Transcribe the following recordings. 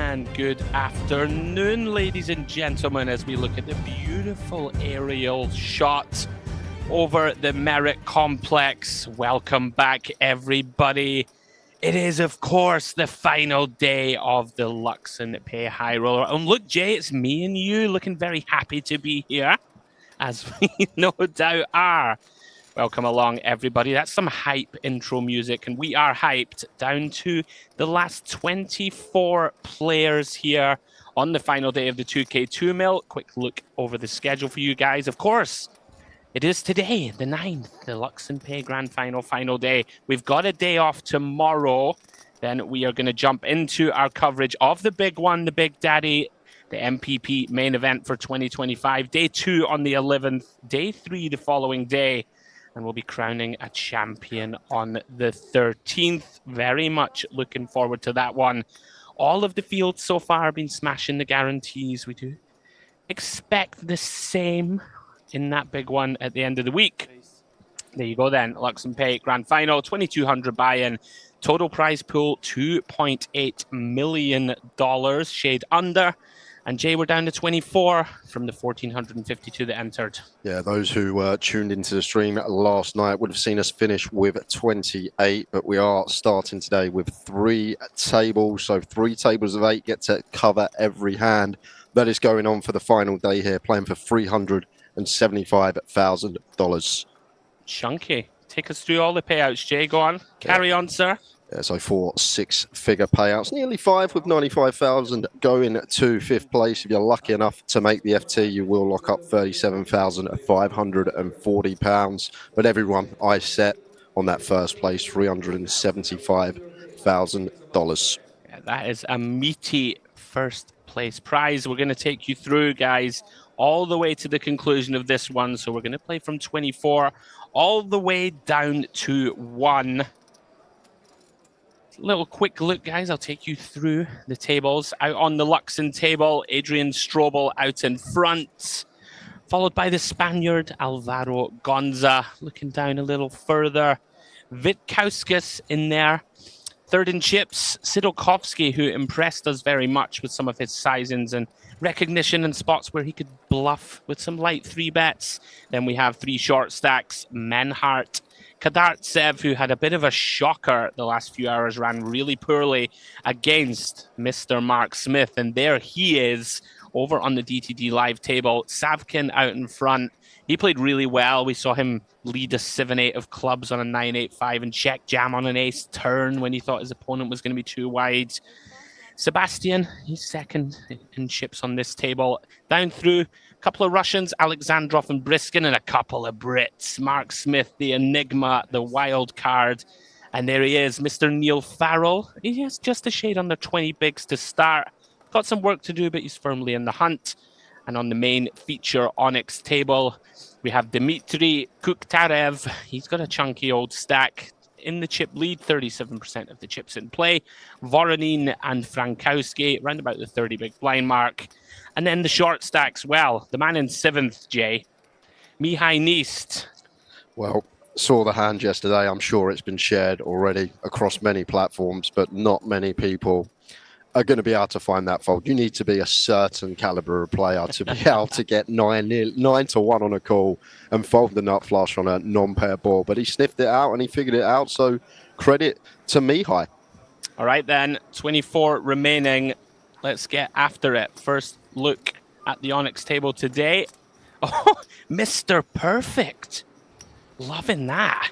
And good afternoon, ladies and gentlemen, as we look at the beautiful aerial shot over the Merit Complex. Welcome back, everybody. It is, of course, the final day of the Luxon Pay High Roller. And look, Jay, it's me and you looking very happy to be here, as we no doubt are. Welcome along, everybody. That's some hype intro music, and we are hyped down to the last 24 players here on the final day of the 2K2 Mil. Quick look over the schedule for you guys. Of course, it is today, the 9th, the Luxon Pay Grand final day. We've got a day off tomorrow. Then we are going to jump into our coverage of the big one, the Big Daddy, the MPP main event for 2025. Day 2 on the 11th, day 3 the following day. And we'll be crowning a champion on the 13th. Very much looking forward to that one. All of the fields so far have been smashing the guarantees. We do expect the same in that big one at the end of the week. There you go then. Luxon Pay Grand Final, 2,200 buy-in. Total prize pool, $2.8 million. Shade under. And Jay, we're down to 24 from the 1,452 that entered. Yeah, those who tuned into the stream last night would have seen us finish with 28, but we are starting today with 3 tables. So 3 tables of 8 get to cover every hand that is going on for the final day here, playing for $375,000. Chunky. Take us through all the payouts, Jay. Go on. Carry on, sir. Yeah, so 4 6-figure payouts, nearly 5 with 95,000 going to 5th place. If you're lucky enough to make the FT, you will lock up £37,540. But everyone I set on that first place, $375,000. Yeah, that is a meaty first place prize. We're going to take you through, guys, all the way to the conclusion of this one. So we're going to play from 24 all the way down to 1. Little quick look, guys. I'll take you through the tables. Out on the Luxon table, Adrian Strobel out in front, followed by the Spaniard Alvaro Gonza. Looking down a little further, Vitkauskas in there. Third in chips, Sidolkovsky, who impressed us very much with some of his sizings and recognition and spots where he could bluff with some light 3-bets. Then we have 3 short stacks, Menhart, Kadartsev, who had a bit of a shocker the last few hours, ran really poorly against Mr. Mark Smith. And there he is over on the DTD live table. Savkin out in front. He played really well. We saw him lead a 7-8 of clubs on a 9-8-5 and check jam on an ace turn when he thought his opponent was going to be too wide. Sebastian, he's second in chips on this table. Down through, a couple of Russians, Alexandrov and Briskin, and a couple of Brits. Mark Smith, the enigma, the wild card. And there he is, Mr. Neil Farrell. He has just a shade under 20 bigs to start. Got some work to do, but he's firmly in the hunt. And on the main feature Onyx table, we have Dmitry Kuktarev. He's got a chunky old stack. In the chip lead, 37% of the chips in play. Voronin and Frankowski, around about the 30 big blind mark. And then the short stacks, well, the man in 7th, Jay, Mihai Nist. Well, saw the hand yesterday. I'm sure it's been shared already across many platforms, but not many people are going to be able to find that fold. You need to be a certain caliber of player to be able to get 9 to 1 on a call and fold the nut flush on a non-pair board. But he sniffed it out and he figured it out. So credit to Mihai. All right, then, 24 remaining. Let's get after it. First look at the Onyx table today. Oh, Mr. Perfect. Loving that.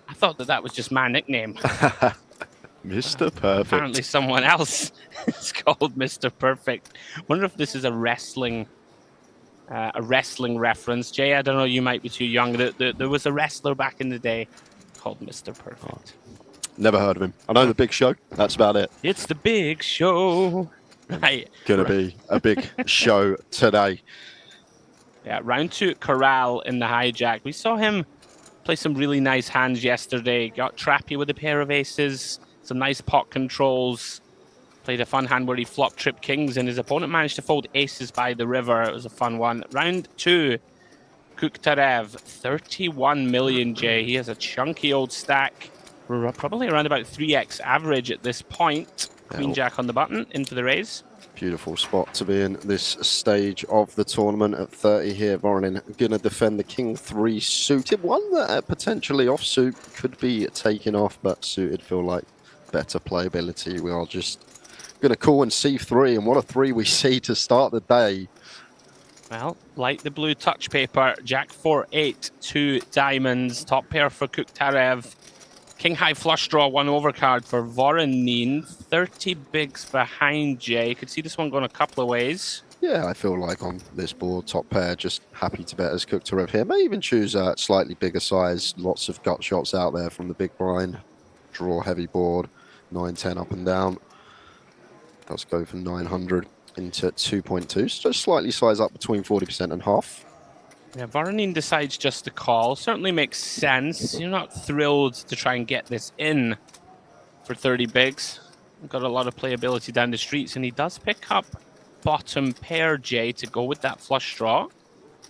I thought that was just my nickname. Mr. Perfect. Apparently someone else is called Mr. Perfect. Wonder if this is a wrestling reference. Jay, I don't know, you might be too young. There was a wrestler back in the day called Mr. Perfect. Never heard of him. I know the Big Show. That's about it. It's the Big Show. Right. Gonna be a big show today. Yeah, round 2 Corral in the hijack. We saw him play some really nice hands yesterday. Got trappy with a pair of aces. Some nice pot controls. Played a fun hand where he flopped trip kings and his opponent managed to fold aces by the river. It was a fun one. Round 2, Kuktarev, 31 million, Jay. He has a chunky old stack. We're probably around about 3x average at this point. Queen Jack on the button, in for the raise. Beautiful spot to be in this stage of the tournament at 30 here. Voronin going to defend the King 3 suited. One that potentially offsuit could be taken off, but suited feel like better playability. We are just going to call in C3, and what a 3 we see to start the day. Well, like the blue touch paper, Jack 4-8, 2 diamonds, top pair for Kuktarev. King high flush draw, 1 overcard for Voronin. 30 bigs behind Jay. You could see this one going a couple of ways. Yeah, I feel like on this board, top pair, just happy to bet as Kuktarev here. May even choose a slightly bigger size. Lots of gut shots out there from the big blind. Draw heavy board, 9-10 up and down. Does go for 900 into 2.2. So just slightly size up between 40% and half. Yeah, Voronin decides just to call. Certainly makes sense. You're not thrilled to try and get this in for 30 bigs. Got a lot of playability down the streets, and he does pick up bottom pair, Jay, to go with that flush draw.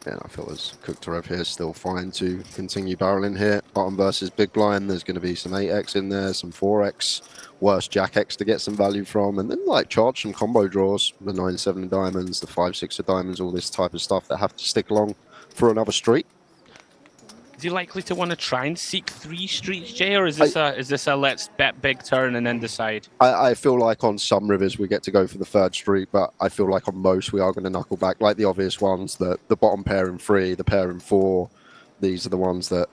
Yeah, I feel as Kuktarev here still fine to continue barreling here. Bottom versus big blind. There's going to be some 8x in there, some 4x, worse Jack X to get some value from, and then like charge some combo draws, the 9-7 of diamonds, the 5-6 of diamonds, all this type of stuff that have to stick along for another street. Is he likely to want to try and seek 3 streets, Jay, or is this a let's bet big turn and then decide? I feel like on some rivers we get to go for the 3rd street, but I feel like on most we are going to knuckle back. Like the obvious ones, the bottom pair in 3, the pair in 4, these are the ones that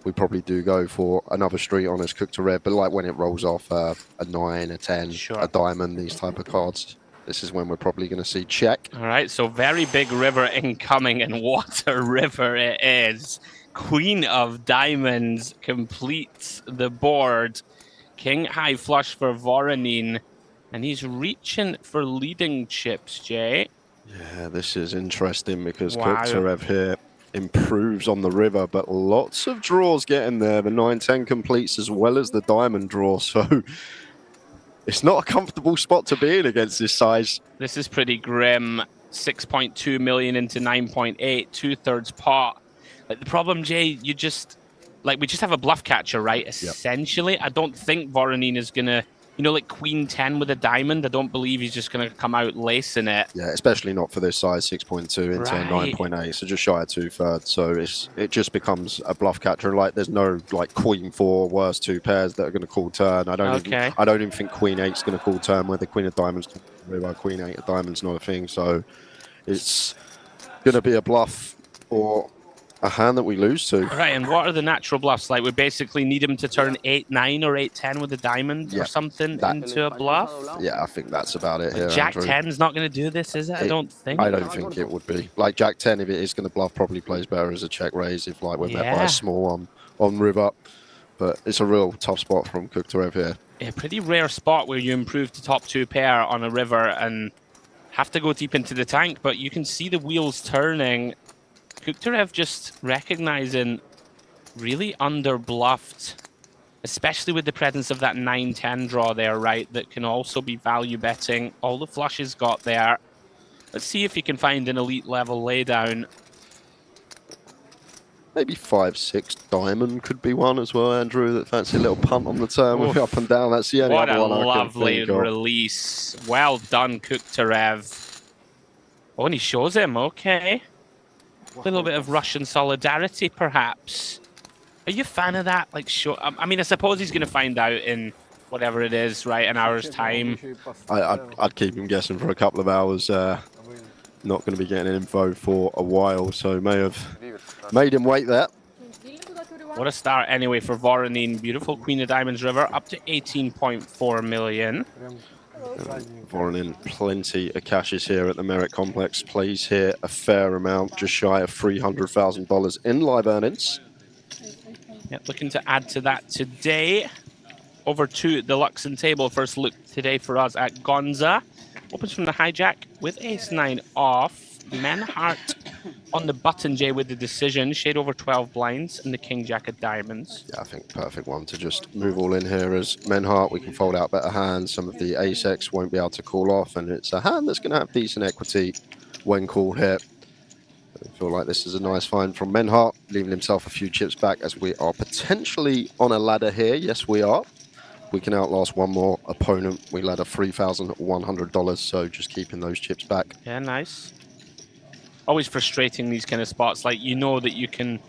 we probably do go for another street on as Kuktarev. But like when it rolls off a 9, a 10, sure, a diamond, these type of cards, this is when we're probably going to see check. All right, so very big river incoming, and what a river it is. Queen of diamonds completes the board. King high flush for Voronin, and he's reaching for leading chips, Jay. Yeah, this is interesting because Kuktarev here improves on the river, but lots of draws getting there. The 9-10 completes as well as the diamond draw, so it's not a comfortable spot to be in against this size. This is pretty grim. 6.2 million into 9.8, 2/3 pot. Like the problem, Jay, we just have a bluff catcher, right? Essentially, yep. I don't think Voronin is gonna, like Queen 10 with a diamond. I don't believe he's just gonna come out lacing it. Yeah, especially not for this size, 6.2 into 9.8, so just shy of 2/3. So it just becomes a bluff catcher. Like there's no like Queen 4 worst 2 pairs that are going to call turn. I don't even think Queen 8's going to call turn. Where the Queen of Diamonds, Queen 8 of Diamonds, not a thing. So it's going to be a bluff or a hand that we lose to. Right, and what are the natural bluffs? Like we basically need him to turn 8-9 or 8-10 with a diamond or something into a bluff? Yeah, I think that's about it here, Jack 10's not going to do this, is it? I don't think. I don't think it would be. Like Jack 10, if it is going to bluff, probably plays better as a check raise if like we're met by a small one on river. But it's a real tough spot from Kuktarev here. A pretty rare spot where you improve to top 2 pair on a river and have to go deep into the tank, but you can see the wheels turning. Kuktarev just recognizing really under-bluffed, especially with the presence of that 9-10 draw there, right, that can also be value betting. All the flushes got there. Let's see if he can find an elite level laydown. Maybe 5-6 diamond could be one as well, Andrew, that fancy a little punt on the turn with up and down. That's the only other one I can think of. What a lovely release. Well done, Kuktarev. Oh, and he shows him, okay. A little bit of Russian solidarity, perhaps. Are you a fan of that? Like, I mean, I suppose he's going to find out in whatever it is, right, an hour's time. I'd keep him guessing for a couple of hours. Not going to be getting info for a while, so may have made him wait there. What a start anyway for Voronin. Beautiful Queen of Diamonds River, up to 18.4 million. Voronin, plenty of cashes here at the Merit Complex. Plays here a fair amount, just shy of $300,000 in live earnings. Yep, looking to add to that today. Over to the Luxon table. First look today for us at Gonza. Opens from the hijack with ace-9 off. Menhart on the button, Jay, with the decision. Shade over 12 blinds and the king-jack of diamonds. Yeah, I think perfect one to just move all in here as Menhart. We can fold out better hands. Some of the ace-x won't be able to call off, and it's a hand that's going to have decent equity when called here. I feel like this is a nice find from Menhart, leaving himself a few chips back as we are potentially on a ladder here. Yes, we are. we can outlast one more opponent. We led a $3,100, so just keeping those chips back. Yeah, nice. Always frustrating these kind of spots. Like, you know that you can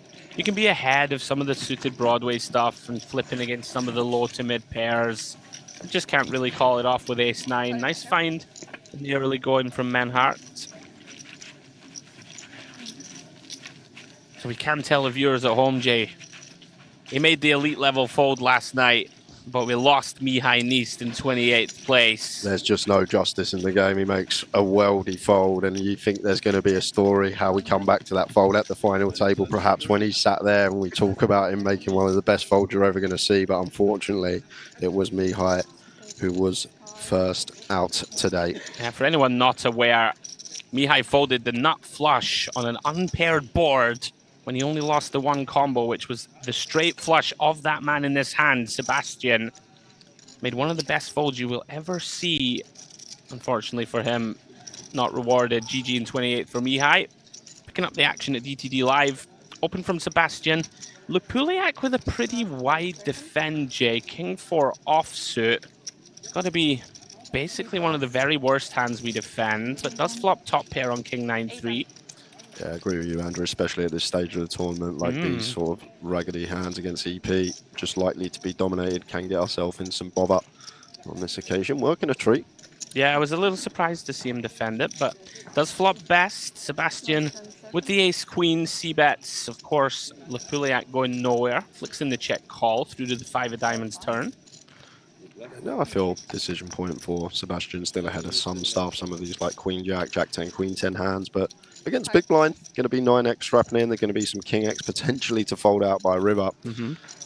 be ahead of some of the suited Broadway stuff and flipping against some of the low to mid pairs. I just can't really call it off with ace-9. Nice find in the early going from Menhart. So we can tell the viewers at home, Jay, he made the elite level fold last night, but we lost Mihai Nist in 28th place. There's just no justice in the game. He makes a worldy fold, and you think there's going to be a story how we come back to that fold at the final table, perhaps when he's sat there and we talk about him making one of the best folds you're ever going to see. But unfortunately, it was Mihai who was first out today. Yeah, for anyone not aware, Mihai folded the nut flush on an unpaired board when he only lost the one combo, which was the straight flush of that man in this hand, Sebastian. Made one of the best folds you will ever see. Unfortunately for him, not rewarded. GG in 28 for Mihai. Picking up the action at DTD Live. Open from Sebastian. Lupuliak with a pretty wide defend, Jay. King 4 offsuit. Got to be basically one of the very worst hands we defend, but does flop top pair on King 9-3. Yeah, I agree with you, Andrew, especially at this stage of the tournament. Like these sort of raggedy hands against EP, just likely to be dominated, can get ourselves in some bother on this occasion. Working a treat. Yeah, I was a little surprised to see him defend it, but does flop best. Sebastian with the ace-queen, c-bets. Of course, Lupuliak going nowhere. Flicks in the check call through to the 5 of diamonds turn. No, I feel decision point for Sebastian, still ahead of some stuff, some of these like Queen Jack, Jack 10, Queen 10 hands, but against big blind, going to be 9x strapping in, there's going to be some King X potentially to fold out by river.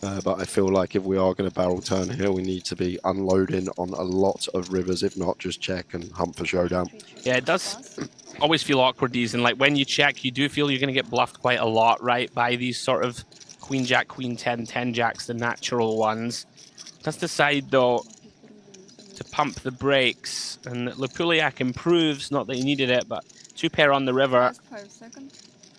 But I feel like if we are going to barrel turn here, we need to be unloading on a lot of rivers, if not just check and hunt for showdown. Yeah, it does always feel awkward, these, and like when you check, you do feel you're going to get bluffed quite a lot, right, by these sort of Queen Jack, Queen 10, 10 Jacks, the natural ones. Does decide, though, to pump the brakes, and Lupuliak improves, not that he needed it, but 2 pair on the river.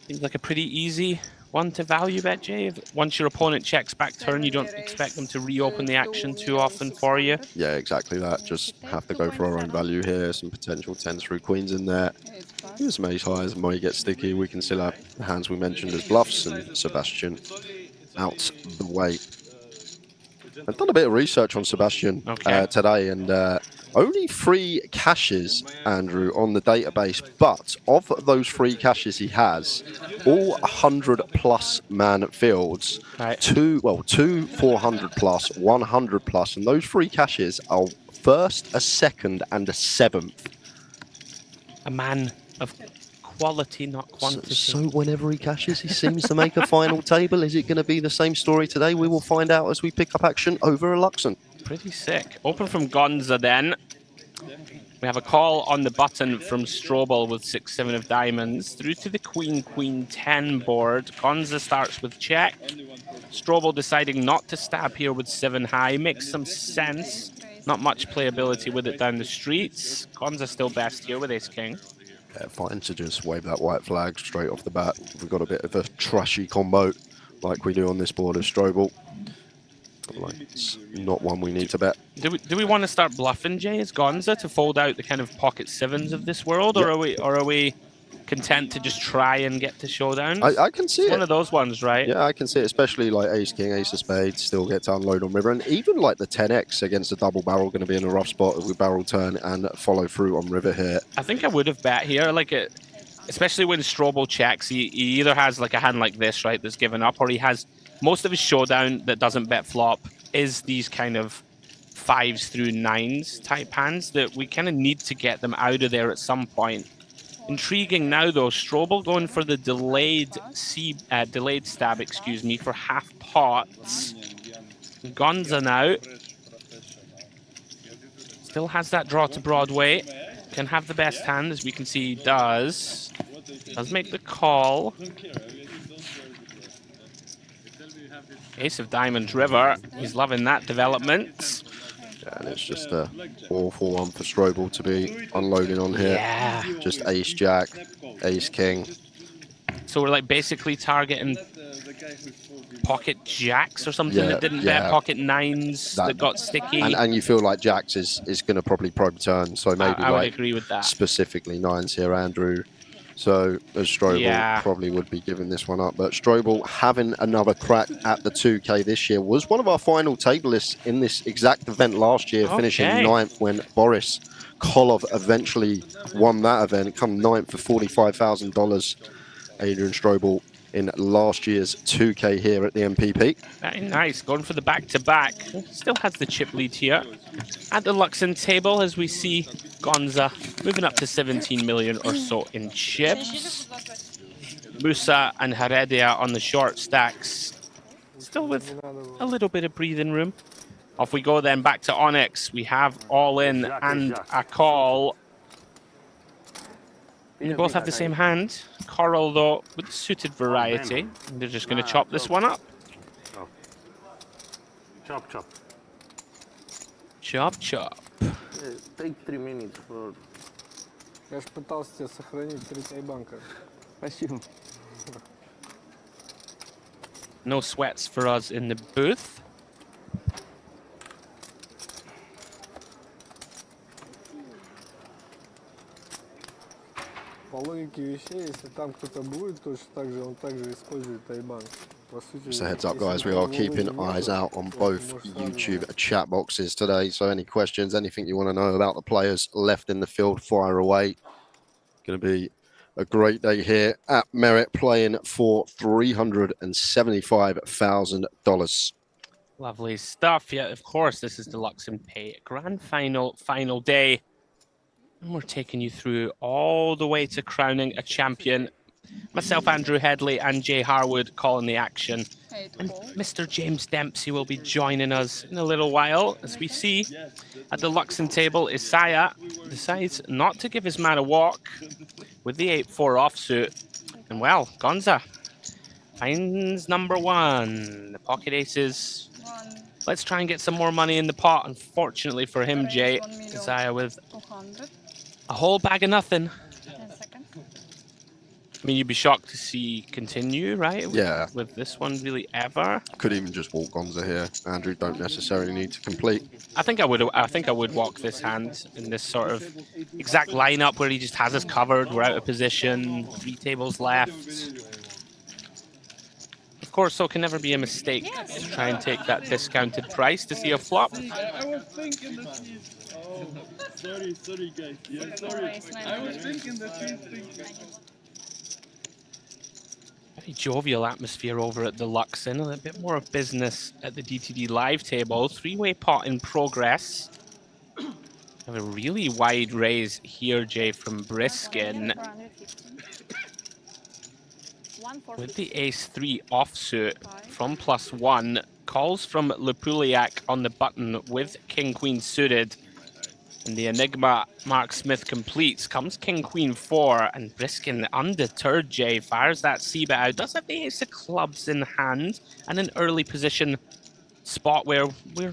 Seems like a pretty easy one to value bet, Jay. Once your opponent checks back turn, you don't expect them to reopen the action too often for you. Yeah, exactly that. Just have to go for our own value here. Some potential 10s through queens in there. Here's some ace highs. Money gets sticky. We can still have the hands we mentioned as bluffs, and Sebastian out the way. I've done a bit of research on Sebastian today, and only 3 caches, Andrew, on the database. But of those 3 caches he has, all 100+ man fields. Right. Two 400+, 100+, and those 3 caches are first, a second, and a 7th. A man of quality, not quantity. So whenever he cashes, he seems to make a final table. Is it going to be the same story today? We will find out as we pick up action over a Luxon. Pretty sick. Open from Gonza then. We have a call on the button from Strobel with 6-7 of diamonds. Through to the Queen, Queen 10 board. Gonza starts with check. Strobel deciding not to stab here with 7 high. Makes some sense. Not much playability with it down the streets. Gonza still best here with ace-king. Yeah, fine to just wave that white flag straight off the bat. We've got a bit of a trashy combo like we do on this board of Strobel. Like, it's not one we need to bet. Do we want to start bluffing, Jay, as Gonza to fold out the kind of pocket 7s of this world, or are we content to just try and get to showdown? I can see it. One of those ones, right? Yeah, I can see it, especially like ace king, ace of spades, still get to unload on river, and even like the 10x against a double barrel going to be in a rough spot if we barrel turn and follow through on river here. I think I would have bet here, like especially when Strobel checks, he either has like a hand like this, right, that's given up, or he has most of his showdown that doesn't bet flop is these kind of 5s through 9s type hands that we kind of need to get them out of there at some point. Intriguing now though, Strobel going for the delayed stab, excuse me, for half pots. Gonza now still has that draw to Broadway. Can have the best hand, as we can see he does. Does make the call. Ace of diamonds river. He's loving that development. Yeah, and it's just a awful one for Strobel to be unloading on here. Yeah. Just ace jack, ace king. So we're like basically targeting pocket jacks or something that didn't bet, pocket nines that got sticky. And you feel like jacks is going to probably probe turn, so maybe I would agree with that. Specifically nines here, Andrew. So as Strobel probably would be giving this one up. But Strobel having another crack at the 2K this year, was one of our final tablists in this exact event last year, finishing 9th when Boris Kolov eventually won that event, come 9th for $45,000. Adrian Strobel in last year's 2K here at the MPP. Very nice, going for the back-to-back. Still has the chip lead here. At the Luxon table, as we see Gonza moving up to 17 million or so in chips. Musa and Heredia on the short stacks, still with a little bit of breathing room. Off we go then, back to Onyx. We have all in and a call. They both have the same hand. Coral, though, with the suited variety. And they're just going to chop this one up. Chop, chop. Chop, chop. Take 3 minutes for... Я ж пытался тебя сохранить 3 тайбанка. Спасибо. No sweats for us in the booth. По логике вещей, если там кто-то будет, точно так же он также использует тайбан. Just a heads up, guys, we are keeping eyes out on both YouTube chat boxes today. So any questions, anything you want to know about the players left in the field, fire away. Going to be a great day here at Merit, playing for $375,000. Lovely stuff. Yeah, of course, this is the Luxon Pay Grand Final day. And we're taking you through all the way to crowning a champion. Myself, Andrew Headley, and Jay Harwood calling the action. And Mr. James Dempsey will be joining us in a little while. As we see at the Luxon table, Isaiah decides not to give his man a walk with the 8-4 offsuit. And well, Gonza finds number 1. The pocket aces. Let's try and get some more money in the pot. Unfortunately for him, Jay, Isaiah with a whole bag of nothing. I mean, you'd be shocked to see continue, right? With this one really ever. Could even just walk Gonza here. Andrew, don't necessarily need to complete. I think I would walk this hand in this sort of exact lineup where he just has us covered. We're out of position. 3 tables left. Of course, so can never be a mistake to try and take that discounted price to see a flop. I was thinking that he's... Oh, sorry guys. Yeah, sorry. I was thinking that he's thinking... Very jovial atmosphere over at the Luxon. A little bit more of business at the DTD live table. 3-way pot in progress. Have a really wide raise here, Jay, from Briskin. With the ace-3 offsuit from +1. Calls from Lepuliak on the button with king-queen suited. And the Enigma Mark Smith completes. Comes King-Queen 4, and Briskin, undeterred, Jay, fires that c-bet out. Does have the ace of clubs in hand, and an early position spot where we're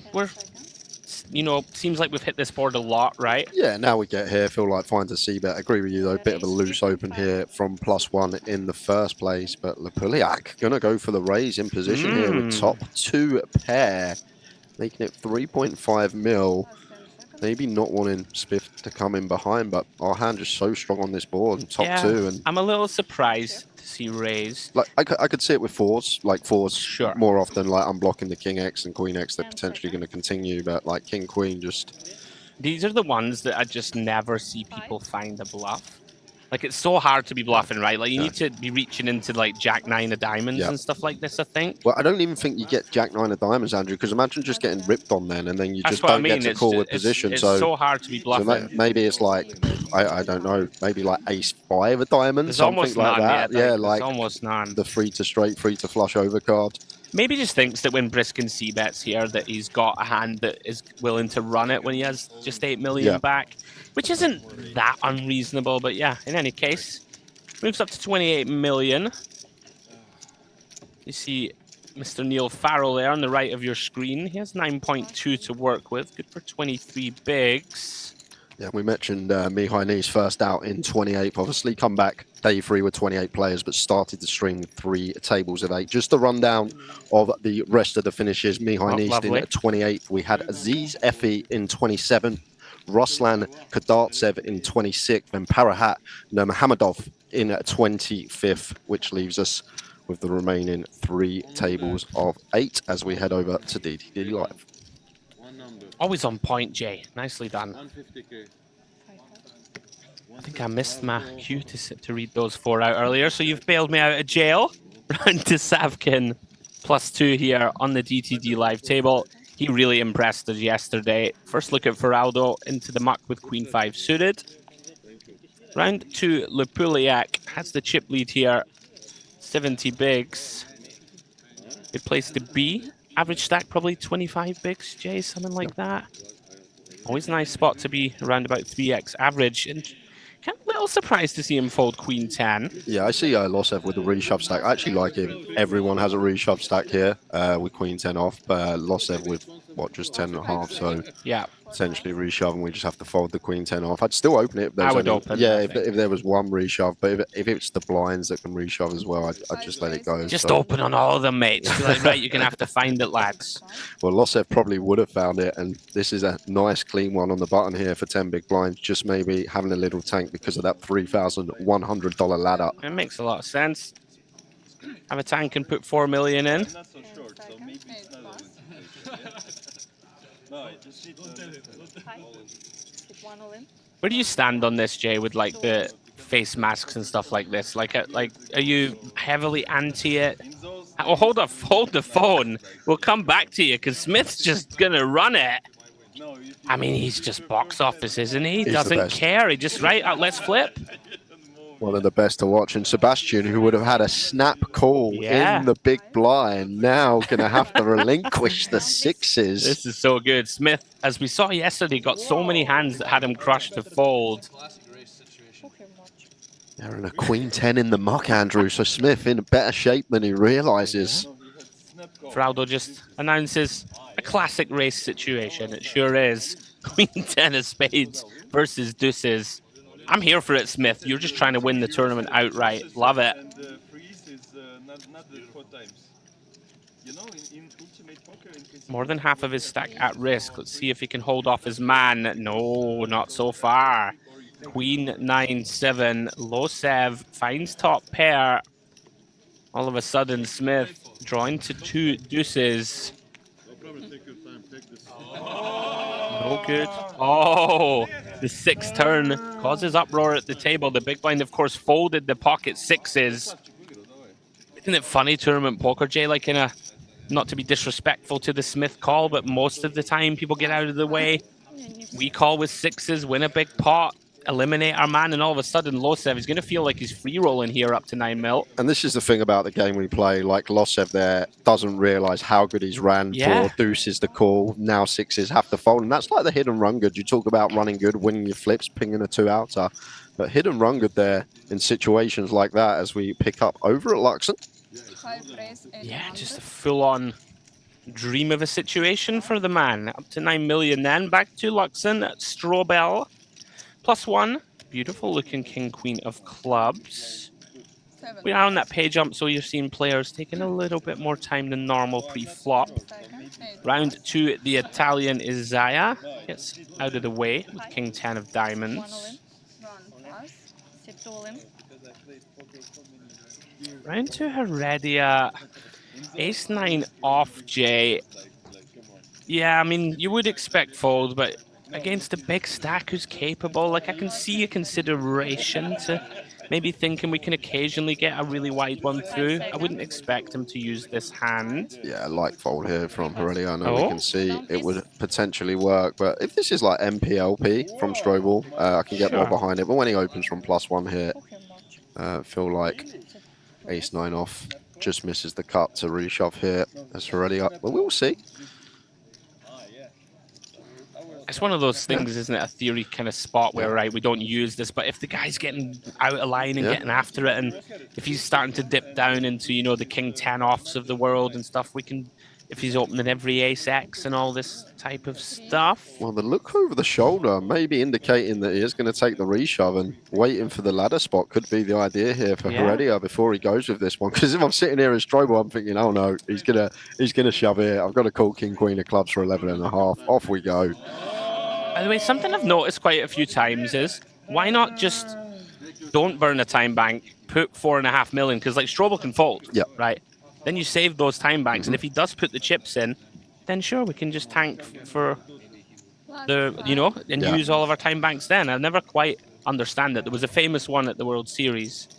you know, seems like we've hit this board a lot, right? Yeah, now we get here, feel like finds a c-bet. Agree with you, though. Bit of a loose open here from +1 in the first place, but Lepuliak gonna go for the raise in position here with top 2 pair, making it 3.5 mil. Maybe not wanting Spiff to come in behind, but our hand is so strong on this board, top 2. And I'm a little surprised to see raise. Like I could see it with 4s, like 4s more often, like unblocking the King X and Queen X. They're potentially going to continue, but like King Queen just... These are the ones that I just never see people find a bluff. Like, it's so hard to be bluffing, right? Like, you need to be reaching into, like, Jack-9 of diamonds and stuff like this, I think. Well, I don't even think you get Jack-9 of diamonds, Andrew, because imagine just getting ripped on then, and then you just don't get to call with position. It's so hard to be bluffing. So maybe it's like, I don't know, maybe like ace-5 of diamonds, something like that. Yeah, like almost none. The free to straight, free to flush over card. Maybe just thinks that when Briskin c-bets here that he's got a hand that is willing to run it when he has just 8 million back, which isn't that unreasonable, but yeah, in any case. Moves up to 28 million. You see Mr. Neil Farrell there on the right of your screen. He has 9.2 to work with. Good for 23 bigs. Yeah, we mentioned Mihai Nice first out in 28th. Obviously, come back day 3 with 28 players, but started the stream with 3 tables of 8. Just a rundown of the rest of the finishes. Mihai Nice in 28th. We had Aziz Efi in 27th, Ruslan Kadartsev in 26th, and Parahat Nurmagomedov in 25th, which leaves us with the remaining 3 tables of 8 as we head over to DTD Live. Always on point, Jay. Nicely done. I think I missed my cue to read those 4 out earlier, so you've bailed me out of jail. Round to Savkin, +2 here on the DTD Live table. He really impressed us yesterday. First look at Feraldo into the muck with Queen 5 suited. Round to Lepuliak has the chip lead here. 70 bigs. Good place to be. Average stack probably 25 bigs, Jay, something like that. Always a nice spot to be, around about 3x average. And kind of a little surprised to see him fold Queen 10. Yeah, I see Losev with the reshove stack. I actually like him. Everyone has a reshove stack here with Queen 10 off, but Losev with, what, just 10.5, so yeah, essentially reshove, and we just have to fold the Queen 10 off. I'd still open it. If I would only, open. Yeah, if there was one reshove, but if it's the blinds that can reshove as well, I'd just let it go. Just open on all of them, mate. Just be like, right, you're going to have to find it, lads. Well, Losev probably would have found it, and this is a nice clean one on the button here for 10 big blinds, just maybe having a little tank because of that $3,100 ladder. It makes a lot of sense. Have a tank and put 4 million in. Where do you stand on this, Jay, with like the face masks and stuff like this? Like, are you heavily anti it? Oh, hold the phone. We'll come back to you because Smith's just gonna run it. I mean, he's just box office, isn't he? He doesn't care. He just let's flip. One of the best to watch. And Sebastian, who would have had a snap call in the big blind, now going to have to relinquish the 6s. This is so good. Smith, as we saw yesterday, got so many hands that had him crushed to fold. They're in a Queen 10 in the muck, Andrew. So Smith in a better shape than he realizes. Feraldo just announces a classic race situation. It sure is. Queen 10 of spades versus deuces. I'm here for it, Smith. You're just trying to win the tournament outright. Love it. More than half of his stack at risk. Let's see if he can hold off his man. No, not so far. Queen 9-7. Losev finds top pair. All of a sudden, Smith drawing to 2 deuces. No good. Oh, the 6th turn causes uproar at the table. The big blind, of course, folded the pocket 6s. Isn't it funny, tournament poker, Jay? Like, not to be disrespectful to the Smith call, but most of the time people get out of the way. We call with 6s, win a big pot, eliminate our man, and all of a sudden Losev is going to feel like he's free rolling here up to 9 mil. And this is the thing about the game we play. Like Losev there doesn't realize how good he's ran for deuces the call. Now 6s have to fold, and that's like the hidden run good. You talk about running good, winning your flips, pinging a 2 outer, but hidden run good there in situations like that as we pick up over at Luxon. Yeah, just a full-on dream of a situation for the man. Up to 9 million then. Back to Luxon. Strobel. +1. Beautiful looking king, queen of clubs. We are on that pay jump, so you're seeing players taking a little bit more time than normal pre-flop. Round 2, the Italian Isaiah gets out of the way with king 10 of diamonds. Round 2, Heredia. Ace 9 off, Jay. Yeah, I mean, you would expect fold, but against a big stack who's capable, like, I can see a consideration to maybe thinking we can occasionally get a really wide one through. I wouldn't expect him to use this hand. Yeah, like fold here from Heredia. I know we can see it would potentially work, but if this is like MPLP from Strobel, I can get more behind it. But when he opens from +1 here, feel like ace 9 off just misses the cut to reshove here as Heredia. But we'll see. It's one of those things, isn't it? A theory kind of spot where, right, we don't use this, but if the guy's getting out of line and getting after it, and if he's starting to dip down into, you know, the king 10 offs of the world and stuff, we can if he's opening every ace X and all this type of stuff. Well, the look over the shoulder may be indicating that he is going to take the reshove, and waiting for the ladder spot could be the idea here for Heredia before he goes with this one. Because if I'm sitting here as Strobel, I'm thinking, oh no, he's gonna shove here. I've got to call King Queen of Clubs for 11.5. Off we go. By the way, something I've noticed quite a few times is why not just don't burn a time bank, put 4.5 million, because like Strobel can fold, right? Then you save those time banks, and if he does put the chips in, then sure, we can just tank for the, you know, and use all of our time banks then. I've never quite understand it. There was a famous one at the World Series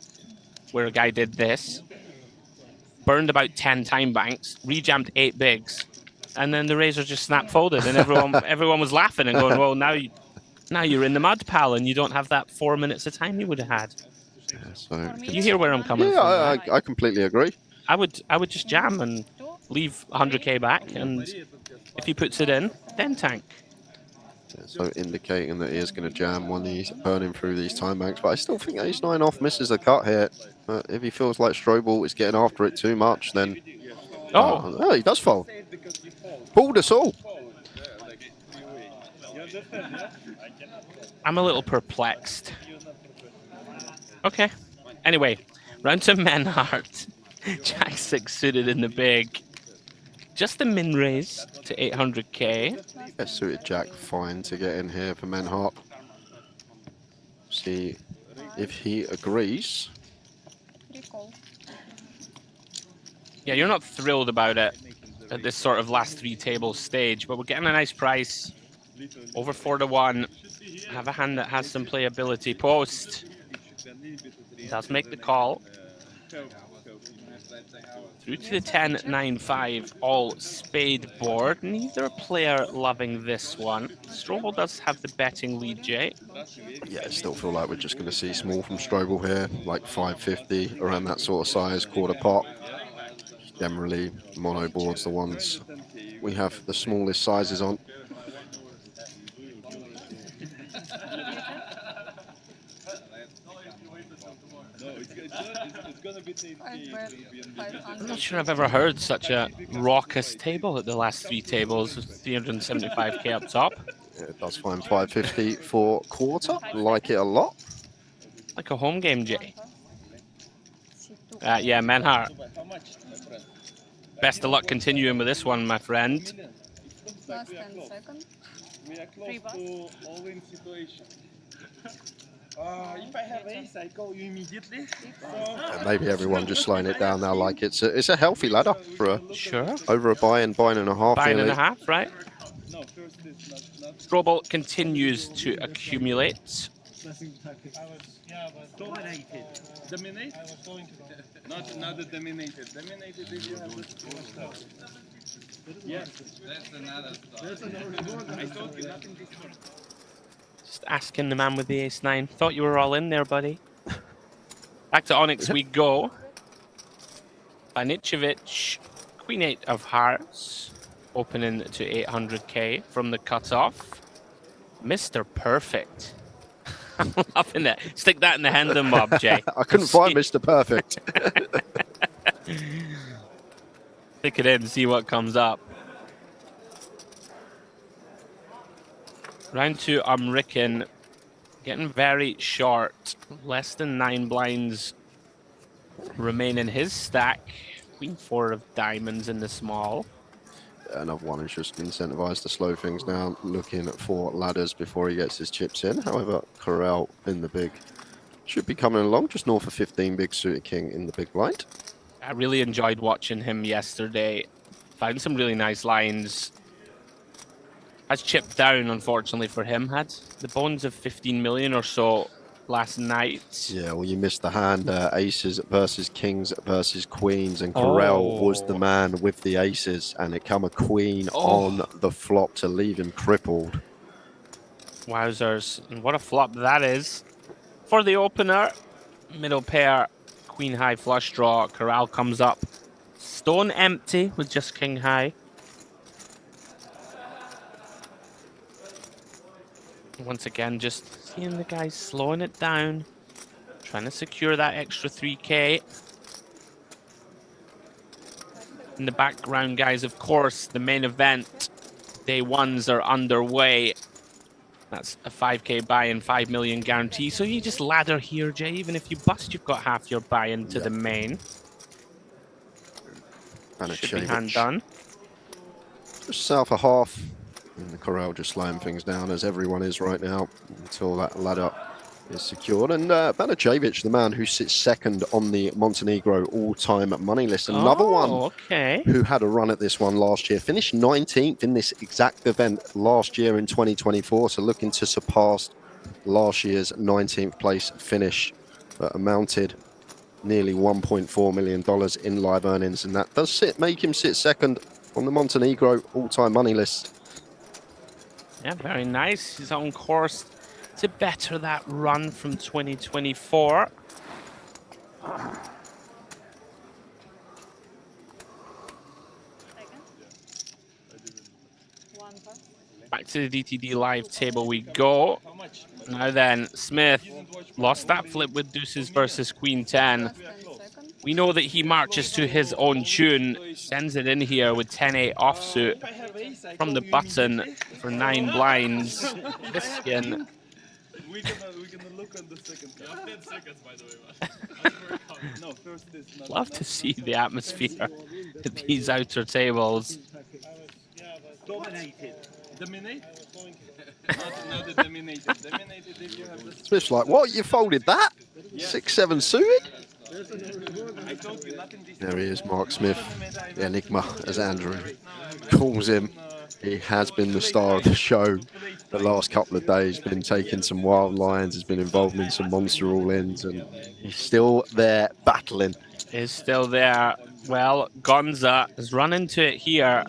where a guy did this, burned about 10 time banks, rejammed 8 bigs, and then the razor just snap folded, and everyone was laughing and going, well, now you're in the mud, pal, and you don't have that 4 minutes of time you would have had. Yeah, so You hear where I'm coming from? Yeah, I completely agree. I would just jam and leave 100k back, and if he puts it in, then tank. Yeah, so indicating that he is going to jam when he's burning through these time banks, but I still think ace-9 off misses the cut here. If he feels like Strobel is getting after it too much, then oh, he does fold. Pulled us all. I'm a little perplexed. Okay. Anyway, round to Menhart. Jack 6 suited in the big. Just a min raise to 800k. Yeah, suited Jack fine to get in here for Menhart. See if he agrees. Yeah, you're not thrilled about it at this sort of last 3 tables stage, but we're getting a nice price. Over 4-1. Have a hand that has some playability. Post. Does make the call. Through to the 10-9-5 all spade board. Neither player loving this one. Strobel does have the betting lead, Jay. Yeah, I still feel like we're just going to see small from Strobel here, like 550, around that sort of size, quarter pot. Generally, mono boards, the ones we have the smallest sizes on. I'm not sure I've ever heard such a raucous table at the last 3 tables with 375k up top. Yeah, it does find 550 for quarter. Like it a lot. Like a home game, Jay. Yeah, Menhart. Best of luck continuing with this one, my friend. Last 10 seconds. We are close to all-in situation. If I have ace, I call you immediately. And maybe everyone just slowing it down now, like it's a healthy ladder for a over a buy and buying and a half. Buying and a half, right? No, first it's not. Strobel continues to accumulate. Dominated. Dominate? I was going to not the dominated. Dominated if you have the yes. That's another story. I told you nothing before. Just asking the man with the ace-9. Thought you were all in there, buddy. Back to Onyx we go. Anicevic, Queen-8 of Hearts. Opening to 800k from the cutoff. Mr. Perfect. I'm loving it. Stick that in the hand and mob, Jay. I couldn't find Mr. Perfect. Stick it in and see what comes up. Round 2, Ricken. Getting very short. Less than 9 blinds remain in his stack. Queen 4 of diamonds in the small. Another one who's just incentivized to slow things down, looking for ladders before he gets his chips in. However, Corral in the big should be coming along, just north of 15, big suited king in the big blind. I really enjoyed watching him yesterday. Found some really nice lines. Has chipped down, unfortunately for him. Had the bones of 15 million or so last night. Yeah, well, you missed the hand. Aces versus kings versus queens, and Corral was the man with the aces, and it come a queen on the flop to leave him crippled. Wowzers, and what a flop that is. For the opener, middle pair, queen high flush draw. Corral comes up stone empty with just king high. Once again, just seeing the guys slowing it down, trying to secure that extra 3k. In the background, guys, of course, the main event, day ones are underway. That's a 5K buy-in, 5 million guarantee. So you just ladder here, Jay. Even if you bust, you've got half your buy-in to the main. Should be hand done. Just south of half. And the corral just slowing things down as everyone is right now until that ladder is secured. And Banacevic, the man who sits second on the Montenegro all-time money list. Another one who had a run at this one last year. Finished 19th in this exact event last year in 2024. So looking to surpass last year's 19th place finish. But amounted nearly $1.4 million in live earnings. And that does make him sit second on the Montenegro all-time money list. Yeah, very nice. He's on course to better that run from 2024. Back to the DTD live table we go. Now then, Smith lost that flip with deuces versus queen 10. We know that he marches to his own tune, sends it in here with 10-8 offsuit from the button for 9 blinds. This skin. We're gonna look on the second card. 10 seconds, by the way. No, first is not. Love to see the atmosphere at these outer tables. Dominated. Dominate? not the dominated. Dominated if you have the... Smith's like, what? You folded that? Yes. 6-7 suited? There he is, Mark Smith, the enigma, as Andrew calls him. He has been the star of the show the last couple of days, been taking some wild lines, has been involved in some monster all-ins, and he's still there battling. Is still there. Well, Gonza has run into it here.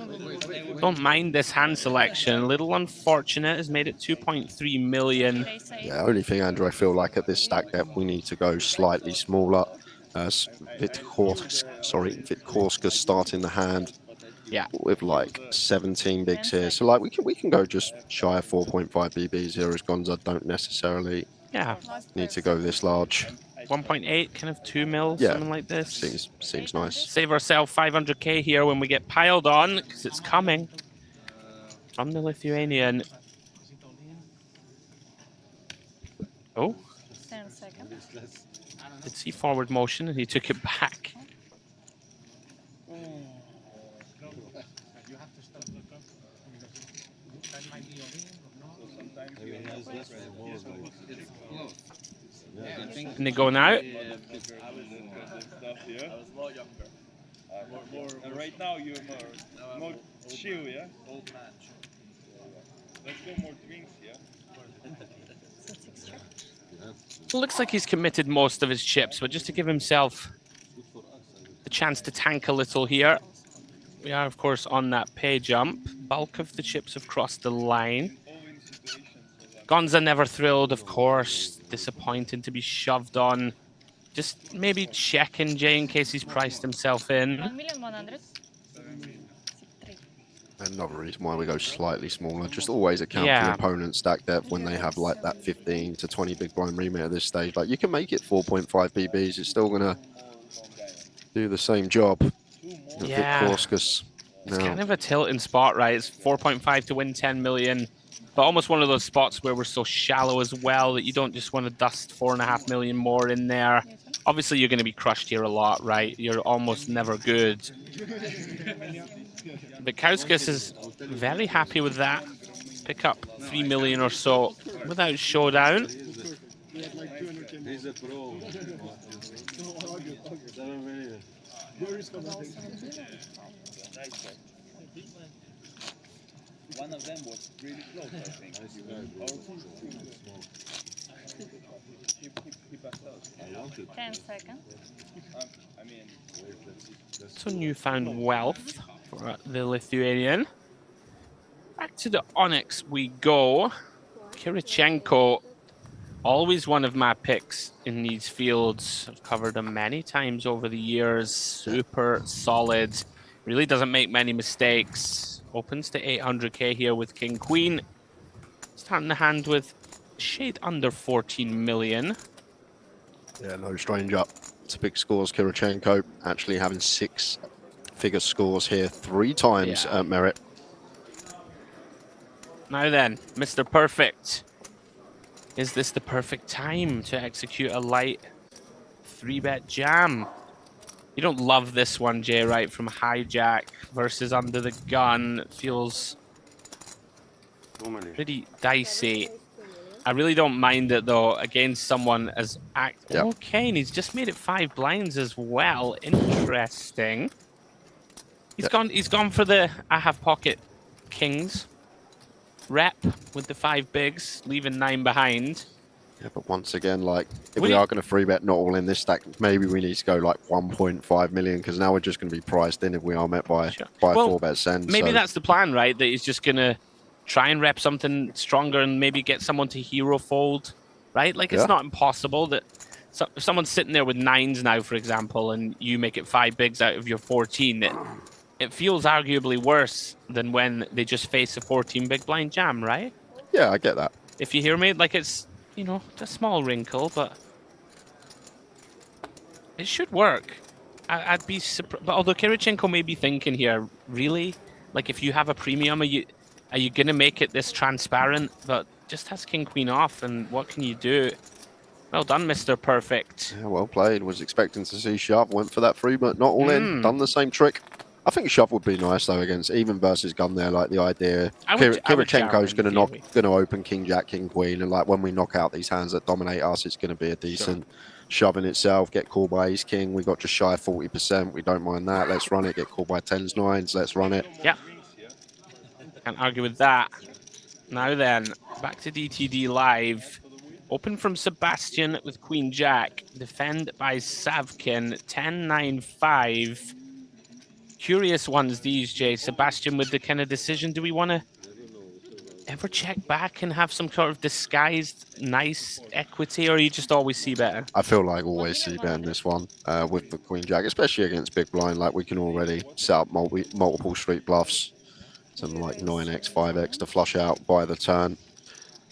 Don't mind this hand selection. A little unfortunate, has made it 2.3 million. Yeah, only thing, Andrew, I feel like at this stack depth, we need to go slightly smaller. Vitkorska starting the hand with like 17 bigs here. So like we can go just shy of 4.5 BBs here, as Gonza don't necessarily need to go this large. 1.8, kind of 2 mil, something like this. Seems nice. Save ourselves 500k here when we get piled on, because it's coming from the Lithuanian. Oh. 10 seconds. Did see forward motion and he took it back. And they go now. I was a lot younger. Right now you're more chill, yeah? Old man. Let's go more drinks, yeah? Looks like he's committed most of his chips, but just to give himself the chance to tank a little here. We are, of course, on that pay jump. Bulk of the chips have crossed the line. Gonza never thrilled, of course. Disappointing to be shoved on. Just maybe checking Jay in case he's priced himself in. 1,100,000. Another reason why we go slightly smaller. Just always account for the opponent's stack depth when they have like that 15 to 20 big blind remit at this stage. Like you can make it 4.5 BBs. It's still going to do the same job. Yeah. It's kind of a tilting spot, right? It's 4.5 to win 10 million. But almost one of those spots where we're so shallow as well that you don't just want to dust 4.5 million more in there. Obviously, you're going to be crushed here a lot, right? You're almost never good. But Kauskas is very happy with that. Pick up 3 million or so without showdown. He's a pro. One of them was really close, I think. 10 seconds. So newfound wealth for the Lithuanian. Back to the Onyx we go. Kirichenko, always one of my picks in these fields. I've covered him many times over the years. Super solid. Really doesn't make many mistakes. Opens to 800k here with King Queen. Starting the hand with shade under 14 million. Yeah, no stranger to big scores. Kirichenko actually having 6 figure scores here 3 times at Merit. Now then, Mr. Perfect. Is this the perfect time to execute a light 3-bet jam? You don't love this one, Jay, right? From hijack versus under the gun. Feels pretty dicey. I really don't mind it, though, against someone as Okay, and he's just made it 5 blinds as well. Interesting. He's gone for the I have pocket kings rep with the 5 bigs, leaving 9 behind. Yeah, but once again, like, if we are going to 3-bet not all in this stack, maybe we need to go like 1.5 million, because now we're just going to be priced in if we are met by a 4-bet send. Maybe that's the plan, right? That he's just going to try and rep something stronger and maybe get someone to hero fold, right? Like, it's not impossible that if someone's sitting there with 9s now, for example, and you make it 5 bigs out of your 14, it feels arguably worse than when they just face a 14 big blind jam, right? Yeah, I get that. If you hear me, like, it's, you know, a small wrinkle, but it should work. I'd be surprised. But although Kirichenko may be thinking here, really? Like, if you have a premium, are you going to make it this transparent? But just has king queen off, and what can you do? Well done, Mr. Perfect. Yeah, well played. Was expecting to see shove. Went for that 3, but not all in. Done the same trick. I think shove would be nice, though, against even versus gun there. Like, the idea Kirichenko's going to open king, jack, king, queen, and like when we knock out these hands that dominate us, it's going to be a decent shove in itself. Get called by ace king. We got just shy of 40%. We don't mind that. Let's run it. Get called by 10s, 9s. Let's run it. Yeah. Can't argue with that. Now then, back to DTD Live. Open from Sebastian with queen jack. Defend by Savkin. 10-9-5. Curious ones these, Jay. Sebastian with the kind of decision. Do we want to ever check back and have some sort of disguised nice equity, or you just always see better? I feel like always see better in this one with the queen jack, especially against big blind. Like, we can already set up multiple street bluffs, something like 9x, 5x to flush out by the turn.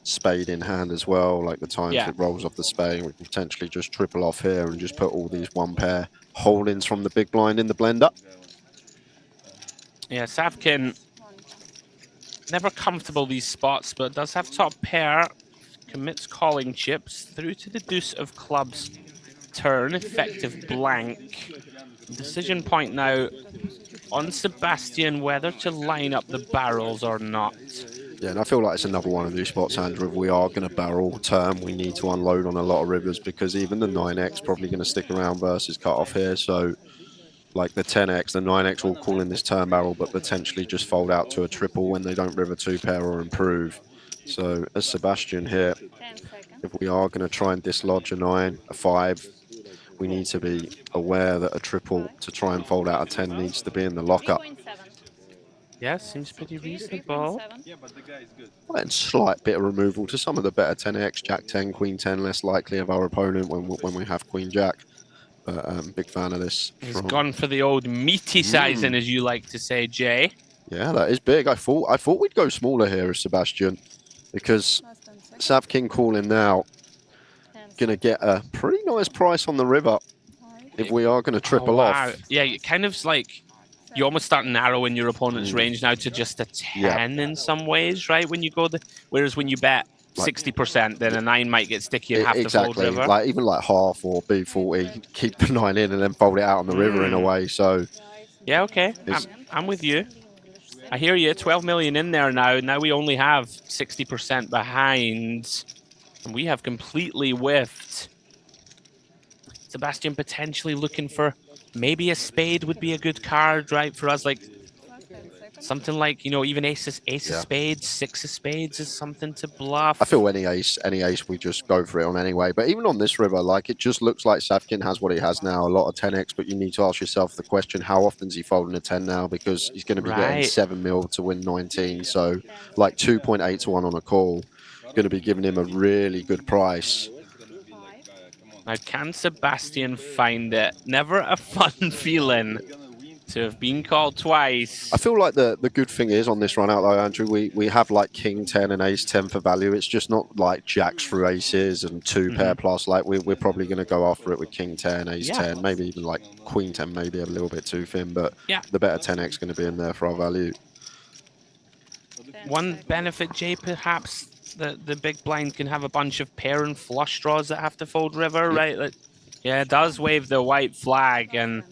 Spade in hand as well. Like, the times it rolls off the spade, we can potentially just triple off here and just put all these 1-pair holdings from the big blind in the blender. Yeah, Savkin, never comfortable these spots, but does have top pair. Commits calling chips through to the deuce of clubs. Turn, effective blank. Decision point now on Sebastian whether to line up the barrels or not. Yeah, and I feel like it's another one of these spots, Andrew. If we are going to barrel turn, we need to unload on a lot of rivers, because even the 9x probably going to stick around versus cut off here. So, like, the 10x, the 9x will call in this turn barrel, but potentially just fold out to a triple when they don't river 2-pair or improve. So, as Sebastian here, if we are going to try and dislodge a 9, a 5, we need to be aware that a triple to try and fold out a 10 needs to be in the lockup. Yeah, seems pretty reasonable. And slight bit of removal to some of the better 10x, jack 10, queen 10, less likely of our opponent when we have queen jack. But big fan of this. He's gone for the old meaty sizing, as you like to say, Jay. Yeah, that is big. I thought we'd go smaller here as Sebastian, because Sav King calling now, going to get a pretty nice price on the river if we are going to triple off. Yeah, it kind of like you almost start narrowing your opponent's range now to just a 10 in some ways, right? When you go whereas when you bet 60%, then a 9 might get sticky and have to fold river. Like, even like half or B40, keep the 9 in and then fold it out on the river in a way. So yeah, okay, I'm with you. I hear you. 12 million in there now. Now we only have 60% behind, and we have completely whiffed. Sebastian potentially looking for maybe a spade would be a good card, right, for us, like something like, you know, even ace of spades, 6 of spades is something to bluff. I feel any ace we just go for it on anyway. But even on this river, like, it just looks like Savkin has what he has now, a lot of 10x, but you need to ask yourself the question, how often is he folding a 10 now? Because he's going to be getting 7 mil to win 19. So like 2.8 to 1 on a call, going to be giving him a really good price. Now, can Sebastian find it? Never a fun feeling to have been called twice. I feel like the good thing is on this run out though, Andrew, we have like king 10 and ace 10 for value. It's just not like jacks through aces and two pair plus. Like we're probably going to go after it with king 10, ace 10, maybe even like queen 10, maybe a little bit too thin, but the better 10x going to be in there for our value. One benefit, Jay, perhaps the big blind can have a bunch of pair and flush draws that have to fold river, right? Like, yeah, it does wave the white flag, and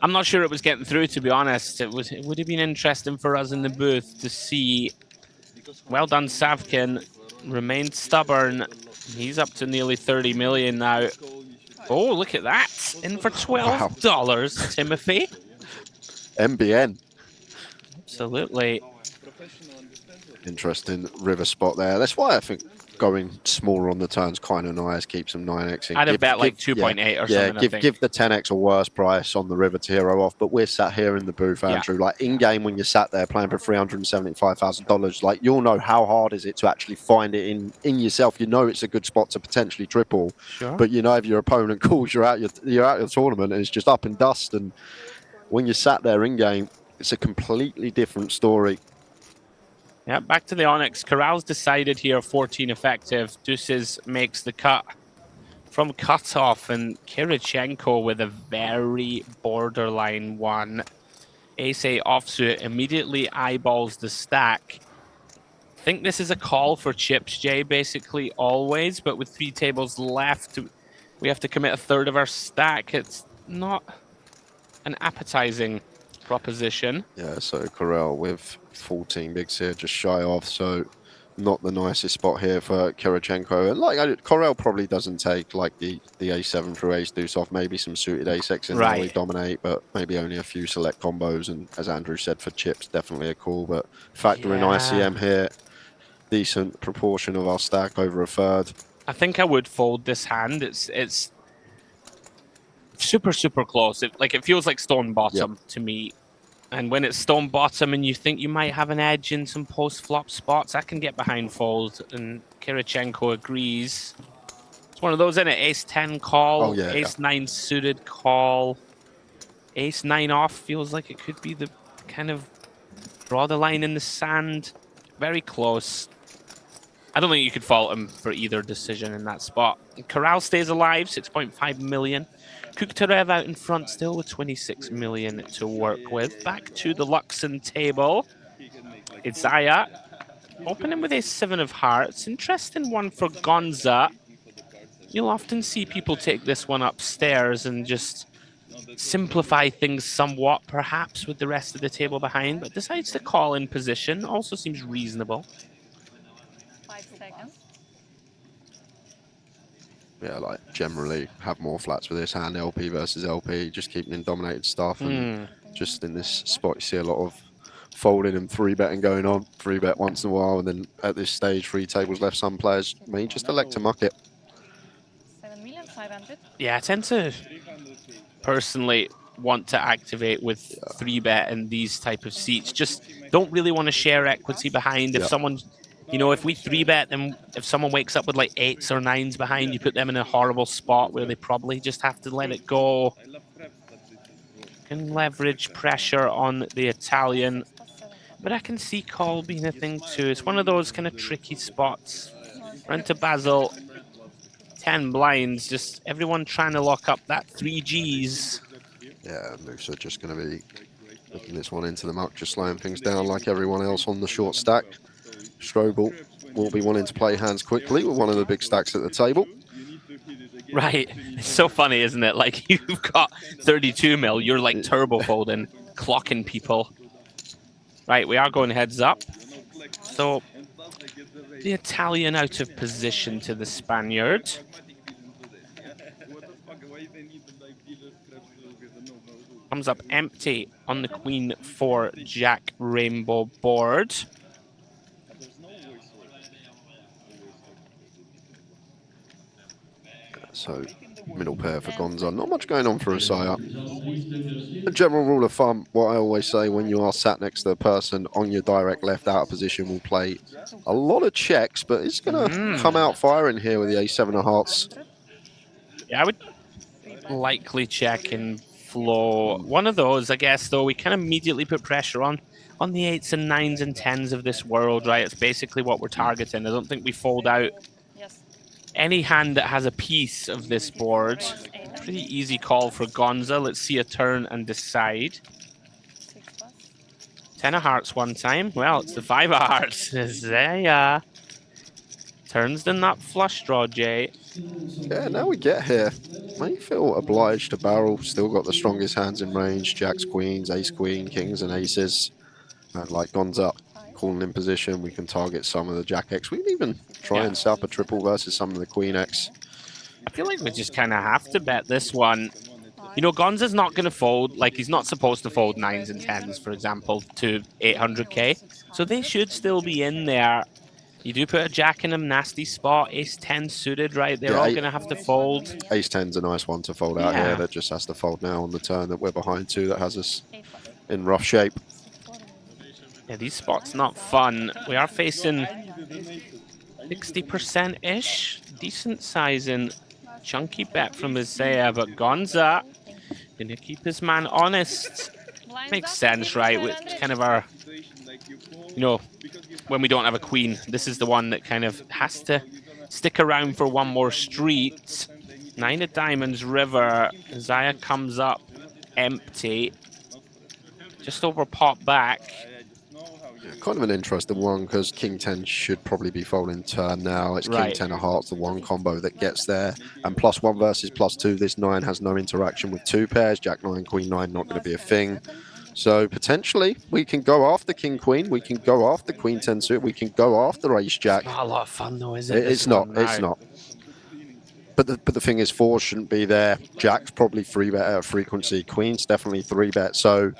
I'm not sure it was getting through, to be honest. It would have been interesting for us in the booth to see. Well done, Savkin. Remained stubborn. He's up to nearly 30 million now. Oh, look at that. In for $12, Timothy. MBN. Absolutely. Interesting river spot there. That's why I think going smaller on the turns kind of nice, keeps them 9xing. I'd have bet like 2.8 or something. Give the 10x a worse price on the river to hero off. But we're sat here in the booth, Andrew. Like in game, when you're sat there playing for $375,000, like you'll know how hard is it to actually find it in yourself. You know it's a good spot to potentially triple. Sure. But you know if your opponent calls, you're out your tournament, and it's just up in dust. And when you're sat there in game, it's a completely different story. Yeah, back to the Onyx. Corral's decided here, 14 effective. Deuces makes the cut from cutoff, and Kirichenko with a very borderline one. Ace-8 offsuit immediately eyeballs the stack. I think this is a call for chips, Jay, basically always, but with 3 tables left, we have to commit a third of our stack. It's not an appetizing proposition. Yeah, so Corral with 14 bigs here, just shy off, so not the nicest spot here for Kirichenko. And like Corral probably doesn't take like the a7 through ace deuce off, maybe some suited ace-x in there we dominate, but maybe only a few select combos. And as Andrew said, for chips, definitely a call. But factor in ICM here, decent proportion of our stack, over a third. I think I would fold this hand. It's super, super close. It feels like stone bottom to me. And when it's stone bottom and you think you might have an edge in some post-flop spots, I can get behind fold, and Kirichenko agrees. It's one of those, isn't it? Ace-10 call, Ace-9 suited call. Ace-9 off feels like it could be the kind of draw the line in the sand. Very close. I don't think you could fault him for either decision in that spot. Corral stays alive, 6.5 million. Kuktarev out in front still with 26 million to work with. Back to the Luxon table. It's Zaya. Opening with a 7 of hearts. Interesting one for Gonza. You'll often see people take this one upstairs and just simplify things somewhat, perhaps, with the rest of the table behind, but decides to call in position. Also seems reasonable. 5 seconds. Yeah, like generally have more flats with this hand, LP versus LP, just keeping in dominated stuff. And just in this spot, you see a lot of folding and 3-betting going on. 3-bet once in a while, and then at this stage, 3 tables left, some players may just elect to muck it. 7,500,000. Yeah, I tend to personally want to activate with 3-bet in these type of seats. Just don't really want to share equity behind. If someone... You know, if we 3-bet them, if someone wakes up with like 8s or 9s behind, you put them in a horrible spot where they probably just have to let it go. Can leverage pressure on the Italian. But I can see call being a thing too. It's one of those kind of tricky spots. Run to Basil. 10 blinds. Just everyone trying to lock up that 3 Gs. Yeah, moves are just going to be looking this one into the muck, just slowing things down like everyone else on the short stack. Strobel will be wanting to play hands quickly with one of the big stacks at the table. Right. It's so funny, isn't it? Like, you've got 32 mil, you're like turbo folding, clocking people. Right, we are going heads up. So, the Italian out of position to the Spaniard. Comes up empty on the Queen 4 Jack Rainbow board. So, middle pair for Gonza. Not much going on for Asaya. A general rule of thumb, what I always say when you are sat next to the person on your direct left out of position will play a lot of checks, but it's going to come out firing here with the A7 of hearts. Yeah, I would likely check in flow. One of those, I guess, though, we can immediately put pressure on the 8s and 9s and 10s of this world, right? It's basically what we're targeting. I don't think we fold out Yes. any hand that has a piece of this board. Pretty easy call for Gonza. Let's see a turn and decide. 6 plus. 10 of hearts one time. Well, it's the 5 of hearts. There. Turns the nut flush draw, Jay. Yeah, now we get here. May feel obliged to barrel. Still got the strongest hands in range. Jacks, queens, ace, queen, kings, and aces. And like Gonza calling in position, we can target some of the jack X. We can even try and set up a triple versus some of the queen X. I feel like we just kind of have to bet this one. You know, Gonza's not going to fold. Like, he's not supposed to fold 9s and 10s, for example, to 800k. So they should still be in there. You do put a jack in a nasty spot. Ace 10 suited, right? They're all going to have to fold. Ace 10's a nice one to fold out here. That just has to fold now on the turn that we're behind two. That has us in rough shape. Yeah, these spots not fun. We are facing 60%-ish. Decent sizing. Chunky bet from Isaiah, but Gonza gonna keep his man honest. Makes sense, right? It's kind of our, you know, when we don't have a queen, this is the one that kind of has to stick around for one more street. 9 of diamonds, river. Isaiah comes up empty. Just over pop back. Kind of an interesting one because King 10 should probably be folding turn now. It's King 10 of hearts, the one combo that gets there. And +1 versus +2. This 9 has no interaction with 2 pairs. Jack 9, Queen 9, not going to be a thing. So potentially we can go after King Queen. We can go after Queen 10 suit. We can go after Ace Jack. Not a lot of fun though, is it? It's not. It's not. But the thing is, 4 shouldn't be there. Jack's probably 3-bet at frequency. Queen's definitely 3-bet. So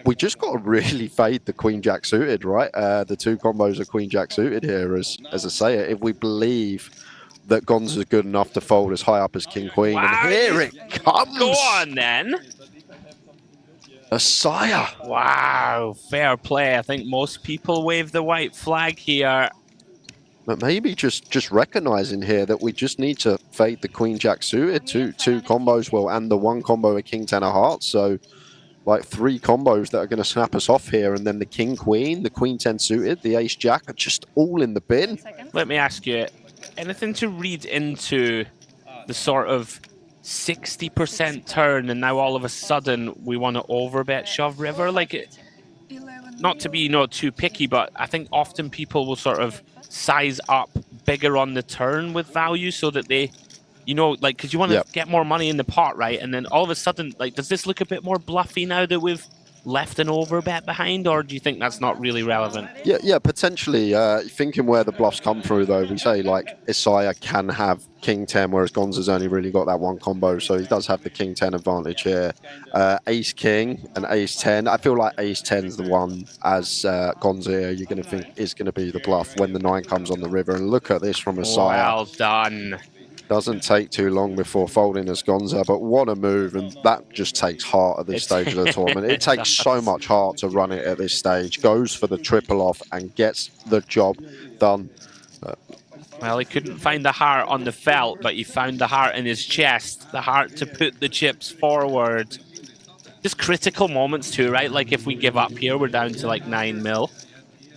we just got to really fade the Queen Jack suited, right? The 2 combos are Queen Jack suited here, as I say it. If we believe that Gonza's good enough to fold as high up as King Queen, Wow, and here it comes. Go on then. Isaiah. Wow, fair play. I think most people wave the white flag here. But maybe just recognizing here that we just need to fade the Queen Jack suited. Two combos, well, and the 1 combo of King 10 of hearts. So like 3 combos that are going to snap us off here, and then the King Queen, the Queen 10 suited, the Ace Jack are just all in the bin. Let me ask you, anything to read into the sort of 60% turn and now all of a sudden we want to overbet shove river? Like, not to be, you know, too picky, but I think often people will sort of size up bigger on the turn with value so that they, you know, like, because you want to get more money in the pot, right? And then all of a sudden, like, does this look a bit more bluffy now that we've left an overbet behind, or do you think that's not really relevant? Yeah, potentially. Thinking where the bluffs come through, though, we say, like, Isaiah can have King 10, whereas Gonza's only really got that 1 combo, so he does have the King 10 advantage here. Ace King and Ace 10. I feel like Ace 10's the one, as Gonza here, you're going to think is going to be the bluff when the 9 comes on the river. And look at this from Isaiah. Well done. Doesn't take too long before folding as Gonza, but what a move, and that just takes heart at this stage of the tournament. It takes so much heart to run it at this stage. Goes for the triple off and gets the job done. Well, he couldn't find the heart on the felt, but he found the heart in his chest, the heart to put the chips forward. Just critical moments too, right? Like if we give up here, we're down to like 9 mil.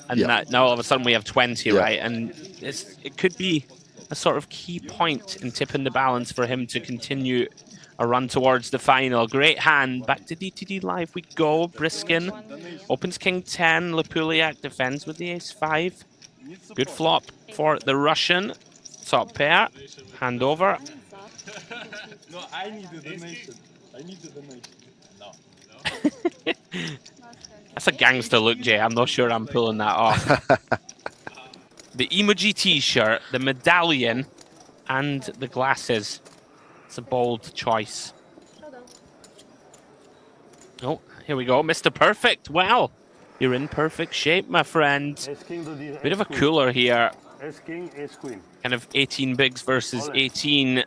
And now all of a sudden we have 20, right? And it could be a sort of key point in tipping the balance for him to continue a run towards the final. Great hand. Back to DTD Live we go. Briskin opens King 10. Lapuliak defends with the Ace 5. Good flop for the Russian. Top pair. Hand over. No, I need a donation. I need a donation. No. That's a gangster look, Jay. I'm not sure I'm pulling that off. The emoji t-shirt, the medallion, and the glasses. It's a bold choice. Oh, here we go. Mr. Perfect. Well, you're in perfect shape, my friend. Bit of a cooler here. Ace-King, Ace-Queen. Kind of 18 bigs versus 18.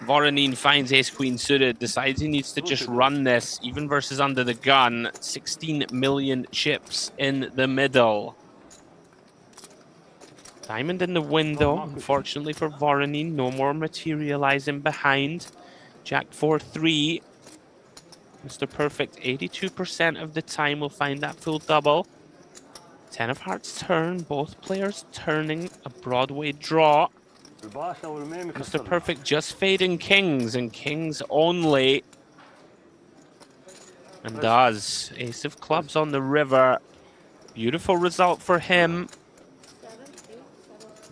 Voronin finds Ace-Queen suited, decides he needs to just run this, even versus under the gun. 16 million chips in the middle. Diamond in the window, unfortunately for Voronin. No more materializing behind. Jack 4-3. Mr. Perfect, 82% of the time will find that full double. 10 of hearts turn, both players turning, a Broadway draw. Mr. Perfect just fading kings, and kings only. And does. Ace of clubs on the river. Beautiful result for him.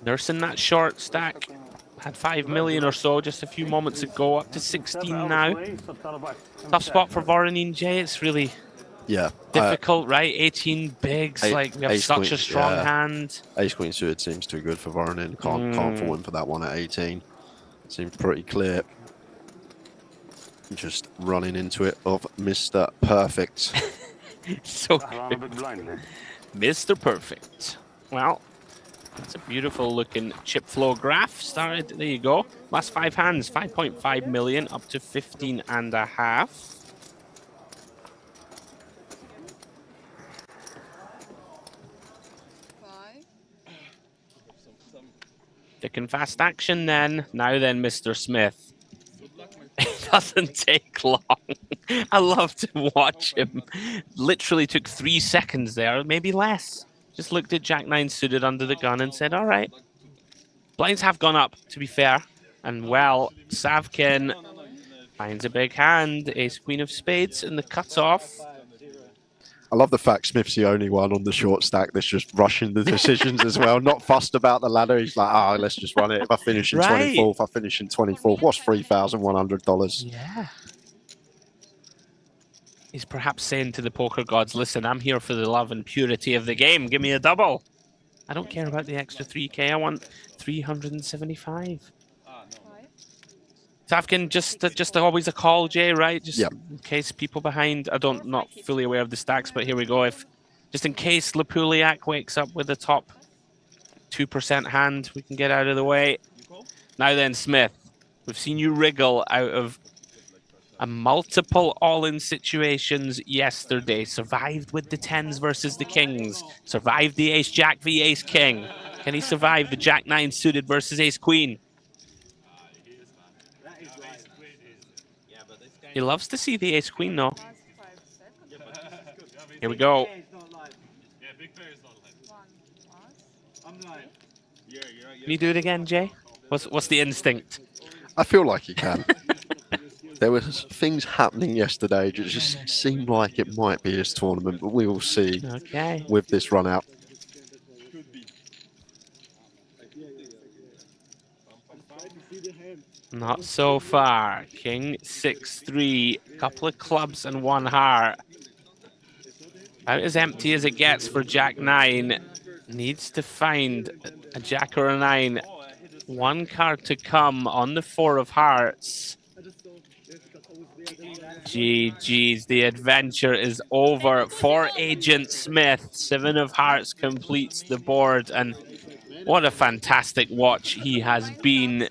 Nursing that short stack. Had 5 million or so just a few moments ago, up to 16 now. Tough spot for Voronin J. It's really difficult, right? 18 bigs, like we have such a strong hand. Ace Queen suited seems too good for Voronin. Can't fall in for that one at 18. Seems pretty clear. Just running into it of Mr. Perfect. So good. Mr. Perfect. Well, it's a beautiful looking chip flow graph. Started, there you go. Last 5 hands, 5.5 million up to 15 and a half. Thick and fast action then. Now then, Mr. Smith. It doesn't take long. I love to watch him. Literally took 3 seconds there, maybe less. Just looked at Jack-9 suited under the gun and said, all right. Blinds have gone up, to be fair. And well, Savkin finds a big hand. Ace Queen of Spades in the cutoff. I love the fact Smith's the only one on the short stack that's just rushing the decisions as well. Not fussed about the ladder. He's like, let's just run it. If I finish in 24th, I finish in 24th. What's $3,100? Yeah. He's perhaps saying to the poker gods, listen, I'm here for the love and purity of the game. Give me a double. I don't care about the extra 3K. I want 375. Savkin, just always a call, Jay, right? Just in case people behind. Not fully aware of the stacks, but here we go. Just in case Lapuliak wakes up with the top 2% hand, we can get out of the way. Now then, Smith, we've seen you wriggle out of a multiple all-in situations yesterday. Survived with the 10s versus the kings. Survived the ace-jack v ace-king. Can he survive the jack-9 suited versus ace-queen? He loves to see the ace-queen, though. Here we go. Can you do it again, Jay? What's the instinct? I feel like he can. There was things happening yesterday that just seemed like it might be his tournament, but we will see with this run out. Not so far. King 6-3, couple of clubs and 1 heart. About as empty as it gets for Jack-9. Needs to find a Jack or a 9. 1 card to come on the 4 of hearts. GG's, the adventure is over for Agent Smith. 7 of hearts completes the board, and what a fantastic watch he has been.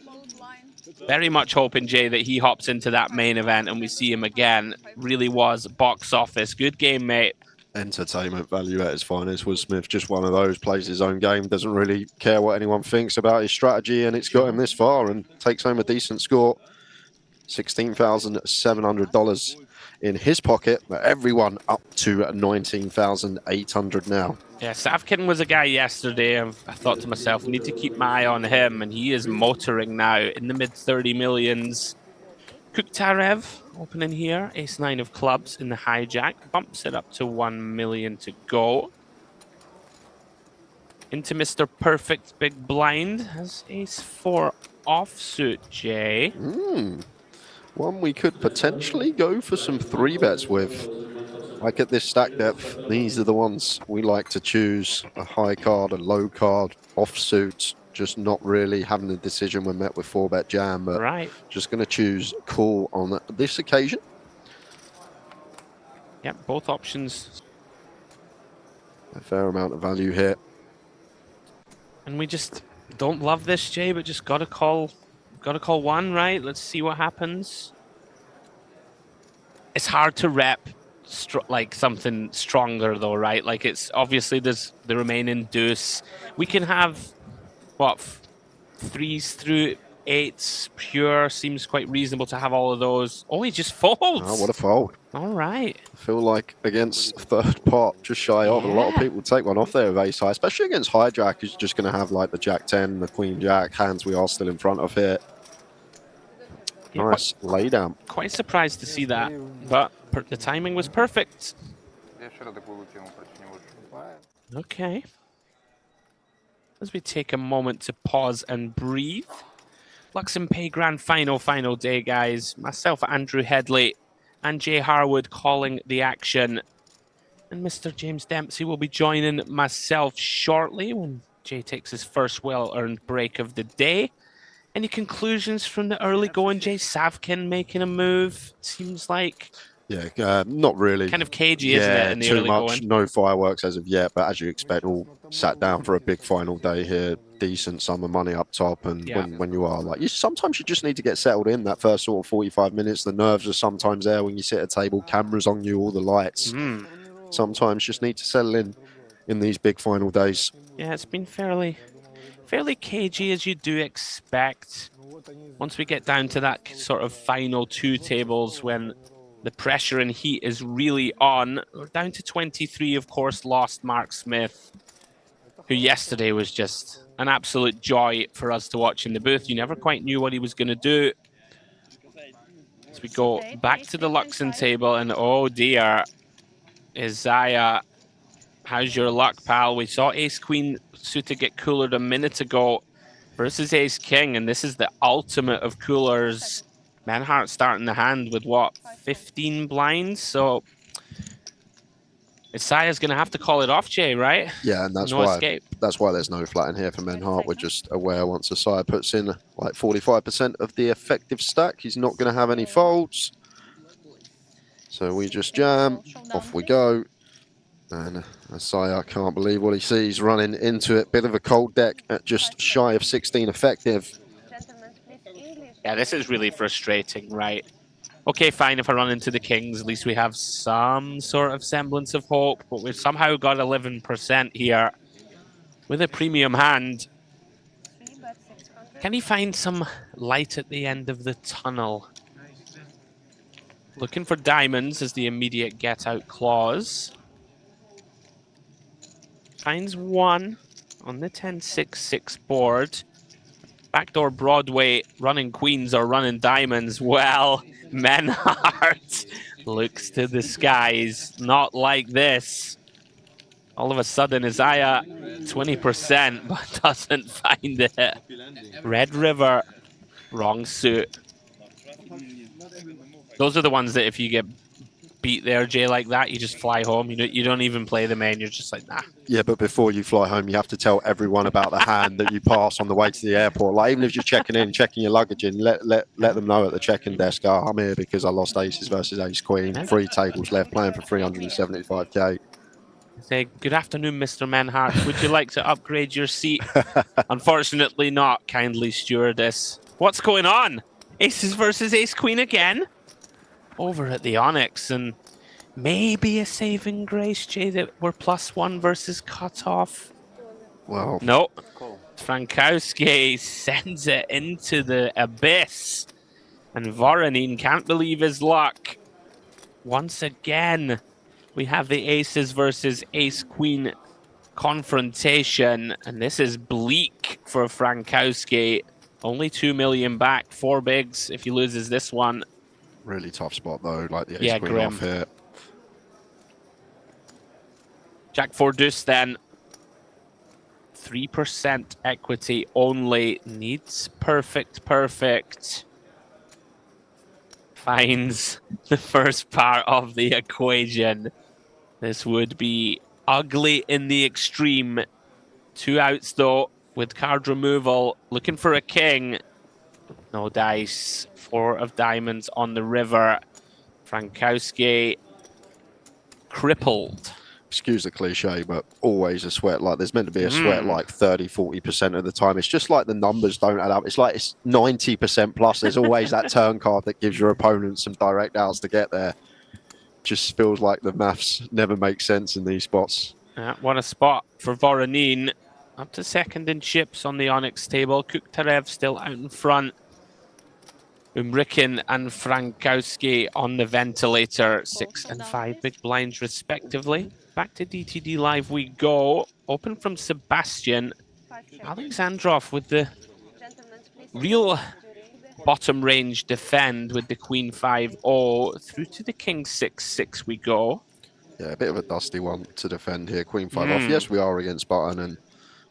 Very much hoping, Jay, that he hops into that main event and we see him again. Really was box office. Good game, mate. Entertainment value at its finest. Was Smith just one of those, plays his own game, doesn't really care what anyone thinks about his strategy, and it's got him this far and takes home a decent score. $16,700 in his pocket, but everyone up to $19,800 now. Yeah, Savkin was a guy yesterday. I thought to myself, I need to keep my eye on him, and he is motoring now in the mid-30 millions. Kuktarev opening here, ace-9 of clubs in the hijack, bumps it up to 1 million to go. Into Mr. Perfect big blind, has ace-4 offsuit, Jay. One we could potentially go for some 3-bets with. Like at this stack depth, these are the ones we like to choose. A high card, a low card, offsuit. Just not really having a decision when met with 4-bet jam, but just going to choose call on this occasion. Yep, both options. A fair amount of value here. And we just don't love this, Jay, but just gotta call one, right? Let's see what happens. It's hard to rep like something stronger though, right? Like it's obviously there's the remaining deuce. We can have what 3s through eights pure. Seems quite reasonable to have all of those. Oh, he just folds. Oh, what a fold. All right. I feel like against third pot, just shy of, a lot of people take one off there with ace high, especially against hijack, who's just going to have like the jack 10, the queen jack, hands we are still in front of here. Yeah, Nice lay down. Quite surprised to see that, but the timing was perfect. Okay. As we take a moment to pause and breathe. Luxon Pay Grand final day, guys. Myself, Andrew Headley, and Jay Harwood calling the action. And Mr. James Dempsey will be joining myself shortly when Jay takes his first well-earned break of the day. Any conclusions from the early going? Jay Savkin making a move, seems like. Yeah, not really. Kind of cagey, isn't it, in the too early much. going? No fireworks as of yet, but as you expect, all sat down for a big final day here. Decent sum of money up top, and when you are like, sometimes you just need to get settled in that first sort of 45 minutes. The nerves are sometimes there when you sit at a table, cameras on you, all the lights. Sometimes you just need to settle in these big final days. Yeah, it's been fairly cagey, as you do expect. Once we get down to that sort of final two tables when the pressure and heat is really on. We're down to 23, of course, lost Mark Smith, who yesterday was just an absolute joy for us to watch in the booth. You never quite knew what he was going to do. As we go back to the Luxon table, and oh dear, Isaiah, how's your luck, pal? We saw Ace-Queen suited get coolered a minute ago versus Ace-King, and this is the ultimate of coolers. Menhart starting the hand with, what, 15 blinds? So Isaiah's going to have to call it off, Jay, right? Yeah, and that's why there's no flat in here for Menhart. We're just aware once Isaiah puts in like 45% of the effective stack, he's not going to have any folds. So we just jam, off we go. And Isaiah can't believe what he sees running into it. Bit of a cold deck at just shy of 16 effective. Yeah, this is really frustrating, right? Okay, fine, if I run into the kings, at least we have some sort of semblance of hope, but we've somehow got 11% here with a premium hand. Can he find some light at the end of the tunnel? Looking for diamonds as the immediate get-out clause. Finds one on the 10-6-6 board. Backdoor Broadway, running queens or running diamonds. Well, Menhart looks to the skies. Not like this. All of a sudden, Isaiah 20%, but doesn't find it. Red River, wrong suit. Those are the ones that if you get beat there, Jay, like that, you just fly home. You don't even play the main. You're just like, nah. Yeah, but before you fly home, you have to tell everyone about the hand that you pass on the way to the airport. Like, even if you're checking in, checking your luggage in, let them know at the check-in desk, oh, I'm here because I lost aces versus ace-queen. 3 tables left, playing for 375k. Say, good afternoon, Mr. Menhart. Would you like to upgrade your seat? Unfortunately not, kindly stewardess. What's going on? Aces versus ace-queen again? Over at the Onyx, and maybe a saving grace, Jay, that we're +1 versus cutoff. Well, no. Frankowski sends it into the abyss, and Voronin can't believe his luck. Once again, we have the aces versus ace-queen confrontation, and this is bleak for Frankowski. Only 2 million back, 4 bigs if he loses this one. Really tough spot though, like the ace-queen off here. Jack 4 deuce then. 3% equity only. Needs perfect. Finds the first part of the equation. This would be ugly in the extreme. 2 outs though with card removal. Looking for a king. No dice. 4 of diamonds on the river. Frankowski crippled. Excuse the cliche, but always a sweat. Like, there's meant to be a sweat like 30-40% of the time. It's just like the numbers don't add up. It's like it's 90% plus. There's always that turn card that gives your opponent some direct outs to get there. Just feels like the maths never make sense in these spots. What a spot for Voronin. Up to second in chips on the Onyx table. Kuktarev still out in front. Umrikin and Frankowski on the ventilator. 6 and 5 big blinds respectively. Back to DTD Live we go. Open from Sebastian. Alexandrov with the real bottom range defend with the Queen 5-0. Through to the King 6-6 we go. Yeah, a bit of a dusty one to defend here. Queen 5 off. Yes, we are against button and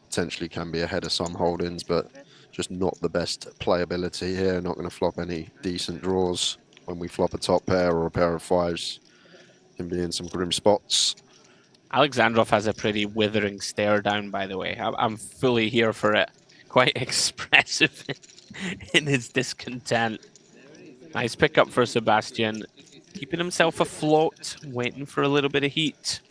potentially can be ahead of some holdings, but just not the best playability here. Not going to flop any decent draws. When we flop a top pair or a pair of fives, can be in some grim spots. Alexandrov has a pretty withering stare down, by the way. I'm fully here for it. Quite expressive in his discontent. Nice pickup for Sebastian. Keeping himself afloat, waiting for a little bit of heat.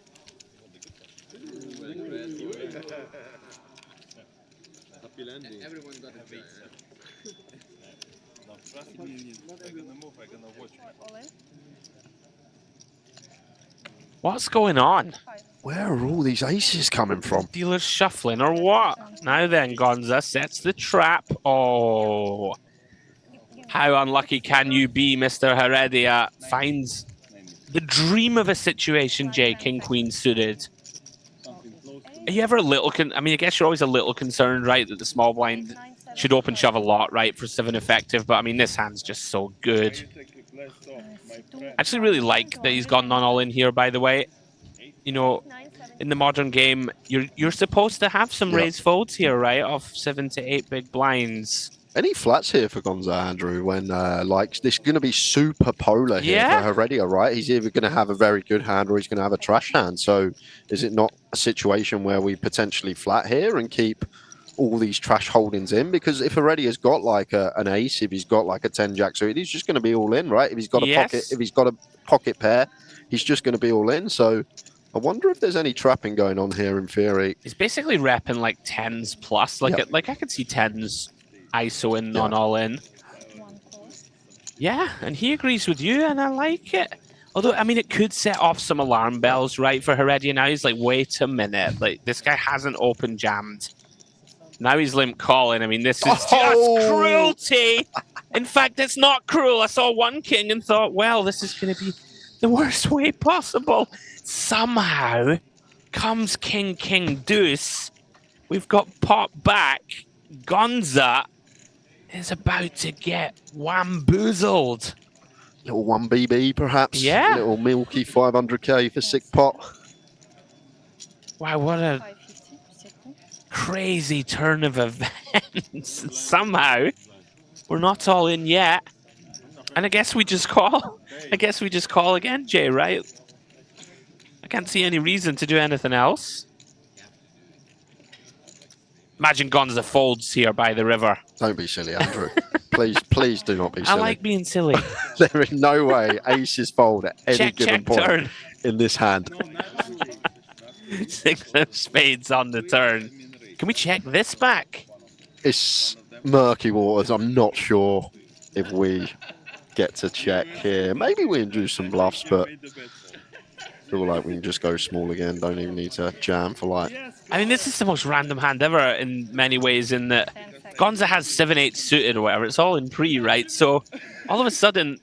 What's going on? Where are all these aces coming from? Dealer's shuffling or what? Now then, Gonza sets the trap. Oh. How unlucky can you be, Mr. Heredia? Finds the dream of a situation, Jay, King, Queen suited. Are you ever a little... I mean, I guess you're always a little concerned, right, that the small blind should open shove a lot, right, for 7 effective. But, I mean, this hand's just so good. I actually really like that he's gone non-all-in here, by the way. You know, in the modern game, you're supposed to have some raised folds here, right, of 7 to 8 big blinds. Any flats here for Gonza, Andrew, when like this is going to be super polar here for Heredia, right? He's either going to have a very good hand or he's going to have a trash hand. So is it not a situation where we potentially flat here and keep all these trash holdings in? Because if Heredia's got like an ace, if he's got like a 10-jack suited, he's just going to be all in, right? If he's got a pocket, if he's got a pocket pair, he's just going to be all in. So I wonder if there's any trapping going on here in theory. He's basically repping like 10s plus. Like, like I could see 10s ISO in, non all in. Yeah, and he agrees with you, and I like it. Although, I mean, it could set off some alarm bells, right, for Heredia now. He's like, wait a minute. Like, this guy hasn't open jammed. Now he's limp calling. I mean, this is just cruelty. In fact, it's not cruel. I saw one king and thought, well, this is going to be the worst way possible. Somehow comes king, king, deuce. We've got pot back. Gonza is about to get wamboozled. Little 1BB, perhaps. Yeah. Little milky 500k for sick pot. Wow, what a crazy turn of events. Somehow, we're not all in yet. And I guess we just call. I guess we just call again, Jay, right? I can't see any reason to do anything else. Imagine Gonza folds here by the river. Don't be silly, Andrew. Please do not be silly. I like being silly. There is no way aces fold at any given point turn. In this hand. 6 of spades on the turn. Can we check this back? It's murky waters. I'm not sure if we get to check here. Maybe we can do some bluffs, but I feel like we can just go small again. Don't even need to jam for like... I mean, this is the most random hand ever in many ways in that Gonza has 7-8 suited or whatever. It's all in pre, right? So all of a sudden,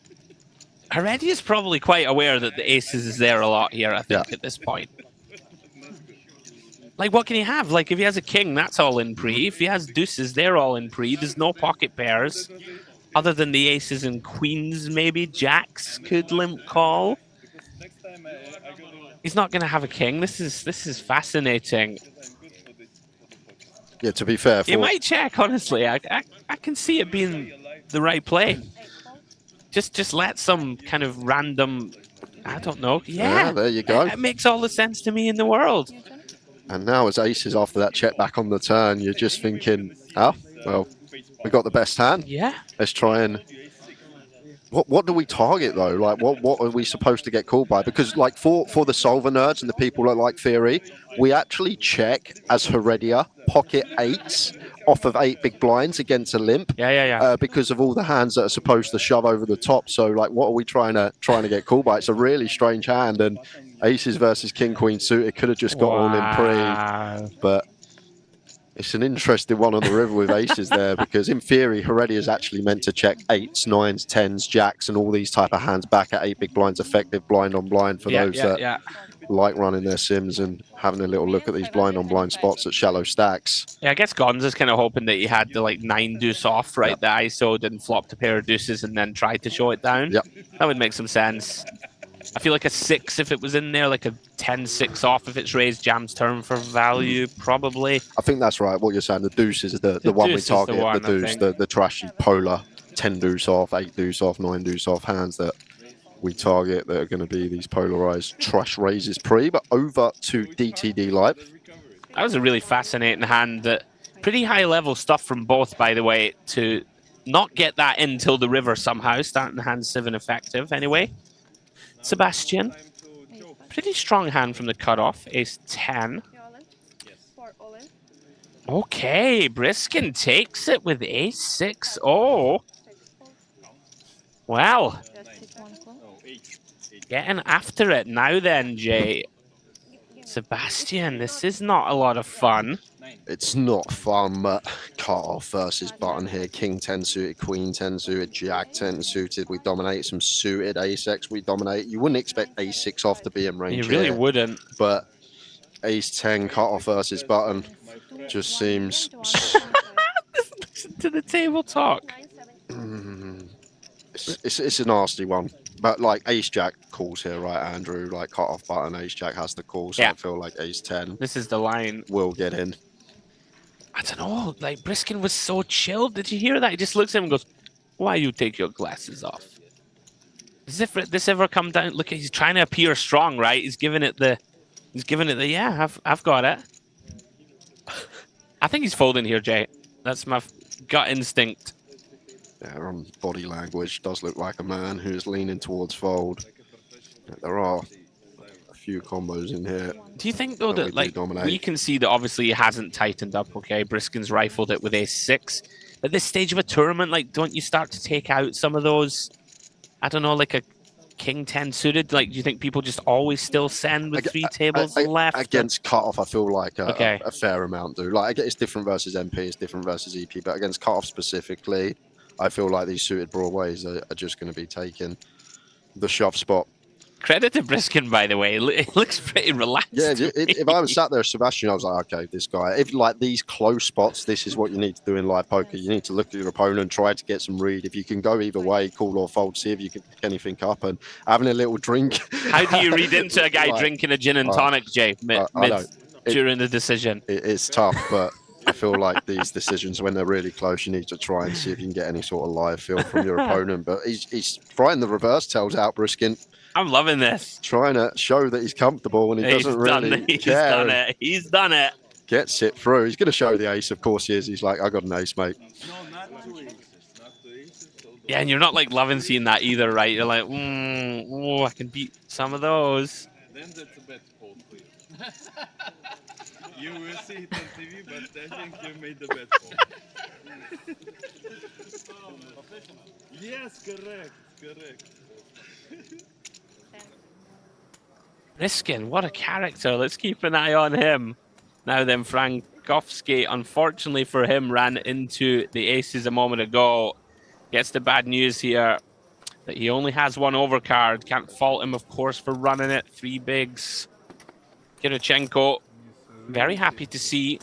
Heredia is probably quite aware that the aces is there a lot here, I think, at this point. Like, what can he have? Like, if he has a king, that's all in pre. If he has deuces, they're all in pre. There's no pocket pairs. Other than the aces and queens, maybe. Jacks could limp call. He's not going to have a king. This is fascinating. Yeah, to be fair... You might check, honestly. I can see it being the right play. Just let some kind of random... I don't know. Yeah, there you go. It makes all the sense to me in the world. And now as aces after that check back on the turn, you're just thinking, oh, well, we got the best hand. Yeah. Let's try and... What do we target, though? Like, what are we supposed to get called by? Because, like, for the solver nerds and the people that like theory, we actually check as Heredia pocket 8s off of 8 big blinds against a limp. Yeah. Because of all the hands that are supposed to shove over the top. So, like, what are we trying to get called by? It's a really strange hand, and aces versus king queen suited could have just got all in pre, but It's an interesting one on the river with aces there, because in theory, Heredia is actually meant to check 8s, 9s, 10s, jacks, and all these type of hands back at 8 big blinds effective, blind on blind for those that like running their sims and having a little look at these blind on blind spots at shallow stacks. Yeah, I guess Gonza's kind of hoping that he had the like 9 deuce off, right? The ISO didn't flop a pair of deuces and then tried to show it down. Yep. That would make some sense. I feel like a 6 if it was in there, like a 10-6 off if it's raised jams turn for value, probably. I think that's right. What you're saying, the deuce is the one we target. The deuce, the trashy polar 10 deuce off, 8 deuce off, 9 deuce off hands that we target that are going to be these polarized trash raises pre. But over to DTD Live. That was a really fascinating hand. That pretty high level stuff from both, by the way, to not get that in till the river somehow, starting the hand 7 effective anyway. Sebastian, pretty strong hand from the cutoff, ace 10. Okay, Briskin takes it with ace 6. Oh, well, getting after it now then, Jay. Sebastian, this is not a lot of fun. It's not fun, but cut-off versus button here. King 10 suited, Queen 10 suited, Jack 10 suited. We dominate some suited ace-X. We dominate. You wouldn't expect ace-6 off to be in range. You really here, wouldn't. But ace 10 cut-off versus button just seems... Listen to the table talk. It's a nasty one. But like ace jack calls here, right, Andrew? Like cut off button, ace jack has the call. So I feel like ace 10. This is the line. Will get in. I don't know. Like Briskin was so chilled. Did you hear that? He just looks at him and goes, "Why you take your glasses off?" As if this ever come down. Look, he's trying to appear strong, right? He's giving it the. Yeah, I've got it. I think he's folding here, Jay. That's my gut instinct. Yeah, on body language, does look like a man who's leaning towards fold. There are a few combos in here. Do you think, though, that like we can see that obviously he hasn't tightened up, okay? Briskin's rifled it with ace 6. At this stage of a tournament, like, don't you start to take out some of those, I don't know, like a King 10 suited? Like, do you think people just always still send with 3 tables left? Against cutoff, I feel like a fair amount do. Like, I get it's different versus MP, it's different versus EP, but against cutoff specifically, I feel like these suited broadways are just going to be taking the shove spot. Credit to Briskin, by the way. It looks pretty relaxed. Yeah, if I was sat there, Sebastian, I was like, okay, this guy. If like these close spots, this is what you need to do in live poker. You need to look at your opponent, try to get some read. If you can go either way, call or fold, see if you can pick anything up, and having a little drink. How do you read into a guy drinking a gin and tonic, Jay, during the decision? It's tough, but I feel like these decisions, when they're really close, you need to try and see if you can get any sort of live feel from your opponent. But he's trying the reverse tells out Briskin. I'm loving this. Trying to show that he's comfortable and he doesn't really He's care. done it. He's done it. Gets it through. He's going to show the ace. Of course he is. He's like, I got an ace, mate. No, not 2 aces. Not 2 aces. Yeah, and you're not like loving seeing that either, right? You're like, oh, I can beat some of those. Then that's a bad fold for you. You will see it on TV, but I think you made the bad fold. Yes, correct. Briskin, what a character. Let's keep an eye on him. Now then, Frankowski, unfortunately for him, ran into the aces a moment ago. Gets the bad news here that he only has 1 overcard. Can't fault him, of course, for running it. 3 bigs. Kirichenko, very happy to see.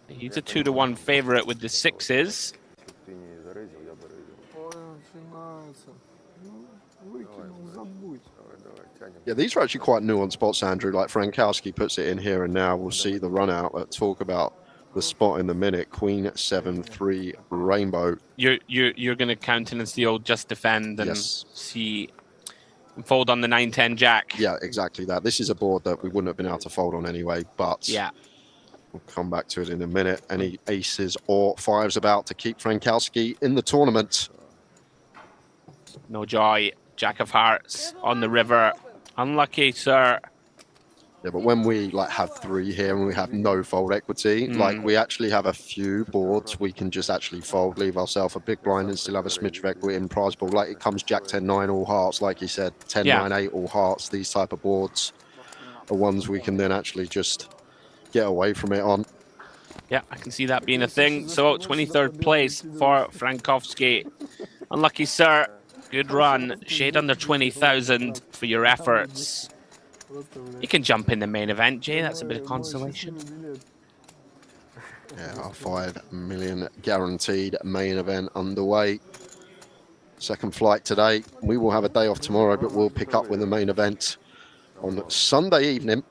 He's a 2-1 favorite with the 6s. Yeah, these are actually quite nuanced spots, Andrew. Like Frankowski puts it in here and now. We'll see the run out. Let's talk about the spot in the minute. Queen 7-3 rainbow. You're going to countenance the old just defend and see and fold on the 9-10 jack. Yeah, exactly that. This is a board that we wouldn't have been able to fold on anyway, but yeah, we'll come back to it in a minute. Any aces or 5s about to keep Frankowski in the tournament? No joy. Jack of hearts on the river. Unlucky, sir. Yeah, but when we like have 3 here and we have no fold equity, like we actually have a few boards we can just actually fold, leave ourselves a big blind and still have a smidge of equity in prize pool. Like it comes Jack 10-9 all hearts, like you said, 10-9-8 all hearts. These type of boards are ones we can then actually just get away from it on. Yeah, I can see that being a thing. So 23rd place for Frankowski. Unlucky, sir. Good run. Shade under 20,000 for your efforts. You can jump in the main event, Jay. That's a bit of consolation. Yeah, our 5 million guaranteed main event underway. Second flight today. We will have a day off tomorrow, but we'll pick up with the main event on Sunday evening.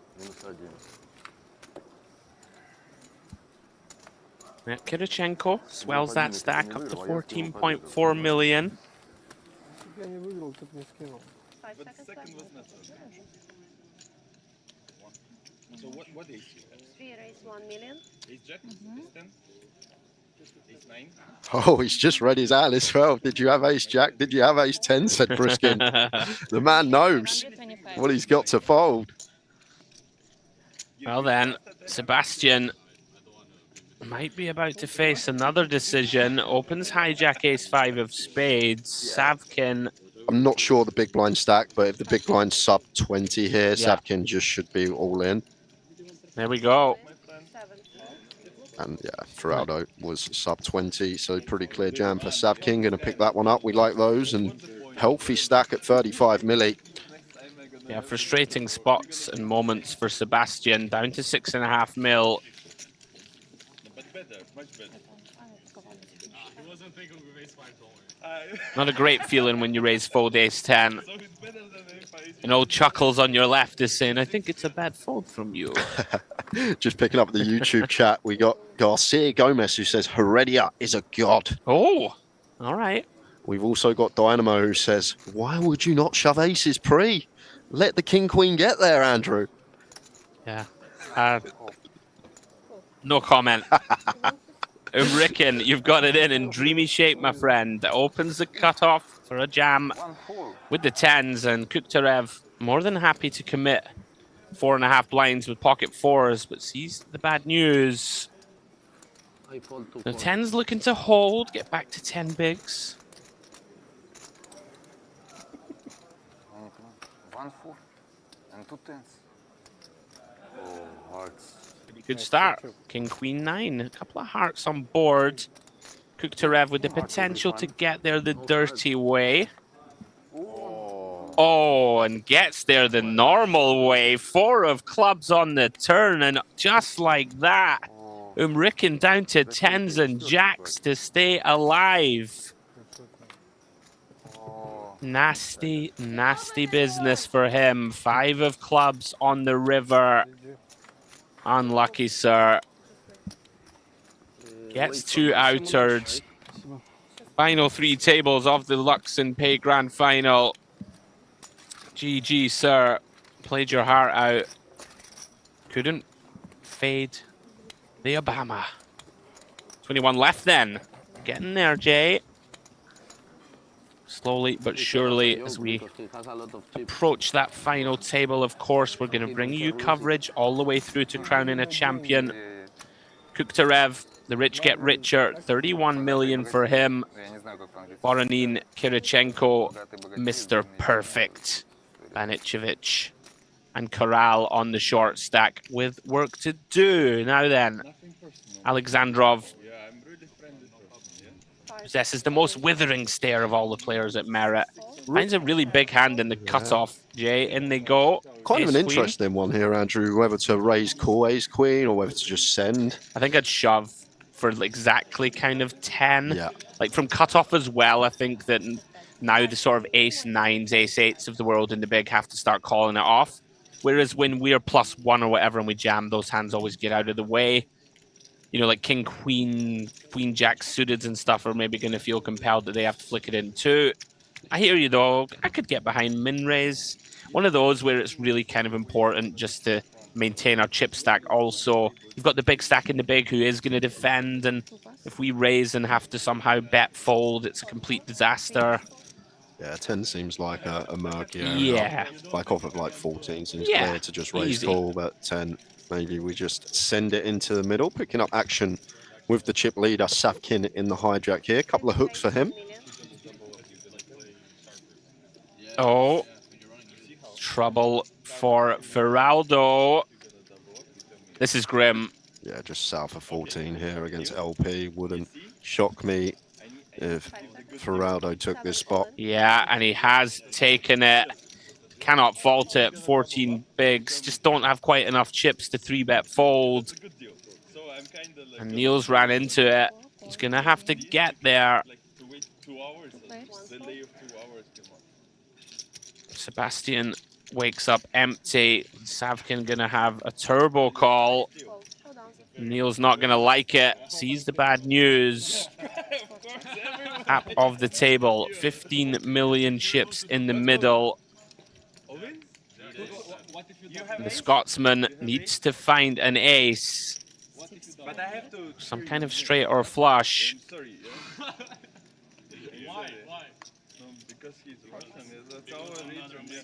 Yeah, Kirichenko swells that stack up to 14.4 million. Я не выиграл, ты мне скинул. 5 But the seconds second was left. not. So what ace you have? 3 raise 1 million. Ace jack? Ace 10? Ace 9? Oh, he's just read his hand as well. Did you have ace jack? Did you have ace 10? Said Briskin. The man knows 125. what he's got to fold. Well then, Sebastian might be about to face another decision. Opens hijack ace-5 of spades. Savkin. I'm not sure the big blind stack, but if the big blind's sub 20 here, Yeah. Savkin just should be all in. There we go. 7 And yeah, Feraldo was sub 20, so pretty clear jam for Savkin. Going to pick that one up. We like those. And healthy stack at 35 milli. Yeah, frustrating spots and moments for Sebastian. Down to 6.5 mil. But better, much better. He wasn't thinking of ace 5, don't worry. Not a great feeling when you raise fold ace 10. So it's better than ace 5. An old Chuckles on your left is saying, I think it's a bad fold from you. Just picking up the YouTube chat, we got Garcia Gomez who says Heredia is a god. Oh, all right. We've also got Dynamo who says, why would you not shove aces pre? Let the king queen get there, Andrew. Yeah. No comment. Ricken, you've got it in dreamy shape, my friend. Opens the cutoff for a jam with the 10s, and Kuktarev more than happy to commit 4.5 blinds with pocket 4s, but sees the bad news. I fold to The fold. 10s looking to hold, get back to 10 bigs. 1 4 and 2 10s. Oh, hearts. Good start. King, Queen, 9. A couple of hearts on board. Kuktarev with the potential to get there the dirty way. Oh, and gets there the normal way. 4 of clubs on the turn, and just like that, Ricken down to 10s and jacks to stay alive. Nasty, nasty business for him. 5 of clubs on the river. Unlucky, sir. Gets 2 outered. Final 3 tables of the Luxon Pay Grand Final. GG, sir. Played your heart out. Couldn't fade the Obama. 21 left then. Getting there, Jay. Slowly but surely, as we Because he has a lot of chips. approach that final table, of course, we're going to bring you coverage all the way through to crowning a champion. Kuktarev, the rich get richer, 31 million for him. Я не знаю, как по-английски. Voronin, Kirichenko, Mr. Perfect, Banicevic, and Corral on the short stack with work to do. Now then, Nothing personal. Alexandrov Yeah, I'm really friendly person, yeah? possesses the most withering stare of all the players at Merit. Finds a really big hand in the cutoff, Jay. In they go. Kind of an Ace-queen. interesting one here, Andrew, whether to raise call ace queen or whether to just send. I think I'd shove for exactly kind of 10. Yeah. Like from cutoff as well, I think that now the sort of ace 9s, ace 8s of the world in the big have to start calling it off. Whereas when we're +1 or whatever and we jam, those hands always get out of the way. You know, like king, queen, queen, jack suited and stuff are maybe going to feel compelled that they have to flick it in too. I hear you though. I could get behind min raise. One of those where it's really kind of important just to maintain our chip stack. Also, you've got the big stack in the big who is going to defend, and if we raise and have to somehow bet fold, it's a complete disaster. Yeah, 10 seems like a murky area. Yeah. Like off of like 14 seems Yeah, clear to just raise easy. call, but 10, maybe we just send it into the middle, picking up action with the chip leader, Savkin in the hijack here. Couple of hooks for him. Oh, trouble for Feraldo. This is grim. Yeah, just south of 14 here against LP. Wouldn't shock me if Feraldo took this spot. Yeah, and he has taken it. Cannot fault it. 14 bigs. Just don't have quite enough chips to 3-bet fold. And Niels ran into it. He's going to have to get there. Sebastian wakes up empty. Savkin going to have a turbo call. Niels not going to like it. Sees the bad news. App of the table. 15 million chips in the middle. The Scotsman needs to find an ace. Some kind of straight or flush.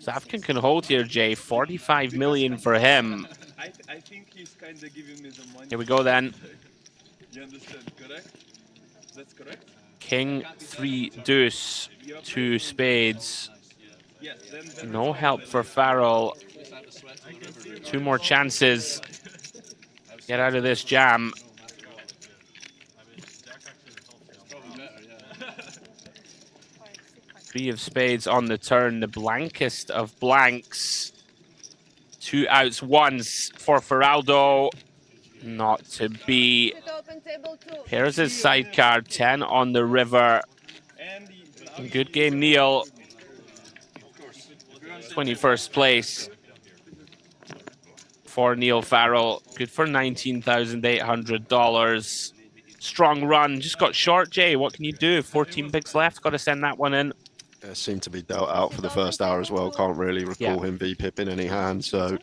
Savkin can hold here, Jay. 45 million for him. I think he's kind of giving me the money. Here we go then. You understand, correct? That's correct? King, 3, deuce, 2 spades. Yes, then No help for Farrell. 2 more chances. Get out of this jam. Three of spades on the turn, the blankest of blanks. 2 outs once for Feraldo. Not to be. Here's his side card, 10 on the river. Good game, Neil. 21st place for Neil Farrell. Good for $19,800. Strong run. Just got short, Jay. What can you do? 14 bigs left. Got to send that one in. Seemed to be dealt out for the first hour as well. Can't really recall him V-pipping any hand, so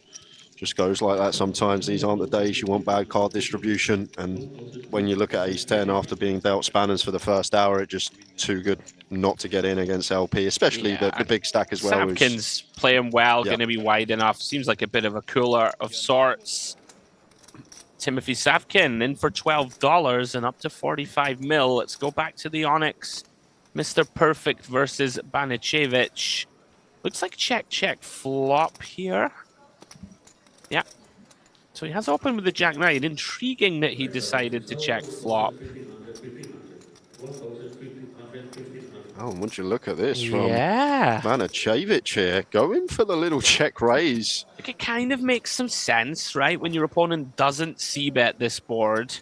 just goes like that sometimes. These aren't the days you want bad card distribution, and when you look at ace-10 after being dealt spanners for the first hour, it's just too good not to get in against LP, especially the big stack as well. Savkin's playing well, going to be wide enough. Seems like a bit of a cooler of sorts. Timothy Savkin in for $12 and up to 45 mil. Let's go back to the Onyx. Mr. Perfect versus Banicevic. Looks like check flop here. Yeah. So he has opened with the Jack-9. Intriguing that he decided to check flop. Oh, and would you look at this from Banicevic here, going for the little check raise. Like, it kind of makes some sense, right? When your opponent doesn't c-bet this board,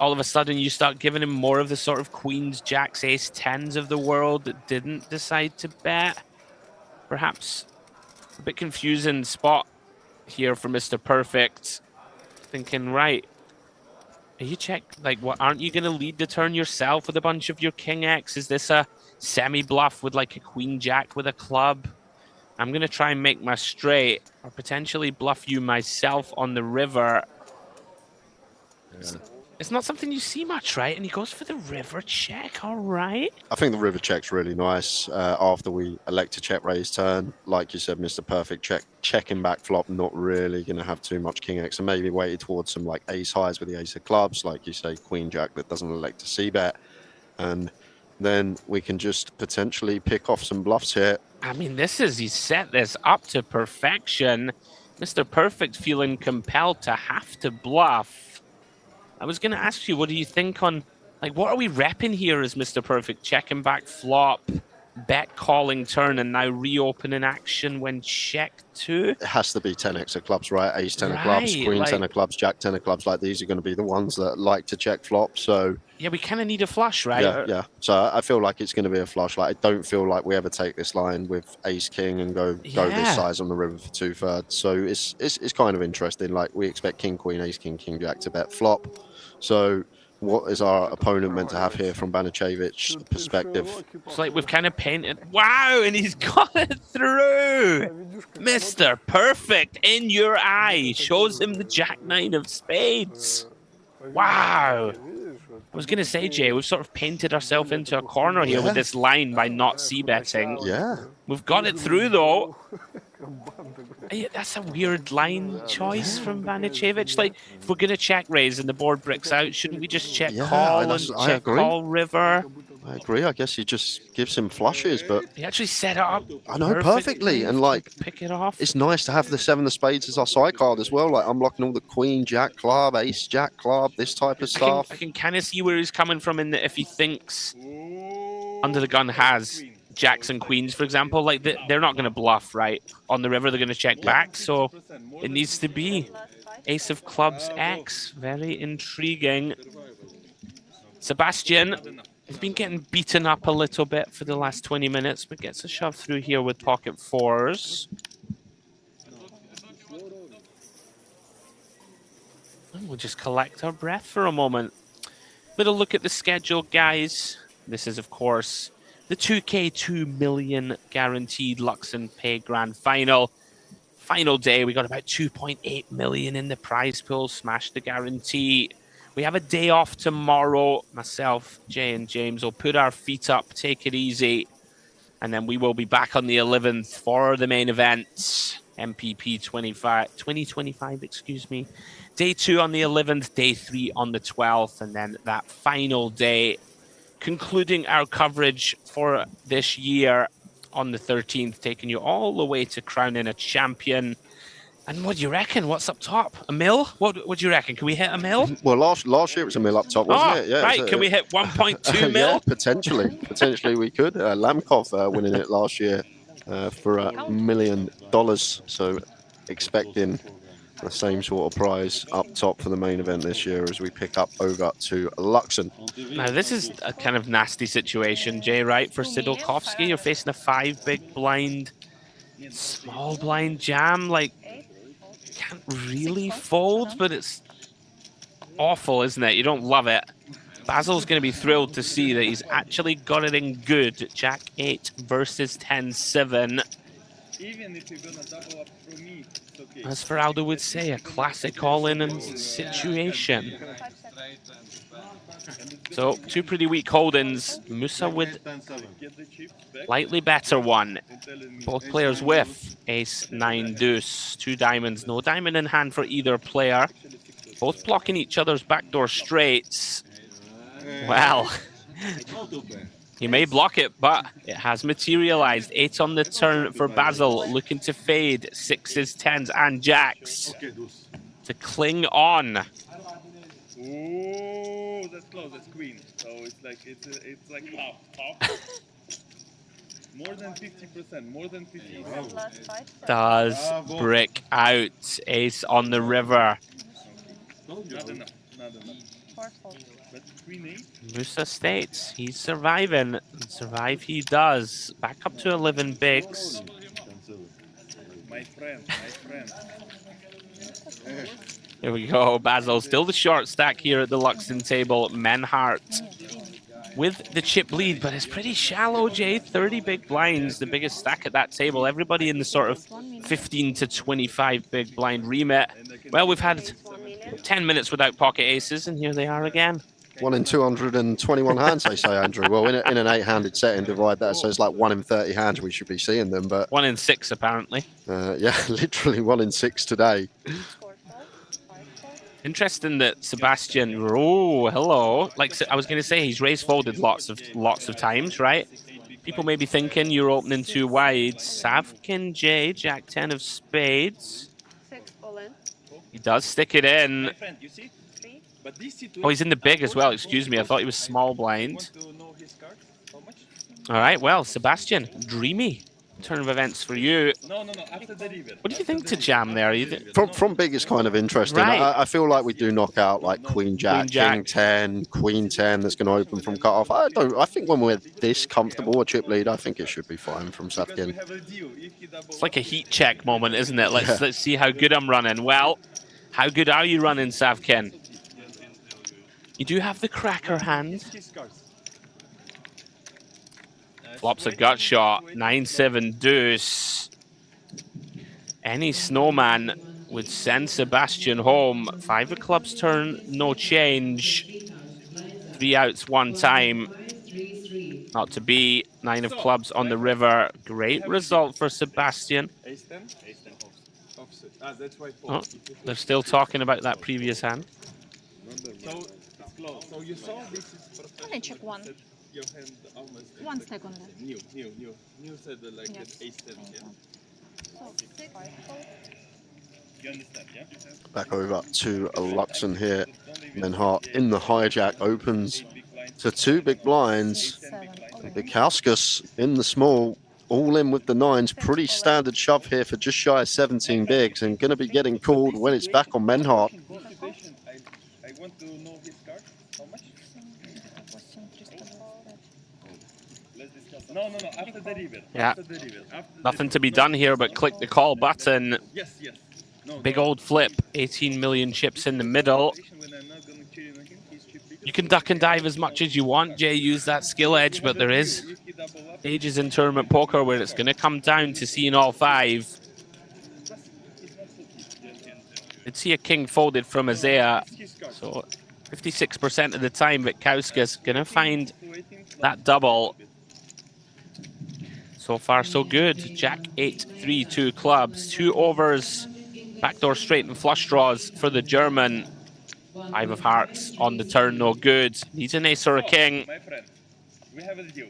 all of a sudden you start giving him more of the sort of queens, jacks, ace, tens of the world that didn't decide to bet. Perhaps a bit confusing spot here for Mr. Perfect. Thinking, right, are you like, what, aren't you going to lead the turn yourself with a bunch of your king X? Is this a semi-bluff with like a queen jack with a club? I'm going to try and make my straight or potentially bluff you myself on the river. Yeah. It's not something you see much, right? And he goes for the river check, all right. I think the river check's really nice after we elect to check raise turn. Like you said, Mr. Perfect checking back flop, not really going to have too much king X, and maybe weighted towards some like ace highs with the ace of clubs, like you say, queen jack that doesn't elect to c-bet. And then we can just potentially pick off some bluffs here. I mean, he set this up to perfection. Mr. Perfect feeling compelled to have to bluff. I was going to ask you, what do you think on, like, what are we repping here as Mr. Perfect? Checking back flop, bet calling turn, and now reopening action when check 2? It has to be 10x of clubs, right? Ace 10 of clubs, queen 10 of clubs, jack 10 of clubs. Like, these are going to be the ones that like to check flop. So yeah, we kind of need a flush, right? Yeah. So I feel like it's going to be a flush. Like, I don't feel like we ever take this line with ace king and go this size on the river for 2/3. So it's kind of interesting. Like, we expect king queen, ace king, king jack to bet flop. So what is our opponent meant to have here from Banicevic's perspective? It's like we've kind of painted. Wow, and he's got it through. Mr. Perfect in your eye. Shows him the Jack-9 of spades. Wow. I was going to say, Jay, we've sort of painted ourselves into a corner here with this line by not c-betting. Yeah. We've got it through, though. That's a weird line choice from Banicevic. Like, if we're going to check raise and the board bricks out, shouldn't we just check call and check call river? I agree. I guess he just gives him flushes, but He actually set it up. I know perfectly. And like, pick it off. it's nice to have the 7 of spades as our side card as well. Like unlocking all the queen, jack, club, ace, jack, club, this type of stuff. I can kind of see where he's coming from in that if he thinks under the gun has jacks and queens, for example, like they're not going to bluff, right? On the river, they're going to check back. So it needs to be ace of clubs X. Very intriguing. Sebastian has been getting beaten up a little bit for the last 20 minutes, but gets a shove through here with pocket fours. And we'll just collect our breath for a moment. Little look at the schedule, guys. This is, of course, the 2K 2 million guaranteed Luxon Pay Grand Final. Final day, we got about 2.8 million in the prize pool. Smash the guarantee. We have a day off tomorrow. Myself, Jay, and James will put our feet up, take it easy. And then we will be back on the 11th for the main event. MPP 2025, excuse me. Day 2 on the 11th, day 3 on the 12th. And then that final day, concluding our coverage for this year on the 13th, taking you all the way to crowning a champion. And what do you reckon? What's up top? A mil? What do you reckon? Can we hit a mil? Well, last year it was a mil up top, wasn't it? Yeah. Right. Can we hit 1.2 mil? Yeah, potentially. Potentially we could. Lamkov winning it last year for $1 million. So expecting the same sort of prize up top for the main event this year as we pick up over to Luxon. Now, this is a kind of nasty situation, Jay, right? For Sidolkovsky, you're facing a 5 big blind, small blind jam. Like, can't really fold, but it's awful, isn't it? You don't love it. Basil's going to be thrilled to see that he's actually got it in good. Jack 8 versus 10-7. Even if you're gonna double up from me, it's okay. As Feraldo would say, a classic all-in situation. So, 2 pretty weak holdings. Musa with slightly better one. Both players with ace, 9, deuce, 2 diamonds. No diamond in hand for either player. Both blocking each other's backdoor straights. Well, he may block it, but it has materialized. 8 on the turn for Basil, looking to fade 6s, 10s, and jacks to cling on. Oh, that's close. That's queen. So it's like half. More than 50%. More than 50%. Does brick out. Ace on the river. Not enough. Not enough. But queen 8. Musa states he's surviving. And survive he does. Back up to 11 bigs. My friend. My friend. Here we go. Basil still the short stack here at the Luxon table. Menhart with the chip lead, but it's pretty shallow, Jay. 30 big blinds, the biggest stack at that table. Everybody in the sort of 15 to 25 big blind remit. Well, we've had 10 minutes without pocket aces, and here they are again. 1 in 221 hands, they say, Andrew. Well, in an 8-handed setting, divide that, so it's like 1 in 30 hands we should be seeing them. But 1 in 6, apparently. Yeah, literally 1 in 6 today. Interesting that Sebastian, oh, hello. Like I was going to say, he's raised folded lots of times, right? People may be thinking you're opening 2 wide. Savkin J, Jack 10 of spades. 6 all in. He does stick it in. My friend, you see? But this situation, Oh, he's in the big as well. Excuse me. I thought he was small blind. Want to know his cards? How much? All right. Well, Sebastian, dreamy turn of events for you. No. After the river. What do you think to jam there? From big is kind of interesting. Right. I feel like we do knock out like Queen Jack, King 10, Queen 10 that's going to open from cutoff. I think when we're this comfortable a chip lead, I think it should be fine from Savkin. It's like a heat check moment, isn't it? Let's see how good I'm running. Well, how good are you running, Savkin? You do have the cracker hand. Flops a gut shot. 9-7 deuce. Any snowman would send Sebastian home. 5 of clubs turn, no change. 3 outs, 1 time. Not to be. 9 of clubs on the river. Great result for Sebastian. Oh, they're still talking about that previous hand. So it's close. So you saw this is Can I check 1? your hand almost. 1 second. New said like Yes. an ace 10, yeah? So 6. You understand, yeah? Back over to Luxon here. Menhart in the hijack opens to 2 big blinds. 7. Bikauskas in the small, all in with the 9s. Pretty standard shove here for just shy of 17 bigs, and going to be getting called when it's back on Menhart. Consolidation, I want to know his card. How much? Let's discuss. No, after the river. Yeah. After the river. After Nothing to be done here but click the call button. Yes. No, Big old flip, 18 million chips in the middle. when I'm not gonna cheat on him, he's chip bigger. You can duck and dive as much as you want, Jay. Use that skill edge, but there is If he double up, stages in tournament poker where it's going to come down to seeing all 5. You'd see a king folded from Isaiah, his card. so 56% of the time, Bikauskas going to find that double. So far, so good. Jack 8, 3, 2 clubs, 2 overs, backdoor straight and flush draws for the German. 5 of hearts on the turn, no good. Needs an ace or a king. My friend, we have a deal.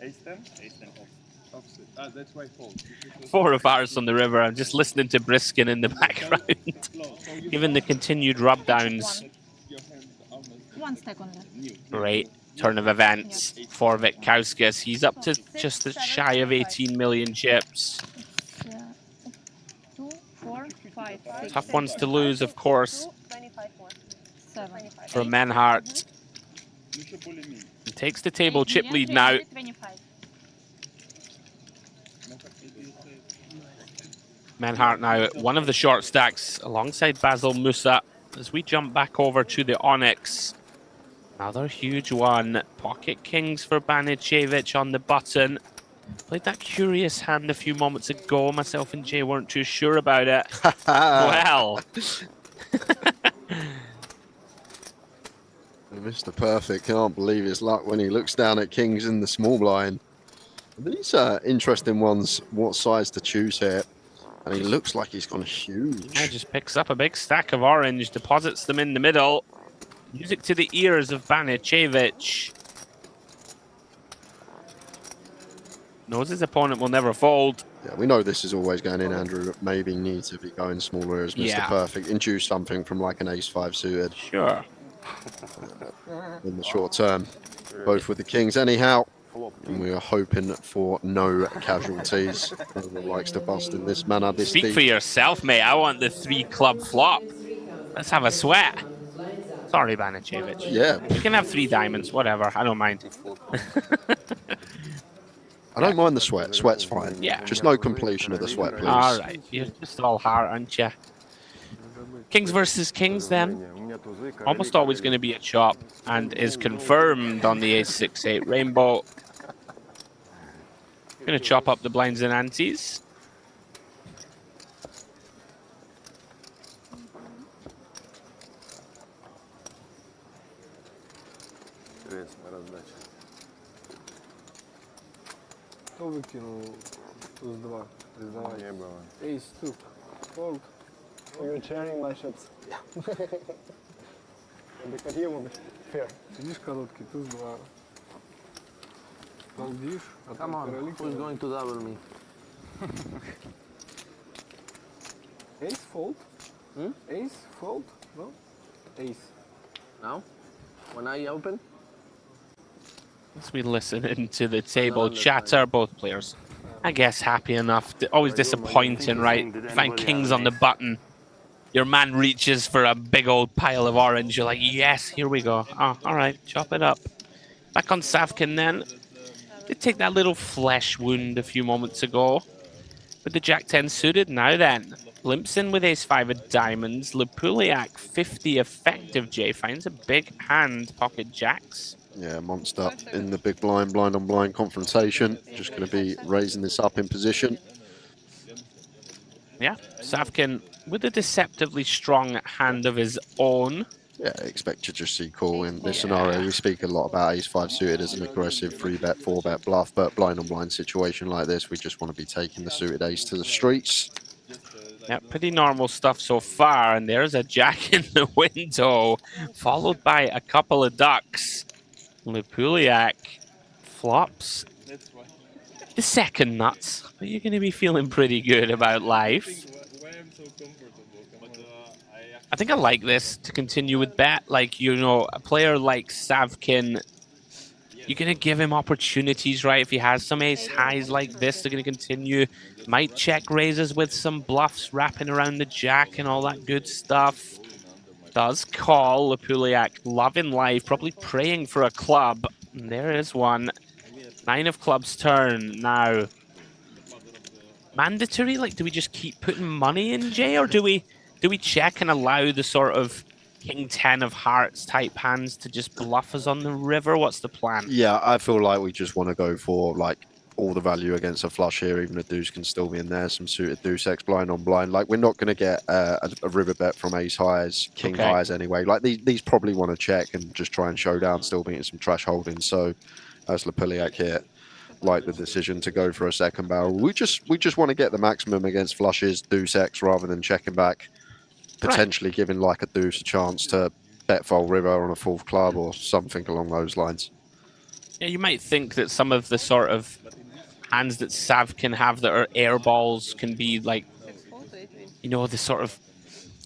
Ace 10, offset. That's why fold. 4 of hearts on the river. I'm just listening to Briskin in the background, given the continued rub downs. 1 second. Great turn of events for Bikauskas. He's up to just shy of 18 million chips. 2, 4, 5, 6. Tough ones to lose, of course, 7. for Menhart. He takes the table chip lead now. 25. Menhart now one of the short stacks alongside Basil Musa as we jump back over to the Onyx. Another huge one. Pocket kings for Banicevic on the button. Played that curious hand a few moments ago. Myself and Jay weren't too sure about it. Well. Mr. Perfect can't believe his luck when he looks down at kings in the small blind. These are interesting ones, what size to choose here. And he looks like he's gone huge. Yeah, just picks up a big stack of orange, deposits them in the middle. Music to the ears of Banicevic. Knows his opponent will never fold. Yeah, we know this is always going in, Andrew. Maybe need to be going smaller as Mr. Yeah. Perfect. Induce something from like an ace-5 suited Sure. in the short term. Both with the kings anyhow. And we are hoping for no casualties. No one likes to bust in this manner. This Speak deep. for yourself, mate. I want the 3 club flop. Let's have a sweat. Sorry, Banicevic. Yeah, You can have 3 diamonds, whatever. I don't mind. I don't mind the sweat. Sweat's fine. Yeah. Just no completion of the sweat, please. All right. You're just all heart, aren't you? Kings versus kings, then. Almost always going to be a chop and is confirmed on the ace-6-8 rainbow. Going to chop up the blinds and antes. To wykинул туз 2. Признавай. Ace 2. Fold. You're sharing my shots. Because you will be fair. Сидишь короткий, туз 2. Фолдишь, а Come там on, короли. who's going to double me? Ace fold? Ace fold? No? Ace. Now? When I open? As we listen into the table chatter, both players, I guess, happy enough. Always disappointing, right? Find kings on the button. Your man reaches for a big old pile of orange. You're like, yes, here we go. Oh, all right, chop it up. Back on Savkin then. Did take that little flesh wound a few moments ago. With the Jack-10 suited now then. Limps in with ace-5 of diamonds. Lepuliak, 50 effective, Jay. Finds a big hand, pocket jacks. Yeah, monster in the big blind, blind on blind confrontation. Just going to be raising this up in position. Yeah, Savkin with a deceptively strong hand of his own. Yeah, I expect to just see call in this scenario. We speak a lot about ace-5 suited as an aggressive 3-bet, 4-bet bluff, but blind on blind situation like this, we just want to be taking the suited ace to the streets. Yeah, pretty normal stuff so far. And there's a jack in the window, followed by a couple of ducks. Lupuliak flops the second nuts, but you're going to be feeling pretty good about life. I think I like this to continue with bet. Like, you know, a player like Savkin, you're going to give him opportunities, right? If he has some ace highs like this, they're going to continue. Might check raises with some bluffs wrapping around the jack and all that good stuff. Does call. Lupuliak loving life, probably praying for a club. And there is one. 9 of clubs turn now. Mandatory? Like, do we just keep putting money in, Jay, or do we check and allow the sort of King 10 of hearts type hands to just bluff us on the river? What's the plan? Yeah, I feel like we just want to go for like all the value against a flush here. Even a deuce can still be in there. Some suited deuce X blind on blind. Like, we're not going to get a river bet from ace highs, king highs anyway. Like, these probably want to check and just try and show down, still beating some trash holdings. So as Lupuliak here, like the decision to go for a second barrel. We just want to get the maximum against flushes, deuce X, rather than checking back, potentially giving like a deuce a chance to bet fold river on a fourth club or something along those lines. Yeah, you might think that some of the sort of hands that Sav can have that are air balls can be like, you know, the sort of,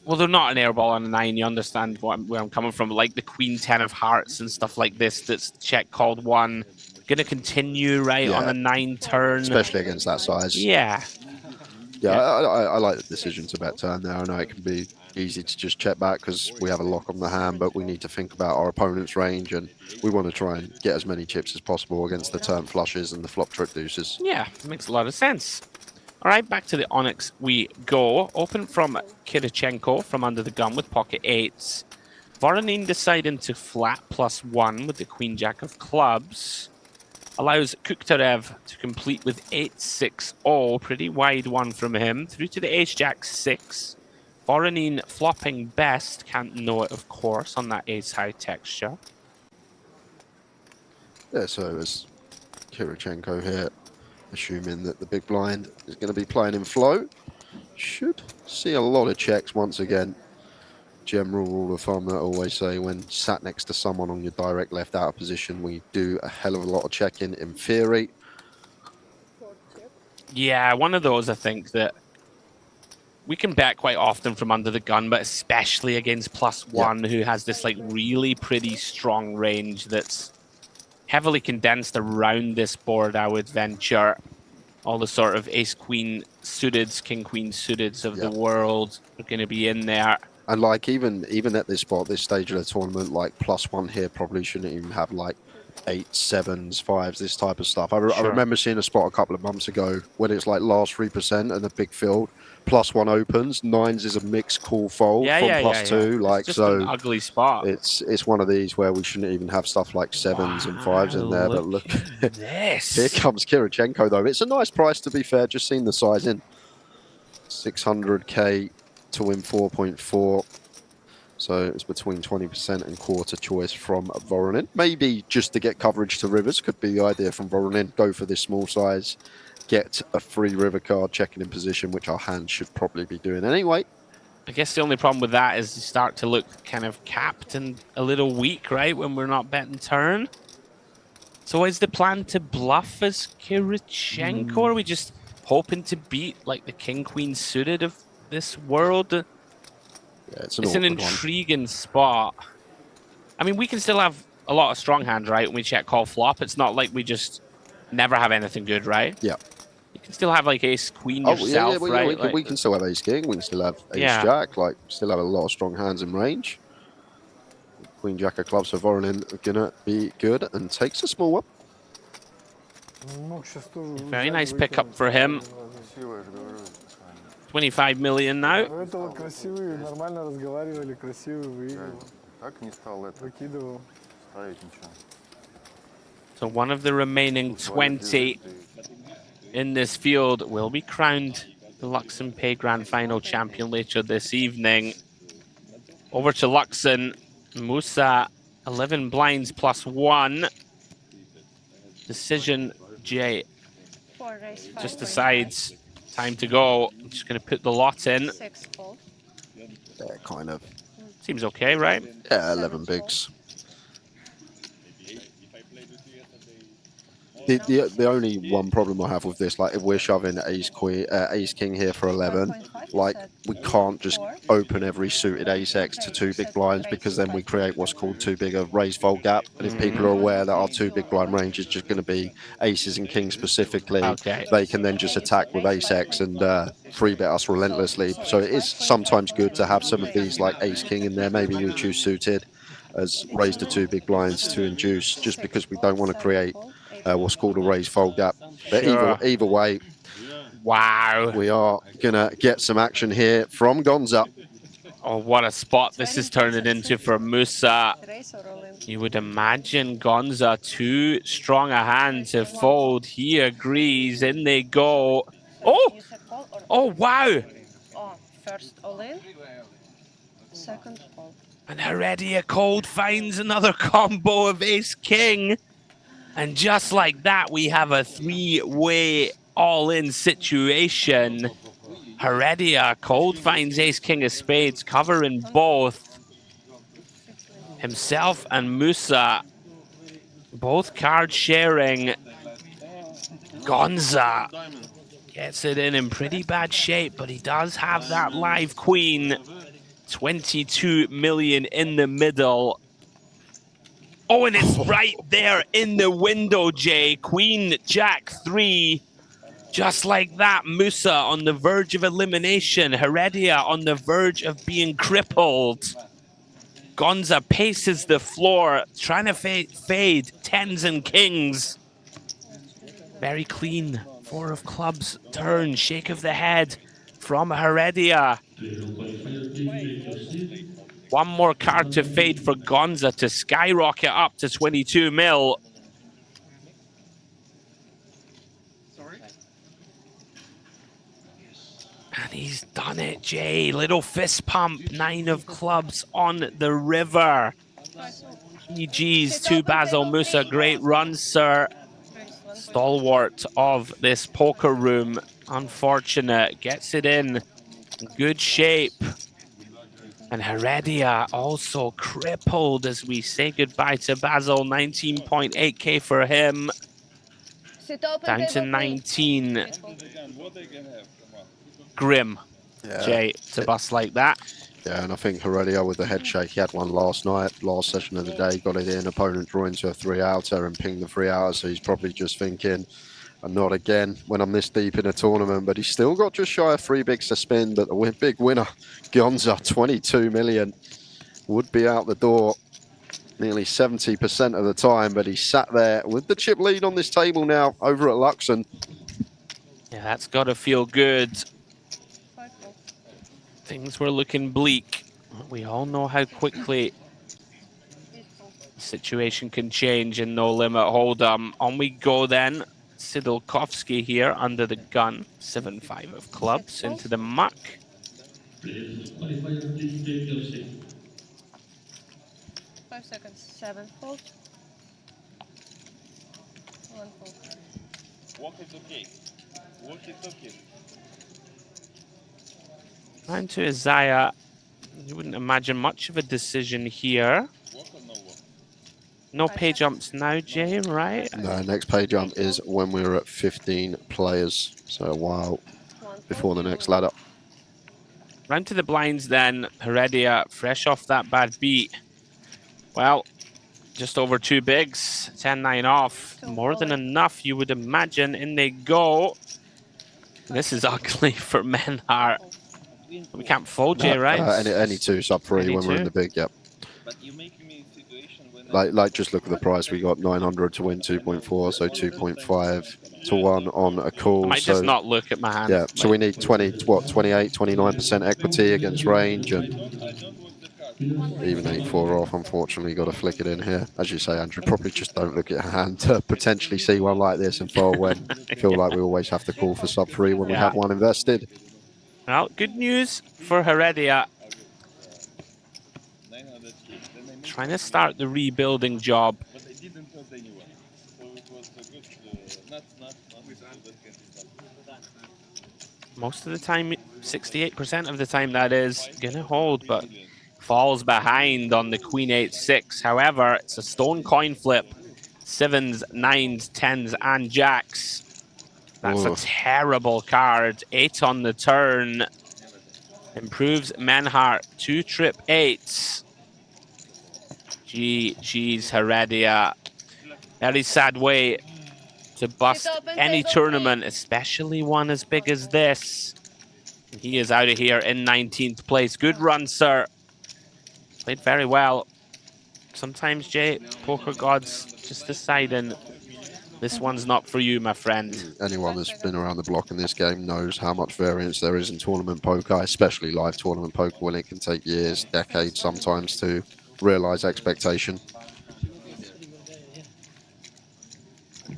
well, they're not an air ball on a 9, you understand where I'm coming from, like the Queen 10 of hearts and stuff like this that's check called 1. Going to continue, right, on a 9 turn. Especially against that size. Yeah. Yeah, I like the decision to bet turn there. I know it can be easy to just check back because we have a lock on the hand, but we need to think about our opponent's range, and we want to try and get as many chips as possible against the turn flushes and the flop trip deuces. Yeah, makes a lot of sense. All right, back to the Onyx we go. Open from Kirichenko from under the gun with pocket 8s. Voronin deciding to flat +1 with the Queen Jack of clubs. Allows Kuktarev to complete with 8-6-0. Pretty wide one from him. Through to the Ace-Jack 6. Voronin flopping best. Can't know it, of course, on that ace-high texture. Yeah, so as Kirichenko here, assuming that the big blind is going to be playing in flow, should see a lot of checks once again. General rule of thumb that I always say, when sat next to someone on your direct left out of position, we do a hell of a lot of checking in theory. Yeah, one of those I think that we can bet quite often from under the gun, but especially against +1 who has this like really pretty strong range that's heavily condensed around this board, I would venture. All the sort of ace-queen suiteds, king-queen suiteds of the world are going to be in there. And like even at this spot, this stage of the tournament, like +1 here probably shouldn't even have like 8s, 7s, 5s, this type of stuff. I remember seeing a spot a couple of months ago when it's like last 3% and a big field. +1 opens, 9s is a mixed call fold from +2. Like, it's just so an ugly spot. It's one of these where we shouldn't even have stuff like 7s and 5s in there. But look, this. Here comes Kirichenko though. It's a nice price, to be fair. Just seen the size in 600k to win 4.4. So it's between 20% and quarter choice from Voronin. Maybe just to get coverage to rivers could be the idea from Voronin. Go for this small size, get a free river card, checking in position, which our hand should probably be doing anyway. I guess the only problem with that is you start to look kind of capped and a little weak, right, when we're not betting turn. So is the plan to bluff as Kirichenko, or are we just hoping to beat like the king-queen suited of this world? Yeah, it's an intriguing spot. I mean, we can still have a lot of strong hands, right, when we check call flop. It's not like we just never have anything good, right? Yeah. You can still have like ace queen yourself, right? We can still have ace king. We can still have ace jack. Like, still have a lot of strong hands in range. Queen jack of clubs for Voronin are gonna be good and takes a small one. Very nice pickup for him. 25 million now. So one of the remaining 20 in this field will be crowned the Luxon Pay Grand Final champion later this evening. Over to Luxon. Musa, 11 blinds +1. Decision, Jay just decides time to go. I'm just going to put the lot in. Yeah, kind of. Seems okay, right? Yeah, 11 bigs. The only one problem I have with this, like if we're shoving ace king here for 11, like we can't just open every suited ace x to 2 big blinds, because then we create what's called too big a raise fold gap. And if people are aware that our 2 big blind range is just going to be aces and kings specifically, they can then just attack with ace x and 3-bet us relentlessly. So it is sometimes good to have some of these like ace king in there. Maybe we choose suited as raise to 2 big blinds to induce, just because we don't want to create what's called a raise fold gap. But either way, wow, we are gonna get some action here from Gonza. Oh, what a spot this is turning into for Musa. You would imagine Gonza too strong a hand to fold. He agrees. In they go. Oh, oh wow. First all in, second fold. And Heredia Cold finds another combo of ace king. And just like that, we have a 3-way all-in situation. Heredia Cold finds ace king of spades, covering both. Himself and Musa, both card sharing. Gonza gets it in pretty bad shape, but he does have that live queen. 22 million in the middle. Oh, and it's right there in the window, Jay. Queen, Jack, 3. Just like that, Musa on the verge of elimination. Heredia on the verge of being crippled. Gonza paces the floor, trying to fade 10s and kings. Very clean. 4 of clubs turn, shake of the head from Heredia. One more card to fade for Gonza to skyrocket up to 22 mil. And he's done it, Jay. Little fist pump, 9 of clubs on the river. GG's to Basil Musa. Great run, sir. Stalwart of this poker room. Unfortunate. Gets it in. Good shape. And Heredia also crippled as we say goodbye to Basil. 19.8k for him. Down to 19. Grim, Jay, to bust like that. Yeah, and I think Heredia with the head shake, he had one last night, last session of the day, got it in, opponent draw into a 3-outer and pinged the 3-outer, so he's probably just thinking, not again when I'm this deep in a tournament, but he's still got just shy of 3 bigs to spin, but the big winner, Gonza, 22 million, would be out the door nearly 70% of the time, but he sat there with the chip lead on this table now over at Luxon. Yeah, that's got to feel good. Things were looking bleak. We all know how quickly the situation can change in No Limit Hold'em. On we go then. Sidolkovsky here under the gun. 7-5 of clubs into the muck. 5 seconds. 7 fold. 1 fold. Walk is okay. Walk is okay. Round to Isaiah. You wouldn't imagine much of a decision here. Walk or no walk? No pay jumps now, Jay, right? No, next pay jump is when we're at 15 players, so a while before the next ladder. Round to the blinds then. Heredia, fresh off that bad beat. Well, just over 2 bigs. 10-9 off. More than enough, you would imagine. In they go. This is ugly for Menhart. We can't fold, Jay, right? Any 2 sub 3 when we're in the big, yep. But you make me a situation when Like just look at the price. We got 900 to win 2.4, so 2.5 to 1 on a call. I might just not look at my hand. Yeah, so we need 28, 29% equity against range, and even 8-4 off. Unfortunately, got to flick it in here. As you say, Andrew, probably just don't look at your hand to potentially see one like this and fold when I feel like we always have to call for sub 3 when we have one invested. Well, good news for Heredia. Trying to start the rebuilding job. But I didn't hurt anyone. So it was a good, not Most of the time, 68% of the time that is gonna hold, but falls behind on the Queen 8-6. However, it's a stone coin flip. sevens, nines, tens, and jacks. That's Whoa. a terrible card. 8 on the turn. Improves Menhart. 2 trip 8s. GG's Heredia. Very sad way to bust any tournament, especially one as big as this. He is out of here in 19th place. Good run, sir. Played very well. Sometimes, Jay, poker gods just deciding this one's not for you, my friend. Anyone that's been around the block in this game knows how much variance there is in tournament poker, especially live tournament poker, when it can take years, decades sometimes to realize expectation.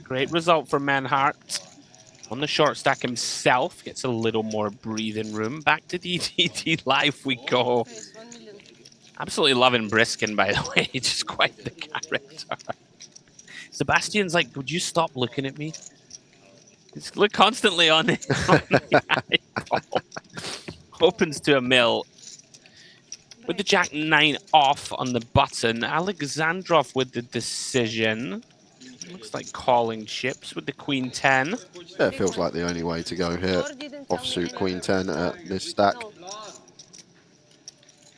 Great result for Menhart. On the short stack himself, gets a little more breathing room. Back to GTD Live we go. Absolutely loving Briskin, by the way. Just quite the character. Sebastian's like, would you stop looking at me? Just look constantly on it. Opens to a mill. With the Jack 9 off on the button. Alexandrov with the decision. Looks like calling chips with the Queen 10. Yeah, it feels like the only way to go here. Offsuit Queen 10 at this stack.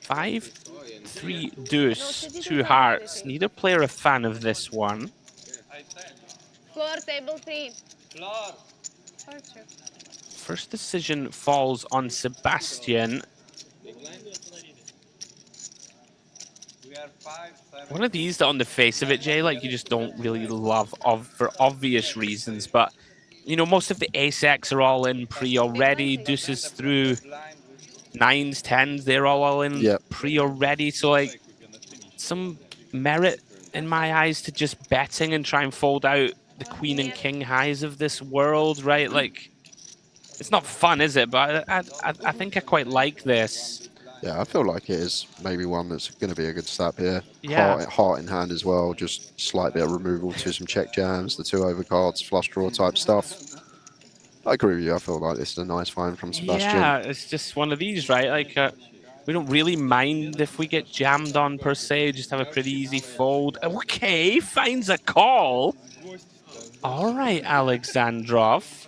5, 3 deuce, 2 hearts. Neither player a fan of this one. Floor, table 3. First decision falls on Sebastian. One of these that on the face of it, Jay, like you just don't really love for obvious reasons. But, you know, most of the ace-X are all in pre already. Deuces through, nines, tens, they're all in pre already. So, like, some merit in my eyes to just betting and try and fold out the queen and king highs of this world, right? Like, it's not fun, is it? But I think I quite like this. Yeah, I feel like it is maybe one that's going to be a good step here. Yeah. Heart in hand as well, just slight bit of removal to some check jams, the 2 overcards, flush draw type stuff. I agree with you. I feel like this is a nice find from Sebastian. Yeah, it's just one of these, right? Like, we don't really mind if we get jammed on per se. Just have a pretty easy fold. Okay, finds a call. All right, Alexandrov.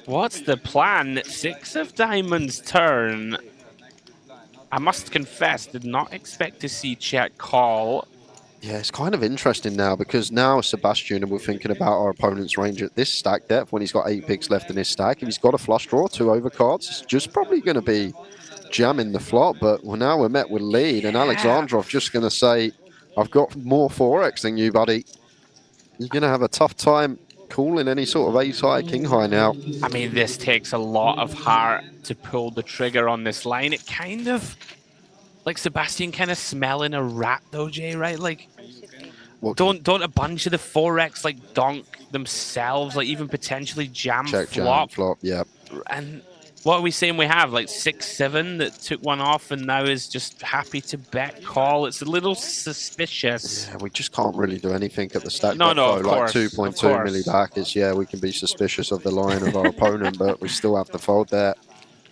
What's the plan? 6 of diamonds turn. I must confess, did not expect to see check call. Yeah, it's kind of interesting now because now Sebastian, and we're thinking about our opponent's range at this stack depth when he's got 8 picks left in his stack. If he's got a flush draw, 2 overcards, it's just probably going to be jamming the flop. But now we're met with lead, and Alexandrov just going to say, I've got more 4x than you, buddy. You're going to have a tough time calling any sort of ace high, king high now. I mean, this takes a lot of heart to pull the trigger on this line. It kind of, like Sebastian kind of smelling a rat though, Jay, right? Like, don't a bunch of the 4x like donk themselves, like even potentially jam flop? Yeah. And what are we saying we have? Like 6-7 that took one off and now is just happy to bet call. It's a little suspicious. Yeah, we just can't really do anything at the stack. No, of course. Like 2.2 milli back is, yeah, we can be suspicious of the line of our opponent, but we still have to fold there.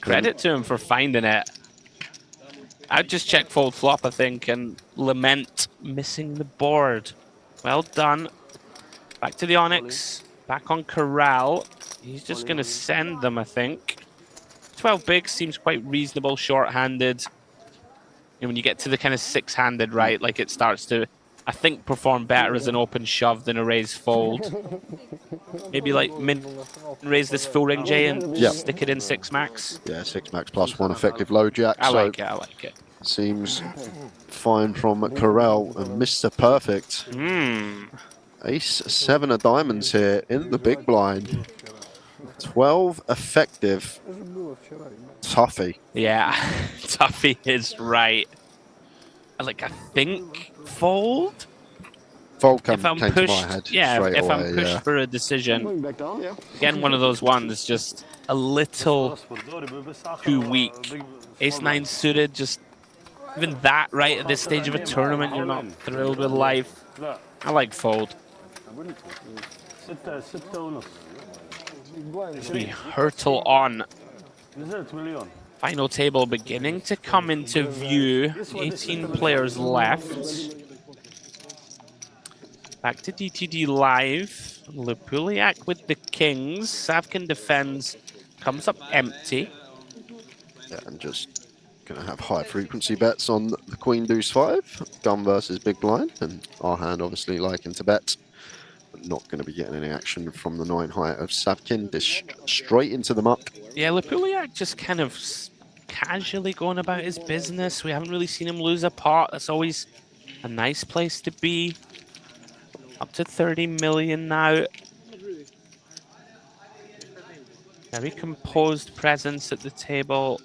Credit to him for finding it. I'd just check fold flop, I think, and lament missing the board. Well done. Back to the Onyx. Back on Corral. He's just going to send them, I think. 12 bigs seems quite reasonable, short-handed. And when you get to the kind of 6-handed, right, like it starts to, I think, perform better as an open shove than a raise fold. Maybe like raise this full ring, Jay, and stick it in 6 max. Yeah, 6 max plus 1 effective low jack. I like it. Seems fine from Corral and Mr. Perfect. Ace 7 of diamonds here in the big blind. 12 effective. Tuffy. Yeah, Tuffy is right. Like, I think fold? Fold if I'm came pushed, to my head if I'm pushed for a decision. Again, one of those ones just a little too weak. Ace-9 suited, just even that right at this stage of a tournament, you're not thrilled with life. I like fold. As we hurtle on. Final table beginning to come into view. 18 players left. Back to DTD live. Lupuliak with the kings. Savkin defends, comes up empty. Yeah, and just going to have high frequency bets on the Queen Deuce 5, gun versus big blind, and our hand obviously liking to bet. But not going to be getting any action from the 9 high of Savkin. Dish straight into the muck. Yeah, Lupuliak just kind of casually going about his business. We haven't really seen him lose a pot. That's always a nice place to be. Up to 30 million now. Very composed presence at the table.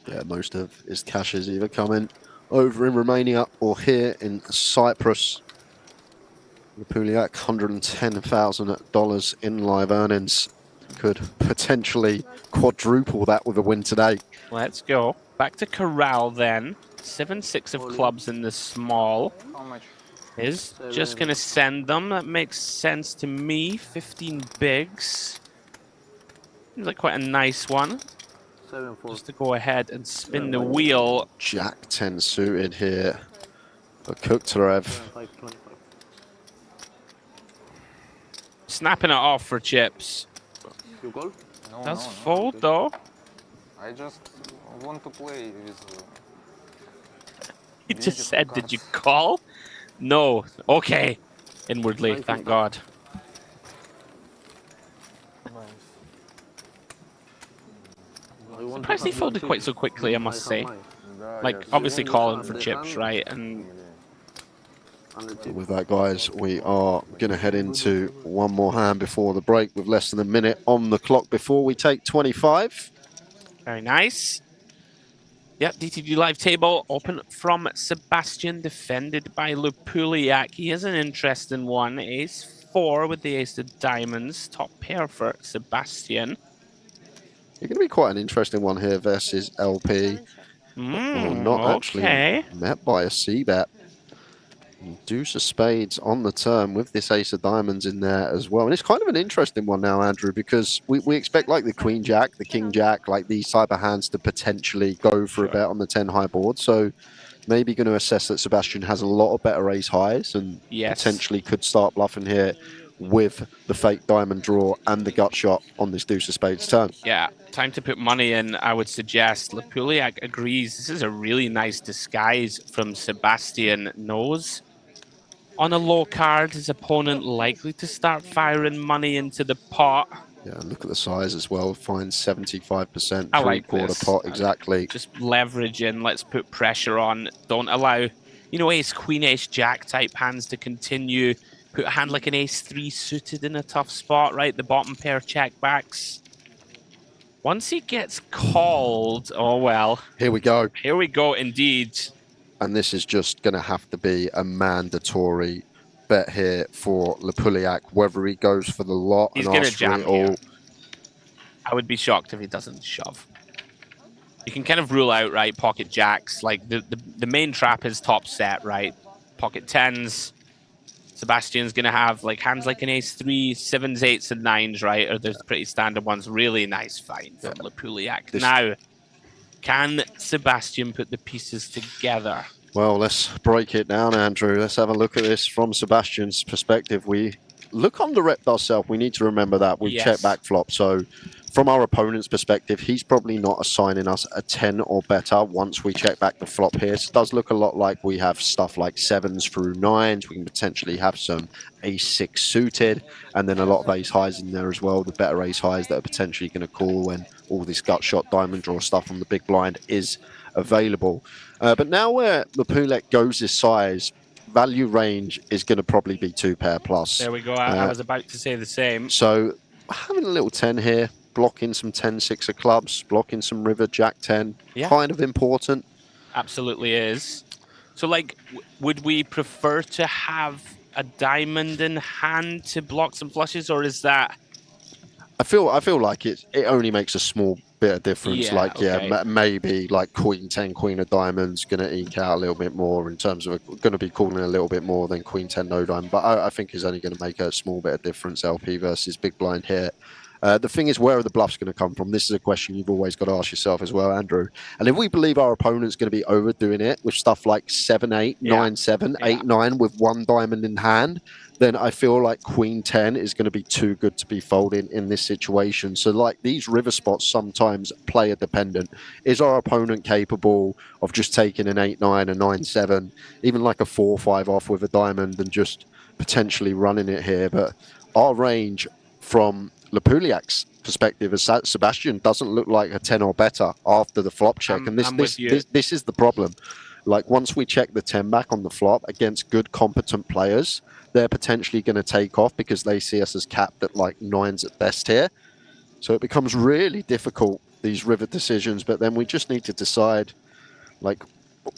Yeah, most of his cash is either coming over in Romania or here in Cyprus. Lupuliak, $110,000 in live earnings. Could potentially quadruple that with a win today. Let's go. Back to Corral then. 7-6 of clubs in the small. How much? Is just going to send them. That makes sense to me. 15 bigs. Seems like quite a nice one. 7-4. Just to go ahead and spin the wheel. Jack 10 suited here for Kuktarev. 5-25. Snapping it off for chips. You call? No, Does no, fold no. though. I just want to play with... He just said, did you call? No. Okay. Inwardly, thank God. Surprised he folded quite so quickly, I must say. Like, obviously calling for chips, right? And with that, guys, we are going to head into one more hand before the break with less than a minute on the clock before we take 25. very nice. Yep, DTD live table open from Sebastian, defended by Lupuliak. He has an interesting one. Ace-4 with the ace of diamonds. Top pair for Sebastian. It's going to be quite an interesting one here versus LP. Well, not actually met by a C-bet. Deuce of spades on the turn with this ace of diamonds in there as well. And it's kind of an interesting one now, Andrew, because we expect like the queen jack, the king jack, like these type of hands to potentially go for a bet on the 10 high board. So maybe going to assess that Sebastian has a lot of better ace highs and potentially could start bluffing here with the fake diamond draw and the gut shot on this deuce of spades turn. Yeah, time to put money in, I would suggest. Lupuliak agrees. This is a really nice disguise from Sebastian. Knows on a low card, his opponent likely to start firing money into the pot. Yeah, look at the size as well. Finds 75%, I like three-quarter this. pot, exactly. Just leverage in, let's put pressure on. Don't allow, you know, ace, queen, ace, jack type hands to continue. Put a hand like an ace-3 suited in a tough spot, right? The bottom pair check backs. Once he gets called, oh well. Here we go. Here we go, indeed. And this is just going to have to be a mandatory bet here for Lupuliak, whether he goes for the lot He's and gonna asks for jam it all. here. I would be shocked if he doesn't shove. You can kind of rule out, right, pocket jacks. Like, the main trap is top set, right? Pocket 10s. Sebastian's going to have, like, hands like an ace-3, 7s, 8s, and 9s, right? Or there's pretty standard ones. Really nice find from Lupuliak. Now, can Sebastian put the pieces together? Well, let's break it down, Andrew. Let's have a look at this from Sebastian's perspective. We look under-repped ourselves. We need to remember that. We check back flop. So from our opponent's perspective, he's probably not assigning us a 10 or better once we check back the flop here. So it does look a lot like we have stuff like 7s through 9s. We can potentially have some ace-6 suited, and then a lot of ace-highs in there as well, the better ace-highs that are potentially going to call when all this gut shot, diamond draw stuff on the big blind is available. But now where Lupuliak goes this size, value range is going to probably be 2 pair plus. There we go. I was about to say the same. So having a little 10 here, blocking some 10-6 of clubs, blocking some river, jack 10, kind of important. Absolutely is. So, like, would we prefer to have a diamond in hand to block some flushes, or is that... I feel like it only makes a small bit of difference. Maybe like queen 10, queen of diamonds going to eke out a little bit more in terms of going to be calling a little bit more than queen 10 no diamond. But I think it's only going to make a small bit of difference, LP versus big blind here. The thing is, where are the bluffs going to come from? This is a question you've always got to ask yourself as well, Andrew. And if we believe our opponent's going to be overdoing it with stuff like 7-8, 9-7, 8-9 with one diamond in hand, then I feel like Queen 10 is going to be too good to be folding in this situation. So like these river spots sometimes player dependent. Is our opponent capable of just taking an 8-9, a 9-7, even like a 4-5 off with a diamond and just potentially running it here? But our range from Lepuliak's perspective as Sebastian doesn't look like a 10 or better after the flop check. And this is the problem. Like once we check the 10 back on the flop against good competent players, they're potentially going to take off because they see us as capped at like 9s at best here. So it becomes really difficult, these river decisions. But then we just need to decide, like,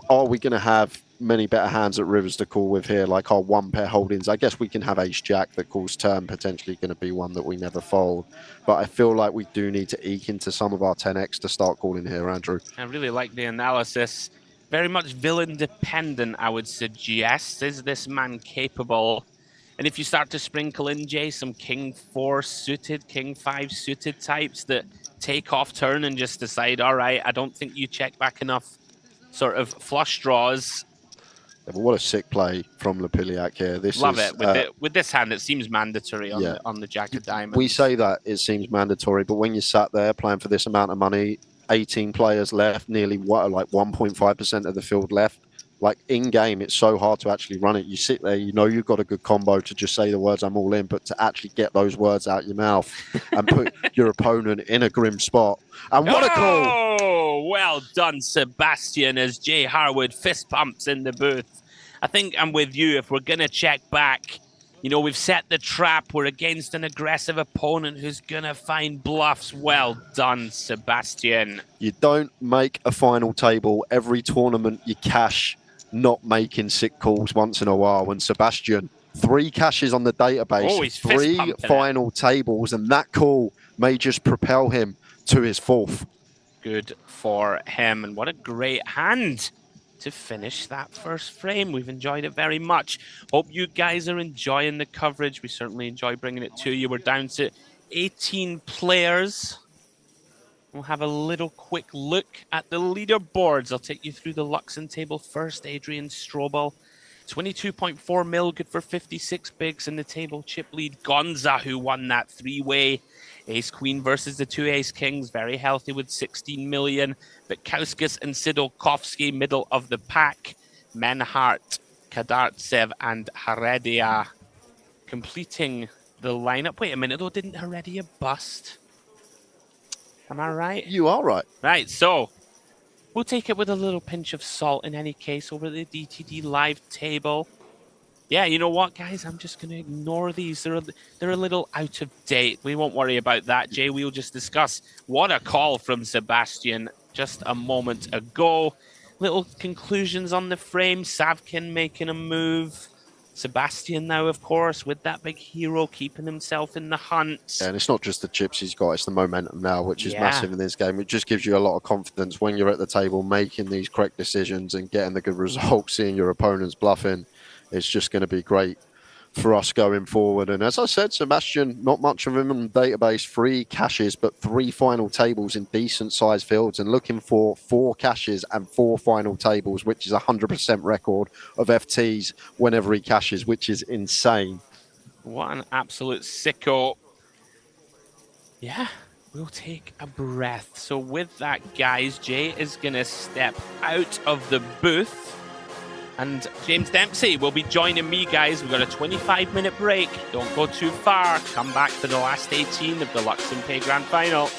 are we going to have many better hands at rivers to call with here, like our one pair holdings? I guess we can have ace jack that calls turn, potentially going to be one that we never fold. But I feel like we do need to eke into some of our 10x to start calling here, Andrew. I really like the analysis. Very much villain dependent, I would suggest. Is this man capable? And if you start to sprinkle in, Jay, some king 4 suited, king 5 suited types that take off turn and just decide, all right, I don't think you check back enough sort of flush draws. Yeah, but what a sick play from Lepuliak here. Love it. With this hand, it seems mandatory on the jack of diamonds. We say that it seems mandatory, but when you sat there playing for this amount of money, 18 players left, nearly like 1.5% of the field left. Like in game, it's so hard to actually run it. You sit there, you know you've got a good combo to just say the words "I'm all in," but to actually get those words out your mouth and put your opponent in a grim spot. And what a call! Oh, well done, Sebastian, as Jay Harwood fist pumps in the booth. I think I'm with you. If we're gonna check back, you know, we've set the trap. We're against an aggressive opponent who's going to find bluffs. Well done, Sebastian. You don't make a final table. Every tournament you cash not making sick calls once in a while. And Sebastian, 3 cashes on the database, 3 final tables, and that call may just propel him to his 4th. Good for him. And what a great hand to finish that first frame. We've enjoyed it very much. Hope you guys are enjoying the coverage. We certainly enjoy bringing it to you. We're down to 18 players. We'll have a little quick look at the leaderboards. I'll take you through the Luxon table first. Adrian Strobel, 22.4 mil, good for 56 bigs in the table. Chip lead Gonza, who won that 3-way. Ace Queen versus the 2 Ace Kings, very healthy with 16 million. Vitkauskas and Sidolkovsky, middle of the pack. Menhart, Kadartsev, and Heredia completing the lineup. Wait a minute, though, didn't Heredia bust? Am I right? You are right. Right, so we'll take it with a little pinch of salt in any case over the DTD live table. Yeah, you know what, guys? I'm just going to ignore these. They're a little out of date. We won't worry about that, Jay. We'll just discuss what a call from Sebastian just a moment ago. Little conclusions on the frame. Savkin making a move. Sebastian now, of course, with that big hero keeping himself in the hunt. Yeah, and it's not just the chips he's got, it's the momentum now, which is massive in this game. It just gives you a lot of confidence when you're at the table making these correct decisions and getting the good results, seeing your opponent's bluffing. It's just going to be great for us going forward. And as I said, Sebastian, not much of him on the database, 3 cashes, but 3 final tables in decent sized fields, and looking for 4 cashes and 4 final tables, which is a 100% record of FTs whenever he cashes, which is insane. What an absolute sicko. Yeah, we'll take a breath. So with that, guys, Jay is going to step out of the booth. And James Dempsey will be joining me, guys. We've got a 25-minute break. Don't go too far. Come back for the last 18 of the Luxon Pay Grand Final.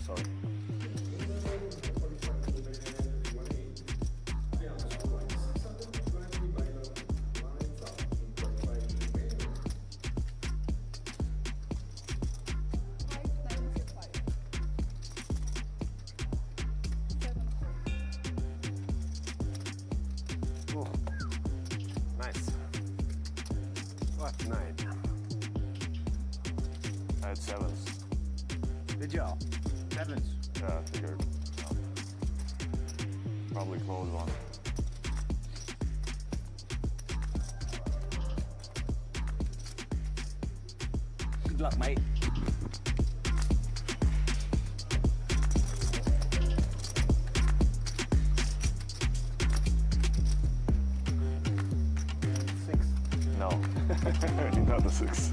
Sorry. Oh, nice. What night? I had sevens. Did y'all? Sevens. Yeah, I figured. Probably close one. Good luck, mate. Six? No. Not a six.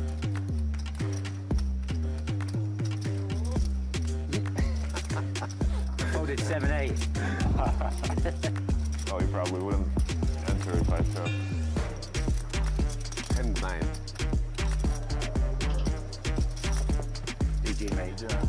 Folded 7-8. Oh, you probably wouldn't enter if I took 10-9. GG, mate. Yeah.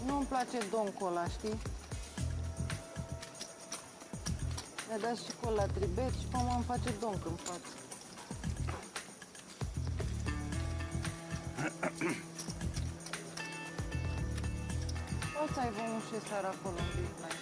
Nu-mi place doncul ăla, știi? Mi-a dat și col la tribet și mama îmi face donc în față. Poți să aibă un șesar acolo în big blind.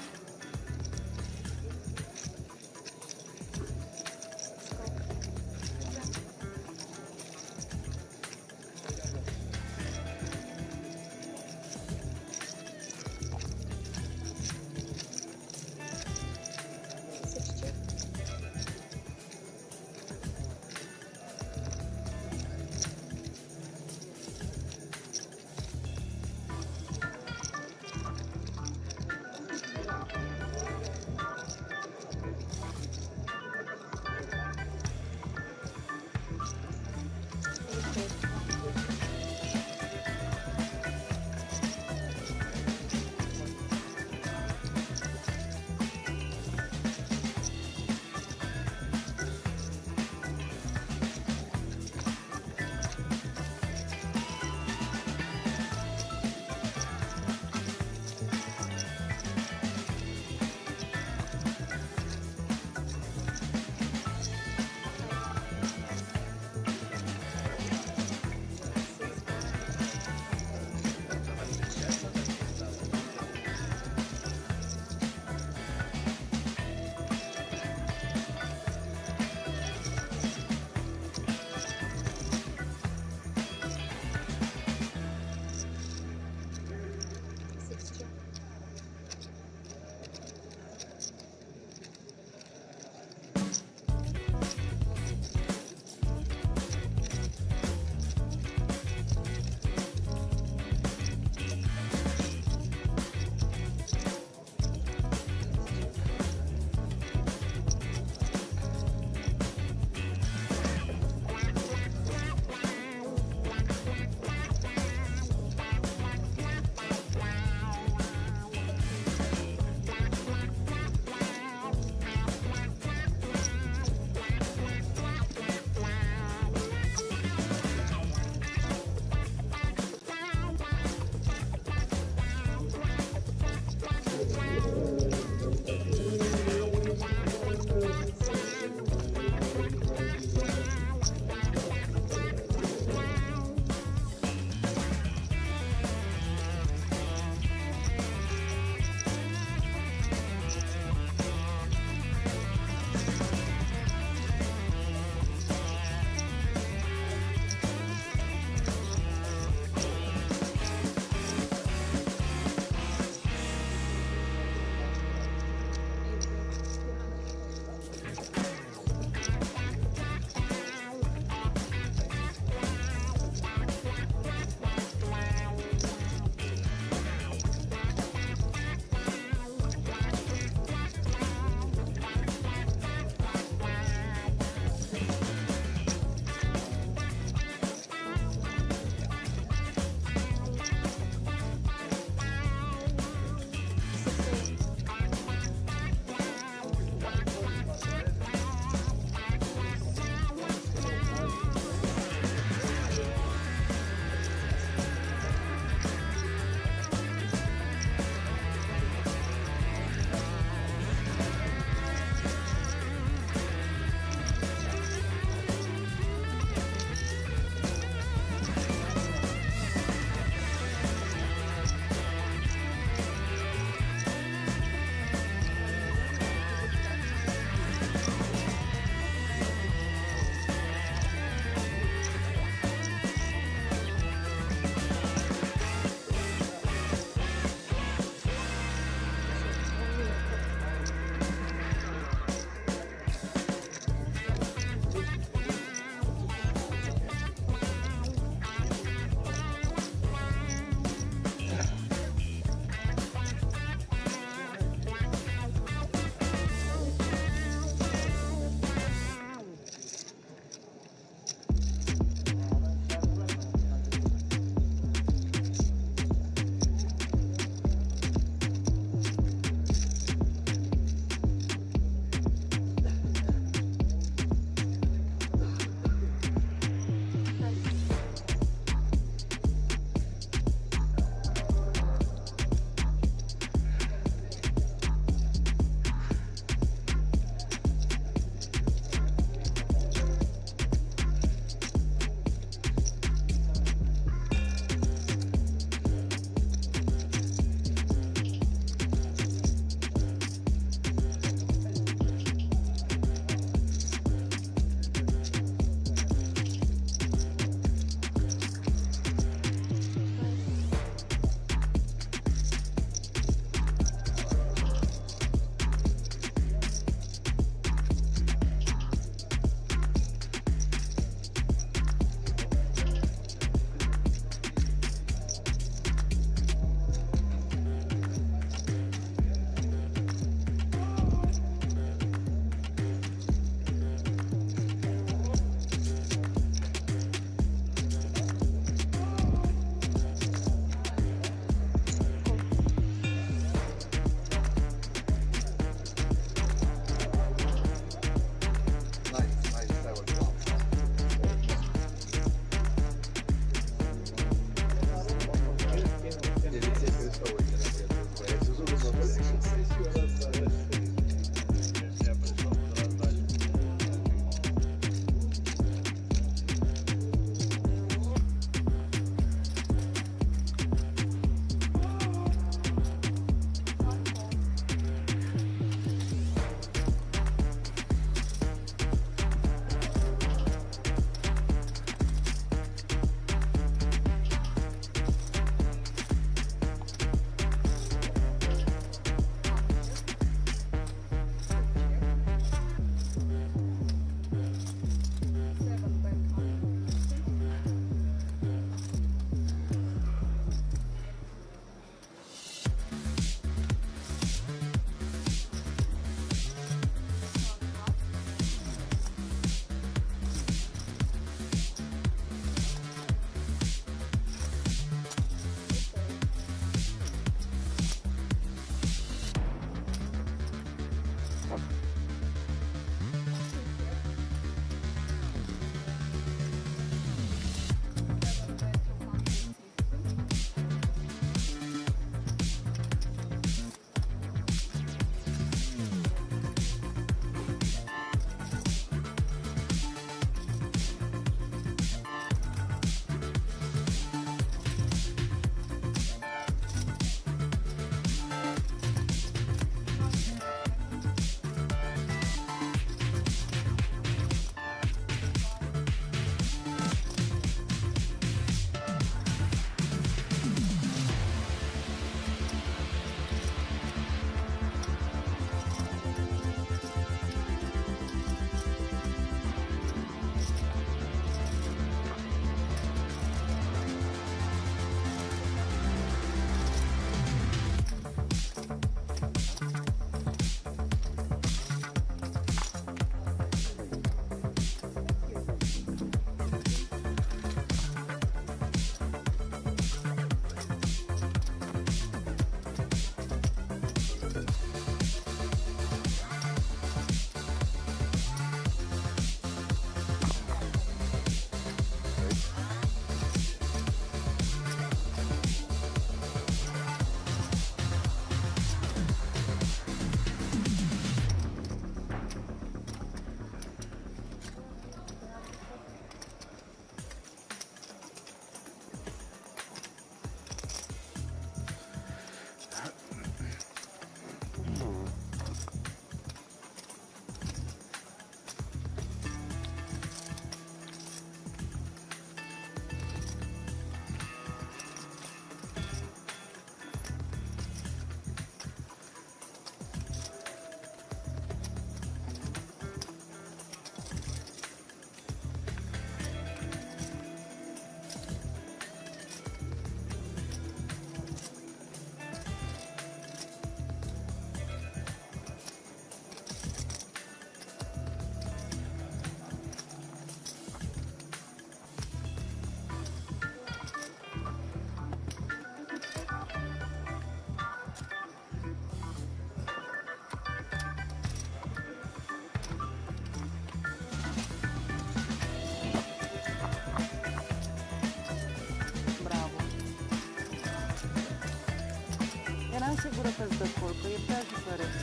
sigură că îți dă call, că e prea diferit.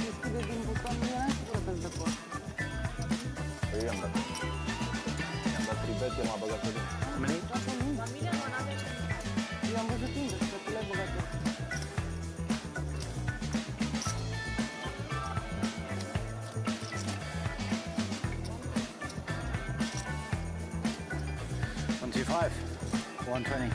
Deschide din buton, nu eram sigură că îți dă call. Păi i-am dat. I-am dat 3-bet, el m-a băgat pe din. Eu am văzut invers, că tu le-ai băgat eu. $125. 120.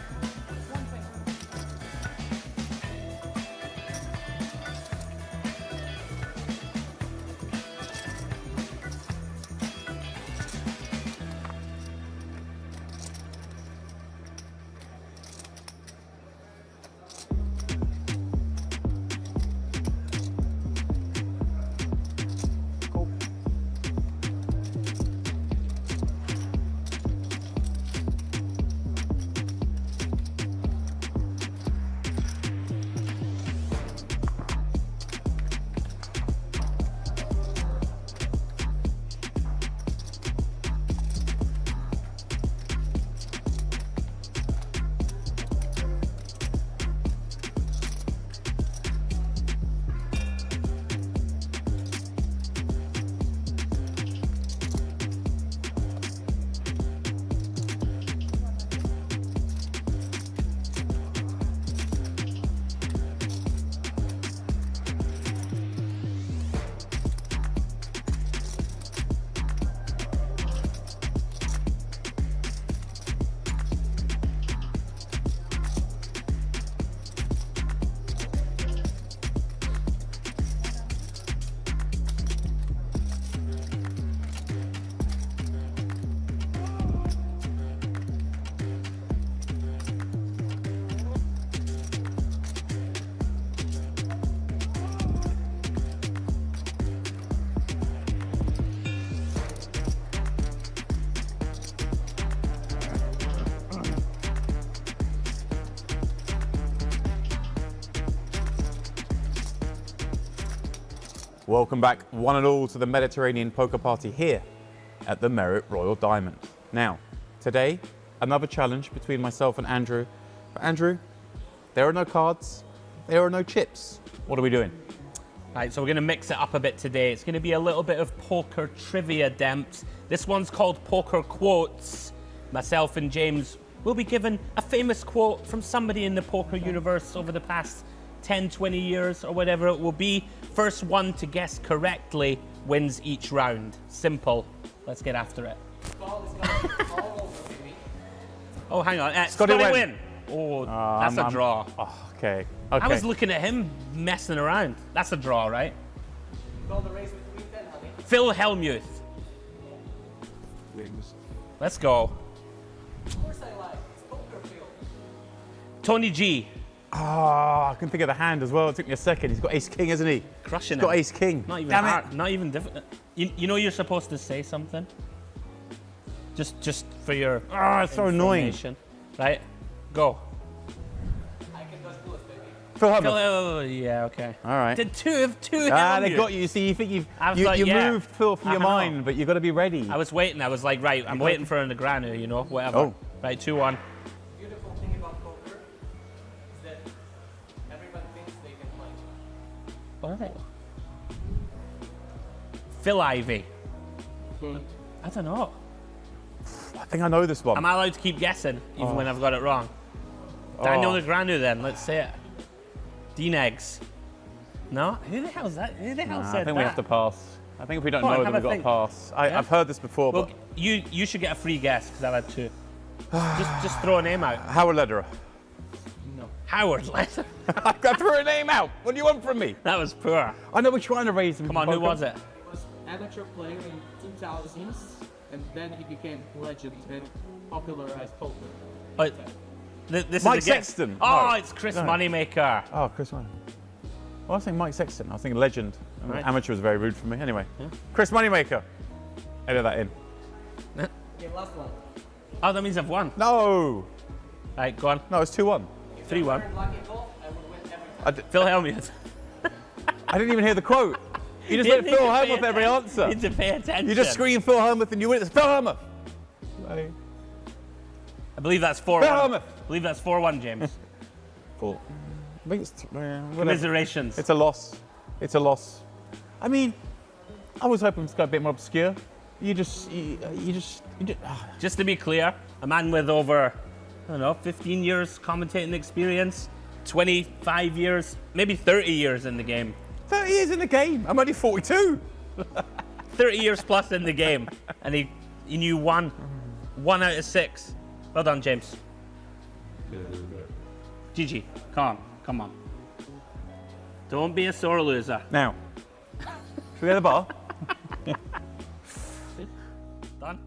Welcome back, one and all, to the Mediterranean poker party here at the Merit Royal Diamond. Now, today, another challenge between myself and Andrew. But Andrew, there are no cards, there are no chips. What are we doing? Right, so we're going to mix it up a bit today. It's going to be a little bit of poker trivia, Demps. This one's called Poker Quotes. Myself and James will be given a famous quote from somebody in the poker universe over the past 10, 20 years or whatever it will be. First one to guess correctly wins each round. Simple. Let's get after it. Oh, hang on. Scotty win. Oh, that's a draw. Oh, okay. I was looking at him messing around. That's a draw, right? Phil Hellmuth. Wings. Let's go. Of course I like. It's poker field. Tony G. Ah, I can think of the hand as well. It took me a second. He's got ace king, hasn't he? Crushing He's got him. ace king. Not even Damn hard. it. Not even difficult. You know you're supposed to say something. Just for your. Ah, it's so annoying. Right, go. I can just do it, baby. Phil Hellmuth. Yeah, okay. All right. Did two of two. Ah, they got you. You see, you think you moved Phil from your mind, but you've got to be ready. I was waiting. I was like, right, I'm waiting for a Negreanu, you know, whatever. Oh. Right, 2-1. Beautiful thing about poker is that everyone thinks they can play. What are they? Phil Ivey. I don't know. I think I know this one. Am I allowed to keep guessing, even when I've got it wrong? Daniel Negreanu, then. Let's say it. D-Negs. No? Who the hell's that? Who the hell said that? I think we have to pass. I think if we don't Come on, know, then have we've a got to think. pass. I've heard this before, Well, but... you should get a free guess, because I've had two. just throw a name out. Howard Lederer. No. Howard Lederer. I threw a name out. What do you want from me? That was poor. I know we're trying to raise him. Come on, who was it? He was amateur player in 2000s, and then he became legend and popularized poker. Oh, this Mike is a guess. Sexton. Oh, No. it's Chris No. Moneymaker. Oh, Chris Moneymaker. Well, I was saying Mike Sexton. I was thinking legend. Right. Amateur was very rude for me. Anyway, Chris Moneymaker. Edit that in. Okay, last one. Oh, that means I've won. No. Right, go on. No, it's 2-1. 3-1. Lucky golf, I would win every time. Phil Hellmuth. I didn't even hear the quote. You just let Phil Hellmuth every answer. You need to pay attention. You just scream Phil Hellmuth and you win. It's Phil Hellmuth. I believe that's 4-1. Phil Hellmuth. I believe that's 4-1, James. 4. I think it's Commiserations. It's a loss. It's a loss. I mean, I was hoping to go a bit more obscure. Just to be clear, a man with over, I don't know, 15 years commentating experience, 25 years, maybe 30 years in the game. 30 years in the game? I'm only 42. 30 years plus in the game, and he knew one out of 6. Well done, James. GG, come on. Don't be a sore loser. Now, should we go to the bar? Done?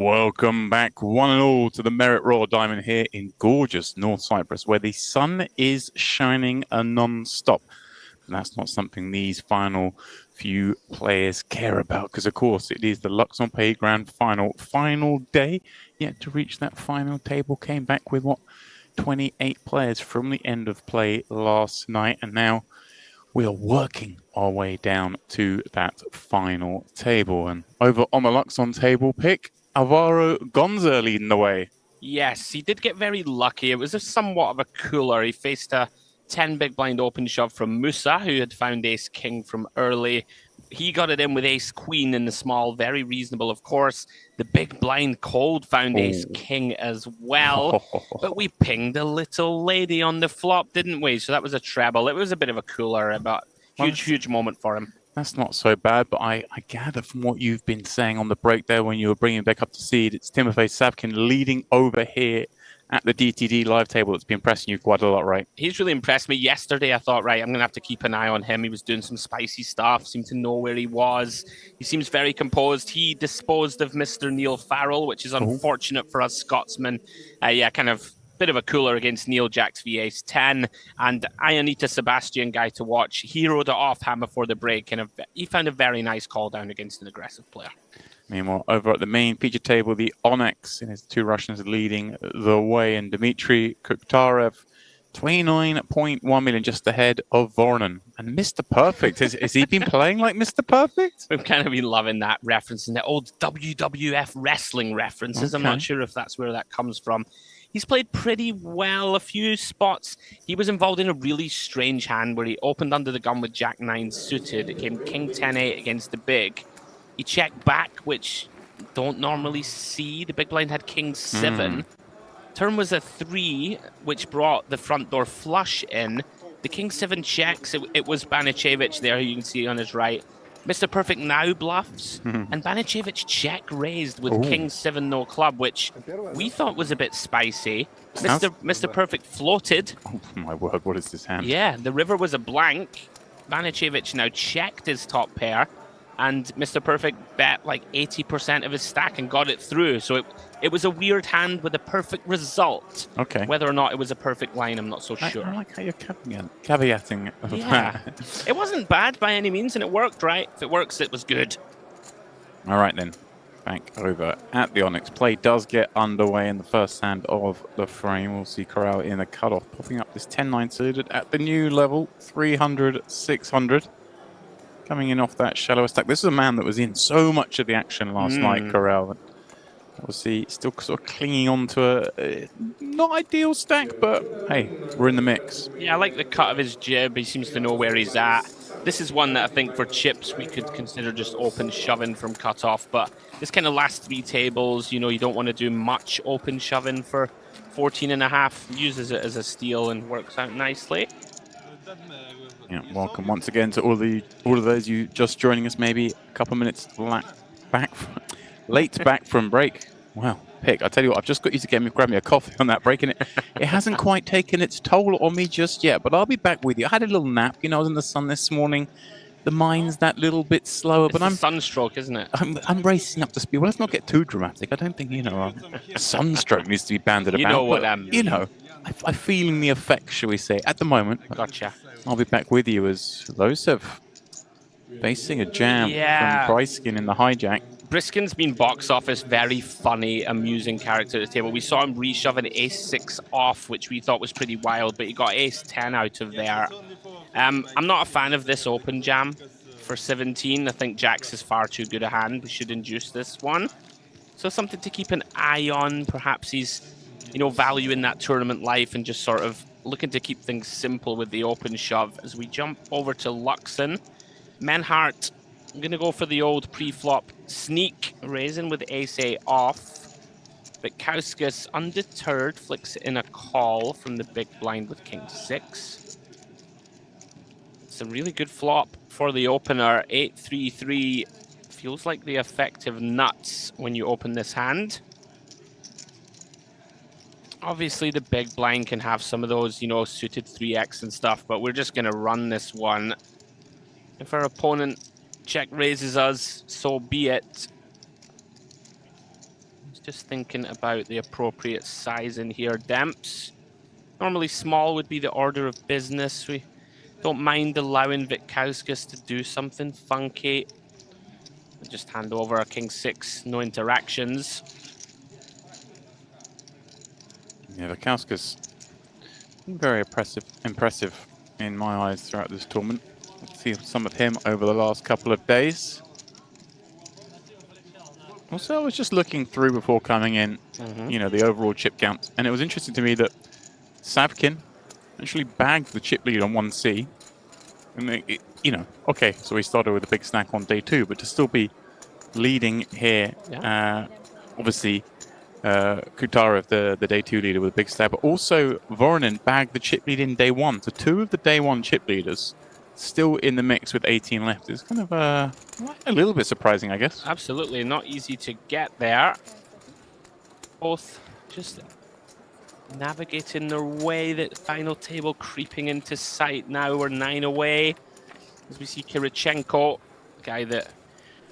Welcome back, one and all, to the Merit Royal Diamond here in gorgeous North Cyprus, where the sun is shining non-stop. And that's not something these final few players care about, because, of course, it is the Luxon Pay Grand final day. Yet to reach that final table, came back with, 28 players from the end of play last night. And now we are working our way down to that final table. And over on the Luxon table pick, Alvaro Gonza leading the way. Yes, he did get very lucky. It was somewhat of a cooler. He faced a 10 big blind open shove from Musa, who had found ace king from early. He got it in with ace queen in the small, very reasonable, of course. The big blind cold found ace king as well. But we pinged a little lady on the flop, didn't we? So that was a treble. It was a bit of a cooler, but huge moment for him. That's not so bad, but I gather from what you've been saying on the break there when you were bringing back up to seed, it's Timofey Savkin leading over here at the DTD live table that's been impressing you quite a lot, right? He's really impressed me. Yesterday, I thought, right, I'm going to have to keep an eye on him. He was doing some spicy stuff, seemed to know where he was. He seems very composed. He disposed of Mr. Neil Farrell, which is unfortunate for us Scotsmen. Kind of bit of a cooler against Neil Jacks v Ace 10, and Ionita Sebastian guy to watch. He rode it off hand before the break, and he found a very nice call down against an aggressive player. Meanwhile, over at the main feature table, the Onyx and his two Russians leading the way, and Dmitry Kukhtarev, 29.1 million just ahead of Voronin. And Mr. Perfect, has he been playing like Mr. Perfect? We've kind of been loving that reference, and the old WWF wrestling references. Okay. I'm not sure if that's where that comes from. he's played pretty well. A few spots. He was involved in a really strange hand where he opened under the gun with Jack-9 suited. It came King 10-8 against the big. He checked back, which don't normally see. The big blind had King 7. Turn was a 3, which brought the front door flush in. The King 7 checks. It was Banichevich there, who you can see on his right. Mr. Perfect now bluffs, and Banichevich check raised with King 7 no club, which we thought was a bit spicy. Mr. Perfect floated. Oh my word, what is this hand? Yeah, the river was a blank. Banichevich now checked his top pair, and Mr. Perfect bet like 80% of his stack and got it through. So it was a weird hand with a perfect result. Okay. Whether or not it was a perfect line, I'm not so sure. I like how you're caveating. Yeah. It wasn't bad by any means, and it worked, right? If it works, it was good. All right, then. Back over at the Onyx. Play does get underway in the first hand of the frame. We'll see Corral in the cutoff, popping up this 10-9 suited at the new level, 300, 600. Coming in off that shallower stack. This is a man that was in so much of the action last night, Corral. Obviously, still sort of clinging on to a not ideal stack, but hey, we're in the mix. Yeah, I like the cut of his jib. He seems to know where he's at. This is one that I think for chips we could consider just open shoving from cutoff, but this kind of last 3 tables, you know, you don't want to do much open shoving for 14.5. Uses it as a steal and works out nicely. Yeah, welcome once again to all of those you just joining us. Maybe a couple of minutes late back from break. Wow, Pick, I tell you what, I've just got you to grab me a coffee on that break, and it hasn't quite taken its toll on me just yet, but I'll be back with you. I had a little nap, you know, I was in the sun this morning. The mind's that little bit slower, but I'm sunstroke, isn't it? I'm racing up to speed. Well, let's not get too dramatic. I don't think, you know, a sunstroke needs to be banded about. You know what but, you know, I'm feeling the effect, shall we say, at the moment. Gotcha. I'll be back with you as Losev facing a jam from Bryskin in the hijack. Briskin's been box office, very funny, amusing character at the table. We saw him reshove an ace-6 off, which we thought was pretty wild, but he got ace-10 out of there. I'm not a fan of this open jam for 17. I think Jack's is far too good a hand. We should induce this one. So something to keep an eye on. Perhaps he's, you know, valuing that tournament life and just sort of looking to keep things simple with the open shove. As we jump over to Luxon, Menhart, I'm going to go for the old pre-flop sneak, raising with ace-8 off. But Kauskas, undeterred, flicks in a call from the big blind with king-6. It's a really good flop for the opener. 8-3-3 feels like the effective nuts when you open this hand. Obviously, the big blind can have some of those, you know, suited 3x and stuff, but we're just going to run this one. If our opponent check raises us, so be it. Just thinking about the appropriate size in here. Demps. Normally small would be the order of business. We don't mind allowing Vitkauskas to do something funky. We'll just hand over our king-6, no interactions. Yeah, Vitkauskas, very impressive in my eyes throughout this tournament. Let's see some of him over the last couple of days. Also, I was just looking through before coming in, you know, the overall chip count, and it was interesting to me that Savkin actually bagged the chip lead on 1C. And you know, okay, so he started with a big stack on day 2, but to still be leading here, obviously, Kutarev, the day 2 leader with a big stack, but also Voronin bagged the chip lead in day 1. So 2 of the day 1 chip leaders still in the mix with 18 left. It's kind of a little bit surprising, I guess. Absolutely, not easy to get there. Both just navigating their way, that final table creeping into sight now. We're 9 away. As we see Kirichenko, a guy that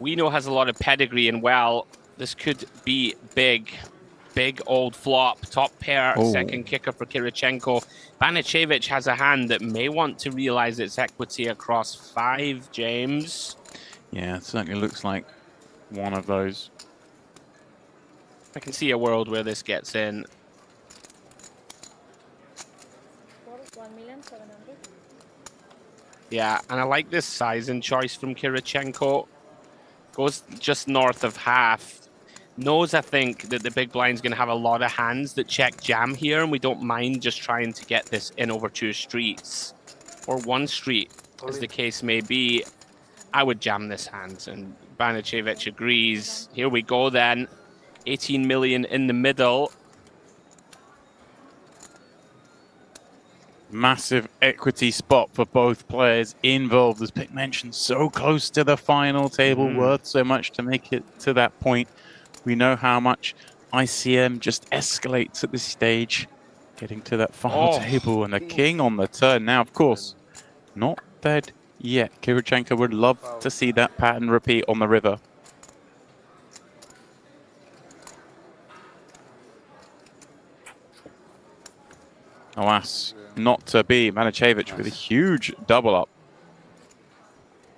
we know has a lot of pedigree, and well, this could be big. Big old flop, top pair, second kicker for Kirichenko. Banichevich has a hand that may want to realize its equity across 5, James. Yeah, it certainly looks like one of those. I can see a world where this gets in. 1,700,000. Yeah, and I like this sizing choice from Kirichenko. Goes just north of half. knows, I think, that the big blind's going to have a lot of hands that check jam here, and we don't mind just trying to get this in over 2 streets. Or 1 street, as the case may be. I would jam this hand, and Banicevic agrees. Here we go then. 18 million in the middle. Massive equity spot for both players involved. As Pick mentioned, so close to the final table, worth so much to make it to that point. We know how much ICM just escalates at this stage, getting to that final table, and the king on the turn. Now, of course, not dead yet. Kirichenko would love to see that pattern repeat on the river. Alas, not to be. Banicevic with a huge double up.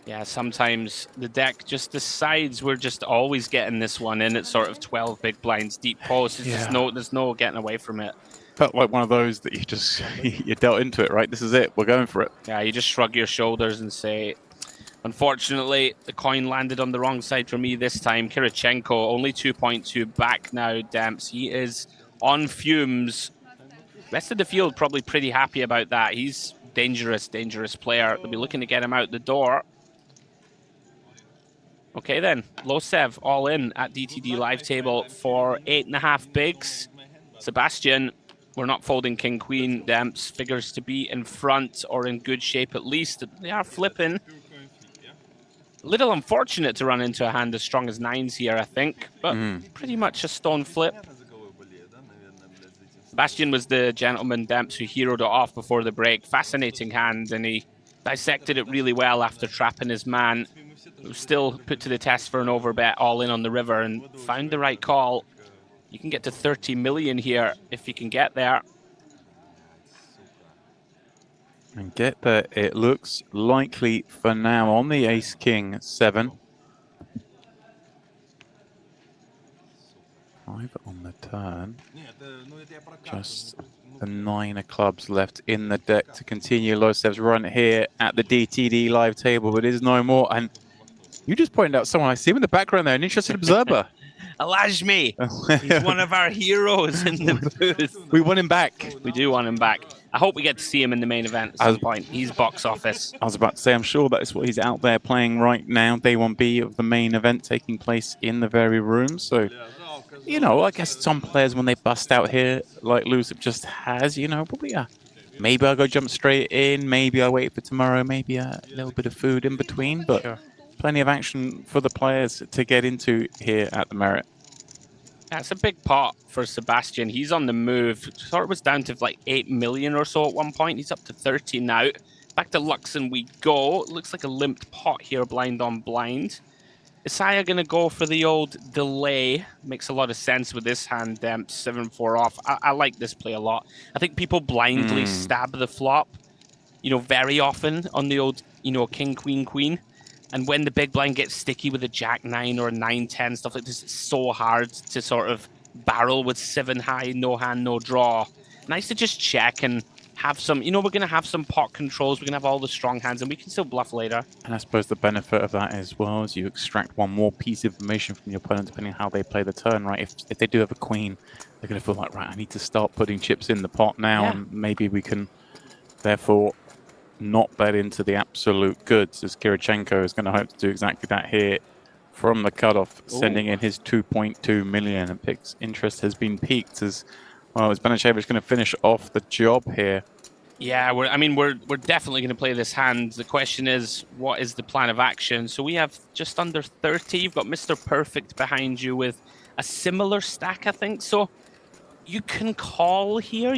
Yeah, sometimes the deck just decides we're just always getting this one in at sort of 12 big blinds deep post. It's just there's no getting away from it. Felt like one of those that you just, you dealt into it, right? This is it. We're going for it. Yeah, you just shrug your shoulders and say, unfortunately, the coin landed on the wrong side for me this time. Kirichenko only 2.2 back now, Demps. He is on fumes. Rest of the field probably pretty happy about that. He's dangerous player. They'll be looking to get him out the door. Okay then, Losev all in at DTD live table for 8.5 bigs. Sebastian, we're not folding king queen. Demps figures to be in front or in good shape at least. They are flipping. A little unfortunate to run into a hand as strong as 9s here, I think, but pretty much a stone flip. Sebastian was the gentleman, Demps, who heroed it off before the break. Fascinating hand, and he dissected it really well after trapping his man. It was still put to the test for an overbet all in on the river and found the right call. You can get to 30 million here if you can get there. And get there, it looks likely for now on the ace-king 7. 5 on the turn. Just the 9 of clubs left in the deck to continue Losev's run here at the DTD live table, but it is no more. And you just pointed out someone I see him in the background there, an interested observer. Alajmi. He's one of our heroes in the booth. We want him back. We do want him back. I hope we get to see him in the main event at some point. He's box office. I was about to say, I'm sure that is what he's out there playing right now. Day 1B of the main event taking place in the very room. So, you know, I guess some players, when they bust out here, like Lucic just has, you know, probably, maybe I'll go jump straight in. Maybe I'll wait for tomorrow. Maybe a little bit of food in between. But plenty of action for the players to get into here at the Merit. That's a big pot for Sebastian. He's on the move. Sort of was down to like 8 million or so at one point. He's up to 30 now. Back to Luxon we go. Looks like a limped pot here, blind on blind. Isaiah going to go for the old delay. Makes a lot of sense with this hand, 7-4 off. I like this play a lot. I think people blindly stab the flop, you know, very often on the old, you know, king, queen, queen. And when the big blind gets sticky with a jack-9 or a 9-10, stuff like this, it's so hard to sort of barrel with 7 high, no hand, no draw. Nice to just check and have some, you know, we're going to have some pot controls. We're going to have all the strong hands, and we can still bluff later. And I suppose the benefit of that as well is you extract one more piece of information from your opponent, depending on how they play the turn, right? If they do have a queen, they're going to feel like, right, I need to start putting chips in the pot now, and maybe we can, therefore, not bet into the absolute goods, as Kirichenko is going to hope to do exactly that here from the cutoff, sending in his 2.2 million. And Pick's interest has been piqued as well. As Banicevic going to finish off the job here. Yeah, we're definitely going to play this hand. The question is, what is the plan of action? So we have just under 30. You've got Mr. Perfect behind you with a similar stack, I think. So you can call here.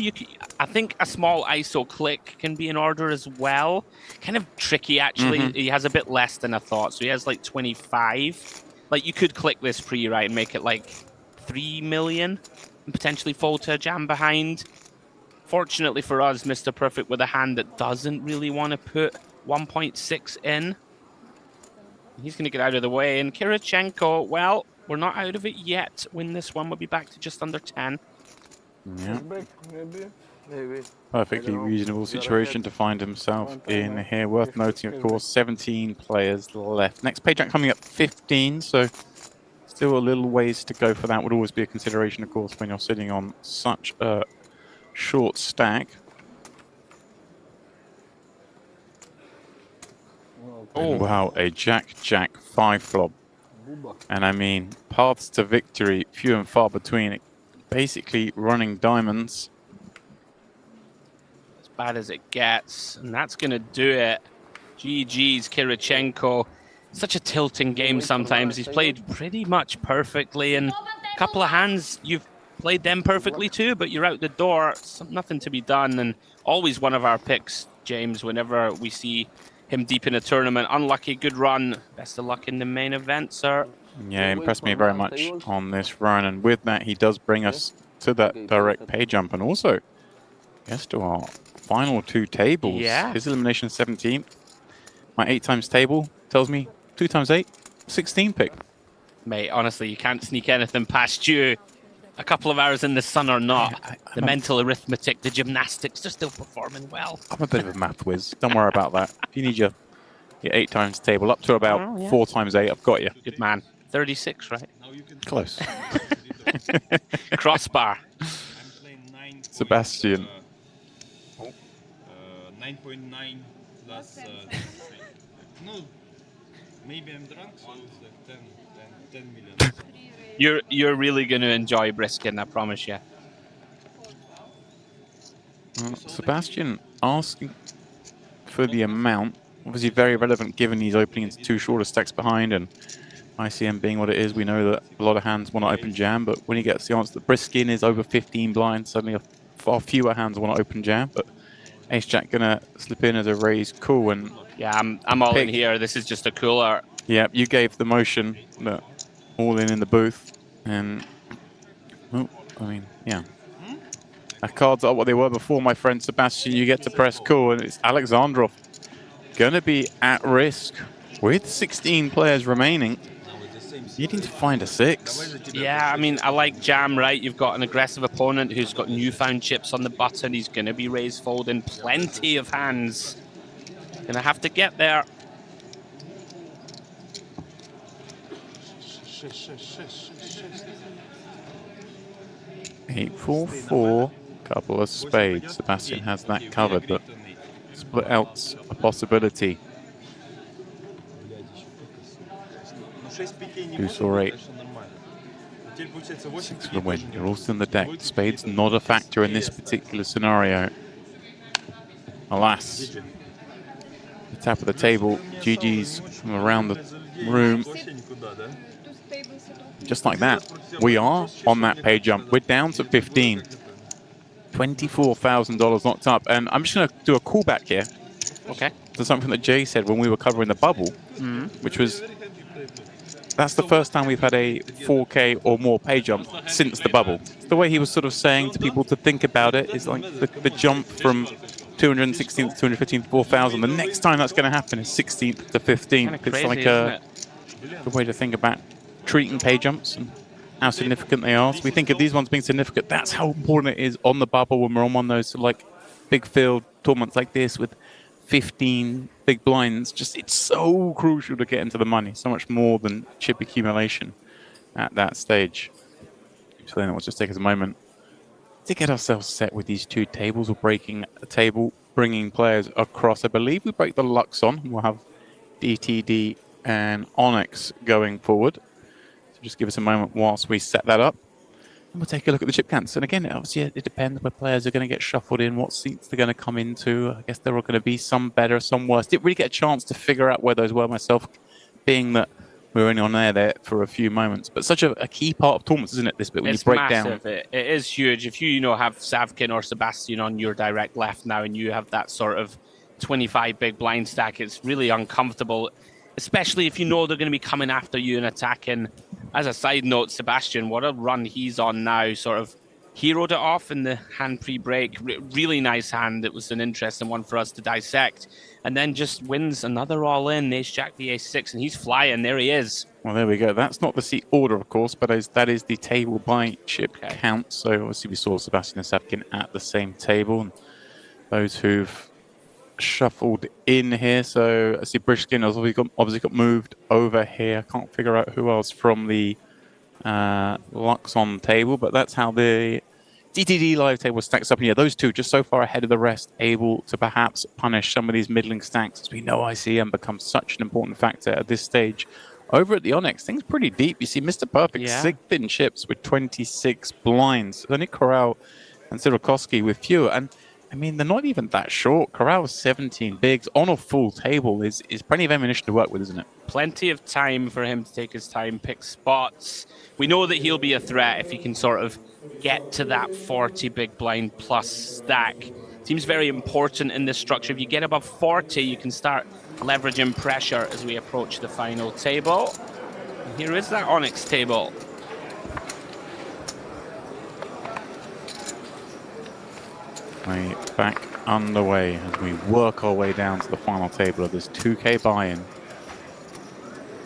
I think a small ISO click can be in order as well. Kind of tricky, actually. He has a bit less than I thought. So he has like 25. Like, you could click this pre, right, and make it like 3 million and potentially fold to a jam behind. Fortunately for us, Mr. Perfect with a hand that doesn't really want to put 1.6 in. He's going to get out of the way. And Kirichenko, well, we're not out of it yet. Win this one, we'll be back to just under 10. Yeah. Maybe. Perfectly reasonable situation to find himself in here. Worth noting, of course, 17 players left. Next page rank coming up 15, so Still a little ways to go for that. Would always be a consideration, of course, when you're sitting on such a short stack. Oh wow, a Jack 5 flop. And I mean, paths to victory, few and far between. Basically running diamonds. As bad as it gets, and that's going to do it. GG's Kirichenko. Such a tilting game sometimes. He's played pretty much perfectly, and a couple of hands you've played them perfectly too, but you're out the door. Nothing to be done, and always one of our picks, James, whenever we see him deep in a tournament. Unlucky, good run. Best of luck in the main event, sir. Yeah, impressed me very much on this run, and with that he does bring us to that direct pay jump, and also yes, to our final 2 tables. Yeah. His elimination 17th. My 8 times table tells me 2 times 8, 16 pick. Mate, honestly, you can't sneak anything past you. A couple of hours in the sun or not, the mental arithmetic, the gymnastics, they're still performing well. I'm a bit of a math whiz. Don't worry about that. If you need your 8 times table up to about 4 times 8, I've got you. Good man. 36, right? Close. Crossbar. Sebastian. 9.9 plus... no, maybe I'm drunk, so it's like 10 million. You're really going to enjoy Briskin, I promise you. Sebastian asking for the amount. Obviously very relevant given he's opening into 2 shorter stacks behind, and ICM being what it is, we know that a lot of hands want to open jam, but when he gets the answer that Briskin is over 15 blinds, suddenly far fewer hands want to open jam, but Ace Jack gonna slip in as a raise cool, and yeah, I'm all in here. This is just a cooler. Yeah, you gave the motion that all in the booth, and oh, I mean, yeah. Our cards are what they were before, my friend Sebastian. You get to press cool, and it's Alexandrov gonna be at risk with 16 players remaining. You need to find a 6. Yeah, I mean, I like jam, right? You've got an aggressive opponent who's got newfound chips on the button. He's going to be raise folding plenty of hands. Going to have to get there. Eight, 4, 4, couple of spades. Sebastian has that covered, but split out's a possibility. 2 or 8. 6 for the win. You're also in the deck. Spades not a factor in this particular scenario. Alas. The top of the table. GG's from around the room. Just like that. We are on that pay jump. We're down to 15. $24,000 knocked up. And I'm just going to do a callback here. Okay. To something that Jay said when we were covering the bubble, which was... That's the first time we've had a 4K or more pay jump since the bubble. The way he was sort of saying to people to think about it is like the jump from 216th to 215th, 4,000. The next time that's going to happen is 16th to 15th. It's like a good way to think about treating pay jumps and how significant they are. So we think of these ones being significant. That's how important it is on the bubble when we're on one of those sort of like big field tournaments like this with 15 big blinds. Just it's so crucial to get into the money, so much more than chip accumulation at that stage. So then let's just take us a moment to get ourselves set with these 2 tables. We're breaking a table, bringing players across. I believe we break the Luxon. We'll have DTD and Onyx going forward. So just give us a moment whilst we set that up. And we'll take a look at the chip counts. And again, obviously, it depends where players are going to get shuffled in, what seats they're going to come into. I guess there are going to be some better, some worse. Didn't really get a chance to figure out where those were myself, being that we were only on there for a few moments. But such a key part of tournaments, isn't it, this bit, when you break massive. down? It is huge. If you have Savkin or Sebastian on your direct left now and you have that sort of 25 big blind stack, it's really uncomfortable, especially if you know they're going to be coming after you and attacking. As a side note, Sebastian, what a run he's on now. Sort of heroed it off in the hand pre-break. Really nice hand. It was an interesting one for us to dissect. And then just wins another all-in. Ace-Jack the Ace-6, and he's flying. There he is. Well, there we go. That's not the seat order, of course, but that is the table by chip count. So obviously we saw Sebastian and Savkin at the same table. And those who've shuffled in here. So I see Brishkin has obviously got moved over here. I can't figure out who else from the Luxon table, but that's how the GTD live table stacks up. And yeah, those two just so far ahead of the rest, able to perhaps punish some of these middling stacks. As we know, ICM becomes such an important factor at this stage. Over at the Onyx, things pretty deep. You see Mr. Perfect, 6th in chips with 26 blinds. Only Corral and Sirokoski with fewer. And I mean, they're not even that short. Corral with 17 bigs on a full table is plenty of ammunition to work with, isn't it? Plenty of time for him to take his time, pick spots. We know that he'll be a threat if he can sort of get to that 40 big blind plus stack. Seems very important in this structure. If you get above 40, you can start leveraging pressure as we approach the final table. And here is that Onyx table. Way back underway as we work our way down to the final table of this 2K buy-in.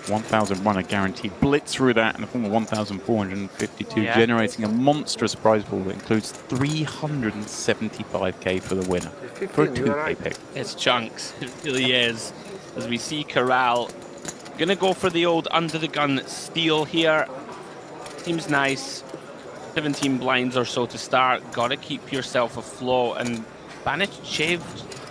1,000 runner guaranteed blitz through that in the form of 1,452, generating a monstrous prize pool that includes 375k for the winner for a 2K pick. It's chunks, it really is. As we see Corral gonna go for the old under the gun steal here. Seems nice. 17 blinds or so to start. Gotta keep yourself afloat. And Banichevich,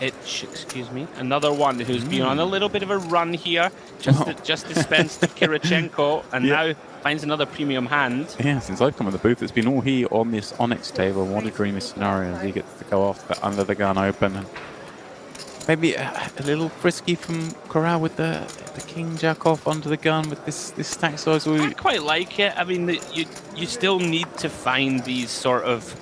excuse me, another one who's been on a little bit of a run here. Just dispensed to Kirichenko and now finds another premium hand. Yeah, since I've come in the booth, it's been all he on this Onyx table. What a dreamy scenario as he gets to go off the under the gun open. And maybe a little frisky from Corral with the King Jack off under the gun with this stack size. I quite like it. I mean, you still need to find these sort of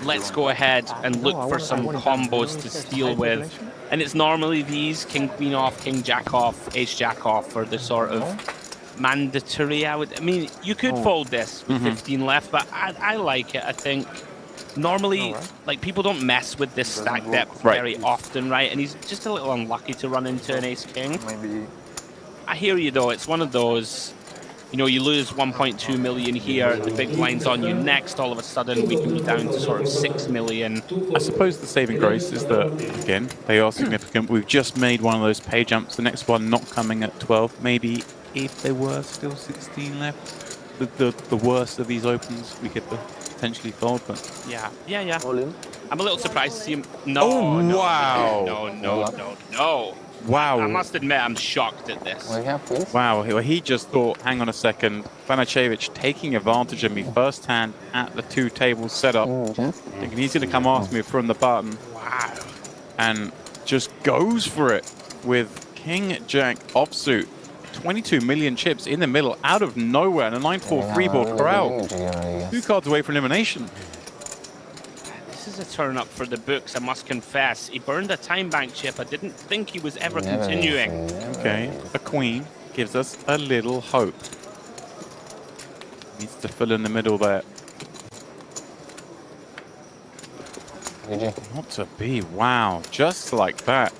let's go ahead and look for some combos to steal with. And it's normally these King Queen off, King Jack off, Ace Jack off for the sort of mandatory. I mean, you could fold this with 15 left, but I like it. I think normally, like, people don't mess with this stack depth very often, right? And he's just a little unlucky to run into an Ace King. Maybe. I hear you though. It's one of those. You know, you lose 1.2 million here, the big blind's on you next, all of a sudden we can be down to sort of 6 million. I suppose the saving grace is that, again, they are significant. We've just made one of those pay jumps, the next one not coming at 12. Maybe if there were still 16 left, the worst of these opens we could potentially fold, but... Yeah. All in. I'm a little surprised to see him... No. Wow. I must admit, I'm shocked at this. Wow, he just thought, hang on a second, Banachevich taking advantage of me first hand at the two tables setup. Thinking he's going to come after me from the button. Wow. And just goes for it with King Jack offsuit. 22 million chips in the middle, out of nowhere, and a 9-4 3-board Corral. 2 cards away from elimination. This is a turn up for the books, I must confess. He burned a time bank chip. I didn't think he was ever continuing. Okay, a queen gives us a little hope. Needs to fill in the middle there. Not to be. Wow, just like that.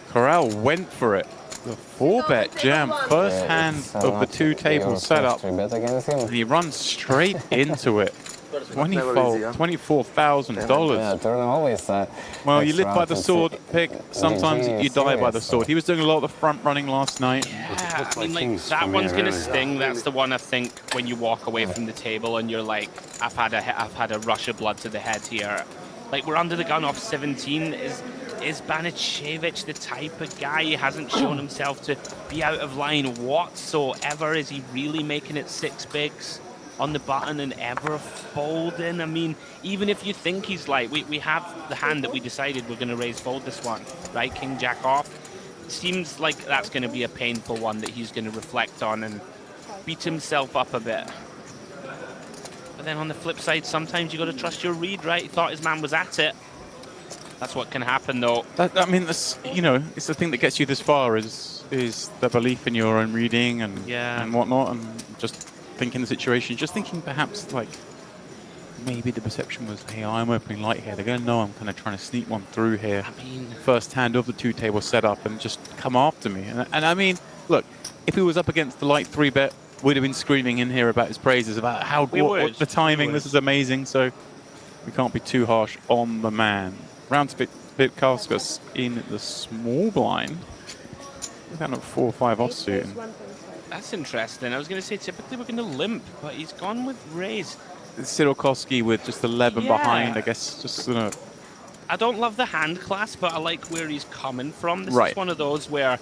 Corral went for it. The 4-bet jam, first hand of the two table setup. And he runs straight into it. 20-fold, $24,000. Well, you live by the sword, pick. Sometimes you die by the sword. He was doing a lot of front running last night. Yeah, I mean, like, that one's going to sting. That's the one, I think, when you walk away from the table and you're like, I've had a rush of blood to the head here. Like, we're under the gun off 17. Is Banachevich the type of guy? He hasn't shown himself to be out of line whatsoever. Is he really making it 6 bigs on the button and ever folding? I mean, even if you think he's like, we have the hand that we decided we're going to raise fold this one, right? King Jack off. It seems like that's going to be a painful one that he's going to reflect on and beat himself up a bit. But then on the flip side, sometimes you got to trust your read, right? He thought his man was at it. That's what can happen, though. I mean, that's, you know, it's the thing that gets you this far is the belief in your own reading and whatnot, and just thinking the situation, just thinking perhaps like maybe the perception was, hey, I'm opening light here. They're going to know I'm kind of trying to sneak one through here. I mean, first hand of the two table setup and just come after me. And I mean, look, if he was up against the light 3-bet, we'd have been screaming in here about his praises, about how what the timing, this is amazing. So we can't be too harsh on the man. Round to Bitkauskas in the small blind. We've got a 4 or 5 offsuit. That's interesting. I was going to say typically we're going to limp, but he's gone with raise. Sirokovsky with just 11 behind, I guess, just gonna... I don't love the hand class, but I like where he's coming from. This Right. is one of those where,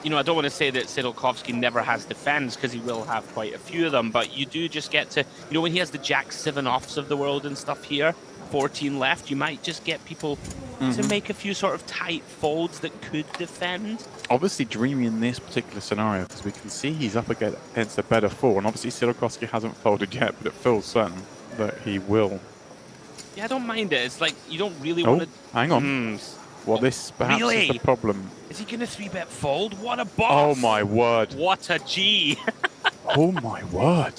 you know, I don't want to say that Sirokovsky never has defends, because he will have quite a few of them, but you do just get to, you know, when he has the Jack 7 offs of the world and stuff here, 14 left, you might just get people to make a few sort of tight folds that could defend. Obviously dreamy in this particular scenario, because we can see he's up against a better 4, and obviously Sirokovsky hasn't folded yet, but it feels certain that he will. Yeah, I don't mind it. It's like, you don't really want to... hang on. Well, this perhaps is the problem. Is he going to 3-bet fold? What a boss! Oh my word. What a G! Oh my word.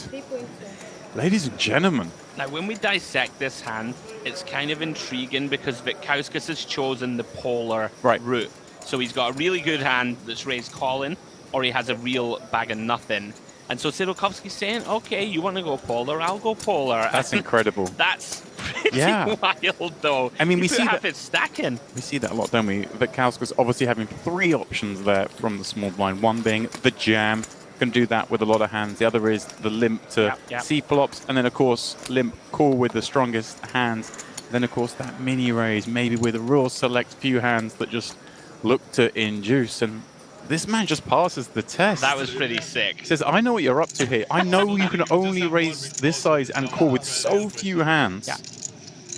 Ladies and gentlemen. Now, when we dissect this hand, it's kind of intriguing because Vitkauskas has chosen the polar route. So he's got a really good hand that's raised calling, or he has a real bag of nothing. And so Sirokovsky's saying, okay, you want to go polar, I'll go polar. That's incredible. That's pretty wild, though. I mean, we see that it's stacking. We see that a lot, don't we? Vitkauskas obviously having 3 options there from the small blind. One being the jam. Can do that with a lot of hands. The other is the limp to C flops, and then of course limp call with the strongest hands. Then of course that mini raise, maybe with a real select few hands that just look to induce. And this man just passes the test. That was pretty sick. He says, I know what you're up to here. I know you can only raise this size and call with so few hands. Yeah.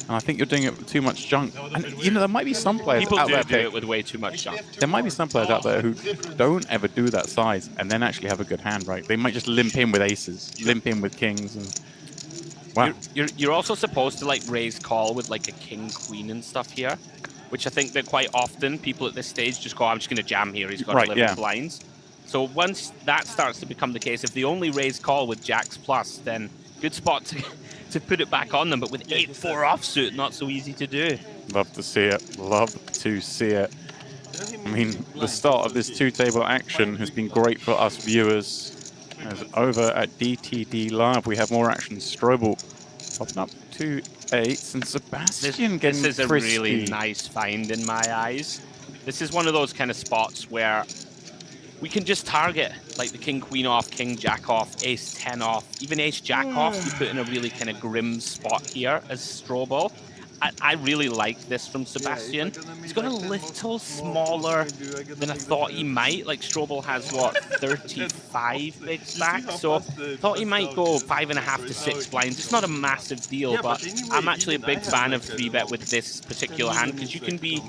And I think you're doing it with too much junk. And, you know, there might be some players out there... People do it with way too much junk. There might be some players out there who don't ever do that size and then actually have a good hand, right? They might just limp in with aces, limp in with kings, and... Wow. You're also supposed to, like, raise call with, like, a king, queen and stuff here, which I think that quite often people at this stage just go, I'm just going to jam here. He's got 11 blinds. So once that starts to become the case, if they only raise call with jacks plus, then good spot to put it back on them. But with 8-4 offsuit, not so easy to do. Love to see it. Love to see it. I mean, the start of this 2-table action has been great for us viewers. As over at DTD Live, we have more action. Strobel popping up 2 8s, and Sebastian getting This is frisky. a really nice find in my eyes. This is one of those kind of spots where we can just target like the king queen off, king jack off, ace 10 off, even ace jack off. You put in a really kind of grim spot here as Strobel. I really like this from Sebastian. He's got a little smaller than I thought he might. Like Strobel has what, 35 big stacks, so thought he might go 5.5 to 6 blinds. It's not a massive deal, but I'm actually a big fan of 3-bet with this particular hand because you can be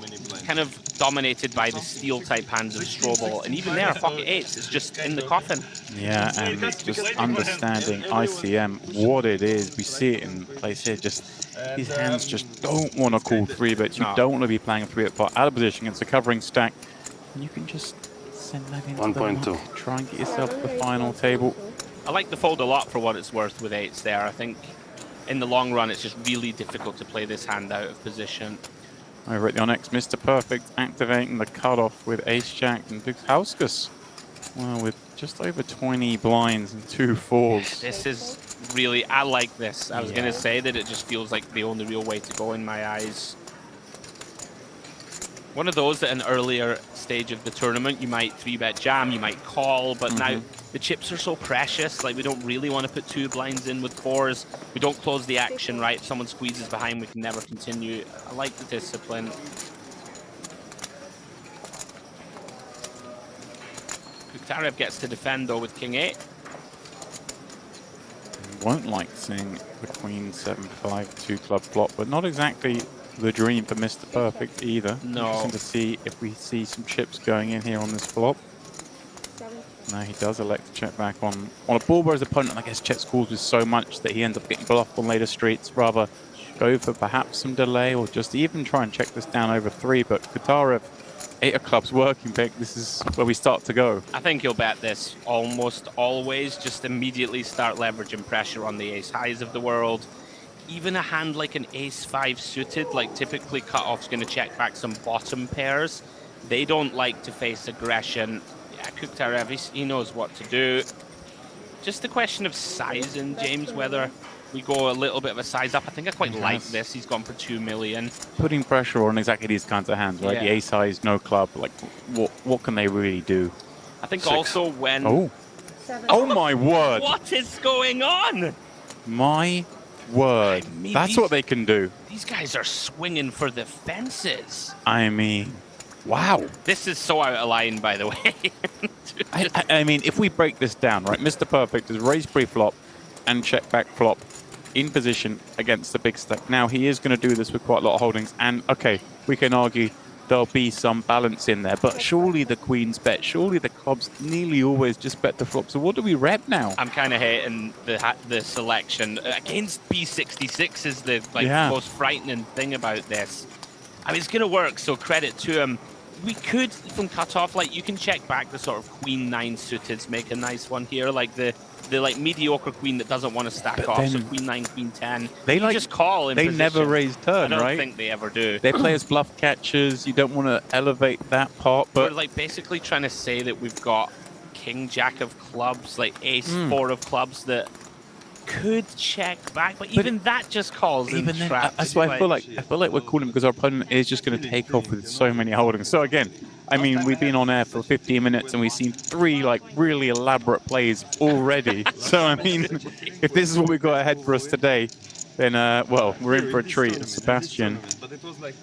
kind of dominated by the steel type hands of Strobel, and even there, pocket 8s, it's just in the coffin. Yeah, and just understanding ICM, what it is. We see it in place here. Just these hands just don't want to call 3-bets. You don't want to be playing a 3-bet pot out of position against a covering stack. And you can just send that into 1.2. Try and get yourself the final table. I like the fold a lot for what it's worth with 8s there. I think in the long run, it's just really difficult to play this hand out of position. Over at the Onyx, Mr. Perfect activating the cutoff with ace-jack and Vitkauskas. Well, with just over 20 blinds and 2 4s. This is really, I like this. I was going to say that it just feels like the only real way to go in my eyes. One of those at an earlier stage of the tournament, you might 3-bet jam, you might call, but now the chips are so precious. Like, we don't really want to put 2 blinds in with 4s. We don't close the action, right? If someone squeezes behind, we can never continue. I like the discipline. Kuktarev gets to defend, though, with king 8. Won't like seeing the queen 7-5 2-club flop, but not exactly the dream for Mr. Perfect either. No. Interesting to see if we see some chips going in here on this flop. No, he does elect to check back on a board where his opponent, I guess, checks calls with so much that he ends up getting bluffed on later streets. Rather go for perhaps some delay or just even try and check this down over 3. But Kuktarev, 8 of clubs working pick. This is where we start to go. I think he'll bet this almost always. Just immediately start leveraging pressure on the ace highs of the world. Even a hand like an ace 5 suited, like typically cutoff's going to check back some bottom pairs. They don't like to face aggression. Yeah, Kuktarev, he knows what to do. Just a question of sizing, James, whether we go a little bit of a size up. I think I quite like this. He's gone for 2 million. Putting pressure on exactly these kinds of hands, right? The ace highs, no club. Like, what can they really do? I think 6. also when Oh my word! What is going on? My word. I mean, That's what they can do. These guys are swinging for the fences. I mean, wow. This is so out of line, by the way. I mean, if we break this down, right, Mr. Perfect is raised pre-flop and check back flop in position against the big stack. Now, he is going to do this with quite a lot of holdings. And, okay, we can argue there'll be some balance in there. But surely the queens bet. Surely the clubs nearly always just bet the flop. So what do we rep now? I'm kind of hating the selection. Against B66 is the most frightening thing about this. I mean, it's going to work, so credit to him. We could, from cutoff, like, you can check back the sort of queen 9 suiteds, make a nice one here, like the like mediocre queen that doesn't want to stack off, so queen 9, queen 10. They like just call in They position. never raise turn, I right? don't think they ever do. They play as bluff catchers. You don't want to elevate that part, but we're like basically trying to say that we've got king jack of clubs, like ace 4 of clubs that could check back, but even that just calls in traps. That's why I feel like we're calling because our opponent is just going to take off with so many holdings. So again, I mean, we've been on air for 15 minutes and we've seen 3 like really elaborate plays already. So I mean, if this is what we've got ahead for us today, then well, we're in for a treat. Sebastian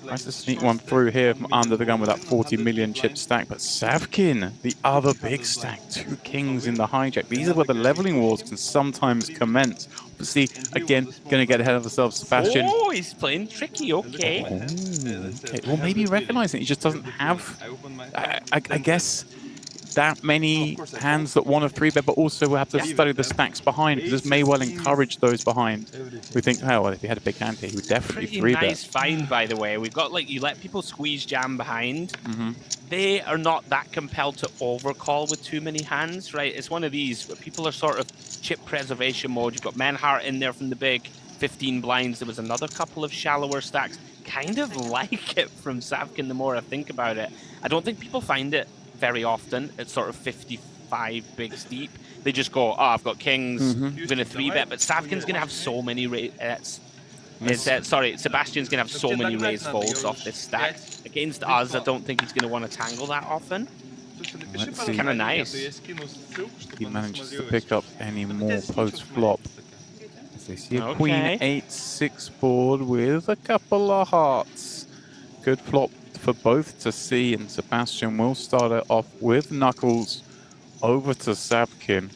tries to sneak one through here from under the gun with that 40 million chip stack. But Savkin, the other big stack, 2 kings in the hijack. These are where the leveling wars can sometimes commence. Obviously, again, going to get ahead of ourselves, Sebastian. Oh, he's playing tricky, okay. Okay. Well, maybe recognizing he just doesn't have, I guess, that many hands that want a 3-bet, but also we'll have to study the stacks behind, because this may well encourage those behind. We think, oh, well, if he had a big hand here, he would definitely 3-bet. Nice find, by the way. We've got, like, you let people squeeze jam behind. They are not that compelled to overcall with too many hands, right? It's one of these where people are sort of chip preservation mode. You've got Menhart in there from the big 15 blinds. There was another couple of shallower stacks. Kind of like it from Savkin the more I think about it. I don't think people find it very often. It's sort of 55 bigs deep. They just go, oh, I've got kings, I'm going to 3-bet, but Savkin's going to have so many Sebastian's going to have so many raise folds off this stack. Against us, I don't think he's going to want to tangle that often. Let's see. Kind of nice. He manages to pick up any more post-flop. As they see a queen 8-6 board with a couple of hearts. Good flop for both to see, and Sebastian will start it off with knuckles over to Savkin.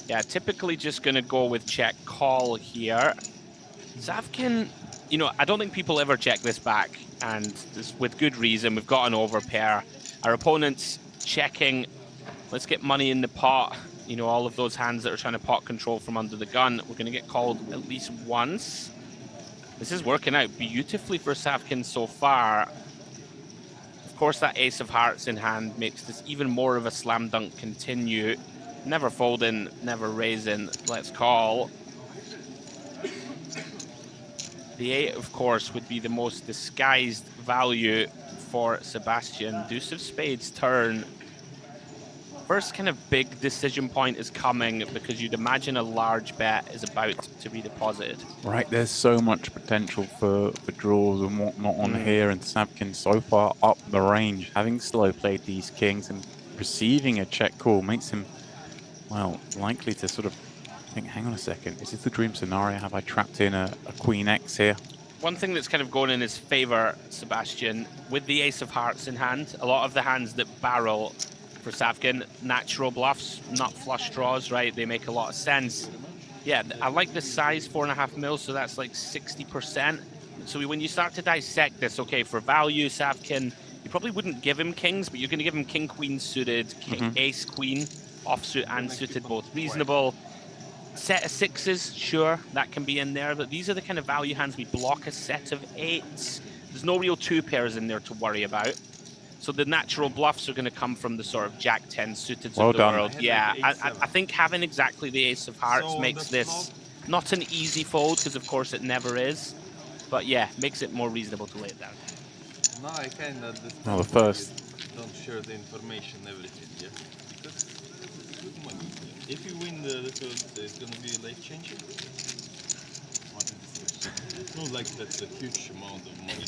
Yeah, typically just going to go with check call here. Savkin, you know, I don't think people ever check this back, and this, with good reason. We've got an overpair. Our opponent's checking. Let's get money in the pot. You know, all of those hands that are trying to pot control from under the gun. We're going to get called at least once. This is working out beautifully for Savkin so far. Of course, that ace of hearts in hand makes this even more of a slam dunk continue. Never folding, never raising. Let's call. The 8, of course, would be the most disguised value for Sebastian. Deuce of spades turn. First kind of big decision point is coming, because you'd imagine a large bet is about to be deposited. Right, there's so much potential for draws and whatnot on here, and Savkin so far up the range, having slow played these kings and receiving a check call makes him, well, likely to sort of think, hang on a second, is this the dream scenario? Have I trapped in a queen X here? One thing that's kind of going in his favor, Sebastian, with the ace of hearts in hand, a lot of the hands that barrel for Savkin, natural bluffs, not flush draws, right? They make a lot of sense. Yeah, I like the size, 4.5 mil, so that's like 60%. So when you start to dissect this, okay, for value, Savkin, you probably wouldn't give him kings, but you're going to give him king, queen suited, king, ace, queen, offsuit and suited, both reasonable. Set of 6s, sure, that can be in there, but these are the kind of value hands. We block a set of 8s. There's no real 2 pairs in there to worry about. So the natural bluffs are going to come from the sort of jack 10 suited of the world. Yeah, I think having exactly the ace of hearts makes this not an easy fold, because of course it never is. But yeah, makes it more reasonable to lay it down. No, I kind of well, the first don't share the information, everything, yeah? Because it's good money. If you win the first, it's going to be late changing. It's not like that's a huge amount of money.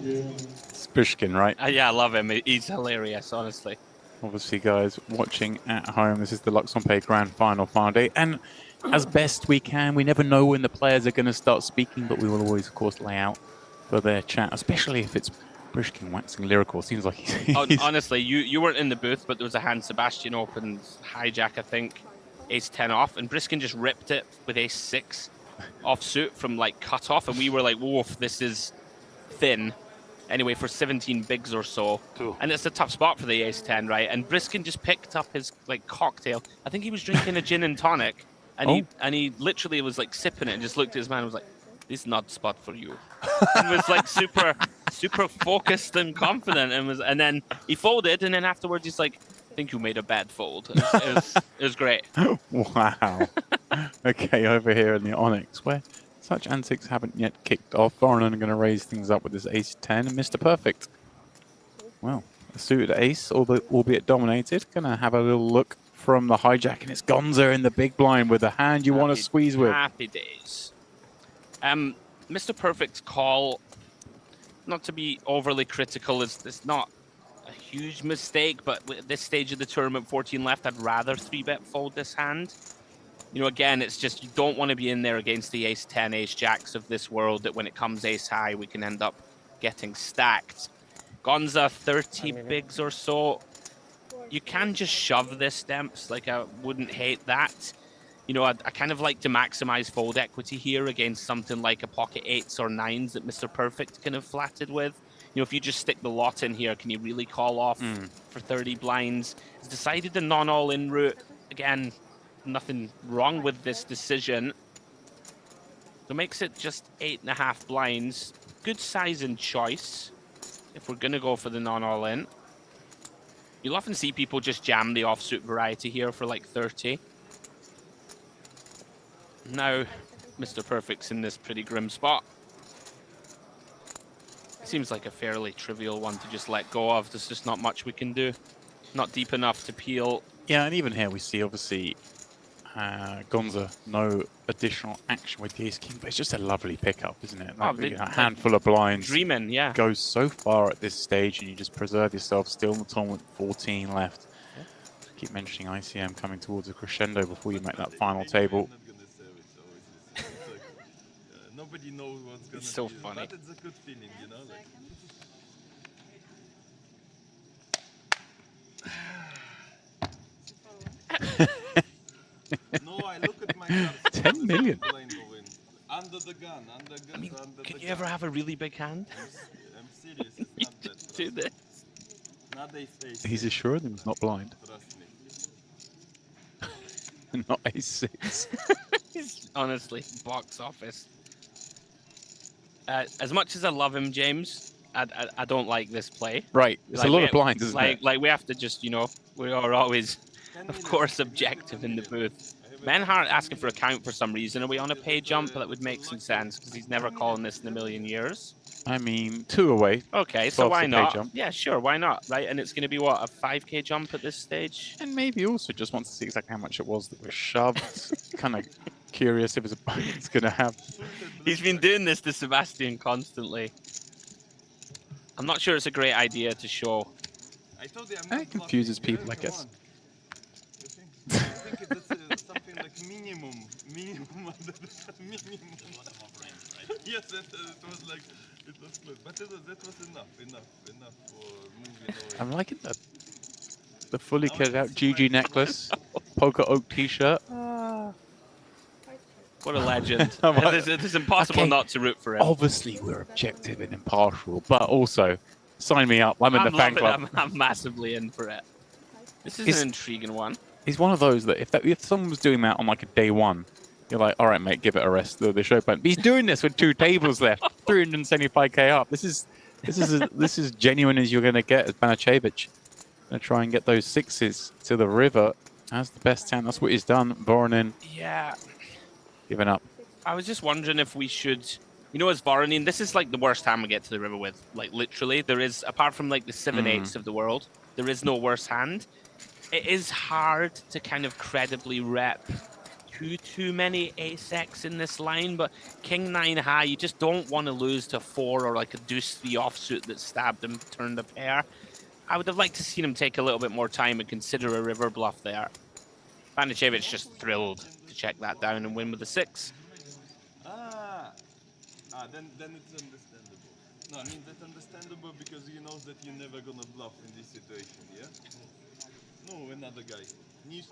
Spishkin, right? Yeah, I love him. He's hilarious, honestly. Obviously, guys, watching at home, this is the Luxon Pay Grand Final day. And as best we can, we never know when the players are going to start speaking, but we will always, of course, lay out for their chat, especially if it's Brishkin waxing lyrical. Seems like he's Honestly, you weren't in the booth, but there was a hand Sebastian opened hijack, I think, ace-10 off, and Briskin just ripped it with ace-6 offsuit from like cut off, and we were like, whoa, this is thin. Anyway, for 17 bigs or so. And it's a tough spot for the ace-10, right? And Briskin just picked up his like cocktail. I think he was drinking a gin and tonic, and he literally was like sipping it and just looked at his man and was like, this is not the spot for you. And was like super focused and confident, and then he folded, and then afterwards he's like, I think you made a bad fold. It was great. Wow. Okay, over here in the Onyx, where such antics haven't yet kicked off. Voronin going to raise things up with his ace-10 and Mr. Perfect. Well, a suited ace, albeit dominated. Going to have a little look from the hijack, and it's Gonza in the big blind with a hand you want to squeeze with. Happy days. Mr. Perfect's call, not to be overly critical, it's not a huge mistake, but at this stage of the tournament, 14 left, I'd rather 3-bet fold this hand. You know, again, it's just you don't want to be in there against the ace-10, ace-jacks of this world, that when it comes ace-high, we can end up getting stacked. Gonza, 30 bigs or so. You can just shove this, Demps. Like, I wouldn't hate that. You know, I kind of like to maximize fold equity here against something like a pocket 8s or 9s that Mr. Perfect can have flatted with. You know, if you just stick the lot in here, can you really call off for 30 blinds? He's decided the non-all-in route. Again, nothing wrong with this decision. So makes it just 8.5 blinds. Good size and choice if we're going to go for the non-all-in. You'll often see people just jam the offsuit variety here for like 30. Now, Mr. Perfect's in this pretty grim spot. Seems like a fairly trivial one to just let go of. There's just not much we can do. Not deep enough to peel. Yeah, and even here we see, obviously, Gonza, no additional action with the ace-king, but it's just a lovely pickup, isn't it? Like, a handful of blinds. Dreaming, yeah. Goes so far at this stage, and you just preserve yourself still in the tournament, 14 left. Yeah. Keep mentioning ICM coming towards a crescendo before you make that final table. Nobody knows what's going to be. It's so funny. But it's a good feeling, you know? Like... No, I look at my cards. 10 million. Under the gun, I mean, can you ever have a really big hand? I'm serious. It's not that. Do this. Not ace-8. He's assured him he's not blind. Trust me. Not ace-6. He's honestly box office. As much as I love him, James, I don't like this play. Right, it's like, a lot of blinds, isn't it? Like we have to just, you know, we are always, of course, objective in the booth. Menhart asking for a count for some reason. Are we on a pay jump? That would make some sense because he's never calling this in a million years. I mean, 2 away. Okay, so why not? Yeah, sure, why not, right? And it's going to be, what, a 5k jump at this stage? And maybe also just wants to see exactly how much it was that was shoved. Kind of curious if his opponent's going to have... He's been doing this to Sebastian constantly. I'm not sure it's a great idea to show. It confuses people, I guess. I think it's something like minimum under the minimum. Yes, it was like, it was close, but that was enough for moving away. I'm liking the fully kitted out GG necklace, poker oak t-shirt. What a legend. It's impossible not to root for him. Obviously, we're objective and impartial, but also, sign me up. I'm in the fan club. I'm massively in for it. This is an intriguing one. He's one of those that if someone was doing that on like a day one, you're like, all right, mate, give it a rest. The show plan. But he's doing this with 2 tables left, 375k up. This is genuine as you're going to get as Banacevic. Going to try and get those 6s to the river as the best hand. That's what he's done. Voronin. Yeah. Giving up. I was just wondering if we should, you know, as Voronin, this is like the worst hand we get to the river with. Like literally, there is, apart from like the 7/8s of the world, there is no worse hand. It is hard to kind of credibly rep too many ace-X in this line, but King 9 high, you just don't want to lose to 4 or like a deuce 3 offsuit that stabbed him, turned a pair. I would have liked to see him take a little bit more time and consider a river bluff there. Banicevic just thrilled to check that down and win with a 6. Then it's understandable. No, I mean that's understandable because he knows that you're never gonna bluff in this situation, yeah? No, another guy. This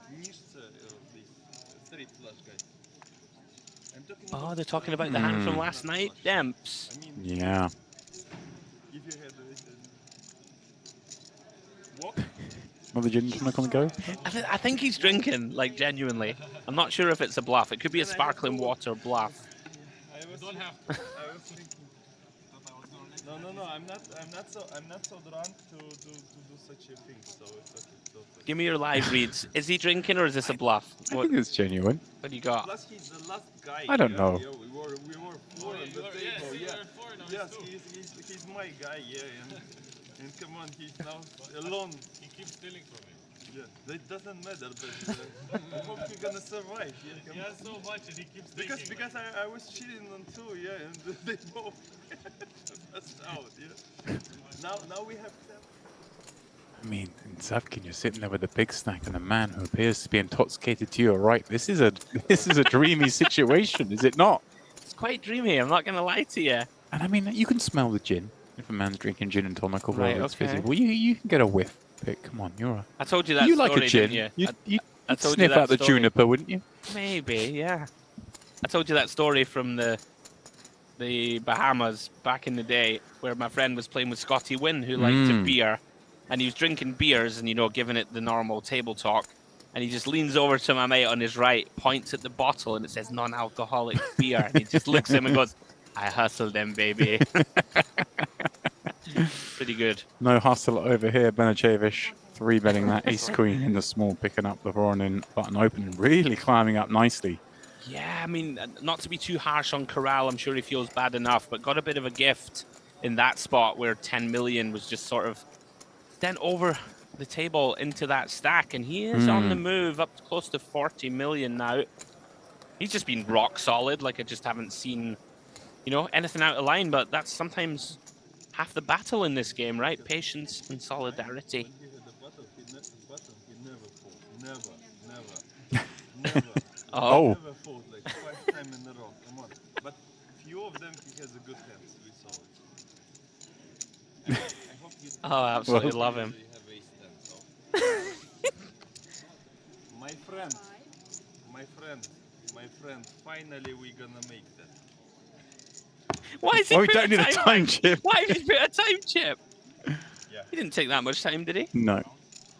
straight flush guy. I'm talking Oh, they're talking about the hand from last night, Demps. I mean, Yeah. if you had walk. Another gin tonic on the go? I think he's drinking, like genuinely. I'm not sure if it's a bluff. It could be a sparkling water bluff. Don't have. I was thinking. No. I'm not so drunk to do such a thing. So it's okay. Give me your live reads. Is he drinking or is this a bluff? I think it's genuine. What do you got? Plus, he's the last guy. I don't know. Yeah, we were 4 on the table. Yes, he's my guy. Yeah, and come on, he's now alone. He keeps stealing from me. Yeah, that doesn't matter, but I hope you're gonna survive. Yeah, he has so much and he keeps taking. Because I was cheating on 2, yeah, and they both passed out, yeah. Now we have 7. I mean, in Zavkin, you're sitting there with a big stack and a man who appears to be intoxicated to your right. This is a dreamy situation, is it not? It's quite dreamy, I'm not gonna lie to you. And I mean, you can smell the gin if a man's drinking gin and tonic or whatever it's okay. fizzy. Well, you can get a whiff. Pick. Come on, you're a... I told you that you story, like a gin. didn't You? You'd told sniff you that out the story. juniper, wouldn't you? Maybe, yeah. I told you that story from the Bahamas back in the day where my friend was playing with Scotty Wynn who liked a beer and he was drinking beers and, you know, giving it the normal table talk. And he just leans over to my mate on his right, points at the bottle and it says non-alcoholic beer. And he just looks at him and goes, I hustled them, baby. Pretty good. No hustle over here, Banicevic. 3-betting that ace-queen in the small, picking up the Voronin button open, really climbing up nicely. Yeah, I mean, not to be too harsh on Corral, I'm sure he feels bad enough, but got a bit of a gift in that spot where 10 million was just sort of sent over the table into that stack, and he is on the move up close to 40 million now. He's just been rock solid, like I just haven't seen, you know, anything out of line, but that's sometimes half the battle in this game, right? Patience and solidarity. Never. Oh. Never fought like 5 times in a row. Come on. But few of them he has a good hands. We saw it. I hope you Oh, I absolutely love him. My friend. Finally, we're gonna make that. Why is he we don't need a time chip. Why did he put a time chip? Yeah. He didn't take that much time, did he? No.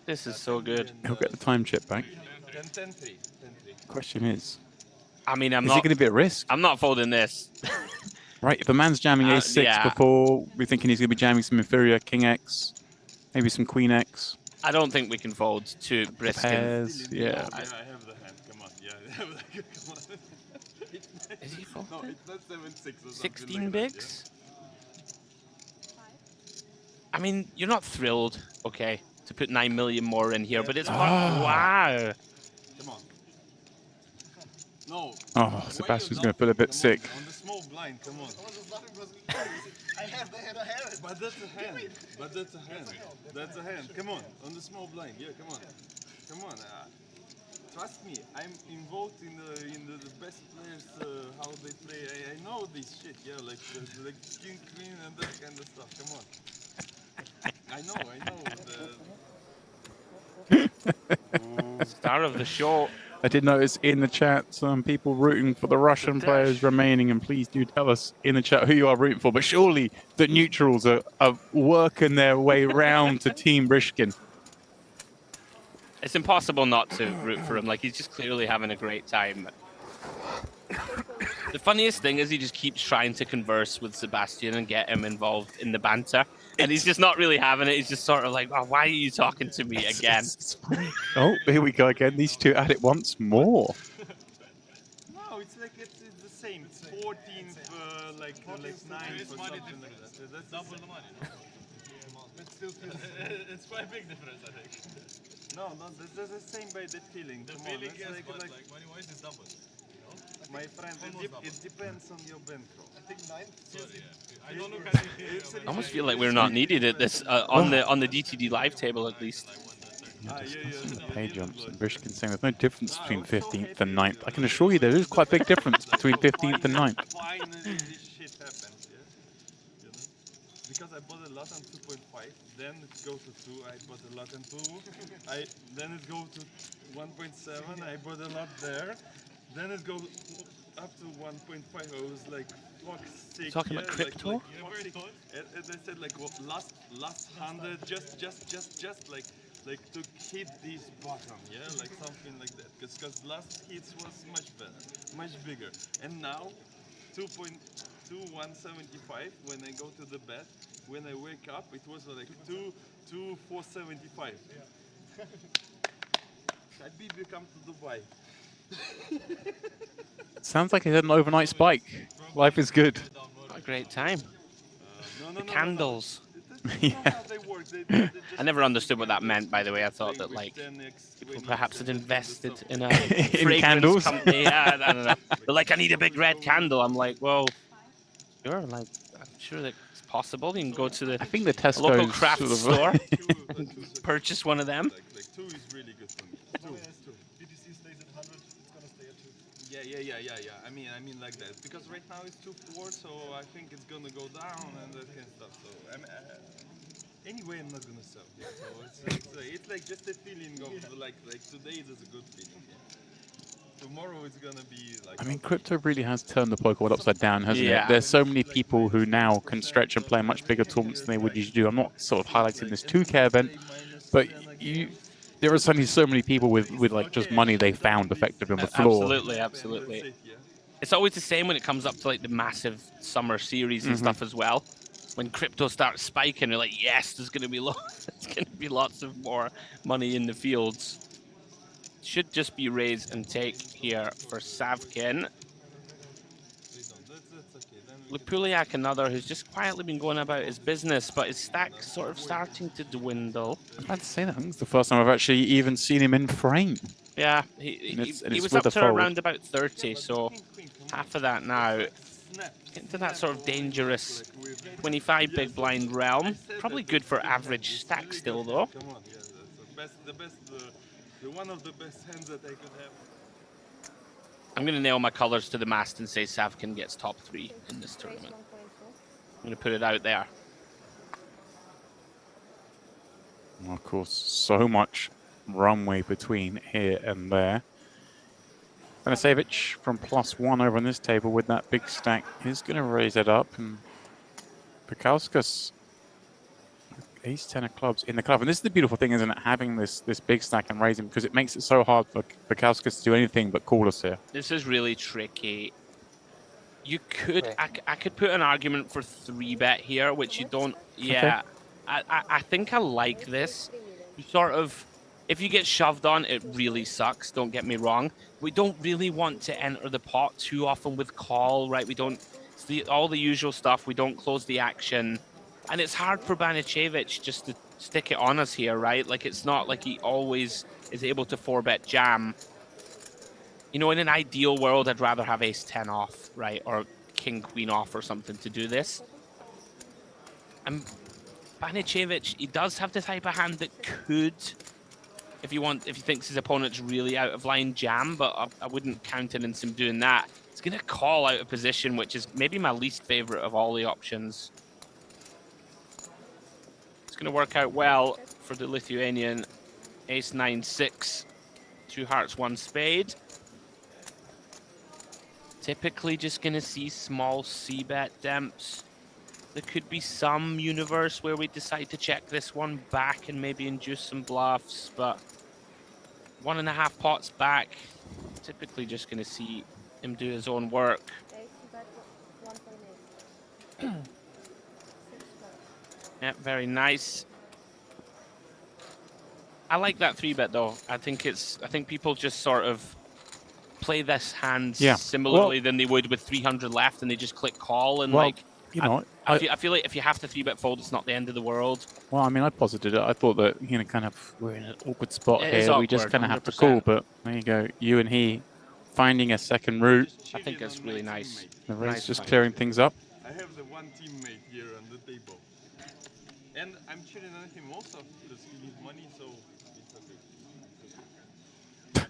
This is so good. He'll get the time chip back. 10-3. Question is, I mean, is he going to be at risk? I'm not folding this. Right, if a man's jamming ace-6 yeah. before, we're thinking he's going to be jamming some inferior king X, maybe some queen X. I don't think we can fold to Briskin. Pairs, yeah. I have the hand. Come on. Yeah, I have the hand. Come on. Is he folding? No, it's not 7-6 or 16 like bigs? Yeah? I mean, you're not thrilled, okay, to put 9 million more in here, but it's wow. Come on. No. Oh, Sebastian's going to feel a bit sick. On the small blind, come on. I have the hand. But that's a hand. That's a hand. Come on. On the small blind. Yeah, come on. Come on. Trust me, I'm involved in the best players, how they play. I know this shit, yeah, like king, queen, and that kind of stuff. Come on. I know. Star of the show. I did notice in the chat some people rooting for the Russian players remaining, and please do tell us in the chat who you are rooting for. But surely the neutrals are working their way round to Team Brishkin. It's impossible not to root for him. Like, he's just clearly having a great time. The funniest thing is he just keeps trying to converse with Sebastian and get him involved in the banter. And he's just not really having it. He's just sort of like, oh, why are you talking to me again? Oh, here we go again. These two at it once more. No, it's like it's the same. 14th, like 9 or something like that. That's double the money. It's still it's quite a big difference, I think. No, that's the same by the feeling. The Come feeling on, is, like money-wise is double. You know? My friend, it depends on your bankroll. I think 9. I don't look at it. I almost feel like we're not needed at this on the DTD live table at least. Pay jumps and Brishkin saying there's no difference between 15th and 9th. I can assure you there is quite a big difference between 15th and 9th. Finally, this shit happens, yeah? You know? Because I bought a lot on 2.5, then it goes to 2, I bought a lot on 2, then it goes to 1.7, I bought a lot there, then it goes up to 1.5, I was like, fuck's sake. Talking about crypto? And I said like, well, last 100, just like to hit this bottom, yeah, like something like that, because last hits was much better, much bigger, and now 2.175 when I go to the bed, when I wake up it was like 2.475. Habibi, come to Dubai. Sounds like it had an overnight spike. Life is good. What a great time. The candles. Yeah. I never understood what that meant, by the way. I thought that like people perhaps had invested in a In fragrance candles? company. Yeah, I don't know. They're like, I need a big red candle. I'm like, well, sure. Like, I'm sure that it's possible. You can go to the I think the Tesco's local craft sort of store, purchase one of them. Like 2 is really good for me. 2. BTC stays at 100, it's gonna stay at 2. Yeah. I mean like that, because right now it's 2.4, so I think it's gonna go down and that kind of stuff. So anyway, I'm not gonna sell. Yeah. So it's like just a feeling of like today is a good feeling. Yeah. Tomorrow it's gonna be like. I mean, crypto really has turned the poker world upside down, hasn't Yeah. it? There's so many people who now can stretch and play much bigger tournaments than they would usually do. I'm not sort of highlighting this 2K event, but there are suddenly so many people with like just money they found effectively on the floor. Absolutely. It's always the same when it comes up to like the massive summer series and stuff as well. When crypto starts spiking, you're like, yes, there's going to be lots of more money in the fields. Should just be raise and take here for Savkin. Lupuliak, another who's just quietly been going about his business, but his stack's sort of starting to dwindle. I'm glad to say that. I think it's the first time I've actually even seen him in frame. Yeah, he was up to around about 30, so half of that now. Into that sort of dangerous 25 big blind realm. Probably good for average stack still, though. Come on, yeah, the one of the best hands that I could have. I'm going to nail my colors to the mast and say Savkin gets top 3 in this tournament. I'm going to put it out there. Well, of course, so much runway between here and there. Vanasevich from +1 over on this table with that big stack is going to raise it up, and Pekauskas, ace-10 of clubs in the club. And this is the beautiful thing, isn't it, having this big stack and raising, because it makes it so hard for Pekauskas to do anything but call us here. This is really tricky. You could, I could put an argument for 3-bet here, which you don't. Yeah, okay. I think I like this. You sort of, if you get shoved on, it really sucks. Don't get me wrong. We don't really want to enter the pot too often with call, right? We don't. It's all the usual stuff. We don't close the action, and it's hard for Banichevich just to stick it on us here, right? Like, it's not like he always is able to 4-bet jam. You know, in an ideal world, I'd rather have ace-10 off, right? Or king-queen off or something to do this. And Banichevich, he does have the type of hand that could, if he thinks his opponent's really out of line, jam, but I wouldn't countenance him doing that. He's going to call out of position, which is maybe my least favorite of all the options. It's going to work out well for the Lithuanian. Ace-9-6, 2 hearts, 1 spade. Typically just going to see small c-bet demps. There could be some universe where we decide to check this one back and maybe induce some bluffs, but 1.5 pots back. Typically just going to see him do his own work. Yeah, very nice. I like that 3-bet though. I think people just sort of play this hand similarly than they would with 300 left, and they just click call and you know, I feel like if you have to 3-bet fold, it's not the end of the world. Well, I mean, I posited it. I thought that, kind of we're in an awkward spot here. We just kind of have to 100%. call, but there you go. You and he finding a second route. I think it's really nice. The race Nice just find. clearing things up. I have the one teammate here on the table. And I'm cheating on him also because he needs money, so it's okay.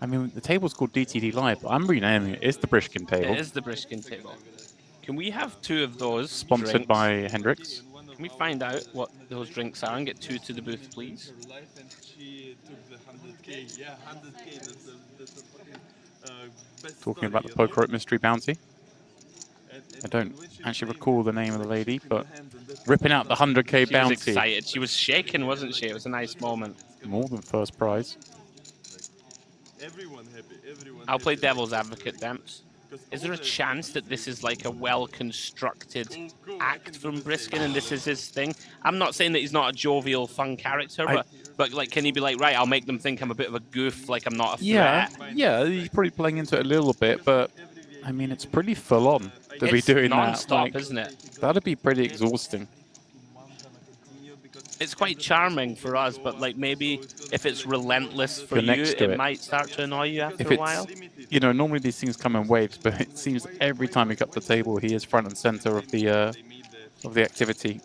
I mean, the table's called DTD Live, but I'm renaming it. It's the Brishkin table. It is the Brishkin table. Can we have 2 of those? Sponsored drinks? by Hendrix. Can we find out what those drinks are and get 2 to the booth, please? And she took the 100K. Yeah, 100K. That's a fucking best Talking story, about the you Poker know? Up Mystery Bounty. I don't actually recall the name of the lady, but ripping out the 100K She bounty. was excited. She was shaking, wasn't she? It was a nice moment. More than first prize. Everyone happy. Everyone I'll play happy. devil's advocate, Demps. Is there a chance that this is like a well-constructed act from Briskin and this is his thing? I'm not saying that he's not a jovial, fun character, but like, can he be like, right, I'll make them think I'm a bit of a goof, like I'm not a threat? Yeah, he's probably playing into it a little bit, but I mean, it's pretty full on to be It's doing that. non-stop, Like, isn't it? that'd be pretty exhausting. It's quite charming for us, but like maybe if it's relentless for You're you, next to it it. might start to annoy you after If a it's, while. you know, normally these things come in waves, but it seems every time we cut the table, he is front and center of the activity.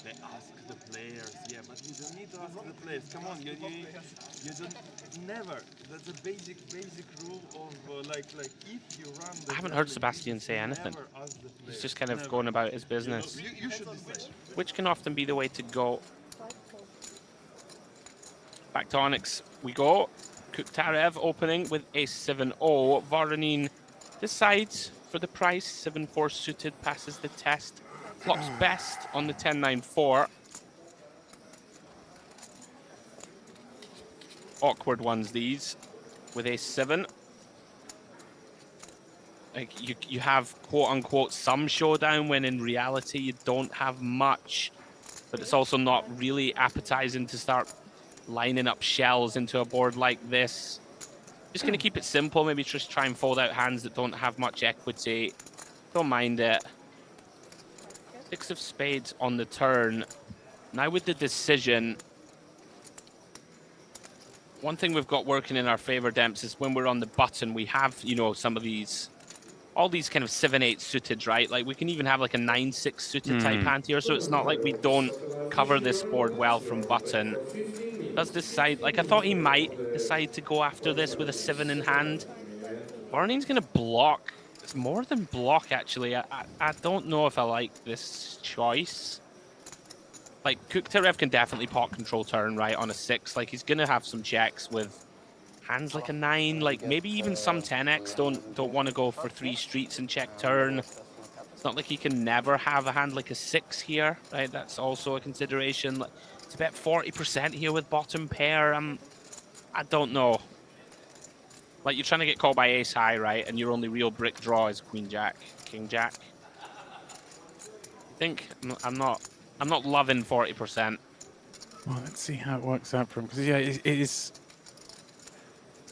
They ask the players, yeah, but you don't need to ask the players. Come on, you don't never. That's a basic rule of like if you run. I haven't heard Sebastian say anything. He's just kind of going about his business, You should decide. which can often be the way to go. Back to Onyx we go. Kuktarev opening with a 7-0. Voronin decides for the price. 7-4 suited passes the test. Flops best on the 10-9-4. Awkward ones these with a 7. Like you have quote unquote some showdown when in reality you don't have much, but it's also not really appetizing to start lining up shells into a board like this. Just gonna keep it simple, maybe just try and fold out hands that don't have much equity. Don't mind it. 6 of spades on the turn. Now with the decision, one thing we've got working in our favor, Demps, is when we're on the button, we have, you know, some of these, all these kind of 7-8 suited, right? Like we can even have like a 9-6 suited type hand here, so it's not like we don't cover this board well from button. Does decide, like I thought he might decide to go after this with a 7 in hand. Voronin's gonna block. It's more than block, actually. I don't know if I like this choice. Like, Kuktarev can definitely pot control turn, right, on a 6. Like, he's going to have some checks with hands like a 9. Like, maybe even some 10x don't want to go for 3 streets and check turn. It's not like he can never have a hand like a 6 here, right? That's also a consideration. Like, it's about 40% here with bottom pair. I don't know. Like, you're trying to get called by ace high, right? And your only real brick draw is queen jack, king jack. I think I'm not loving 40%. Well, let's see how it works out for him. Because yeah, it is.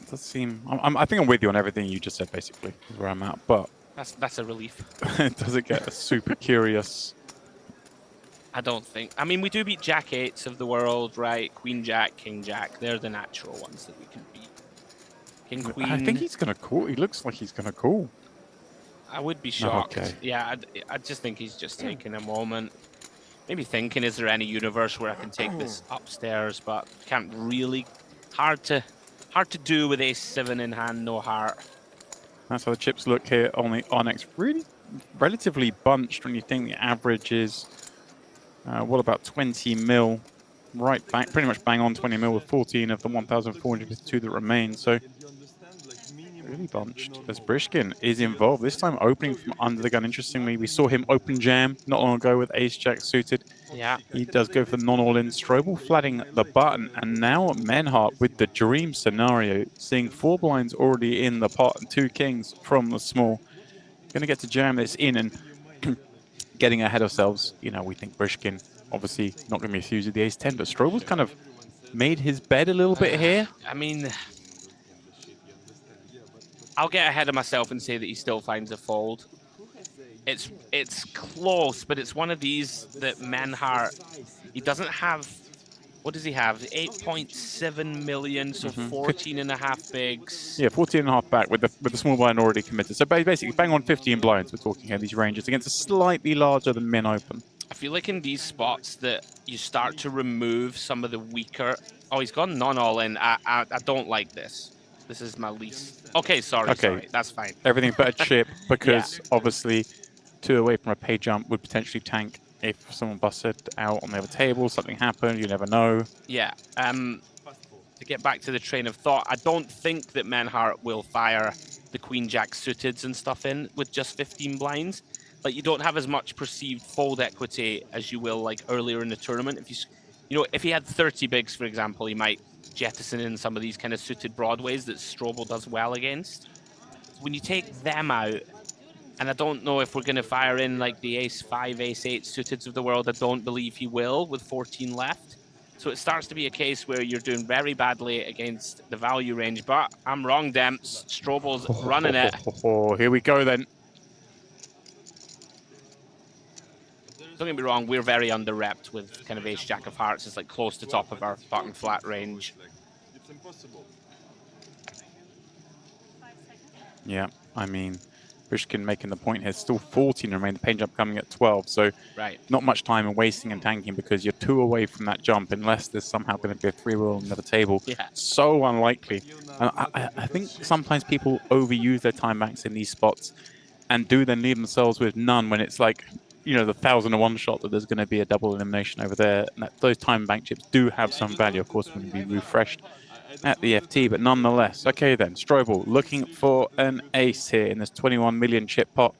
It does seem. I think I'm with you on everything you just said. Basically, is where I'm at. But that's a relief. Does it get super curious? I don't think. I mean, we do beat jack 8s of the world, right? Queen jack, king jack. They're the natural ones that we can beat. King queen. I think he's gonna call. He looks like he's gonna call. I would be shocked. Okay. Yeah, I just think he's just taking a moment. Maybe thinking, is there any universe where I can take this upstairs? But can't really. Hard to do with ace 7 in hand, no heart. That's how the chips look here on the Onyx. Really relatively bunched when you think the average is, what about 20 mil? Right back, pretty much bang on 20 mil with 14 of the 1,452 that remain. So really bunched as Brishkin is involved. This time opening from under the gun. Interestingly, we saw him open jam not long ago with ace jack suited. Yeah. He does go for non-all-in. Strobel flatting the button, and now Menhart with the dream scenario, seeing 4 blinds already in the pot and 2 kings from the small. Going to get to jam this in and getting ahead of ourselves. You know, we think Brishkin obviously not going to be fused with the ace 10, but Strobel's kind of made his bed a little bit here. I mean, I'll get ahead of myself and say that he still finds a fold. It's close, but it's one of these that Menhart, he doesn't have What does he have? 8.7 million, so 14.5 bigs. Yeah, 14.5 back with the small blind already committed. So basically, bang on 15 blinds. We're talking here these ranges against a slightly larger than min open. I feel like in these spots that you start to remove some of the weaker. Oh, he's gone non-all in. I don't like this. This is my least. Okay, sorry, that's fine. Everything but a chip because obviously 2 away from a pay jump would potentially tank. If someone busted out on the other table, something happened, you never know. Yeah. To get back to the train of thought, I don't think that Menhart will fire the Queen Jack suiteds and stuff in with just 15 blinds. Like, you don't have as much perceived fold equity as you will like earlier in the tournament. If if he had 30 bigs, for example, he might jettison in some of these kind of suited broadways that Strobel does well against. When you take them out, and I don't know if we're going to fire in like the ace-5, ace-8 suiteds of the world. I don't believe he will with 14 left. So it starts to be a case where you're doing very badly against the value range. But I'm wrong, Demps. Strobel's running it. Here we go then. Don't get me wrong, we're very under-repped with kind of ace-jack of hearts. It's like close to top of our button flat range. It's impossible. Yeah, I mean, Pushkin making the point here. Still 14 remain. The pain jump coming at 12. So not much time in wasting and tanking because you're 2 away from that jump unless there's somehow going to be a 3-roll on the other table. Yeah. So unlikely. I think sometimes people overuse their time banks in these spots and do then leave themselves with none when it's like, you know, the 1,000-to-1 shot that there's going to be a double elimination over there. And those time bank chips do have some value, of course, when we refreshed at the FT, but nonetheless. Okay then, Strobel looking for an ace here in this 21 million chip pot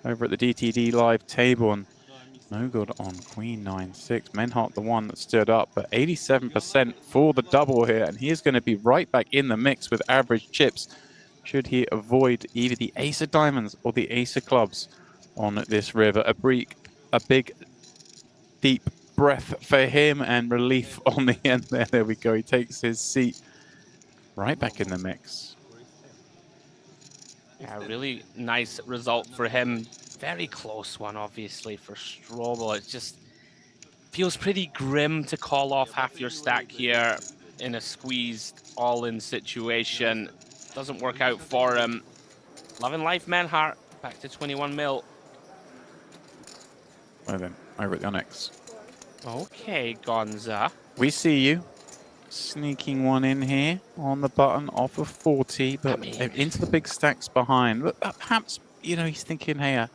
over at the GTD live table, and no good on Queen 9-6. Menhart the one that stood up, but 87% for the double here, and he is going to be right back in the mix with average chips should he avoid either the ace of diamonds or the ace of clubs on this river. A big deep breath for him and relief on the end there. There we go. He takes his seat right back in the mix. Yeah, really nice result for him. Very close one, obviously, for Strobel. It just feels pretty grim to call off half your stack here in a squeezed all-in situation. Doesn't work out for him. Loving life, Menhart. Back to 21 mil. Well then, over at the Onyx. Okay, Gonza. We see you. Sneaking one in here on the button off of 40, but into the big stacks behind. But perhaps, you know, he's thinking, hey,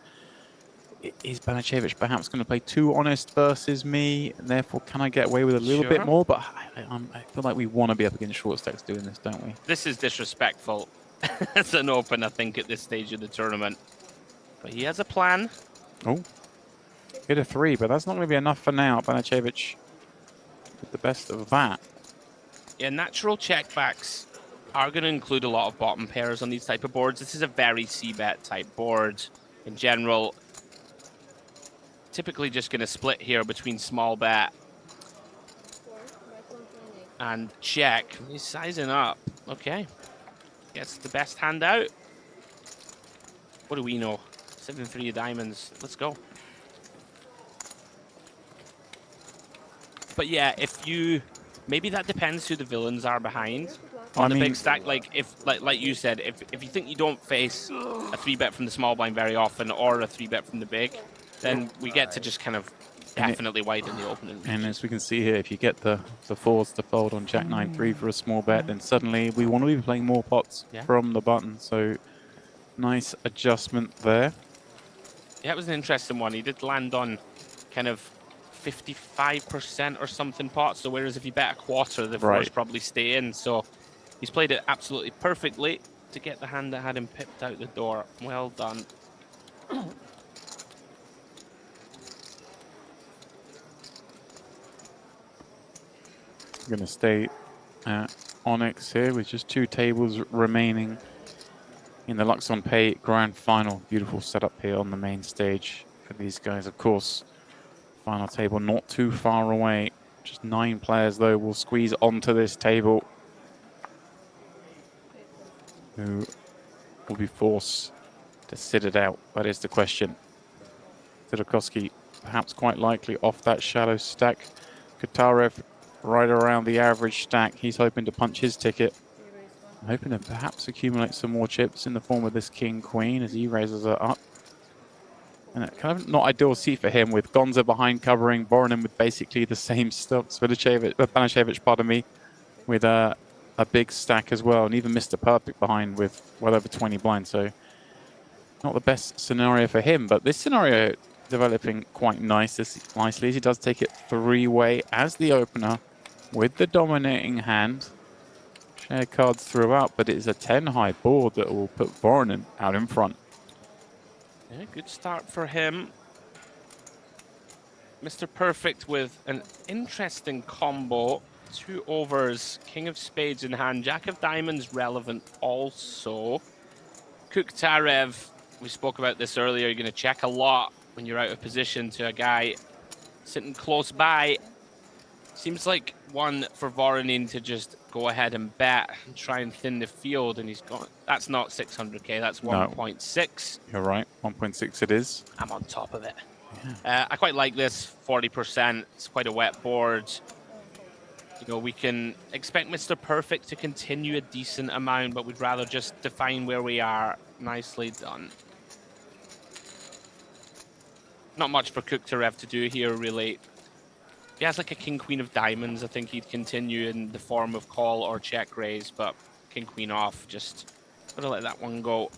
is Banacevic perhaps going to play too honest versus me, and therefore can I get away with a little bit more? But I feel like we want to be up against short stacks doing this, don't we? This is disrespectful. It's an open, I think, at this stage of the tournament. But he has a plan. Oh, hit a 3, but that's not going to be enough for now. Banacevic with the best of that. Yeah, natural checkbacks are going to include a lot of bottom pairs on these type of boards. This is a very c-bet type board in general. Typically just going to split here between small bet and check. He's sizing up. Okay. Gets the best hand out. What do we know? 7-3 of diamonds. Let's go. But yeah, if you... Maybe that depends who the villains are behind on the big stack. Like if, like you said, if you think you don't face a 3-bet from the small blind very often or a 3-bet from the big, then we get to just kind of definitely widen the opening. And as we can see here, if you get the fours to fold on Jack 9-3 for a small bet, then suddenly we want to be playing more pots from the button. So nice adjustment there. Yeah, it was an interesting one. He did land on kind of 55% or something pots, so whereas if you bet a quarter, the fours probably stay in. So he's played it absolutely perfectly to get the hand that had him pipped out the door. Well done. We're going to stay at Onyx here with just 2 tables remaining in the Luxon Pay Grand Final. Beautiful setup here on the main stage for these guys, of course. Final table not too far away. Just 9 players, though, will squeeze onto this table, who will be forced to sit it out. That is the question. Zidokovsky perhaps quite likely off that shallow stack. Katarev right around the average stack. He's hoping to punch his ticket. I'm hoping to perhaps accumulate some more chips in the form of this king-queen as he raises her up. And kind of not ideal seat for him with Gonza behind covering, Voronin with basically the same stuff. Banashevich, pardon me, with a big stack as well. And even Mr. Perfect behind with well over 20 blinds. So not the best scenario for him. But this scenario developing quite nicely as he does take it three-way as the opener with the dominating hand. Share cards throughout, but it is a 10-high board that will put Voronin out in front. Yeah, good start for him. Mr. Perfect with an interesting combo. 2 overs, King of Spades in hand, Jack of Diamonds relevant also. Kuktarev, we spoke about this earlier, you're going to check a lot when you're out of position to a guy sitting close by. Seems like one for Voronin to just go ahead and bet and try and thin the field, and he's got, that's not 600k, that's 1.6. You're right, 1.6 it is. I'm on top of it. Yeah. I quite like this 40%. It's quite a wet board. You know, we can expect Mr. Perfect to continue a decent amount, but we'd rather just define where we are. Nicely done. Not much for Kuktarev to do here, really. If he has like a king-queen of diamonds, I think he'd continue in the form of call or check raise, but king-queen off, just gotta let that one go.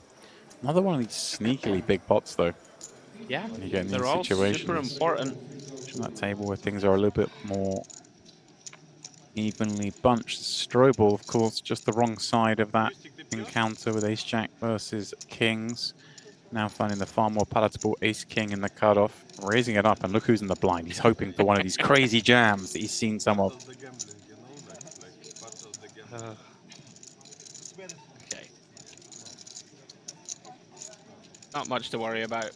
Another one of these sneakily big pots, though. Yeah, when you get in they're these all situations. super important. On that table where things are a little bit more evenly bunched. Strobel, of course, just the wrong side of that encounter with ace-jack versus kings. Now finding the far more palatable ace-king in the cutoff, raising it up, and look who's in the blind. He's hoping for one of these crazy jams that he's seen some of. Okay. Not much to worry about.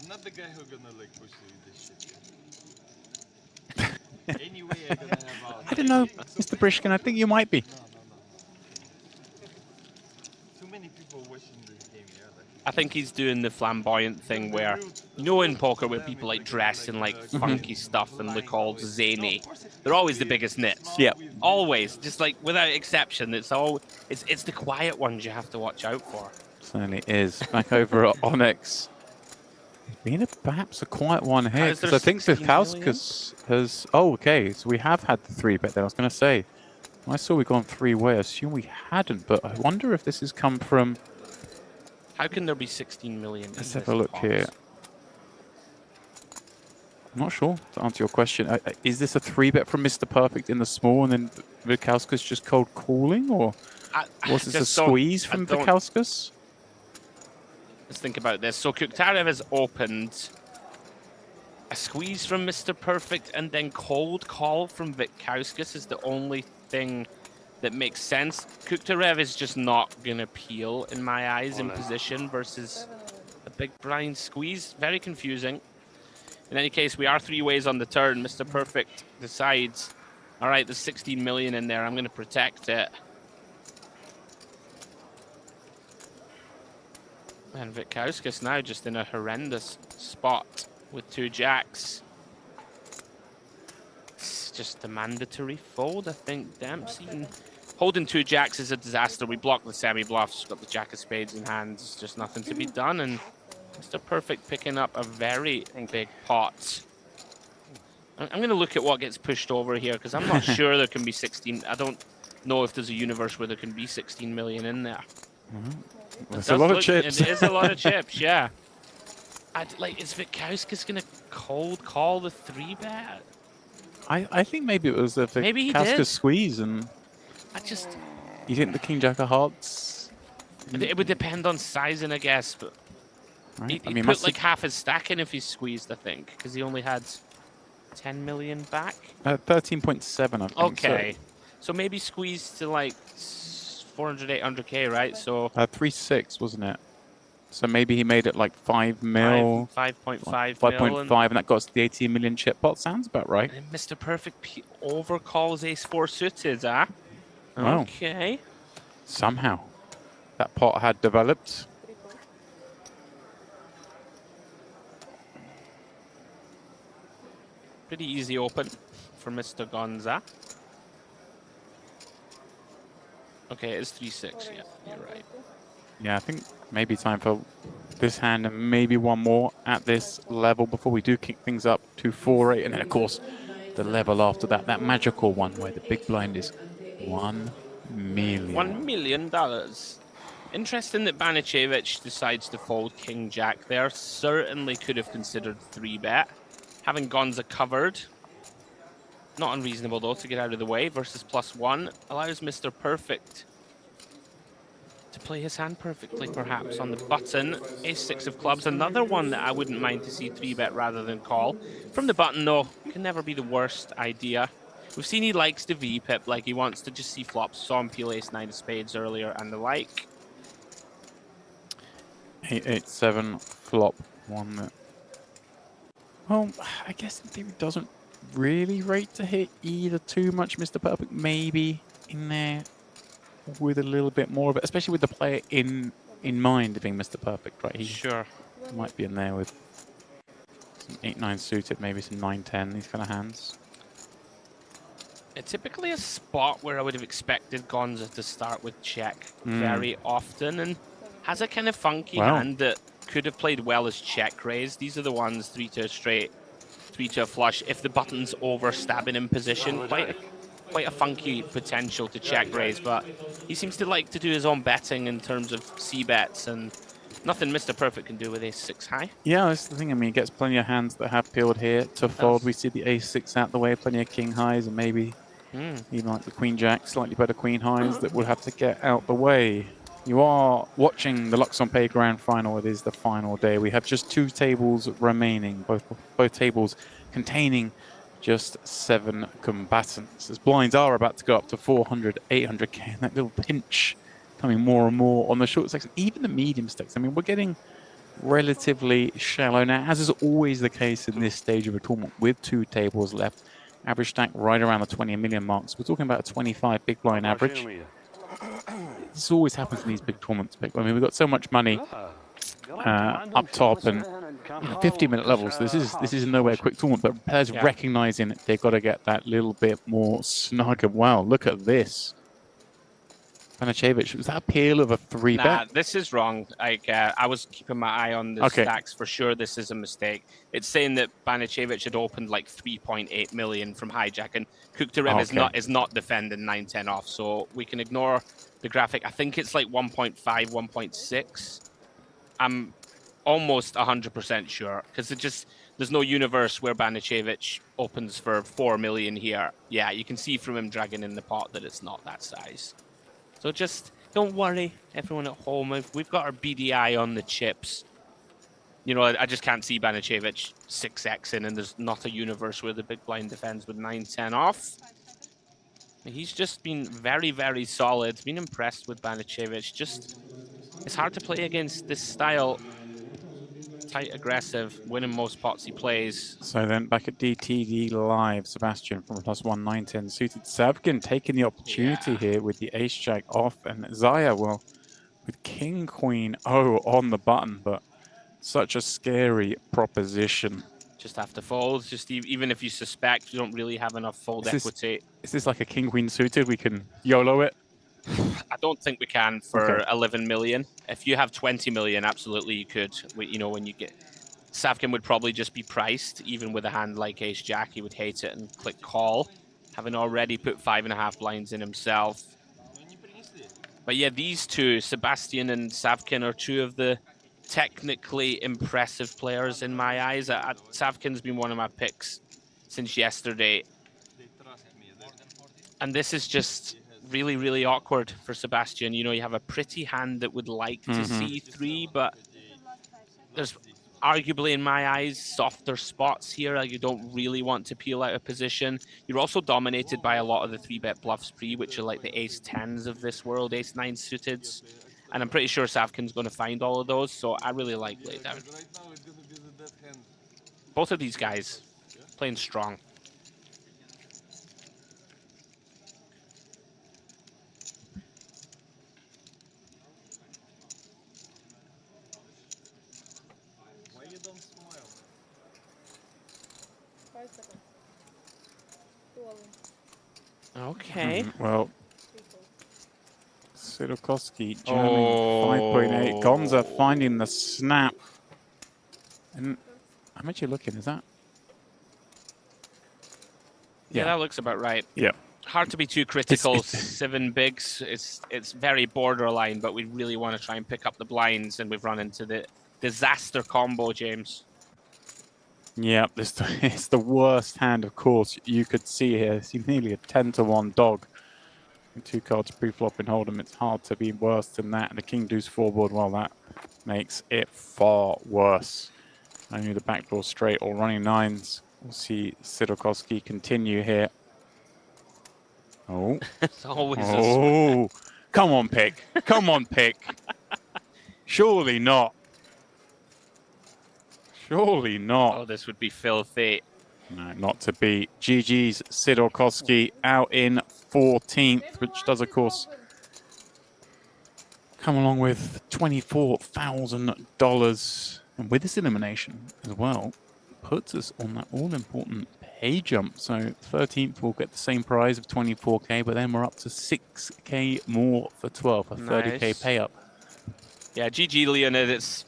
I'm not the guy who's gonna like push this shit. Anyway, I'm gonna have I don't know, Mr. Brishkin, I think you might be. Too many people watching this game, yeah. I think he's doing the flamboyant thing where, you know, in poker where people like dress in like funky stuff and look all zany, they're always the biggest nits. Yeah. Always, just like without exception. It's the quiet ones you have to watch out for. Certainly is. Back over at Onyx. Been perhaps a quiet one here, because I think Vikauskas has... Oh, okay, so we have had the 3-bet there. I was going to say, I saw we gone 3-way. I assume we hadn't, but I wonder if this has come from... How can there be 16 million? Let's have a look here. I'm not sure, to answer your question. Is this a 3-bet from Mr. Perfect in the small, and then Vikauskas just cold calling, or was this a squeeze from Vikauskas? Let's think about this. So Kuktarev has opened. A squeeze from Mr. Perfect and then cold call from Vikauskas is the only thing that makes sense. Kuktarev is just not going to peel, in my eyes, in position versus a big blind squeeze. Very confusing. In any case, we are 3 ways on the turn. Mr. Perfect decides, all right, there's 16 million in there. I'm going to protect it. And Vikauskas now just in a horrendous spot with 2 jacks. It's just a mandatory fold, I think. Dempsey. Holding 2 jacks is a disaster. We block the semi-bluffs, got the jack of spades in hand. There's just nothing to be done. And Mr. Perfect picking up a very big pot. I'm going to look at what gets pushed over here because I'm not sure there can be 16. I don't know if there's a universe where there can be 16 million in there. There's a lot of chips. It is a lot of chips, yeah. Is Vikauskas going to cold call the 3-bet? I think maybe it was a Vikauskas squeeze, and you think the King Jack of Hearts? It would depend on sizing, I guess. But right. He'd put like half his stack in if he squeezed, I think, because he only had 10 million back. 13.7, I think. Okay, so maybe squeeze to like 400, 800k, right? So 3.6, wasn't it? So maybe he made it like 5 mil. 5.5 5.5, and that got us the 18 million chip pot. Sounds about right. And Mr. Perfect overcalls ace-4 suited, huh? Wow. Okay. Somehow that pot had developed. Pretty easy open for Mr. Gonza. Okay, it's 3-6. Yeah, you're right. Yeah, I think maybe time for this hand and maybe one more at this level before we do kick things up to 4-8. And then, of course, the level after that, that magical one where the big blind is 1 million. $1 million. Interesting that Banicevic decides to fold King Jack there. Certainly could have considered 3-bet. Having Gonza covered. Not unreasonable, though, to get out of the way. Versus +1 allows Mr. Perfect to play his hand perfectly, perhaps, on the button. Ace-6 of clubs, another one that I wouldn't mind to see 3-bet rather than call. From the button, though, can never be the worst idea. We've seen he likes to V-pip, like he wants to just see flops. Saw him peel Ace-9 of spades earlier and the like. 8-8-7 flop one. Well, I guess in theory doesn't really rate to hit either too much. Mr. Perfect maybe in there with a little bit more of it, especially with the player in mind being Mr. Perfect, right? He sure might be in there with some 8-9 suited, maybe some 9-10, these kind of hands. It's typically a spot where I would have expected Gonza to start with check very often, and has a kind of funky hand that could have played well as check raise. These are the ones 3 to a straight, 3 to a flush. If the button's over stabbing in position, quite a funky potential to check raise, but he seems to like to do his own betting in terms of C-bets, and nothing Mr. Perfect can do with Ace-6 high. Yeah, that's the thing. I mean, he gets plenty of hands that have peeled here to fold. We see the Ace-6 out the way, plenty of King highs, and maybe even like the Queen Jack, slightly better Queen highs that will have to get out the way. You are watching the Luxon Pay Grand Final. It is the final day. We have just 2 tables remaining, both tables containing just 7 combatants. As blinds are about to go up to 400, 800k, and that little pinch coming more and more on the short stacks, even the medium stacks. I mean, we're getting relatively shallow now, as is always the case in this stage of a tournament with 2 tables left. Average stack right around the 20 million marks. We're talking about a 25 big blind average. This always happens in these big tournaments. I mean, we've got so much money up top, and 50-minute levels. This is nowhere quick tournament, but players recognizing they've got to get that little bit more snug. And wow, look at this. Banicevic, was that a peel of a 3-bet? Nah, this is wrong. Like, I was keeping my eye on the stacks for sure. This is a mistake. It's saying that Banicevic had opened like 3.8 million from hijack, and Kuktarev is not defending 9-10 off, so we can ignore the graphic. I think it's like 1.5, 1.6. I'm almost 100% sure, because there's no universe where Banicevic opens for 4 million here. Yeah, you can see from him dragging in the pot that it's not that size. So just don't worry, everyone at home. We've got our BDI on the chips. You know, I just can't see Banicevic 6x in, and there's not a universe where the big blind defends with 9-10 off. He's just been very, very solid. Been impressed with Banicevic. Just, it's hard to play against this style. Tight, aggressive, winning most pots he plays. So then back at DTD Live, Sebastian from +1 9-10 suited. Savkin taking the opportunity here with the Ace Jack off, and Zaya, well, with King Queen O on the button, but such a scary proposition. Just have to fold. Just even if you suspect you don't really have enough fold equity. Is this like a King Queen suited? We can YOLO it? I don't think we can for 11 million. If you have 20 million, absolutely you could. You know, when you get... Savkin would probably just be priced, even with a hand like Ace Jack. He would hate it and click call, having already put 5.5 blinds in himself. But yeah, these two, Sebastian and Savkin, are 2 of the technically impressive players in my eyes. Savkin's been one of my picks since yesterday. And this is just really, really awkward for Sebastian. You know, you have a pretty hand that would like to see 3, but there's arguably, in my eyes, softer spots here. Like, you don't really want to peel out of position. You're also dominated by a lot of the 3-bet bluffs pre, which are like the Ace-10s of this world, Ace-9 suiteds. And I'm pretty sure Savkin's going to find all of those, so I really like laydown. Both of these guys playing strong. Why you don't smile? 5 seconds. 2 of them. Okay. Well, Sidokoski jamming 5.8. Gonza finding the snap. And how much are you looking? Is that? Yeah, that looks about right. Yeah. Hard to be too critical. 7 bigs. It's very borderline, but we really want to try and pick up the blinds, and we've run into the disaster combo, James. Yeah, it's the worst hand, of course, you could see here. See nearly a 10-to-1 dog. 2 cards pre-flop in Hold'em. It's hard to be worse than that. And the King Deuce 4 board, well, that makes it far worse. Only the backdoor straight or running 9s. We'll see Sidokoski continue here. Oh. It's always oh. Come on, pick. Come on, pick. Surely not. Surely not. Oh, this would be filthy. No, not to be. GG's Sidokoski out in 14th, which does, of course, come along with $24,000. And with this elimination as well, puts us on that all-important pay jump. So 13th will get the same prize of 24K, but then we're up to 6K more for 12, a 30K pay up. Yeah, GG Leonid, it's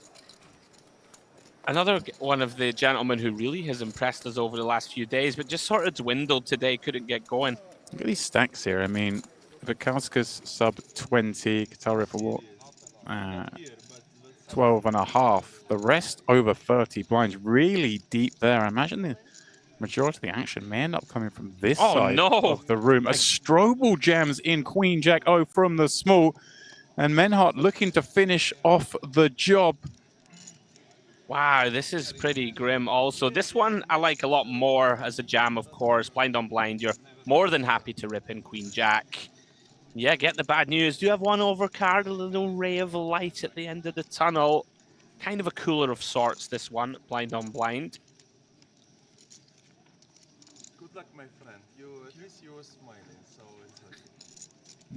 another one of the gentlemen who really has impressed us over the last few days, but just sort of dwindled today, couldn't get going. Look at these stacks here. I mean, Vikauskas sub 20, Katara for what? 12.5. The rest over 30 blinds. Really deep there. I imagine the majority of the action may end up coming from this side of the room. A Strobel jams in Queen Jack O from the small. And Menhart looking to finish off the job. Wow, this is pretty grim also. This one I like a lot more as a jam, of course. Blind on blind, you're more than happy to rip in Queen Jack. Yeah, get the bad news. Do you have one overcard, a little ray of light at the end of the tunnel? Kind of a cooler of sorts, this one, blind on blind. Good luck, my friend. At least you were smiling, so it's okay.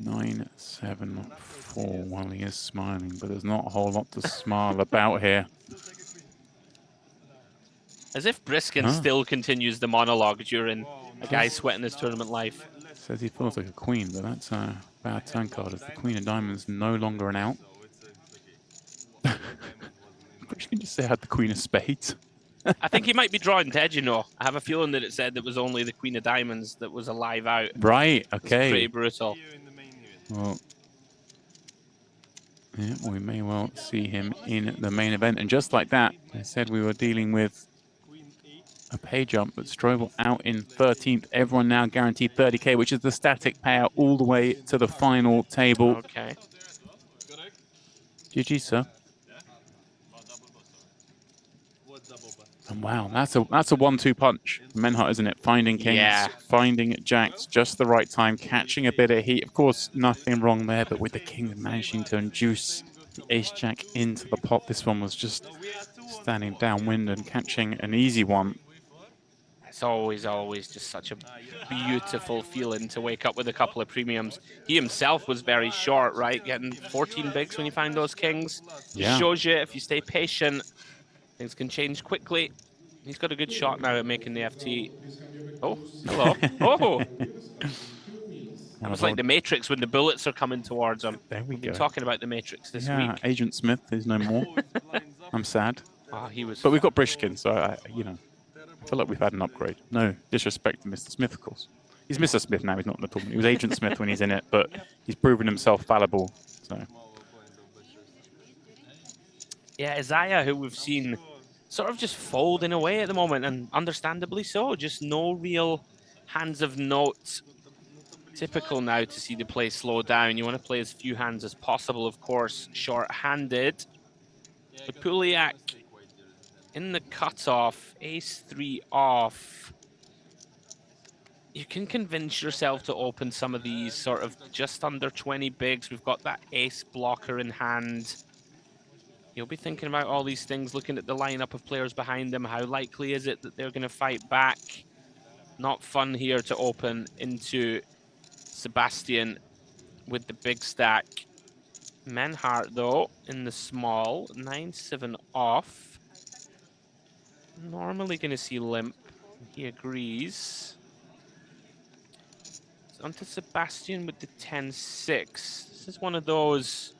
974. Well, he is smiling, but there's not a whole lot to smile about here. As if Briskin still continues the monologue during a guy sweating his tournament life. Says he feels like a queen, but that's a bad turn card as the Queen of Diamonds no longer an out. Briskin just say I had the Queen of Spades. I think he might be drawing dead, you know. I have a feeling that it said that was only the Queen of Diamonds that was alive out. Right, okay. It's pretty brutal. Well, yeah, we may well see him in the main event. And just like that, I said we were dealing with a pay jump, but Strobel out in 13th. Everyone now guaranteed 30K, which is the static payout all the way to the final table. Okay. GG, sir. And wow, that's a 1-2 punch. Menhart, isn't it? Finding kings, finding jacks, just the right time, catching a bit of heat. Of course, nothing wrong there, but with the king managing to induce the ace-jack into the pot, this one was just standing downwind and catching an easy one. It's always just such a beautiful feeling to wake up with a couple of premiums. He himself was very short, right? Getting 14 bigs when you find those kings. Yeah. Shows you if you stay patient, things can change quickly. He's got a good shot now at making the FT. Oh, hello. Oh! That was like the Matrix when the bullets are coming towards him. There we We've been go. talking about the Matrix this week. Agent Smith is no more. I'm sad. Oh, he was. But we've got Brishkin, so I feel like we've had an upgrade. No disrespect to Mr. Smith, of course. He's Mr. Smith now. He's not in the tournament. He was Agent Smith when he's in it, but he's proven himself fallible. So. Yeah, Isaiah, who we've seen sort of just folding away at the moment, and understandably so. Just no real hands of note. Typical now to see the play slow down. You want to play as few hands as possible, of course, short-handed. But Puliak in the cutoff, ace-3 off. You can convince yourself to open some of these sort of just under 20 bigs. We've got that ace blocker in hand. You'll be thinking about all these things, looking at the lineup of players behind them. How likely is it that they're going to fight back? Not fun here to open into Sebastian with the big stack. Menhart, though, in the small, 9-7 off. Normally going to see limp. He agrees. It's onto Sebastian with the 10-6. This is one of those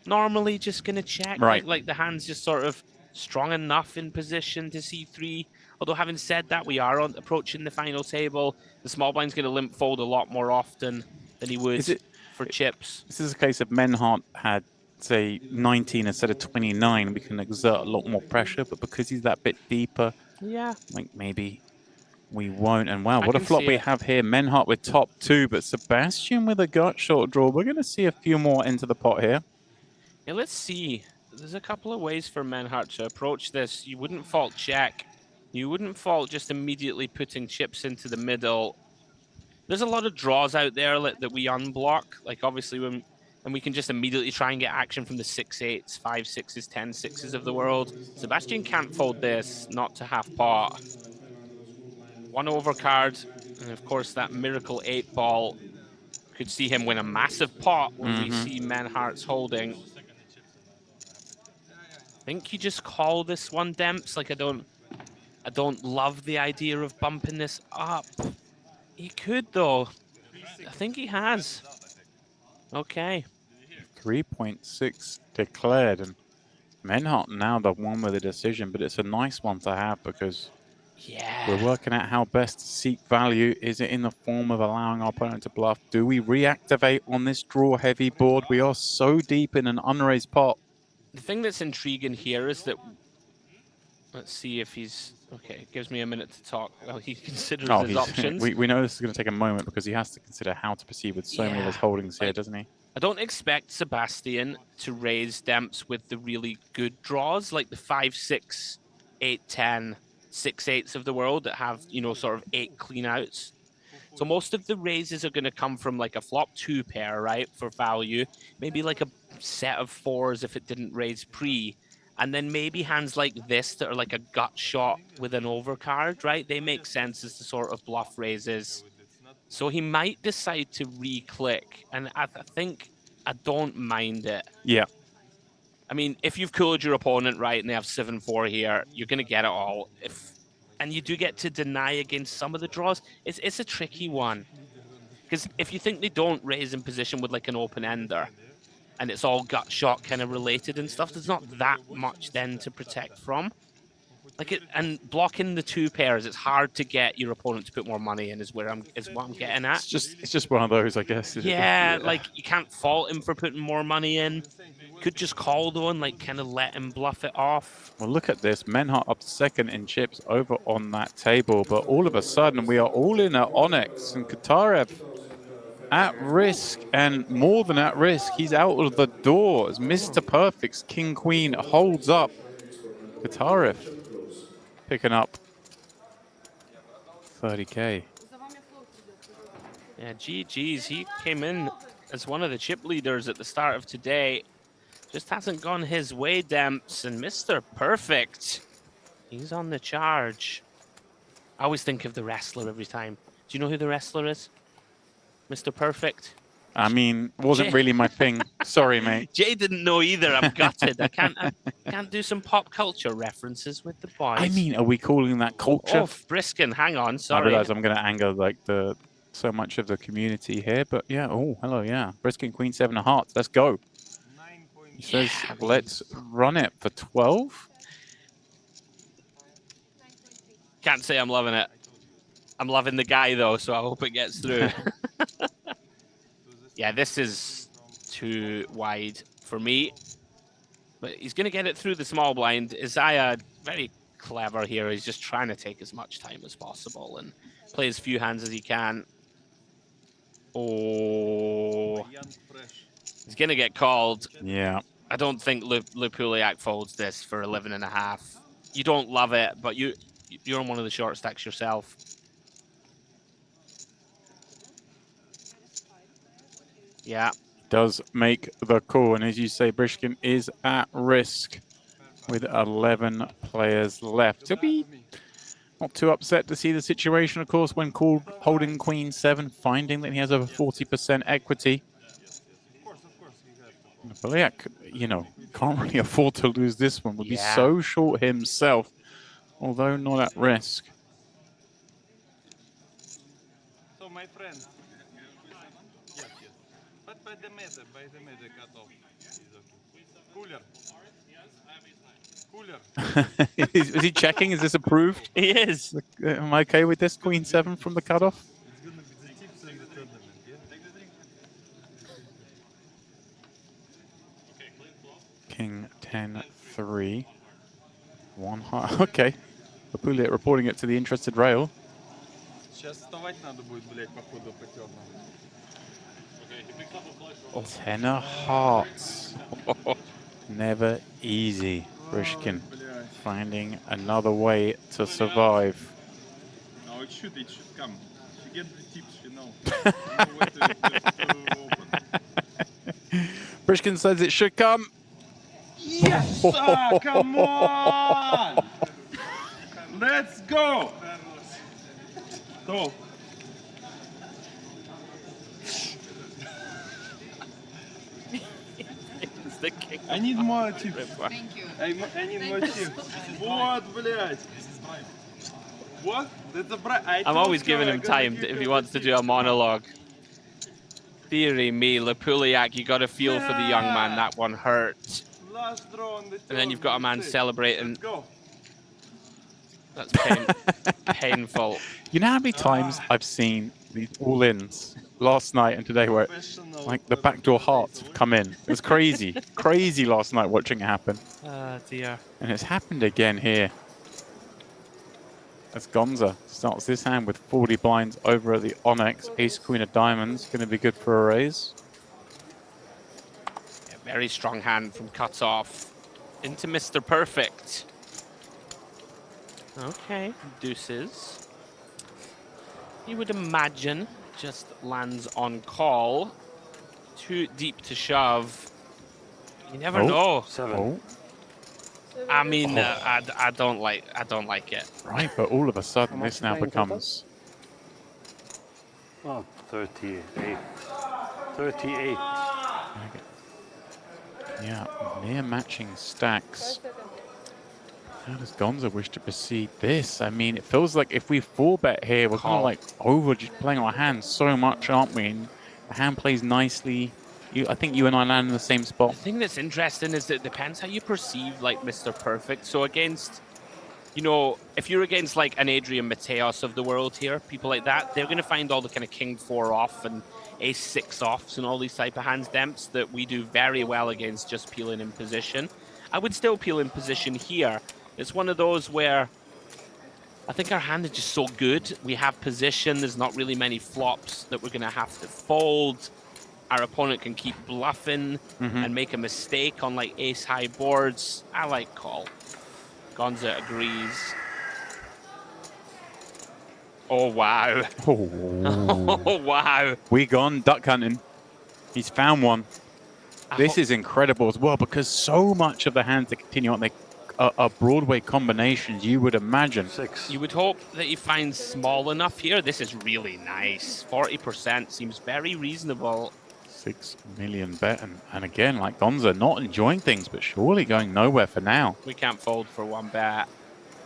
normally just going to check. Right. Like the hand's just sort of strong enough in position to C3. Although having said that, we are approaching the final table. The small blind's going to limp fold a lot more often than he would for chips. This is a case of Menhart had, say, 19 instead of 29. We can exert a lot more pressure, but because he's that bit deeper, yeah, like maybe we won't. And wow, what a flop we have here. Menhart with top 2, but Sebastian with a gut short draw. We're going to see a few more into the pot here. Yeah, let's see. There's a couple of ways for Menhart to approach this. You wouldn't fault check. You wouldn't fault just immediately putting chips into the middle. There's a lot of draws out there that we unblock. Like obviously and we can just immediately try and get action from the 6-8s, 5-6s, 10-6s of the world. Sebastian can't fold this, not to half pot. One overcard, and of course that miracle 8-ball could see him win a massive pot when we see Menhart's holding. I think you just call this one, Demps. Like I don't love the idea of bumping this up. He could though. I think he has. Okay. 3.6 declared, and Menhart now the one with a decision, but it's a nice one to have because we're working out how best to seek value. Is it in the form of allowing our opponent to bluff? Do we reactivate on this draw heavy board? We are so deep in an unraised pot. The thing that's intriguing here is that, let's see if he's, okay, it gives me a minute to talk. Well, he considers his options. We know this is going to take a moment because he has to consider how to proceed with so many of his holdings here, doesn't he? I don't expect Sebastian to raise Demps with the really good draws, like the 5-6, 8-10, 6-8s of the world that have, you know, sort of 8 clean outs. So most of the raises are going to come from like a flop 2 pair, right, for value. Maybe like a set of 4s if it didn't raise pre. And then maybe hands like this that are like a gut shot with an overcard, right? They make sense as the sort of bluff raises. So he might decide to re-click. And I think I don't mind it. Yeah. I mean, if you've cooled your opponent, right, and they have 7-4 here, you're going to get it all. And you do get to deny against some of the draws. It's a tricky one. Because if you think they don't raise in position with like an open-ender, and it's all gut shot kind of related and stuff, there's not that much then to protect from. And blocking the 2 pairs, it's hard to get your opponent to put more money in is what I'm getting at. It's just one of those, I guess. Yeah, like you can't fault him for putting more money in. Could just call though and like kind of let him bluff it off. Well, look at this. Menhart up second in chips over on that table, but all of a sudden we are all in at Onyx and Katarev at risk, and more than at risk. He's out of the door as Mr. Perfect's King Queen holds up. Katarev picking up 30K. Yeah, GG's. He came in as one of the chip leaders at the start of today. Just hasn't gone his way, Demps. And Mr. Perfect, he's on the charge. I always think of the wrestler every time. Do you know who the wrestler is? Mr. Perfect? I mean, wasn't really my thing. Sorry, mate. Jay didn't know either. I'm gutted. I can't do some pop culture references with the boys. I mean, are we calling that culture? Oh, Briskin, hang on. Sorry. I realize I'm going to anger like so much of the community here, but yeah. Oh, hello, yeah. Briskin, Queen, 7 of hearts. Let's go. He says, let's run it for 12. Can't say I'm loving it. I'm loving the guy though, so I hope it gets through. Yeah, this is too wide for me. But he's going to get it through the small blind. Isaiah, very clever here. He's just trying to take as much time as possible and play as few hands as he can. Oh. He's going to get called. Yeah. I don't think Lupuliak folds this for 11.5. You don't love it, but you're on one of the short stacks yourself. Yeah. Does make the call. And as you say, Brishkin is at risk with 11 players left. He'll be not too upset to see the situation, of course, when called holding Queen 7, finding that he has over 40% equity. Poliak, you know, can't really afford to lose this one. Would be so short himself, although not at risk. So, my friend, but by the meta cut off. Is okay. Cooler. Is he checking? Is this approved? He is. Am I okay with this? Queen 7 from the cutoff? It's gonna be the tips in the tournament, yeah? King 10 3 1 high. Okay. Apuliat reporting it to the interested rail. Сейчас вставать надо будет, блядь, походу по темному. 10 of hearts. Never easy. Brishkin finding another way to survive. No, it should come. She get the tips, you know. You know where to open. Brishkin says it should come. Yes! Come on! Let's go! Go! I need more chips. Thank you. I need more chips. Вот, блядь. What? That's a bright. I'm always giving him time if he wants to do a monologue. Deary me, Lapuliak, you got to feel for the young man. That one hurt. Last draw on the And then you've got a man celebrating. Let's go. That's painful. You know how many times I've seen these all-ins last night and today where like the backdoor hearts have come in. It was crazy. Crazy last night watching it happen. Oh dear. And it's happened again here. As Gonza starts this hand with 40 blinds over at the Onyx. Ace Queen of Diamonds going to be good for a raise. Yeah, very strong hand from cuts off into Mr. Perfect. Okay, deuces. You would imagine just lands on call. Too deep to shove. You never know. 7. I mean, I don't like it. Right, but all of a sudden this now becomes. Oh, 38. 38. Yeah, near matching stacks. How does Gonza wish to proceed this? I mean, it feels like if we 4-bet here, we're kind of like over just playing our hands so much, aren't we? And the hand plays nicely. I think you and I land in the same spot. The thing that's interesting is that it depends how you perceive like Mr. Perfect. So against, you know, if you're against like an Adrian Mateos of the world here, people like that, they're going to find all the kind of king 4 off and ace 6 offs and all these type of hands demps that we do very well against just peeling in position. I would still peel in position here. It's one of those where I think our hand is just so good. We have position. There's not really many flops that we're going to have to fold. Our opponent can keep bluffing and make a mistake on like ace high boards. I like call. Gonza agrees. Oh, wow. Oh, wow. We gone duck hunting. He's found one. This is incredible as well because so much of the hands that continue on, they are Broadway combinations, you would imagine. 6. You would hope that he finds small enough here. This is really nice. 40% seems very reasonable. 6 million bet. And again, like Gonza, not enjoying things, but surely going nowhere for now. We can't fold for one bet.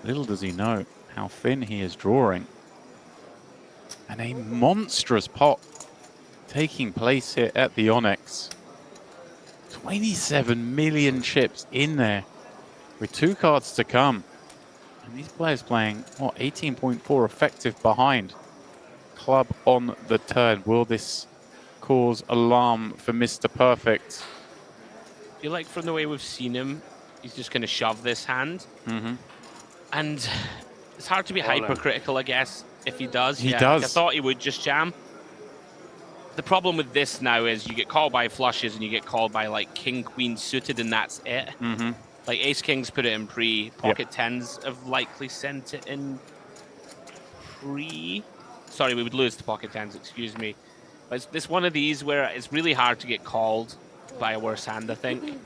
Little does he know how thin he is drawing. And a monstrous pot taking place here at the Onyx. 27 million chips in there with 2 cards to come. And these players playing, what, 18.4 effective behind. Club on the turn. Will this cause alarm for Mr. Perfect? I feel like from the way we've seen him, he's just going to shove this hand. And it's hard to be hypercritical, I guess, if he does. He does. I thought he would just jam. The problem with this now is you get called by flushes and you get called by like king, queen suited, and that's it. Like ace kings put it in pre. Pocket tens have likely sent it in pre. Sorry, we would lose to pocket tens, excuse me. But it's one of these where it's really hard to get called by a worse hand, I think.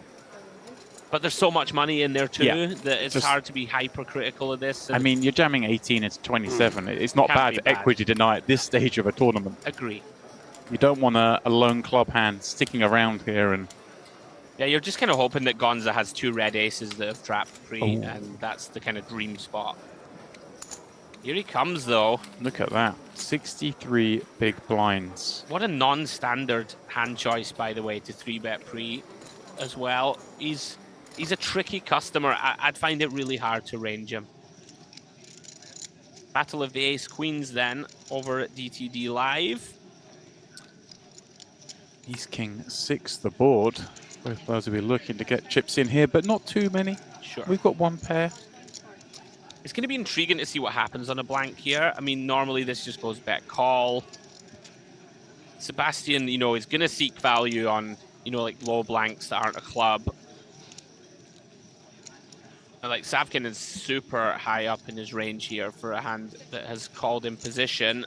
But there's so much money in there too that it's hard to be hypercritical of this. I mean, you're jamming 18 into 27. It's not bad to equity deny at this stage of a tournament. Agree. You don't want a lone club hand sticking around here and... Yeah, you're just kind of hoping that Gonza has 2 red aces that have trapped pre, and that's the kind of dream spot. Here he comes, though. Look at that. 63 big blinds. What a non-standard hand choice, by the way, to 3-bet pre as well. He's a tricky customer. I'd find it really hard to range him. Battle of the Ace Queens then over at GTD Live. He's king 6 the board. Both players will be looking to get chips in here, but not too many. Sure. We've got one pair. It's going to be intriguing to see what happens on a blank here. I mean, normally this just goes bet call. Sebastian, you know, is going to seek value on, you know, like low blanks that aren't a club. And like Savkin is super high up in his range here for a hand that has called in position.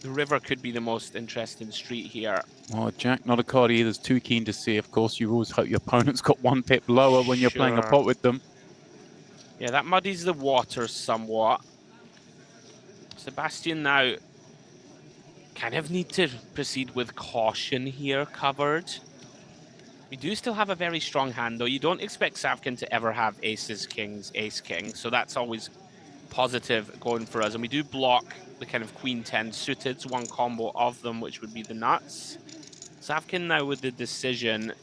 The river could be the most interesting street here. Well, Jack, not a card either. Is too keen to see. Of course, you always hope your opponent's got 1 pip lower when you're playing a pot with them. Yeah, that muddies the water somewhat. Sebastian now kind of need to proceed with caution here covered. We do still have a very strong hand, though. You don't expect Savkin to ever have aces, kings, ace, king. So that's always positive going for us. And we do block the kind of queen 10 suited, one combo of them, which would be the nuts. Savkin now with the decision.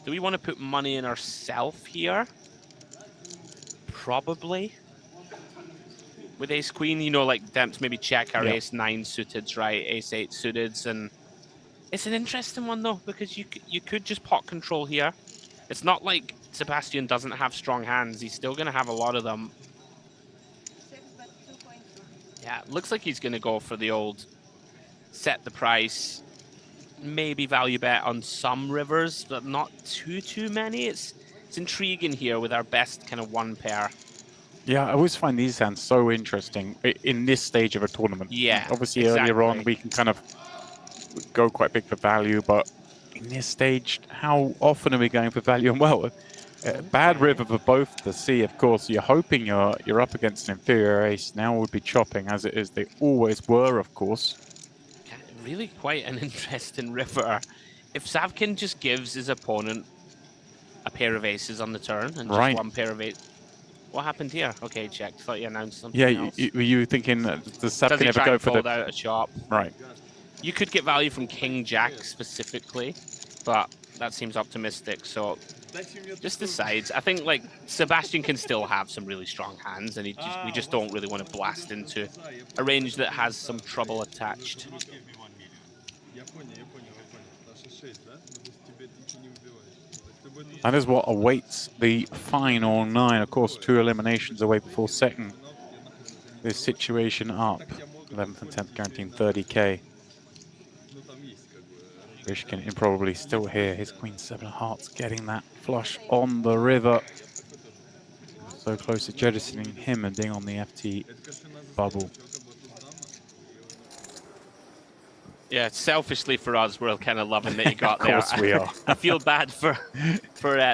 Do we want to put money in ourselves here? Probably. With ace queen, you know, like attempt to maybe check our ace 9 suiteds, right? Ace 8 suiteds. And it's an interesting one, though, because you could just pot control here. It's not like Sebastian doesn't have strong hands. He's still going to have a lot of them. Yeah, looks like he's going to go for the old set the price, maybe value bet on some rivers, but not too many. It's intriguing here with our best kind of 1 pair. Yeah, I always find these hands so interesting in this stage of a tournament. Yeah, obviously earlier on we can kind of go quite big for value, but in this stage, how often are we going for value? And well, bad river for both to see, of course. You're hoping you're up against an inferior ace. Now would be chopping, as it is. They always were, of course. Yeah, really quite an interesting river. If Savkin just gives his opponent a pair of aces on the turn and just 1 pair of aces. What happened here? Okay, checked. Thought you announced something else. Were you thinking, does Savkin ever go for the... out a chop? Right. You could get value from King Jack specifically, but that seems optimistic. So just decides. I think like Sebastian can still have some really strong hands, and we just don't really want to blast into a range that has some trouble attached. That is what awaits the final 9. Of course, 2 eliminations away before setting this situation up. 11th and 10th guaranteeing 30k. Rishkin improbably still here. His queen 7 of hearts getting that flush on the river. So close to jettisoning him and being on the FT bubble. Yeah, selfishly for us, we're kind of loving that he got there. Of course we are. I feel bad for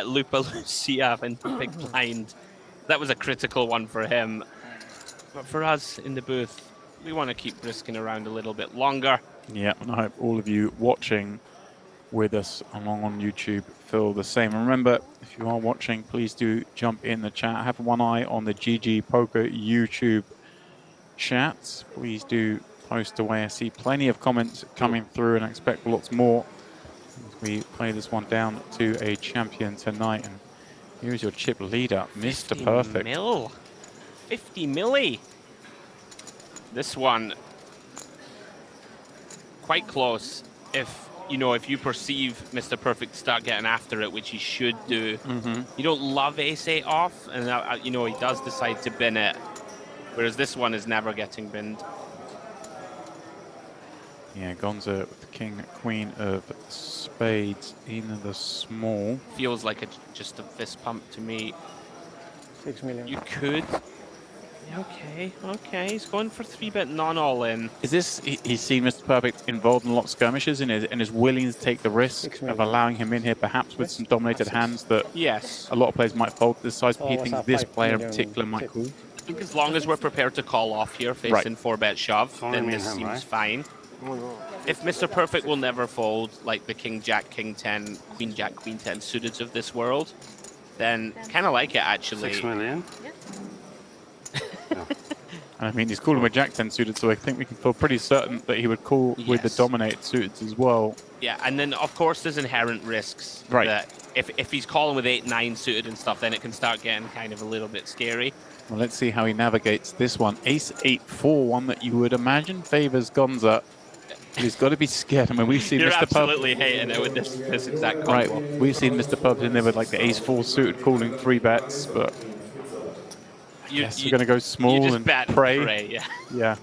Lupa Lucia and Big Blind. That was a critical one for him. But for us in the booth, we want to keep risking around a little bit longer. Yeah, and I hope all of you watching with us along on YouTube feel the same. And remember, if you are watching, please do jump in the chat. I have one eye on the GGPoker YouTube chats. Please do post away. I see plenty of comments coming through, and I expect lots more as we play this one down to a champion tonight. And here's your chip leader, Mr. Perfect. 50 milli. This one quite close. If you perceive Mr. Perfect start getting after it, which he should do. You don't love ace 8 off, and he does decide to bin it, whereas this one is never getting binned. Yeah, Gonza with the king, queen of spades in the small. Feels like just a fist pump to me. 6 million. You could. Okay. He's going for 3-bet non-all in. Is this, he's seen Mr. Perfect involved in a lot of skirmishes and is willing to take the risk of allowing him in here, perhaps with some dominated hands that a lot of players might fold to this size, but he thinks this player in particular might call. I think as long as we're prepared to call off here, facing 4-bet shove, then this seems fine. If Mr. Perfect will never fold like the King Jack, King 10, Queen Jack, Queen 10 suited of this world, then kind of like it actually. 6 million. And I mean, he's calling with Jack-10 suited, so I think we can feel pretty certain that he would call with the dominate suited as well. Yeah, and then of course there's inherent risks. Right. That if he's calling with 8-9 suited and stuff, then it can start getting kind of a little bit scary. Well, let's see how he navigates this one. Ace-8-4, one that you would imagine favors Gonza. He's got to be scared. I mean, we've seen You're Mr. absolutely hating it with this exact combo. Right, we've seen Mr. Pub in there with like the Ace-4 suited calling 3 bets, but I guess we're going to go small and pray. Yeah. Yeah.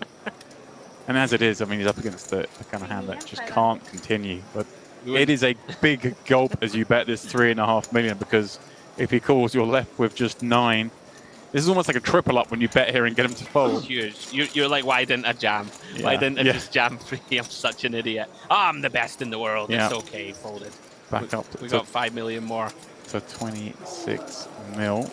And as it is, I mean, he's up against the kind of hand that just can't continue. But it is a big gulp as you bet this 3.5 million, because if he calls, you're left with just 9. This is almost like a triple up when you bet here and get him to fold. Huge. You're like, why didn't I jam? Yeah. Why didn't I just jam free? I'm such an idiot. Oh, I'm the best in the world. Yeah. It's okay, folded. Back up. We got 5 million more. So 26 mil.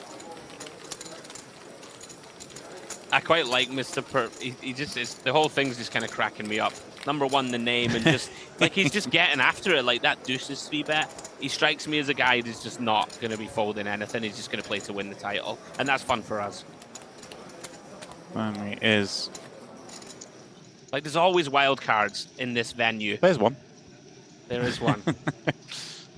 I quite like Mr. Perp. He just is. The whole thing's just kind of cracking me up. Number one, the name, and just like he's just getting after it. Like that deuces 3-bet. He strikes me as a guy who's just not going to be folding anything. He's just going to play to win the title, and that's fun for us. And he is. Like there's always wild cards in this venue. There's one. There is one.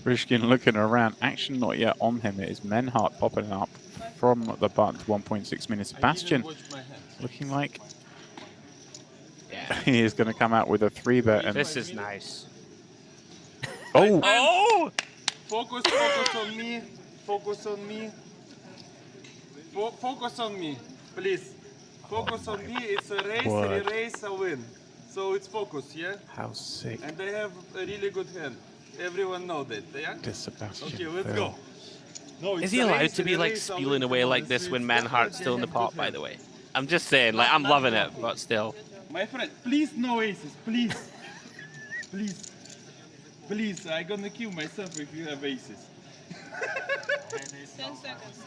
Rishkin looking around. Action not yet on him. It is Menhart popping up from the button to 1.6 minutes. Sebastian looking like he is going to come out with a 3-bet. And this is nice. Oh! Oh! Focus on me. Focus on me. Focus on me, please. Focus on me. It's a race, re-race, a win. So it's focus, yeah? How sick. And they have a really good hand. Everyone know that, yeah? This Sebastian. Okay, let's go. No, is he allowed to be like spieling away like this when Manhart's still in the pot, by the way? I'm just saying, like, I'm loving it, but still. My friend, please no aces, please. Please. Please, I'm gonna kill myself if you have aces. 10 seconds.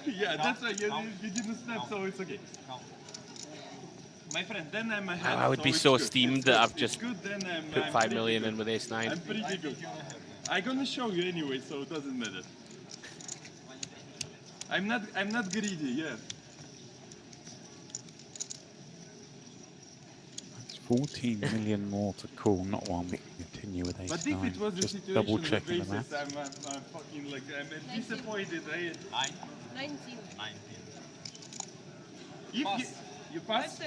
Yeah, that's right, you didn't snap, so it's okay. My friend, then I'm ahead. I would be so steamed that I've just good, then put 5 million in with ace-9. I'm pretty good. I'm gonna show you anyway, so it doesn't matter. I'm not greedy, yeah. 14 million more to call, not one. We can continue with ace-9. But if it was just a situation double checking the of math. aces, I'm fucking like, I'm disappointed. 19. If you pass?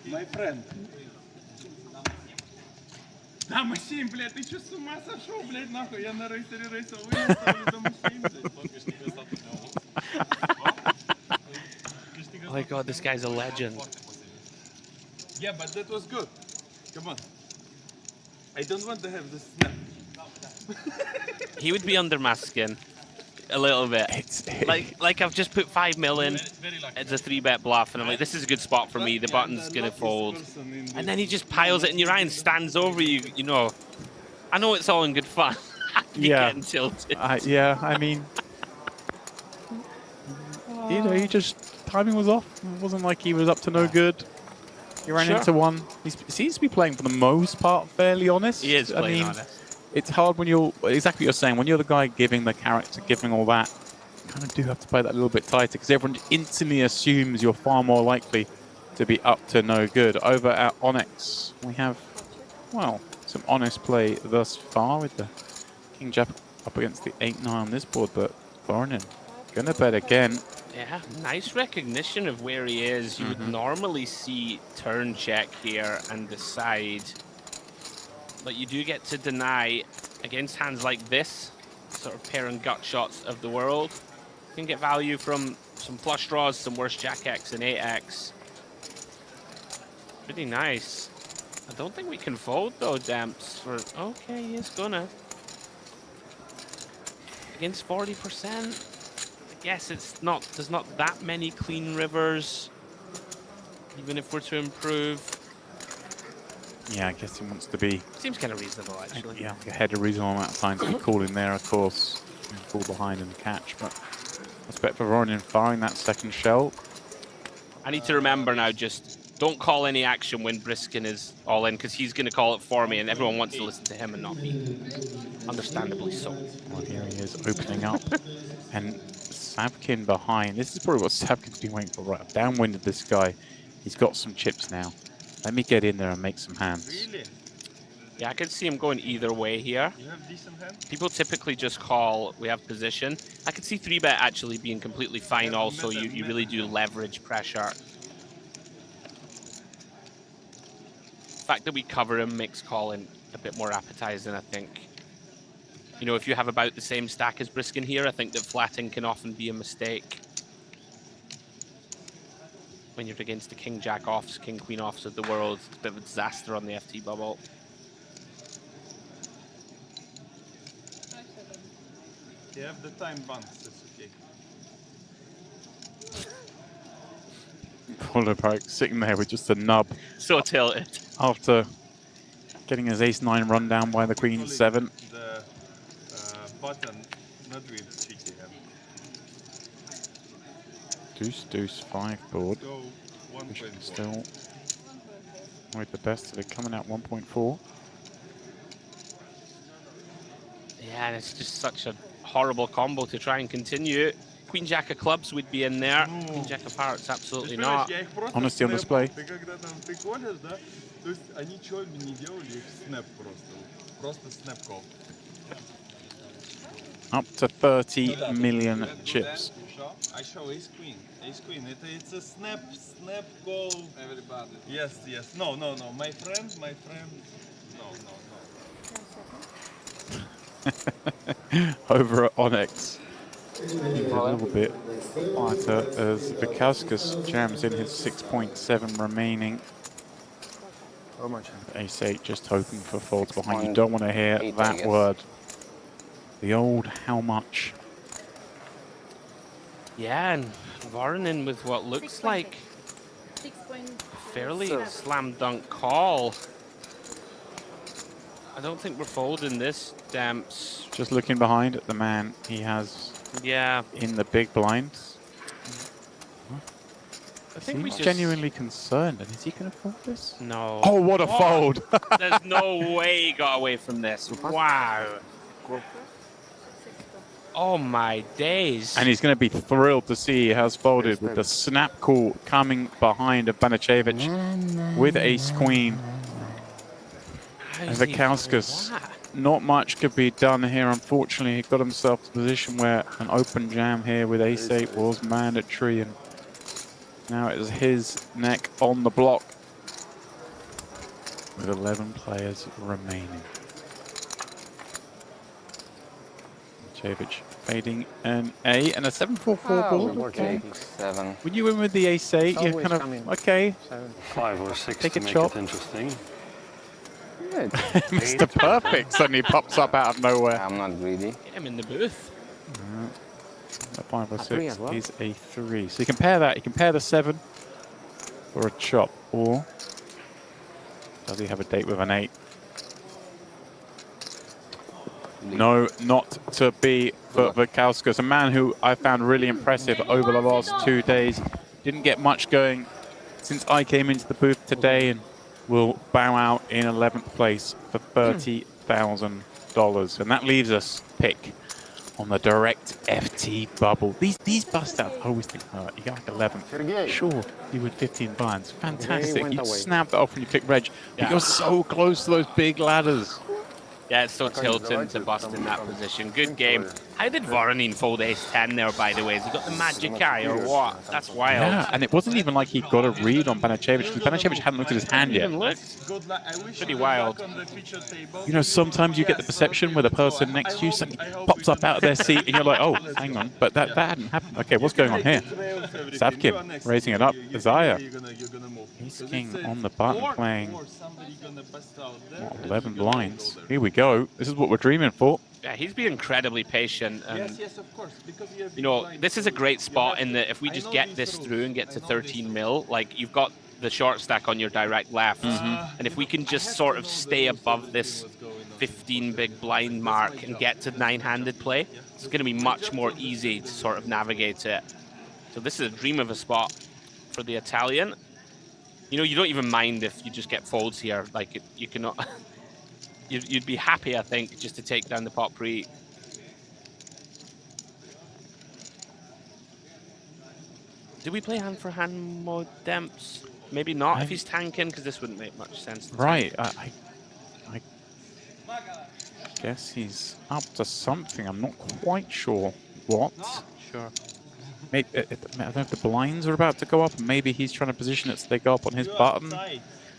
My friend. Да, Машин, блядь, ты что, с ума сошел, блядь, нахуй? Я на рейсере рейса вылез, это Машин, Oh my god, this guy's a legend. Yeah, but that was good. Come on. I don't want to have the snap. He would be under my skin a little bit. Like I've just put 5 million. It's a 3-bet bluff, and I'm like, this is a good spot for me. The button's gonna fold, and then he just piles it in your eye and stands over you. You know, I know it's all in good fun. Yeah. Getting tilted. Yeah, I mean, you know, he just timing was off. It wasn't like he was up to no good. He ran into one. He seems to be playing for the most part fairly honest. He is playing honest. It's hard when you're, exactly what you're saying, when you're the guy giving the character, giving all that, you kind of do have to play that a little bit tighter, because everyone instantly assumes you're far more likely to be up to no good. Over at Onyx, we have, well, some honest play thus far with the King Jack up against the 8-9 on this board, but Voronin gonna bet again. Yeah, nice recognition of where he is. You would normally see turn check here and decide, but you do get to deny against hands like this, sort of pair and gut shots of the world. You can get value from some flush draws, some worse Jack X and 8X. Pretty nice. I don't think we can fold though, Damps. For okay, he is gonna. Against 40%. I guess it's not. There's not that many clean rivers. Even if we're to improve. Yeah, I guess he wants to be. Seems kind of reasonable, actually. Yeah, ahead a reasonable amount of time to be calling there, of course. And fall behind and catch, but let's bet for Voronin firing that second shell. I need to remember now, just don't call any action when Briskin is all in, because he's going to call it for me, and everyone wants to listen to him and not me. Understandably so. Well, here he is opening up. And Savkin behind. This is probably what Savkin's been waiting for. Right, I've downwinded this guy. He's got some chips now. Let me get in there and make some hands. Really? Yeah, I could see him going either way here. You have decent hands? People typically just call, we have position. I could see 3-bet actually being completely fine also. You really do leverage pressure. The fact that we cover him makes calling a bit more appetizing, I think. You know, if you have about the same stack as Briskin here, I think that flatting can often be a mistake. When you're against the king-jack offs, king-queen offs of the world, it's a bit of a disaster on the FT bubble. You have the time bunks, it's okay. Hollerberg sitting there with just a nub. So tilted. After getting his ace-9 run down by the queen-7. The button, not with cheeky hand. Deuce, deuce, 5 board. Go 1.4. Still with the best of it, coming out 1.4. Yeah, and it's just such a horrible combo to try and continue. Queen Jack of clubs would be in there. Queen Jack of hearts, absolutely not. Honesty on display. Up to 30 million chips. I show ace queen. Ace queen. It's a snap call. Everybody. Yes, yes. No. My friend. No. Over at Onyx. A little bit quieter as Bukowskis jams in his 6.7 remaining. How much? Ace-8 just hoping for folds behind. You don't want to hear that word. The old how much. Yeah, and Voronin with what looks like fairly slam dunk call. I don't think we're folding this, Damps. Just looking behind at the man he has in the big blinds. I think he's genuinely concerned, and is he going to fold this? No. Oh, what a fold! There's no way he got away from this. Wow. Oh my days. And he's going to be thrilled to see he has folded with the snap call coming behind of Banicevic with ace-queen. And Vikauskas, not much could be done here. Unfortunately, he got himself to a position where an open jam here with ace-8 was mandatory. And now it is his neck on the block with 11 players remaining. Fading an A and a 7-4-4 board. Okay. When you win with the ace-8, you're kind of okay. 5 or 6 take to a make chop. it interesting. Mr. Perfect suddenly pops up out of nowhere. I'm not greedy. Get him in the booth. A 5 or 6 is a 3. So you compare that. You compare the 7 for a chop, or does he have a date with an 8? No, not to be for Vikauskas, a man who I found really impressive over the last 2 days. Didn't get much going since I came into the booth today, and will bow out in 11th place for $30,000. And that leaves us pick on the direct FT bubble. These bust outs, I always think, oh, you got like 11th. Sure, you win 15 blinds. Fantastic. You snap that off when you pick reg. But you're so close to those big ladders. Yeah, it's so tilting to bust in that position. Good game. How did Voronin fold ace-10 there, by the way? Has he got the magic eye or what? That's wild. Yeah, and it wasn't even like he got a read on Banicevic, because Banicevic hadn't looked at his hand yet. Pretty wild. You know, sometimes you get the perception where the person next to you suddenly pops up out of their seat, and you're like, oh, hang on. But that hadn't happened. Okay, what's going on here? Savkin raising it up. Isaiah. Ace King on the button playing 11 blinds. Here we go. This is what we're dreaming for. Yeah, he's been incredibly patient. And, Yes, of course. Because you know, this is a great spot in that if we just get this through and get to 13 mil, like you've got the short stack on your direct left. And if we can just sort of stay above this 15 big blind mark and get to 9-handed play, it's going to be much more easy to sort of navigate it. So this is a dream of a spot for the Italian. You know, you don't even mind if you just get folds here. Like, you cannot... You'd be happy, I think, just to take down the pot pre. Do we play hand for hand mode, Demps? Maybe not if he's tanking, because this wouldn't make much sense. Right. I guess he's up to something. I'm not quite sure what. Sure. Maybe, I don't know if the blinds are about to go up, and maybe he's trying to position it so they go up on his button.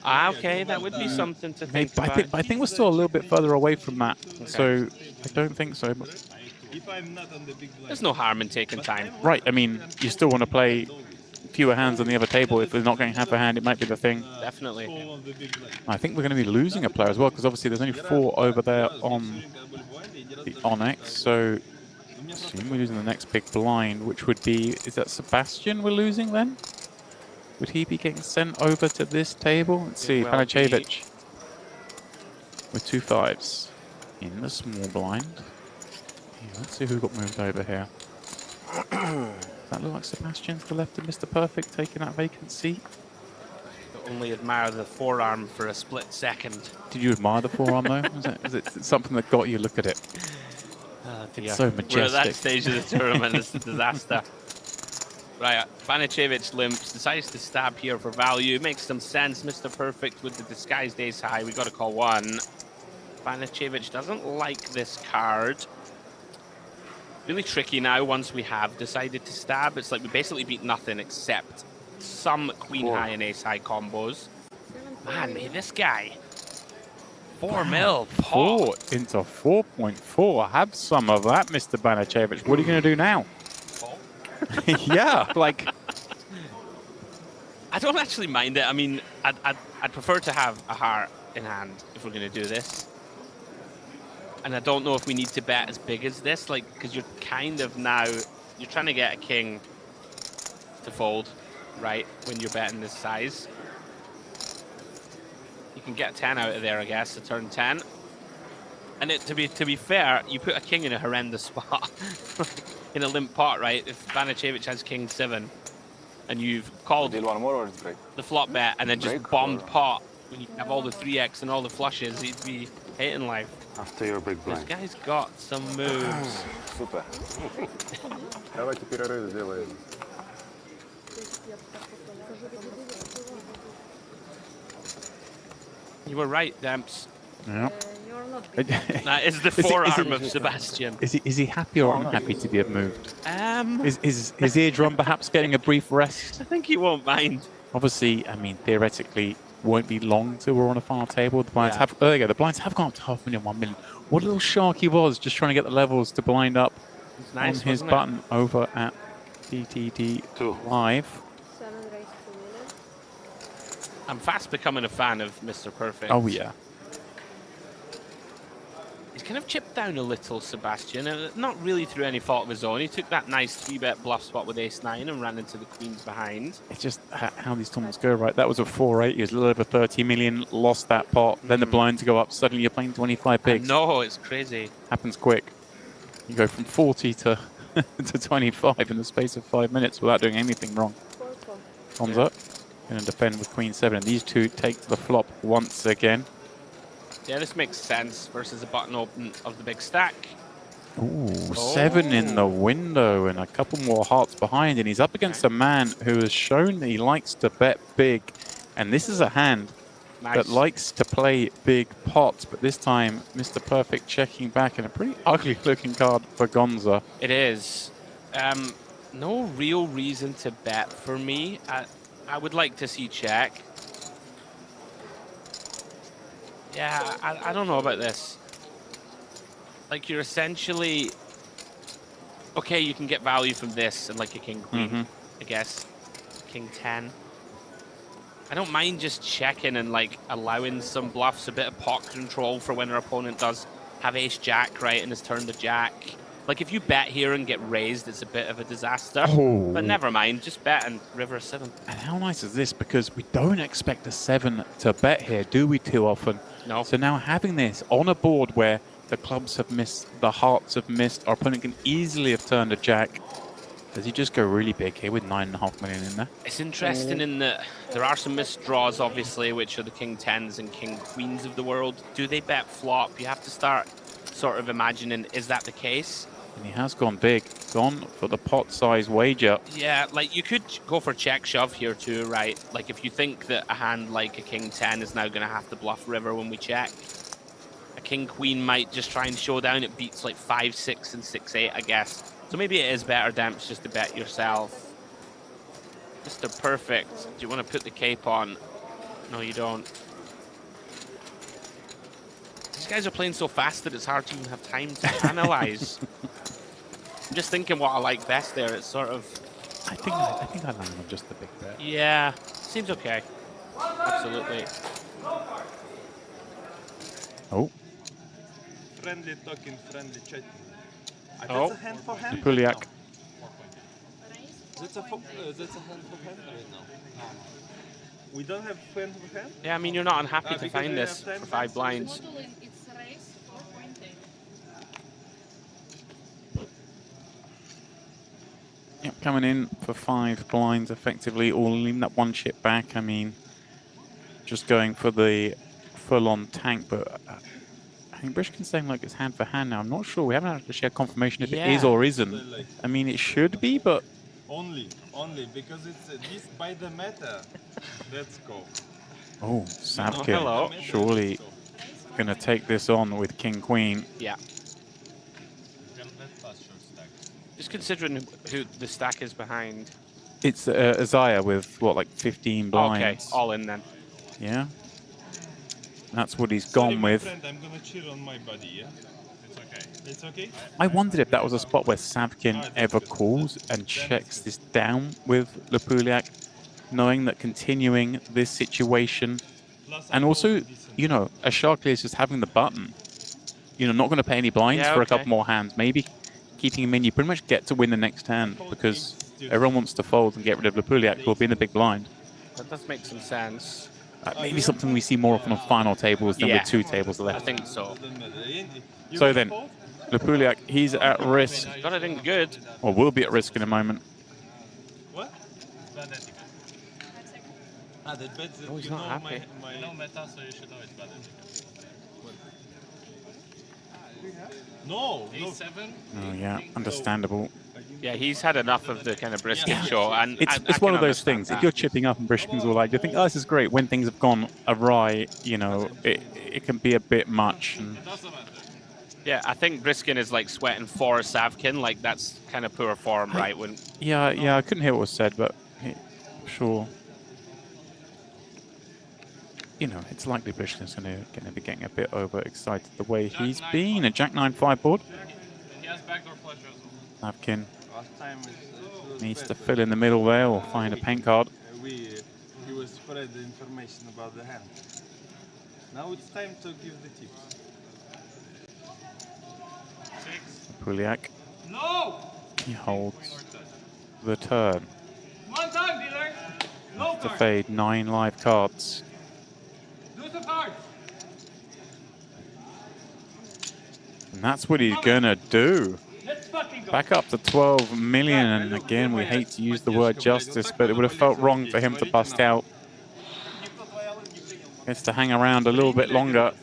Ah, okay, that would be something to think about. I think we're still a little bit further away from that, so I don't think so. But If I'm not on the big blind. There's no harm in taking time. right, I mean, you still want to play fewer hands on the other table. If they're not going half a hand, it might be the thing. Definitely. I think we're going to be losing a player as well, because obviously there's only 4 over there on the Onyx, so I assume we're losing the next big blind, which would be, is that Sebastian we're losing then? Would he be getting sent over to this table? Let's see, Well, Panacevic with 2 5s in the small blind. Yeah, let's see who got moved over here. Does that look like Sebastian to the left of Mr. Perfect taking that vacant seat? Only admire the forearm for a split second. Did you admire the forearm though? Is it something that got you? Look at it. It's so majestic. We're at that stage of the tournament. It's a disaster. Right, Panacevic limps, decides to stab here for value. Makes some sense. Mr. Perfect with the disguised ace high. We got to call one. Panacevic doesn't like this card. Really tricky now once we have decided to stab. It's like we basically beat nothing except some queen high and ace high combos. Man, this guy. 4 mil. 4 into 4.4. Have some of that, Mr. Panacevic. What are you going to do now? Yeah, like... I don't actually mind it. I mean, I'd prefer to have a heart in hand if we're going to do this. And I don't know if we need to bet as big as this, like, because you're kind of now, you're trying to get a king to fold, right, when you're betting this size. You can get 10 out of there, I guess, to turn 10. And to be fair, you put a king in a horrendous spot. In a limp pot, right? If Panacevic has king 7 and you've called the flop bet and then just bombed pot when you have all the 3x and all the flushes, he'd be hating life. After your big blind. This guy's got some moves. Super. Давайте перерыв сделаем. You were right, Demps. Yeah. That is the forearm of Sebastian. Is he happy or unhappy to be moved? Is his eardrum perhaps getting a brief rest? I think he won't mind. Obviously, I mean, theoretically, won't be long till we're on a far table. The blinds have, there you go, the blinds have gone up to 500,000, 1 million. What a little shark he was, just trying to get the levels to blind up nice, on his button over at GTD Live. I'm fast becoming a fan of Mr. Perfect. Oh, yeah. He's kind of chipped down a little, Sebastian, not really through any fault of his own. He took that nice 3-bet bluff spot with ace-9 and ran into the queens behind. It's just how these tournaments go, right? That was a 4-8. He was a little over 30 million, lost that pot. Then the blinds go up. Suddenly you're playing 25 bigs. No, it's crazy. Happens quick. You go from 40 to, to 25 in the space of 5 minutes without doing anything wrong. Thumbs up. Going to defend with queen 7. And these two take to the flop once again. Yeah, this makes sense versus a button open of the big stack. Ooh, 7 in the window and a couple more hearts behind. And he's up against a man who has shown that he likes to bet big. And this is a hand that likes to play big pots. But this time, Mr. Perfect checking back in a pretty ugly looking card for Gonza. It is. No real reason to bet for me. I would like to see check. Yeah, I don't know about this. Like, you're essentially... Okay, you can get value from this and like a king-queen, I guess. King 10. I don't mind just checking and like allowing some bluffs, a bit of pot control for when our opponent does have ace-jack, right, and has turned the jack. Like, if you bet here and get raised, it's a bit of a disaster. Oh. But never mind, just bet and river a 7. And how nice is this? Because we don't expect a 7 to bet here, do we, too often? No. So now having this on a board where the clubs have missed, the hearts have missed, our opponent can easily have turned a jack. Does he just go really big here with 9.5 million in there? It's interesting in that there are some missed draws, obviously, which are the king 10s and king queens of the world. Do they bet flop? You have to start sort of imagining, is that the case? And he has gone big, gone for the pot size wager. Yeah, like you could go for check shove here too, right? Like if you think that a hand like a king 10 is now going to have to bluff river when we check, a king queen might just try and showdown. It beats like 5-6 and 6-8, I guess. So maybe it is better, Demps, just to bet yourself. Mr. Perfect, do you want to put the cape on? No, you don't. These guys are playing so fast that it's hard to even have time to analyze. I'm just thinking what I like best there. It's sort of... I think I land on just the big bet. Yeah, seems okay. Absolutely. Oh. Friendly talking, friendly chatting. Oh. That's a hand for hand. Puliak. That's a hand for hand right now. We don't have hand for hand? Yeah, I mean, you're not unhappy to find this for 5 blinds. Yep, coming in for 5 blinds effectively, or leaving that one chip back. I mean, just going for the full-on tank, but I think Brishkin's saying like it's hand for hand now. I'm not sure. We haven't actually had confirmation if it is or isn't. I mean, it should be, but... Only because it's this by the meta. Let's go. Oh, Savkin surely going to take this on with King Queen. Yeah. Just considering who the stack is behind. It's Isaiah with, what, like 15 blinds? Okay, all in then. Yeah. That's what he's gone with. Friend, I'm gonna cheer on my buddy, yeah? It's okay. It's okay? I wondered if that was a spot where Savkin ever calls and checks this down with Lepuliak, knowing that continuing this situation, and also, you know, as Sharkley is just having the button, you know, not going to pay any blinds for a couple more hands, maybe keeping him in, you pretty much get to win the next hand because everyone wants to fold and get rid of Lepuliak, who will be in the big blind. That does make some sense. Maybe something we see more often on final tables than with 2 tables left. I think so. So then, Lepuliak, he's at risk. Got it in good. Or will be at risk in a moment. What? Oh, he's not happy. No meta, so you should know it's bad etiquette. No. A7. Oh yeah, understandable. Yeah, he's had enough of the kind of Briskin show, and it's one of those things. If you're chipping up and Briskin's all like, you think, oh, this is great. When things have gone awry, you know, it can be a bit much. And yeah, I think Briskin is like sweating for Savkin. Like that's kind of poor form, right? When yeah, I couldn't hear what was said, but sure. You know, it's likely Briskin's going to be getting a bit overexcited the way he's been. A Jack 9-5 board. He has backdoor flush as well. Savkin needs to fill in the middle there or find a pen card. He will spread the information about the hand. Now it's time to give the tips. 6. Puliak. No! He holds the turn. One time, dealer. No To card. fade 9 live cards. Lose the card. And that's what he's gonna do. Let's fucking go. Back up to 12 million, and again, we hate to use the word justice, but it would have felt wrong for him to bust out. Gets to hang around a little bit longer.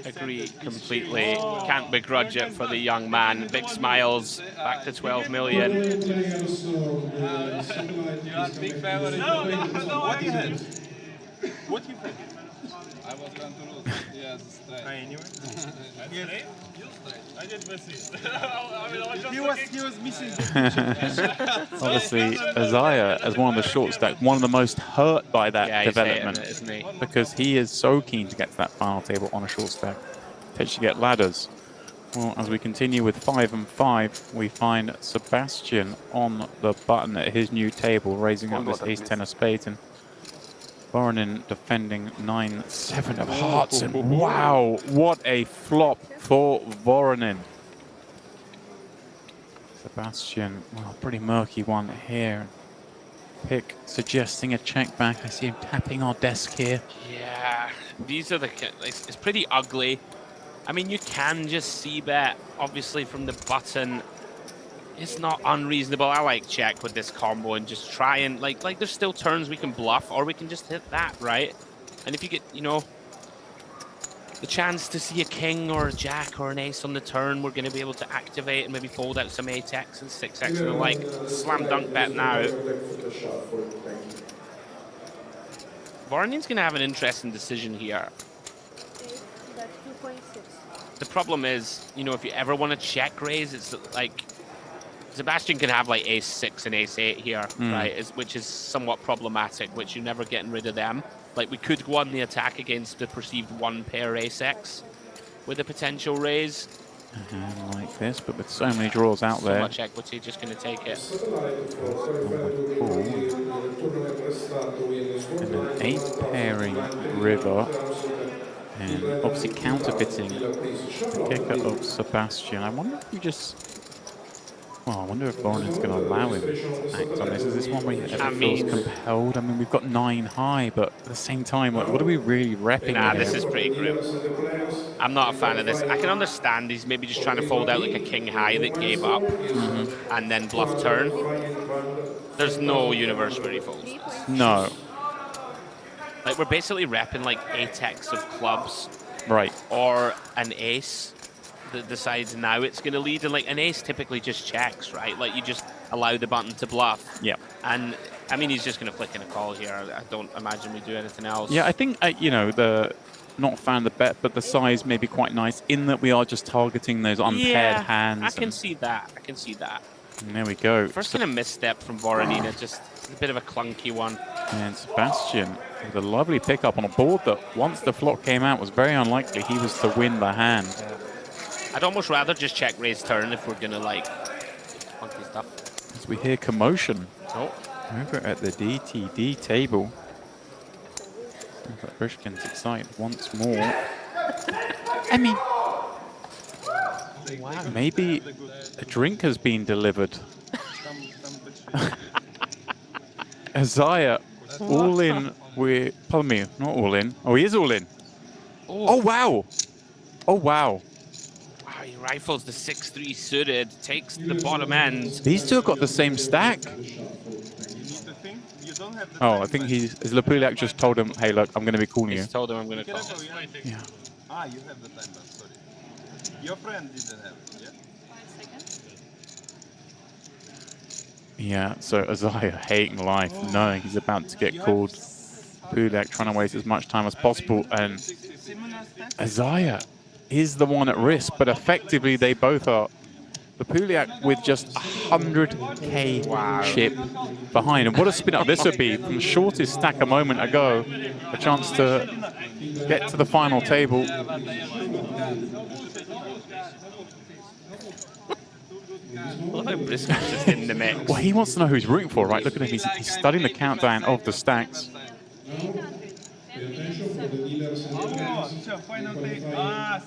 agree completely. Can't begrudge it for the young man. Big smiles. Back to 12 million. You are big favorite. No, what you had? What you had? I was going to lose. Yeah, straight. Anyway. Straight? You straight. I did miss it. I mean, I was just he was missing. Obviously, Isaiah, as one of the short stack, one of the most hurt by that development, isn't he? because he is so keen to get to that final table on a short stack, potentially get ladders. Well, as we continue with 5 and 5, we find Sebastian on the button at his new table, raising up this ace-10 of spades, and Voronin defending 9-7 of hearts, and wow, what a flop for Voronin. Sebastian, well, pretty murky one here. Pick suggesting a check back. I see him tapping our desk here. Yeah, these are the. It's pretty ugly. I mean, you can just c-bet, obviously, from the button. It's not unreasonable. I like check with this combo and just try and, like there's still turns we can bluff, or we can just hit that, right? And if you get, you know, the chance to see a king or a jack or an ace on the turn, we're going to be able to activate and maybe fold out some 8x and 6x and the like. Slam dunk bet now. Voronin's going to have an interesting decision here. That's 2.6. The problem is, you know, if you ever want to check raise, it's like Sebastian can have like ace 6 and ace 8 here, right? Which is somewhat problematic, which you're never getting rid of them. Like, we could go on the attack against the perceived one pair ace-x with a potential raise. Like this, but with so many draws out there. So much equity, just going to take it. And an 8-pairing river. And obviously counterfeiting the kicker of Sebastian. I wonder if you just... Well, I wonder if Voronin's going to allow him to act on this. Is this one where he ever feels compelled? I mean, we've got 9 high, but at the same time, what are we really repping? Nah, this is pretty grim. I'm not a fan of this. I can understand he's maybe just trying to fold out like a king high that gave up and then bluff turn. There's no universe where he folds. No. Like, we're basically repping like 8x of clubs. Right. Or an ace that decides now it's going to lead, and like an ace typically just checks, right? Like, you just allow the button to bluff. Yeah. And I mean, he's just going to flick in a call here. I don't imagine we do anything else. Yeah, I think, you know, not a fan of the bet, but the size may be quite nice in that we are just targeting those unpaired hands. I can see that. I can see that. And there we go. First kind of misstep from Voronina, just a bit of a clunky one. And Sebastian with a lovely pickup on a board that once the flop came out was very unlikely he was to win the hand. I'd almost rather just check raise turn if we're going to like funky stuff. As we hear commotion over at the GTD table. But Brishkin's excited once more. I mean, maybe a drink has been delivered. Isaiah, all in with, pardon me, not all in. Oh, he is all in. Oh, wow. Oh, wow. He rifles the 6-3 suited, takes the bottom end. These two have got the same stack. Oh, I think Lapuliak just told him, hey, look, I'm going to be calling you. He's told him I'm going to call. Yeah. Ah, you have the time, sorry. Your friend didn't have it, yeah? 5 seconds. Yeah, so Isaiah hating life, knowing he's about to get called. Lapuliak trying to waste as much time as possible, and Isaiah is the one at risk, but effectively they both are. Lapuliak with just 100k chip behind. And what a spin up this would be from the shortest stack a moment ago. A chance to get to the final table. Briscoe's just in the mix. Well, he wants to know who he's rooting for, right? Look at him, he's studying the countdown of the stacks.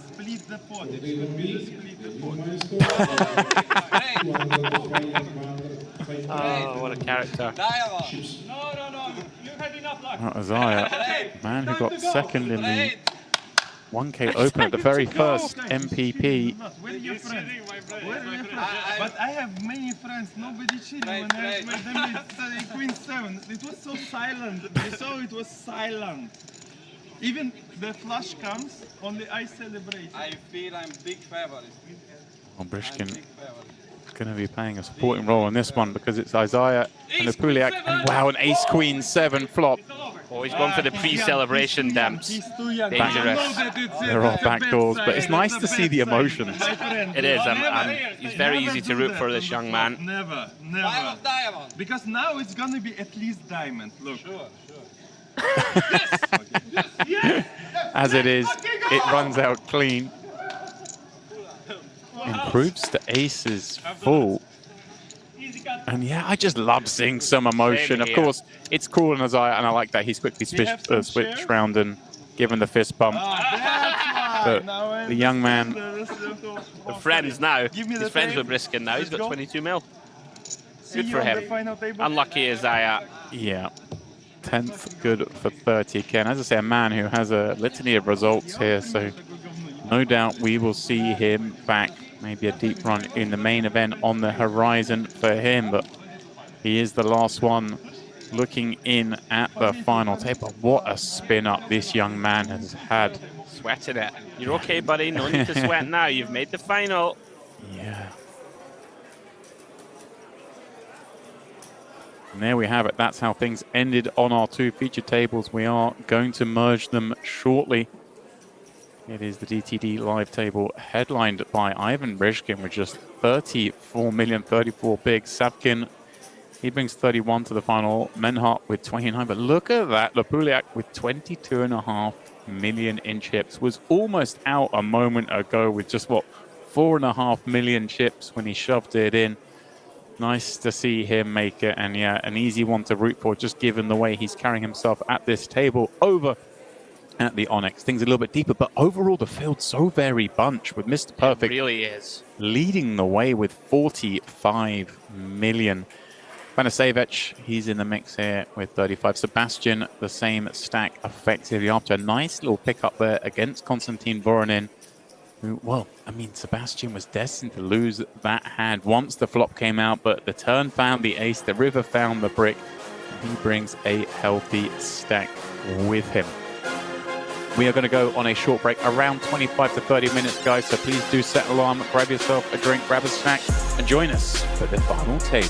Split the pot. It's going to be split the pot. Oh, what a character. Oh, Isaiah, man who got second in the 1K Open at the very first MPP. Where are your friends? But I have many friends. Nobody cheating when I played them with Queen 7. It was so silent. You saw it was silent. Even the flush comes, only I celebrate. I feel I'm big favorite. Well, Brishkin going to be playing a supporting role in this one because it's Isaiah and Lapuliak. And wow, an ace queen 7 flop. Oh, he's going for the pre-celebration dance. Dangerous. They're all backdoors, but it's nice to see the emotions. It is. He's very easy to root for, this young man. Never. Because now it's going to be at least diamond. Look. Sure. As it is, it runs out clean. Improves to aces full. And yeah, I just love seeing some emotion. Of course, it's cool in Isaiah, and I like that he's quickly switched round and given the fist bump. But the young man... The friends now. He's friends with Briskin now. He's got 22 mil. Good for him. Unlucky Isaiah. Yeah. 10th good for 30 again. As I say, a man who has a litany of results here, so no doubt we will see him back. Maybe a deep run in the main event on the horizon for him, but he is the last one looking in at the final table. What a spin up this young man has had. Sweating it. You're okay, buddy. No need to sweat now. You've made the final. Yeah. And there we have it. That's how things ended on our two feature tables. We are going to merge them shortly. It is the DTD live table headlined by Ivan Brishkin with just 34 million, 34 big. Savkin, he brings 31 to the final. Menhart with 29. But look at that. Lapuliak with 22.5 million in chips. Was almost out a moment ago with just, what, 4.5 million chips when he shoved it in. Nice to see him make it. And yeah, an easy one to root for, just given the way he's carrying himself at this table. Over at the Onyx, things a little bit deeper, but overall the field so very bunch with Mr. Perfect. It really is. Leading the way with 45 million. Vanasevich, he's in the mix here with 35. Sebastian, the same stack effectively after a nice little pickup there against Konstantin Voronin. Who, well, I mean, Sebastian was destined to lose that hand once the flop came out, but the turn found the ace, the river found the brick. And he brings a healthy stack with him. We are going to go on a short break, around 25 to 30 minutes, guys. So please do set an alarm, grab yourself a drink, grab a snack, and join us for the final table.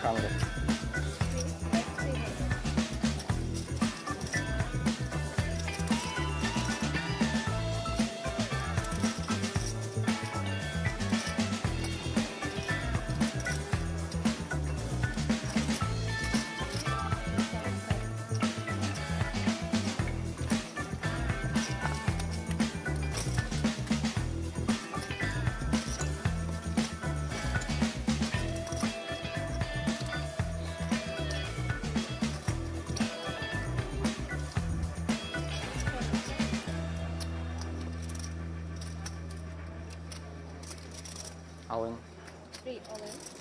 300. All in. 3 all in.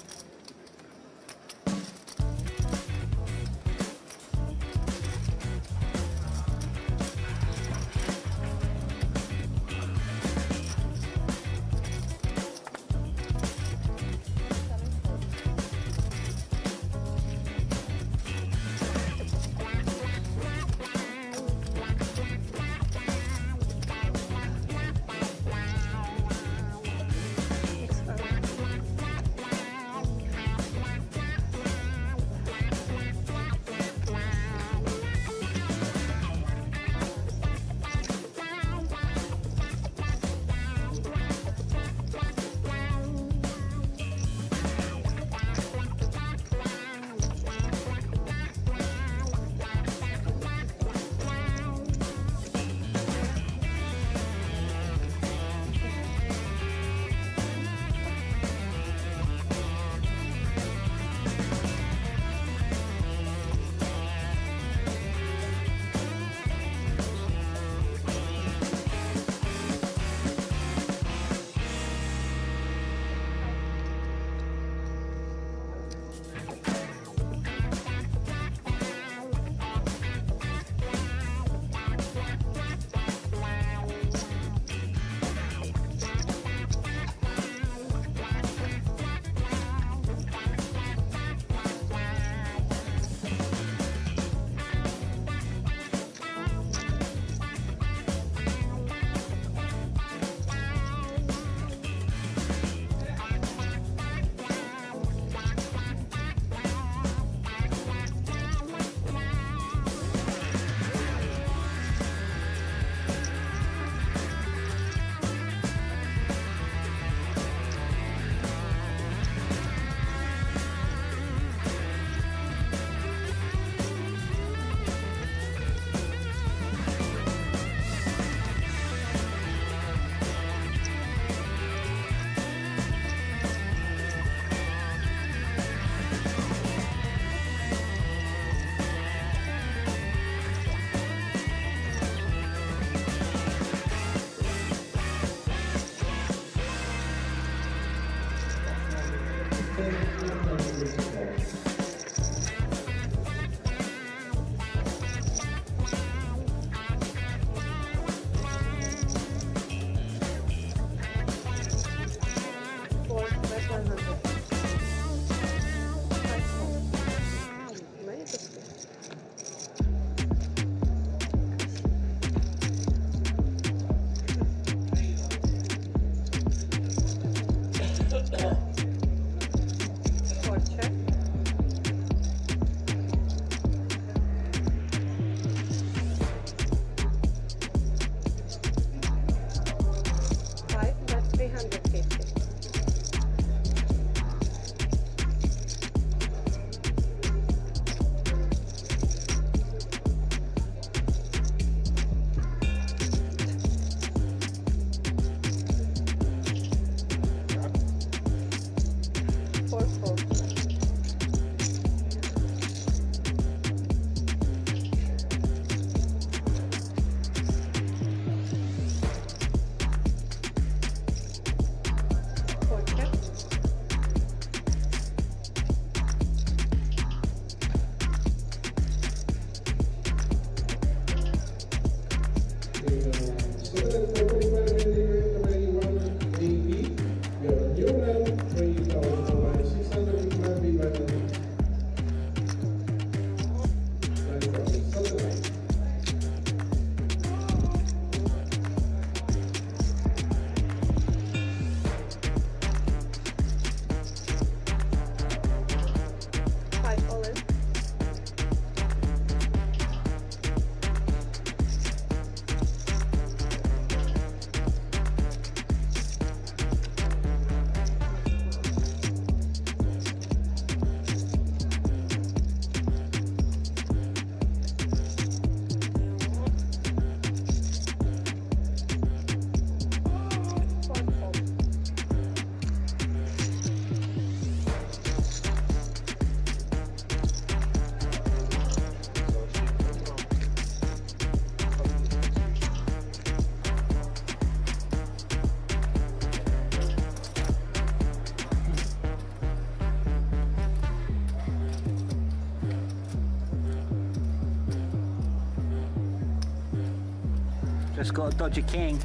Just got to dodge a king.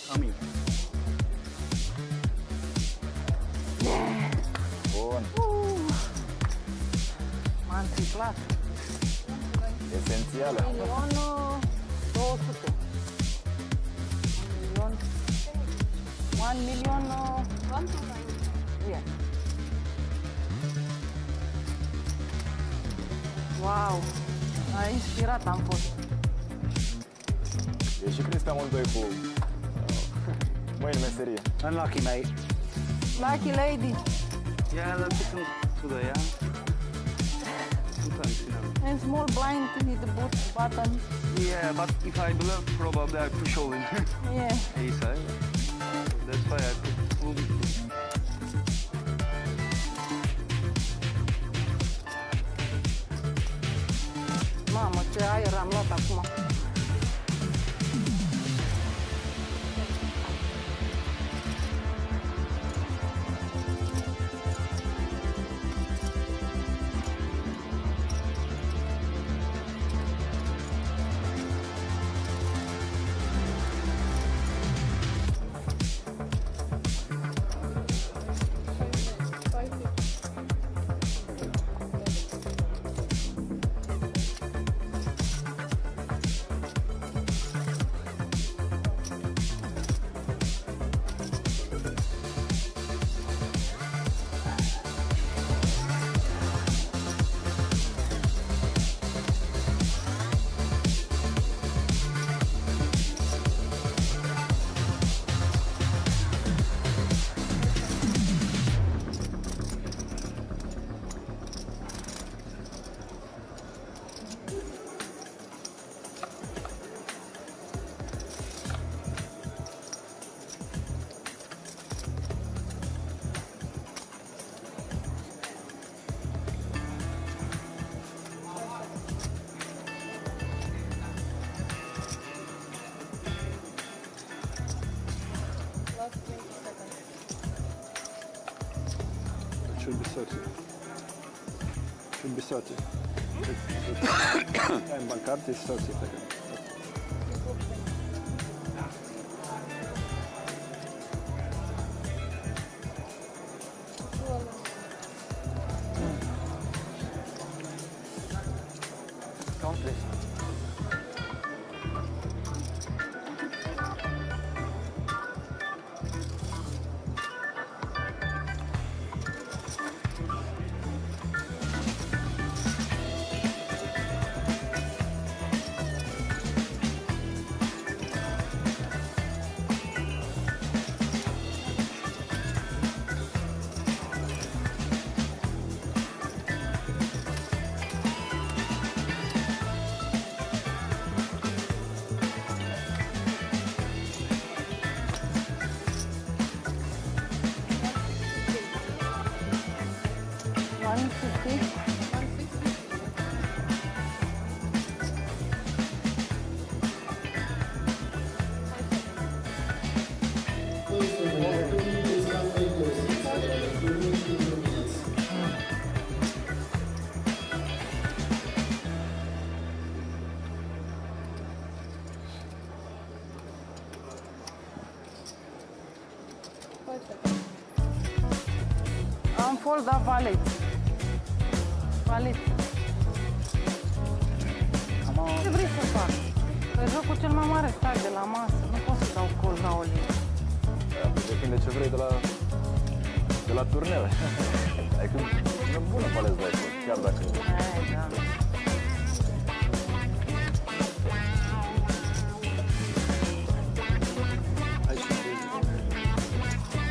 Come here. Bun. M-a întâmplat. Esențială. 1.200.000. 1 million. Yeah. Wow. A inspirat am fost. E și Cristi amândoi cu mâini în meserie. Unlucky, mate. Lucky lady. Yeah, that's to the yeah. Sometimes, you know. And small blind to hit the button. Yeah, but if I bluff, probably I push all in. Yeah. Ace high. That's why I put full. Mamă, ce aer am luat acum. Should be 30. Should be 30. Time bank card is 30 seconds. Count this. Am foldat valet. Valet. Ce vrei să fac? Că jocul cel mai mare stac de la masă. Nu pot să dau col la o linie. Depinde ce vrei de la turneu. Adică e bună palez de aici, chiar dacă... Da.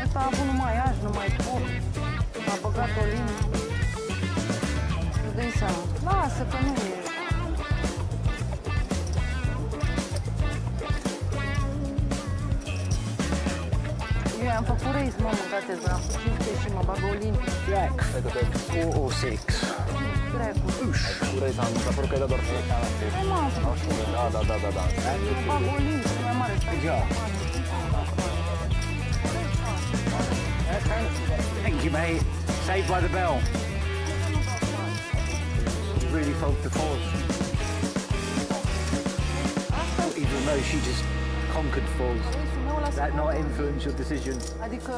Ăsta a avut numai aș, numai pur. A băgat o linie. Nu dai seama. Lasă că nu e. Eu am făcut race, mă, mâncate za 500 și mă bagă o linie. Jack. 4 or 6. Dracu. Cu race am părut că ai dat doar 5. Hai, mă, am făcut. Da. Mă bag o linie, cel mai mare. Thank you, mate. Saved by the bell. Really felt the force. 45. no, she just conquered folds. That not influence your decision. Adică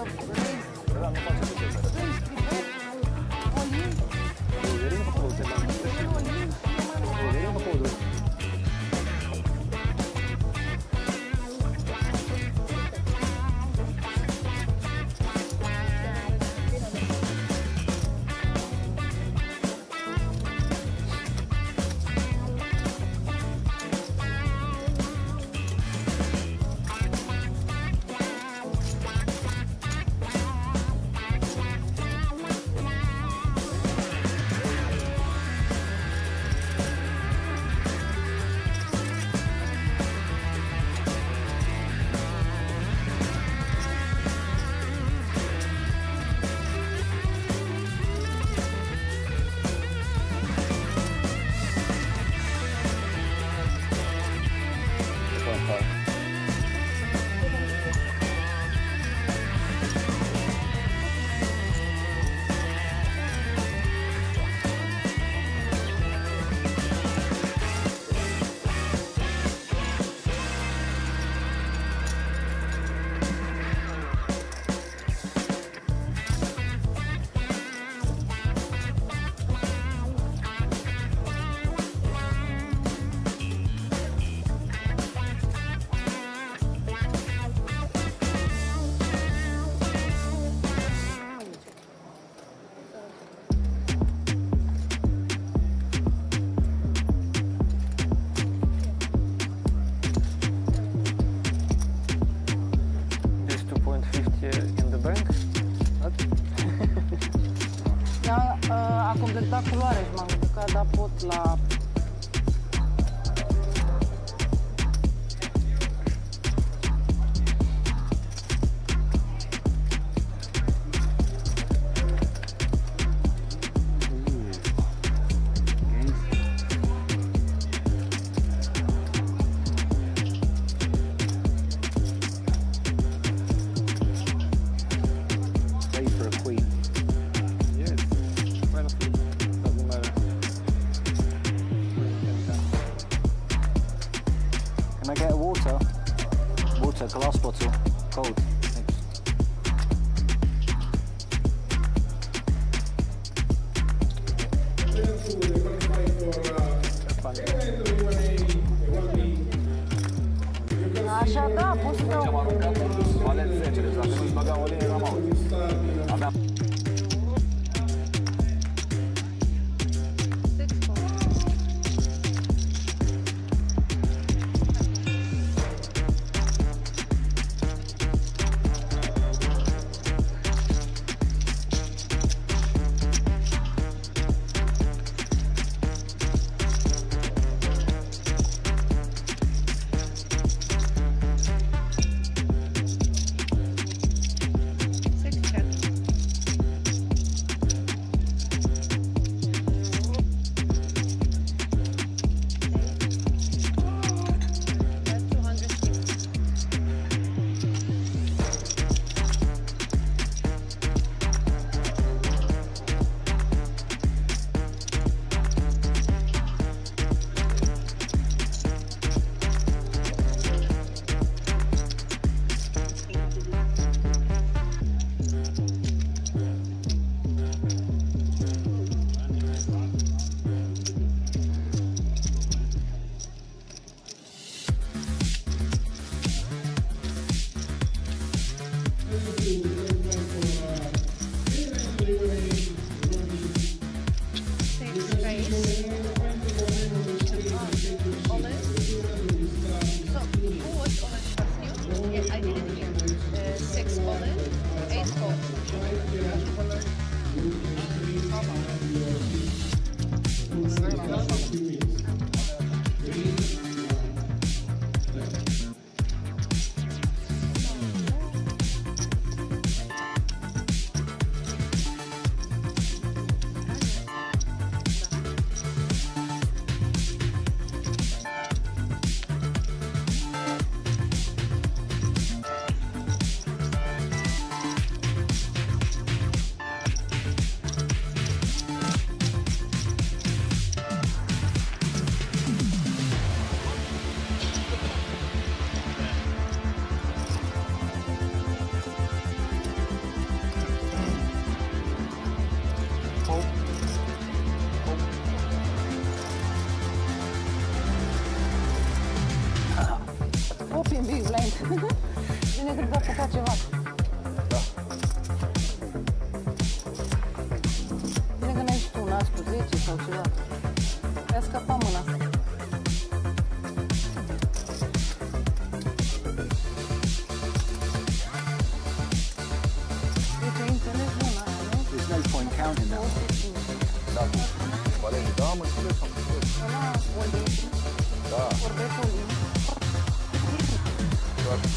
a completat culoarea și m-am gândit că a dat pot la... Glass bottle, cold. Așa, da, pot să dau... Ce-am aruncat, vale 10, deci dacă nu-ți băga o linie, eram out. Aveam... big blind. Bine că ți-a făcut ceva. Bine că n-ai și tu un as cu 10 sau ceva. I-a scăpat mâna asta. Deci ai înțeles mâna aia, nu? There's no point counting that. Da, Valentin, da, mă înțeles, am înțeles. Ăla, Olin. Da. Vorbesc Olin.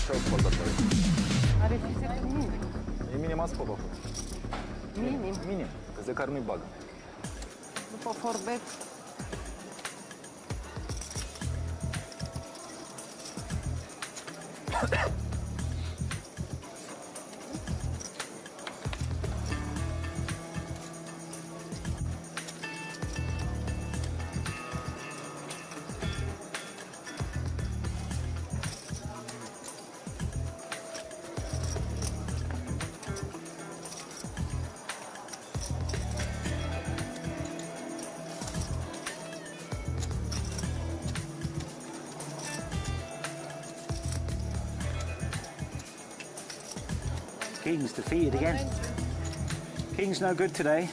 Și-au spus așa. Are fixe cu minim. E minim ați spus, Minim. Minim, că de care nu-i bagă. După forbet. King's defeated again. King's no good today.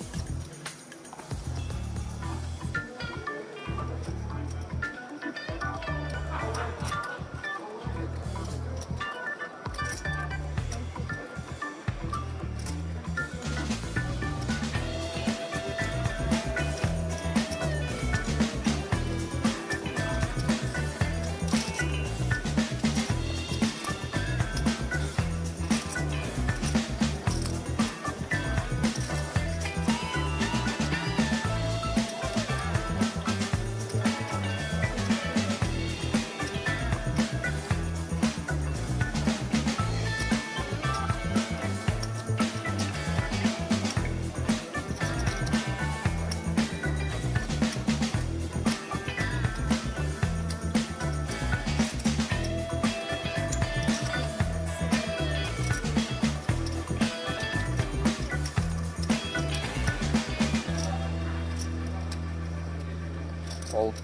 Hold.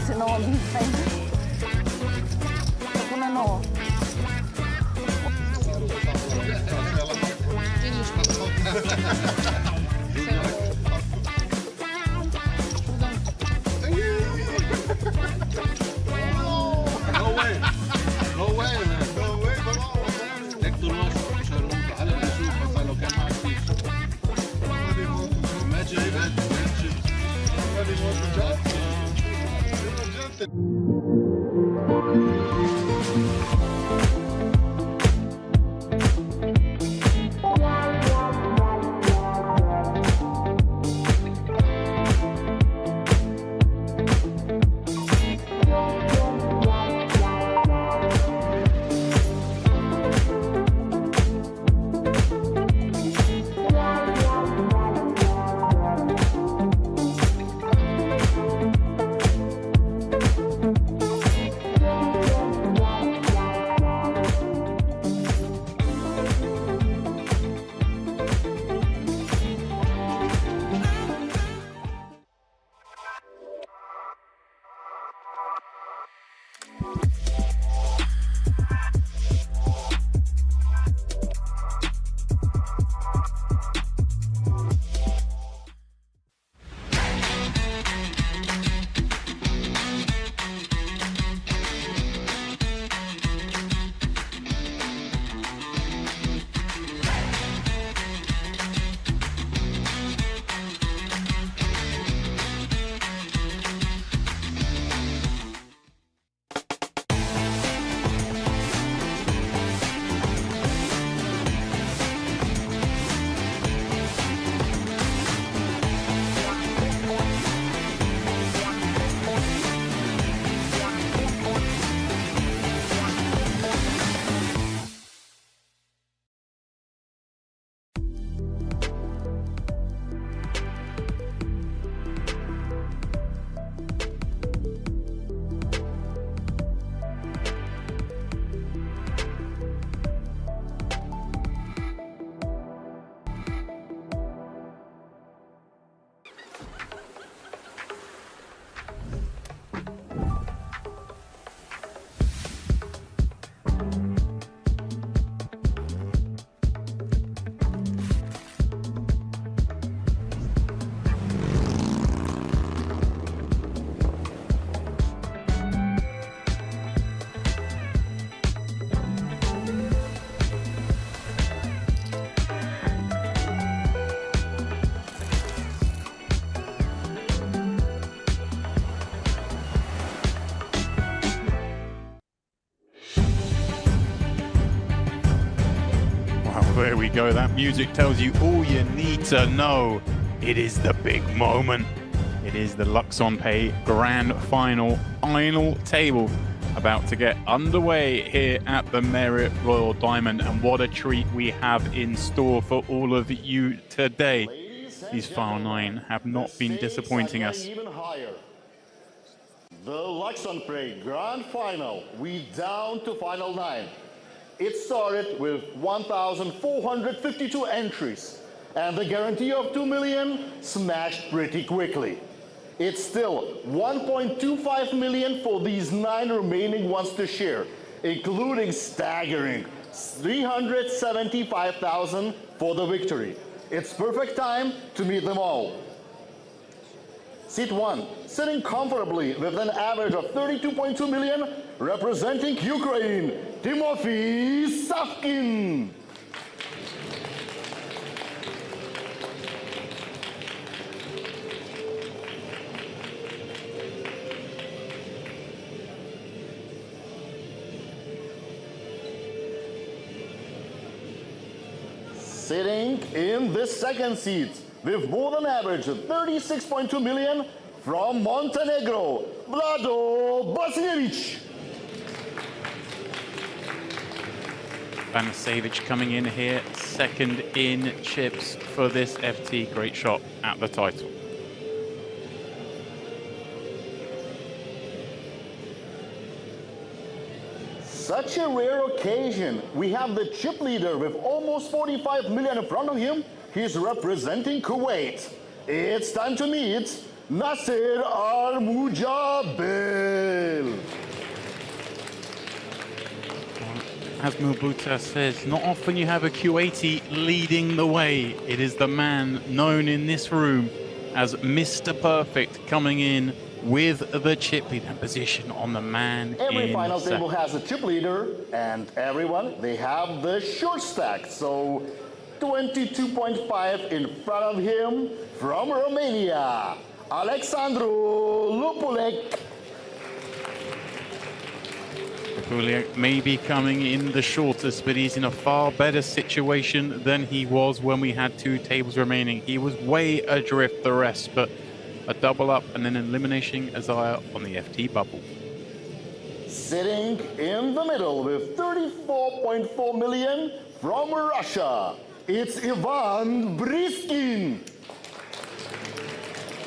Se 9 bine, hai. Să pună 9. No way, man. No way, vamos. Lectul nostru, și aruncă. Hai la sus, asta lo che mai fish. Merge, merge. Somebody wants to jump. There we go. That music tells you all you need to know. It is the big moment. It is the Luxon Pay Grand Final table about to get underway here at the Merit Royal Diamond. And what a treat we have in store for all of you today. These final 9 have not been disappointing us. Even higher. The Luxon Pay Grand Final. We down to final 9. It started with 1,452 entries, and the guarantee of 2 million smashed pretty quickly. It's still 1.25 million for these 9 remaining ones to share, including staggering 375,000 for the victory. It's perfect time to meet them all. Seat 1, sitting comfortably with an average of 32.2 million, representing Ukraine, Timofey Savkin. Sitting in the second seat, with more than average of 36.2 million, from Montenegro, Vlado Basievich. Banisevic coming in here, second in chips for this FT. Great shot at the title. Such a rare occasion. We have the chip leader with almost 45 million in front of him. He's representing Kuwait. It's time to meet Nasser Al-Mujabel. As Mubuta says, not often you have a Kuwaiti leading the way. It is the man known in this room as Mr. Perfect coming in with the chip leader position on the man. Every final table has a chip leader, and everyone, they have the short stack. So 22.5 in front of him from Romania, Alexandru Lupulec. Lupulec may be coming in the shortest, but he's in a far better situation than he was when we had 2 tables remaining. He was way adrift the rest, but a double up and then an elimination Isaiah on the FT bubble. Sitting in the middle with 34.4 million from Russia, it's Ivan Briskin.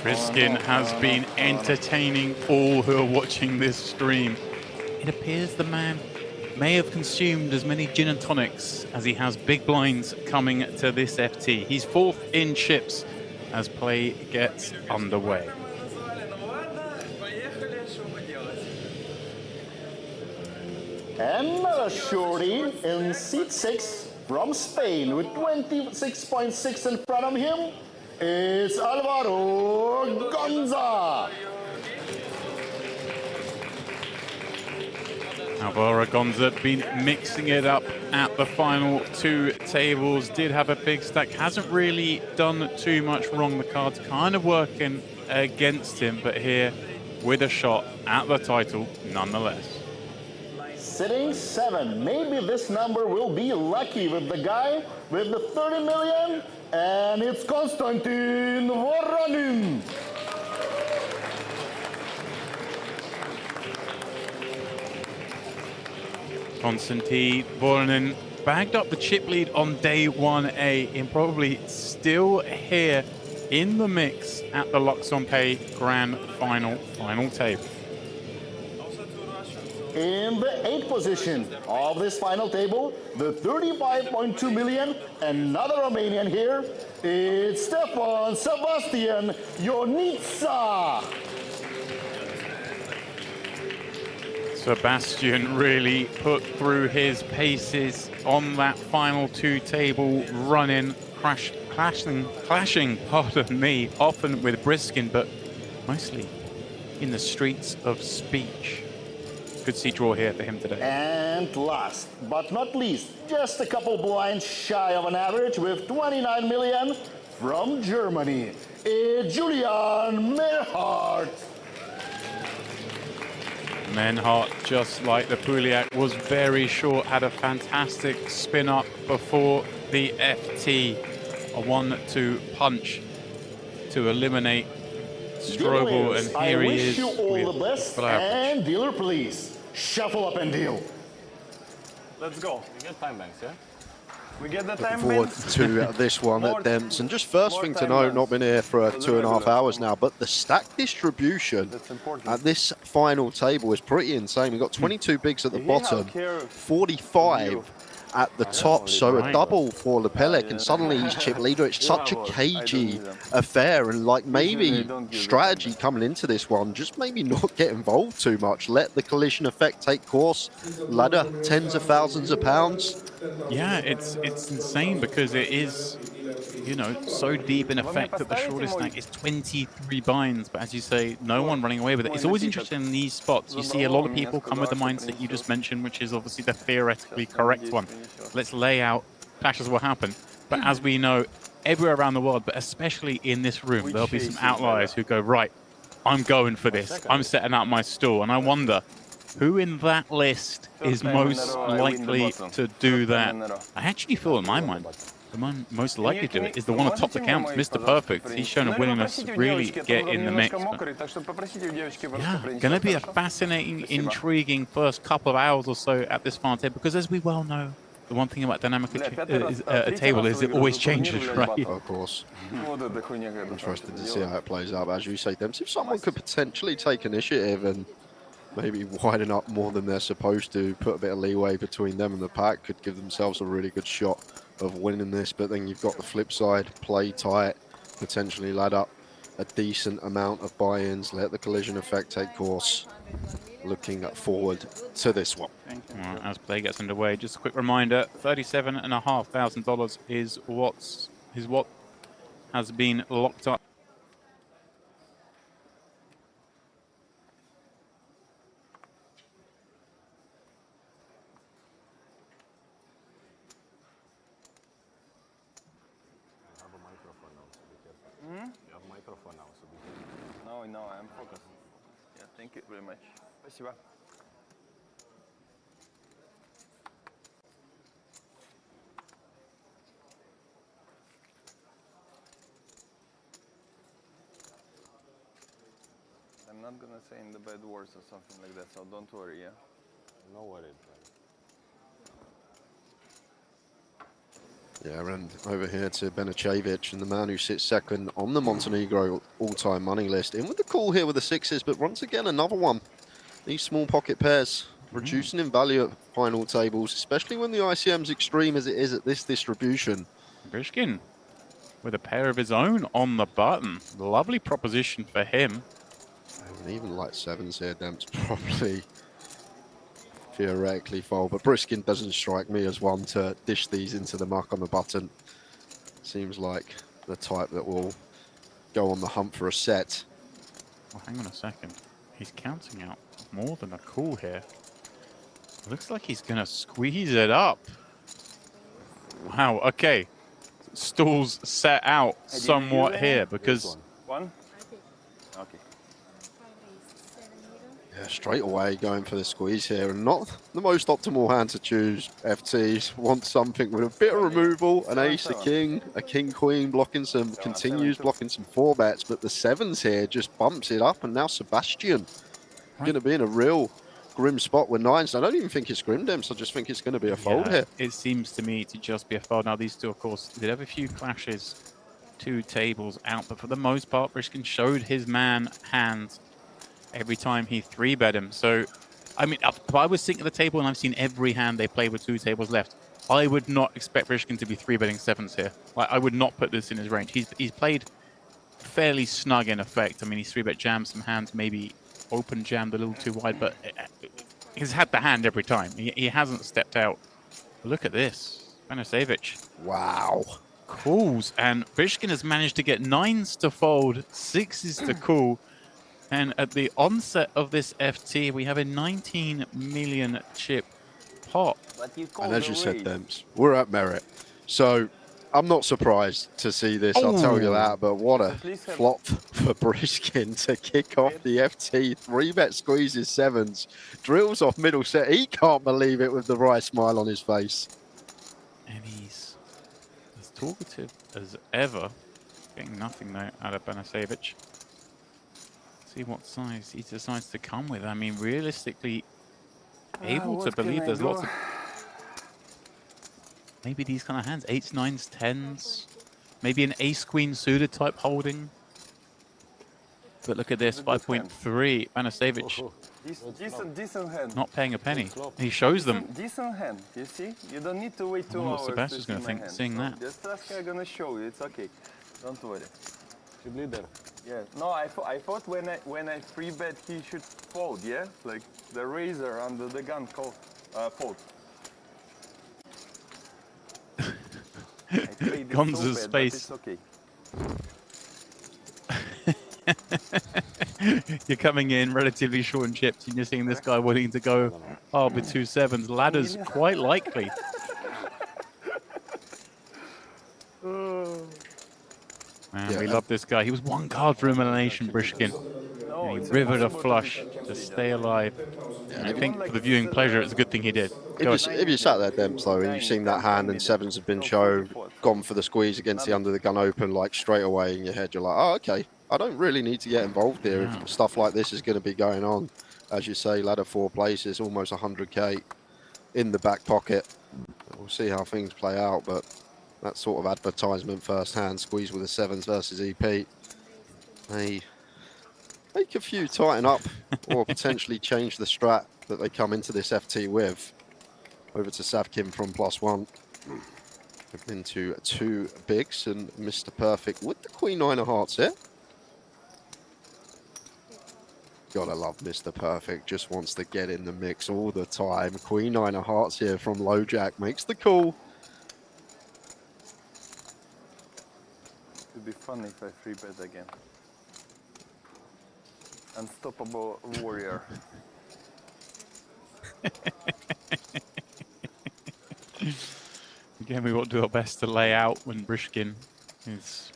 Briskin has been entertaining all who are watching this stream. It appears the man may have consumed as many gin and tonics as he has big blinds coming to this FT. He's 4th in chips as play gets underway. Another shorty in seat 6 from Spain with 26.6 in front of him. It's Alvaro Gonza. Alvaro Gonza been mixing it up at the final 2 tables. Did have a big stack. Hasn't really done too much wrong. The cards kind of working against him, but here with a shot at the title nonetheless. Sitting 7. Maybe this number will be lucky with the guy with the 30 million, and it's Konstantin Voronin. Konstantin Voronin bagged up the chip lead on day 1A and probably still here in the mix at the Luxon Pay Grand Final table. In the 8th position of this final table, the 35.2 million, another Romanian here, it's Stefan Sebastian Ionita. Sebastian really put through his paces on that final 2 table run-in, clashing, pardon me, often with Briskin, but mostly in the streets of speech. Good see draw here for him today. And last but not least, just a couple blinds shy of an average with 29 million from Germany, Julian Merhardt. Menhardt, just like the Puliak, was very short, had a fantastic spin up before the FT a 1-2 punch to eliminate Strobel, and here he is. I wish you all the best, and dealer, please shuffle up and deal. Let's go. We get time banks, yeah? We get the Looking time forward banks. to this one at Demps. And just first thing to note, not been here for 2.5 hours now, but the stack distribution at this final table is pretty insane. We've got 22 bigs at the bottom, 45 at the top, so a double for Lepelec, and suddenly he's chip leader. It's such a cagey affair, and like maybe strategy coming into this one, just maybe not get involved too much. Let the collision effect take course. Ladder, tens of thousands of pounds. Yeah, it's insane because it is, you know, so deep in effect that the shortest stack is 23 binds. But as you say, no one running away with it. It's always interesting in these spots. You see a lot of people come with the mindset you just mentioned, which is obviously the theoretically correct one. Let's lay out, clashes will happen. But as we know, everywhere around the world, but especially in this room, there'll be some outliers who go, right, I'm going for this. I'm setting out my stall. And I wonder, who in that list is most likely to do that? I actually feel in my mind, the one most likely to do it is the one atop the counts, Mr. Perfect. He's shown a willingness to really get in the mix. Yeah, going to be a fascinating, intriguing first couple of hours or so at this final table, because as we well know, the one thing about dynamic a table is it always changes, right? Of course. Interested to see how it plays out. As you say, Demps, if someone could potentially take initiative and maybe widen up more than they're supposed to, put a bit of leeway between them and the pack, could give themselves a really good shot of winning this. But then you've got the flip side, play tight, potentially lad up a decent amount of buy-ins, let the collision effect take course. Looking forward to this one. Right, as play gets underway, just a quick reminder, $37,500 is what has been locked up. No, I'm focused. Yeah, thank you very much. Спасибо. I'm not gonna say in the bad words or something like that, so don't worry, yeah? No worries. Yeah, and over here to Benacevic, and the man who sits second on the Montenegro all-time money list. In with the call here with the sixes, but once again, another one. These small pocket pairs reducing in value at final tables, especially when the ICM's extreme as it is at this distribution. Grishkin with a pair of his own on the button. Lovely proposition for him. And even like sevens here, Demps probably theoretically fold, but Briskin doesn't strike me as one to dish these into the muck on the button. Seems like the type that will go on the hunt for a set. Well, hang on a second. He's counting out more than a call here. Looks like he's going to squeeze it up. Wow, okay. Stalls set out somewhat here because... One? Okay. Yeah, straight away going for the squeeze here, and not the most optimal hand to choose. FTs want something with a bit of removal, an ace, a king queen, blocking some, continues blocking some 4-bets, but the sevens here just bumps it up, and now Sebastian going to be in a real grim spot with nines. I don't even think it's grim, Demps. I just think it's going to be a fold here. It seems to me to just be a fold. Now, these two, of course, did have a few clashes, 2 tables out, but for the most part, Briskin showed his man hands every time he 3-bet him. So, I mean, if I was sitting at the table and I've seen every hand they play with 2 tables left, I would not expect Brishkin to be 3-betting sevens here. Like, I would not put this in his range. He's played fairly snug in effect. I mean, he's 3-bet jammed some hands, maybe open jammed a little too wide, but he's had the hand every time. He hasn't stepped out. But look at this. Benacevic. Wow. Calls, and Brishkin has managed to get 9s to fold, 6s to call. And at the onset of this FT, we have a 19 million chip pot. And as you said, Demps, we're at merit. So I'm not surprised to see this, I'll tell you that. But what a flop for Briskin to kick off the FT. 3-bet squeezes 7s, drills off middle set. He can't believe it with the right smile on his face. And he's talkative as ever. Getting nothing though out of Banasevic. See what size he decides to come with. I mean, realistically, able to believe there's lots of... Maybe these kind of hands, 8s, 9s, 10s. Maybe an ace-queen suited type holding. But look at this, 5.3. Banasevic Decent hand. not paying a penny. He shows them. Decent hand, you see? You don't need to wait 2 wonder hours. what Sebastian's going to think seeing that. Just I'm gonna show you, it's okay. Don't worry. Chip leader. Yeah. No, I thought when I free bet he should fold, yeah? Like the razor under the gun fold. Gonza's so bad, face. but it's okay. You're coming in relatively short and chipped, and you're seeing this guy willing to go with 2 7s. Ladder's quite likely. Man, we love this guy. He was 1 card for elimination, Brishkin. And he rivered a flush to stay alive. And I think for the viewing pleasure, it's a good thing he did. If you sat there, Demps, though, and you've seen that hand and 7s have been shown, gone for the squeeze against the under the gun open, like straight away in your head, you're like, oh, okay, I don't really need to get involved here if stuff like this is going to be going on. As you say, ladder 4 places, almost 100k in the back pocket. We'll see how things play out, but that sort of advertisement first hand, squeeze with the 7s versus EP, they make a few tighten up or potentially change the strat that they come into this FT with. Over to Savkin from +1. Into 2 bigs and Mr. Perfect with the Queen 9 of hearts here. Gotta love Mr. Perfect, just wants to get in the mix all the time. Queen 9 of hearts here from low jack makes the call. It would be fun if I free bet again. Unstoppable warrior. Again, we will do our best to lay out when Brishkin is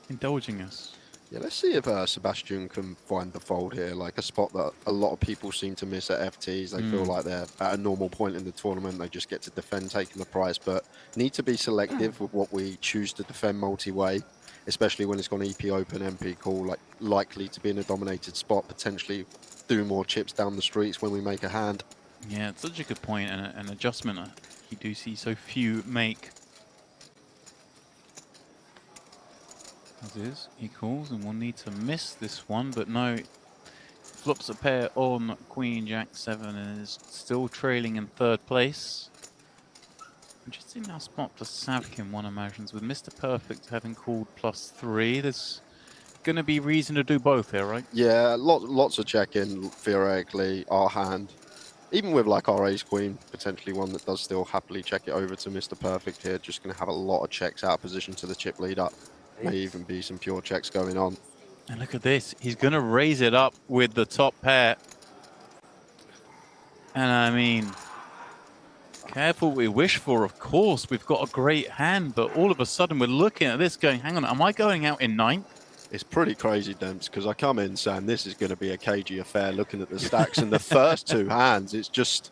indulging us. Yeah, let's see if Sebastian can find the fold here, like a spot that a lot of people seem to miss at FTs. They feel like they're at a normal point in the tournament. They just get to defend taking the prize, but need to be selective with what we choose to defend multi-way, especially when it's gone EP open, MP call, like likely to be in a dominated spot, potentially do more chips down the streets when we make a hand. Yeah, it's such a good point, and an adjustment you do see so few make. As is, he calls, and we'll need to miss this one, but no. Flops a pair on Queen Jack 7 and is still trailing in 3rd place. Interesting now spot for Savkin, one imagines, with Mr. Perfect having called +3. There's going to be reason to do both here, right? Yeah, lots of check-in, theoretically, our hand. Even with like our ace queen, potentially one that does still happily check it over to Mr. Perfect here, just going to have a lot of checks out of position to the chip lead up. May even be some pure checks going on. And look at this, he's going to raise it up with the top pair. And I mean, careful what we wish for, of course. We've got a great hand, but all of a sudden we're looking at this going, hang on, am I going out in 9th? It's pretty crazy, Demps, because I come in saying this is going to be a cagey affair, looking at the stacks and the first 2 hands, it's just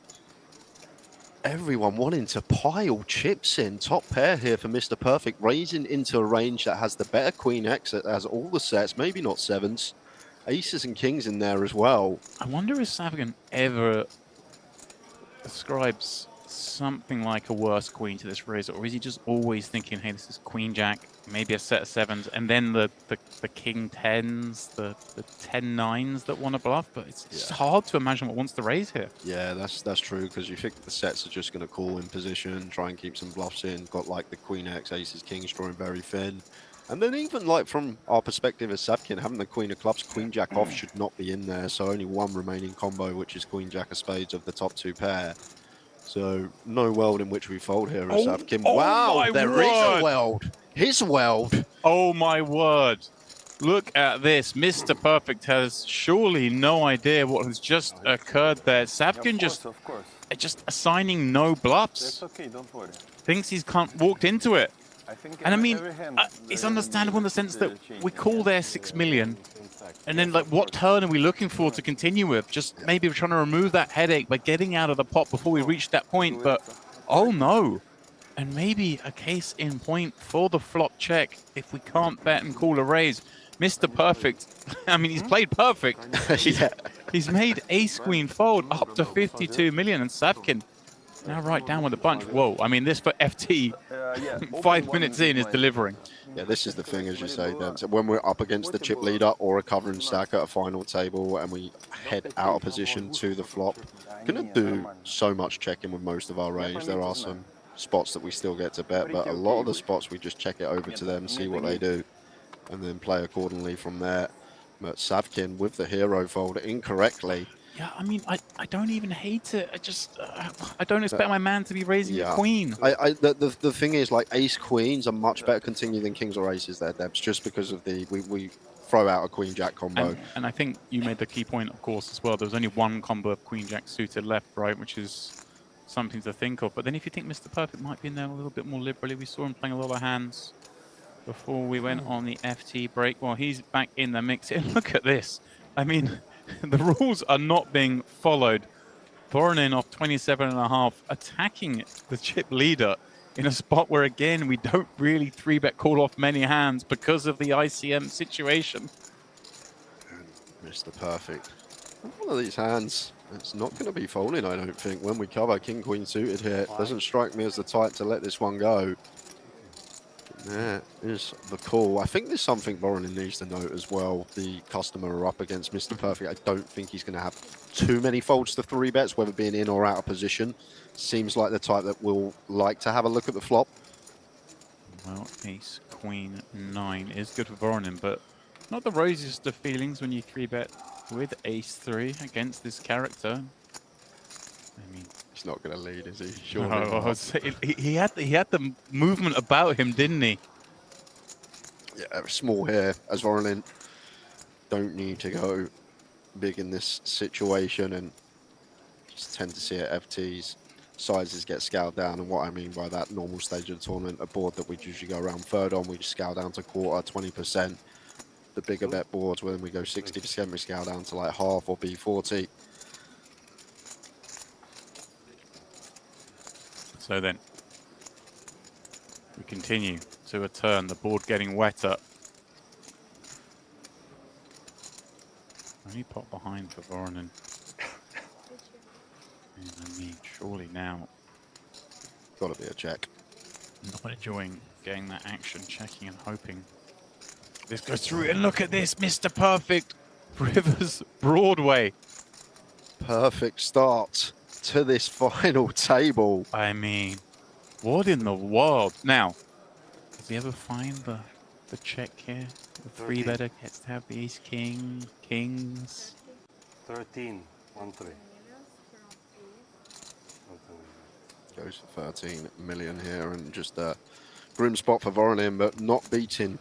everyone wanting to pile chips in. Top pair here for Mr. Perfect, raising into a range that has the better Queen X, that has all the sets, maybe not 7s. Aces and kings in there as well. I wonder if Savkin ever ascribes something like a worse queen to this raise, or is he just always thinking, hey, this is Queen Jack, maybe a set of 7s, and then the King 10s, the 10 9s that want to bluff? But it's hard to imagine what wants to raise here. Yeah, that's true, because you think the sets are just going to call in position, try and keep some bluffs in. Got like the Queen X, Aces, Kings drawing very thin. And then even like from our perspective as Savkin, having the Queen of Clubs, Queen Jack off should not be in there. So only one remaining combo, which is Queen Jack of Spades of the top 2 pair. So no world in which we fold here as Savkin. Wow, there is a world. His world. Oh my word. Look at this. Mr. Perfect has surely no idea what has just occurred there. Savkin just assigning no bluffs. That's okay, don't worry. Thinks he's walked into it. And I mean, it's understandable in the sense that we call there 6 million. And then, like, what turn are we looking for to continue with? Just maybe we're trying to remove that headache by getting out of the pot before we reach that point. But, oh no. And maybe a case in point for the flop check if we can't bet and call a raise. Mr. Perfect, I mean, he's played perfect. He's made ace queen fold up to 52 million, and Savkin now right down with a bunch. Whoa, I mean, this for FT 5 minutes in is delivering. Yeah, this is the thing, as you say, Dan. So when we're up against the chip leader or a covering stack at a final table and we head out of position to the flop, gonna do so much checking with most of our range. There are some spots that we still get to bet, but a lot of the spots we just check it over to them, see what they do, and then play accordingly from there. But Savkin with the hero fold incorrectly. Yeah, I mean, I don't even hate it. I don't expect my man to be raising a queen. The thing is, like, ace queens are much better continue than kings or aces there, Debs, just because of the we throw out a queen jack combo. And I think you made the key point, of course, as well. There was only one combo of queen jack suited left, right, which is something to think of. But then if you think Mr. Perfect might be in there a little bit more liberally, we saw him playing a lot of hands before we went on the FT break. Well, he's back in the mix. And look at this. I mean, the rules are not being followed. Voronin off 27.5, attacking the chip leader in a spot where, again, we don't really 3-bet call off many hands because of the ICM situation. Mr. Perfect. One of these hands, it's not going to be folding, I don't think, when we cover king-queen suited here. It doesn't strike me as the type to let this one go. There is the call. I think there's something Voronin needs to note as well. The customer up against Mr. Perfect. I don't think he's going to have too many folds to 3-bets, whether being in or out of position. Seems like the type that will like to have a look at the flop. Well, ace, queen, 9 is good for Voronin, but not the rosiest of feelings when you 3-bet with ace 3 against this character. I mean, he's not going to lead, is he? Sure. No, he had the movement about him, didn't he? Yeah, small here as Voronin. Don't need to go big in this situation, and just tend to see at FTs sizes get scaled down. And what I mean by that, normal stage of the tournament, a board that we usually go around third on, we just scale down to quarter, 20%. The bigger bet boards, when we go 60%, we scale down to like half or B40. So then, we continue to a turn, the board getting wetter. Only pot behind for Voronin. I mean, surely now. Got to be a check. Not enjoying getting that action, checking and hoping. This goes through, and look at this, Mr. Perfect. Rivers Broadway. Perfect start to this final table. I mean, what in the world? Now, does he ever find the check here? The 3-better gets to have the ace king, kings. 13, 1-3. Goes for 13 million here, and just a grim spot for Voronin, but not beating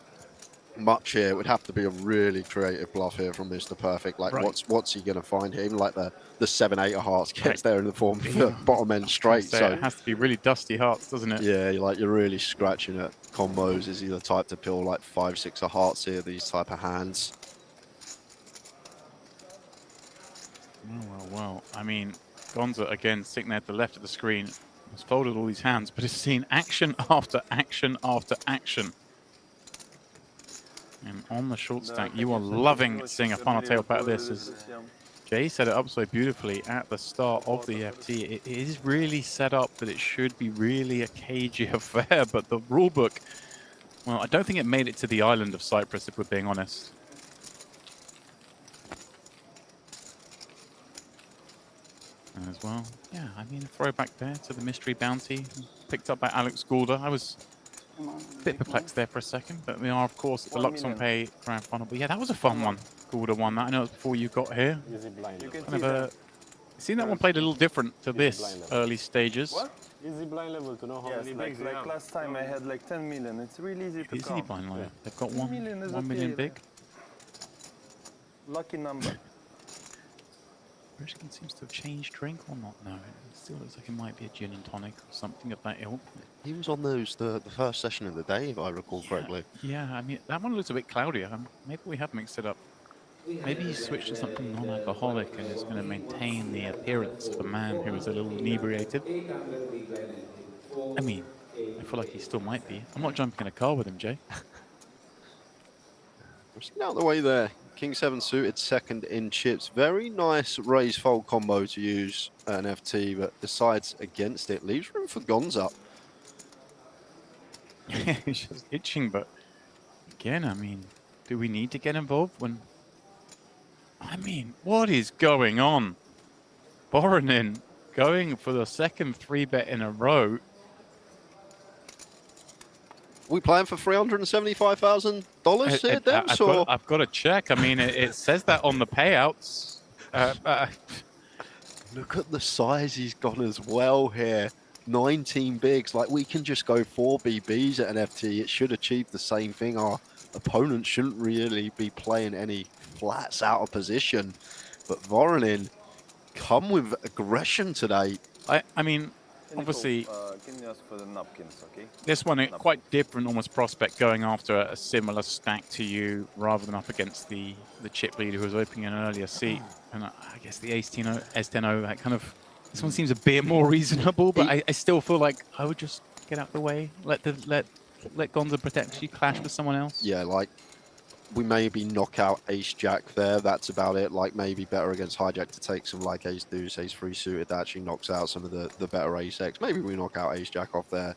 much here. It would have to be a really creative bluff here from Mr. Perfect. Like, what's he going to find here? Even like the 7-8 of hearts gets there in the form of the bottom end straight. So it has to be really dusty hearts, doesn't it? Yeah, you're really scratching at combos. Is he the type to pill like 5-6 of hearts here, these type of hands? Well. I mean, Gonza, again, sitting there at the left of the screen, has folded all these hands, but has seen action after action after action. And on the short stack, you are loving seeing a final table out of this. As Jay set it up so beautifully at the start of the FT. It is really set up that it should be really a cagey affair, but the rulebook, well, I don't think it made it to the island of Cyprus, if we're being honest. And as well, yeah, I mean, a throwback there to the mystery bounty picked up by Alex Goulder. I was a bit perplexed there for a second, but we are, of course, at the Luxon Pay Grand Final. But yeah, that was a fun one. Goulder won that. I know it was before you got here. Kind of seen that one played a little different to this early stages. What? Easy blind level to know how many bigs like last time I had like 10 million. It's really easy to Easy blind level. They've got 1 million big. Lucky number. Briskin seems to have changed drink or not now. It still looks like it might be a gin and tonic or something of that ilk. He was on those the first session of the day, if I recall correctly. Yeah, I mean, that one looks a bit cloudier. Maybe we have mixed it up. Maybe he switched to something non-alcoholic and is going to maintain the appearance of a man who is a little inebriated. I mean, I feel like he still might be. I'm not jumping in a car with him, Jay. Just out of the way there. King 7 suited, second in chips. Very nice raise fold combo to use an FT, but decides against it. Leaves room for Gonza. He's just itching, but again, I mean, do we need to get involved when... I mean, what is going on? Voronin going for the second 3-bet in a row. We playing for $375,000 here, Dems? I've got to check. I mean, it says that on the payouts. Look at the size he's got as well here. 19 bigs. Like, we can just go 4 BBs at an FT. It should achieve the same thing. Our opponent shouldn't really be playing any flats out of position. But Voronin come with aggression today. I mean, obviously, Can you ask for the napkins, okay? this one, quite different almost prospect going after a similar stack to you rather than up against the chip leader who was opening an earlier seat. And I guess the S10O, that kind of, this one seems a bit more reasonable, but I still feel like I would just get out of the way, let Gonza potentially clash with someone else. Yeah, like, we maybe knock out ace-jack there. That's about it. Like, maybe better against hijack to take some, like, ace-deuce, ace-3 suited. That actually knocks out some of the better ace-x. Maybe we knock out ace-jack off there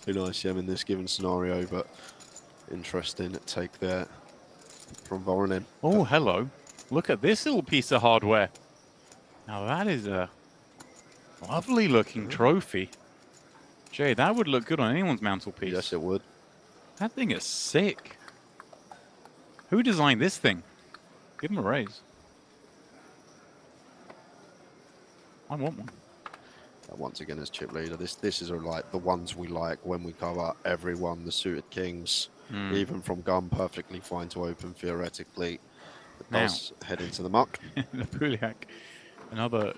in ICM in this given scenario, but interesting take there from Voronin. Oh, hello. Look at this little piece of hardware. Now, that is a lovely-looking trophy. Jay, that would look good on anyone's mantelpiece. Yes, it would. That thing is sick. Who designed this thing? Give him a raise. I want one. Once again, as chip leader, this is like the ones we like when we cover everyone. The suited kings, even from gun, perfectly fine to open theoretically. It does head into the muck. Napuliak, another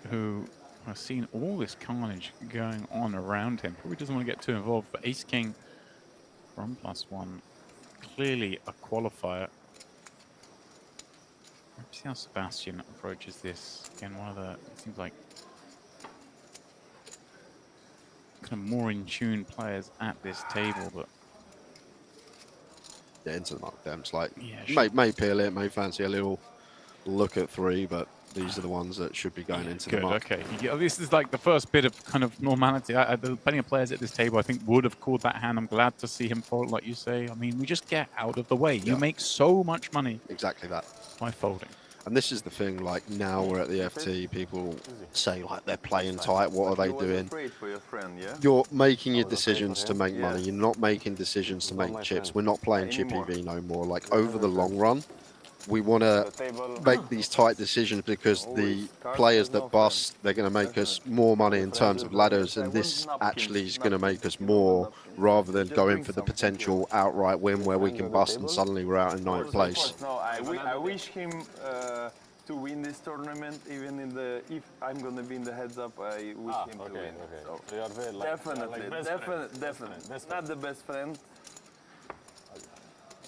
who has seen all this carnage going on around him. Probably doesn't want to get too involved, but ace king from +1. Clearly a qualifier. Let's see how Sebastian approaches this. Again, one of the, it seems like, kind of more in tune players at this table, but yeah, into the muck. Dems like, yeah, may peel it, may fancy a little look at 3, but these are the ones that should be going into the muck. Okay. Yeah, this is like the first bit of kind of normality. The plenty of players at this table, I think, would have called that hand. I'm glad to see him fold, like you say. I mean, we just get out of the way. You make so much money. Exactly that. By folding. And this is the thing, like, now we're at the FT, people say, like, they're playing tight, what are they doing? You're making your decisions to make money. You're not making decisions to make chips. We're not playing chip EV no more. Like, over the long run, we want to make these tight decisions because the players that bust, they're going to make us more money in terms of ladders, and this actually is going to make us more rather than going for the potential outright win where we can bust and suddenly we're out in 9th place. No, I wish him to win this tournament, even in the, if I'm going to be in the heads up, I wish him to win. So you are very definitely. Not the best friend,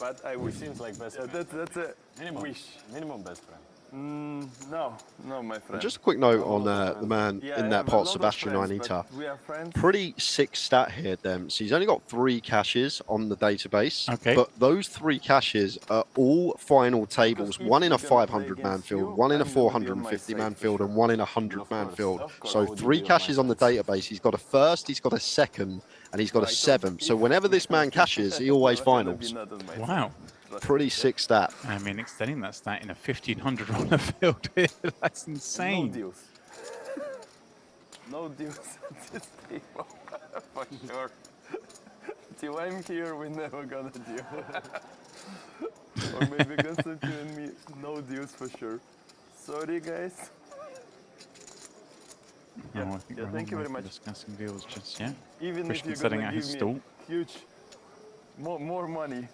but I wish. Seems like best friend. That's a wish. Minimum best friend. No, my friend. And just a quick note on the man in that pot, Sebastian Anita. Pretty sick stat here, Dems. He's only got 3 caches on the database, but those 3 caches are all final tables. 1 in a 500-man field, 1 in a 450-man field, and 1 in a 100-man field. So 3 caches on the database. He's got a first, he's got a second, and he's got a 7th. So whenever this man caches, he always finals. Wow. Pretty sick stat. I mean, extending that stat in a 1500 on the field, that's insane. No deals. No deals at this table, for sure. Till I'm here, we're never gonna deal. Or maybe Constantine and me, no deals for sure. Sorry, guys. No, I think thank you very much. Discussing deals just yet. Even Christian if you're setting gonna out give his me stall. huge, more money,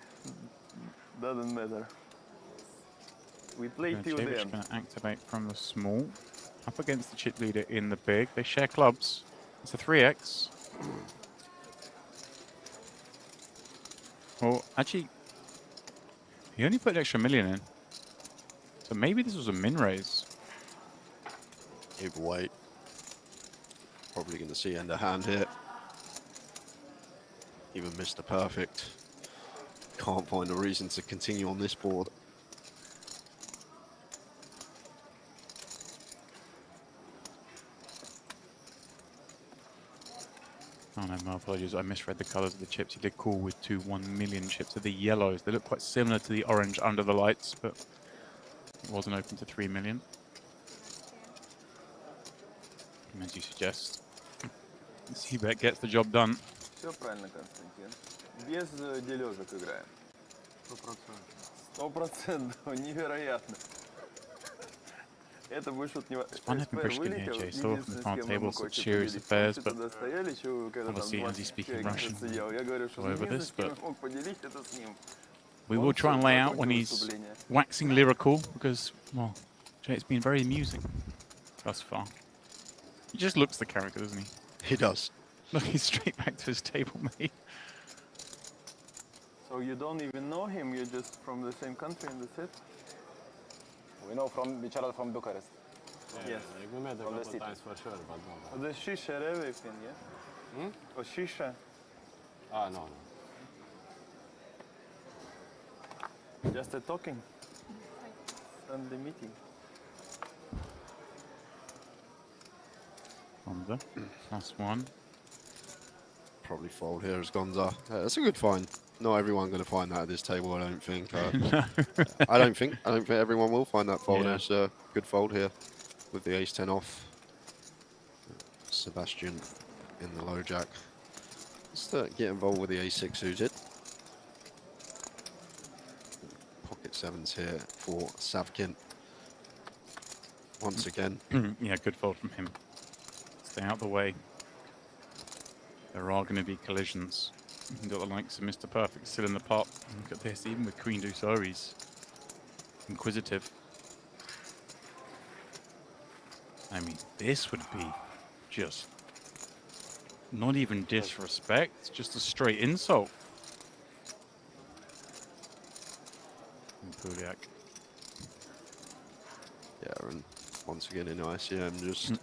doesn't matter. We play till the end. Going to activate from the small, up against the chip leader in the big. They share clubs. It's a 3x. Well, actually, he only put an extra million in. So maybe this was a min raise. Either way, probably going to see end of hand here. Even Mr. Perfect can't find a reason to continue on this board. Oh no, my apologies. I misread the colours of the chips. He did call with 2 1 million chips. So the yellows, they look quite similar to the orange under the lights, but it wasn't open to 3 million. And as you suggest, C-bet gets the job done. Все правильно, Константин. Без дележек играем. 100%. Невероятно. Это больше вот не... Fun having Pushkin here, Jay. So often the final table such serious affairs, but obviously, as he's speaking Russian, go over this, but we will try and lay out when he's waxing lyrical, because, well, Jay's been very amusing thus far. He just looks the character, doesn't he? He does. Looking straight back to his table mate. So you don't even know him, you're just from the same country and that's it? We know from each other from Bucharest. Yes. We met a couple times for sure, but no. The shisha, everything, yeah? Or shisha? Ah, no. Just a talking. Sunday meeting. Gonza, +1. Probably fold here as Gonza. That's a good find. Not everyone going to find that at this table, I don't think. No. I don't think everyone will find that fold. Yeah. It's a good fold here with the ace-10 off. Sebastian in the low jack. Let's get involved with the ace-6 suited. Pocket sevens here for Savkin. Once again. Yeah, good fold from him. Stay out the way. There are going to be collisions. You've got the likes of Mr. Perfect still in the pot. Look at this, even with Queen Deuce O, he's inquisitive. I mean, this would be just not even disrespect, just a straight insult. And Puliak. Yeah, and once again in ICM, just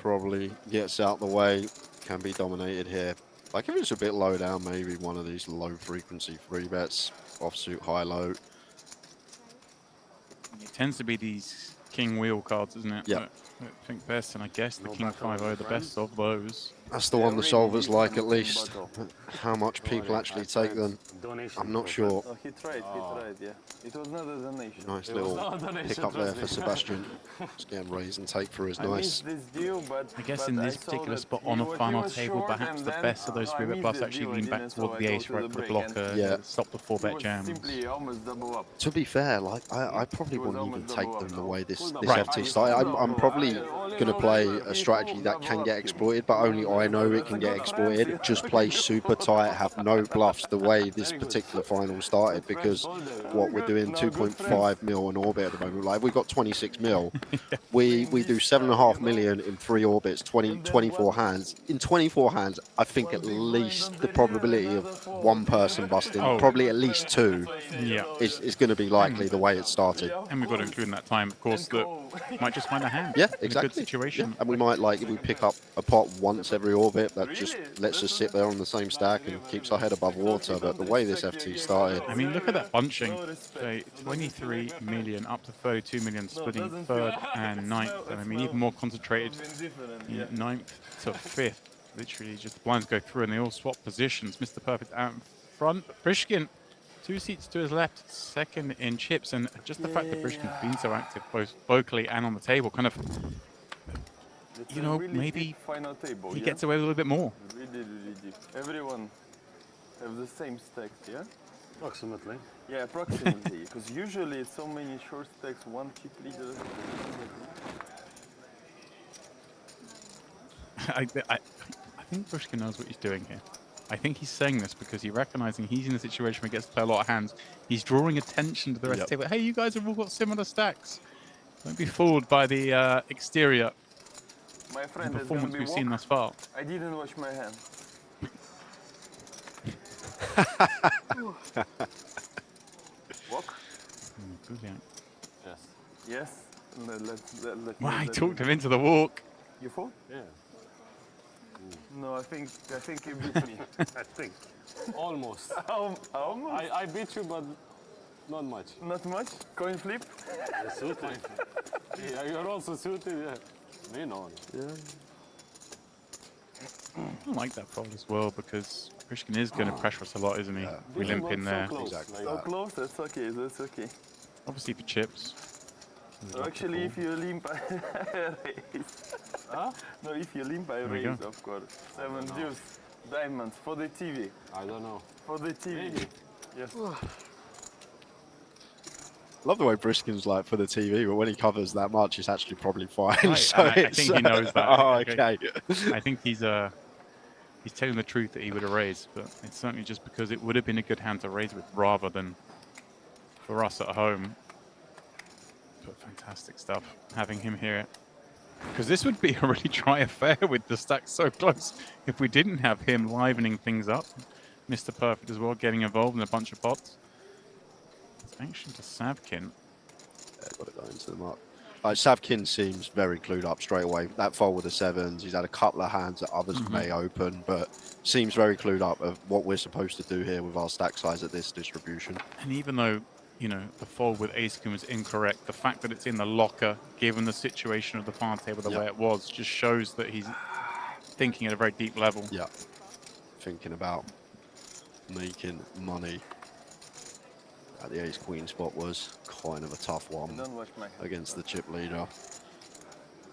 probably gets out the way, can be dominated here. Like if it's a bit low down, maybe one of these low frequency free bets, offsuit, high low. It tends to be these king wheel cards, isn't it? Yeah. I think best, and I guess the king 5-0 the best of those. That's the one the solvers like at least. How much people actually take them, I'm not sure. Oh, he tried, yeah. It was not a donation. Nice little pick up there for Sebastian. Just getting raise and take for his nice. I guess in this particular spot on a final table, perhaps the best of those 3-bet bluffs actually lean back toward the ace right for the blocker. Yeah. Stop the 4-bet jams. To be fair, like I probably wouldn't even take them the way this FT started. I'm probably going to play a strategy that can get exploited, but only I know it can get exploited. Just play super tight, have no bluffs the way this particular final started, because what we're doing 2.5 mil an orbit at the moment. Like we've got 26 mil, we do 7.5 million in 3 orbits, 24 hands. In 24 hands, I think at least the probability of one person busting, probably at least 2, is going to be likely the way it started. And we've got to include in that time, of course, that might just find a hand. Yeah, in exactly. a good situation. Yeah. And we might, like, if we pick up a pot once every orbit, that just lets us sit there on the same stack and keeps our head above water. But the way this FT started... I mean, look at that bunching. So 23 million up to 32 million, splitting 3rd and 9th. And I mean, even more concentrated in 9th to 5th. Literally, just the blinds go through and they all swap positions. Mr. Perfect out in front. Prishkin, 2 seats to his left, 2nd in chips. And just the fact that Prishkin's been so active, both vocally and on the table, kind of, you know, maybe he gets away with a little bit more. Really deep. Everyone have the same stacks, yeah? Approximately. Yeah, approximately. Because usually it's so many short stacks, one chip leader. I think Pushkin knows what he's doing here. I think he's saying this because he's recognizing he's in a situation where he gets to play a lot of hands. He's drawing attention to the rest of the table. Hey, you guys have all got similar stacks. Don't be fooled by the exterior My friend performance we've seen thus far. I didn't wash my hand. Walk? Yes. Yes. Let Wow, he talked him into the walk. You fold? Yeah. No, I think you beat me. I think. Almost. Almost? I beat you, but not much. Not much? Coin flip? Suited. Yeah, you're also suited, yeah. Me, no. Yeah. I like that fold as well because Brishkin is going to pressure us a lot, isn't he? Yeah. We limp in there. Exactly. So close, that's okay, that's okay. Obviously for chips. So actually, if you limp, I raise. Huh? No, if you limp, I There we raise, go. of course. 7 deuce, diamonds, for the TV. I don't know. For the TV. Maybe. Yes. Love the way Briskin's like for the TV, but when he covers that much, it's actually probably fine. Right, So I think he knows that. Oh, okay. I think he's telling the truth that he would have raised, but it's certainly just because it would have been a good hand to raise with rather than for us at home. But fantastic stuff having him here. Because this would be a really dry affair with the stack so close if we didn't have him livening things up. Mr. Perfect as well, getting involved in a bunch of pots. It's action to Savkin. Yeah, got it going into the mark. Savkin seems very clued up straight away. That fold with the sevens, he's had a couple of hands that others may open, but seems very clued up of what we're supposed to do here with our stack size at this distribution. And even though, you know, the fold with ace queen was incorrect, the fact that it's in the locker, given the situation of the farm table the way it was, just shows that he's thinking at a very deep level. Yeah, thinking about making money. The ace queen spot was kind of a tough one against the chip leader,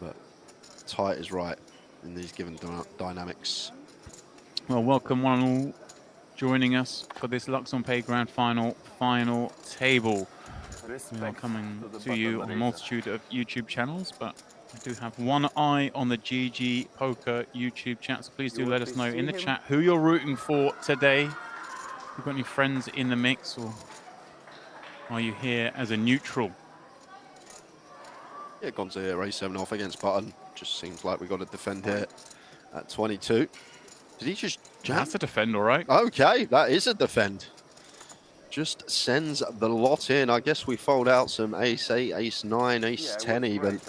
but tight is right in these given dynamics. Well, welcome one and all joining us for this Luxon Pay Grand Final table. We are coming to you on a multitude of YouTube channels, but I do have one eye on the GGPoker YouTube chat, so please do let us know in the chat who you're rooting for today. Have you got any friends in the mix, or are you here as a neutral? Yeah, Gonza here, a7 off against button. Just seems like we got to defend here at 22. Did he just jam? That's a defend, all right. Okay, that is a defend. Just sends the lot in. I guess we fold out some ace 8, ace 9, ace 10 even.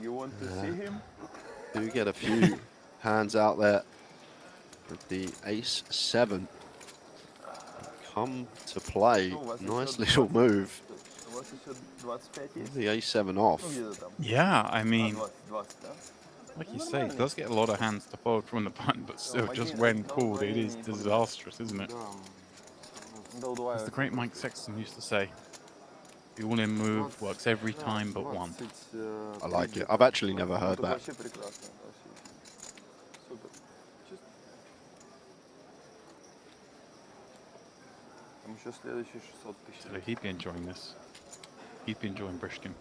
You want to see him? Do get a few hands out there with the ace 7. Come to play. Nice little move. The a7 off. Yeah, I mean, like you say, it does get a lot of hands to fold from the button, but still, just when called, it is disastrous, isn't it? As the great Mike Sexton used to say, the all-in move works every time but one. I like it. I've actually never heard that. So he'd be enjoying this. He'd be enjoying Brishkin.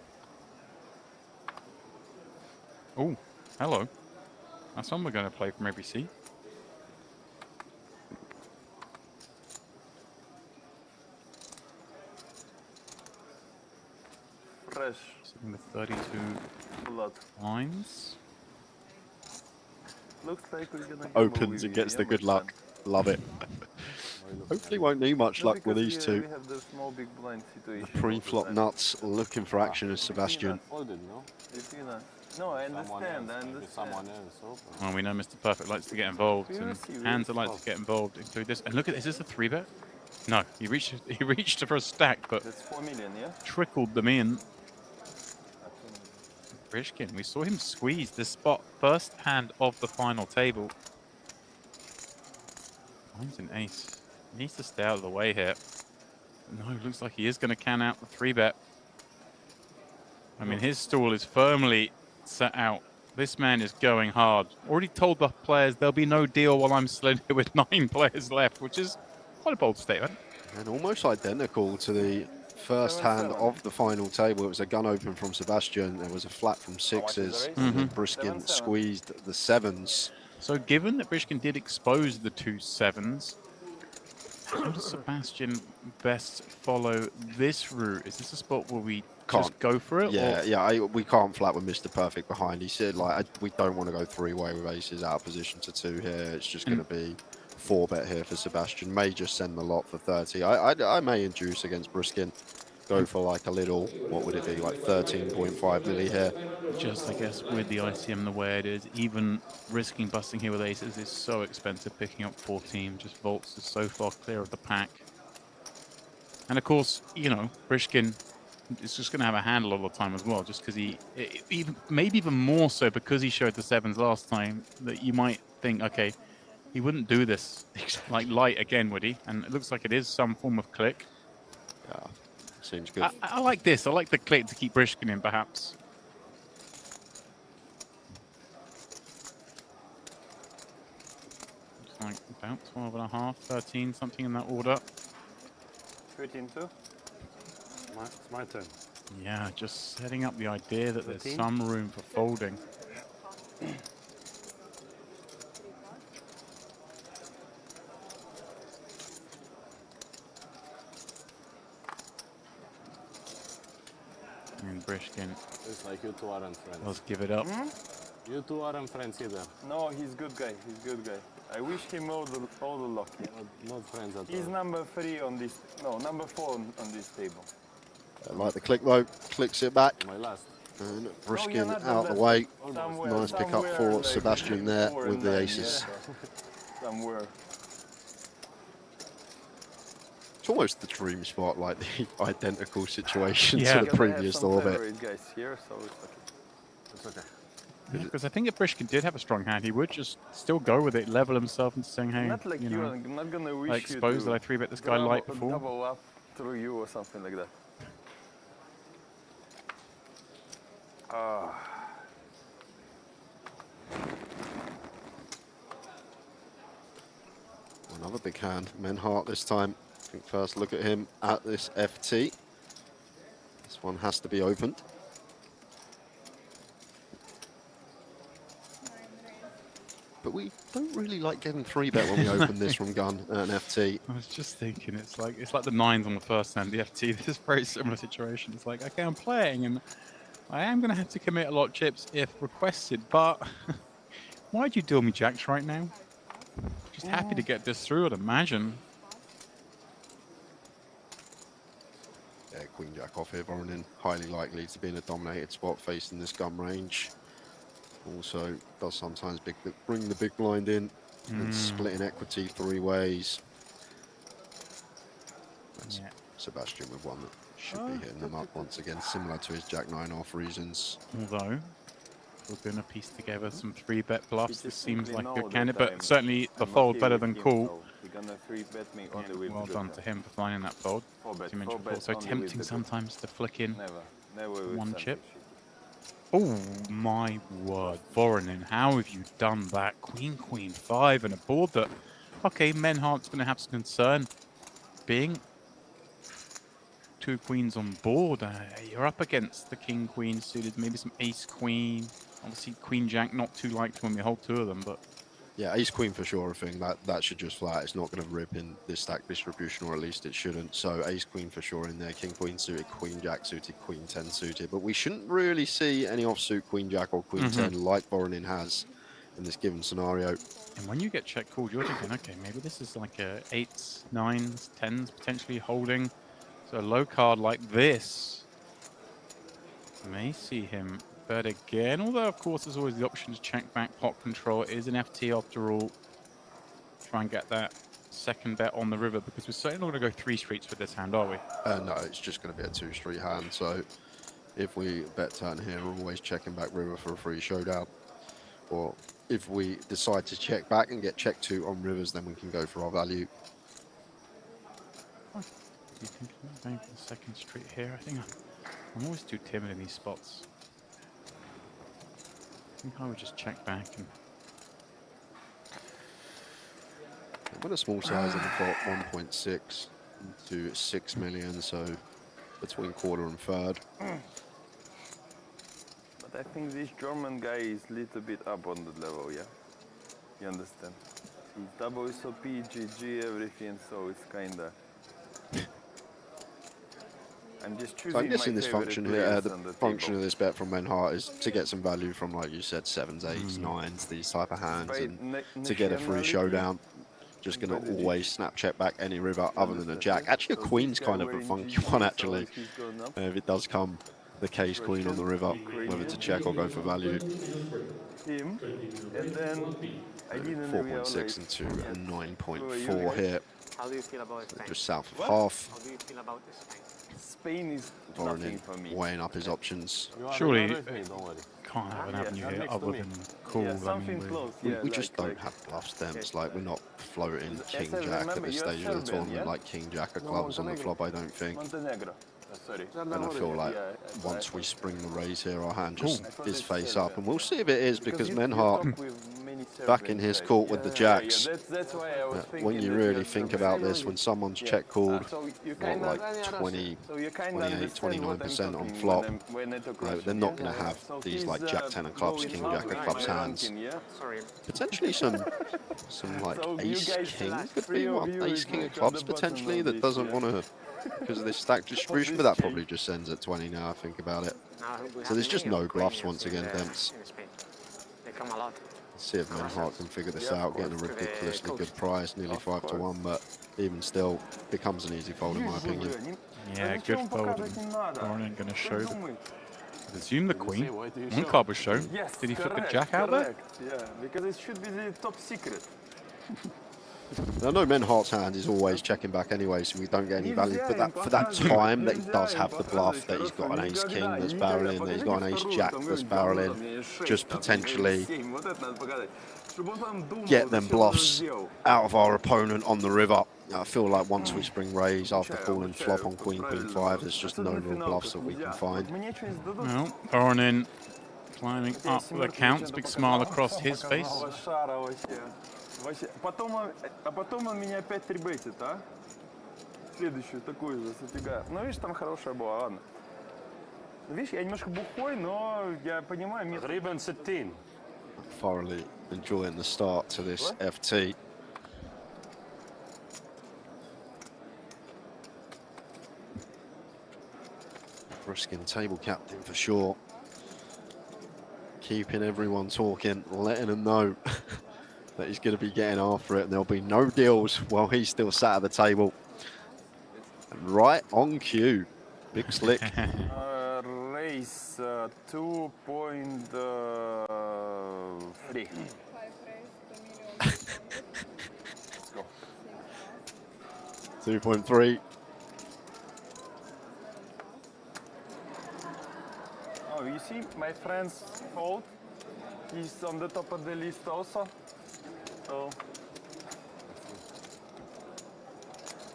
Oh, hello. That's one we're going to play from every seat. Fresh. Sitting with 32 lines. Looks like we're gonna Opens and gets the good luck. Love it. Hopefully won't need much luck with these two. We have the small big blind situation. Pre-flop nuts looking for action as Sebastian. No, I understand. Well, we know Mr. Perfect likes to get involved, and hands that like to get involved include this. And look at this, is this a 3-bet? No, he reached for a stack, but that's 4 million, yeah? Trickled them in. Brishkin, we saw him squeeze the spot first hand of the final table. Mine's an ace. He needs to stay out of the way here. No, looks like he is going to can out the 3-bet. I mean, his stall is firmly set out. This man is going hard. Already told the players there'll be no deal while I'm still here with 9 players left, which is quite a bold statement. And almost identical to the first hand of the final table. It was a gun open from Sebastian. There was a flat from 6s. And Brishkin squeezed the 7s. So given that Brishkin did expose the 2 7s, how does Sebastian best follow this route? Is this a spot where we just go for it? Yeah, we can't flat with Mr. Perfect behind. He said, like, we don't want to go 3-way with aces out of position to 2 here. It's just going to be 4-bet here for Sebastian. May just send the lot for 30. I may induce against Brishkin. go for like a little, what would it be, like 13.5 milli here. Just, I guess, with the ICM the way it is, even risking busting here with aces is so expensive. Picking up 14 just vaults is so far clear of the pack. And of course, you know, Brishkin is just going to have a handle all the time as well, just because maybe even more so because he showed the sevens last time, that you might think, okay, he wouldn't do this like light again, would he? And it looks like it is some form of click. Yeah, seems good. I like this. I like the click to keep Brishkin in, perhaps. It's like about 12.5, 13, something in that order. 13 too? It's my turn. Yeah, just setting up the idea that there's 13? some room for folding. And Brishkin. It's like you two aren't friends. Let's give it up. You two aren't friends either. No, he's good guy. He's good guy. I wish him all the luck. Yeah. Not friends at He's all. number 3 on this. No, number 4 on this table. I like the click though, clicks it back. My last. And you're Brishkin not out on the way. Somewhere, Nice pick up for like Sebastian there 4 with and the 9, aces. yeah. Somewhere. It's almost the dream spot, like the identical situation Yeah. to the previous orbit. Guys here, so it's okay. Because I think if Brishkin did have a strong hand, he would just still go with it, level himself into saying, hey, Not like you know, I'm not gonna wish I you expose to that I 3-bet this guy light before. double up through you or something like that. Another big hand, Menhart this time. I think first look at him at this FT. This one has to be opened. But we don't really like getting 3-bet when we open this from gun at an FT. I was just thinking, it's like the 9s on the first hand, the FT. This is a very similar situation. It's like, okay, I'm playing, and I am going to have to commit a lot of chips if requested, but why'd you deal me jacks right now? Just happy to get this through, I'd imagine. Yeah, Queen Jack off here, Voronin. Highly likely to be in a dominated spot facing this gun range. Also, does sometimes bring the big blind in and splitting equity 3 ways. That's Sebastian with one that should be hitting them up once again, similar to his Jack 9 off reasons. Although, we're going to piece together some 3-bet bluffs. This seems like a know good that candidate, I'm- but certainly the I'm fold okay better with than him, call. so he gonna 3-bet me only with Well good done luck. to him for finding that fold. 4-bet, As you mentioned 4-bet before, so only with tempting the good. sometimes to flick in Never with one some chip. shit. Oh my word, Voronin, how have you done that? Queen, Queen 5 and a board that, okay, Menhart's going to have some concern being 2 queens on board. You're up against the King, Queen suited, maybe some Ace, Queen. Obviously, Queen, Jack, not too liked when we hold 2 of them, but Yeah, Ace Queen for sure. I think that should just flat. It's not going to rip in this stack distribution, or at least it shouldn't. So Ace Queen for sure in there. King Queen suited, Queen Jack suited, Queen 10 suited. But we shouldn't really see any offsuit Queen Jack or Queen 10 like Voronin has in this given scenario. And when you get check called, you're thinking, okay, maybe this is like a 8s, 9s, 10s potentially holding. So a low card like this may see him bet again. Although, of course, there's always the option to check back pot control. It is an FT after all. Try and get that second bet on the river, because we're certainly not going to go 3 streets with this hand, are we? No, it's just going to be a 2-street hand. So if we bet turn here, we're always checking back river for a free showdown. Or if we decide to check back and get check 2 on rivers, then we can go for our value. Do you think I'm going for the second street here? I think I'm always too timid in these spots. I think I would just check back and... With a small size in the pot, 1.6 to 6 million, so between quarter and third. But I think this German guy is a little bit up on the level, yeah? You understand? He's double SOP, GG, everything, so it's kinda... I'm just choosing So I'm guessing my this favorite function here, players the on the function table. of this bet from Menhart is to get some value from, like you said, 7s, 8s, 9s, these type of hands, Despite and to get a free nationality, showdown. just going to always snap check back any river other than a jack. Actually, a queen's kind of a funky one, actually. If it does come the case queen on the river, whether to check or go for value. 4.6 into a 9.4 here. How do you feel about So just south of half. How do you feel about this? Spain is nothing for me. Weighing up his options. Surely can't have an avenue here other than call. I mean, we just don't have bluffs then. It's like we're not floating king jack at this stage of the tournament, like king jack of clubs on the flop, I don't think. And I feel like once we spring the raise here, our hand just is face up. And we'll see if it is, because Menhart, back in his court with the jacks, when you really think about this, when someone's check called, what, like 20, 28, 29% on flop, they're not going to have these like jack 10 of clubs, king jack of clubs hands. Potentially some like ace king could be one, ace king of clubs potentially, that doesn't want to, because of this stack distribution, but that probably just sends at 20 now, I think about it. So there's just no bluffs once again, Demps. Let's see if Menhart can figure this out, getting a ridiculously good price, nearly 5 to 1, but even still becomes an easy fold in my opinion. Yeah, good fold. Warren going to show them. I assume the queen. One card was shown. Did he flip the jack out there? Yeah, because it should be the top secret. I know Menhart's hand is always checking back anyway, so we don't get any value. But for that time that he does have the bluff, that he's got an ace king that's barreling, that he's got an ace jack that's barreling, just potentially get them bluffs out of our opponent on the river. I feel like once we spring raise after falling flop on queen, queen 5, there's just no real bluffs that we can find. Well, Voronin climbing up with accounts, big smile across his face. А потом он меня опять трибетит, а? Следующую такую же зафига. Ну, видишь, там хорошая была, ладно. Видишь, я немножко бухой, но я понимаю... Ribbon 16. Thoroughly enjoying the start to this FT. Briskin table captain for sure. Keeping everyone talking, letting them know that he's going to be getting after it, and there'll be no deals while he's still sat at the table. And right on cue, big slick. Race 2.3. Let's go. 2.3. Oh, you see my friend's fold? He's on the top of the list also. So,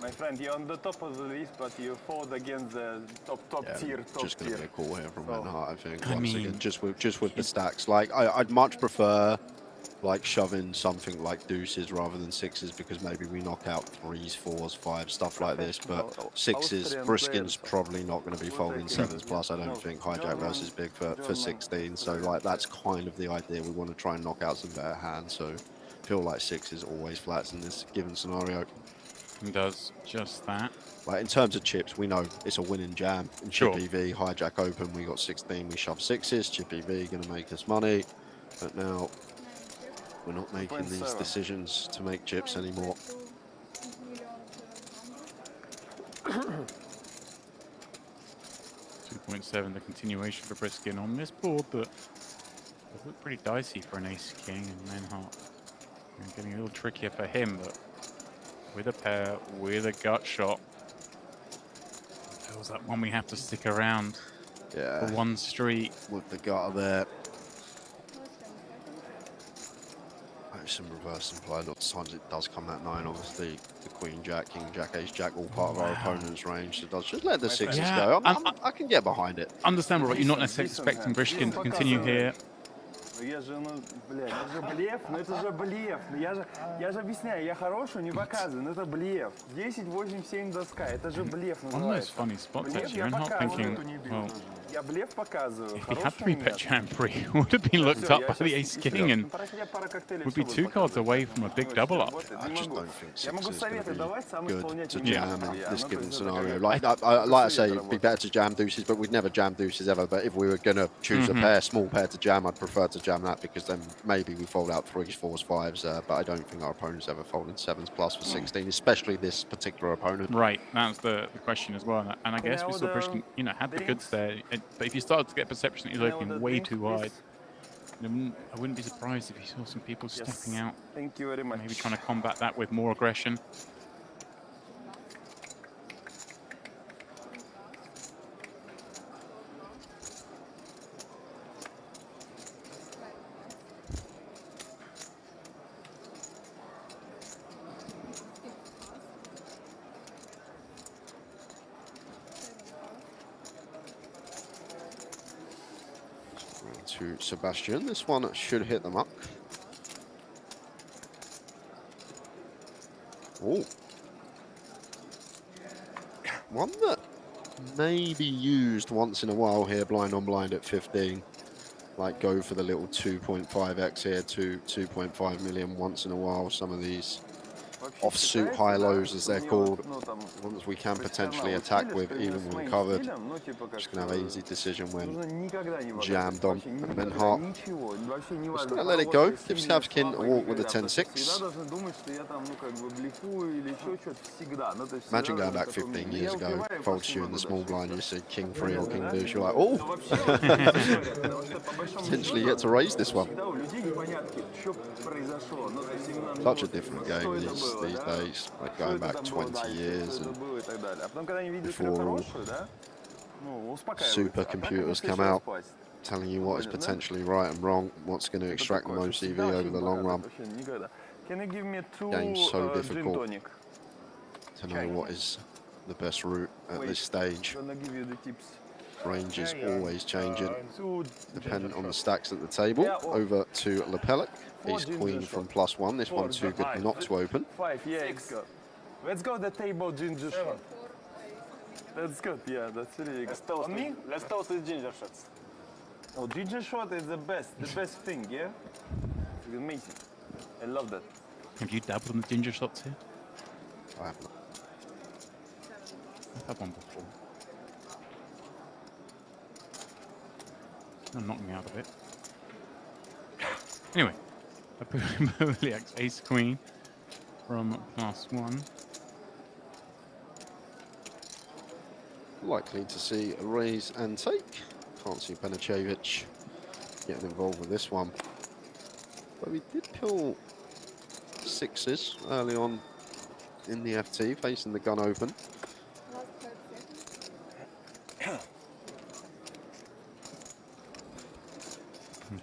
my friend, you're on the top of the list, but you fold against the top tier. Just going to be a call here from Menhart, I think. Once again, just with the stacks. Like, I'd much prefer like shoving something like deuces rather than sixes, because maybe we knock out 3s, 4s, 5s, stuff like this. But sixes, Briskin's probably not going to be folding 7s plus. I don't think hijack versus big for 16. So like that's kind of the idea. We want to try and knock out some better hands. So I feel like 6 always flats in this given scenario. He does just that. Like in terms of chips, we know it's a winning jam. In chip EV, hijack open, we got 16, we shove 6s. Chip EV going to make us money, but now we're not making these decisions to make chips anymore. 2.7, the continuation for Briskin on this board, but it looked pretty dicey for an ace king and Menhart. Getting a little trickier for him, but with a pair, with a gut shot, feels like one we have to stick around for one street. With the gutter there. Some reverse implied, lots of times it does come at 9, obviously the queen jack, king jack, ace jack, all part of our opponent's range. So it does just let the 6s go. I can get behind it. Understandable, but you're not necessarily expecting Briskin to continue here. Я же, ну, блядь, это же блеф, ну это же блеф. Я же объясняю, я хорошую не показываю, но это блеф. 10, 8, 7 доска, это же блеф называется. One of those funny spots actually, you're not thinking, well, Я блеф показываю. If he had 3-bet jam pre, would have been looked up by the ace king and would be 2 cards away from a big double up. I just don't think 6 is going to be good to jam in this given scenario. Like I say, it'd be better to jam deuces, but we'd never jam deuces ever. But if we were going to choose a pair, small pair to jam, I'd prefer to jam that because then maybe we fold out 3s, 4s, 5s. But I don't think our opponents ever fold in 7s plus for 16, especially this particular opponent. Right, that's the question as well. And I guess we saw Briskin, you know, had the goods there. But if you started to get perception that he was opening way too wide, I wouldn't be surprised if you saw some people stepping out. Thank you very much. Maybe trying to combat that with more aggression. To Sebastian, this one should hit the muck. Oh, one that may be used once in a while here, blind on blind at 15. Like go for the little 2.5x here, 2.5 million once in a while. Some of these offsuit high-lows, as they're called, ones we can potentially attack with even when covered. Just going to have an easy decision when jammed on men heart. Just going to let it go. Give Savskin a walk with a 10-6. Imagine going back 15 years ago, folds you in the small blind, you see king 3 or king deuce, you're like, oh! Potentially get to raise this one. Such a different game these days, like going back 20 years and before all supercomputers come out telling you what is potentially right and wrong, what's going to extract the most EV over the long run. Game's so difficult to know what is the best route at this stage. Range is always changing, dependent on the stacks at the table. Over to Lepelec. Ace queen from +1. This one too good not to open. 5, yeah, let's go the table ginger shot. That's good, yeah, that's really good. On me? Let's toast the ginger shots. Oh, ginger shot is the best thing, yeah? It's amazing. I love that. Have you dabbled in the ginger shots here? I have not. I've had one before. It'll knock me out of it. Anyway, I put Boliak's ace queen from +1. Likely to see a raise and take. Can't see Benacevic getting involved with this one. But we did pull 6s early on in the FT, facing the gun open.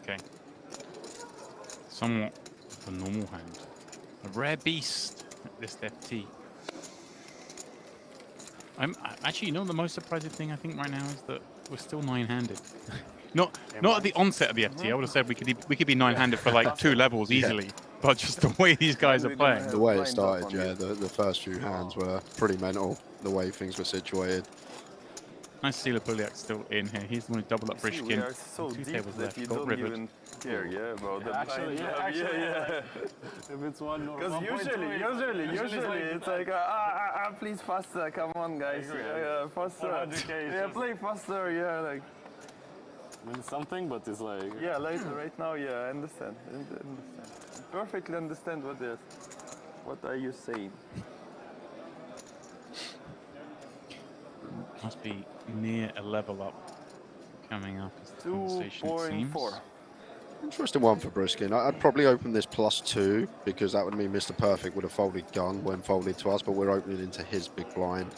Okay. Somewhat of a normal hand. A rare beast at this FT. Actually, you know, the most surprising thing I think right now is that we're still 9-handed. not at the onset of the FT. I would have said we could be 9-handed for like 2 levels easily. But just the way these guys are playing. The way it started, yeah, the first few hands were pretty mental, the way things were situated. Nice to see Lepelec still in here. He's the one who doubled up Brishkin. We are so 2 deep tables that left. you Got don't rivered. even care, yeah, about the Actually, yeah. If it's 1 or Because usually it's like, please faster, come on guys, faster. Yeah, play faster, yeah, like. Means something, but it's like. Yeah, right now, yeah, I understand. Perfectly understand what are you saying. Must be near a level up coming up as the conversation seems. 2.4. Interesting one for Briskin. I'd probably open this +2 because that would mean Mr. Perfect would have folded gun when folded to us, but we're opening into his big blind.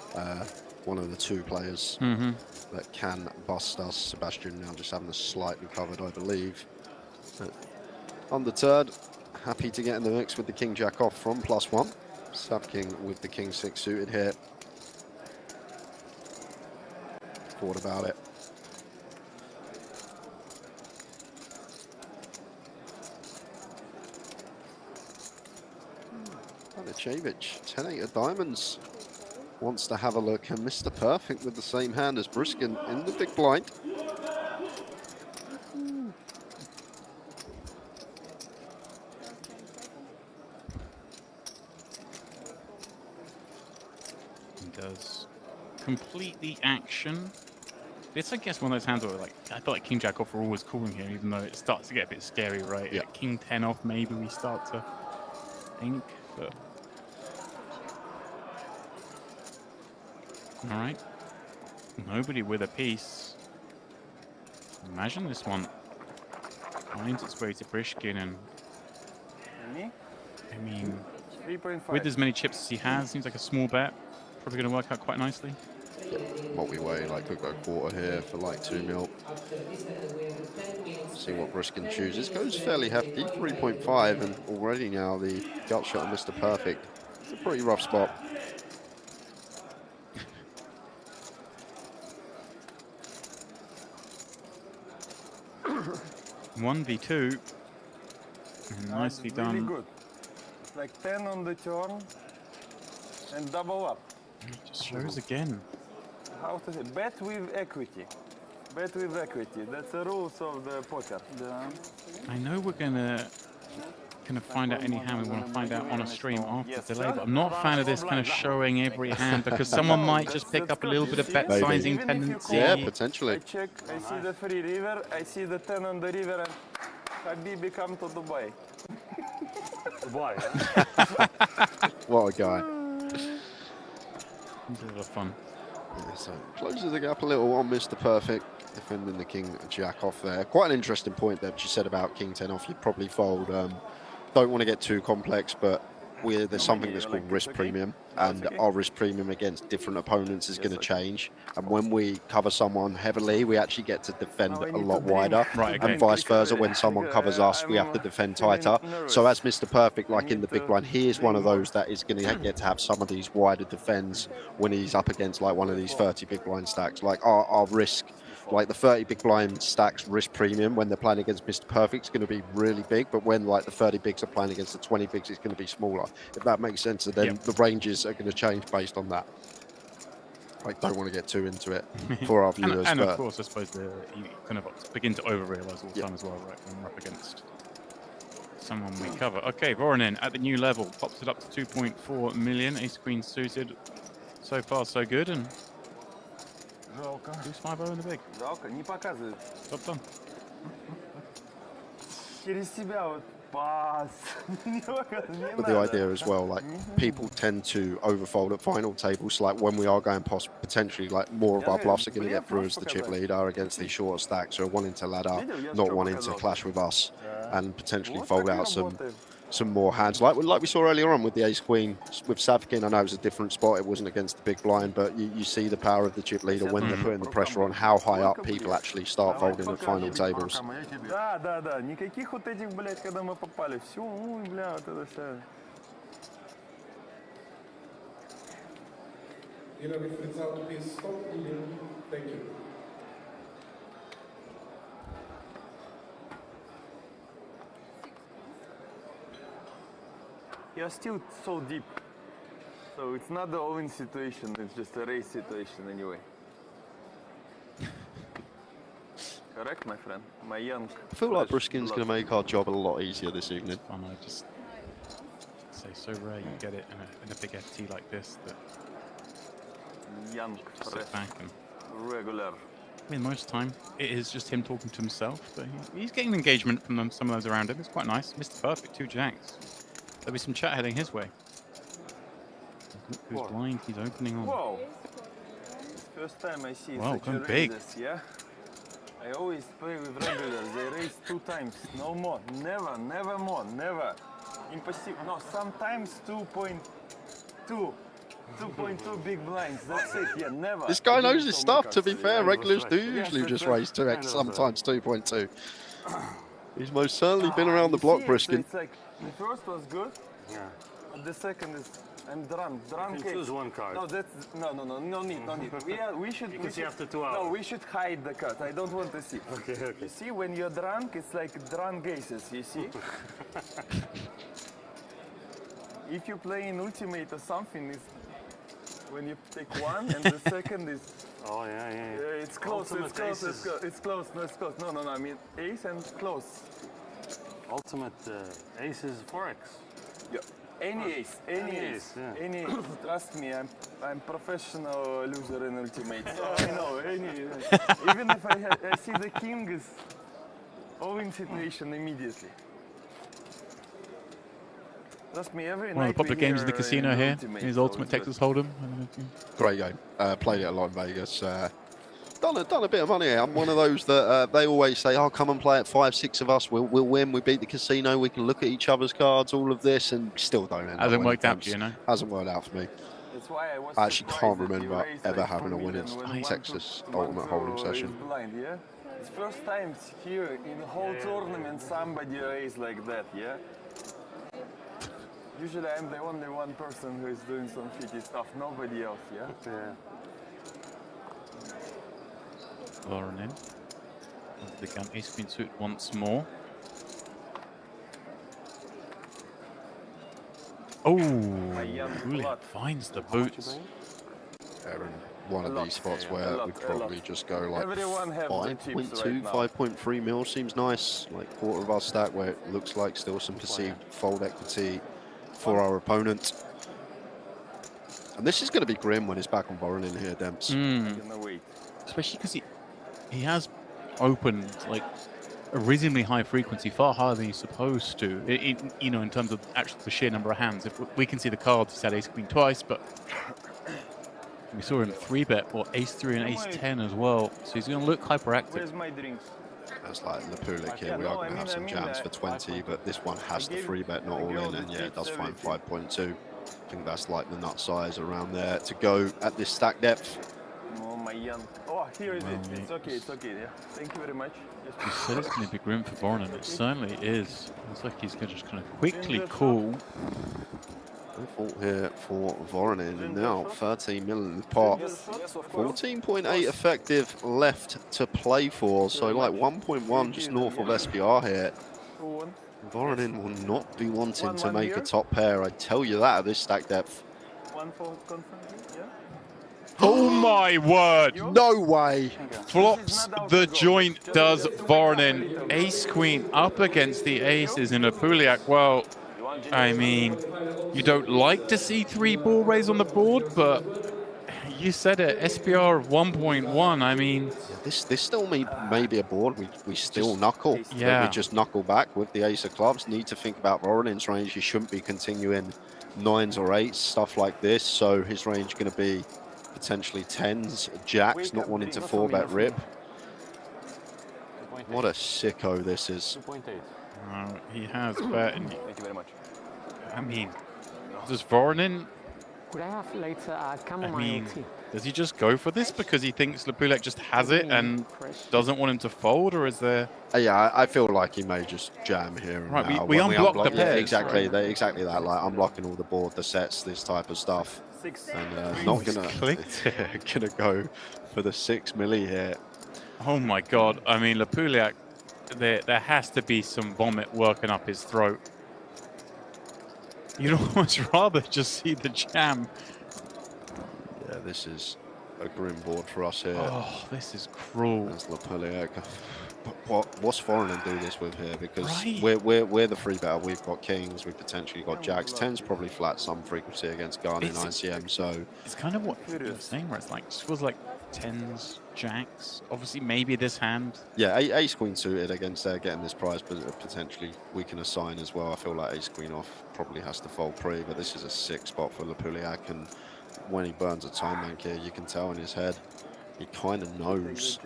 One of the 2 players that can bust us. Sebastian now just having us slightly covered, I believe. Undeterred, happy to get in the mix with the King Jack off from +1. Sub King with the King 6 suited here. Thought about it. Benacevic, 10-8 of diamonds. Wants to have a look, and Mr. Perfect with the same hand as Briskin in the big blind. does complete the action. It's, I guess, one of those hands where, like, I feel like King Jack off are always calling here, even though it starts to get a bit scary, right? Yeah. King 10 off, maybe we start to think, but. All right. Nobody with a piece. Imagine this one finds its way to Brishkin, and I mean, 3.5. with as many chips as he has, seems like a small bet. Probably going to work out quite nicely. Multi-way, like could go quarter here for like 2 mil. See what Brishkin chooses. Goes fairly hefty, 3.5, and already now the gut shot of Mr. Perfect. It's a pretty rough spot. One v2. Nicely done. Really good. It's like 10 on the turn and double up. It just shows again. How to say? Bet with equity. Bet with equity. That's the rules of the poker. I know we're gonna find out any hand we want to find out on a stream after delay, but I'm not a fan of this kind of showing every hand because someone might just pick up a little bit of bet sizing tendency. Yeah, potentially. I check, I see the free river, I see the 10 on the river, and Habibi come to Dubai. Dubai, What a guy. It's a lot of fun. Yeah, so closes the gap a little on Mr. Perfect, defending the King Jack off there. Quite an interesting point that you said about King 10 off. You'd probably fold. Don't want to get too complex, but there's something that's called risk premium, and our risk premium against different opponents is going to change. And when we cover someone heavily, we actually get to defend a lot wider, and vice versa. When someone covers us, we have to defend tighter. So as Mr. Perfect, like in the big blind, he is one of those that is going to get to have some of these wider defends when he's up against like one of these 30 big blind stacks. Like our risk, like the 30 big blind stacks risk premium when they're playing against Mr. Perfect is going to be really big, but when like the 30 bigs are playing against the 20 bigs, it's going to be smaller. If that makes sense, and then the ranges are going to change based on that. I don't want to get too into it for our viewers. and of course, I suppose you kind of begin to over-realize all the time as well, right? When we're up against someone we cover. Okay, Voronin at the new level pops it up to 2.4 million. Ace Queen suited. So far, so good, and Жалко. who's 5-0 in the big? Жалко, не показывает. Job done. Через себя вот пас. But the idea as well, like people tend to overfold at final tables. Like when we are going past, potentially like more of our bluffs are going to get through as the chip leader against these shorter stacks, or wanting to ladder, not wanting to clash with us, and potentially fold out some more hands. Like we saw earlier on with the Ace Queen with Savkin. I know it was a different spot. It wasn't against the big blind, but you see the power of the chip leader when they're putting the pressure on, how high up people actually start folding at final tables. Да, да, да. Никаких вот этих, блядь, когда мы попали. Все, ой, бля, вот это все. You know, if it's out to be stopped, thank you. You're still so deep. So it's not the all-in situation, it's just a race situation anyway. Correct, my friend? My young... I feel like Brishkin's going to make our job a lot easier this evening. I know, just say so rare you get it in a big FT like this that young, just sit back and regular. I mean, most of the time it is just him talking to himself, but he's getting engagement from some of those around him. It's quite nice. Mr. Perfect, 2 jacks. There'll be some chat heading his way. Look who's blind, he's opening on. Whoa! First time I see Wow, such going a big. raises, yeah? I always play with regulars. They raise 2 times, no more. Never, never more, never. Impossible. No, sometimes 2.2. 2.2 big blinds, that's it, yeah, never. This guy knows his stuff, to be fair. Regulars do usually just raise 2x, sometimes 2.2. He's most certainly been around the block, Brishkin. It's like, the first was good, but the second is, I'm drunk. You can choose one card. No, that's, no need. We should... You can see after 2 hours. No, we should hide the cards, I don't want to see. Okay. You see, when you're drunk, it's like drunk aces, you see? If you play in Ultimate or something, it's when you take 1 and the second is... Oh, yeah. It's close, Ultimate it's close. No, I mean ace and close. Ultimate ace is 4x. Yeah. Any ace, any ace, any. Trust me, I'm professional loser in ultimate. So I know any. Even if I see the king is all-in situation immediately. Trust me, every One of the night popular we games in the hear casino in here. ultimate, His so Ultimate it's good. Texas Hold'em. Great game. Played it a lot in Vegas. Done a bit of money here. I'm one of those that they always say, "Oh, come and play it. 5, 6 of us. We'll win. We beat the casino. We can look at each other's cards. All of this, and still don't end up Hasn't winning worked out games. for you, no? Hasn't worked out for me. That's why I was I actually can't surprised that you remember raised ever like having a 4 winning million when Texas one Ultimate to Hold'em is session. blind, yeah? It's first time here in the whole tournament somebody raised like that, yeah? Usually I'm the only one person who is doing some shitty stuff, nobody else, yeah? Lauren in. The gun ace queen suit once more. Oh, Julian finds the boots. They're in one of these spots where we'd probably just go like Everyone have the tips 5.2, right now. 5.3 mil seems nice. Like quarter of our stack where it looks like still some perceived fold equity for our opponent. And this is going to be grim when it's back on Voronin here, Demps. Especially because he has opened like a reasonably high frequency, far higher than he's supposed to. You know, in terms of actual the sheer number of hands. If we can see the cards, he's had ace queen twice, but we saw him 3-bet or ace 3 and ace 10 as well. So he's going to look hyperactive. Where's my drinks? That's like Lapulik here. We are going to have some jams for 20, but this one has the 3-bet, not all in, and yeah, it does find 5.2. I think that's like the nut size around there to go at this stack depth. Oh my young. Oh, here is it. It's okay, yeah. Thank you very much. You said it's going to be grim for Voronin. It certainly is. Looks like he's going to just kind of quickly call. No fault here for Voronin. Now 13 million pot. 14.8 effective left to play for. So like 1.1 just north of SPR here. Voronin will not be wanting to make a top pair. I tell you that at this stack depth. One for constantly, yeah? Oh my word! No way! Flops the joint, does Voronin. Ace queen up against the aces in a Puliak. Well, I mean, you don't like to see 3 ball raise on the board, but you said it, SPR of 1.1. I mean, this still may be a board. We still knuckle. Yeah. We just knuckle back with the ace of clubs. Need to think about Voronin's range. He shouldn't be continuing 9s or 8s, stuff like this. So his range going to be potentially 10s, jacks, not wanting to 4-bet rip. What a sicko this is. he has bet. Thank you very much. I mean, does Voronin, Could I have later I chamomile mean, tea? does he just go for this because he thinks Lapulek just has it and doesn't want him to fold, or is there... Yeah, I feel like he may just jam here and Right, now. we When unblock the yeah, pairs, exactly, right? exactly that. Like unblocking all the board, the sets, this type of stuff. And not gonna go for the 6 milli here. Oh my god, I mean, Lapulek, there has to be some vomit working up his throat. You'd almost rather just see the jam. Yeah, this is a grim board for us here. Oh, this is cruel. That's Lapulek. What's Voronin do this with here? Because Right. we're the 3-better. We've got kings. We've potentially got jacks. 10's probably flat some frequency against Gun in ICM. So It's kind of what you're saying, where it's like, just feels like 10s, jacks. Obviously, maybe this hand. yeah, ace queen suited against getting this prize, but potentially we can assign as well. I feel like ace queen off probably has to fold pre, but this is a sick spot for Lapuliak, and when he burns a time bank here, you can tell in his head he kind of knows,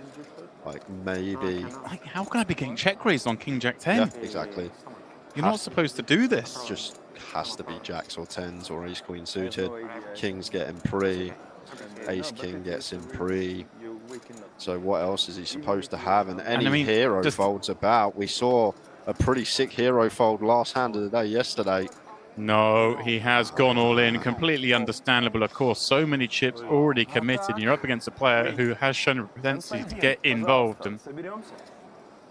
like maybe. Like, how can I be getting check raised on King Jack 10? Yeah, exactly. You're not supposed to do this. Just has to be jacks or 10s or ace queen suited. Kings get him pre. Ace king gets him pre. So what else is he supposed to have? And any I mean, hero just- folds about. We saw a pretty sick hero fold last hand of the day yesterday. No, he has gone all in. Completely understandable, of course. So many chips already committed. You're up against a player who has shown a propensity to get involved. And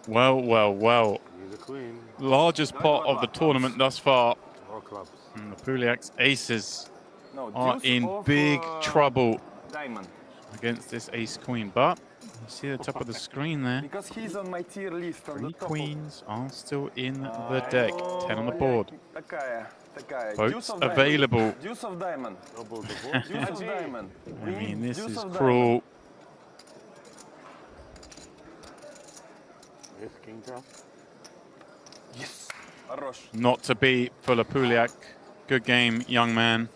well. Largest pot of the tournament thus far. And the Puliak's aces are in big trouble against this ace queen. But you see the top of the screen there. Because he's on my tier list on the 3 top. queens are still in the deck. 10 on the board. такая. Votes available. Deuce of diamond. Deuce of diamond. I mean, this is cruel. King drop. Yes. Хорош. Not to beat Puliak. Good game, young man.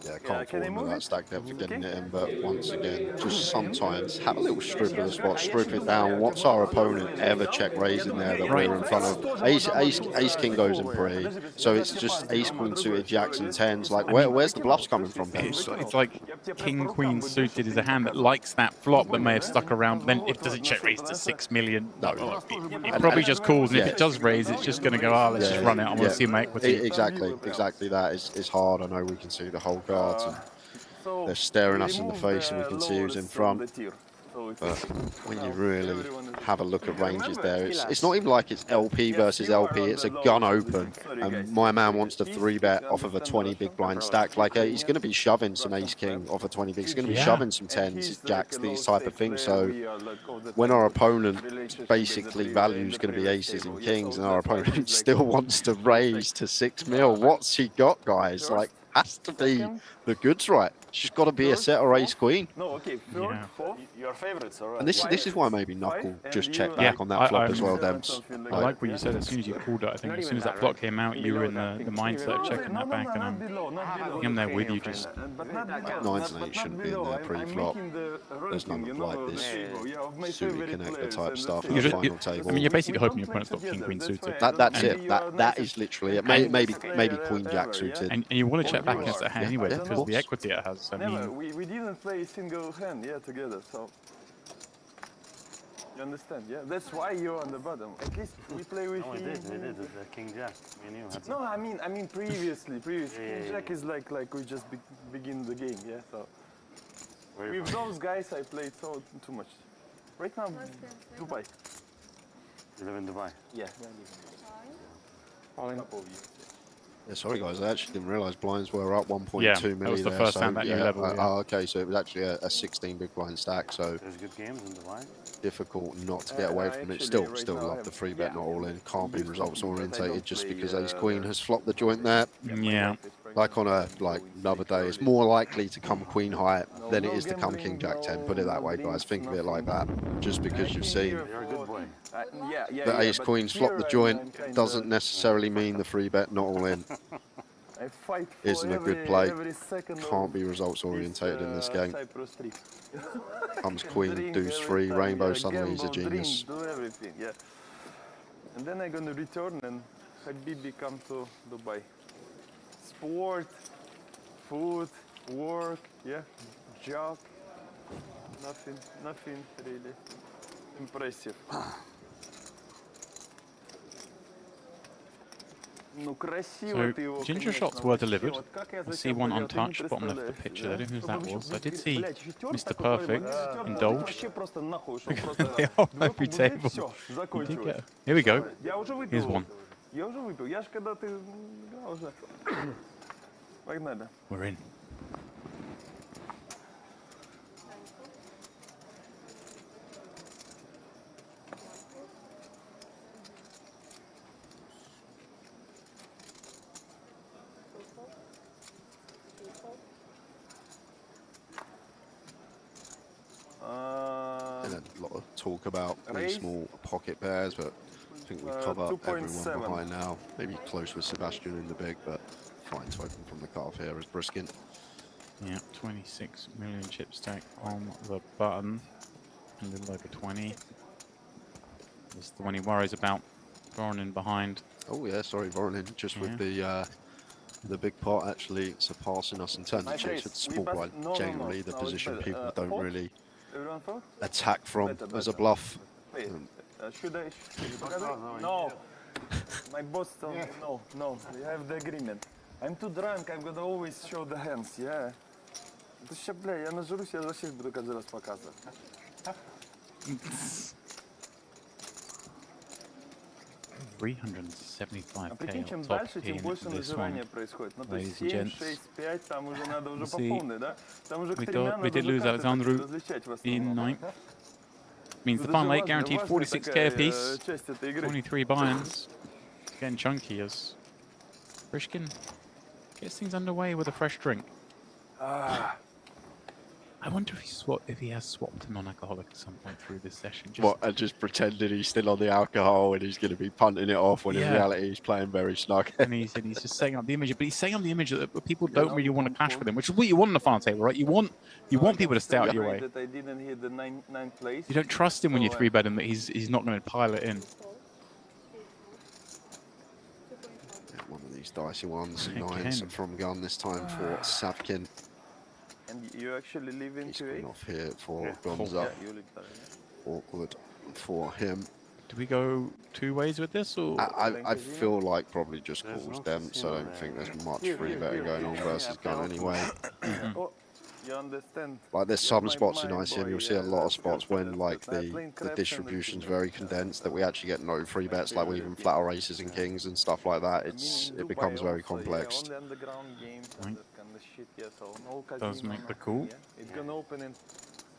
Yeah, can't fall into that stack there for getting it in, but once again, just sometimes have a little strip of the spot, strip it down. What's our opponent ever check raising there that we're in front of? Ace King goes in pre, so it's just Ace Queen suited, Jacks and tens. Like, where's the bluffs coming from? It's like King Queen suited is a hand that likes that flop that may have stuck around. Then if does it check raise to 6 million? No, it probably just calls, and if it does raise, it's just going to go, let's just run it. I want to see my equity. Exactly. That is hard. I know we can see the whole cards. And they're staring us in the face and we can see who's in front. But when you really have a look at ranges there, it's not even like it's LP versus LP, it's a gun open. And my man wants to 3-bet off of a 20 big blind stack. Like, he's going to be shoving some Ace King off a 20 big. He's going to be shoving some 10s, Jacks, these type of things. So when our opponent basically value is going to be aces and kings and our opponent still wants to raise to 6 mil, what's he got, guys? Like, has to be the goods, right? She's got to be a set or ace queen. No, okay, third, fourth, your favorites, all right. And this is why maybe Knuckle just checked back on that flop as well, Debs. I like what you said. As soon as you called it, I think as soon as that flop came out, you were in the mindset of checking that back, and I'm there with you. Just 9s and 8s shouldn't be in there pre-flop. There's none of like this suited connector type stuff at the final table. I mean, you're basically hoping your opponent's got king queen suited. That's it. That is literally it. Maybe queen jack suited. And you want to check back against that hand anyway, because of the equity it has. I mean, we didn't play a single hand, together, so you understand, That's why you're on the bottom. At least we play with we did the king jack. No, I mean previously. King jack is like we just begin the game, So with those guys, I played too much. Right now, Dubai. You live in Dubai? Yeah. Yeah, sorry guys, I actually didn't realise blinds were up 1.2 million. That was the first hand that new level. Oh, okay, so it was actually a 16 big blind stack. So there's good games in Dubai. Difficult not to get away from it. Still love the 3-bet not all in. Can't be results orientated just because Ace Queen has flopped the joint there. Yeah. Like on another day, it's more likely to come queen high than it is to come king jack 10. Put it that way, guys. Think of it like that. Just because you've seen the Ace Queen's flop the joint doesn't necessarily mean the 3-bet not all in. Isn't a good play. Can't be results orientated in this game. Comes queen, deuce 3, rainbow, suddenly he's a genius. And then I'm going to return and Habibi come to Dubai. Sport, food, work, job. Nothing really impressive. So, ginger shots were delivered. I see one untouched, bottom left of the picture. I don't know who that was. I did see Mr. Perfect indulge. They are every table. Here we go. Here's one. We're in. A lot of talk about these small pocket pairs, but I think we've covered everyone behind now. Maybe close with Sebastian in the big, but fine to open from the cutoff here is Briskin. Yeah, 26 million chip stack on the button. A little over 20. That's the one he worries about. Voronin behind. Oh yeah, sorry, Voronin just with the big pot actually surpassing us in terms of chips with small blind. Generally, the position people don't really attack from as a bluff. Should I? No. My boss told me no. We have the agreement. I'm too drunk. I'm gonna always show the hands. Yeah. To się, bля, я нажрусь, я за всех буду каждый раз показывать. $375K on top in this one, ladies and gents. We did lose Alexandru in 9th. Means the final 8 guaranteed 46K apiece. 23 buy-ins. Getting chunky as Brishkin gets things underway with a fresh drink. I wonder if he has swapped to non-alcoholic at some point through this session. And just pretended he's still on the alcohol and he's going to be punting it off when in reality he's playing very snug. and he's just setting up the image, but he's setting up the image that people don't really want to clash with him, which is what you want on the final table, right? You want people to stay out your way. That I didn't hit the ninth place. You don't trust him when you 3-bet him that he's not going to pile it in. One of these dicey ones, 9s from gun this time for Savkin. And you actually live in 2-8? Off here for Gonza. Awkward for him. Do we go 2 ways with this, or? I feel like probably just calls them, so I don't think there's much free betting going on versus gun anyway. You understand? Like there's some spots in ICM, you'll see a lot of spots when like the distribution's very condensed that we actually get no free bets, like with even flatter aces and kings and stuff like that. It becomes very complex. Does make the call. It's gonna open in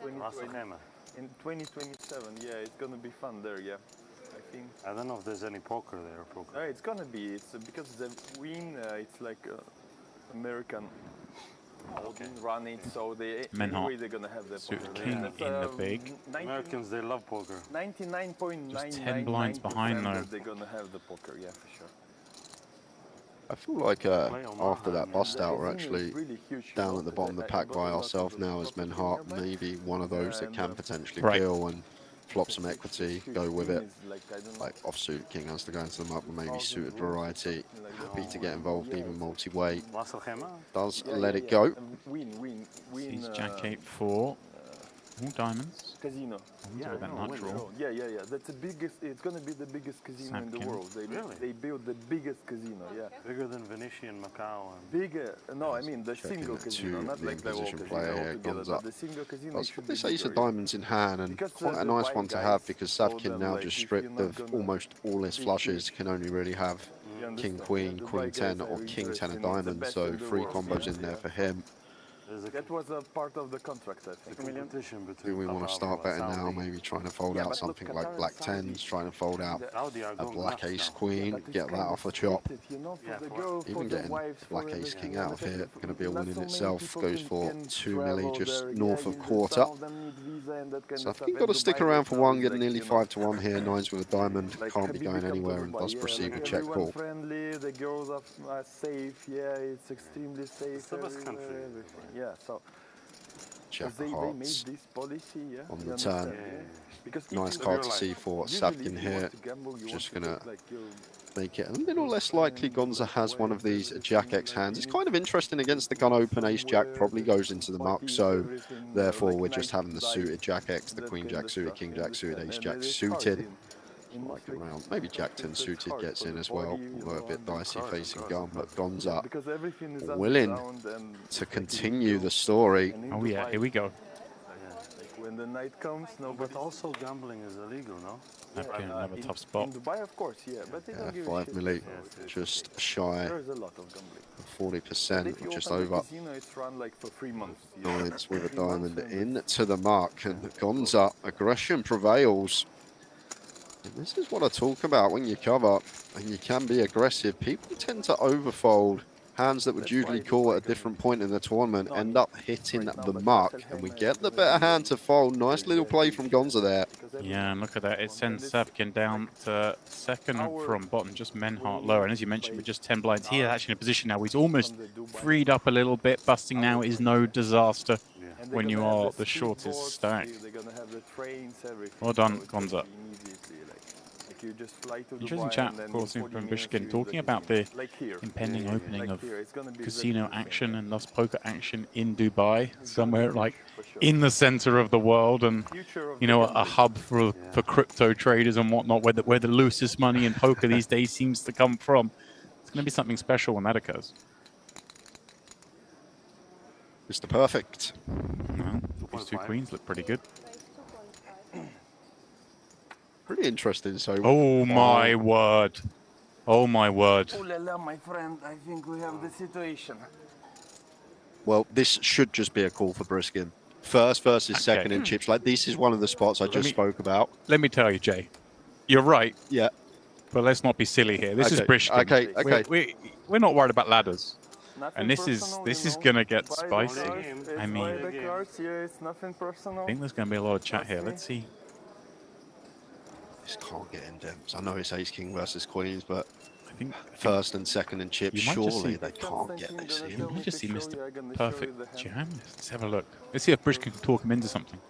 2027. Yeah, it's gonna be fun there. Yeah, I think. I don't know if there's any poker there. It's gonna be. It's because the win. It's like American. Run it, so they anyway they're gonna have the poker. King in the big. Americans, they love poker. 99.99. Just 10 blinds behind though. They're gonna have the poker. Yeah, for sure. I feel like after that bust out, we're actually down at the bottom of the pack by ourselves now as Menhart, maybe one of those that can potentially kill and flop some equity, go with it. Like offsuit king has to go into them up with maybe suited variety. Happy to get involved even multi-weight. Does let it go. Sees Jack 8-4. All diamonds. Casino. Yeah, natural. Yeah. That's the biggest. It's gonna be the biggest casino in the world. They built the biggest casino. Yeah. Bigger than Venetian, Macau. Bigger. No, I mean the single casino, not like the whole casino altogether. But the single casino. This ace of diamonds in hand, and quite a nice one to have because Savkin now just stripped of almost all his flushes, can only really have king queen, queen 10, or king 10 of diamonds. So 3 combos in there for him. That was a part of the contract, I think. Do we want to start betting now? Maybe trying to fold out something like black 10s, trying to fold out a black ace queen, get that off the chop. Even getting black ace king out of here, going to be a win in itself. Goes for 2 milli, just north of quarter. So I think you've got to stick around for one, getting nearly 5-1 here. 9s with a diamond, can't be going anywhere and does proceed with check call. The girls are safe, yeah, it's extremely safe. Yeah, so Jack they made hearts this policy, on the turn. Nice card to see for Savkin here. Just gonna make it a little less likely Gonza has one of these Jack X hands. It's kind of interesting against the gun open. Ace Jack probably goes into the muck, so therefore we're just having the suited Jack X, the Queen Jack suited, King Jack suited, Ace Jack suited. Like around, maybe Jack 10 suited gets in as well, although a bit dicey facing gun, but Gonza willing to continue the story. Oh yeah, here we go. When the night comes, no. But also gambling is illegal, no? Another tough spot. In Dubai, of course, yeah, but they don't give 5 milli, just shy There's a lot of gambling. 40%, just over. It's run like for 3 months. 9s with a diamond into the mark, and Gonza, aggression prevails. And this is what I talk about when you cover and you can be aggressive. People tend to overfold hands that would usually call at a different point in the tournament, end up hitting the muck, and we get the better hand to fold. Nice little play from Gonza there. Yeah, and look at that. It sends Savkin down to second from bottom, just Menhart lower. And as you mentioned, with just 10 blinds, he is actually in a position now. He's almost freed up a little bit. Busting now is no disaster when you are the shortest stack. Well done, Gonza. Interesting chat, of course, from Bishkin, talking about the impending opening of casino action and thus poker action in Dubai, somewhere like in the center of the world, and you know, a hub for crypto traders and whatnot, where the loosest money in poker these days seems to come from. It's going to be something special when that occurs. Mr. Perfect. Well, these 2 queens look pretty good. Pretty interesting. So. Oh my word! Oh my word! Oh la la, my friend! I think we have the situation. Well, this should just be a call for Briskin. First versus second in chips. Like this is one of the spots I just spoke about. Let me tell you, Jay. You're right. Yeah. But let's not be silly here. This is Okay, Brishkin. okay. We're not worried about ladders. Nothing And this personal, is you know, gonna get buy the spicy. cards, it's I buy mean, the cards, yeah, it's nothing personal. I think there's going to be a lot of chat here. Trust me. Let's see. This can't get in depth. I know it's ace king versus queens, but I think first and second in chips, You might just surely see- they can't get this in. You might just see Mr. Perfect jam. Let's have a look. Let's see if Brishkin can talk him into something.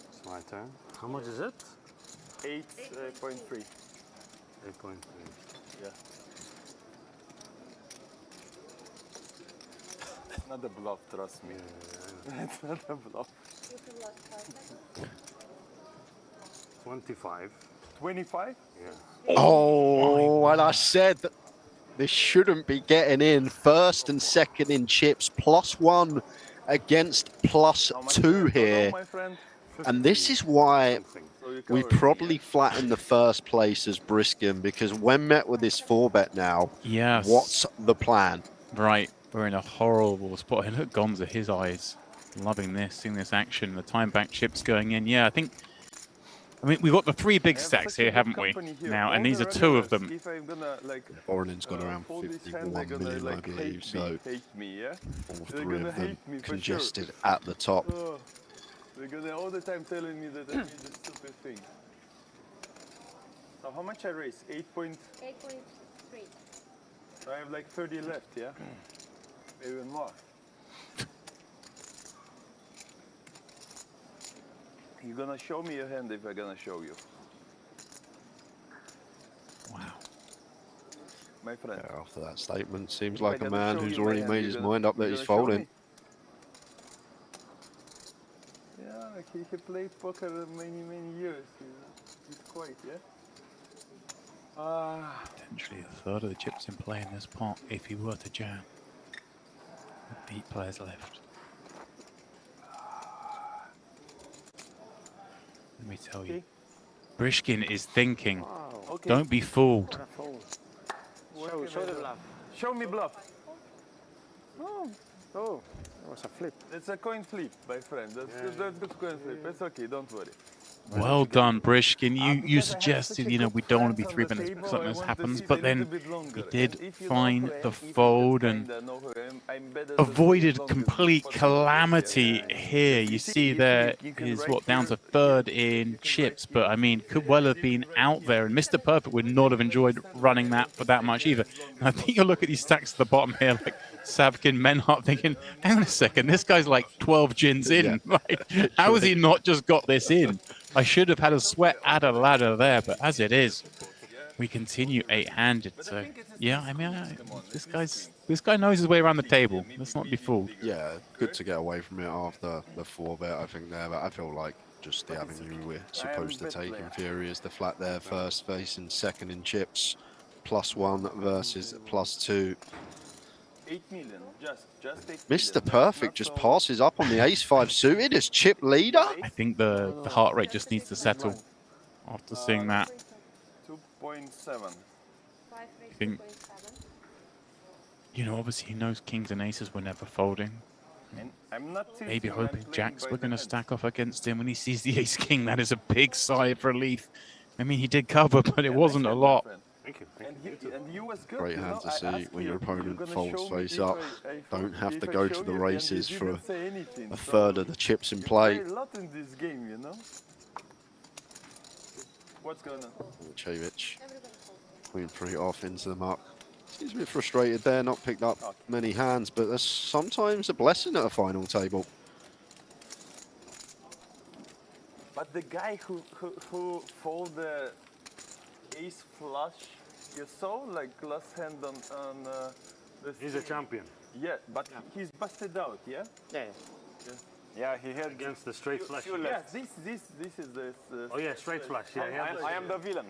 It's my turn. How much is it? 8.3. 8.3. Yeah. It's not a bluff, trust me. It's not a bluff. 25. 25? Yeah. Oh, and I said that this shouldn't be getting in. First and second in chips, +1 against +2 here. And this is why we probably flatten the first place as Briskin, because when met with this 4-bet now, Yes. what's the plan? Right, we're in a horrible spot. And look, Gonza, his eyes, loving this, seeing this action. The time back chips going in. Yeah, I mean, we've got the 3 big stacks here, haven't we? Now, and these are 2 of them. Oren's got around 51 million, I believe, so all 3 of them congested at the top. Oh, they're gonna all the time telling me that I did this stupid thing. So how much I raised? 8.3. So I have like 30 left, yeah? Maybe even more. You're gonna show me your hand if I'm gonna show you. Wow. My friend. Yeah, after that statement, seems If like I a gotta man show who's you my already hand, made you're his gonna- mind up that you're he's gonna show folding. me? Yeah, he played poker many years. He's quite, yeah? Potentially a third of the chips in play in this pot if he were to jam. With 8 players left. Let me tell you. Brishkin is thinking. Okay. Don't be fooled. Show the bluff. Show me bluff. Oh, oh, it was a flip. It's a coin flip, my friend. That's good coin flip. It's okay, don't worry. Well done, Brishkin. You suggested, you know, we don't want to be 3-betting if something else happens, but then he did find the fold and avoided complete calamity here. You see there is what, down to 3rd in chips, but I mean, could well have been out there, and Mr. Perfect would not have enjoyed running that for that much either. And I think you'll look at these stacks at the bottom here, like Savkin, Menhart, thinking, hang on a second, this guy's like 12 gins in. Like, how has he not just got this in? I should have had a sweat at a ladder there, but as it is, we continue 8-handed. So, yeah, I mean, this guy knows his way around the table. Let's not be fooled. Yeah, good to get away from it after the 4-bet, I think, there. But I feel like just the avenue we're supposed to take in theory is the flat there, first face and second in chips, +1 versus +2. 8 million, just 8 Mr. Perfect just passes up on the ace-5 suited as chip leader. I think the heart rate just needs to settle after seeing that. 2.7. I think, you know, obviously he knows kings and aces were never folding. And I'm not Maybe tilting, I'm hoping playing jacks by were the going to hand. stack off against him when he sees the ace-king. That is a big sigh of relief. I mean, he did cover, but it wasn't a lot. Thank you. And you was good. Great you hand know, to I see asked when you, your you're opponent gonna folds show me face if up. I Don't have if to I go show to the you, and races you for didn't say anything, a so third of the chips in you play. play a lot in this game, you know. What's going on? Chevich, queen 3 off into the muck. He's a bit frustrated there, not picked up many hands, but that's sometimes a blessing at a final table. But the guy who fold the ace flush, you saw like last hand on the. He's a champion. Yeah, but he's busted out. Yeah. Yeah. Yeah, he had against the straight flush. Yeah, this is the. Oh yeah, straight flush. Yeah, I am the villain.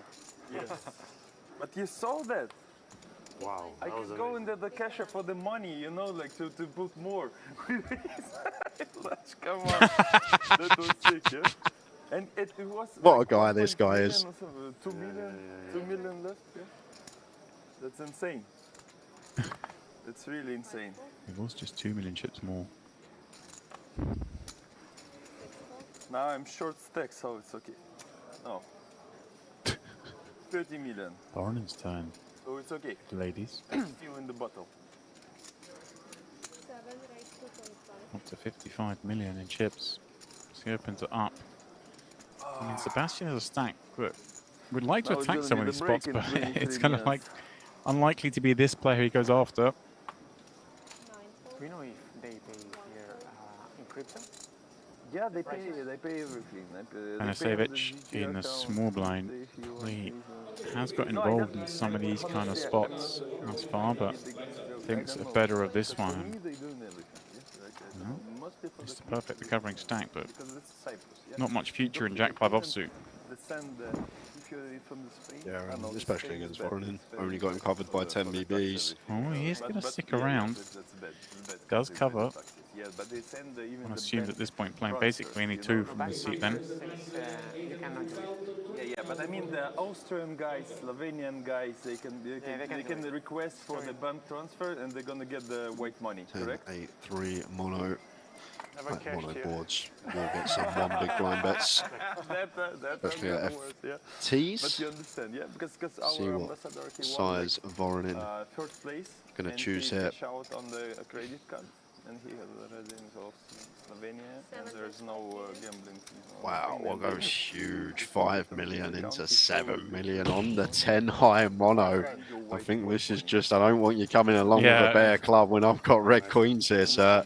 Yes. But you saw that. Wow. I could go into the cashier for the money, you know, like to put more. Come on. That was sick, yeah? And it was. What like a guy this guy 1.2 is. million or something, 2 million, 2 million left, yeah? That's insane. That's really insane. It was just 2 million chips more. Now I'm short stack, so it's okay. No. 30 million. Voronin's turn. So it's okay. Ladies. Still in the bottle. 7 raised 2.5. Up to 55 million in chips. So he opens it up. I mean, Sebastian has a stack, but would like to attack some of these spots, but it's kind of like unlikely to be this player he goes after. Do you know if they pay here in crypto? Yeah, they pay everything. Panasevich in the small blind he has got involved in some of these kind of spots thus far, but thinks better of this one. No, it's the perfect covering stack, but not much future in Jack 5 offsuit. Yeah, especially against Voronin. Only got him covered by 10 BBs. Oh, he is going to stick around. Does cover. I assumed at this point playing basically only 2 from the seat then. Yeah, but I mean the Austrian guys, Slovenian guys, they can request for the bank transfer and they're gonna get the white money, 10, correct? 8, 3, mono. Like mono boards. We'll get some one big blind bets. Especially at FTs. But you understand, yeah? Because see our what ambassador, he size Voronin. third place. Gonna and choose he here. cash out on the credit card, and he has a residence of Slovenia, and there's no gambling fees. Wow, what goes huge. 5 million into 7 million on the 10 high mono. I think this is just, I don't want you coming along with a bare club when I've got red queens here, sir.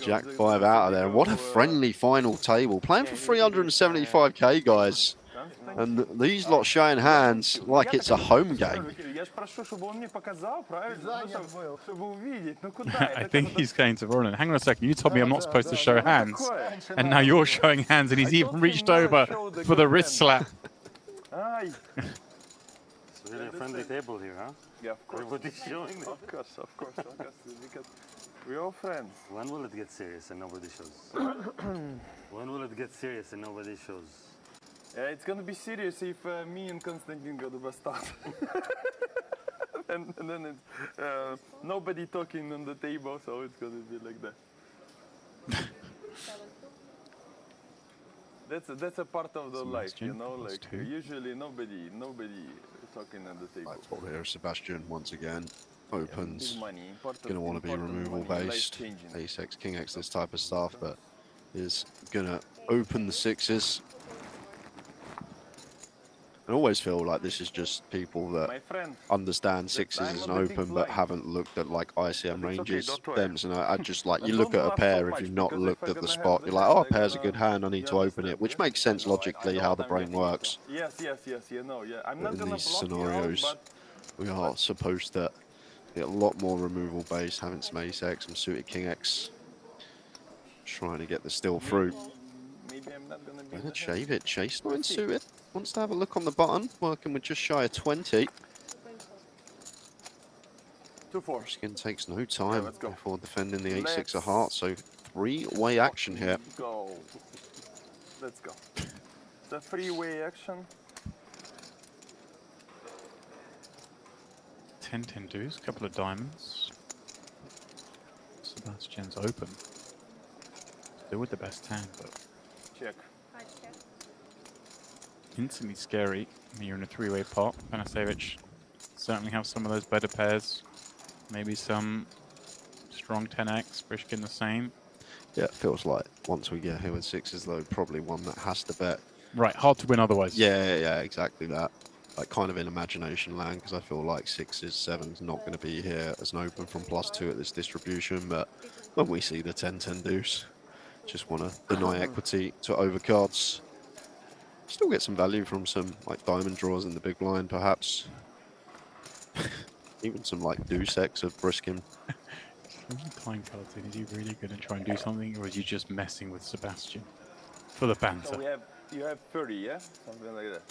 Jack 5 out of there. What a friendly final table. Playing for 375k, guys. And these lot showing hands like it's a home game. I think he's going to Voronin. Hang on a second, you told me I'm not supposed to show hands. And now you're showing hands and he's even reached over for the wrist slap. It's really a friendly table here, huh? Yeah, of course. Everybody's showing them. Of course, because we're all friends. When will it get serious and nobody shows? When will it get serious and nobody shows? It's gonna be serious if me and Konstantin go to bust out. and then it's nobody talking on the table, so it's gonna be like that. That's a part of the life, you know. Like usually nobody talking at the table. That's what here, Sebastian once again opens. Gonna want to be removal based, ace x, king x, this type of stuff, but is gonna open the sixes. I always feel like this is just people that understand sixes as an open but haven't looked at like ICM ranges. And I just like, you look at a pair, if you've not looked at the spot, you're like, oh, a pair's a good hand, I need to open it, which makes sense logically how the brain works. Yes, you know, yeah. I'm not in these scenarios, we are supposed to get a lot more removal base, having some ace x, some suited king x, trying to get the still through. Maybe I'm not gonna be. Let's shave it. Chase 9 suited. Wants to have a look on the button. Working with just shy of 20. 2-4. Skin takes no time before defending the 8-6 of hearts. So 3-way action here. Go. Let's go. It's a 3-way action. 10-10 deuce, couple of diamonds. Sebastian's open. Still with the best hand, but check. Instantly scary when you're in a 3-way pot. Panasevich certainly have some of those better pairs. Maybe some strong 10x, Brishkin the same. Yeah, it feels like once we get here with sixes though, probably one that has to bet. Right, hard to win otherwise. Yeah, exactly that. Like kind of in imagination land, because I feel like sixes, sevens not going to be here as an open from +2 at this distribution. But when we see the 10-10 deuce, just want to deny equity to overcards. Still get some value from some like diamond draws in the big blind, perhaps. Even some like deuce x of Briskin. Playing cards in, is he really going to try and do something, or is he just messing with Sebastian for the banter? So you have 30, yeah? Something like that.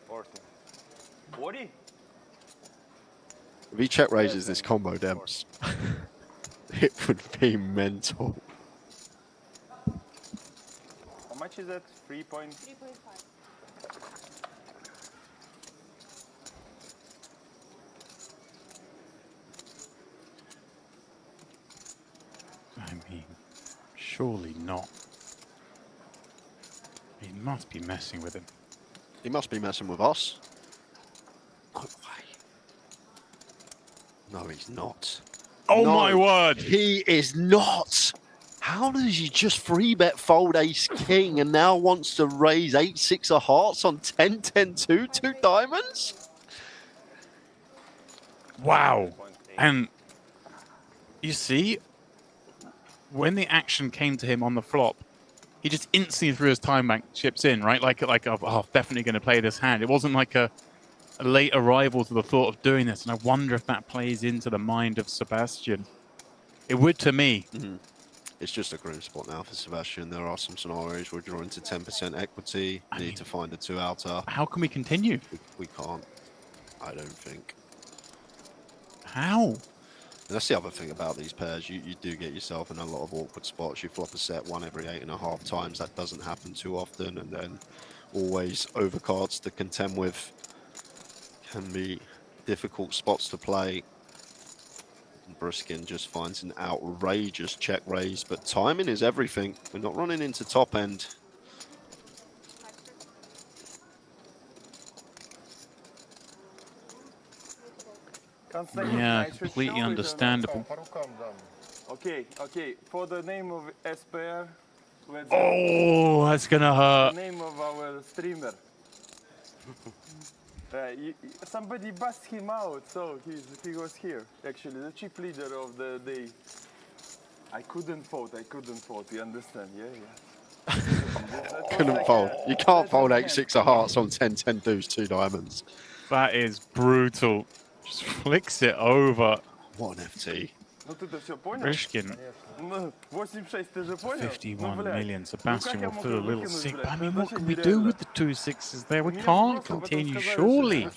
40. 40? If he check raises this combo, Debs, it would be mental. How much is that? 3.5. I mean, surely not. He must be messing with him. He must be messing with us. No way. No, he's not. Oh No, my word! He is not. How does he just 3-bet fold ace king and now wants to raise 8-6 of hearts on 10-10-2, 2 diamonds? Wow. And you see, when the action came to him on the flop, he just instantly threw his time bank chips in, right? Like oh, definitely going to play this hand. It wasn't like a late arrival to the thought of doing this. And I wonder if that plays into the mind of Sebastian. It would to me. Mm-hmm. It's just a group spot now for Sebastian. There are some scenarios where drawing to 10% equity. Need to find a 2-outer. How can we continue? We can't. I don't think. How? And that's the other thing about these pairs. You do get yourself in a lot of awkward spots. You flop a set one every 8.5 times. That doesn't happen too often. And then always overcards to contend with can be difficult spots to play. Briskin just finds an outrageous check raise, but timing is everything. We're not running into top end. Yeah, completely understandable. Okay, for the name of SPR. Oh, that's gonna hurt. The name of our streamer. Somebody bust him out, so he was here. Actually, the chip leader of the day. I couldn't vote. You understand? Yeah. Couldn't fold. You can't fold 8-6 of hearts on 10-10 deuce 2 diamonds. That is brutal. Just flicks it over. What an FT. Brishkin. 51 million. Sebastian will feel a little sick. But I mean, what can we do with the 2 6s there? We can't continue, surely.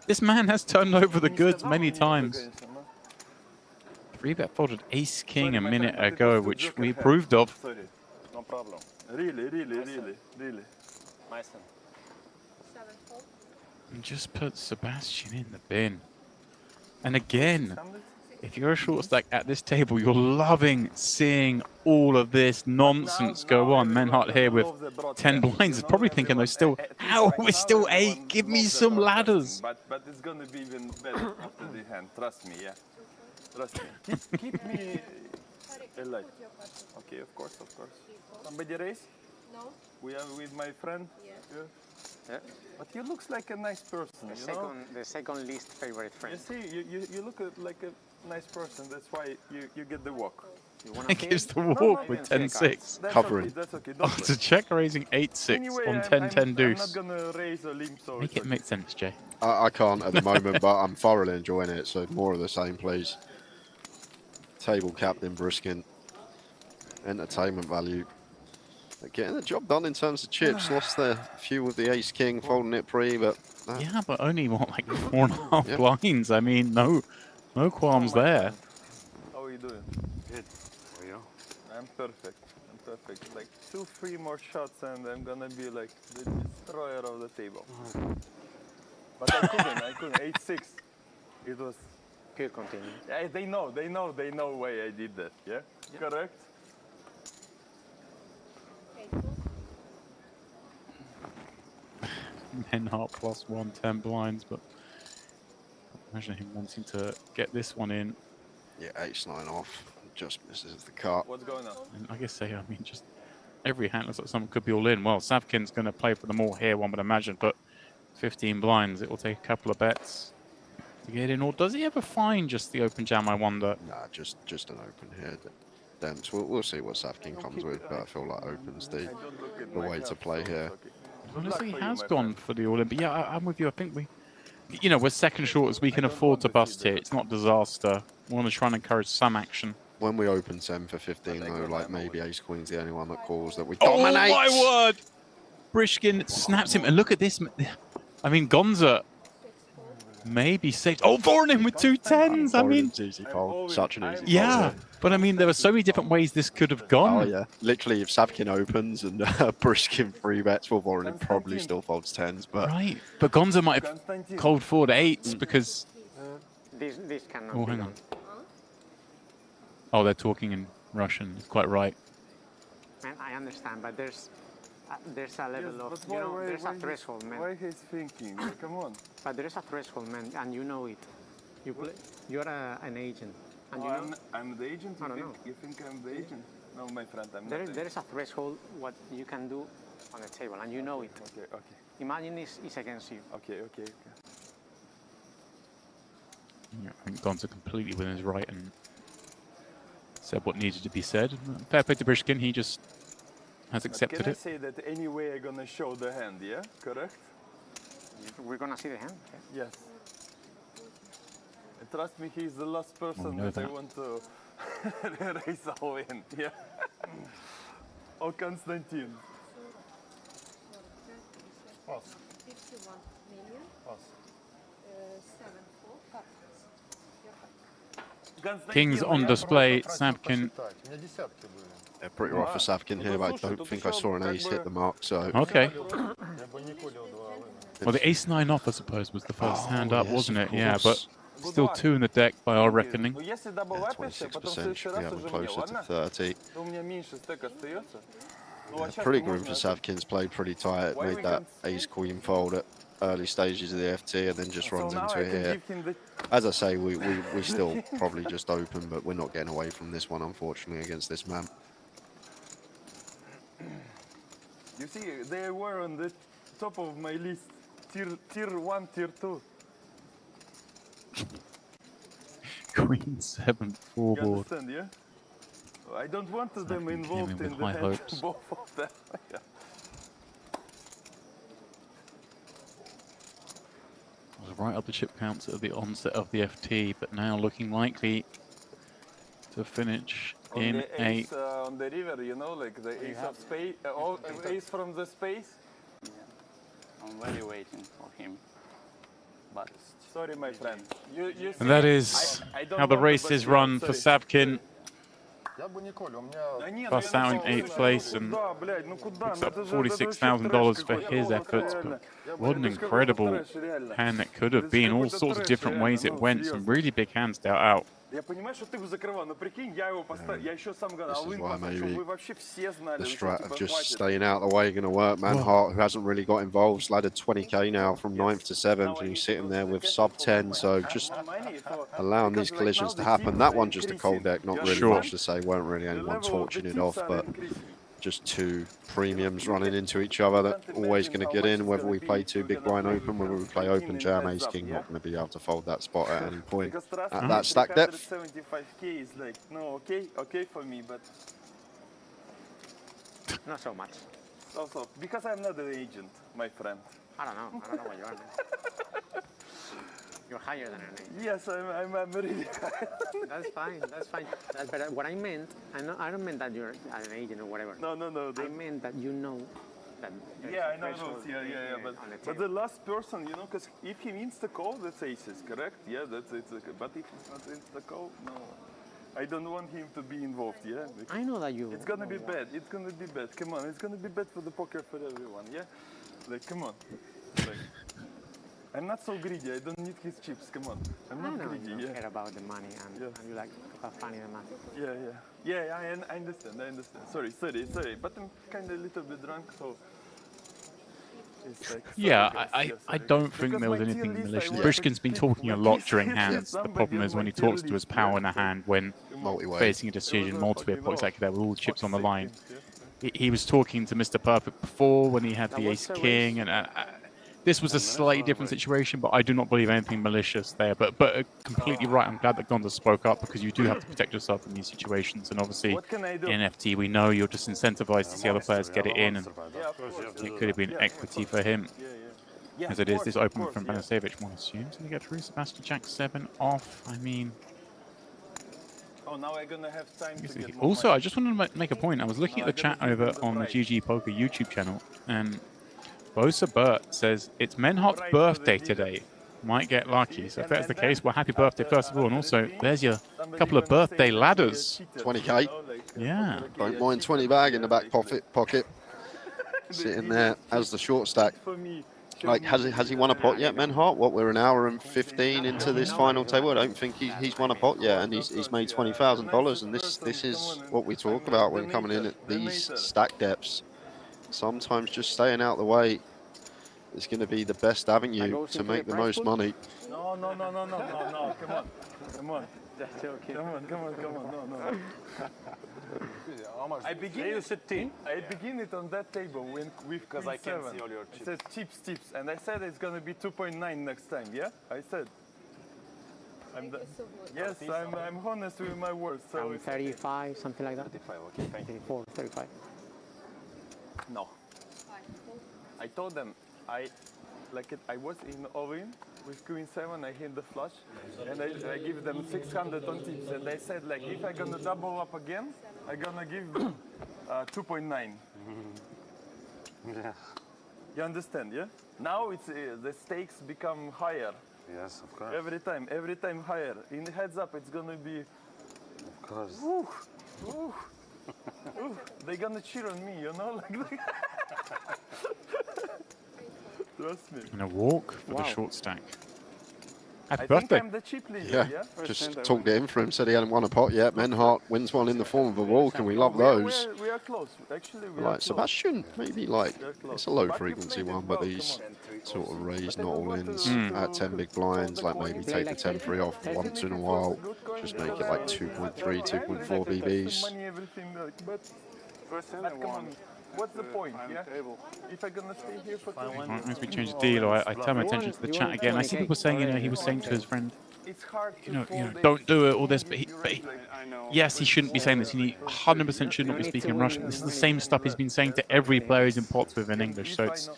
This man has turned over the goods many times. 3-bet folded ace king a minute ago, which we approved of. No problem. Really. And just put Sebastian in the bin. And again, if you're a short stack at this table, you're loving seeing all of this nonsense go on. Menhart here with 10 blinds is probably thinking they're still, how? We're still 8. Give me some ladders. But it's going to be even better after the hand. Trust me, yeah. Trust me. Keep me alive. Okay, of course. Somebody raise? No. We are with my friend? Yeah. But you look like a nice person, The second least favorite friend. You see, you look like a nice person. That's why you get the walk. It gives the walk with 10-6. Covering. That's okay. Oh, it's a check raising 8-6 on 10-10 deuce. I'm not gonna raise a limb, so Make it make sense, Jay. I can't at the moment, but I'm thoroughly enjoying it. So more of the same, please. Table captain Briskin. Entertainment value. Getting the job done in terms of chips. Lost a few with the ace king, folding it pre, but yeah, but only what, like 4.5 blinds. I mean, no qualms there. How are you doing? Good. How are you? I'm perfect. Like 2-3 more shots, and I'm gonna be like the destroyer of the table. But I couldn't. 8-6. It was. Could continue. Yeah, they know why I did that. Yeah. Correct. Menhart +1, 10 blinds, but imagine him wanting to get this one in. yeah, ace-9 off. Just misses the cut. What's going on? And like I say, I mean, just every hand looks like someone could be all in. Well, Savkin's going to play for the more here, one would imagine, but 15 blinds, it will take a couple of bets to get in. Or does he ever find just the open jam, I wonder? Nah, just an open here. Dense. We'll see what Savkin comes with, but I feel like opens the way to play here. Honestly, he has gone for the all-in, but yeah, I'm with you. I think we're second shorters. We can afford to bust here. It's not disaster. We want to try and encourage some action. When we open 10 for 15, though, like maybe ace queen's the only one that calls that we dominate. Oh my word! Brishkin snaps him, and look at this. I mean, Gonza maybe 6. Oh, 4 in with 2 10s. I mean, easy fold. Such an easy fold. Yeah, but I mean, there were so many different ways this could have gone. Oh yeah, literally, if Savkin opens and Brishkin 3 bets, well, Voronin probably still folds 10s. But right, but Gonza might have called forward 8s because. This cannot. Oh, hang on. Oh, they're talking in Russian. It's quite right. And I understand, but there's there's a level of, but you know, why, there's a threshold, man. Why he's thinking? Come on. But there is a threshold, man, and you know it. You're an agent, and you know. I'm the agent. You think I'm the agent? No, my friend, I'm not. There is a threshold what you can do on the table, and you know it. Okay, okay. Imagine it's against you. Okay. Yeah, I think Gonza completely within his right and said what needed to be said. Fair play to Brishkin, he just has accepted can I it. say that anyway I'm gonna show the hand, yeah? Correct? We're gonna see the hand? Yes. And trust me, he's the last person know that I that. want to raise all in, yeah? Oh, Konstantin. Pass. 51 million. Pass. 7-4 Kings on display, Sapkin. Yeah, pretty rough for Savkin here, but I don't think I saw an ace hit the mark, so... Okay. Well, the ace-9 off, I suppose, was the first hand up, yes, wasn't of it? Yeah, course. but still 2 in the deck by our reckoning. 26% should be having closer to 30. У меня меньше стек остается. Yeah, pretty grim for Savkin's played pretty tight, made that ace-queen fold at early stages of the FT and then just runs into it here. As I say, we still probably just open, but we're not getting away from this one, unfortunately, against this man. You see, they were on the top of my list. Tier 1, tier 2. Queen 7 4 You board. understand, yeah? I don't want them involved in the high hand, hopes. both of them. Yeah. Was right up the chip counts at the onset of the FT, but now looking likely to finish in the ace, on the river, you know, like the ace of space, ace from the space. Yeah. I'm very waiting for him, but sorry, my friend. You And that is how the race is run for Savkin. Busts out in 8th place and picks up $46,000 for his efforts. But what an incredible hand that could have been. All sorts of different ways it went. Some really big hands dealt out. Я понимаю, что ты его закрывал, но прикинь, я его поставил, я еще сам гадал, This is why maybe вы вообще все знали, the strat of just staying out of the way going to work. Manhart, who hasn't really got involved, laddered 20k now from 9th to 7th, and he's sitting there with sub 10, so just allowing these collisions to happen. That one just a cold deck, not really much to say, weren't really anyone torching it off, but just 2 premiums running into each other that always going to get in, whether we play 2 big blind open, whether we play open jam, ace king, not going to be able to fold that spot at any point at that stack depth. 75k is like, no, okay for me, but Not so much. also, because I'm not an agent, my friend. I don't know what you are. You're higher than an agent. Yes, I'm really high. That's fine, that's fine. But what I meant, I don't mean that you're an agent or whatever. No. I meant that you know that. Yeah, I know those. Yeah. But the last person, you know, because if he means the call, that's aces, correct? Yeah, that's it. But if it's not the call, no. I don't want him to be involved, yeah? I know that you... It's gonna be bad, it's gonna be bad. Come on, it's gonna be bad for the poker for everyone, yeah? Like, come on. Like, I'm not so greedy, I don't need his chips, come on. I'm not greedy, you don't care about the money and you like to have fun in the money. Yeah, I understand. Sorry. But I'm kind of a little bit drunk, so... Like, Yeah, I don't think there was anything malicious. Brishkin's been talking a lot during hands. The problem is when he talks to his power in a hand when facing a decision, multi-way points like that with all the chips on the line. He was talking to Mr. Perfect before when he had the ace-king, and this was a slightly different situation, but I do not believe anything malicious there. But completely right, I'm glad that Gonza spoke up because you do have to protect yourself in these situations. And obviously, in FT, we know you're just incentivized to see other players get it in, and it could have been equity for him. As it is, this open from Banasevich, one assumes. And they get through Sebastian Jack 7 off. I mean... Oh, now I'm gonna have time to get more Also, money. I just wanted to make a point. I was looking at the chat over on the GGPoker YouTube channel, and Bosa Burt says, it's Menhart's birthday today. Might get lucky. So if that's the case, well, happy birthday, first of all. And also, there's your couple of birthday ladders. 20k. Yeah. Don't mind 20 bag in the back pocket. Sitting there as the short stack. Like, has he won a pot yet, Menhart? What, we're an hour and 15 into this final table. I don't think he's won a pot yet, and he's made $20,000. And this is what we talk about when coming in at these stack depths. sometimes just staying out the way is going to be the best avenue to make the most money. No, no, no, no, no, no, no, come on, come on. Just joking. Come on, come on, come on, no, no. I begin it on that table with Because I can't see all your chips. It says chips, and I said it's going to be 2.9 next time, yeah? I said. Yes, I'm honest with my words. So 35, something like that. 35, okay, thank you. 34, 35. No. I told them I was in oven with Queen 7. I hit the flush, and I give them 600 on tips, and they said like if I'm gonna double up again, I'm gonna give 2.9. Yeah. You understand, yeah? Now it's the stakes become higher. Yes, of course. Every time higher. In the heads up, it's gonna be. Of course. Ooh, ooh, ooh. They're gonna cheer on me, you know, like. Trust me. And a walk for the short stack. Happy I birthday. think I'm the chip leader, Yeah, just talked it in for him, said he hadn't won a pot yet. Menhart wins one in the form of a walk, and we love those. We are close. Actually, we are Like close. Sebastian, maybe like, it's a low frequency one, but these sort of raise not all ins at 10 big blinds, like maybe take the 10-3 off once in a while, just make it like 2.3, 2.4 BBs. Come on. What's the point, yeah? If I'm gonna stay here for 2 Right, as we change the deal, I turn my attention to the chat again. I see people saying, you know, he was saying to his friend, you know, don't do it, all this, but yes, he shouldn't be saying this. He 100% should not be speaking Russian. This is the same stuff he's been saying to every player he's in pots with in English, so it's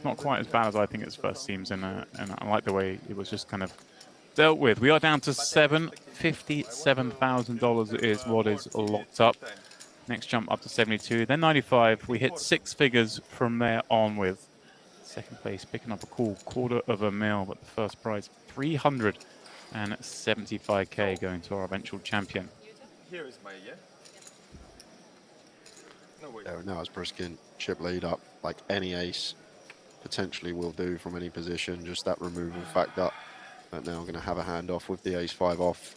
not quite as bad as I think it first seems, and I like the way it was just kind of dealt with. We are down to $57,000 is what is locked up. Next jump up to 72, then 95. We hit 6 figures from there on with second place picking up a cool $250,000, but the first prize 375k going to our eventual champion. Here is my, yeah? No, wait. Yeah, now as Briskin chip lead up, like any ace potentially will do from any position, just that removal factor. But now I'm going to have a handoff with the ace-5 off.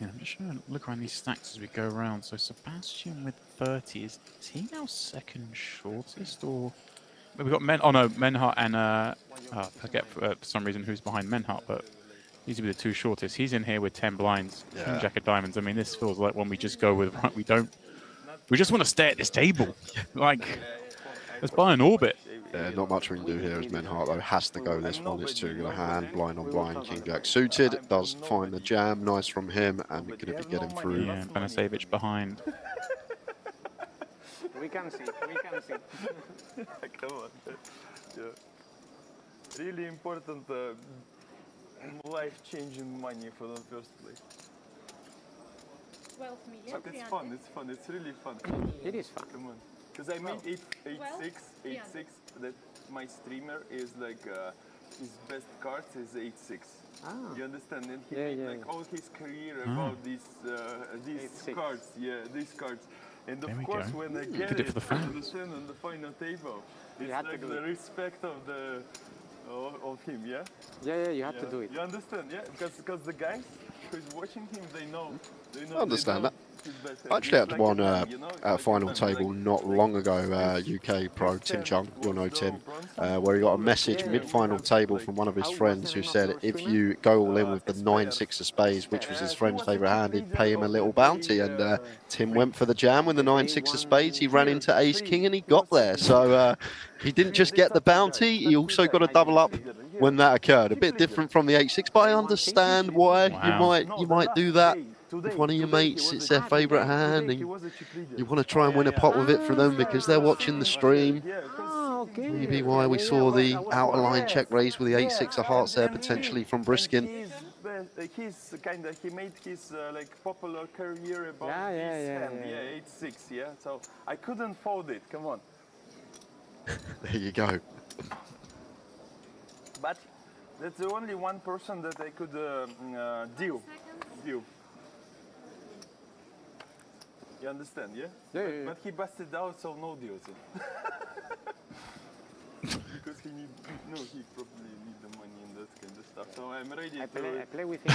Yeah, I'm just trying to look around these stacks as we go around. So Sebastian with 30, is he now second shortest, or we've got Menhart and I forget for some reason who's behind Menhart, but these would be the two shortest. He's in here with 10 blinds, Yeah. Jack of diamonds. I mean, this feels like one we just go with. Right, we just want to stay at this table. Like, let's buy an orbit. Yeah, not much we can do here as Menhart, though. Has to go this one. It's 2 to hand, blind on blind, king jack suited. Does find the jam, nice from him, and we're going to be getting through. Yeah, Benisevich behind. We can see, we can see. Come on. Yeah. Really important life-changing money for the first place. 12 million. But it's fun, it's fun, it's really fun. It is fun. Come on. Because I made 8-6, that my streamer is like, his best cards is 8-6. Ah. You understand? And he made like all his career about these cards, these cards. And There of we course go. when I Did get it it for the on fans. the final table, it's had to like do the it. respect of the of him, yeah? Yeah, you have to do it. You understand, yeah? Because the guys who's watching him, they know. I understand that. his best. I actually had He's one like a you know? at a final table not long ago, UK pro Tim Chung, you'll know Tim, where he got a message mid-final table from one of his friends who said if you go all in with the 9-6 of spades, which was his friend's favourite hand, he'd pay him a little bounty, and Tim went for the jam with the 9-6 of spades. He ran into ace-king and he got there, so he didn't just get the bounty, he also got a double up when that occurred. A bit different from the 8-6, but I understand why you might do that. If one of your mates, it's their favourite hand, and you want to try and win a pot with it for them because they're watching the stream. Maybe why we saw the outer line check raise with the 8-6 of hearts there potentially from Briskin. He's kind of, he made his like popular career about his hand, 8-6, yeah. So I couldn't fold it. Come on. There you go. But that's the only one person that I could deal. You understand, yeah? But he busted out, so no deals. Because he probably need the money and that kind of stuff. So I'm ready I to... play with him.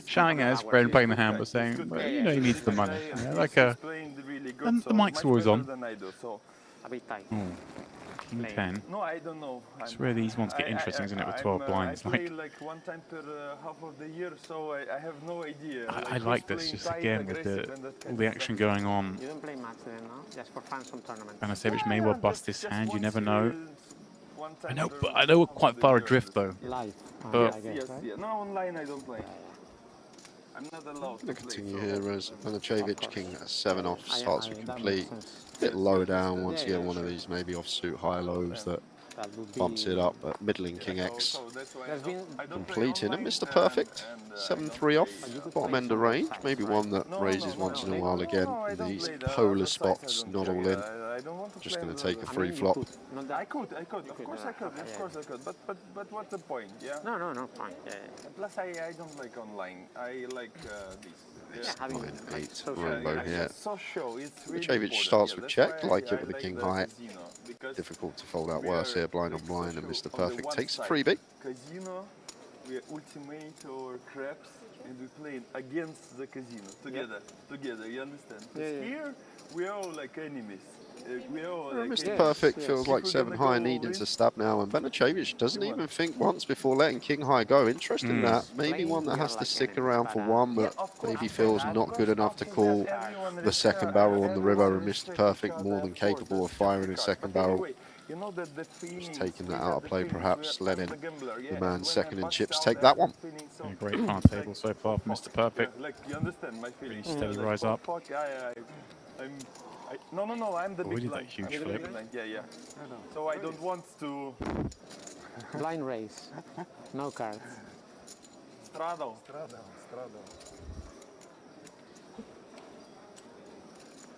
shouting at his friend playing the hand, but saying, well, you know, he needs the money. Yeah, like a. And the mic's always on. A bit tight. Ooh, King 10. No, I don't know. It's where these ones get interesting, isn't it, with 12 blinds? I play like one time per half of the year, so I have no idea. I like this, just again, with all the action going on. You don't play much then, no? Just for fun, some tournaments. Anasevic may well bust this hand, you never know. I know, but I know we're quite far adrift, though. Live. But Yes. No, online I don't play. I'm not allowed to Going to continue here as Anasevic, king 7 off, starts with complete. A bit low down, once again one of these maybe offsuit high-lows that bumps it up, but middling king X completing, and Mr. Perfect, 7-3 off, bottom end of range, maybe one that raises once in a while again. These polar spots, not all in. Just going to take a free flop. I could, of course I could, but what's the point, yeah? No, fine. Yeah. Plus I don't like online, I like these. It's 9-8 rainbow here. Really Anasevic starts with check, like it with the king high. Difficult to fold out worse here, blind on blind, and Mr. Perfect takes a freebie. Casino, we are ultimate or craps, and we play against the casino together. You understand? Here we are all like enemies. Mr. Perfect feels like 7 high needing to stab now, and Anasevic doesn't even think once before letting king high go. Interesting that. Maybe one that has to stick around for one, but maybe feels not good enough to call the second barrel on the river, and Mr. Perfect more than capable of firing a second barrel. Just taking that out of play, perhaps letting the man second in chips take that one. A great par table so far for Mr. Perfect. You understand my feeling? Pretty steady rise up. No, I'm the big did that blind. huge flip. Yeah. So I don't want to... Blind raise. No cards. Straddle.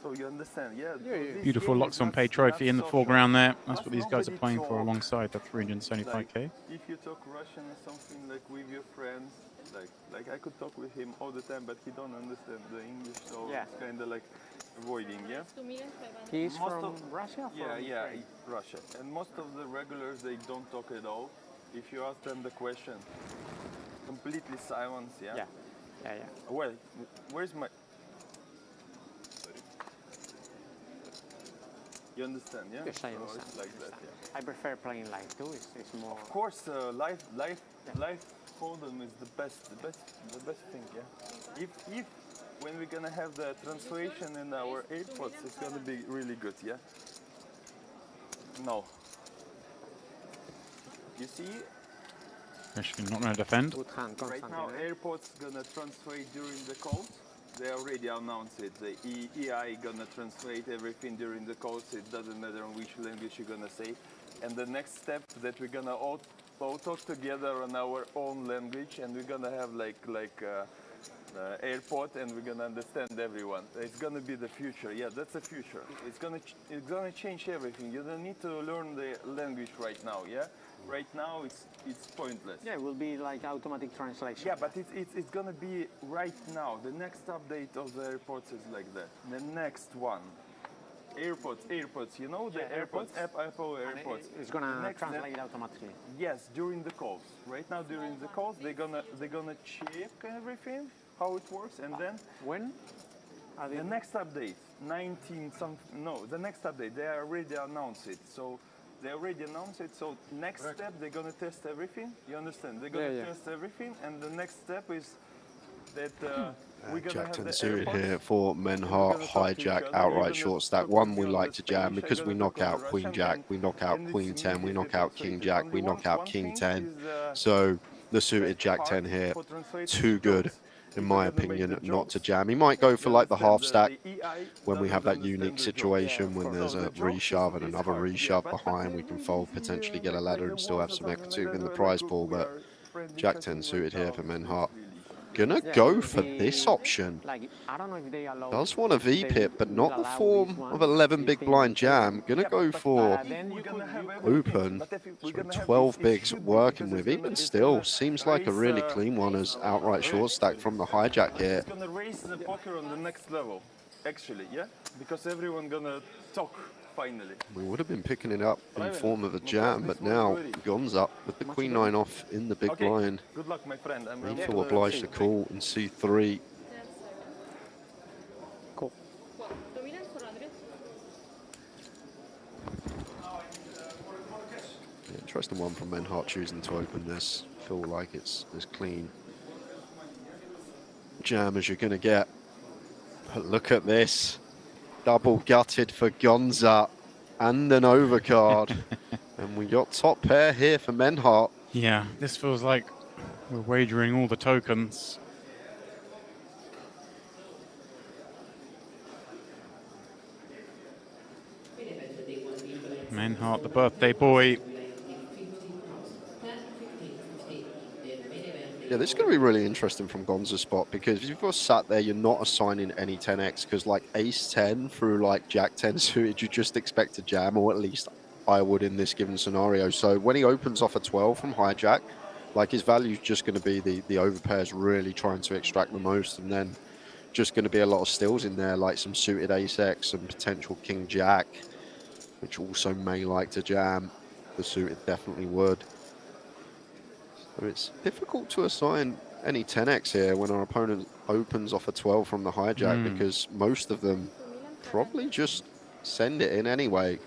So you understand, yeah. Beautiful Luxon Pay trophy in the foreground there. That's what these guys are playing for alongside the 375k. If you talk Russian or something like with your friends, like I could talk with him all the time, but he don't understand the English, so it's kind of like avoiding, yeah? He's from Russia? Yeah, Russia. And most of the regulars, they don't talk at all. If you ask them the question, completely silence, yeah? Yeah. Well, where's my... You understand, yeah? Yes, I understand. It's like that, yeah. I prefer playing live too. It's more. Of course, live hold'em is the best thing, yeah. If when we're gonna have the translation in our AirPods, it's gonna be really good, yeah. No. You see? Actually, not going to defend. Right now, AirPods gonna translate during the calls. They already announced it. The EI gonna translate everything during the calls. It doesn't matter on which language you're gonna say. And the next step that we're gonna all talk together on our own language, and we're gonna have like AirPod, and we're gonna understand everyone. It's gonna be the future. Yeah, that's the future. It's gonna change everything. You don't need to learn the language right now. Yeah. Right now, it's pointless. Yeah, it will be like automatic translation. Yeah, but it's gonna be right now. The next update of the AirPods is like that. The next one, AirPods. You know the AirPods, Apple AirPods. It's gonna translate automatically. Yes, during the calls. Right now, during the calls, they're gonna check everything, how it works, and then when? The next update, 19 something. No, the next update. They already announced it. So. They already announced it, so next step, they're going to test everything. You understand? They're going to test everything, and the next step is that we're going to have Jack 10 the suited AirPods. here for Menhart, hijack, outright short stack. One we like to jam because we knock out Queen Jack, we knock out Queen 10, we knock out King Jack, we knock out King 10. So the suited Jack 10 here, too good, in my opinion, not to jam. He might go for like the half stack when we have that unique situation when there's a reshove and another reshove behind. We can fold, potentially get a ladder and still have some equity in the prize pool. But Jack 10 suited here for Menhart. Gonna go for this option. Does want a V-pip, but not the form of 11 big blind jam. Gonna go for open. So 12 bigs working with. Even still, seems like a really clean one as outright short stack from the hijack here. It's gonna raise the poker on the next level, actually, yeah? Because everyone gonna talk finally. We would have been picking it up in form of a jam, but now Gon's up with the queen nine off in the big blind. Good luck, my friend. We feel obliged to call in C3. Cool. Dominant 400. Interesting one from Menhart choosing to open this. Feel like it's as clean jam as you're going to get. But look at this. Double gutted for Gonza and an overcard. And we got top pair here for Menhart. Yeah, this feels like we're wagering all the tokens. Menhart, the birthday boy. Yeah, this is going to be really interesting from Gonza's spot, because if you've got sat there, you're not assigning any 10x, because like ace 10 through like jack 10 suited, you just expect to jam, or at least I would in this given scenario. So when he opens off a 12 from hijack, like his value is just going to be the overpairs really trying to extract the most, and then just going to be a lot of stills in there, like some suited ace x and potential king jack, which also may like to jam. The suited definitely would. So it's difficult to assign any 10x here when our opponent opens off a 12 from the hijack, because most of them probably just send it in anyway.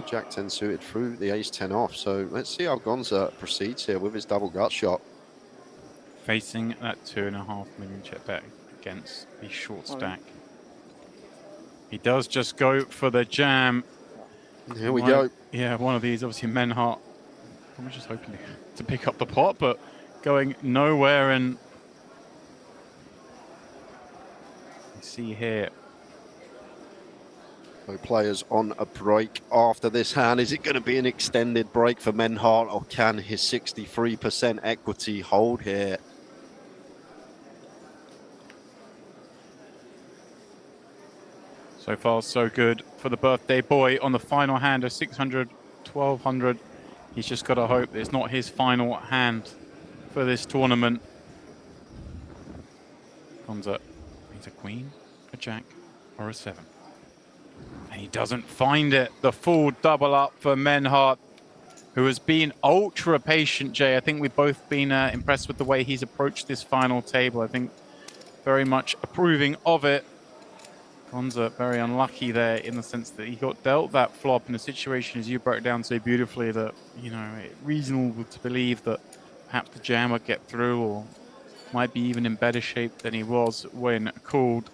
Jack 10 suited through the ace 10 off. So let's see how Gonza proceeds here with his double gut shot. Facing that 2.5 million check bet against the short stack. He does just go for the jam. Here we go. Yeah, one of these, obviously Menhart. I'm just hoping to pick up the pot, but going nowhere. And you see here. So players on a break after this hand. Is it going to be an extended break for Menhart, or can his 63% equity hold here? So far, so good for the birthday boy on the final hand of 600, 1200. He's just got to hope that it's not his final hand for this tournament. Gonza needs a queen, a jack, or a 7. And he doesn't find it. The full double up for Menhart, who has been ultra patient, Jay. I think we've both been impressed with the way he's approached this final table. I think very much approving of it. Gonza very unlucky there in the sense that he got dealt that flop in a situation, as you broke down so beautifully, that, you know, it's reasonable to believe that perhaps the jam would get through, or might be even in better shape than he was when called.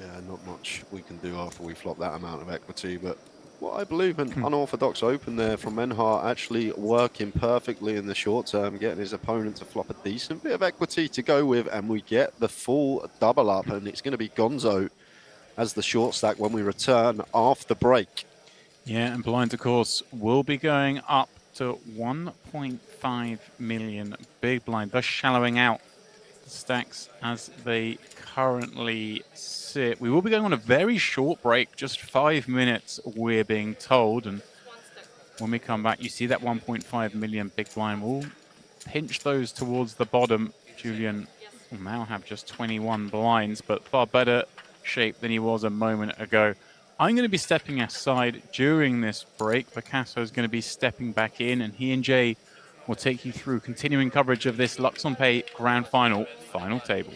Yeah, not much we can do after we flop that amount of equity, but what I believe an unorthodox open there from Menhart, actually working perfectly in the short term, getting his opponent to flop a decent bit of equity to go with, and we get the full double up, and it's going to be Gonzo as the short stack when we return after break. Yeah, and blinds, of course, will be going up to 1.5 million big blind, thus shallowing out the stacks as they currently sit. We will be going on a very short break, just 5 minutes, we're being told. And when we come back, you see that 1.5 million big blind. We'll pinch those towards the bottom. Julian will now have just 21 blinds, but far better shape than he was a moment ago. I'm going to be stepping aside during this break. Picasso is going to be stepping back in, and he and Jay will take you through continuing coverage of this Luxon Pay Grand Final table.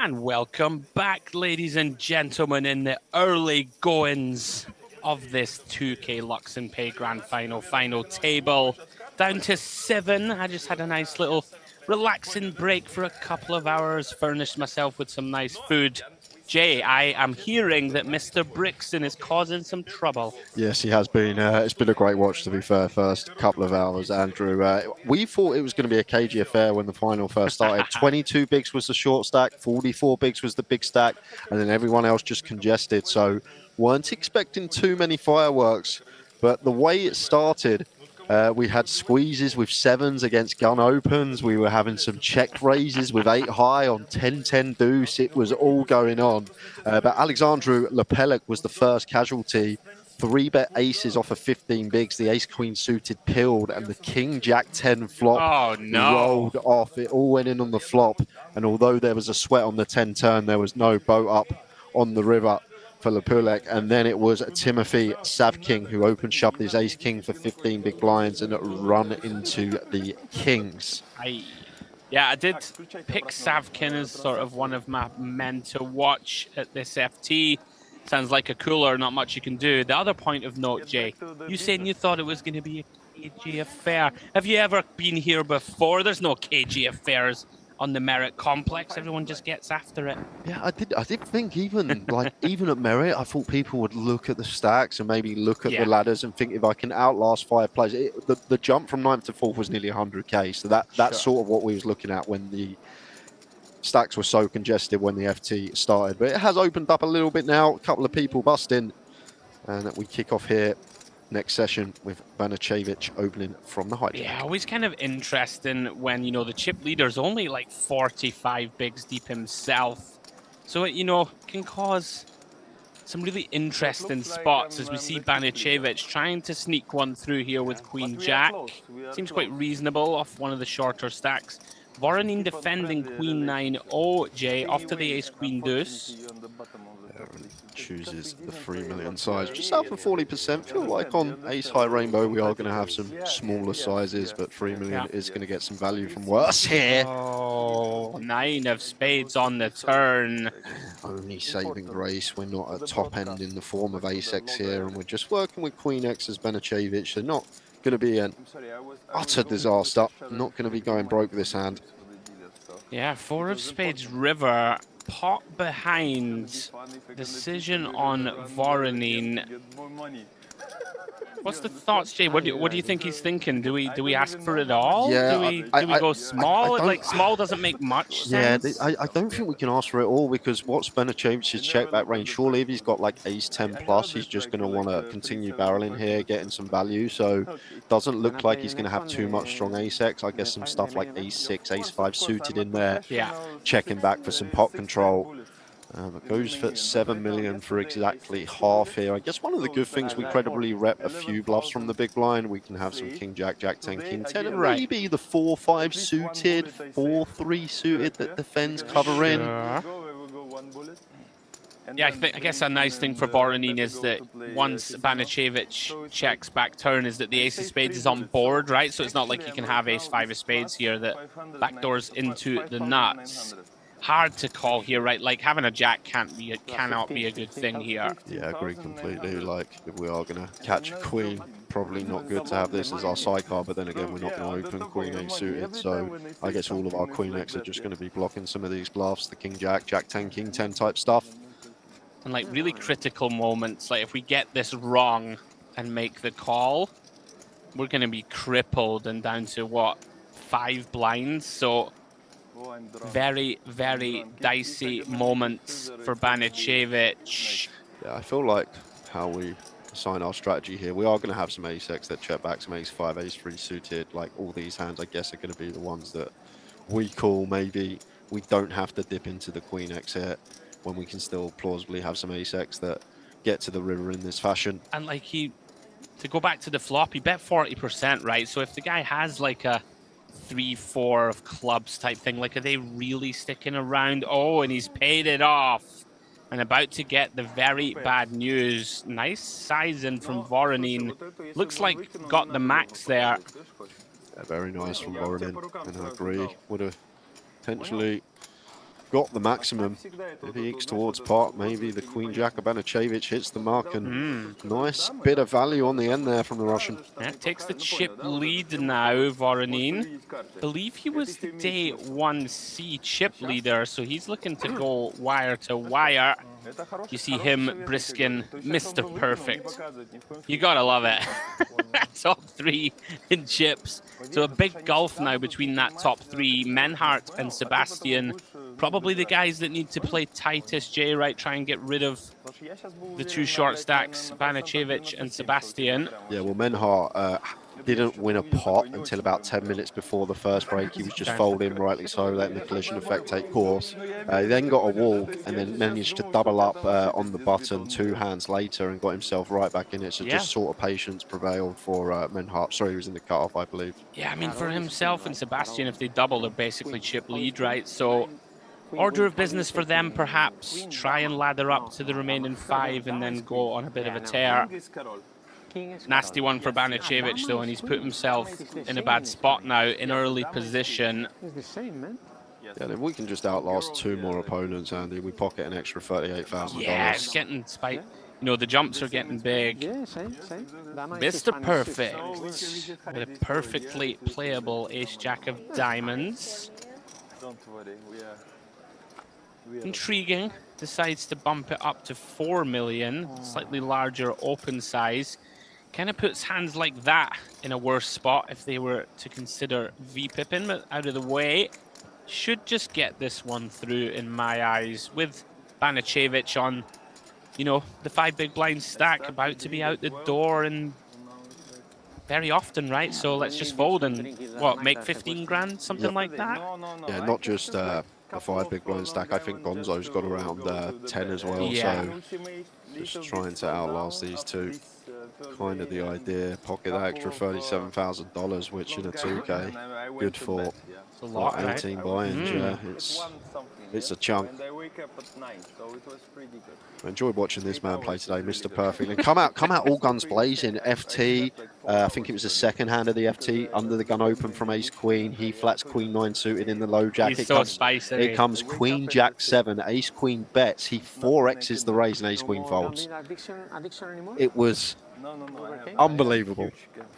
And welcome back, ladies and gentlemen, in the early goings of this 2K Luxon Pay Grand Final table. Down to 7. I just had a nice little relaxing break for a couple of hours, furnished myself with some nice food. Jay, I am hearing that Mr. Brixton is causing some trouble. Yes, he has been. It's been a great watch, to be fair, first couple of hours, Andrew. We thought it was going to be a cagey affair when the final first started. 22 bigs was the short stack, 44 bigs was the big stack, and then everyone else just congested. So weren't expecting too many fireworks. But the way it started, we had squeezes with 7s against gun opens. We were having some check raises with 8 high on 10-10 deuce. It was all going on. But Alexandru Lepelec was the first casualty. 3-bet aces off of 15 bigs. The ace-queen suited peeled, and the king-jack-10 flop rolled off. It all went in on the flop. And although there was a sweat on the 10 turn, there was no boat up on the river for Lepelec, and then it was Timothy Savking who open shoved his ace king for 15 big blinds and run into the kings. Yeah, I did pick Savkin as sort of one of my men to watch at this FT. Sounds like a cooler, not much you can do. The other point of note, Jay, you saying you thought it was going to be a KG affair. Have you ever been here before? There's no KG affairs on the Merit complex. Everyone just gets after it. Yeah, I did think even at Merit, I thought people would look at the stacks and maybe look at the ladders and think if I can outlast 5 players. The jump from 9th to 4th was nearly 100k, so that's sort of what we was looking at when the stacks were so congested when the FT started. But it has opened up a little bit now. A couple of people busting, and we kick off here. Next session with Banacevic opening from the hijack. Yeah, always kind of interesting when, you know, the chip leader's only like 45 bigs deep himself. So it, you know, can cause some really interesting spots as we see Banacevic trying to sneak one through here with Queen Jack. Seems quite reasonable off one of the shorter stacks. Voronin defending Queen 9 OJ off to the Ace Queen Deuce. Chooses the 3 million size, just south of 40%. Feel like on Ace High Rainbow we are going to have some smaller sizes, but 3 million is going to get some value from worse here. Oh, 9 of spades on the turn. Only saving grace. We're not at top end in the form of Ace X here, and we're just working with Queen X as Banacevic. They're not going to be an utter disaster. Not going to be going broke this hand. Yeah, 4 of spades river. Pot behind. Decision on Voronin. What's the thoughts, Jay? What do you think he's thinking? Do we ask for it all? Yeah, do we go small? Like small doesn't make much sense. Yeah, I don't think we can ask for it all, because what's Banacevic's check back range? Surely if he's got like ace 10 plus, he's just going to want to continue barreling here, getting some value. So doesn't look like he's going to have too much strong ace X. I guess some stuff like ace 6, ace 5 suited in there. Yeah, checking back for some pot control. It goes for 7 million for exactly half here. I guess one of the good things, we credibly rep a few bluffs from the big blind. We can have some king jack, jack 10, king 10, and maybe the 4-5 suited, 4-3 suited that defends cover in. Yeah, I guess a nice thing for Voronin is that once Banacevic checks back turn is that the ace of spades is on board, right? So it's not like he can have ace 5 of spades here that backdoors into the nuts. Hard to call here, right? Like having a jack cannot be a good thing here. Yeah, I agree completely. Like if we are going to catch a queen, probably not good to have this as our sidecar, but then again, we're not going to open queen 8 suited. So I guess all of our queen X are just going to be blocking some of these bluffs, the king jack, jack 10, king 10 type stuff. And like really critical moments, like if we get this wrong and make the call, we're going to be crippled and down to what, 5 blinds. So very, very dicey moments for Banacevic. Yeah, I feel like how we assign our strategy here, we are going to have some ace X that check back, some ace 5, ace 3 suited. Like all these hands, I guess, are going to be the ones that we call. Maybe we don't have to dip into the queen X here when we can still plausibly have some ace X that get to the river in this fashion. And like to go back to the flop, he bet 40%, right? So if the guy has like a 3-4 of clubs type thing, like are they really sticking around? Oh, and he's paid it off. And about to get the very bad news. Nice sizing from Voronin. Looks like got the max there. Yeah, very nice from Voronin, and I agree. Would have potentially got the maximum. If he ekes towards pot, maybe the Queen Jack of Banacevic hits the mark, and nice bit of value on the end there from the Russian. Yeah, takes the chip lead now, Voronin. Believe he was the day 1C chip leader, so he's looking to go wire to wire. You see him brisking Mr. Perfect. You gotta love it. Top 3 in chips. So a big gulf now between that top 3. Menhart and Sebastian. Probably the guys that need to play tightest, Jay, right? Try and get rid of the 2 short stacks, Banacevic and Sebastian. Yeah, well, Menhart didn't win a pot until about 10 minutes before the first break. He was just folding, rightly so, letting the collision effect take course. He then got a walk and then managed to double up on the button 2 hands later and got himself right back in it. So just sort of patience prevailed for Menhart. Sorry, he was in the cutoff, I believe. Yeah, I mean, for himself and Sebastian, if they double, they're basically chip lead, right? So order of business for them, perhaps. Try and ladder up to the remaining 5 and then go on a bit of a tear. Nasty one for Banacevic, though, and he's put himself in a bad spot now, in early position. Yeah, if we can just outlast 2 more opponents, Andy, we pocket an extra $38,000. Yeah, it's getting spiked. You know, the jumps are getting big. Mr. Perfect with a perfectly playable ace-jack of diamonds. Don't worry, Intriguing. Decides to bump it up to 4 million. Slightly larger open size. Kind of puts hands like that in a worse spot if they were to consider V-pipping, but out of the way. Should just get this one through in my eyes, with Banacevic on, you know, the 5 big blind stack about to be out the door, and very often, right? So let's just fold and, what, make 15 grand, something like that? Yeah, not just a 5 big blind stack. I think Gonzo's got around 10 as well. So just trying to outlast these 2. Kind of the idea. Pocket that extra $37,000, which in a 2K, good for a lot, 18 buy-ins. Yeah, it's a chunk. I enjoyed watching this man play today, Mr. Perfect. And come out all guns blazing. FT, I think it was the second hand of the FT, under the gun open from Ace Queen. He flats Queen 9 suited in the low jack. He's so spicy. It comes Queen Jack 7, Ace Queen bets. He 4x's the raise and Ace Queen folds. It was unbelievable.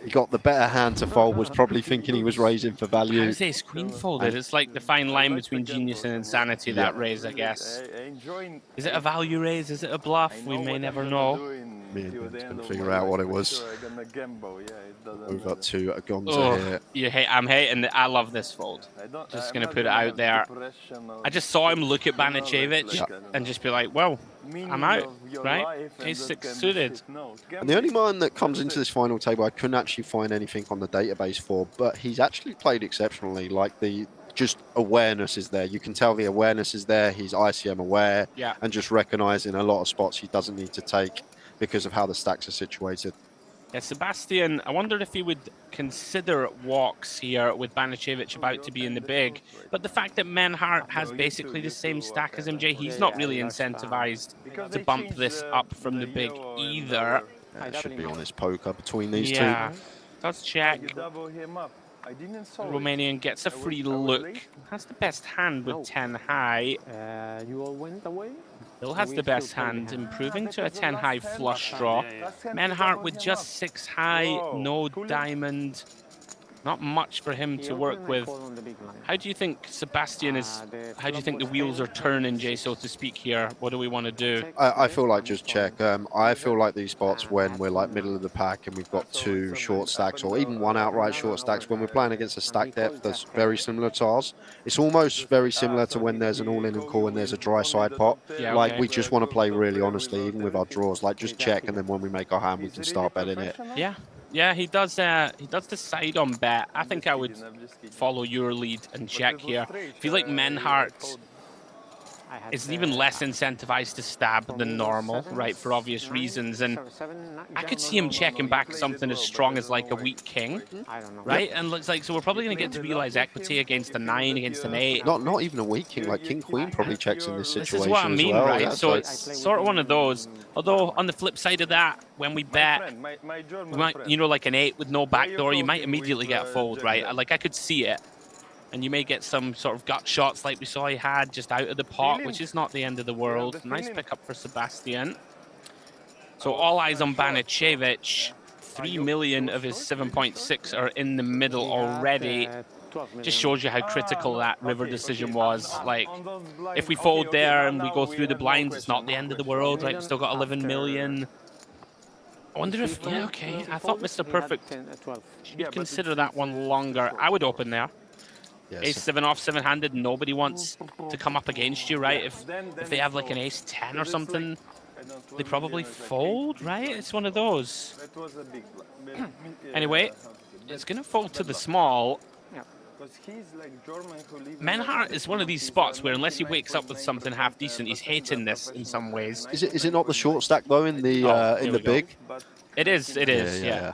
He got the better hand to fold, was probably thinking he was raising for value. How's Ace Queen folded? It's like the fine line between genius and insanity, that raise, I guess. Is it a value raise? Is it a bluff? We may never know. Me and Ben's going to figure out what it was. Over to a Gonzo here. I'm hating it. I love this fold. Just going to put it out there. I just saw him look at Banacevic and just be like, well, I'm out, right? Ace 6 suited. And the only man that comes into this final table I couldn't actually find anything on the database for, but he's actually played exceptionally. Like, the just awareness is there. You can tell the awareness is there. He's ICM aware and just recognizing a lot of spots he doesn't need to take because of how the stacks are situated. Yeah, Sebastian, I wondered if he would consider walks here with Banacevic about to be in the big. But the fact that Menhart has basically the same stack as MJ, he's not really incentivized to bump this up from the big either. It should be honest poker between these two. Yeah, does check. Romanian gets a free look. Has the best hand with 10 high. You all went away? Still has the best hand, improving to a 10 high flush draw. Menhart with just 6 high, no diamond. Not much for him to work with. How do you think Sebastian is, how do you think the wheels are turning, Jay, so to speak here? What do we want to do? I feel like just check. I feel like these spots when we're like middle of the pack and we've got 2 short stacks or even 1 outright short stacks, when we're playing against a stack depth that's very similar to ours, it's almost very similar to when there's an all-in and call and there's a dry side pot. Yeah, like we just want to play really honestly, even with our draws, like just check, and then when we make our hand, we can start betting it. Yeah. Yeah, he does the side on bet. I think I would follow your lead and check here. I feel like Menhart is even less incentivized to stab than normal, right, for obvious reasons. And I could see him checking back something as strong as like a weak king, right? And looks like, so we're probably going to get to realize equity against a 9, against an 8. Not even a weak king, like king queen probably checks in this situation. This is what I mean, well. right? Yeah, so it's sort of one of those. Although on the flip side of that, when we bet, we might, you know, like an 8 with no backdoor, you might immediately get a fold, right? Like I could see it. And you may get some sort of gut shots like we saw he had just out of the pot, which is not the end of the world. Nice pickup for Sebastian. So all eyes on Banicevic. 3 million of his 7.6 are in the middle already. Just shows you how critical that river decision was. Like, if we fold there and we go through the blinds, it's not the end of the world, right? We've still got 11 million. I wonder if, yeah, okay. I thought Mr. Perfect should consider that one longer. I would open there. Ace 7 off, 7-handed. Nobody wants to come up against you, right? If they have like an ace 10 or something, they probably fold, right? It's one of those. Anyway, it's going to fold to the small. Menhart is one of these spots where unless he wakes up with something half decent, he's hating this in some ways. Is it not the short stack though in the big? It is, yeah.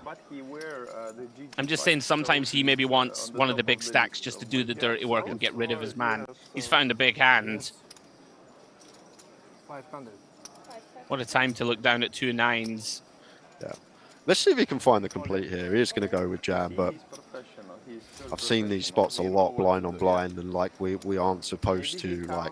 I'm just saying sometimes he maybe wants one of the big stacks just to do the dirty work and get rid of his man. He's found a big hand. 500. What a time to look down at 2 9s. Yeah. Let's see if he can find the complete here. He is going to go with jam, but I've seen these spots a lot blind on blind, and like we aren't supposed to like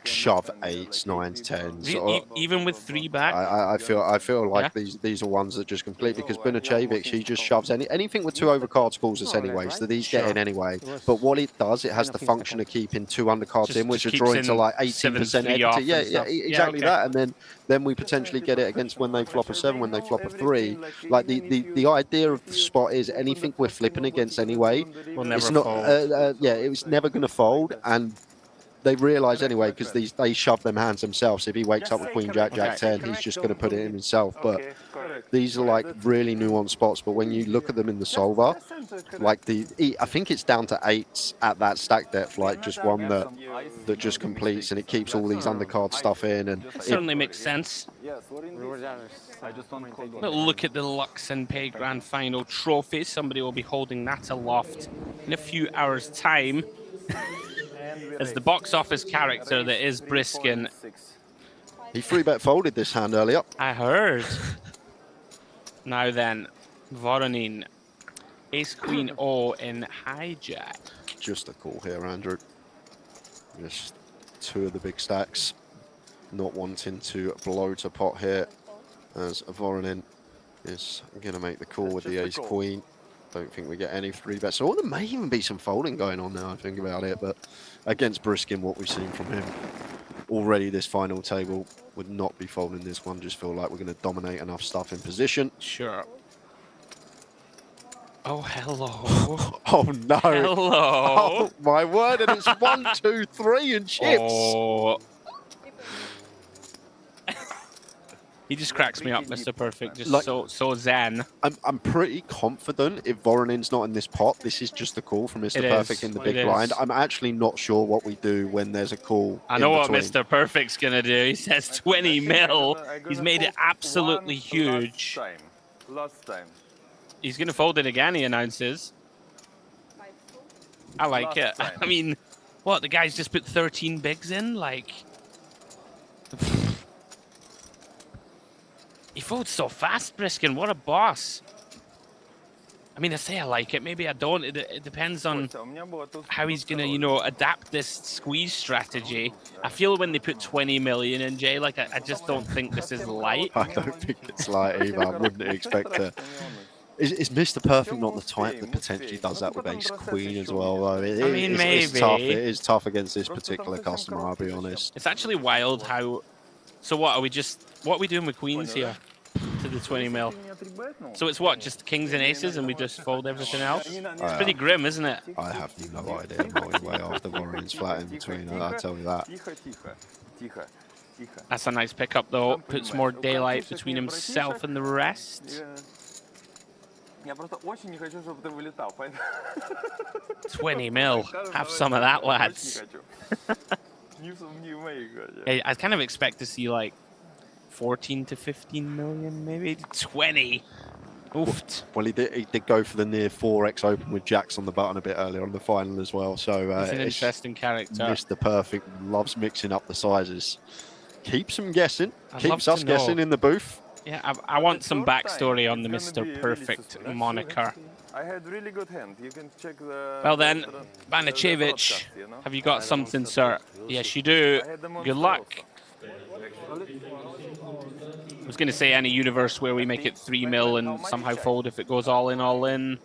shove 8s, 9s, 10s. Even with 3 back. I feel like these are ones that just complete, because Banicevic, he just shoves anything with 2 overcard scores us anyway, so these get in anyway. But what it does, it has the function of keeping 2 undercards in, which are drawing to like 18% equity. Yeah, exactly that. And then we potentially get it against when they flop a 7, when they flop a 3. Like the idea of the spot is anything we're flipping against anyway, it's not. It was never going to fold, and they realise anyway because they shove them hands themselves. If he wakes up with Queen Jack, Jack 10, he's just going to put it in himself. But these are like really nuanced spots. But when you look at them in the solver, like I think it's down to 8s at that stack depth, like just one that just completes and it keeps all these undercard stuff in, and it certainly makes sense. Little look at the Luxon Pay Grand Final trophy. Somebody will be holding that aloft in a few hours' time. As the box office character that is Briskin. He 3-bet folded this hand earlier. I heard. Now then, Voronin. Ace Queen O in hijack. Just a call here, Andrew. Just 2 of the big stacks. Not wanting to blow to pot here, as Voronin is going to make the call with the Ace Queen. Don't think we get any 3-bets. So there may even be some folding going on now, I think about it. But against Briskin, what we've seen from him already this final table, would not be folding this one. Just feel like we're going to dominate enough stuff in position. Sure. Oh, hello. Oh, no. Hello. Oh, my word. And it's 1, 2, 3 and chips. Oh. He just cracks me up, Mr. Perfect. Just like, so zen. I'm pretty confident if Voronin's not in this pot, this is just a call from Mr. Perfect in the big blind. I'm actually not sure what we do when there's a call. I know what Mr. Perfect's going to do. He says 20 mil. He's made it absolutely huge. Last time. He's going to fold it again, he announces. I like it. I mean, what? The guy's just put 13 bigs in? Like... He folds so fast, Briskin. What a boss. I mean, I say I like it. Maybe I don't. It depends on how he's going to, you know, adapt this squeeze strategy. I feel when they put 20 million in, Jay, like, I just don't think this is light. I don't think it's light either. I wouldn't expect to. Is Mr. Perfect not the type that potentially does that with Ace Queen as well, though? I mean, maybe. It's tough. It is tough against this particular customer, I'll be honest. It's actually wild how... So what are we doing with queens here to the 20 mil? So it's what, just kings and aces and we just fold everything else? It's pretty grim, isn't it? I have no idea. I'm going way after Voronin's flat in between, I'll tell you that. That's a nice pickup though. Puts more daylight between himself and the rest. 20 mil. Have some of that, lads. Hey, I kind of expect to see like 14 to 15 million, maybe 20. Oofed. Well, he did go for the near 4x open with jacks on the button a bit earlier on the final as well. So he's an interesting character. Mr. Perfect loves mixing up the sizes. Keeps them guessing. Keeps us guessing in the booth. Yeah, I want some backstory on the Mr. Perfect moniker. I had really good hand. You can check the... Well then, the Banicevic, broadcast, you know? have you got something, sir? Yes, you do. Good luck. I was going to say any universe where we make it 3 mil and somehow fold if it goes all in, all in.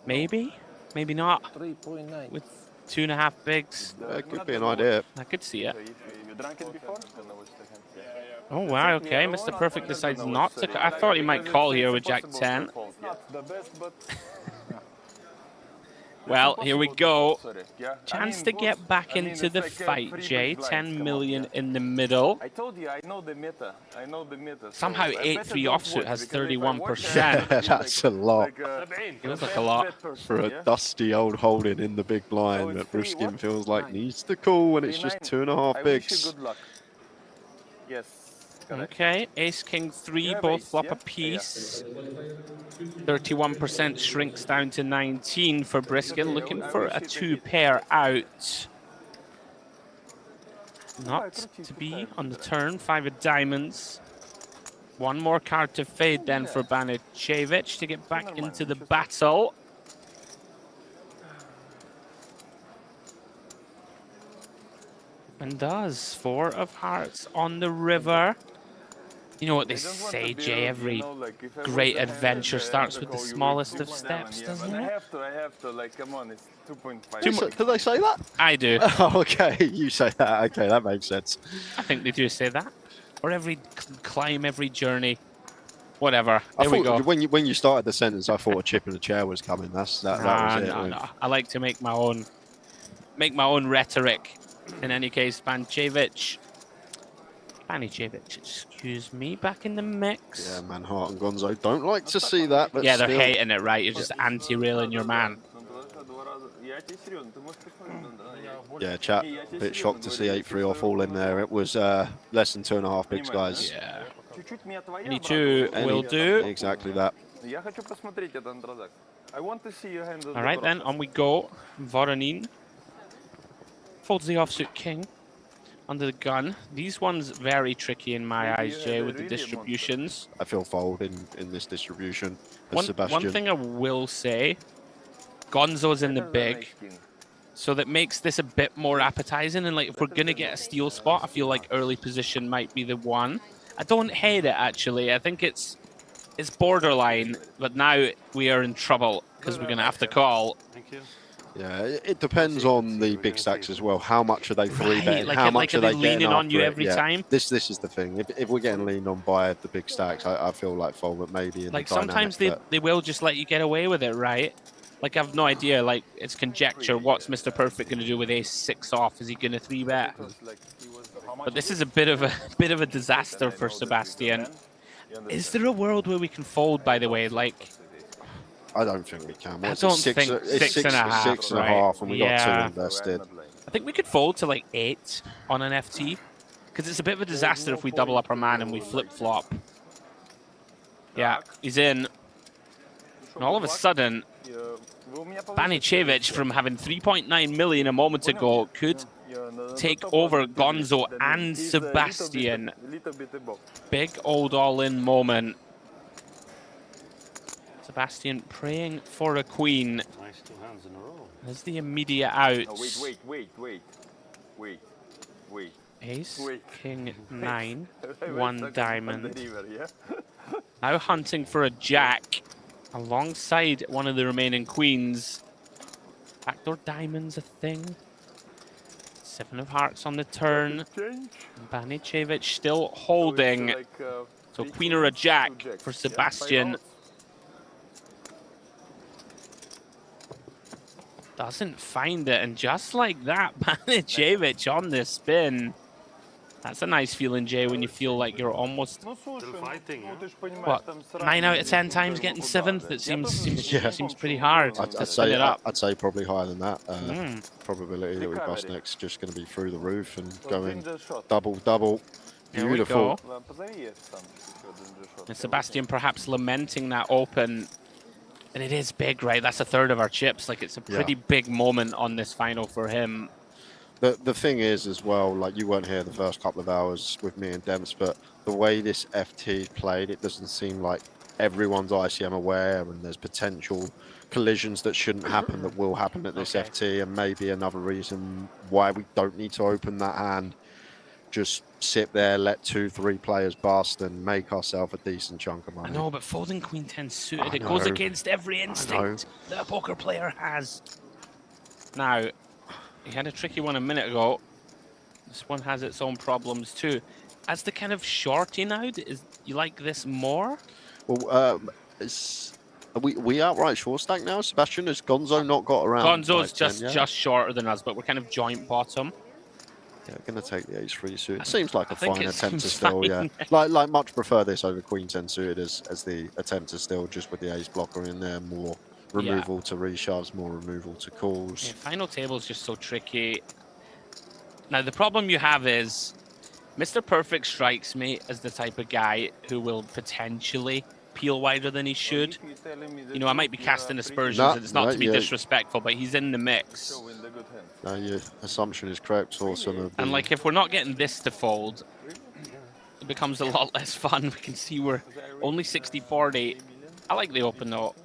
Maybe? Maybe not. 3.9. With 2.5 bigs. It could be an idea. I could see it. You drank it before? Oh wow, okay. Mr. Perfect decides not to. I thought he might call here with Jack 10. Not the best, but... Well, here we go. Chance to get back into the fight, Jay. 10 million in the middle. I told you, I know the meta. I know the meta. Somehow 8-3 offsuit has 31%. That's a lot. Feels like a lot. For a dusty old holding in the big blind that Briskin feels like needs to call when it's just 2.5 bigs. Good luck. Yes. Okay, Ace King 3, both flop a piece. 31% shrinks down to 19 for Briskin, looking for a 2-pair out. Not to be on the turn, 5 of diamonds. One more card to fade then for Banicevic to get back into the battle. And does. 4 of hearts on the river. You know what they say, Jay, every great adventure starts with the smallest of steps, doesn't it? I have to, like, come on, it's 2.5. Do they say that? I do. Oh, okay, you say that. Okay, that makes sense. I think they do say that. Or every climb, every journey. Whatever. There we go. When you started the sentence, I thought a chip in a chair was coming. That was it. No. I like to make my own rhetoric. In any case, Banicevic, excuse me, back in the mix. Yeah, Manhart and Gonzo don't like to see that. But yeah, they're still. hating it, right? You're just anti-railing your man. Yeah, chat. A bit shocked to see 8-3 off all in there. It was less than 2.5 bigs, guys. Yeah. 22 will do. Exactly that. All right, then, on we go. Voronin folds the offsuit king under the gun. These ones very tricky in my eyes, Jay, with the distributions. I feel fold in this distribution. One thing I will say, Gonzo's in the big, so that makes this a bit more appetizing. And like, if we're gonna get a steal spot, I feel like early position might be the one. I don't hate it actually. I think it's borderline, but now we are in trouble because we're gonna have to call. Thank you. Yeah, it depends on the big stacks as well. How much are they free betting? Like, how much are they leaning on you every time? This is the thing. If we're getting leaned on by the big stacks, I feel like fold, but maybe in like the sometimes they will just let you get away with it, right? Like, I've no idea. Like, it's conjecture. What's Mr. Perfect going to do with ace 6 off? Is he going to 3-bet? But this is a bit of a disaster for Sebastian. Is there a world where we can fold? By the way, like. I don't think we can. I don't think 6.5, right? And we got 2 invested. I think we could fold to like 8 on an FT, because it's a bit of a disaster if we double up our man and we flip flop. Yeah, he's in. And all of a sudden, Banicevic, from having 3.9 million a moment ago, could take over Gonzo and Sebastian. Big old all-in moment. Sebastian praying for a queen. Nice 2 hands in a row. As the immediate out. Oh, wait. Ace, king 9, 1 diamond. Now hunting for a jack alongside one of the remaining queens. Backdoor diamonds a thing. 7 of hearts on the turn. Banicevic still holding. So queen or a jack for Sebastian. Doesn't find it, and just like that, Banicevic on the spin. That's a nice feeling, Jay, when you feel like you're almost, what, 9 out of 10 times getting 7th? It seems pretty hard to spin it up. I'd say probably higher than that. Probability that we bust next just going to be through the roof and going double. Beautiful. And Sebastian perhaps lamenting that open. And it is big, right? That's a third of our chips. Like, it's a pretty big moment on this final for him. The thing is, as well, like, you weren't here the first couple of hours with me and Demps, but the way this FT played, it doesn't seem like everyone's ICM aware, and there's potential collisions that shouldn't happen that will happen at this FT, and maybe another reason why we don't need to open that hand. Just sit there, let 2-3 players bust, and make ourselves a decent chunk of money. I know, but folding Queen 10 suited, it goes against every instinct that a poker player has. Now, he had a tricky one a minute ago. This one has its own problems too. As the kind of shorty now, is you like this more? Well, are we outright short stack now, Sebastian? Has Gonzo not got around? Gonzo's just shorter than us, but we're kind of joint bottom. Yeah, going to take the ace-3 suit. It seems like a fine attempt to still, yeah. Like much prefer this over Queen 10 suited as the attempt to still, just with the ace blocker in there, more removal to reshoves, more removal to calls. Yeah, final table is just so tricky. Now, the problem you have is Mr. Perfect strikes me as the type of guy who will potentially peel wider than he should. You know, I might be casting aspersions, and it's not to be disrespectful, but he's in the mix. No, your assumption is correct. Awesome. And like, if we're not getting this to fold, it becomes a lot less fun. We can see we're only 60-40. I like the open though.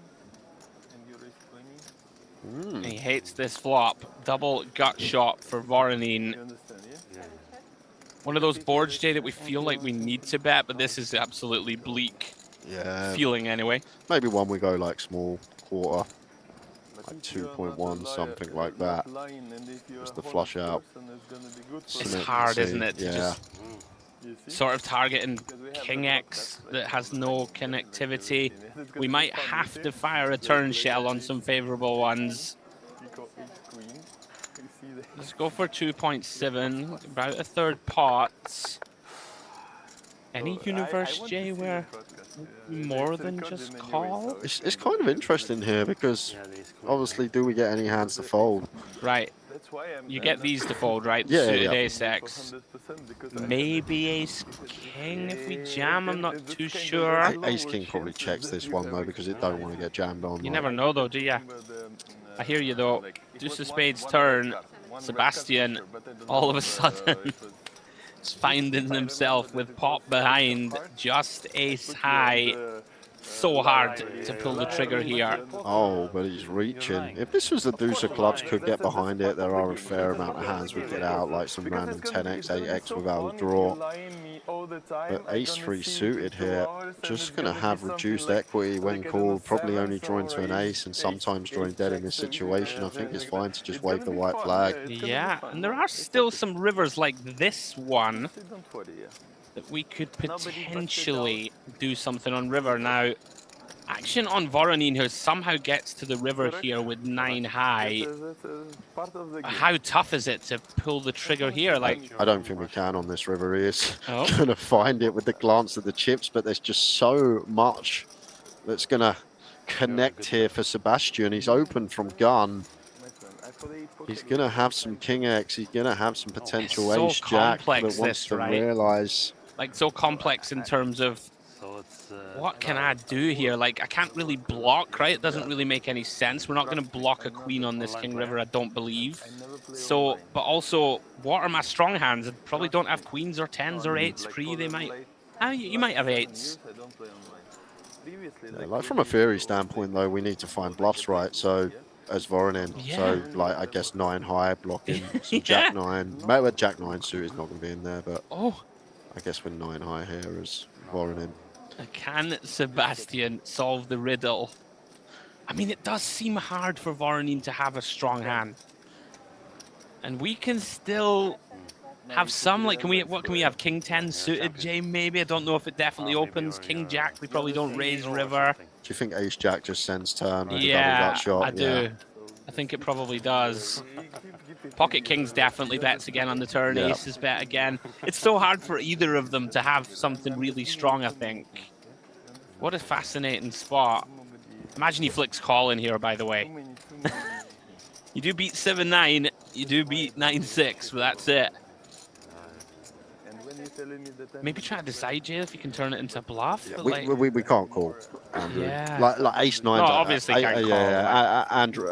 He hates this flop. Double gut shot for Voronin. One of those boards, Jay, that we feel like we need to bet, but this is absolutely bleak. Yeah. Feeling anyway. Maybe one we go like small quarter, like 2.1, something like that. Just the flush out. It's hard, isn't it? To just sort of targeting King X that has no connectivity. We might have to fire a turn shell on some favorable ones. Let's go for 2.7, about a third pot. Any universe, Jay, where more than just call? It's kind of interesting here because obviously, do we get any hands to fold? Right. You get these to fold, right? Yeah, Suited ace X. Maybe ace king if we jam, I'm not too sure. Ace king probably checks this one though because it don't want to get jammed on. You never know though, do ya? I hear you though. Deuce of spades turn. Sebastian, all of a sudden, is finding himself with pop behind, just ace high. So hard to pull the trigger here. Oh, but he's reaching. If this was the deuce of clubs, could get behind it. There are a fair amount of hands we get out, like some random 10x, 8x without a draw. But ace-3 suited here, just going to have reduced equity when called, probably only drawing to an ace and sometimes drawing dead in this situation. I think it's fine to just wave the white flag. Yeah, and there are still some rivers like this one that we could potentially do something on river. Now, action on Voronin, who somehow gets to the river here with 9 high. How tough is it to pull the trigger here? Like, I don't think we can on this river. He is going to find it with the glance of the chips, but there's just so much that's going to connect here for Sebastian. He's open from gun. He's going to have some king X. He's going to have some potential ace jack that wants to realize. Like, so complex in terms of what can I do here? Like, I can't really block, right? It doesn't really make any sense. We're not going to block a queen on this king river, I don't believe. So, but also, what are my strong hands? I probably don't have queens or 10s or 8s free. They might. You might have 8s. Yeah, like from a theory standpoint, though, we need to find bluffs, right? So, as Voronin, so like I guess 9 high blocking, some jack 9. Maybe jack 9 suit is not going to be in there, but I guess with 9 high here as Voronin. Can Sebastian solve the riddle? I mean, it does seem hard for Voronin to have a strong hand, and we can still have some. Like, what can we have? King 10 suited, Jay? Maybe. I don't know if it definitely opens. King Jack, we probably don't raise river. Do you think ace jack just sends turn with a double Yeah, gut shot? I do. I think it probably does. Pocket Kings definitely bets again on the turn. Yeah. Aces bet again. It's so hard for either of them to have something really strong, I think. What a fascinating spot. Imagine he flicks call in here, by the way. You do beat 7-9. You do beat 9-6, but that's it. Maybe try to decide, Jay, if you can turn it into a bluff. Yeah, but we can't call. Andrew. Yeah. Like ace 9's. No, obviously can't call. Yeah, Andrew,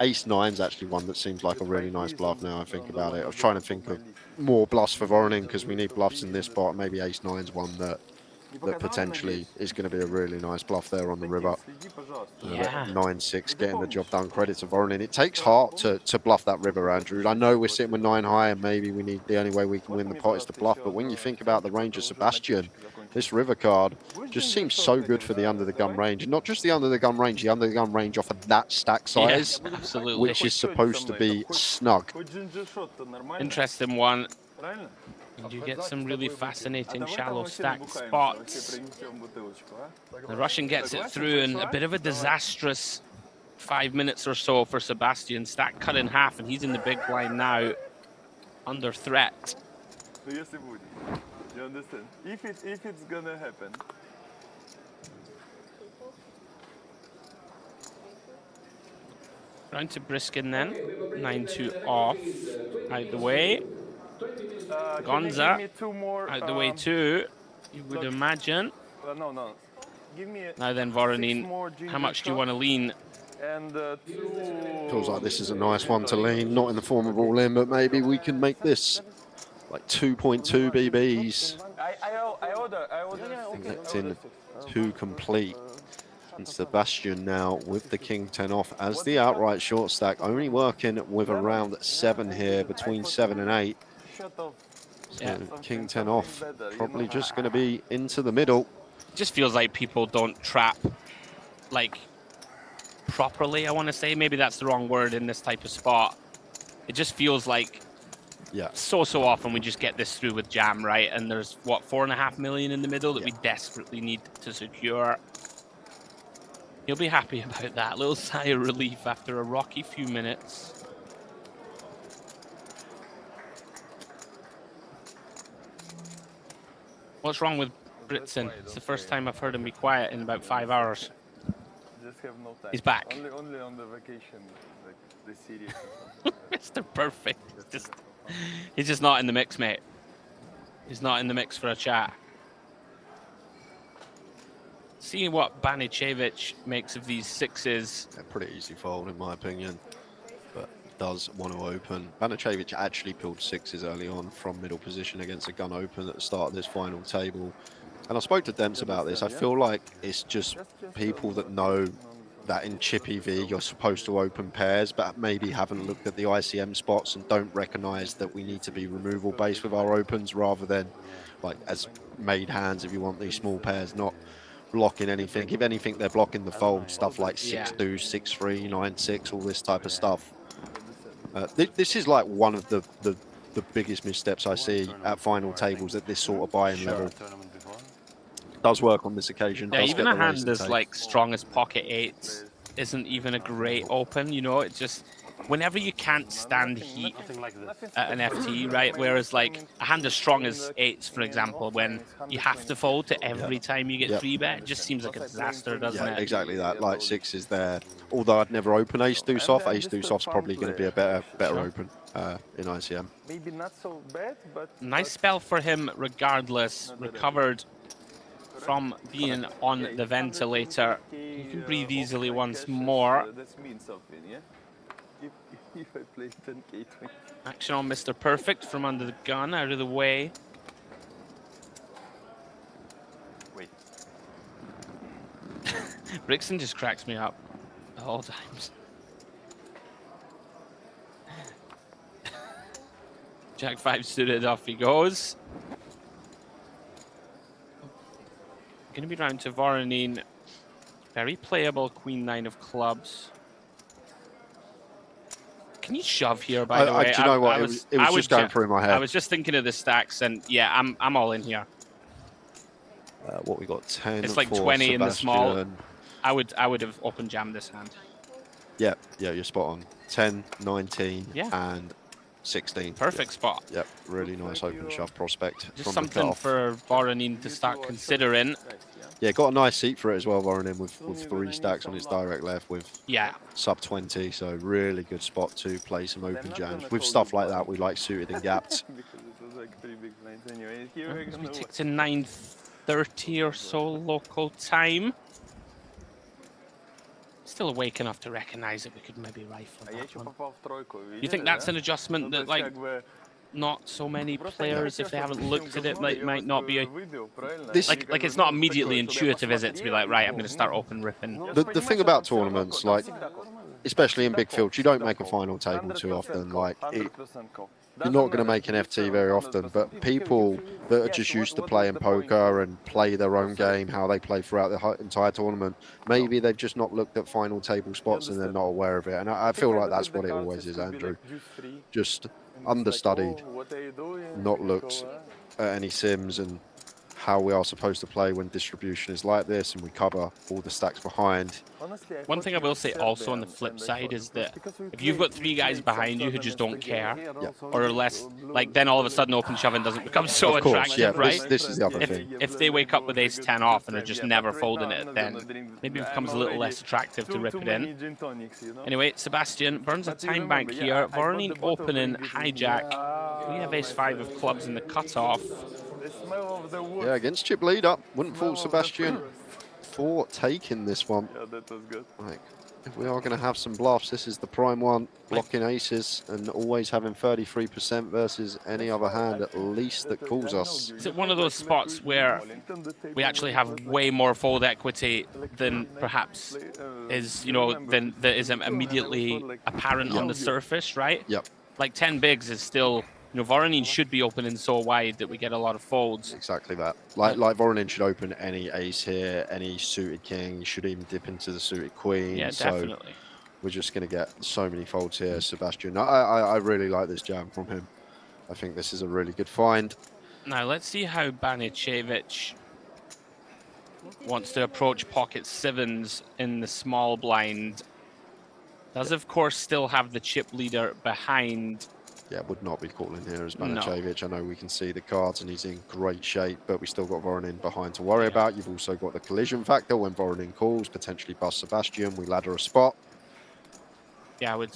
ace 9's actually one that seems like a really nice bluff now I think about it. I was trying to think of more bluffs for Voronin because we need bluffs in this spot. Maybe ace 9's one that that potentially is going to be a really nice bluff there on the river. Yeah. 9-6 getting the job done. Credit to Voronin. It takes heart to bluff that river, Andrew. I know we're sitting with 9 high and maybe we need the only way we can win the pot is to bluff. But when you think about the range of Sebastian, this river card just seems so good for the under the gun range. And not just the under the gun range, the under the gun range off of that stack size, absolutely. which is supposed to be snug. Interesting one. And you get some really fascinating shallow stack spots. The Russian gets it through in a bit of a disastrous 5 minutes or so for Sebastian. Stack cut in half, and he's in the big blind now, under threat. You understand? If it's gonna happen. Round to Briskin then. 9-2 off. Out the way. Gonza out the way too, you would imagine. No. Give me now then, Voronin, how much do you want to lean? And feels like this is a nice one to lean, not in the form of all in, but maybe we can make this like 2.2 BBs. I order. I think that's in 2 complete. And Sebastian now with the King 10 off as the outright short stack, only working with around 7 here, between 7 and 8. So King 10 off, probably just going to be into the middle. Just feels like people don't trap like properly, I want to say. Maybe that's the wrong word in this type of spot. It just feels like so often we just get this through with jam, right? And there's what, 4.5 million in the middle that we desperately need to secure. You'll be happy about that. A little sigh of relief after a rocky few minutes. What's wrong with Britson? It's the first time I've heard him be quiet in about 5 hours. Just have no time. He's back. Only on the vacation, like the series. Mr. Perfect. He's just not in the mix, mate. He's not in the mix for a chat. Seeing what Banicevic makes of these sixes. A pretty easy fold in my opinion, but does want to open. Banicevic actually pulled 6s early on from middle position against a gun open at the start of this final table. And I spoke to Dems about this. I feel like it's just people that know that in chip EV you're supposed to open pairs, but maybe haven't looked at the ICM spots and don't recognize that we need to be removal based with our opens rather than like as made hands if you want these small pairs, not blocking anything. If anything, they're blocking the fold, stuff like 6-2, 6-3, 9-6, all this type of stuff. This is like one of the biggest missteps I see at final tables at this sort of buy-in level. Does work on this occasion. Yeah, does even get a the raise hand and as take. like strong as pocket 8s isn't even a great open, you know. It just, whenever you can't stand heat at an FT, right? Whereas like a hand as strong as 8s, for example, when you have to fold to every time you get 3-bet, it just seems like a disaster, doesn't it? Exactly that. Like 6 is there. Although I'd never open ace deuce off. Ace deuce off's probably going to be a better open in ICM. Maybe not so bad, but nice spell for him regardless. Recovered from being on the ventilator. You can breathe easily once more. That means something, yeah? If I play 10k. Action on Mr. Perfect from under the gun, out of the way. Wait. Brixton just cracks me up at all times. Jack 5 suited, off he goes. Going to be round to Voronin. Very playable Queen 9 of clubs. Can you shove here, by the way? Do you know what? It was just going through my head. I was just thinking of the stacks, and yeah, I'm all in here. What we got? 10. It's like for 20 in the small. Sebastian. I would have open jammed this hand. Yeah, you're spot on. 10, 19, Yeah. and 16. Perfect spot. Yep, really nice open shove prospect. Just from something the cutoff. for Voronin to start considering. Yeah, got a nice seat for it as well, Voronin, with 3 stacks on his direct left with sub 20. So really good spot to play some open jams. With stuff like that, we like suited and gapped. Because it was like 3 big blinds anyway. Here we're We gonna take to 9:30 or so local time. Still awake enough to recognize that we could maybe rifle that one. You think that's an adjustment that like not so many players, if they haven't looked at it, might not be This like it's not immediately intuitive, is it, to be like, right, I'm going to start open ripping. The thing about tournaments, like especially in big fields, you don't make a final table too often. Like you're not going to make an FT very often, but people that are just used to playing poker and play their own game, how they play throughout the entire tournament, maybe they've just not looked at final table spots and they're not aware of it. And I feel like that's what it always is, Andrew. Just understudied, not looked at any sims and how we are supposed to play when distribution is like this and we cover all the stacks behind. One thing I will say also on the flip side is that if you've got 3 guys behind you who just don't care, or less, like then all of a sudden open shoving doesn't become so Of course, attractive, yeah, right? this is the other thing. If they wake up with ace-10 off and are just never folding it, then maybe it becomes a little less attractive to rip it in. Anyway, Sebastian burns a time bank here. Voronin opening, hijack. We have ace-5 of clubs in the cutoff. Yeah, against chip leader, wouldn't fault Sebastian for taking this one. Yeah, that was good. Like, if we are going to have some bluffs, this is the prime one, blocking aces and always having 33% versus any other hand at least that calls us. Is it one of those spots where we actually have way more fold equity than perhaps is, you know, than that is immediately apparent on the surface, right? Yep. Like 10 bigs is still, you know, Voronin should be opening so wide that we get a lot of folds. Exactly that. Like Voronin should open any ace here, any suited king, should even dip into the suited queen. Yeah, definitely. So we're just going to get so many folds here, Sebastian. I really like this jam from him. I think this is a really good find. Now let's see how Banicevic wants to approach pocket sevens in the small blind. Does of course still have the chip leader behind. Yeah, would not be calling here as Banicevic. I know we can see the cards and he's in great shape, but we still got Voronin behind to worry about. You've also got the collision factor when Voronin calls, potentially bust Sebastian. We ladder a spot. Yeah, I would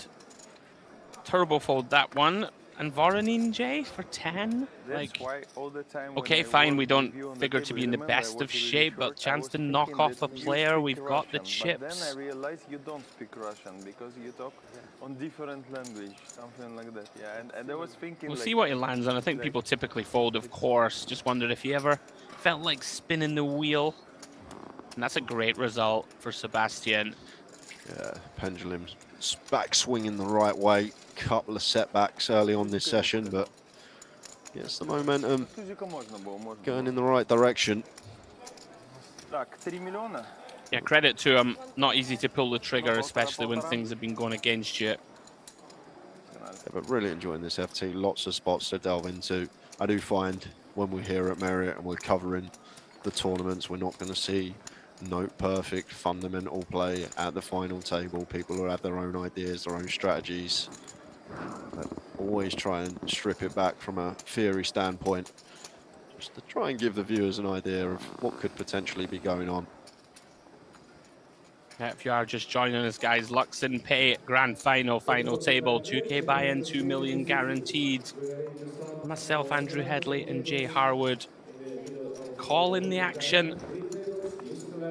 turbo fold that one. And Voronin, Jay, for 10? That's why all the time okay, fine, we don't figure to be in the best of shape, but chance to knock off a player, we've got the chips. But then I realized you don't speak Russian because you talk on different language, something like that. Yeah, and I was thinking. We'll like, see what he lands on. I think like, people typically fold, of course. Just wondered if he ever felt like spinning the wheel. And that's a great result for Sebastian. Yeah, pendulum's back swinging the right way. Couple of setbacks early on this session, but gets the momentum going in the right direction. Yeah, credit to him. Not easy to pull the trigger, especially when things have been going against you. Yeah, but really enjoying this FT. Lots of spots to delve into. I do find when we're here at Marriott and we're covering the tournaments, we're not going to see note perfect fundamental play at the final table. People who have their own ideas, their own strategies. But always try and strip it back from a theory standpoint, just to try and give the viewers an idea of what could potentially be going on. Yeah, if you are just joining us, guys, Luxon Pay Grand Final, final table, 2K buy-in, 2 million guaranteed. Myself, Andrew Headley, and Jay Harwood calling the action.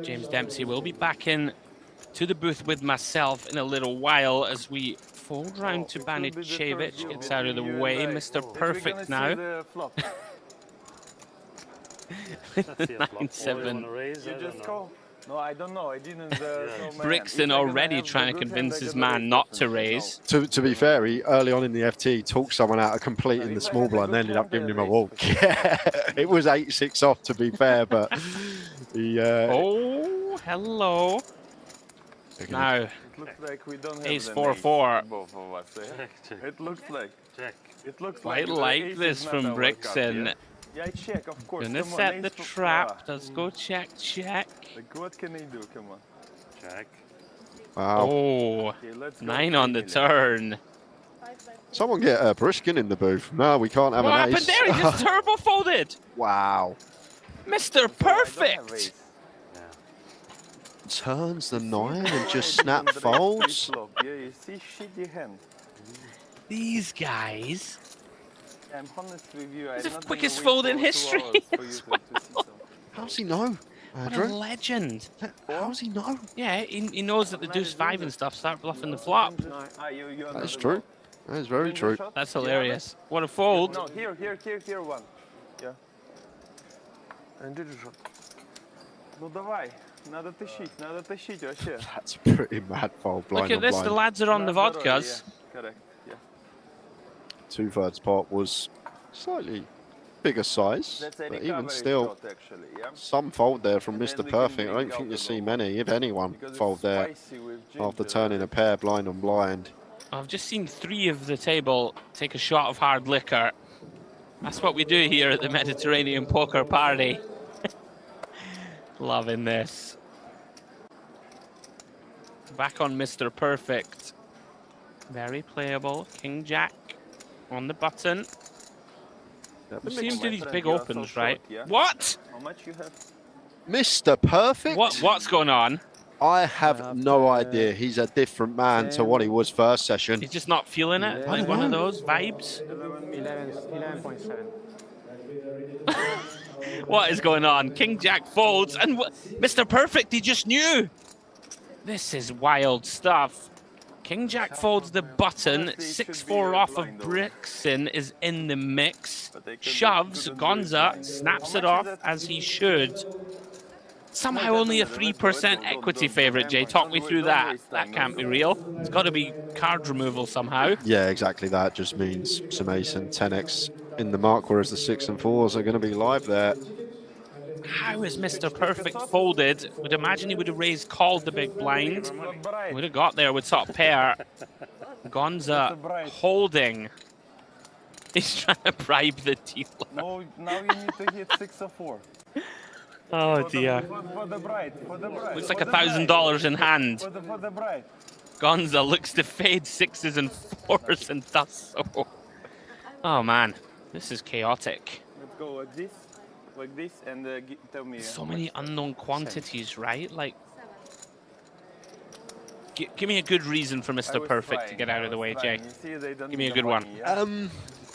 James Dempsey will be back in to the booth with myself in a little while as we fold round to Banicevic. Gets out of the way. Mr. Perfect now. 9-7. You just call? No, I don't know. I didn't. Brixton already trying to convince his man not to raise. To be fair, he early on in the FT talked someone out of completing the small blind, ended up giving him a walk. Yeah, it was 8-6 off to be fair, but he. Oh, hello. Now, It looks like we don't have ace the 4-4. both of us. Eh? It looks like. Check. It looks Quite like. like ace this is not from our Brixton. card, yeah, I check, of course. Gonna Come on, set ace the for- trap. Let's go check. Like, what can I do? Come on. Check. Wow. Oh, Okay, let's go 9 on the turn. Someone get Briskin in the booth. No, we can't have What an happened ace. there? He just turbo folded. Wow. Mr. Perfect. Turns the 9 and just snap folds. Yeah, you see shitty hand. These guys. I'm honest with you. It's the quickest fold in history as well. How's he know, What Andrew? a legend. How's he know? Yeah, he knows that the deuce 5 and stuff start bluffing the flop. That is true. That is very true. That's hilarious. What a fold. No, here one. Yeah. And GG shot. Ну давай, надо тащить вообще. That's a pretty mad fold. Blind Look at on this, blind. the lads are on the vodkas. Yeah, correct, yeah. 2/3 pot was slightly bigger size, That's a but even recovery still, shot, actually, yeah. some fold there from And Mr. then we Perfect. can I don't make think you out see the many, if anyone, because fold it's there spicy with after ginger. turning a pair blind on blind. I've just seen 3 of the table take a shot of hard liquor. That's what we do here at the Mediterranean Poker Party. Loving this. Back on Mr. Perfect. Very playable. King Jack on the button. We see him do these big opens, right? What? How much you have? Mr. Perfect? What's going on? I have no idea. He's a different man to what he was first session. He's just not feeling it? Like one of those vibes? 11.7. What is going on? King Jack folds, and Mr. Perfect, he just knew. This is wild stuff. King Jack folds the button. 6-4 off of Brixton is in the mix. Shoves. Gonza snaps it off as he should. Somehow only a 3% equity favorite, Jay. Talk me through that. That can't be real. It's got to be card removal somehow. Yeah, exactly that. Just means some ace and 10x in the mark, whereas the 6 and 4s are going to be live there. How is Mr. Perfect folded? Would imagine he would have raised, called the big blind. Would have got there with top pair. Gonza holding. He's trying to bribe the dealer. No, now you need to hit 6 or 4. Oh dear. For the bride, for the bride. Looks like $1,000 in hand. For the bride. Gonza looks to fade 6s and 4s and does so. Oh man, this is chaotic. Let's go like this, and tell me. So many unknown quantities, right? Like, give me a good reason for Mr. Perfect to get out of the way, Jay. Give me a good one.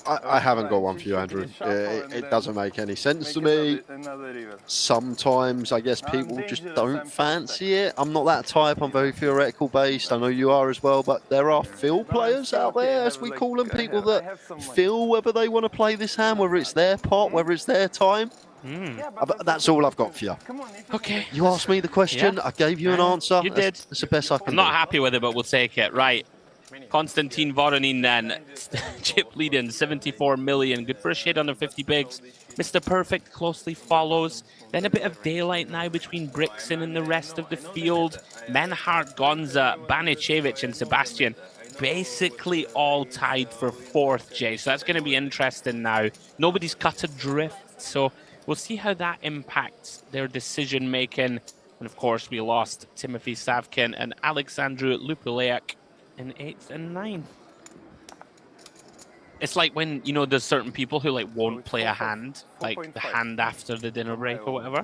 I haven't got one for you, Andrew. It doesn't make any sense to me. Sometimes, I guess, people just don't fancy it. I'm not that type. I'm very theoretical based. I know you are as well, but there are feel players out there, as we call them, people that feel whether they want to play this hand, whether it's their pot, whether it's their time. That's all I've got for you. Okay. You asked me the question. I gave you an answer. You did. That's the best I can I'm not happy with it, but we'll take it. Right. Konstantin Voronin then. Chip leading 74 million. Good for a shade under 50 bigs. Mr. Perfect closely follows. Then a bit of daylight now between Brixton and the rest of the field. Menhart, Gonza, Banicevic and Sebastian. Basically all tied for 4th, Jay. So that's going to be interesting now. Nobody's cut adrift. So we'll see how that impacts their decision making. And of course, we lost Timothy Savkin and Alexandru Lupuleac in 8th and 9th. It's like when, you know, there's certain people who like won't play a hand, like the hand after the dinner break or whatever.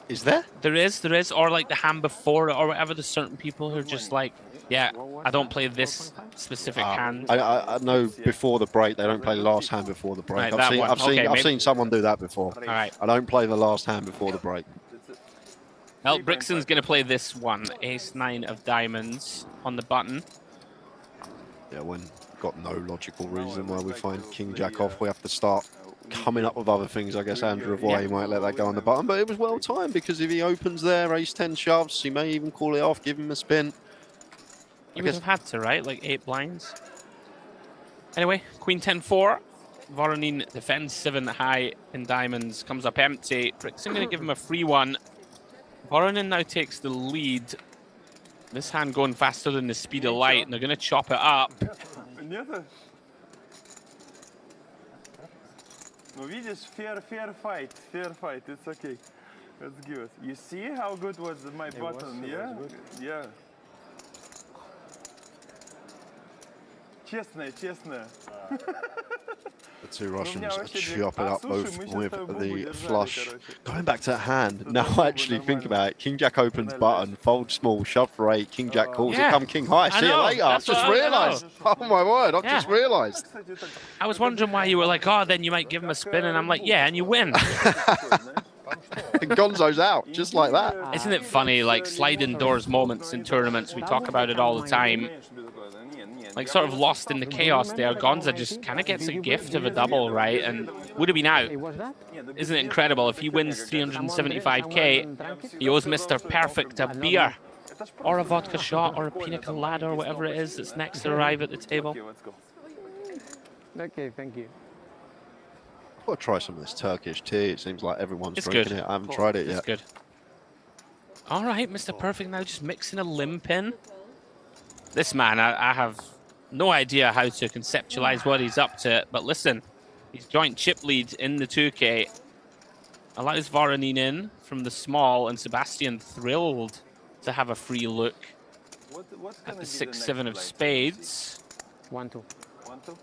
Is there? There is, or like the hand before it or whatever. There's certain people who are just like, yeah, I don't play this specific hand. I know before the break they don't play the last hand before the break. Right, I've seen someone do that before. All right. I don't play the last hand before the break. Well, Brixton's going to play this one. Ace-9 of diamonds on the button. Yeah, when got no logical reason why we find King Jack off, we have to start coming up with other things, I guess, Andrew, of why he might let that go on the button. But it was well timed, because if he opens there, ace-10 shoves, he may even call it off, give him a spin. You would have had to, right? Like 8 blinds. Anyway, Queen 10-4. Voronin defends 7 high in diamonds, comes up empty. Brixton going to give him a free one. Voronin now takes the lead. This hand going faster than the speed of light, and they're going to chop it up. No, видишь, fair fight, it's okay. Let's give it. You see how good was my button, yeah? Yeah. Честно. The two Russians are chopping up both with the flush. Going back to that hand, now I actually think about it. King Jack opens button, fold small, shove for 8, King Jack calls it, come King high. See you later. I've just realised. Oh my word, I've just realised. I was wondering why you were like, oh, then you might give him a spin, and I'm like, yeah, and you win. And Gonzo's out, just like that. Isn't it funny, like sliding doors moments in tournaments? We talk about it all the time. like sort of lost in the chaos there. Gonza just kind of gets a gift of a double, right? And would have been out. Isn't it incredible? If he wins 375k, he owes Mr. Perfect a beer, or a vodka shot, or a pina colada, or whatever it is that's next to arrive at the table. Okay, thank you. I've got to try some of this Turkish tea. It seems like everyone's It's drinking good. it. I haven't tried it yet. It's good. All right, Mr. Perfect now just mixing a limp in. This man, I have no idea how to conceptualize what he's up to. But listen, he's joint chip lead in the 2K. Allows Voronin in from the small, and Sebastian thrilled to have a free look at the 6-7 of spades. 1-2. 1-2.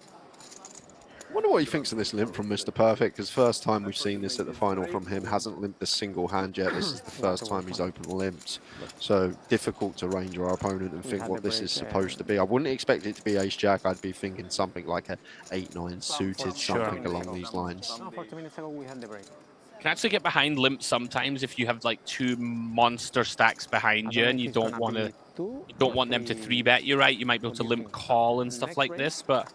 I wonder what he thinks of this limp from Mr. Perfect, because first time we've seen this at the final from him, hasn't limped a single hand yet. This is the first time he's opened limps. So difficult to range our opponent and think what this is supposed to be. I wouldn't expect it to be ace-jack. I'd be thinking something like a 8-9 suited, something along these lines. No, 40 minutes ago we had the break. Can actually get behind limp sometimes if you have like 2 monster stacks behind you and you don't want to. You don't want them to 3-bet you, right? You might be able to limp call and stuff like this, but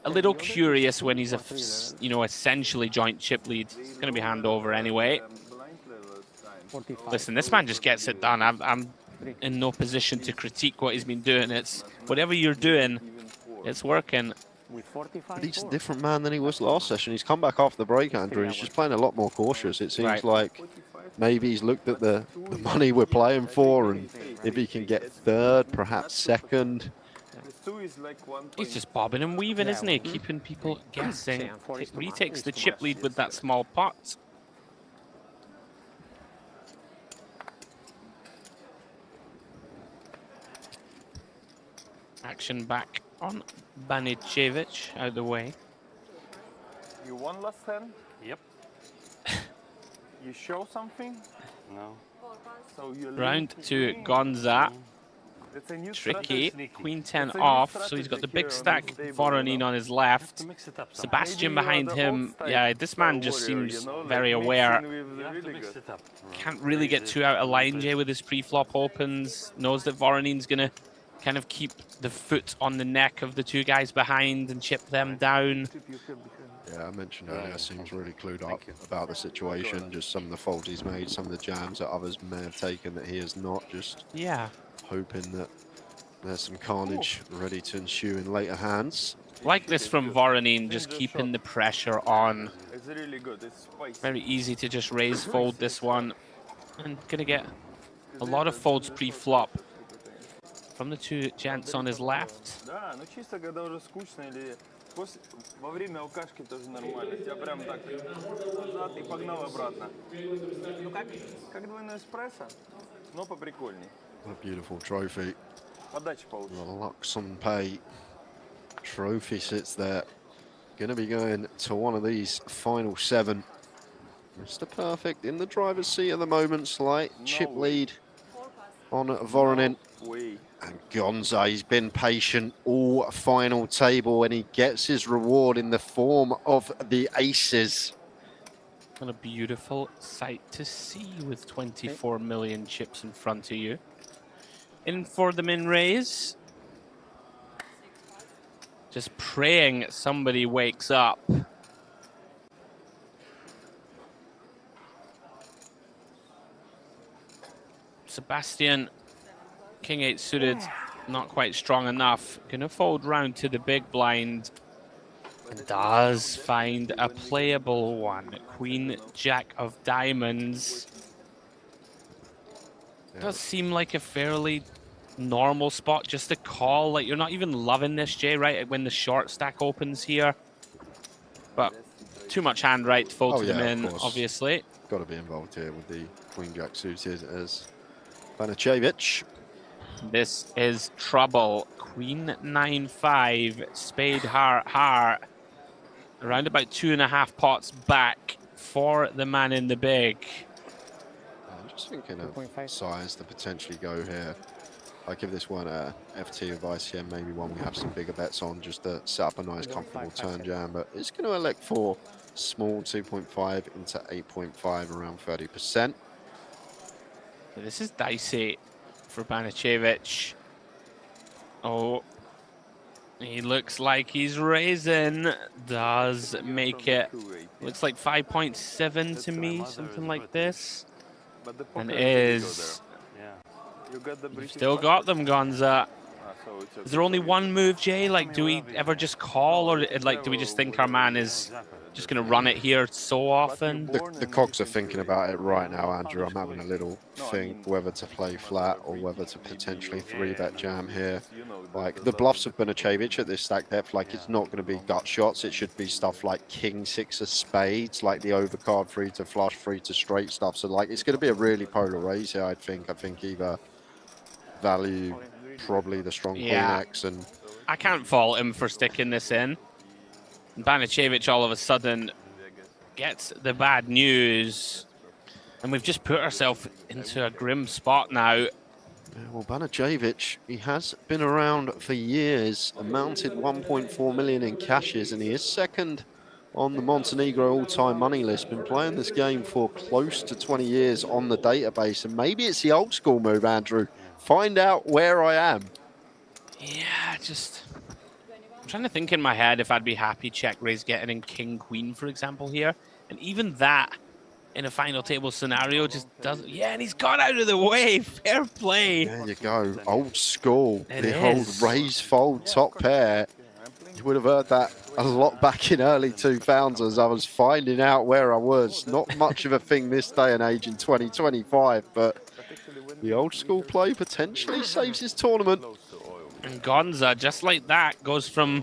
a little curious when he's you know, essentially joint chip lead. It's going to be hand over anyway. Listen, this man just gets it done. I'm in no position to critique what he's been doing. It's whatever you're doing, it's working. But he's a different man than he was last session. He's come back after the break, Andrew. He's just playing a lot more cautious. It seems like maybe he's looked at the money we're playing for, and if he can get third, perhaps second. He's just bobbing and weaving, isn't he? Keeping people guessing. Retakes the chip lead with that small pot. Action back on Banicevic, out of the way. You won last hand? Yep. You show something? No. So you Round to Gonza. Tricky. Queen 10 off, so he's got the big stack Voronin on his left. Sebastian behind him. Yeah, this man just seems very aware. Can't really get too out of line, Jay, with his pre-flop opens. Knows that Voronin's going to kind of keep the foot on the neck of the 2 guys behind and chip them down. Yeah, I mentioned earlier, seems really clued up about the situation. Just some of the folds he's made, some of the jams that others may have taken that he has not. Just hoping that there's some carnage ready to ensue in later hands. Like this from Voronin, just keeping the pressure on. It's really good. It's spicy. Very easy to just raise fold this one. And gonna get a lot of folds pre-flop from the 2 gents on his left. Да, ну чисто когда уже скучно или во время алкашки тоже нормально. Тебя прям так назад и погнал обратно. Ну как двойной эспрессо, но поприкольней. What a beautiful trophy. Подача получше. The Luxon Pay trophy sits there. Going to be going to one of these final 7. Mr. Perfect in the driver's seat at the moment. Slight chip lead on Voronin. And Gonza, he's been patient all final table, and he gets his reward in the form of the aces. What a beautiful sight to see with 24 million chips in front of you. In for the min raise. Just praying somebody wakes up. Sebastian, King 8 suited, not quite strong enough. Gonna fold round to the big blind. And does find a playable one. Queen Jack of diamonds. Does seem like a fairly normal spot just to call. Like, you're not even loving this, Jay, right? When the short stack opens here. But too much hand right to fold to the min, obviously. Got to be involved here with the Queen Jack suited as Banicevic. This is trouble. Queen 9-5, spade heart. Around about 2.5 pots back for the man in the big. I'm just thinking of size to potentially go here. Like if this weren't a FT of ICM, maybe one we have some bigger bets on just to set up a nice comfortable turn jam. But it's going to elect for small 2.5 into 8.5, around 30%. This is dicey for Banicevic. Oh, He looks like he's raising. Does make it. Looks like 5.7 to me, something like this. And is. You've still got them, Gonza. Is there only one move, Jay? Like, do we ever just call, or like, do we just think our man is just going to run it here so often? The cogs are thinking about it right now, Andrew. I'm having a little think whether to play flat or whether to potentially 3-bet jam here. Like, the bluffs of Banacevic at this stack depth, like, it's not going to be gut shots. It should be stuff like king 6 of spades, like the overcard 3 to flush, 3 to straight stuff. So, like, it's going to be a really polar raise here, I think. I think either value probably the strong queen X, and I can't fault him for sticking this in. Banacevic all of a sudden gets the bad news, and we've just put ourselves into a grim spot now. Yeah, well, Banacevic, he has been around for years, amounted 1.4 million in cashes, and he is second on the Montenegro all-time money list. Been playing this game for close to 20 years on the database, and maybe it's the old school move, Andrew. Find out where I am. Yeah, I'm trying to think in my head if I'd be happy check raise getting in king queen, for example, here. And even that in a final table scenario just doesn't. Yeah, and he's got out of the way. Fair play. There you go. Old school. It the old is. raise fold top pair. You would have heard that a lot back in early 2000s as I was finding out where I was. Not much of a thing this day and age in 2025, but the old school play potentially saves his tournament. And Gonza, just like that, goes from,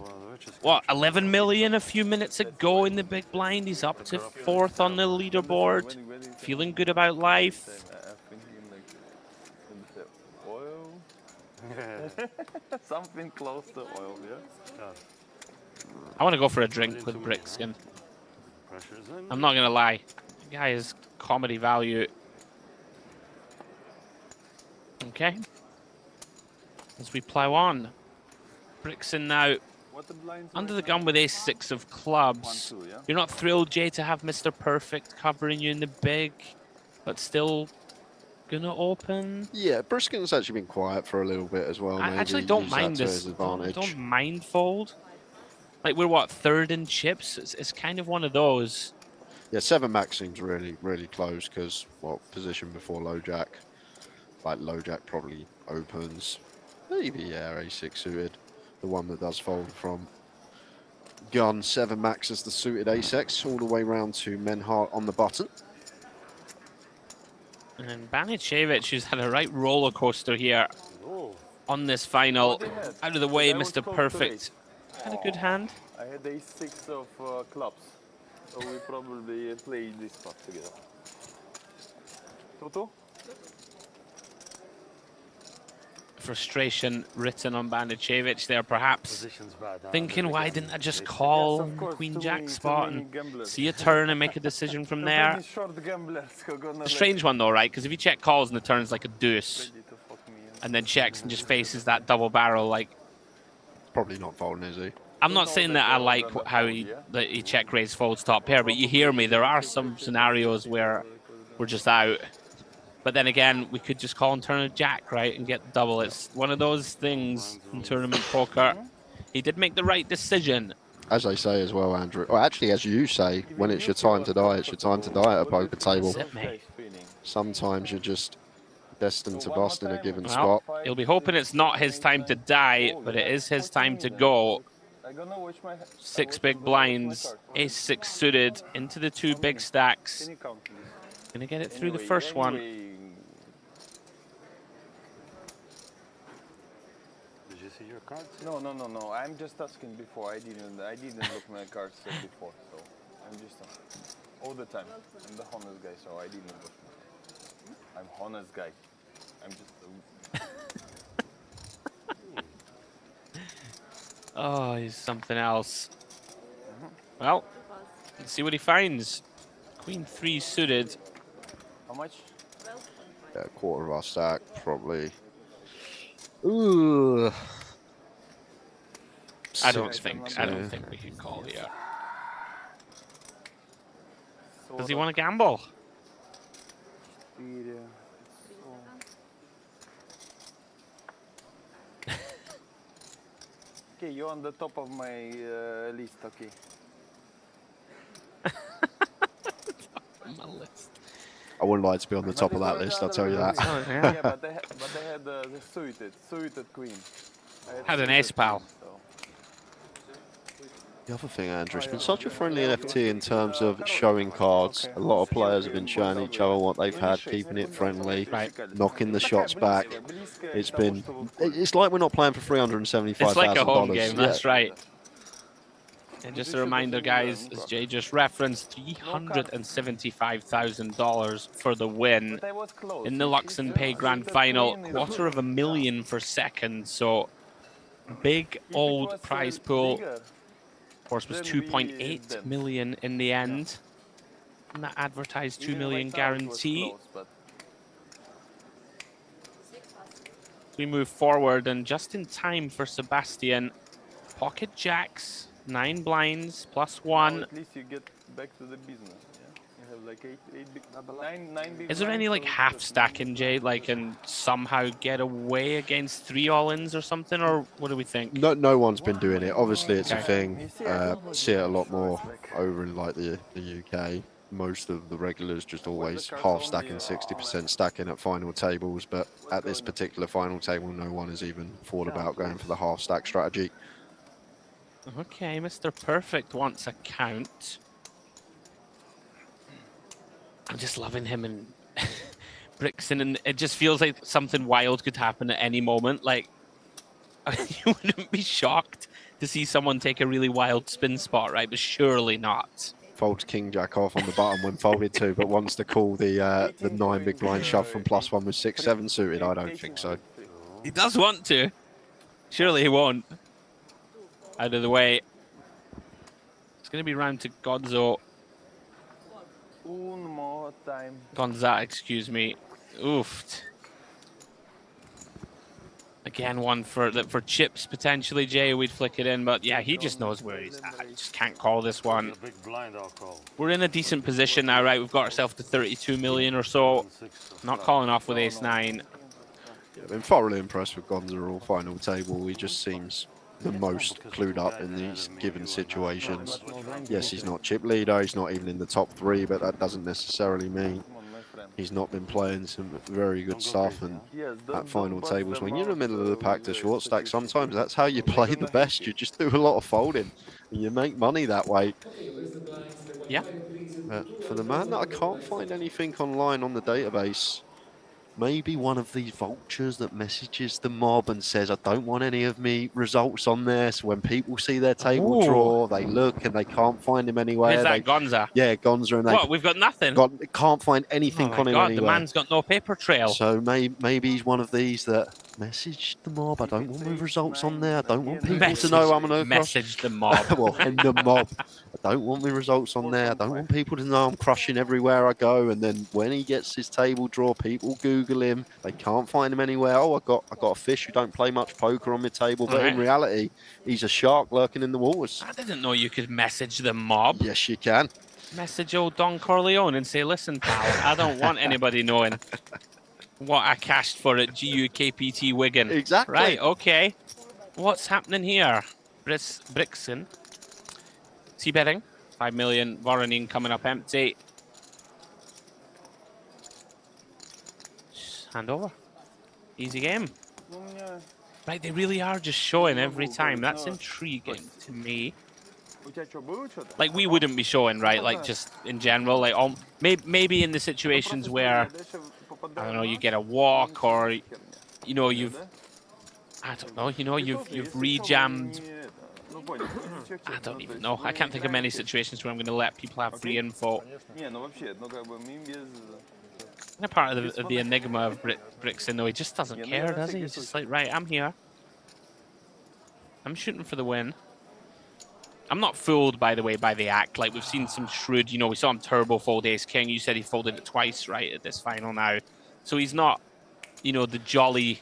what, 11 million a few minutes ago in the big blind. He's up to 4th on the leaderboard. Feeling good about life. Something close to oil, yeah? I want to go for a drink with Brixkin. I'm not going to lie. The guy is comedy value. Okay. As we plow on. Brixton now under the gun with ace-6 of clubs. You're not thrilled, Jay, to have Mr. Perfect covering you in the big, but still gonna open? Yeah, Briskin's actually been quiet for a little bit as well. I actually don't mind this. Don't mind fold. Like, we're what, 3rd in chips? It's kind of one of those. Yeah, 7 max seems really, really close because, well, position before low jack. Like, low jack probably opens. Maybe, yeah, a6 suited. The one that does fold from gun. 7 max is the suited ace-x all the way round to Menhart on the button. And Banacevic, who's had a right roller coaster here on this final. Out of the way, Mr. Perfect. Had a good hand. I had ace-6 of clubs, so we probably played this spot together. Toto? Frustration written on Banacevic there, perhaps thinking, why didn't I just call Queen Jack spot and see a turn and make a decision from there? A strange one though, right? Because if you check calls and the turn's like a deuce, and then checks and just faces that double barrel, like, probably not folding, is he? I'm not saying that I like how he check raise folds top pair, but you hear me. There are some scenarios where we're just out. But then again, we could just call and turn a jack, right, and get double. It's one of those things in tournament poker. He did make the right decision. As I say as well, Andrew. Or actually, as you say, when it's your time to die, it's your time to die at a poker table. That's it, mate. Sometimes you're just destined to bust in a given Well, spot. he'll be hoping it's not his time to die, but it is his time to go. 6 big blinds, ace-6 suited into the 2 big stacks. Gonna get it through the first one. Did you see your cards? No. I'm just asking before. I didn't look my cards before, so I'm just asking. All the time. I'm the honest guy, so I didn't look. I'm honest guy. I'm just. Oh, he's something else. Well, let's see what he finds. Queen 3 suited. How much? Yeah, quarter of our stack, probably. Ooh. I don't think we can call here. Does he want to gamble? Okay, you're on the top of my list, okay. My list. I wouldn't like to be on the top of that list, I'll tell you that. Yeah, but they had the suited queen. Had an ace pal. The other thing, Andrew, it's been such a friendly NFT in terms of showing cards. A lot of players have been showing each other what they've had, keeping it friendly, knocking the shots back. It's like we're not playing for $375,000. It's like a home game, that's right. And just a reminder, guys, as Jay just referenced, $375,000 for the win in the Luxon Pay Grand Final. $250,000 for second, so big old prize pool. Of course, was 2.8 million in the end. And that advertised 2 million guarantee. We move forward, and just in time for Sebastian. Pocket jacks. 9 blinds plus 1. At least you get back to the business. Yeah? You have like 9 big Is there any like half stacking, Jay, like, and somehow get away against 3 all-ins or something, or what do we think? No one's been doing it. Obviously, it's a thing. See it a lot more over in like the UK. Most of the regulars just always half stacking, 60% stacking at final tables, but at this particular final table, no one has even thought about going for the half stack strategy. Okay, Mr. Perfect wants a count. I'm just loving him and Brixton, and it just feels like something wild could happen at any moment. Like, you wouldn't be shocked to see someone take a really wild spin spot, right? But surely not. Folds king jack off on the button when folded to, but wants to call the 9 big blind shove from +1 with 6-7 suited. I don't think so. He does want to. Surely he won't. Out of the way. It's going to be round to Gonzo. One more time. Gonza, excuse me. Oofed. Again, one for chips potentially, Jay. We'd flick it in, but yeah, he just knows where he's at. He just can't call this one. We're in a decent position now, right? We've got ourselves to 32 million or so. Not calling off with ace-9. Yeah, I've been thoroughly impressed with Gonza all final table. He just seems the most clued up in these given situations. Yes, he's not chip leader, he's not even in the top 3, but that doesn't necessarily mean he's not been playing some very good stuff. And at final tables, when you're in the middle of the pack to short stack, sometimes that's how you play the best. You just do a lot of folding and you make money that way. Yeah. But for the man that I can't find anything online on the database, maybe one of these vultures that messages the mob and says, I don't want any of me results on there. So when people see their table draw, they look and they can't find him anywhere. Who's that, Gonza? Yeah, Gonza. And what, we've got nothing? Can't find anything on him God, anywhere. the man's got no paper trail. So maybe he's one of these that message the mob. I don't want my results on there. I don't want people to know I'm an message the mob. Well, in the mob. I don't want my results on there. I don't want people to know I'm crushing everywhere I go. And then when he gets his table draw, people Google him. They can't find him anywhere. Oh, I got a fish who don't play much poker on my table, but in reality, he's a shark lurking in the waters. I didn't know you could message the mob. Yes, you can. Message old Don Corleone and say, listen, pal, I don't want anybody knowing what I cashed for at GUKPT Wigan. Exactly. Right, okay. What's happening here? Brixton. C-betting. 5 million. Voronin coming up empty. Hand over. Easy game. Right, they really are just showing every time. That's intriguing to me. Like, we wouldn't be showing, right? Like, just in general, like, maybe in the situations where, I don't know, you get a walk or, you know, you've rejammed. I don't even know. I can't think of many situations where I'm going to let people have free info. And a part of the enigma of Brixton, though, he just doesn't care, does he? He's just like, right, I'm here. I'm shooting for the win. I'm not fooled, by the way, by the act. Like, we've seen some shrewd, you know, we saw him turbo fold ace king. You said he folded it twice, right, at this final now. So he's not, you know, the jolly,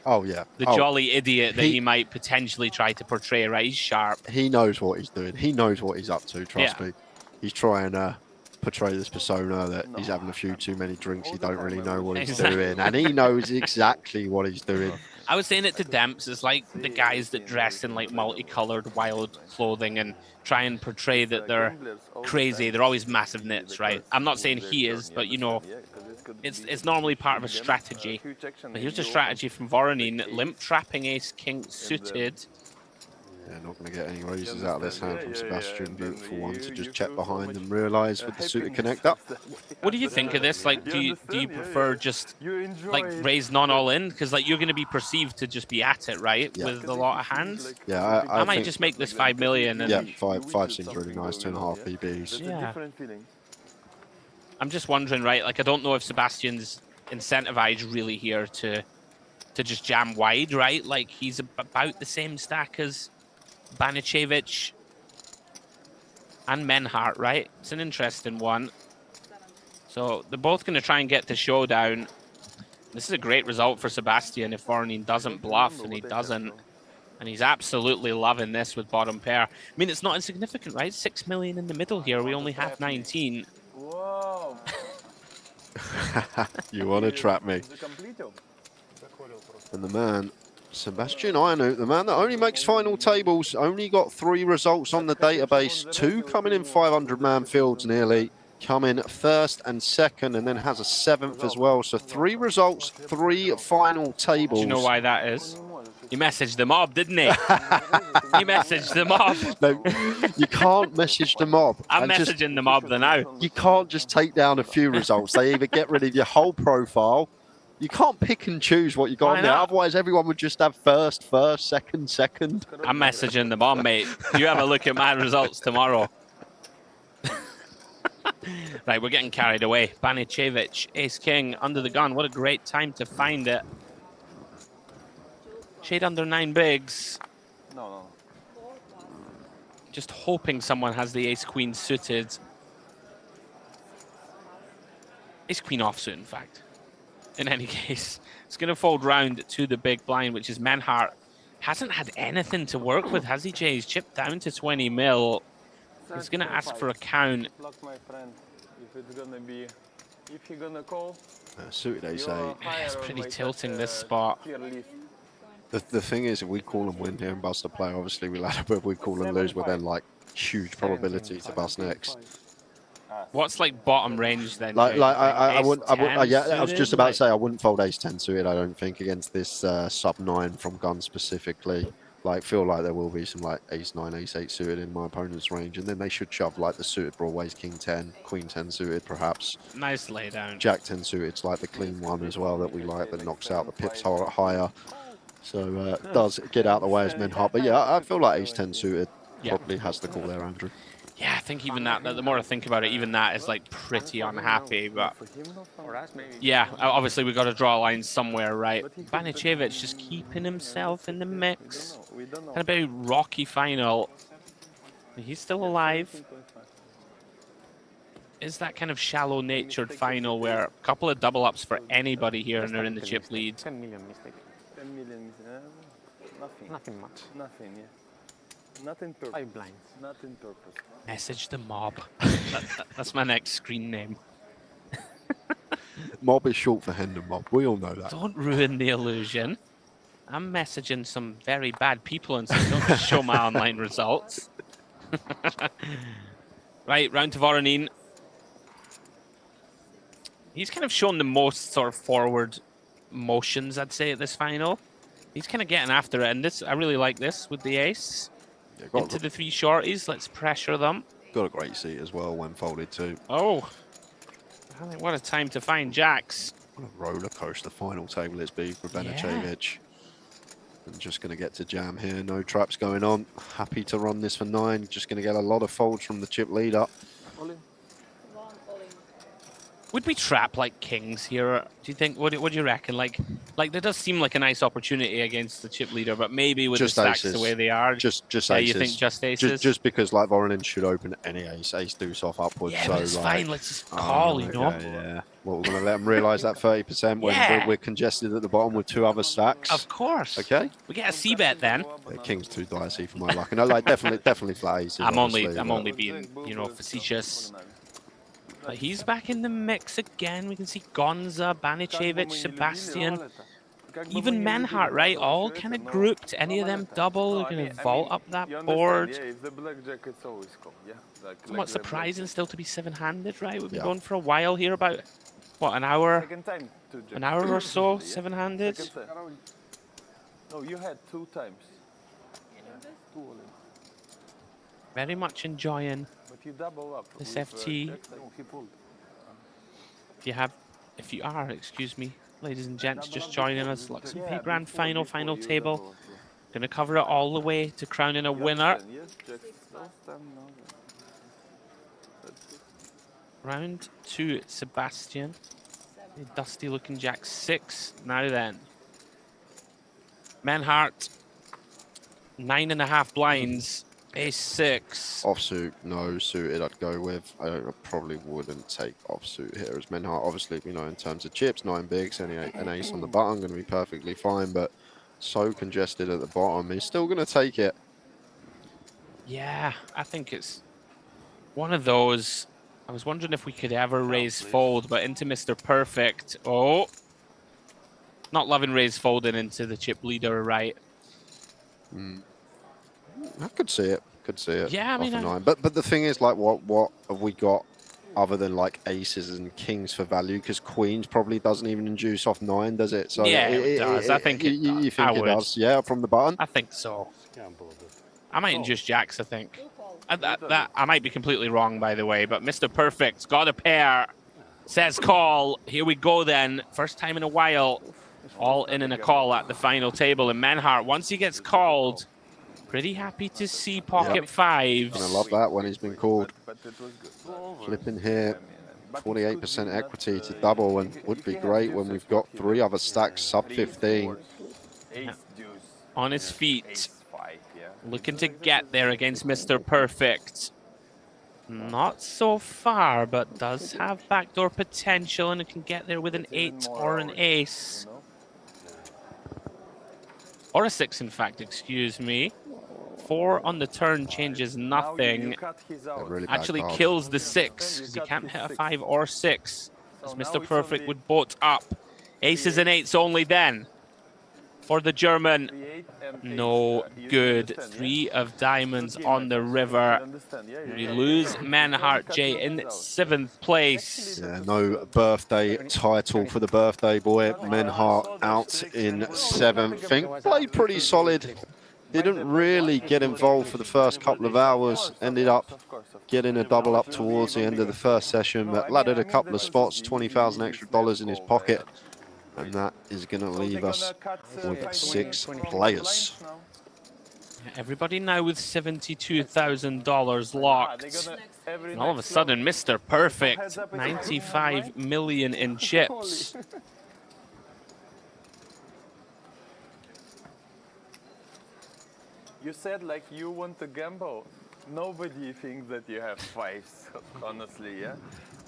jolly idiot that he might potentially try to portray, right? He's sharp. He knows what he's doing. He knows what he's up to, trust me. He's trying to portray this persona that he's having a few too many drinks. He don't really know what he's doing. And he knows exactly what he's doing. I was saying it to Demps. It's like the guys that dress in like multicolored wild clothing and try and portray that they're crazy. They're always massive nits, right? I'm not saying he is, but you know, it's normally part of a strategy. But here's a strategy from Voronin, limp trapping ace king suited. Yeah, not going to get any raises out of this hand from Sebastian. Beautiful one to just check behind and realise with the suited connect up. What do you think of this? Like, do you prefer just like raise non-all in? Because like you're going to be perceived to just be at it, right? Yeah. With a lot of hands. Yeah, I might just make this 5 million. And yeah, five seems really nice. 2.5 PBs. Yeah. I'm just wondering, right? Like, I don't know if Sebastian's incentivized really here to just jam wide, right? Like, he's about the same stack as Banicevic and Menhart, right? It's an interesting one. So they're both going to try and get to showdown. This is a great result for Sebastian if Voronin doesn't bluff, and he doesn't. And he's absolutely loving this with bottom pair. I mean, it's not insignificant, right? 6 million in the middle here. We only have 19. Whoa. You want to trap me. And the man, Sebastian Ianu, the man that only makes final tables, only got 3 results on the database, 2 coming in 500-man fields nearly, coming first and second, and then has a 7th as well. So 3 results, 3 final tables. Do you know why that is? He messaged the mob, didn't he? He messaged the mob. No, you can't message the mob. I'm messaging the mob now. You can't just take down a few results. They either get rid of your whole profile. You can't pick and choose what you got in there. Otherwise, everyone would just have first, second. I'm messaging the mob, mate. You have a look at my results tomorrow. Right, we're getting carried away. Banicevic, ace-king, under the gun. What a great time to find it. Shade under 9 bigs. No. Just hoping someone has the ace-queen suited. Ace-queen offsuit, in fact. In any case, it's going to fold round to the big blind, which is Menhart. Hasn't had anything to work with, has he, Jay? He's chipped down to 20 mil. He's going to ask for a count. Block my friend. If it's going to be, if he's going to call. Suited ace 8. It's pretty tilting this spot. The thing is, if we call and win here and bust a play, obviously we ladder, but if we call and lose, we're then like huge probability to bust next. What's like bottom range then? I wouldn't. Yeah, I was just about to say I wouldn't fold ace 10 suited. I don't think against this sub 9 from gun specifically. Like, feel like there will be some like ace 9, ace 8 suited in my opponent's range, and then they should shove like the suited broadways, king 10, queen 10 suited perhaps. Nice lay down. Jack 10 suited, it's like the clean one as well that we like, that knocks out the pips higher. So does get out of the way as Menhart. But yeah, I feel like ace 10 suited probably has the call there, Andrew. Yeah, I think even that, the more I think about it, even that is like pretty unhappy. But yeah, obviously we've got to draw a line somewhere, right? Banicevic just keeping himself in the mix. Kind of a rocky final. He's still alive. Is that kind of shallow-natured final where a couple of double-ups for anybody here and they're in the chip lead? 10 million mistake. 10 million, nothing. Nothing much. Nothing, yeah. Nothing purpose. 5 blinds. Nothing purpose. Message the mob. That's my next screen name. Mob is short for Hendon Mob. We all know that. Don't ruin the illusion. I'm messaging some very bad people and saying don't just show my online results. Right, round to Voronin. He's kind of shown the most sort of forward motions, I'd say, at this final. He's kind of getting after it, and this I really like this with the ace. Yeah, into the 3 shorties, let's pressure them. Got a great seat as well when folded too. Oh, what a time to find jacks. What a roller coaster final table it's been for Banicevic. Yeah. I'm just going to get to jam here, no traps going on. Happy to run this for 9, just going to get a lot of folds from the chip leader. Would we trap like kings here? Do you think? What do you reckon? Like there does seem like a nice opportunity against the chip leader, but maybe with just the stacks aces. the way they are, just yeah, aces. You think just aces? Just because like Voronin should open any ace deuce off upwards. Yeah, so but it's like, fine. Let's just call, you know. Yeah. Well, we're going to let them realise that 30% when we're congested at the bottom with 2 other stacks. Of course. Okay. We get a C bet then. Yeah, king's too dicey for my luck. No, like definitely flat aces. I'm only being facetious. But he's back in the mix again. We can see Gonza, Banicevic, Sebastian. even Manhart, right? All kind of grouped. Any of them double, are going to vault up that board. Yeah, if the blackjack, it's always call. Yeah. Somewhat surprising still to be 7-handed, right? We've been going for a while here, about, what, an hour? An hour or so, 7-handed? No, you had 2 times. Two all in. Very much enjoying But you double up this with, FT. no, he pulled. If you are, excuse me, ladies and gents, just joining us, Luxon Pay Grand Final table. Going to cover it all the way to crowning a winner. Round 2, Sebastian. A dusty looking jack 6. Now then. Manhart, 9.5 blinds. Ace 6. Offsuit, no. Suited I'd go with. I probably wouldn't take offsuit here as Manhart. Obviously, you know, in terms of chips, 9 bigs, an ace on the button, going to be perfectly fine, but so congested at the bottom, he's still going to take it. Yeah, I think it's one of those. I was wondering if we could ever raise fold, but into Mr. Perfect. Oh, not loving raise folding into the chip leader, right? I could see it. Could see it. Yeah, I mean, 9. But the thing is, like, what have we got other than like aces and kings for value? Because queens probably doesn't even induce off 9, does it? So yeah, it does. I think it does. You think it does? Yeah, from the button. I think so. I might induce jacks. I think. I might be completely wrong, by the way. But Mr. Perfect's got a pair. Says call. Here we go then. First time in a while. All in a call at the final table. And Manhart, once he gets called, pretty happy to see pocket 5s. And I love that when he's been called. Flipping here, 48% equity to double, and would be great when we've got 3 other stacks sub 15. On his feet. Looking to get there against Mr. Perfect. Not so far, but does have backdoor potential, and it can get there with an 8 or an ace. Or a 6, in fact, excuse me. 4 on the turn changes nothing. Really actually kills the 6, because he can't hit a 5 or 6. As Mr. Perfect would boat up. Aces and 8s only then. For the German, no good. 3 of diamonds on the river. We lose Manhart J in 7th place. Yeah, no birthday title for the birthday boy. Manhart out in 7th. Think played pretty solid. Didn't really get involved for the first couple of hours. Ended up getting a double up towards the end of the first session, but laddered a couple of spots, $20,000 extra in his pocket. And that is going to leave us with 6 players. Everybody now with $72,000 locked. And all of a sudden, Mr. Perfect, 95 million in chips. You said like you want to gamble. Nobody thinks that you have 5s, honestly, yeah?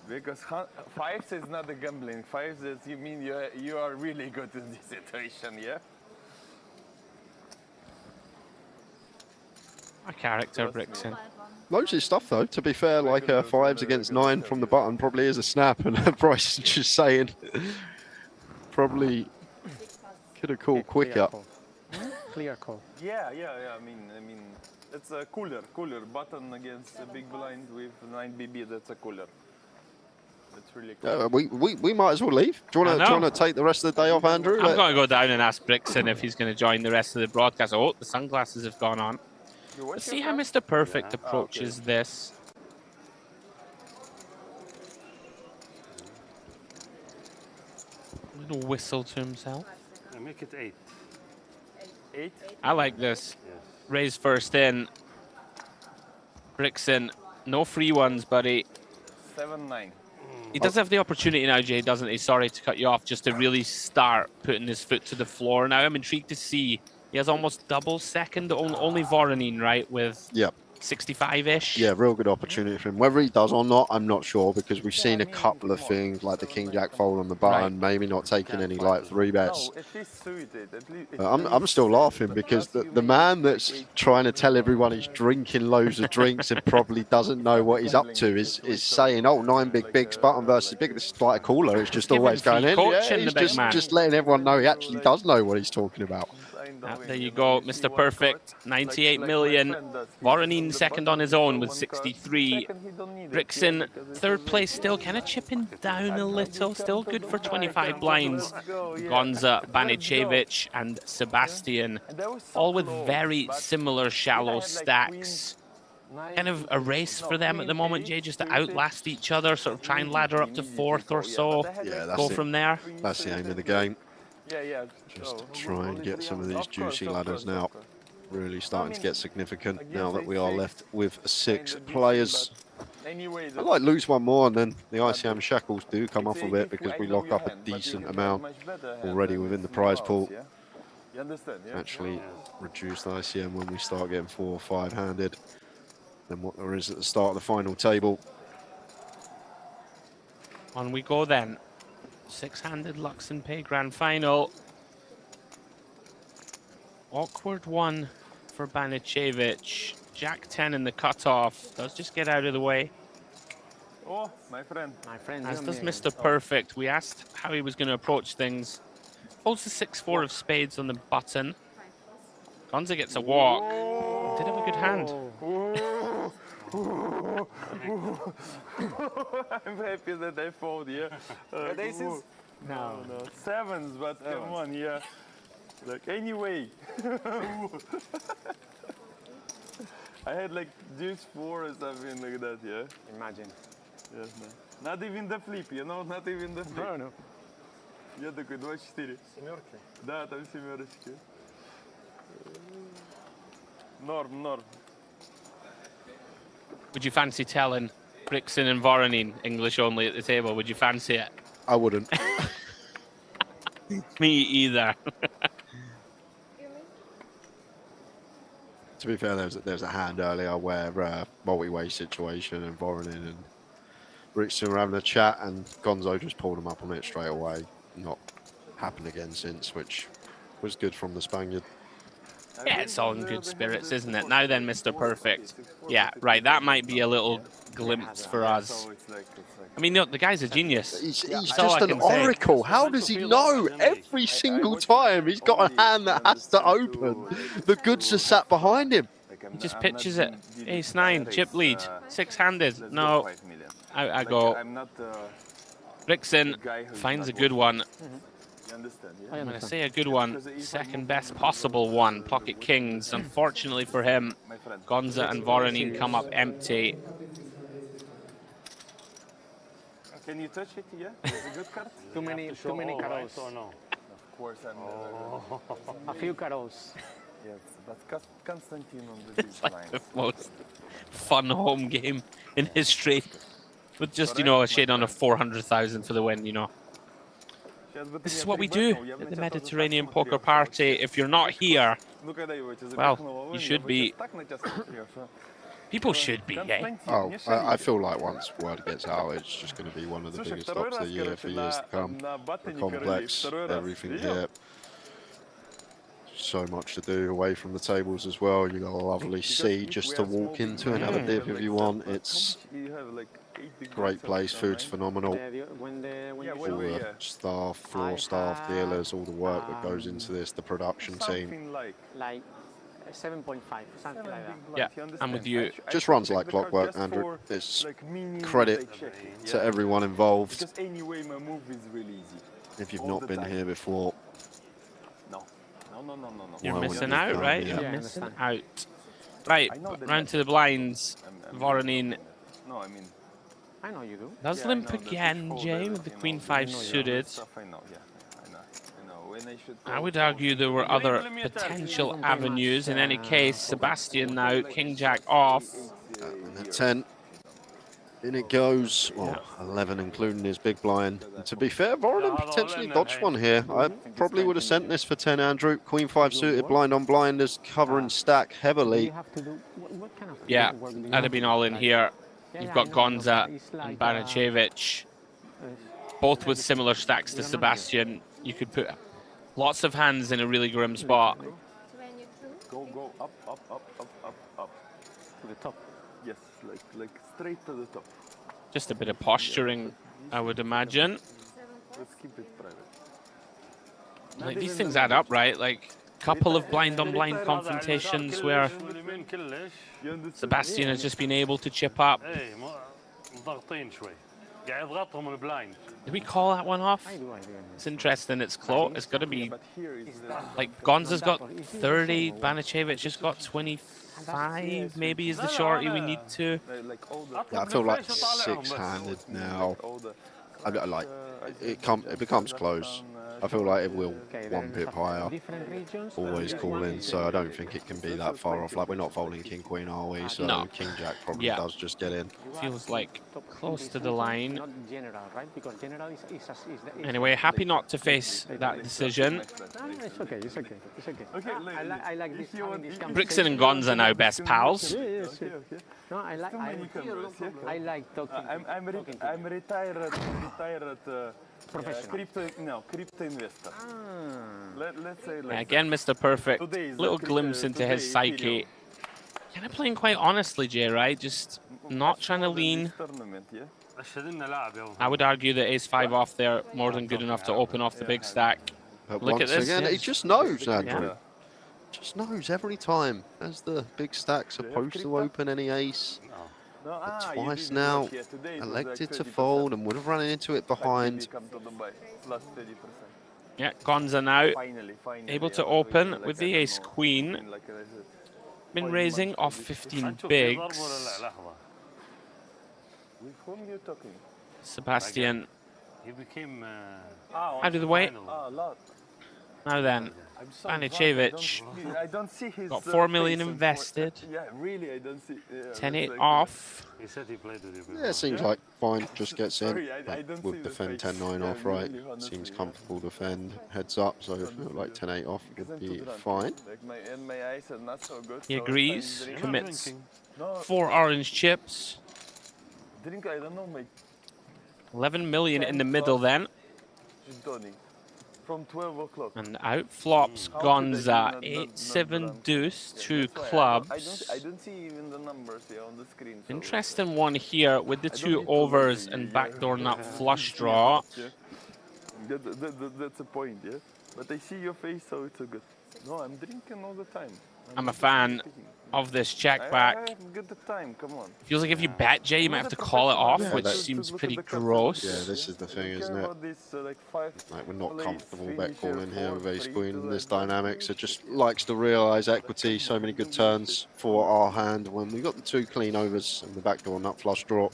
Because 5s is not a gambling. 5s is, you mean you are really good in this situation, yeah? A character, Brixton. Loads of stuff though, to be fair, like 5s against 9 from the button probably is a snap, and Bryce is just saying probably could have called quicker. Clear call. Yeah. I mean, it's a cooler button against a big blind with 9 BB. That's a cooler. That's really cool. We might as well leave. Do you want to take the rest of the day off, Andrew? I'm going to go down and ask Brixton if he's going to join the rest of the broadcast. Oh, the sunglasses have gone on. Let's see how Mr. Perfect approaches this. A little whistle to himself. I make it 8. 8? I like this. Yes. Raise first in. Brixton, no free ones, buddy. 7-9. He does have the opportunity now, Jay, doesn't he? Sorry to cut you off, just to really start putting his foot to the floor. Now I'm intrigued to see. He has almost double second, only Voronine, right? With 65-ish. Yeah, real good opportunity for him. Whether he does or not, I'm not sure, because we've seen a couple of things like the King Jack fold on the button, maybe not taking any like 3-bets. I'm still laughing because the man that's trying to tell everyone he's drinking loads of drinks and probably doesn't know what he's up to is saying, oh, 9 big bigs, button versus big. This is like a cooler. It's just always going in. Yeah, he's just letting everyone know he actually does know what he's talking about. There you go, Mr. Perfect, 98 million. Voronin second on his own with 63. Brixen third place, still kind of chipping down a little. Still good for 25 blinds. Gonza, Banicevic, and Sebastian, all with very similar shallow stacks. Kind of a race for them at the moment, Jay, just to outlast each other, sort of try and ladder up to 4th or so. Yeah, that's go from there. That's the aim of the game. Just try and get some of these juicy ladders now. Really starting to get significant now that we are left with 6 players. I might lose one more and then the ICM shackles do come off a bit because we lock up a decent amount already within the prize pool. Actually reduce the ICM when we start getting 4 or 5 handed than what there is at the start of the final table. On we go then. 6-handed Luxon Pay Grand Final. Awkward one for Banicevic. Jack 10 in the cutoff. Does just get out of the way. Oh, my friend. As does Mr. Perfect. We asked how he was going to approach things. Holds the 6-4 of spades on the button. Gonza gets a walk. Did have a good hand. I'm happy that I fold, yeah. Aces? No. 7s, but come on, yeah. Like, anyway. I had like deuce 4 or something like that, yeah. Imagine. Yes, no. Not even the flip, you know, not even the flip. No. Я такой 24. Семерки? Да, там семерочки. Norm. Would you fancy telling Brixen and Voronin English only at the table? Would you fancy it? I wouldn't. Me either. To be fair, there's a hand earlier where multi-way situation and Voronin and Brixen were having a chat and Gonzo just pulled him up on it straight away. Not happened again since, which was good from the Spaniard. Yeah, it's all in good spirits, isn't it? Now then, Mr. Perfect. Yeah, right, that might be a little glimpse for us. I mean, no, the guy's a genius. He's just an oracle. How does he know? Every single time he's got a hand that has to open. The goods are sat behind him. He just pitches it. Ace-9, chip lead, 6-handed. No, I go. Brixen finds a good one. I'm going to say a good one. Second best possible one. Pocket kings. Unfortunately for him, Gonza and Voronin come up empty. Can you touch it? Yeah, it's a good card. Too many carols. No. Of course, A few carols. Yes, but Constantine on the It's like the most fun home game in history. With just, you know, a shade on of 400,000 for the win, you know. This is what we do at the Mediterranean Poker Party. If you're not here, well, you should be. People should be, eh? Oh, I feel like once word gets out, it's just going to be one of the biggest stops of the year for years to come. The complex, everything here. So much to do away from the tables as well. You got a lovely sea just to walk into and have a dip if you want. It's great place, food's phenomenal. All the staff, floor staff, dealers, all the work that goes into this, the production team. Like 7.5, something like that. Yeah, I'm with you. Just runs like clockwork, Andrew. It's credit to everyone involved. Because anyway, my move is really easy. If you've not been here before, no. You're missing out, right? Yeah. You're missing out. Right, round to the blinds. Voronin. No, I mean, I know you do. Does limp again, Jay, with the Queen 5 suited. I would argue there were other potential avenues. In any case, Sebastian now, King Jack off. And at 10. In it goes. Well, 11 including his big blind. And to be fair, Voronin potentially dodged one here. I probably would have sent this for 10, Andrew. Queen 5 suited, blind on blind is covering stack heavily. Yeah, I'd have been all in here. You've got Gonza and Banacevic, both with similar stacks to Sebastian. You could put lots of hands in a really grim spot. Go up, up, up, up, up, up. To the top. Yes, like straight to the top. Just a bit of posturing, I would imagine. Let's keep it private. Like, these things add up, right? Like, couple of blind-on-blind confrontations where Sebastian has just been able to chip up. Did we call that one off? It's interesting. It's close. It's got to be like Gonza's got 30, Banacevic has got 25. Maybe is the shorty we need to. Yeah, I feel like six-handed now. It becomes close. I feel like it will one pip higher. Always call in, so I don't think it can be that far off. Like, we're not folding King Queen, are we? So no. King Jack probably does just get in. Feels like close to the line. Anyway, happy not to face that decision. It's okay, it's okay, it's okay. I like this. Brixton and Gonza now best pals. No, I like talking. I'm retired professional. Crypto investor. Let's say like Again, Mr. Perfect. Little glimpse into his psyche. Kind of playing quite honestly, Jay, right? Just not trying to lean. I would argue that ace-5 off there more than good enough to open off the big stack. But Look at this. Again, he just knows, Andrew. Just knows every time. As the big stack supposed to open any ace. Twice now, elected to fold and would have run into it behind. Yeah, Gonza now able to open with the ace-queen. Been raising off 15 bigs. with whom you talking? Sebastian He became out of the way. Now then, Banacevic I don't see his got 4 million invested. Yeah, really, I don't see. 10-8 off. He said he played with you. Yeah, it seems like fine, just gets in. Sorry, I don't Would see defend the face. 10-9 off, Yeah, right? really, honestly, Seems comfortable defend, heads up, so I feel like 10-8 off would be fine. Like my eyes are not so good. He so agrees, if I'm commits drinking- No, 4 orange chips. Drink, I don't know, my 11 million in the middle then. Tony. From 12 o'clock. And out flops Gonza, 8-7 deuce, 2 clubs. I don't see even the numbers here on the screen. So Interesting one here with the 2 overs and backdoor nut flush draw. That's a point, yeah? But I see your face, so it's a good. No, I'm drinking all the time. I'm a fan of this check back. I have good time, come on. Feels like if you bet, Jay, you might have to call it off, which seems pretty gross. Yeah, this is the thing, isn't it? Like, we're not comfortable bet calling here with ace queen in this dynamic, so just likes to realise equity. So many good turns for our hand when we got the 2 clean overs and the backdoor nut flush draw.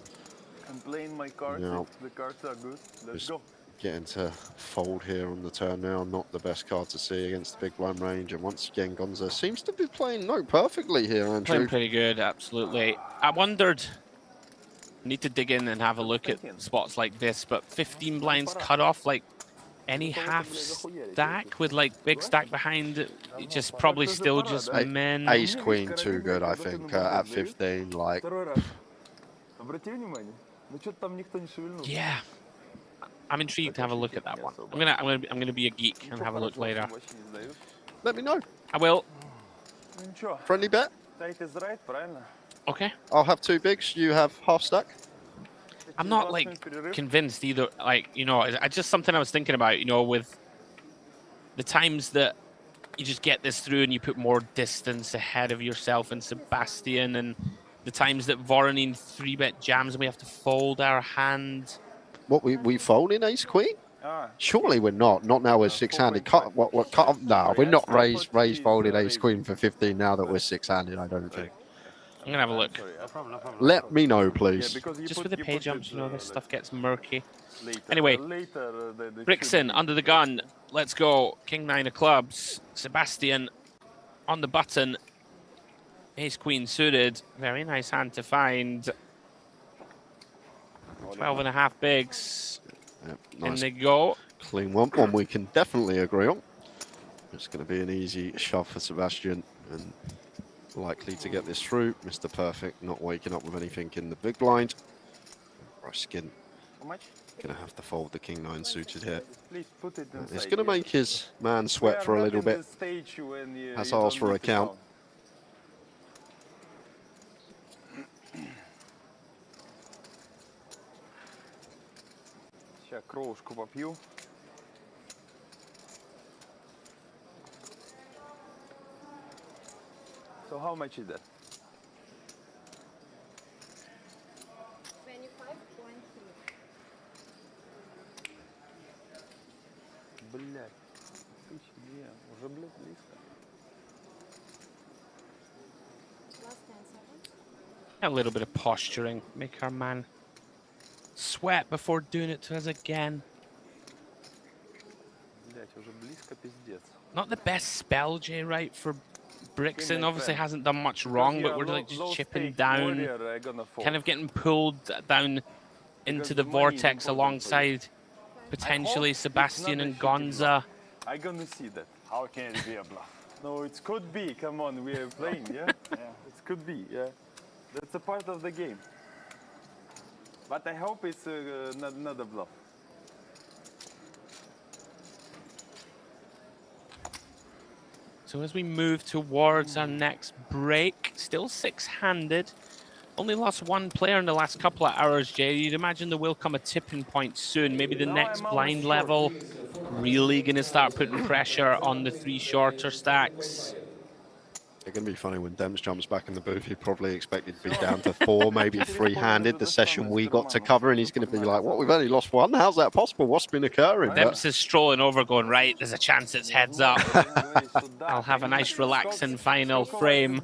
I'm playing my cards. Now, The cards are good. Let's go. Getting to fold here on the turn now, not the best card to see against the big blind range. And once again, Gonza seems to be playing perfectly here, Andrew. Playing pretty good, absolutely. I wondered, need to dig in and have a look at spots like this, but 15 blinds cut off, like any half stack with like big stack behind it, just probably still just men. Ace queen too good, I think, at 15. Like, yeah. I'm intrigued to have a look at that one. I'm gonna be a geek and have a look later. Let me know. I will. Friendly bet. Okay. I'll have 2 bigs. You have half stack. I'm not like convinced either. Like, you know, I just something I was thinking about. You know, with the times that you just get this through and you put more distance ahead of yourself and Sebastian, and the times that Voronin 3-bet jams and we have to fold our hand. What, we fold in ace queen? Surely we're not. Not now we're 6-handed. Cut off. No, we're not raise folded ace queen for 15 now that we're 6-handed. I don't think. I'm gonna have a look. Let me know, please. Just with the pay jumps, you know, this stuff gets murky. Anyway, Brixton under the gun. Let's go. King 9 of clubs. Sebastian on the button. Ace queen suited. Very nice hand to find. 12.5 bigs. Yep, And nice. they go. Clean one we can definitely agree on. It's going to be an easy shove for Sebastian and likely to get this through. Mr. Perfect not waking up with anything in the big blind. Ruskin going to have to fold the king-9 suited here. It's going to make his man sweat for a little bit. Has asked for a count. Сейчас кровушку попью. So how much is that? 25.3. Блять. 1002. Уже, блядь, близко. Last 10 seconds. A little bit of posturing. Make our man sweat before doing it to us again. Блять, уже близко, пиздец. Not the best spell, Jay, right, for Brixton. Obviously hasn't done much wrong, but we're like just chipping down, kind of getting pulled down into the vortex alongside potentially Sebastian and Gonza. I'm gonna see that. How can it be a bluff? No, it could be. Come on, we are playing, yeah? It could be, yeah. That's a part of the game. But I hope it's not a bluff. So as we move towards our next break, still six-handed. Only lost one player in the last couple of hours, Jay. You'd imagine there will come a tipping point soon. Maybe the next blind level really going to start putting pressure on the three shorter stacks. It's going to be funny when Dems jumps back in the booth. He probably expected to be down to 4, maybe three-handed, the session we got to cover, and he's going to be like, what, we've only lost one? How's that possible? What's been occurring? Dems is strolling over going, right, there's a chance it's heads up. I'll have a nice relaxing final frame.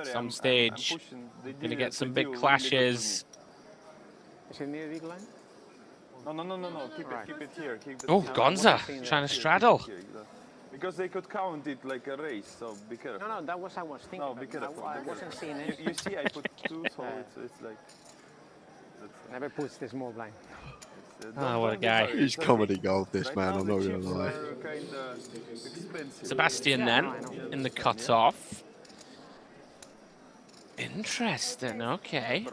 Some stage, going to get some big clashes. Is it near the line? No. Keep it here. Oh, Gonza trying to straddle. Because they could count it like a race, so be careful. No, that was I was thinking. No, be careful. I wasn't seeing it. You see, I put 2, so it's like. Never puts the small blind. Oh, what a guy. He's comedy gold, this man, I'm not going to lie. Sebastian then, in the cutoff. Interesting, okay.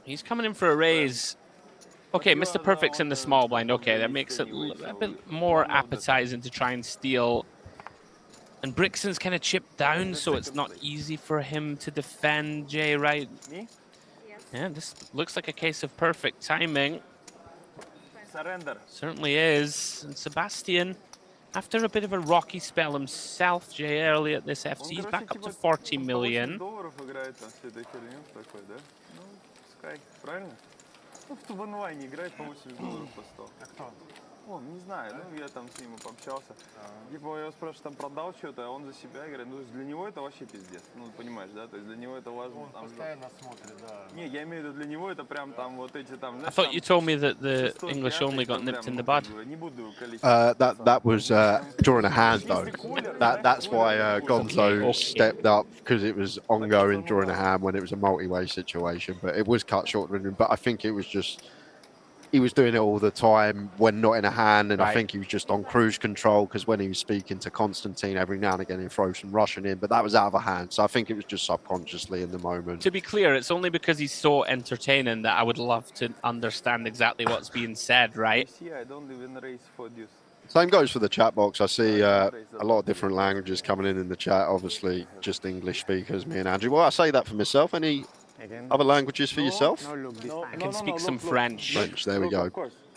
He's coming in for a raise. Okay, Mr. Perfect's in the small blind. Okay, that makes it a bit more appetizing to try and steal. And Brixton's kind of chipped down, so it's not easy for him to defend, Jay, right? Yeah, this looks like a case of perfect timing. Surrender. Certainly is. And Sebastian, after a bit of a rocky spell himself, Jay, early at this FC, he's back up to 40 million. В онлайне играет по $80 по 100. А кто? Он, не знаю, ну я там с ним пообщался. Типа я его спрашиваю, там продал что-то, а он за себя играет. Ну, для него это вообще пиздец. Ну, понимаешь, да? То есть для него это важно. Он постоянно смотрит, да. Не, я имею в виду, для него это прям там вот эти там... I thought you told me that the English only got nipped in the bud. That was during a hand, though. That's why Gonzo stepped up, because it was ongoing during a hand when it was a multi-way situation. But it was cut short. But I think it was just... He was doing it all the time when not in a hand, and I think he was just on cruise control, because when he was speaking to Constantine every now and again, he throws some Russian in, but that was out of a hand. So I think it was just subconsciously in the moment. To be clear, it's only because he's so entertaining that I would love to understand exactly what's being said, right? I don't even raise for deuce. Same goes for the chat box. I see a lot of different languages coming in the chat. Obviously, just English speakers, me and Andrew. Well, I say that for myself. Any other languages for yourself? I can speak some French. French, there we go.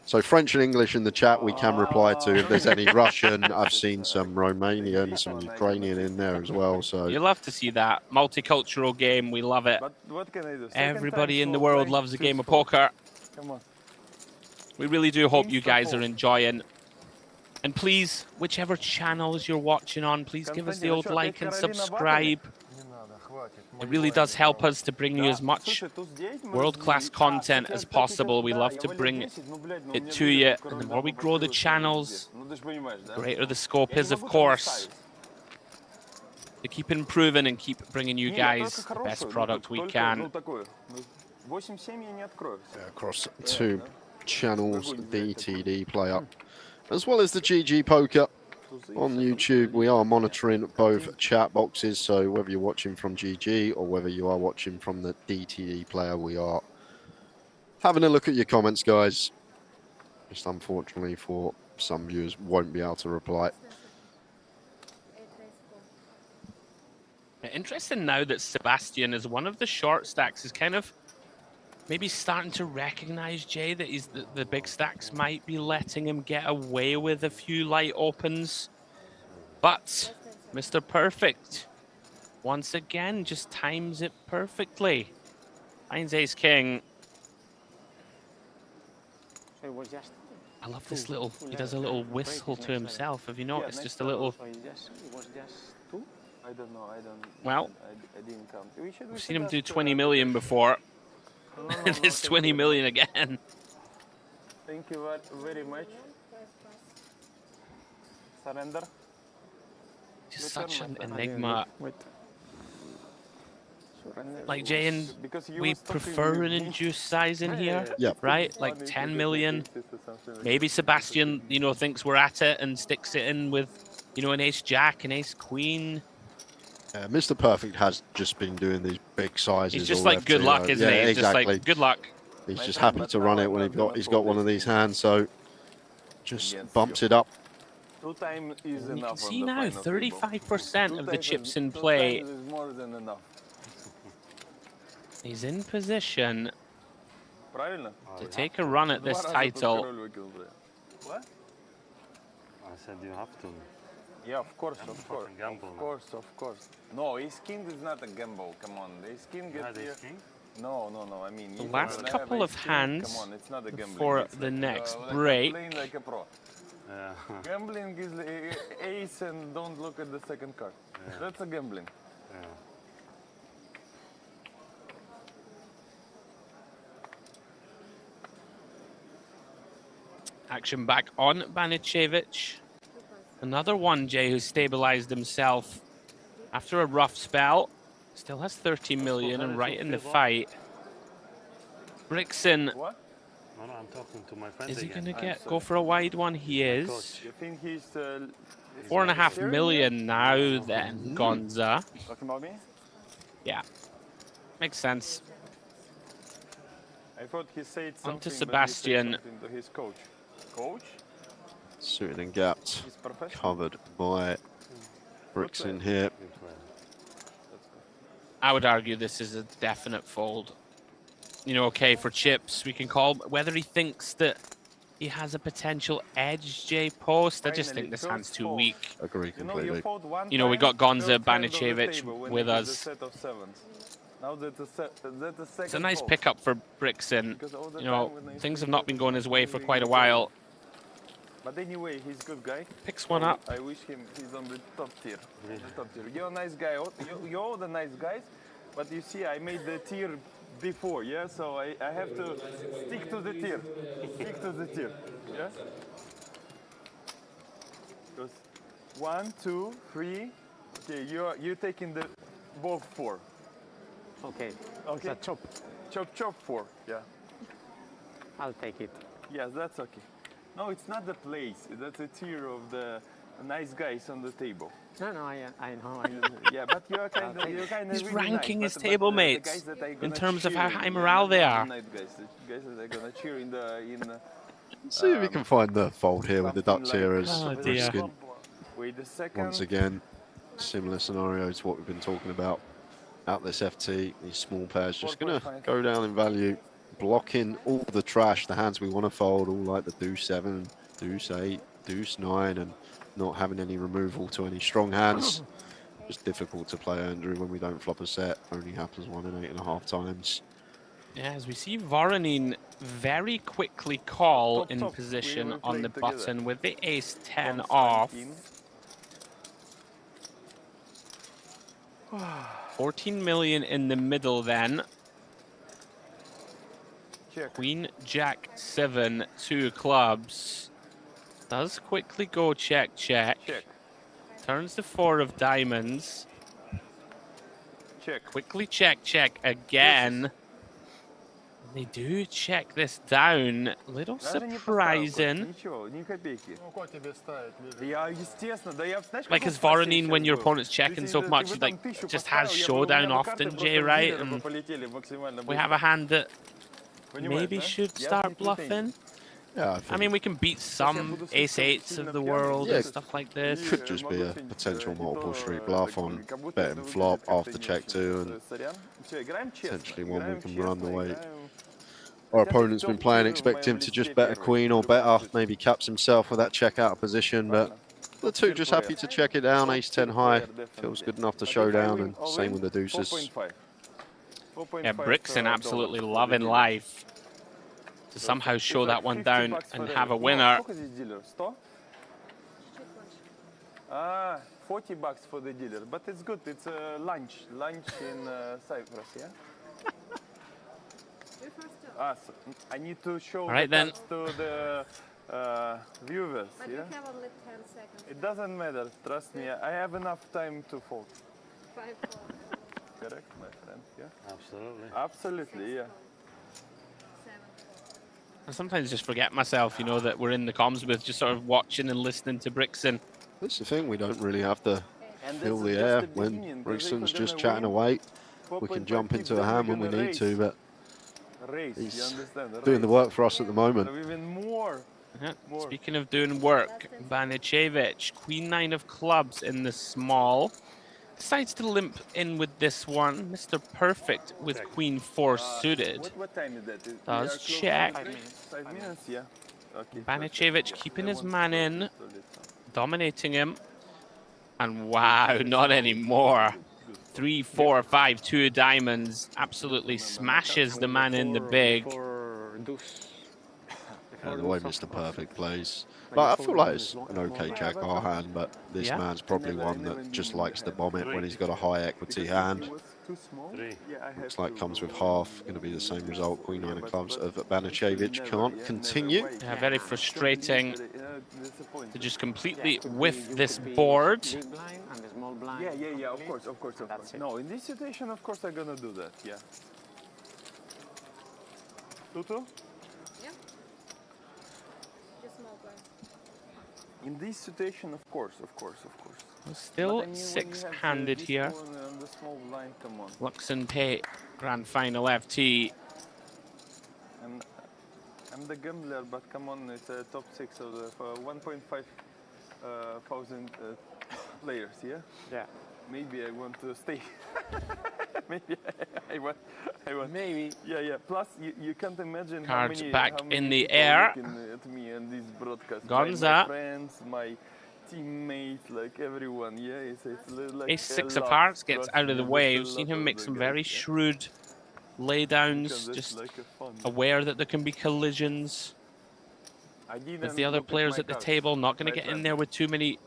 So French and English in the chat we can reply to. If there's any Russian, I've seen some Romanian, some Ukrainian in there as well. So You love to see that. Multicultural game, we love it. What can I do? Everybody in the world loves a game of poker. Come on. We really do hope you guys are enjoying. And please, whichever channels you're watching on, please give us the old like and subscribe. It really does help us to bring you as much world-class content as possible. We love to bring it to you. And the more we grow the channels, the greater the scope is, of course. to keep improving and keep bringing you guys the best product we can. Across 2 channels, DTD player, as well as the GG Poker on YouTube. We are monitoring both chat boxes, so whether you're watching from GG or whether you are watching from the DTD player, we are having a look at your comments, guys. Just unfortunately for some viewers, won't be able to reply. Interesting now that Sebastian, is one of the short stacks, is kind of maybe starting to recognize, Jay, that the big stacks might be letting him get away with a few light opens. But Mr. Perfect, once again, just times it perfectly. Finds ace king. So it was just I love this little, he does a little whistle to himself. Have you noticed? Just a little. So it was just 2? I don't know. I don't. Well, I didn't count. we've seen him do 20 million before. It's 20 million again. Thank you very much. Surrender. Just such an enigma. Like Jay, and we prefer an induced size in here, right? Like 10 million. Maybe Sebastian, you know, thinks we're at it and sticks it in with, you know, an ace jack, an ace queen. Mr. Perfect has just been doing these big sizes. He's just like good luck, isn't he? Yeah, He's exactly. just like good luck. He's just happy to run it when he's got one of these hands, so just bumps it up. 2 times is enough. You can see now 35% of the chips in play. 2 times is more than enough. He's in position to take a run at this What? I said you have to. Yeah, of course, of course. Gamble. Of course. No, ace king is not a gamble. Come on, ace king gets here. No. I mean, The last couple of hands come on, it's not a gambling. before It's the like, next like break. Playing like a pro. Gambling is ace and don't look at the second card. That's a gambling. Action back on Banicevic. Another one, Jay, who stabilized himself after a rough spell. Still has 30 million and right in the fight. Brixton. No, I'm talking to my friend. Is he going to go for a wide one? He is. You think he's 4.5 million now then, Gonza. Talking about me? Yeah. Makes sense. I thought he said something. On to Sebastian. But he said something to his coach. Coach? Suited and gapped, covered by Brixton here. I would argue this is a definite fold. You know, okay, for chips, we can call whether he thinks that he has a potential edge, J post. I just think this hand's too weak. Agree completely. You know, we got Gonza Banicevic with us. It's a nice pickup for Brixton. You know, things have not been going his way for quite a while. But anyway, he's a good guy. Picks one up. I wish he's on the top tier. You're a nice guy. You're all the nice guys. But you see, I made the tier before, yeah? So I have to stick to the tier. Stick to the tier, yeah? Because 1, 2, 3. Okay, you're taking the both 4. Okay. Okay. It's a chop. Chop 4, yeah. I'll take it. Yes, that's okay. No, it's not the place. That's a tier of the nice guys on the table. No, I know. Yeah, but you're kind of He's really ranking nice, his table mates in terms of how high morale they are. The guys that are gonna cheer in See if we can find the fold here with the Dutch here as Brixton. Wait a second. Once again, similar scenario to what we've been talking about. Out this FT, these small pairs just going to go down in value, blocking all the trash, the hands we want to fold, all like the deuce 7, deuce 8, deuce 9, and not having any removal to any strong hands. Just difficult to play, Andrew, when we don't flop a set. Only happens 1 in 8.5 times. Yeah, as we see Voronin very quickly call in position on the button with the ace 10 off. 14 million in the middle then. Check. Queen, Jack, 7, 2 clubs. Does quickly go check. Turns the 4 of diamonds. Check. Quickly check again. They do check this down. Little surprising. Like as Voronin, when your opponent's checking so much, he like just has showdown often, Jay, right? And we have a hand that maybe should start bluffing. Yeah, I mean, we can beat some ace-8s of the world and stuff like this. It could just be a potential multiple street bluff on betting flop after check 2 and potentially one we can run the way our opponent's been playing. Expect him to just bet a queen or better, maybe caps himself with that check out position, but the two just happy to check it down. Ace-10 high feels good enough to show down, and same with the deuces. Yeah, Brixton absolutely loving life to somehow show that one down and have a winner. 40 bucks for the dealer, but it's good. It's lunch in Cyprus, yeah? So I need to show that to the viewers, But yeah? you have only 10 seconds. It doesn't matter, trust me. I have enough time to fold. 5-4. Correct, my friend, yeah? Absolutely. Absolutely, yeah. I sometimes just forget myself, you know, that we're in the comms booth, just sort of watching and listening to Brixton. That's the thing, we don't really have to fill the air when Brixton's just chatting away. We can jump into a hand when we need to, but he's doing the work for us at the moment. Yeah. Speaking of doing work, Banicevic, Queen 9 of clubs in the small. Decides to limp in with this one. Mr. Perfect with Queen 4 suited. What time is that? Does check. 5 minutes, yeah. Okay. Banicevic keeping his man in, dominating him. And wow, not anymore. 3, 4, 5, 2 diamonds. Absolutely smashes the man in the big. And the way Mr. Perfect plays. Like, I feel like it's an okay jack R hand, but this man's probably one that just likes to bomb it when he's got a high equity hand. Looks like comes with half, going to be the same result. Queen 9 of clubs of Banicevic can't continue. Yeah, very frustrating to just completely whiff this board. Yeah, of course. No, in this situation, of course, I'm gonna do that, yeah. 2-2? Yeah. Just small blind. In this situation, of course. Still six-handed here. Luxon Pay Grand Final FT. I'm the gambler, but come on, it's a top 6 of the 1.5 thousand players, yeah? Yeah. Maybe I want to stay. Maybe I want. Maybe. Yeah. Plus, you can't imagine Cards how many, back how many in the people air. looking at me and this broadcast. Gonza. My friends, my teammates, like everyone. Yeah, it's like Ace-6 of hearts gets out of the way. We've seen him make some very shrewd laydowns, just like aware that there can be collisions with the other players at the table. Not going to get in there with too many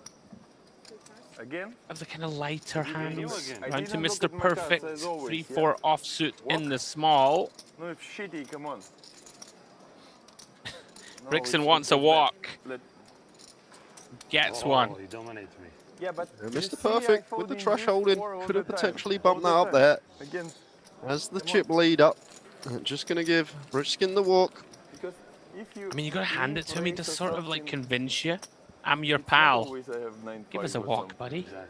of the kind of lighter hands. Round to Mr. Perfect, 3-4 offsuit in the small. No, it's shitty, come on. Brixton wants a walk. Gets one. He dominates me. Yeah, but Mr. Perfect with the trash holding could have potentially bumped that up there. As the chip lead up, just going to give Brixton the walk. I mean, you got to hand it to him. He does sort of like convince you. I'm your pal. Give us a walk, buddy. Yeah.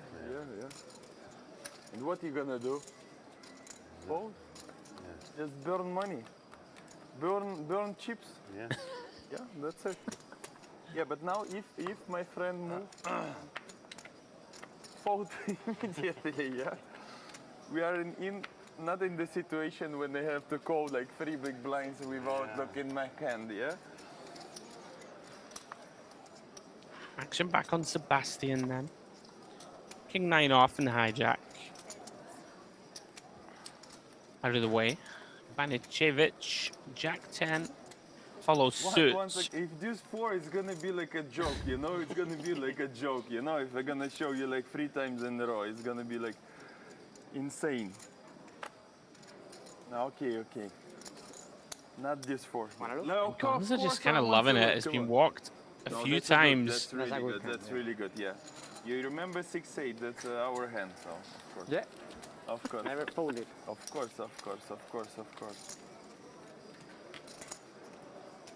And what are you gonna do? Fold? Yeah. Just burn money. Burn chips. Yeah. Yeah, that's it. Yeah, but now if my friend moves, fold immediately, yeah? We are not in the situation when they have to call like 3 big blinds without looking my hand, yeah? Action back on Sebastian then. King 9 off and hijack. Out of the way. Banicevic, Jack 10. Follows suit. If this 4 is gonna be like a joke, you know, it's gonna be like a joke, you know, if I'm gonna show you like 3 times in a row, it's gonna be like insane. Okay. Not this 4. No, Guns are just kind of loving it. It's been walked a few times. That's really good. That's really good. Yeah. You remember 6-8? That's our hand, so of course. Yeah. Of course. Never fold it. Of course.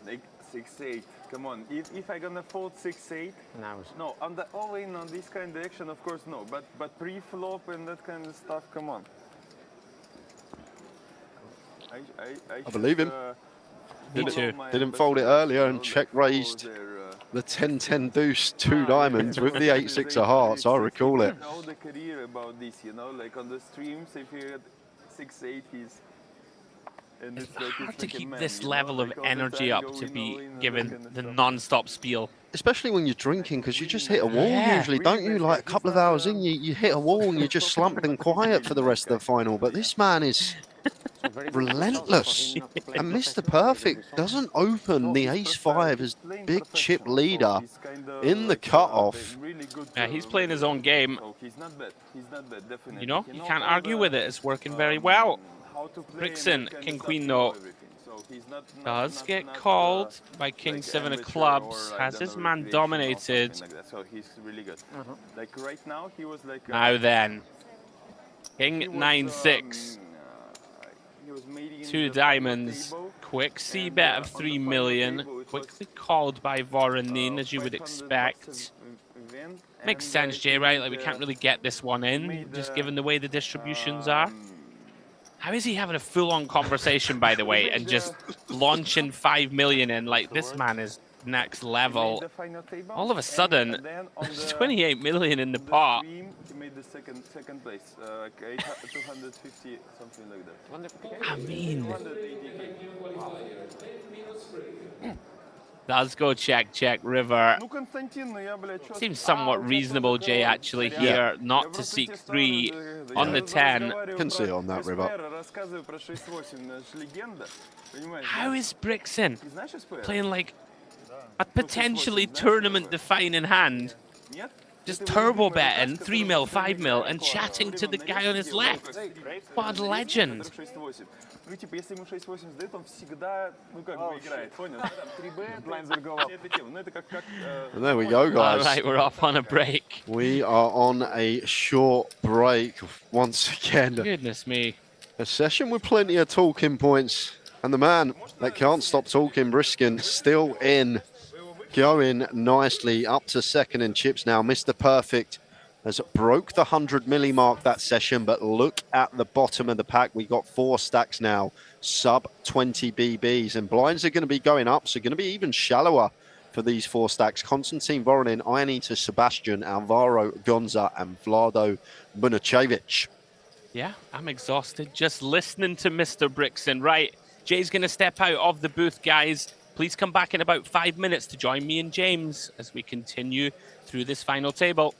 Like 6-8. Come on. If I gonna fold 6-8. No. On the all in on this kind of action, of course no. But pre-flop and that kind of stuff. Come on. I believe him. Me too. Didn't fold it earlier and check raised the 10-10 deuce, 2 diamonds with the 8-6 of hearts. I recall it. Know the career about this, you know, like on the streams, if you had 6-8, he's. And It's like, hard to like a keep man, this you know, level of like all the energy time up to going be all in and given that kind of the stuff. non-stop spiel. Especially when you're drinking, because you just hit a wall Yeah. usually, don't you? Like a couple of hours in, you hit a wall and you're just slumped and quiet for the rest of the final. But this man is relentless. And Mr. Perfect doesn't open the ace-5 as big chip leader in the cutoff. Yeah, he's playing his own game. He's not bad. He's not bad, definitely. You know, you can't argue with it. It's working very well. Brixton, King Queen though, does get called by King 7 of clubs. Has his man dominated. So he's really good. Like right now, he was like. Now then, King 9-6. 2 diamonds. Quick C bet of 3 million. Quickly called by Voronin, as you would expect. Makes sense, Jay, right? Like, we can't really get this one in, just given the way the distributions are. How is he having a full-on conversation, by the way, and just launching 5 million in? Like, this man is next level. All of a sudden, there's 28 million in the pot. He made the second place, 250, something like that. I mean, does go check river. Seems somewhat reasonable, Jay, actually here, not to seek 3 on the 10. Can see it on that river. How is Brixton playing like a potentially tournament-defining hand? Just turbo betting 3 mil, 5 mil, and chatting to the guy on his left. What a legend. Ну, типа, если ему 6-8 сдают, он всегда, ну, как бы играет, понял? 3B, blinds go up. Ну, это как... And there we go, guys. All right, we're off on a break. We are on a short break once again. Goodness me. A session with plenty of talking points. And the man that can't stop talking, Briskin, still in. Going nicely up to second in chips now. Mr. Perfect has broke the 100 milli mark that session, but look at the bottom of the pack. We got 4 stacks now, sub 20 BBs, and blinds are going to be going up, so going to be even shallower for these 4 stacks. Konstantin Voronin, Ionita Sebastian, Alvaro Gonza, and Vlado Bunacevic. Yeah, I'm exhausted just listening to Mr. Brixton. Right, Jay's going to step out of the booth, guys. Please come back in about 5 minutes to join me and James as we continue through this final table.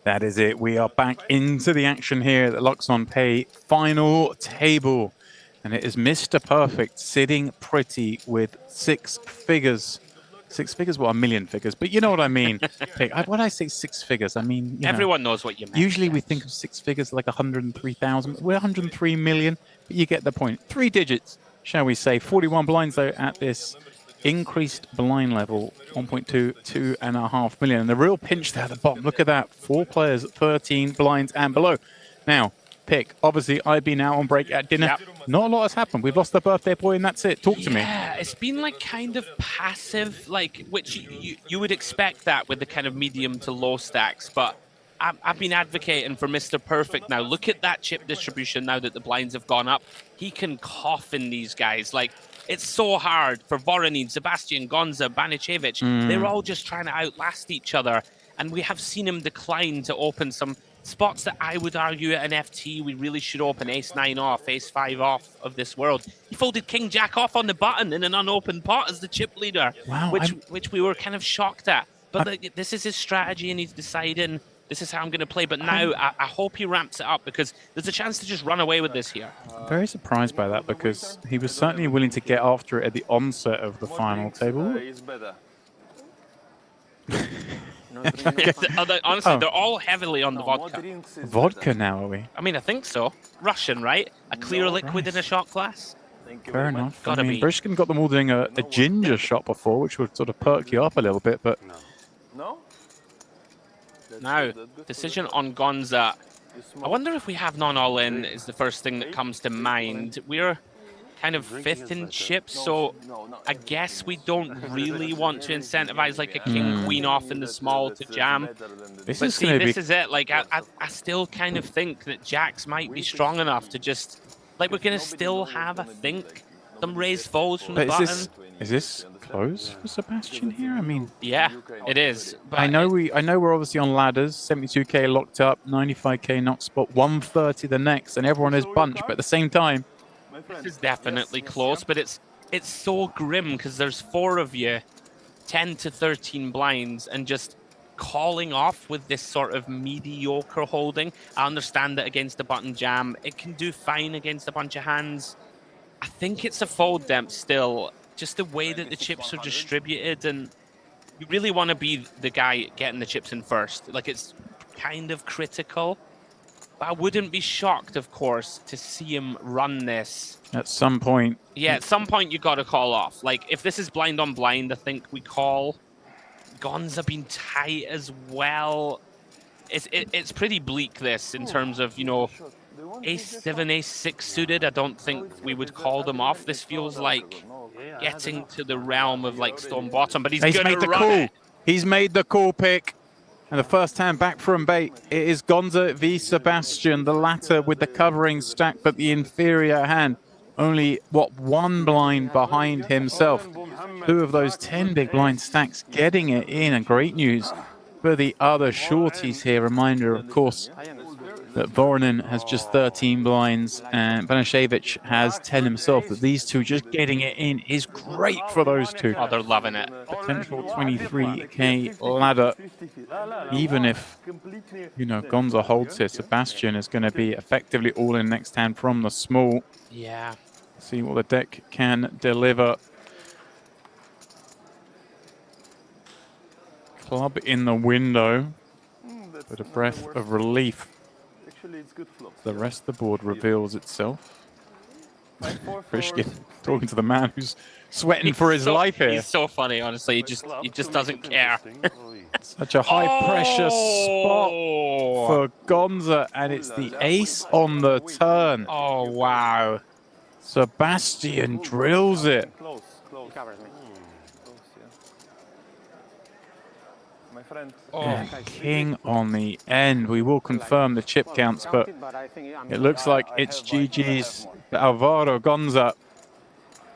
That is it. We are back into the action here at the Luxon Pay final table. And it is Mr. Perfect sitting pretty with 6 figures. 6 figures? Well, 1,000,000 figures, but you know what I mean. When I say 6 figures, I mean, everyone knows what you mean. Usually we think of 6 figures like 103,000. We're 103 million, but you get the point. 3 digits, shall we say. 41 blinds, though, at this increased blind level, 1.2, 2.5 million. And the real pinch there at the bottom, look at that. 4 players, 13 blinds and below. Now, pick. Obviously, I've been out on break at dinner. Yep. Not a lot has happened. We've lost the birthday boy, and that's it. Talk to me. Yeah, it's been like kind of passive, like which you would expect that with the kind of medium to low stacks. But I've been advocating for Mr. Perfect now. Look at that chip distribution now that the blinds have gone up. He can coffin these guys. Like, it's so hard for Voronin, Sebastian, Gonza, Banicevic. They're all just trying to outlast each other. And we have seen him decline to open some spots that I would argue at an FT we really should open ace-9 off, ace-5 off of this world. He folded king-jack off on the button in an unopened pot as the chip leader, wow, which we were kind of shocked at. But this is his strategy, and he's deciding this is how I'm going to play. But now I hope he ramps it up, because there's a chance to just run away with this here. Very surprised by that, because he was certainly willing to get after it at the onset of the final table. Honestly, they're all heavily on the vodka. Vodka now, are we? I mean, I think so. Russian, right? A clear liquid in a shot glass? Fair enough. Gotta be. Brishkin got them all doing a ginger shot before, which would sort of perk you up a little bit, but... No? Now, decision on Gonza. I wonder if we have non-all-in is the first thing that comes to mind. We're kind of 5th in chips, so I guess we don't really want to incentivize like a king-queen off in the small to jam. This is it. Like, I still kind of think that jacks might be strong enough to just... Like, we're going to still have, I think, some raised folds from the button. Is this close for Sebastian here? I mean... Yeah, it is. But I know we're obviously on ladders, 72k locked up, 95k knock spot, 130 the next, and everyone is bunched, but at the same time... This is definitely close, but it's so grim because there's 4 of you, 10 to 13 blinds, and just calling off with this sort of mediocre holding. I understand that against the button jam, it can do fine against a bunch of hands. I think it's a fold demp still, just the way that the chips are distributed, and you really want to be the guy getting the chips in first. Like, it's kind of critical. But I wouldn't be shocked, of course, to see him run this. At some point. Yeah, at some point you got to call off. Like, if this is blind on blind, I think we call. Gonza been tight as well. It's pretty bleak, this, in terms of, you know, ace-7, ace-6 suited. I don't think we would call them off. This feels like getting to the realm of, like, stone bottom. But he's going to run it. He's made the call pick. And the first hand back from bait, it is Gonza v Sebastian, the latter with the covering stack, but the inferior hand only, what, 1 blind behind himself. 2 of those 10 big blind stacks getting it in, and great news for the other shorties here. Reminder, of course, that Voronin has just 13 blinds and Banicevic has 10 himself. That these two just getting it in is great for those two. Oh, they're loving it. Potential 23k ladder. Even if, you know, Gonza holds here, Sebastian is going to be effectively all in next hand from the small. Yeah. See what the deck can deliver. Club in the window. But a breath of relief. The rest of the board reveals itself. Brishkin talking to the man who's sweating for his life here. He's so funny, honestly. He just doesn't care. Such a high-pressure spot for Gonza, and it's the ace on the turn. Oh, wow. Sebastian drills it. King on the end. We will confirm the chip counts, but it looks like it's GG's Alvaro Gonza.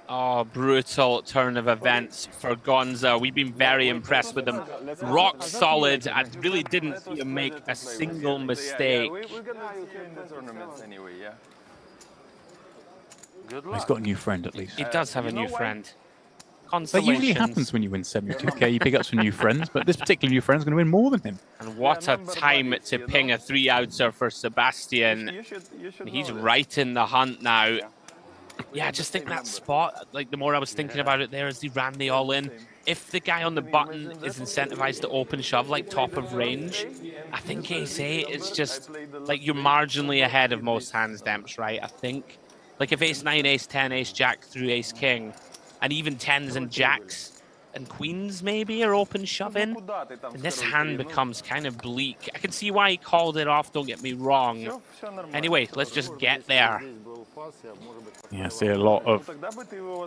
Oh, brutal turn of events for Gonza. We've been very impressed with him. Rock solid. I really didn't see him make a single mistake. He's got a new friend, at least. He does have a new friend. That usually happens when you win 72k. You pick up some new friends, but this particular new friend's going to win more than him. And what a time to ping a 3-outer for Sebastian. He's right in the hunt now. Yeah, I just think that spot, like the more I was thinking about it there as he ran the all-in, if the guy on the button is incentivized to open shove like top of range, I think ace-8 is just, like, you're marginally ahead of most hands, Demps, right? I think. Like if ace-9, ace-10, ace-jack through ace-king, and even 10s and jacks and queens maybe are open shoving, and this hand becomes kind of bleak. I can see why he called it off, don't get me wrong. Anyway, let's just get there. Yeah, I see a lot of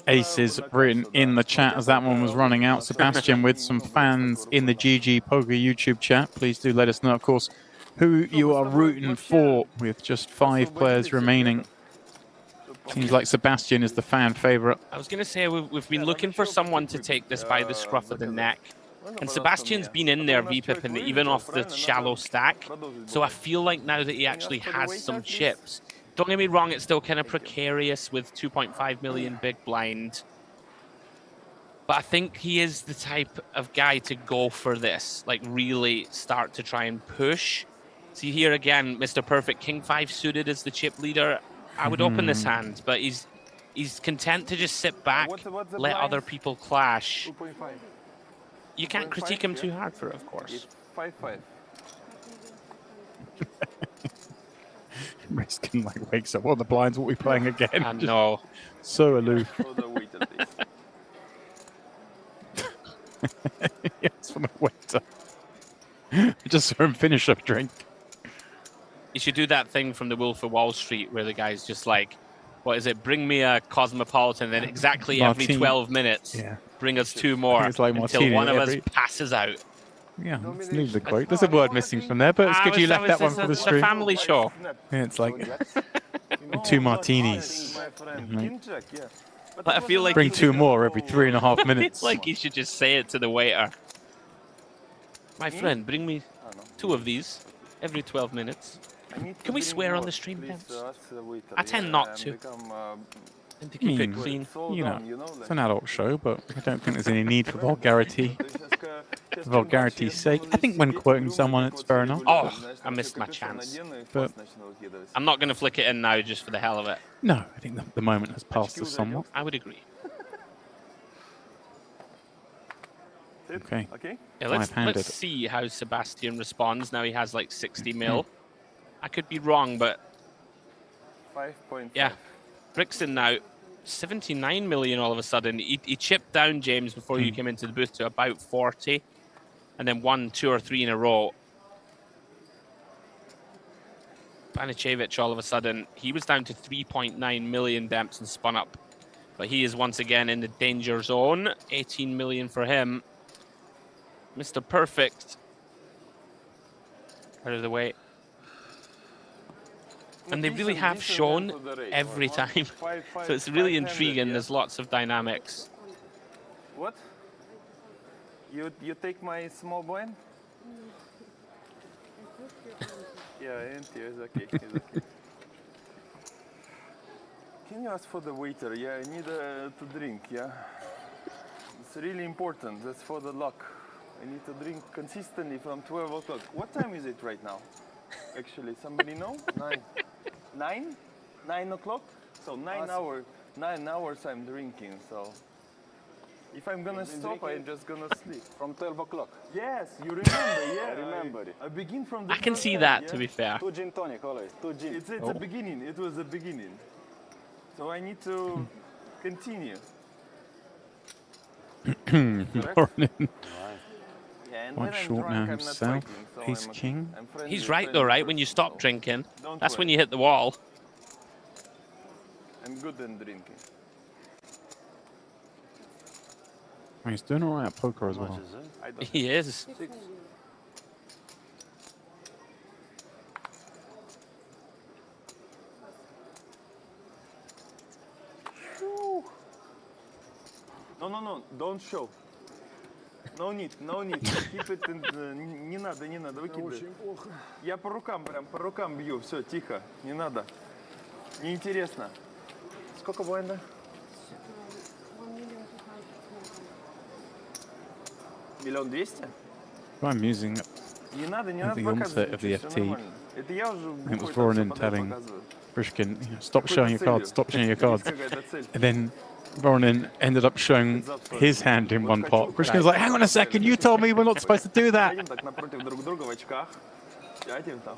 aces written in the chat as that one was running out. Sebastian with some fans in the GGPoker YouTube chat. Please do let us know, of course, who you are rooting for with just 5 players remaining. Seems like Sebastian is the fan favorite. I was going to say we've been looking for someone to take this by the scruff of the neck. And Sebastian's been in there VPIPing even off the shallow stack. So I feel like now that he actually has some chips. Don't get me wrong, it's still kind of precarious with 2.5 million big blind. But I think he is the type of guy to go for this. Like really start to try and push. See here again, Mr. Perfect, King 5 suited as the chip leader. I would open this hand, but he's content to just sit back, let other people clash. You can't critique him too hard for it, of course. 5-5. Riskin like wakes up. What are the blinds? What are we playing again? I know. So aloof. Yes, for the waiter. I just saw him finish a drink. You should do that thing from the Wolf of Wall Street where the guy's just like, what is it? Bring me a Cosmopolitan, then exactly every 12 minutes, bring us 2 more like until one of us passes out. Yeah, let's leave the quote. There's a word missing from there, but it's good you left that one for the stream. It's a family show. Yeah, it's like 2 martinis. But I feel like bring 2 more every 3.5 minutes. It's like you should just say it to the waiter. My friend, bring me 2 of these every 12 minutes. Can we swear on the stream, Demps? I tend not to. And to keep it clean. You know, it's an adult show, but I don't think there's any need for vulgarity. For vulgarity's sake, I think when quoting someone, it's fair enough. Oh, I missed my chance. But I'm not going to flick it in now just for the hell of it. No, I think the moment has passed us somewhat. I would agree. Okay. Yeah, let's see how Sebastian responds. Now he has like 60 mil. I could be wrong, but 5.5. Yeah. Brixton now, 79 million all of a sudden. He chipped down, James, before you came into the booth to about 40. And then 1, 2, or 3 in a row. Panicevic all of a sudden, he was down to 3.9 million Demps and spun up. But he is once again in the danger zone. 18 million for him. Mr. Perfect. Out of the way. And they really have shown every time. So it's really intriguing. There's lots of dynamics. What? You take my small blind? Yeah, empty. It's okay. It's okay. Can you ask for the waiter? Yeah, I need to drink. Yeah, it's really important. That's for the luck. I need to drink consistently from 12 o'clock. What time is it right now? Actually, somebody know? 9? 9 o'clock? So 9 hours. 9 hours I'm drinking. So if I'm gonna stop, I'm just gonna sleep. From 12 o'clock? Yes, you remember, yeah. I remember it. I begin from the I can see that, to be fair. 2 gin tonic always, 2 gin. It's the beginning, it was the beginning. So I need to continue. Morning. Quite short now himself. Ace King. He's right though, right? When you stop drinking, that's when you hit the wall. I'm good in drinking. He's doing all right at poker as well. He is. 6. No, don't show. No need. Keep it in the... Не надо, выкидывай. Я по рукам бью, все, тихо, не надо. Неинтересно. Сколько блайнда? Миллион 200? I'm using Не надо, не the надо onset показывать, of the ничего, всё FT. нормально. Это я уже It was бухой там Voronin всё telling показываю. Brishkin, you know, stop Какой-то showing your cards, целью. stop showing your Есть cards. какая-то цель. And then Voronin ended up showing his hand in one pot. Brishkin was like, hang on a second, you told me we're not supposed to do that. Сядем так напротив друг друга в очках. Сядем там.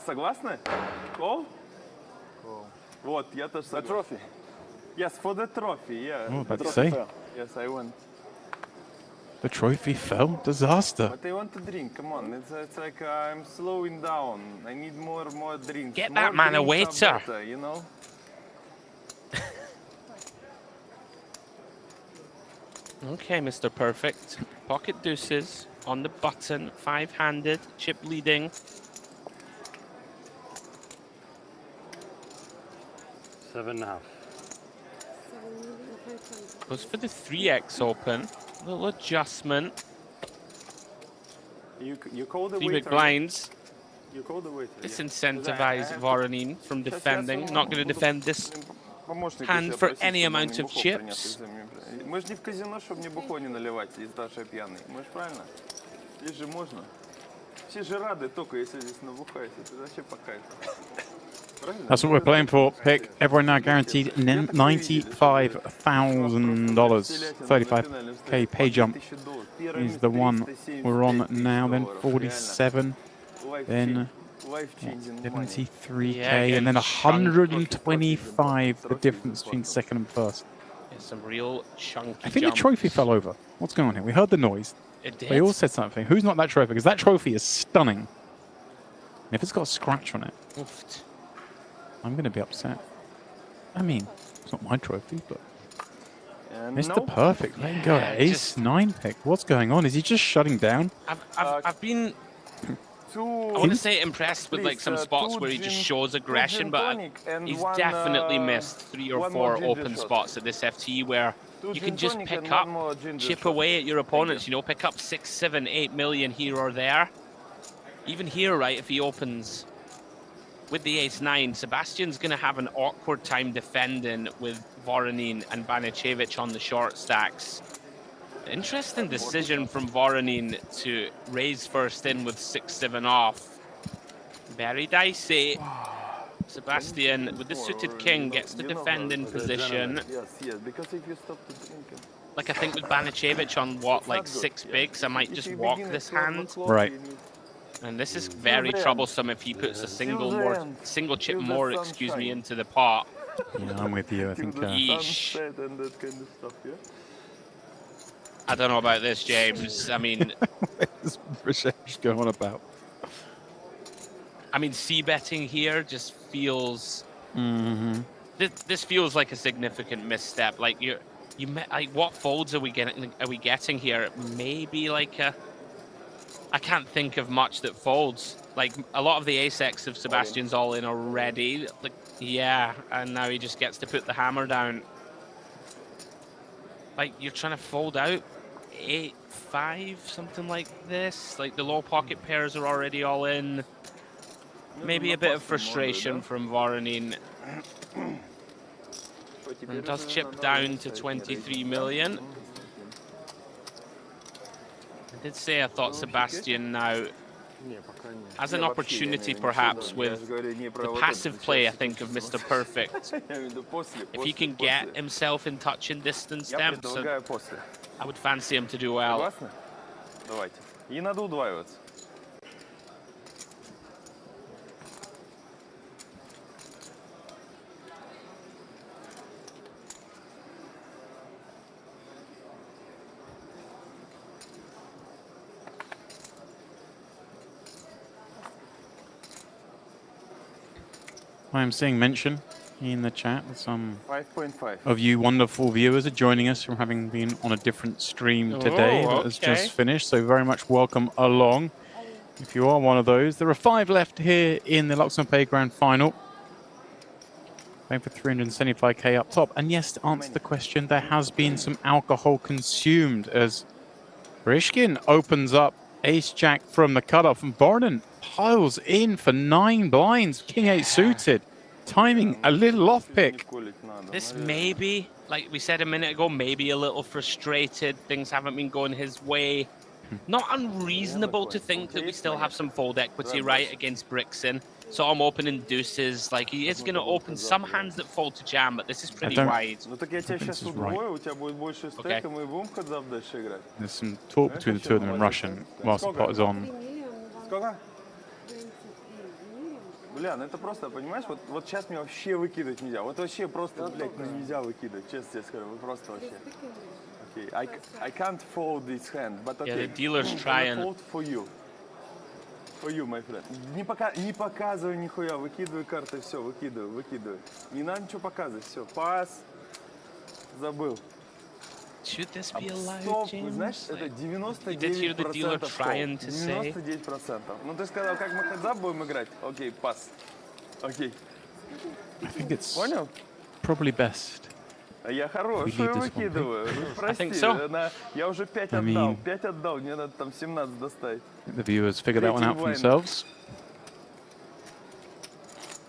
Согласны? Call? Вот, я тоже согласен. trophy. Yes, for the trophy, yeah. Oh, about to say. Yes, I won. The trophy fell. Disaster. But I want to drink, come on. It's like I'm slowing down. I need more drinks. Get More that man a drinks are waiter. better, you know? Okay, Mr. Perfect. Pocket deuces on the button, 5-handed, chip leading. Seven and a half. Goes for the 3x open. Little adjustment. You call the 3 waiter. big blinds. You call the waiter. Disincentivize Voronin from defending. Not going to defend this hand for any amount of chips. Мы же не в казино, чтобы мне бухло не наливать, если даже пьяный. Мы же правильно? Здесь же можно. Все же рады только, если здесь набухаете. Это вообще по кайфу. That's what we're playing for. Pick. Everyone now guaranteed $95,000. 35k pay jump is the one we're on now. Then 47. Then 73k. And then 125 the difference between second and first. Yeah, some real chunky I think jumps. the trophy fell over. What's going on here? We heard the noise. It did. They all said something. Who's not that trophy? Because that trophy is stunning. And if it's got a scratch on it, Oofed. I'm going to be upset. I mean, it's not my trophy, but Mr. No. Perfect, letting go at ace 9 pick. What's going on? Is he just shutting down? I've been, I want to say impressed with like some spots where he just shows aggression, but he's definitely missed 3 or 4 open spots at this FT where you can just pick up, chip away at your opponents, you know, pick up 6, 7, 8 million here or there. Even here, right, if he opens with the ace-9, Sebastian's going to have an awkward time defending with Voronin and Banicevic on the short stacks. Interesting decision from Voronin to raise first in with 6-7 off. Very dicey. Sebastian, with the suited king, gets to defend in position. Yes, because if you stop the drinking. Like I think with Banicevic on what, like 6 bigs, I might just walk this hand. Right. And this is very troublesome if he puts a single chip more, excuse me, into the pot. Yeah, I'm with you. I think. Yeesh. I don't know about this, James. I mean, what's British going on about? I mean, c-betting here just feels. Mm-hmm. This feels like a significant misstep. Like like what folds are we getting? Are we getting here? Maybe like a. I can't think of much that folds. Like a lot of the ace-X of Sebastian's all in already. Like yeah, and now he just gets to put the hammer down. Like you're trying to fold out 8-5, something like this. Like the low pocket pairs are already all in. Maybe a bit of frustration from Voronin. And does chip down to 23 million. I did say I thought Sebastian now has an opportunity perhaps with the passive play, I think, of Mr. Perfect. If he can get himself in touch and distance depths, I would fancy him to do well. Давайте. И надо удваиваться. I am seeing mention in the chat that some 5.5 of you wonderful viewers are joining us from having been on a different stream today that has just finished. So very much welcome along. If you are one of those, there are 5 left here in the Luxon Pay Grand Final. Playing for 375k up top. And yes, to answer the question, there has been some alcohol consumed as Brishkin opens up ace-jack from the cutoff, and Voronin piles in for 9 blinds. King 8 suited. Timing a little off pick. This may be like we said a minute ago, maybe a little frustrated. Things haven't been going his way. Not unreasonable to think that we still have some fold equity, right, against Brixton. So I'm opening deuces. Like, he is going to open some hands that fold to jam, but this is pretty wide. Ну так я тебя сейчас удвою, у тебя будет больше стека, мы будем heads-up дальше играть. There's some talk between the two of them in Russian whilst the pot is on. Сколько? Бля, ну это просто, понимаешь, вот сейчас мне вообще выкидывать нельзя. Вот вообще просто, блядь, нельзя выкидывать, честно тебе скажу, вы просто вообще. Okay, I can't fold this hand, but okay. Yeah, the dealer's trying. Fold for you. For you, my friend. Не показывай нихуя, выкидывай карты, все, выкидывай. Не надо ничего показывать, все, пас. Забыл. Should this be allowed, Стоп, James? знаешь, это 99% Did you hear the dealer trying to say? 99%. Ну ты сказал, как мы heads-up будем играть? Окей, пас. Окей. I think it's Понял? probably best. Я хорошую выкидываю. Прости, я уже 5 отдал, мне надо там 17 достать. The viewers figure that one out for themselves.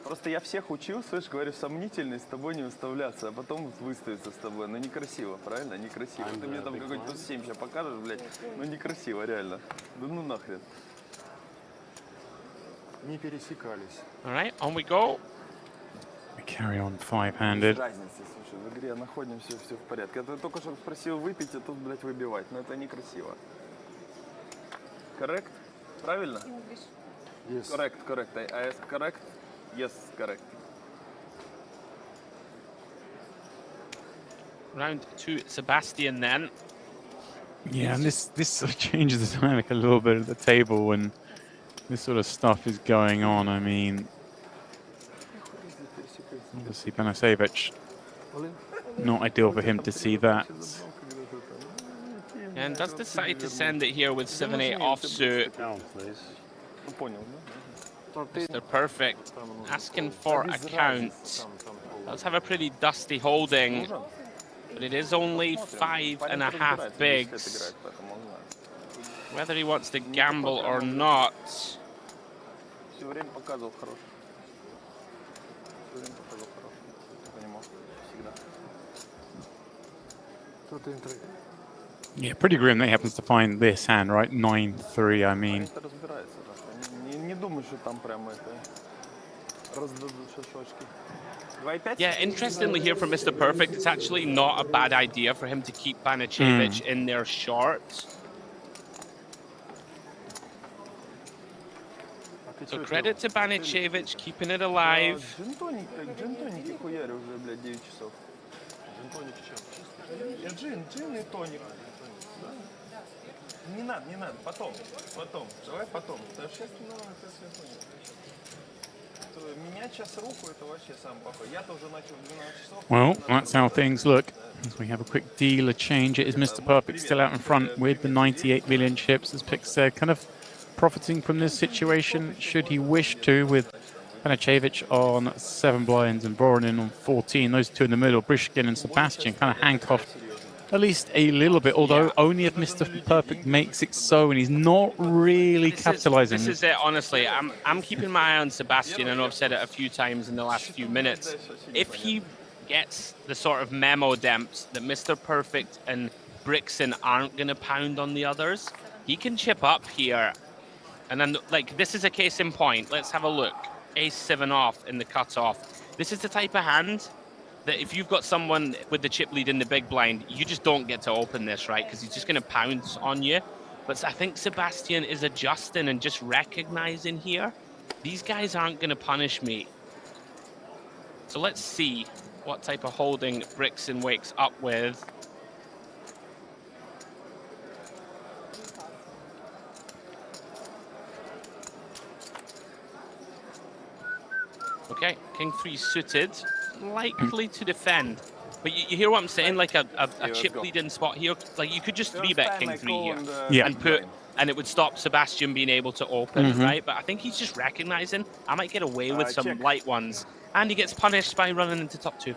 Просто я всех учил, слышь, говорю, сомнительный с тобой не выставляться, а потом выставиться с тобой. Ну некрасиво, правильно? Некрасиво. Ты мне там какой-то плюс 7 сейчас покажешь, блядь. Ну некрасиво, реально. Да ну нахрен. Не пересекались. Alright, on we go. We carry on five-handed. Без разницы, слушай, в игре находимся, все в порядке. Я только что просил выпить, а тут, блядь, выбивать. Но это некрасиво. Correct? Правильно? Yes. Correct. I ask correct? Yes, correct. Round to Sebastian then. Yeah, and this sort of changes the dynamic a little bit at the table when this sort of stuff is going on. I mean, obviously Banasevich, not ideal for him to see that. And does decide to send it here with 7-8 offsuit. Mr. Perfect asking for a count. Does have a pretty dusty holding, but it is only 5.5 bigs. Whether he wants to gamble or not. Yeah, pretty grim that he happens to find this hand, right? 9-3, I mean. Yeah, interestingly here from Mr. Perfect, it's actually not a bad idea for him to keep Banachevich in there short. So credit to Banachevich, keeping it alive. Не надо, потом, давай потом. Менять сейчас руку, это вообще сам похуй. Я тоже начал в 12 часов. Well, that's how things look. As we have a quick dealer change, it is Mr. Perfect still out in front with the 98 million chips, as Pick said, kind of profiting from this situation, should he wish to, with Banachevich on 7 blinds and Voronin on 14. Those two in the middle, Brishkin and Sebastian, kind of handcuffed at least a little bit, although only if Mr. Perfect makes it so, and he's not really capitalizing. This is it, honestly. I'm keeping my eye on Sebastian. I know I've said it a few times in the last few minutes. If he gets the sort of memo demps that Mr. Perfect and Brixton aren't going to pound on the others, he can chip up here. And then, like, this is a case in point. Let's have a look. Ace-7 off in the cutoff. This is the type of hand that if you've got someone with the chip lead in the big blind, you just don't get to open this, right? Because he's just going to pounce on you. But I think Sebastian is adjusting and just recognizing here, these guys aren't going to punish me. So let's see what type of holding Brixton wakes up with. Okay, King 3 suited, likely to defend. But you hear what I'm saying? Like a chip lead-in spot here. Like you could just 3-bet King 3 here, and it would stop Sebastian being able to open, right? But I think he's just recognizing I might get away with some light ones, and he gets punished by running into top 2.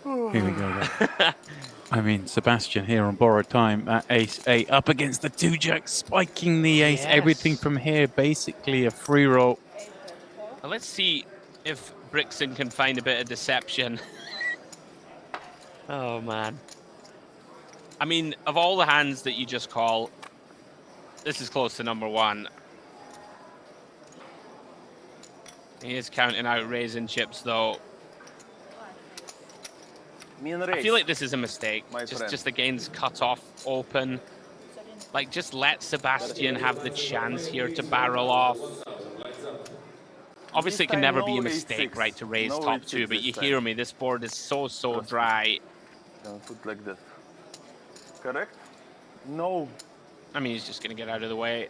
Here we go then. I mean, Sebastian here on borrowed time at ace-8 up against the 2-jack, spiking the ace. Everything from here, basically a free roll. Now let's see if Brixton can find a bit of deception. Oh, man. I mean, of all the hands that you just call, this is close to number one. He is counting out raising chips, though. I feel like this is a mistake. Just the game's cut off open. Like, just let Sebastian have the chance here to barrel off. Obviously, it can never be a mistake, right, to raise top two, but you hear me, this board is so dry. Don't put like that. Correct? No. I mean, he's just going to get out of the way.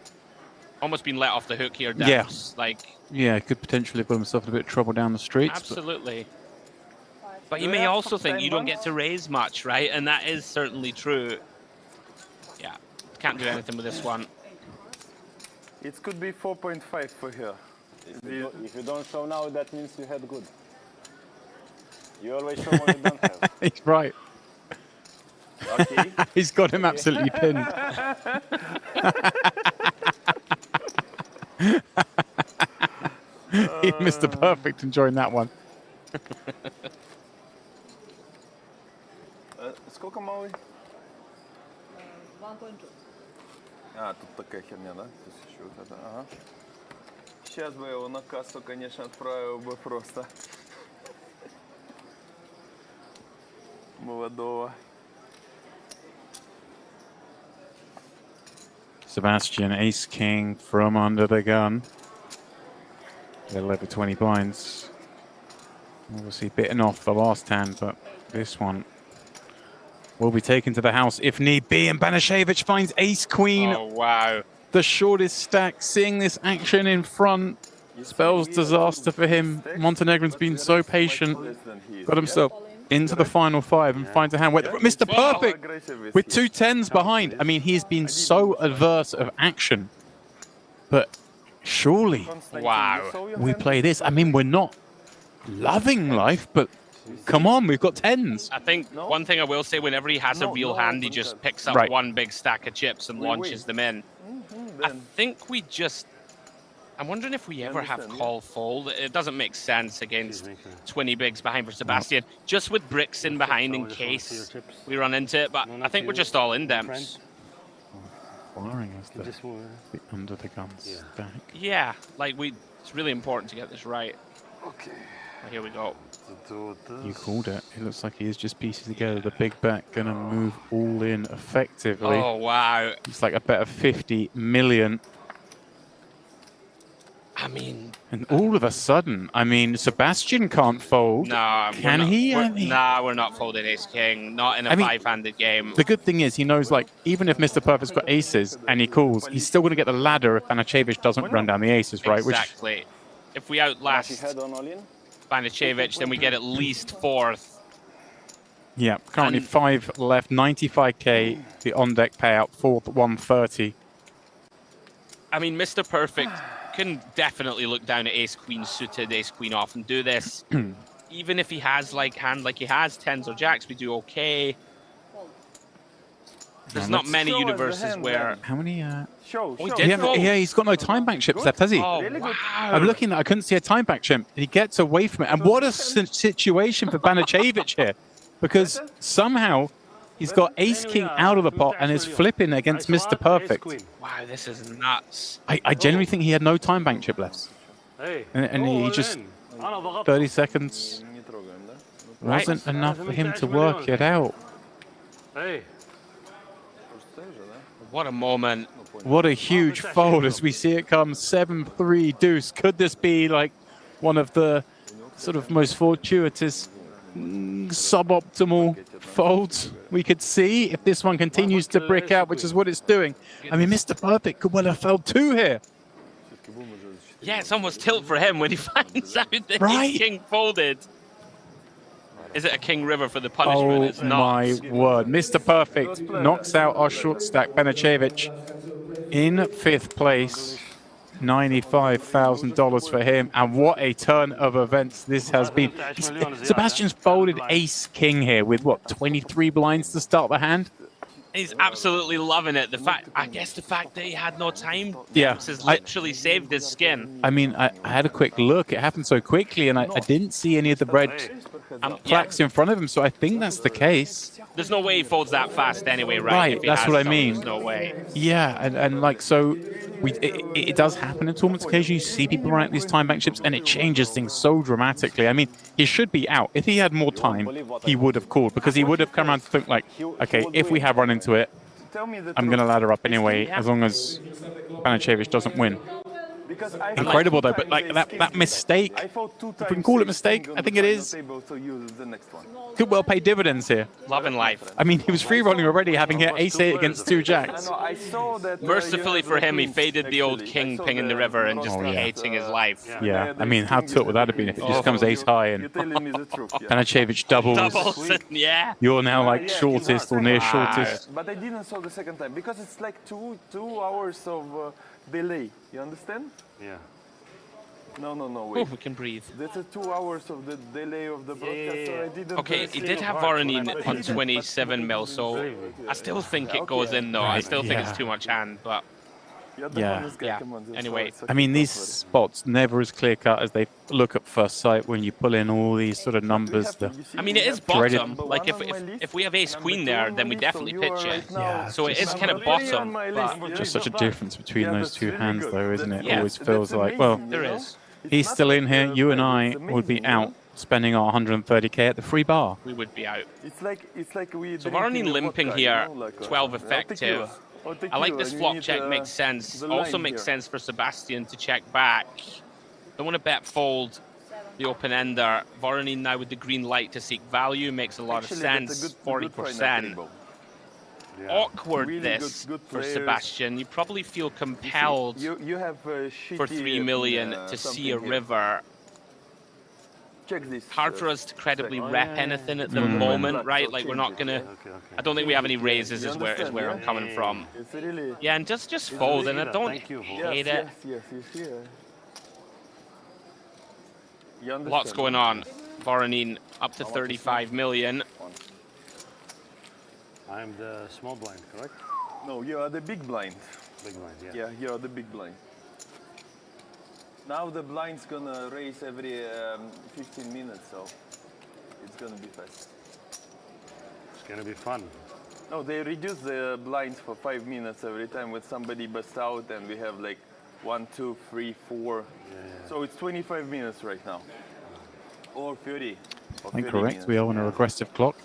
Almost been let off the hook here, Yeah. Dams. Like, Yeah, could potentially put himself in a bit of trouble down the streets. absolutely. But you may also think you don't get to raise much, right? And that is certainly true. Yeah, can't do anything with this one. It could be 4.5 for here. If you don't show now, that means you had good. You always show when you don't have. He's right. Okay. He's got him absolutely pinned. He missed the perfect enjoying that one. Сколько малый? 1.2. А, тут такая херня, да? То есть еще вот это, ага. Сейчас бы я его на кассу, конечно, отправил бы просто. Молодого. Sebastian, ace king from under the gun. A little over 20 blinds. Obviously bitten off the last hand, but this one will be taken to the house if need be. And Banashevich finds ace queen. Oh, wow. The shortest stack. Seeing this action in front spells disaster for him. Montenegrin's been so patient. Got himself into the final five and finds a hand where Mr. Perfect with 2 10s behind. I mean, he's been so adverse of action. But surely, wow, we play this. I mean, we're not loving life, but come on, we've got 10s. I think one thing I will say, whenever he has a real hand, he just picks up one big stack of chips and launches them in. I think we just... I'm wondering if we ever have call fold. It doesn't make sense against 20 bigs behind for Sebastian. Just with Brixton behind in case we run into it, but I think we're just all in Demps. Wiring us the under the gun stack. Yeah, like it's really important to get this right. Okay. Here we go. You called it. It looks like he is just piecing together the big bet, gonna move all in effectively. Oh, wow. It's like a bet of 50 million. I mean... And all of a sudden, I mean, Sebastian can't fold. No, Can he? Nah, we're not folding ace-king. Not in a five-handed game. The good thing is he knows, like, even if Mr. Perfect's got aces and he calls, he's still going to get the ladder if Banashevich doesn't run down the aces, right? Exactly. If we outlast Banashevich, then we get at least fourth. Yeah, currently 5 left, 95k, the on-deck payout, fourth 130. I mean, Mr. Perfect can definitely look down at ace-queen suited, ace-queen off, and do this. Even if he has, like, hand like he has, 10s or jacks, we do okay. There's not many universes where... How many... Yeah, he's got no time bank chips left, has he? Oh, wow. I'm looking, I couldn't see a time back chip. He gets away from it. And what a situation for Banashevich here. Because somehow he's got ace-king out of the pot and is flipping against Mr. Perfect. Wow, this is nuts. I genuinely think he had no time bank chip left. And he just... 30 seconds wasn't enough for him to work it out. What a moment. What a huge fold as we see it come 7-3 deuce. Could this be like one of the sort of most fortuitous suboptimal folds we could see if this one continues to brick out, which is what it's doing? I mean, Mr. Perfect could well have felled 2 here. Yeah, it's almost tilt for him when he finds out that he's king folded. Is it a king river for the punishment? It's not. My word. Mr. Perfect knocks out our short stack. Banashevich in 5th place. $95,000 for him. And what a turn of events this has been. Sebastian's folded ace-king here with, what, 23 blinds to start the hand? He's absolutely loving it. I guess the fact that he had no time Yeah, has literally saved his skin. I mean, I had a quick look. It happened so quickly, and I didn't see any of the red plaques in front of him, so I think that's the case. There's no way he folds that fast anyway, right? Right, If he that's has what I some, mean. There's no way. Yeah, and like, so it does happen in tournaments occasionally. You see people running these time bank chips, and it changes things so dramatically. I mean, he should be out. If he had more time, he would have called, because he would have come around to think like, okay, if we have run into it, I'm going to ladder up anyway, as long as Banicevic doesn't win. Incredible though, but like that mistake, if we can call it a mistake, I think it is, could well pay dividends here. Loving life. I mean, he was free rolling already, having hit ace-8 against 2 jacks. Mercifully for him, he faded the old king ping in the river and just hating his life. Yeah, I mean, how tilt would that have been if it just comes ace-high and Banicevic doubles? Yeah. You're now like shortest or near shortest. But I didn't saw the second time because it's like two hours of delay. You understand? Yeah. No, wait. We can breathe. That's a 2 hours of the delay of the broadcast, so I didn't... Okay, he did have Voronin on 27 mil, so I still think it goes in though. I still think it's too much hand, but... Yeah. Anyway. I mean, these spots never as clear cut as they look at first sight when you pull in all these sort of numbers. I mean, it is bottom. Like if we have ace queen there, then we definitely pitch it. Yeah, so it is kind of bottom. But just such a difference between those two hands, though, isn't it? Yeah. Always feels like, well, there is. He's still in here. You and I would be out spending our 130k at the free bar. We would be out. It's like we. So Voronin limping here, 12 effective. I like this flop check, makes sense. Also makes sense for Sebastian to check back. Don't want to bet fold the open ender. Voronin now with the green light to seek value makes a lot of sense. 40%. Awkward really this good for Sebastian. You probably feel compelled you have for 3 million to see a river. Check this. Hard for us to credibly rep anything at the moment, right? Like we're not gonna. I don't think we have any raises. Is where I'm coming from. Yeah, and just fold, and I don't hate it. Lots going on. Voronin up to 35 million. I'm the small blind, correct? No, you are the big blind. Big blind, yeah. Yeah, you are the big blind. Now the blind's gonna raise every 15 minutes, so it's gonna be fast. It's gonna be fun. No, they reduce the blinds for 5 minutes every time when somebody busts out, and we have like 1, 2, 3, 4. Yeah. So it's 25 minutes right now, or 30. Incorrect. We are on a regressive clock.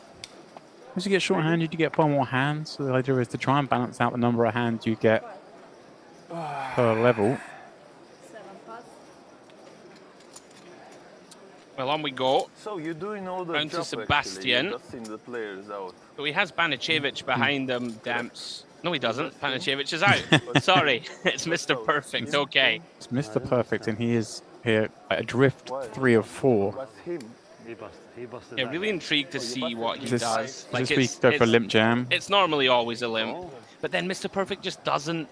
As you get short-handed, you get far more hands. So the idea is to try and balance out the number of hands you get per level. Well, on we go. So you're doing all the round to Sebastian. The players out. So he has Banicevic behind him. Demps. No, he doesn't. Banicevic is out. Sorry, it's Mr. Perfect. Okay. It's Mr. Perfect, and he is here at drift 3 of 4. What's him? He busted. Yeah, really intrigued to see what he does. Like this week go for limp jam. It's normally always a limp, but then Mr. Perfect just doesn't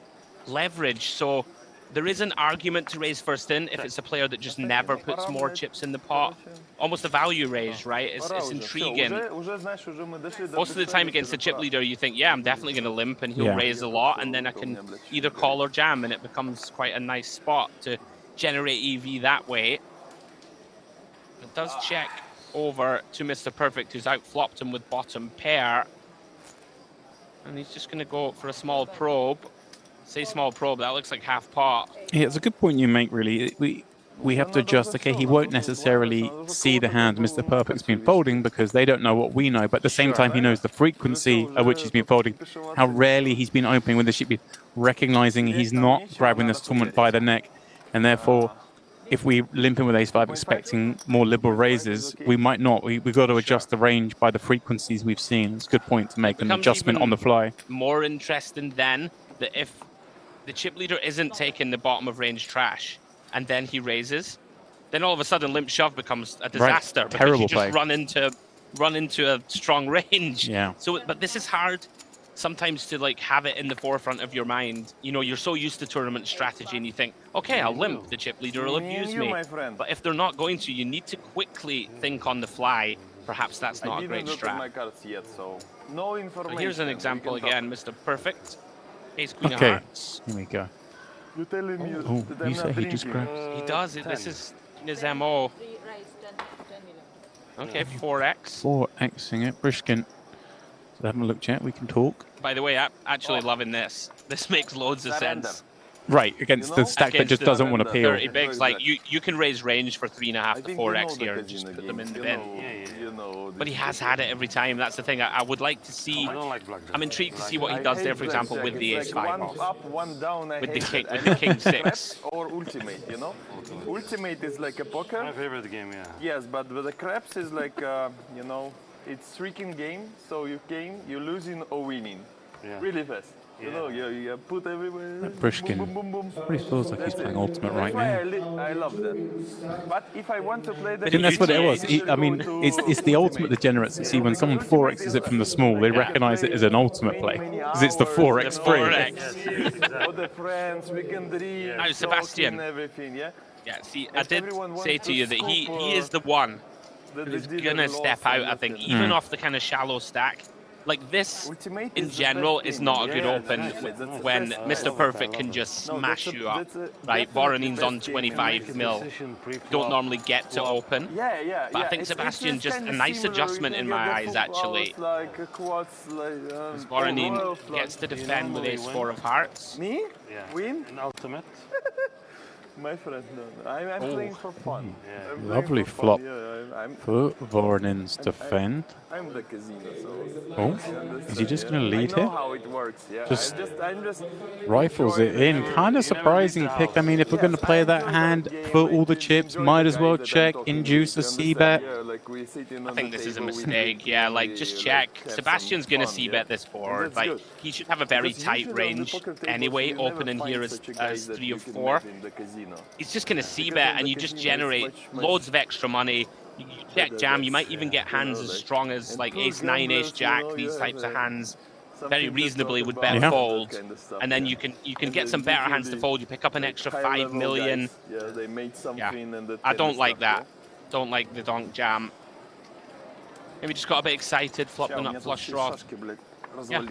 leverage. So there is an argument to raise first in if it's a player that just never puts more chips in the pot. Almost a value raise, right? It's intriguing. Most of the time against the chip leader, you think, yeah, I'm definitely going to limp, and he'll raise a lot, and then I can either call or jam, and it becomes quite a nice spot to generate EV that way. It does check over to Mr. Perfect, who's outflopped him with bottom pair. And he's just going to go for a small probe. Say small probe, that looks like half pot. Yeah, it's a good point you make, really. We have to adjust. Okay, he won't necessarily see the hand Mr. Perfect's been folding because they don't know what we know, but at the same time he knows the frequency at which he's been folding, how rarely he's been opening with the chip, recognizing he's not grabbing this tournament by the neck, and therefore if we limp in with ace-5 expecting more liberal raises, we might not. We've got to adjust the range by the frequencies we've seen. It's a good point to make an adjustment on the fly. More interesting then that if the chip leader isn't taking the bottom of range trash and then he raises, then all of a sudden limp shove becomes a disaster. Right. Terrible because you just run into a strong range. Yeah. So, but this is hard sometimes to like have it in the forefront of your mind. You know, you're so used to tournament strategy and you think, okay, I'll limp, the chip leader will abuse me. But if they're not going to, you need to quickly think on the fly perhaps that's not a great look at my strat. cards yet, so no information. So here's an example again, Mr. Perfect. Ace Queen of Okay, Hearts. here we go. You're telling me Oh, that you I'm say not he just drinking. grabs? He does. This is his MO. Okay, 4x. 4xing it. Brishkin. So haven't looked yet. We can talk. By the way, I'm actually loving this. This makes loads of sense. Right, against the stack that Against just the doesn't want to peel. 30 bigs, like you can raise range for 3.5 to 4x here and just put them in the bin. But he has had it every time. That's the thing. I would like to see. I'm intrigued to see what he does there, for example, with the ace 5 one up, one down. I with the hate king, it. with the king I hate 6. or ultimate, you know. Ultimate is like a poker. My favorite game, yeah. Yes, but with the craps is like you know, it's freaking game. So you're losing or winning, really fast. You know, you put everywhere. Brishkin boom, boom, boom, boom. probably feels like he's playing ultimate right That's now. why I love that. But if I want to play the I think that's what it was. I mean, it's the ultimate degenerates that see when someone 4x's it from the small, they recognize it as an ultimate play. Because it's the 4x free. All the friends, we can dream, Now, Sebastian. talking, everything, yeah? Yeah, see, I did say to you that he is the one who's gonna step out, I think, even off the kind of shallow stack. Like this, in general, is not a good open when Mr. Perfect can just smash you up. Right, Voronin's on 25 mil. Don't normally get to open. But I think Sebastian just a nice adjustment in my eyes, actually. Voronin gets to defend with ace 4 of hearts. Me? Yeah. Win? An ultimate. My friend, no. I'm playing for fun. I'm Lovely playing flop for fun. for Voronin's defend. I'm the casino, so. Oh, is he just going to lead I know here? how it works, yeah. Just I'm just Rifles it in. Kind of surprising pick. I mean, if we're going to play that hand, put all the chips, might as well check, induce a c-bet. I think this is a mistake. Yeah, like just check. Sebastian's gonna c-bet this board. Like he should have a very tight range anyway. Opening here as 3 of 4. He's just gonna c-bet, and you just generate loads of extra money. You check jam. You might even get hands as strong as like ace 9, ace jack. These types of hands very reasonably would bet fold, and then you can get some better hands to fold. You pick up an extra 5 million. Yeah, I don't like that. Don't like the donk jam. Maybe just got a bit excited, flopped the nut flush draw. Yeah.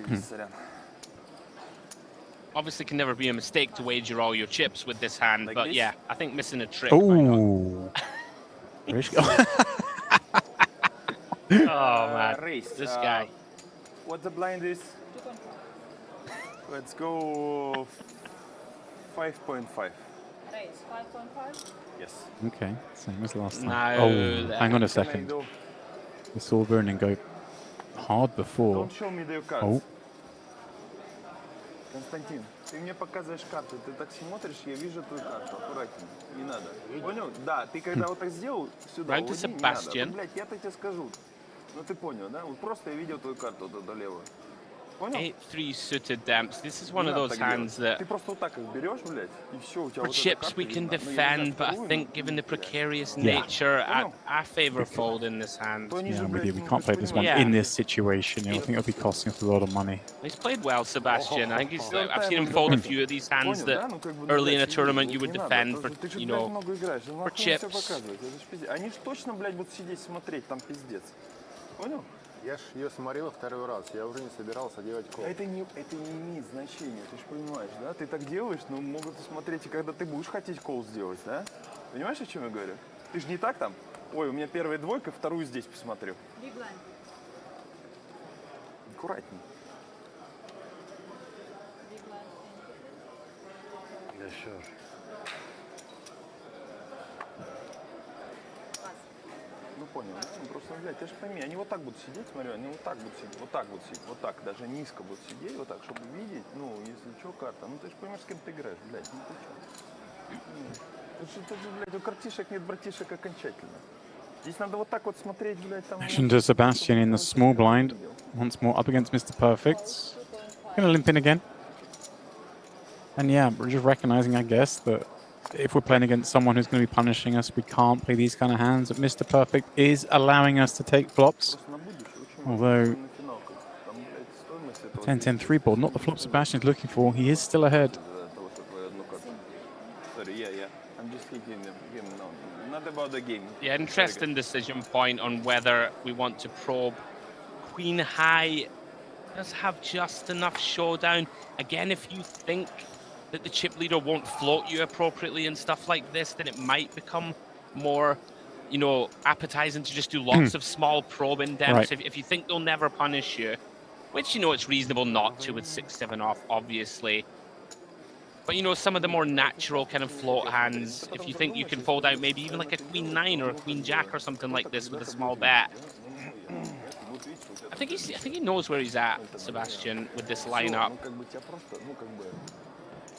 Obviously can never be a mistake to wager all your chips with this hand, but yeah, I think missing a trick. Ooh. Oh man, this guy. What the blind is? Let's go 5.5. Raise 5.5? Yes. Okay, same as last time. No, Oh, hang on a second. We saw Vernon go hard before. Don't show me the cards. Oh, Константин, ты мне показываешь карты, ты так смотришь, я вижу твою карту, аккуратнее, не надо. Понял? Да, ты когда вот так сделал, сюда Right to уйди, не надо. Sebastian. Ну, блядь, я-то тебе скажу. Ну ты понял, да? Вот просто я видел твою карту вот эту левую. Понял? 8-3 suited damps. This is one of those hands that Ты просто вот так их берешь, блядь, и все, у тебя for вот эта chips карта we can видна. Ну, я не defend, знаю, but I вторую, think given the precarious Yeah. nature, I favor fold in this hand. yeah, I'm with you. We can't play this one Yeah. in this situation. I think it'll be costing us a lot of money. He's played well, Sebastian. I think he's. I've seen him fold a few of these hands that early in a tournament you would defend for, Ты же, you блядь, know, много играешь, for ну нахуй мне всё chips. показывать, это ж пиздец. Они ж точно, блядь, будут сидеть смотреть, там пиздец. Понял? Я ж ее смотрел второй раз, я уже не собирался делать кол. Это не имеет значения, ты же понимаешь, да? Ты так делаешь, но могут смотреть, и когда ты будешь хотеть кол сделать, да? Понимаешь, о чем я говорю? Ты же не так там, ой, у меня первая двойка, вторую здесь посмотрю. Аккуратней. Yeah, sure. Ну понял, ну, просто, блядь, ты же пойми, они вот так будут сидеть, смотрю, они вот так будут сидеть, вот так, даже низко будут сидеть, вот так, чтобы видеть, ну, если что, карта, ну ты же понимаешь, с кем ты играешь, блядь, ну ты что? Это же, блядь, у картишек нет братишек окончательно. Здесь надо вот так вот смотреть, блядь, там... Action to Sebastian in the small blind. Once more up against Mr. Perfect. Gonna limp in again. And yeah, we're just recognizing, I guess, that if we're playing against someone who's going to be punishing us, we can't play these kind of hands. But Mr. Perfect is allowing us to take flops. Although 10-10-3 board, not the flop Sebastian is looking for. He is still ahead. Sorry, yeah. I'm just hitting him now. not about the game. Yeah, interesting decision point on whether we want to probe. Queen high does have just enough showdown. Again, if you think that the chip leader won't float you appropriately and stuff like this, then it might become more, you know, appetizing to just do lots of small probing demos. Right. If you think they'll never punish you, which, you know, it's reasonable not to with 6-7 off, obviously. But, you know, some of the more natural kind of float hands, if you think you can fold out maybe even like a queen 9 or a queen jack or something like this with a small bet. I think he knows where he's at, Sebastian, with this lineup.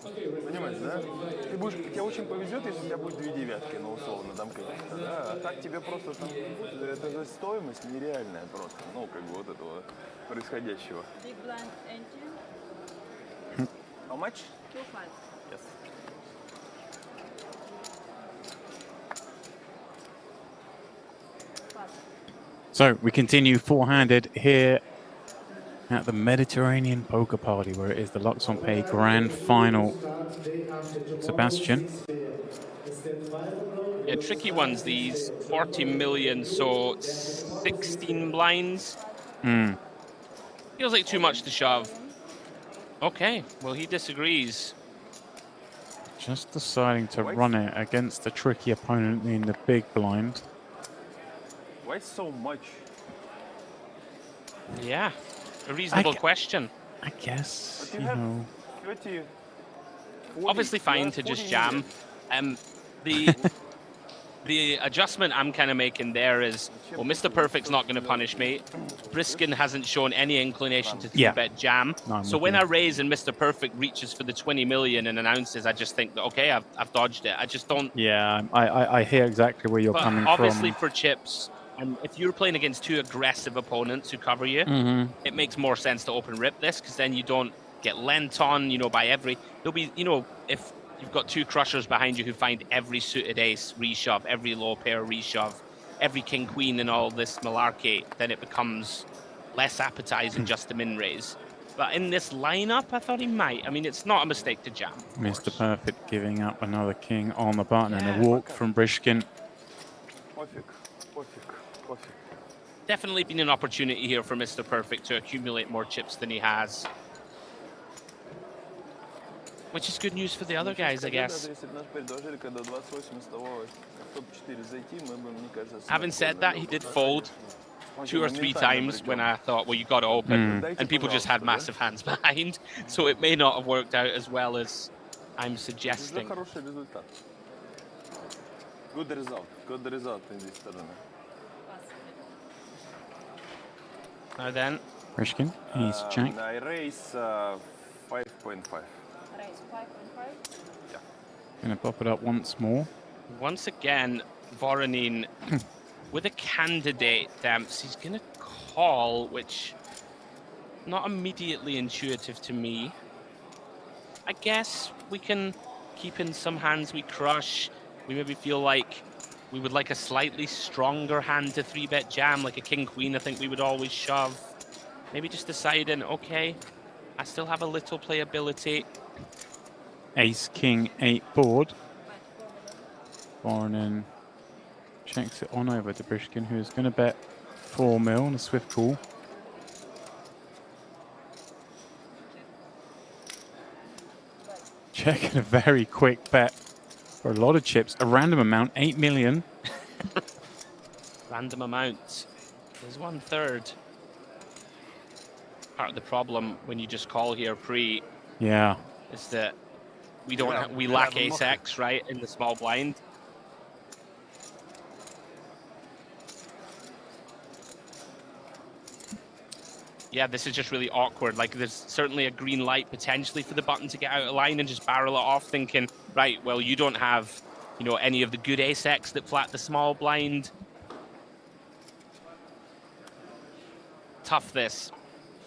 Понимаешь, да? Тебе очень повезет, если у тебя будет 2 девятки, ну, условно, там каких-то, да? А так тебе просто там, это же стоимость нереальная просто, ну, как бы вот этого происходящего. Big blind engine. How much? 2-5. Yes. So we continue four-handed here at the Mediterranean Poker Party, where it is the Luxon Pay Grand Final. Sebastian. Yeah, tricky ones these. 40 million, so 16 blinds. Feels like too much to shove. Okay, well, he disagrees. Just deciding to run it against a tricky opponent in the big blind. Why so much? Yeah, a reasonable question. I guess, you know. Obviously fine to just jam. The adjustment I'm kind of making there is, well, Mr. Perfect's not going to punish me. Briskin hasn't shown any inclination to 3-bet jam. No, so when I raise and Mr. Perfect reaches for the 20 million and announces, I just think that, okay, I've dodged it. I just don't... Yeah, I hear exactly where you're coming obviously from. for chips, and if you're playing against two aggressive opponents who cover you, it makes more sense to open rip this, because then you don't get lent on, you know, by every... There'll be, you know, if you've got two crushers behind you who find every suited ace reshove, every low pair reshove, every king queen and all this malarkey, then it becomes less appetizing just to min raise. But in this lineup, I thought he might. I mean, it's not a mistake to jam. Mr. Perfect giving up another king on the button and a walk from Brishkin. Definitely been an opportunity here for Mr. Perfect to accumulate more chips than he has. Which is good news for the other guys, I guess. Having said that, he did fold 2 or 3 times when I thought, well, you got to open. And people just had massive hands behind. So it may not have worked out as well as I'm suggesting. Good result in this tournament. Now then. Brishkin, he's jack. I raise 5.5. Raise 5.5. Yeah. Gonna pop it up once more. Once again, Voronin with a candidate damps. He's gonna call, which not immediately intuitive to me. I guess we can keep in some hands we crush. We maybe feel like we would like a slightly stronger hand to 3-bet jam, like a king queen. I think we would always shove. Maybe just deciding, okay, I still have a little playability. Ace, king, 8 board. Voronin checks it on over to Brishkin, who's going to bet 4 mil on a swift call. Checking a very quick bet for a lot of chips. A random amount, 8 million. Random amount. There's 1/3. Part of the problem when you just call here pre. Yeah. Is that we don't we lack ace X, right, in the small blind. Yeah, this is just really awkward. Like, there's certainly a green light potentially for the button to get out of line and just barrel it off, thinking, right, well, you don't have, you know, any of the good ace X that flat the small blind. Tough this.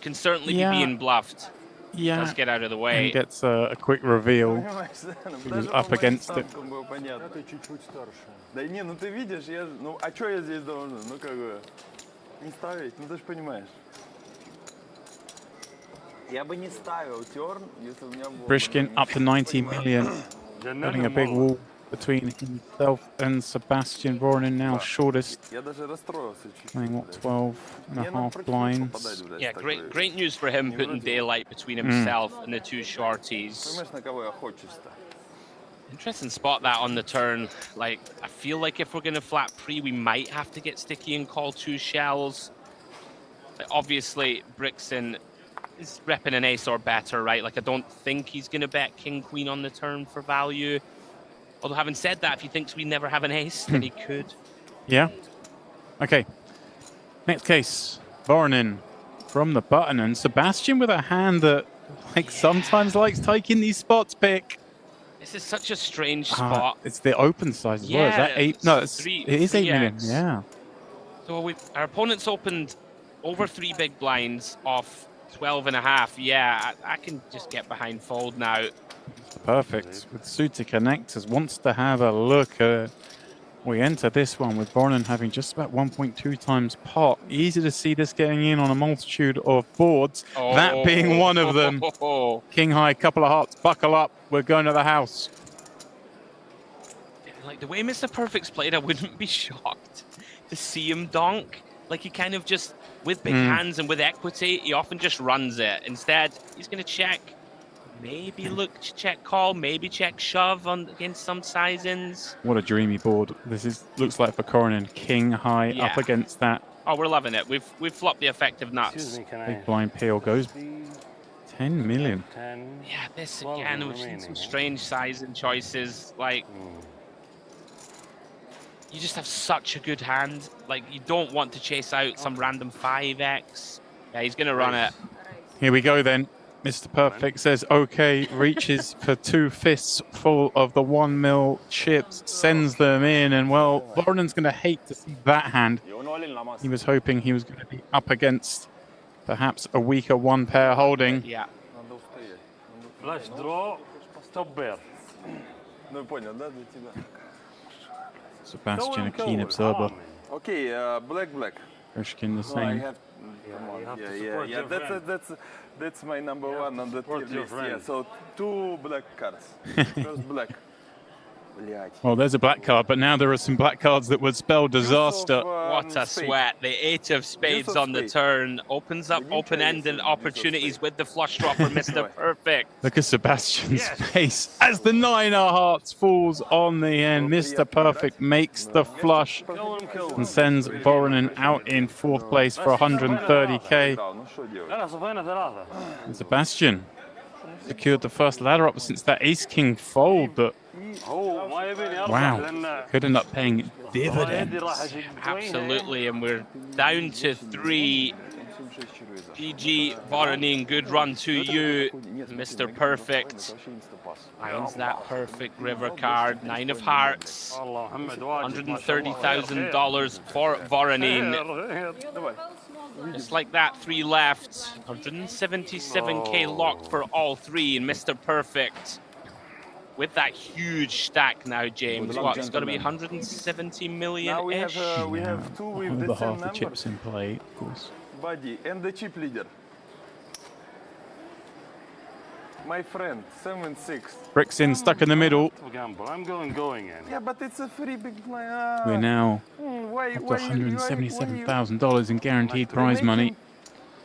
Can certainly be being bluffed. Yeah. Let's get out of the way. And gets a quick reveal. He was up against it. Да не, ну ты видишь, ну а что я здесь должен? Ну как бы не ставить, ну ты же понимаешь. Я бы не ставил терн, если у меня был... Brishkin up to 90 million. Getting a big wall. between himself and Sebastian. Voronin now shortest. Playing what, 12.5 blinds. Yeah, great news for him putting daylight between himself and the two shorties. Interesting spot that on the turn. Like, I feel like if we're going to flat pre, we might have to get sticky and call two shells. Like, obviously, Brixton is repping an ace or better, right? Like, I don't think he's going to bet king, queen on the turn for value. Although, having said that, if he thinks we never have an ace, then he could. Yeah. Okay. Next case. Voronin from the button. And Sebastian with a hand that, like, sometimes likes taking these spots pick. This is such a strange spot. It's the open size as well. Is that 8? No, it is 8 million. Yeah. So our opponent's opened over 3 big blinds off 12.5. Yeah, I can just get behind fold now. Perfect. With suited connectors, wants to have a look. We enter this one with Voronin having just about 1.2 times pot. Easy to see this getting in on a multitude of boards. That being one of them. King high, couple of hearts, buckle up. We're going to the house. Like the way Mr. Perfect's played, I wouldn't be shocked to see him donk. Like he kind of just, with big hands and with equity, he often just runs it. Instead, he's going to check. Maybe look to check call, maybe check shove on against some size-ins. What a dreamy board. This looks like for Voronin. King high up against that. Oh, we're loving it. We've flopped the effective nuts. Big blind peel goes 10 million. Yeah, this again, we've seen some strange sizing choices. Like, you just have such a good hand. Like, you don't want to chase out some random 5x. Yeah, he's going to run it. Here we go then. Mr. Perfect says, okay, reaches for 2 fists full of the 1 mil chips, sends them in, and well, Voronin's going to hate to see that hand. He was hoping he was going to be up against perhaps a weaker 1 pair holding. Yeah. Flush draw, stop bear. Sebastian, a keen observer. Okay, black. Krishkin the same. That's my number one on the tier list. Yeah, so 2 black cards. First black. Well, there's a black card, but now there are some black cards that would spell disaster. What a sweat. The 8 of spades on the turn opens up open-ended opportunities with the flush draw for Mr. Perfect. Look at Sebastian's face as the 9 of hearts falls on the end. Mr. Perfect makes the flush and sends Voronin out in 4th place for 130k. And Sebastian secured the first ladder up since that ace-king fold, but wow, could end up paying dividends. Absolutely, and we're down to 3. GG Voronin, good run to you, Mr. Perfect. Finds that perfect river card, 9 of hearts, $130,000 for Voronin. Just like that, 3 left, 177k locked for all 3, and Mr. Perfect with that huge stack now, James. What, it's got to be 170 million-ish? Now we have 2 with the same half the chips in play, of course. Buddy and the chip leader. My friend, 7-6. Brixton stuck in the middle. I'm going in. Yeah, but it's a free big blind. We're now up to $177,000 in guaranteed prize money.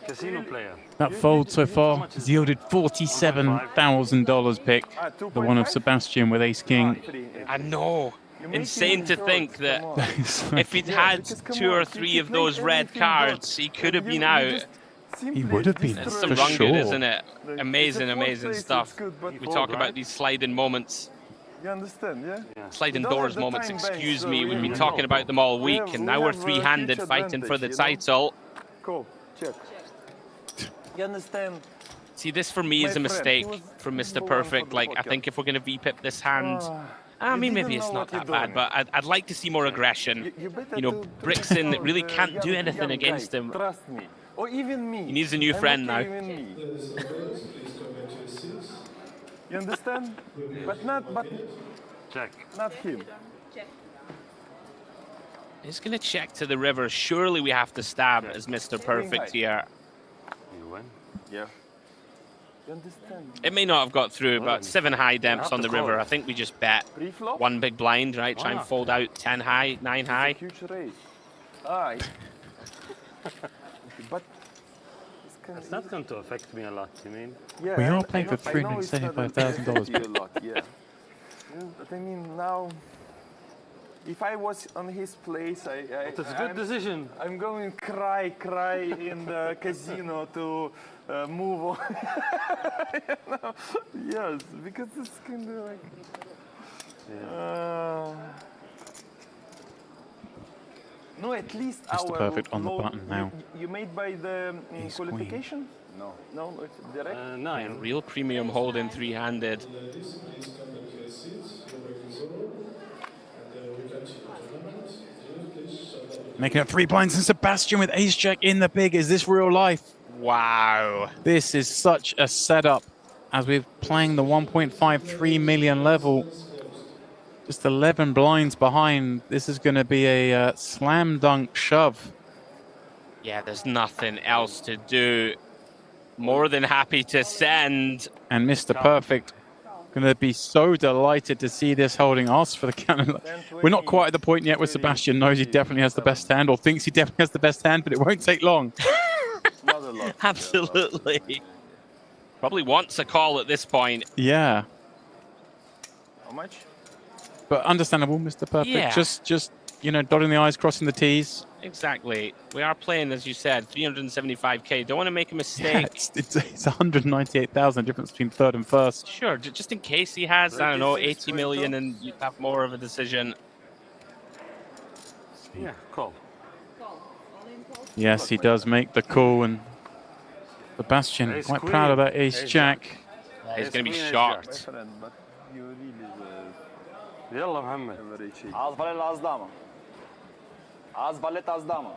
Casino player. That fold so far has yielded $47,000 pick. The one of Sebastian with ace-king. I know. Insane to think that if he'd had 2 or 3 of those red cards, he could have been out. He would have been, It's some for run sure. good, isn't it? Amazing stuff. We talk about these sliding moments. You understand, yeah? Sliding doors moments, excuse me. We've been talking about them all week, and now we're 3-handed fighting for the title. Cool, check. You understand? See, this for me is a mistake from Mr. Perfect. Like, I think if we're going to VPIP this hand, I mean, maybe it's not that bad, but I'd like to see more aggression. You know, Brixton really can't do anything against him. Trust me. Or even me. He needs a new friend now. You understand? But not him. He's going to check to the river. Surely we have to stab as Mr. Perfect here. You win? Yeah. You understand? It may not have got through, but 7 high demps on the river. I think we just bet Pre-flop? 1 big blind, right? Try and fold out 10 high, 9 high. Huge raise. Aye. But it's not going to affect me a lot, you mean? yeah, We are I playing know- for I know it's not gonna affect $375,000. you a lot, yeah. Yeah, but I mean now, if I was on his place, It's a good decision. I'm going cry in the casino to move on. You know? Yes, because it's kind of like. No, at least Mr. our Perfect on the low- button now. You made by the qualification? No. No, it's direct. Yeah, real premium holding 3-handed. Making up 3 blinds and Sebastian with ace jack in the big. Is this real life? Wow. This is such a setup as we're playing the 1.53 million level. Just 11 blinds behind. This is going to be a slam dunk shove. Yeah, there's nothing else to do. More than happy to send. And Mr. Perfect going to be so delighted to see this holding us for the counter. We're not quite at the point yet where Sebastian knows he definitely has the best hand or thinks he definitely has the best hand, but it won't take long. Not a lot. Absolutely. Probably wants a call at this point. Yeah. How much? But understandable, Mr. Perfect. Yeah. Just you know, dotting the I's, crossing the T's. Exactly. We are playing, as you said, 375k. Don't want to make a Yeah, mistake. it's 198,000 difference between third and first. Sure, just in case he has, I don't know, 80 million and you have more of a decision. Yeah, call. Yes, he does make the call, and Sebastian Ace quite queen. proud of that ace Ace jack. Yeah, he's Ace going to be queen, ace shocked. My friend, but you really يلا محمد. very cheap. Az valet, az dama. Az valet, az dama.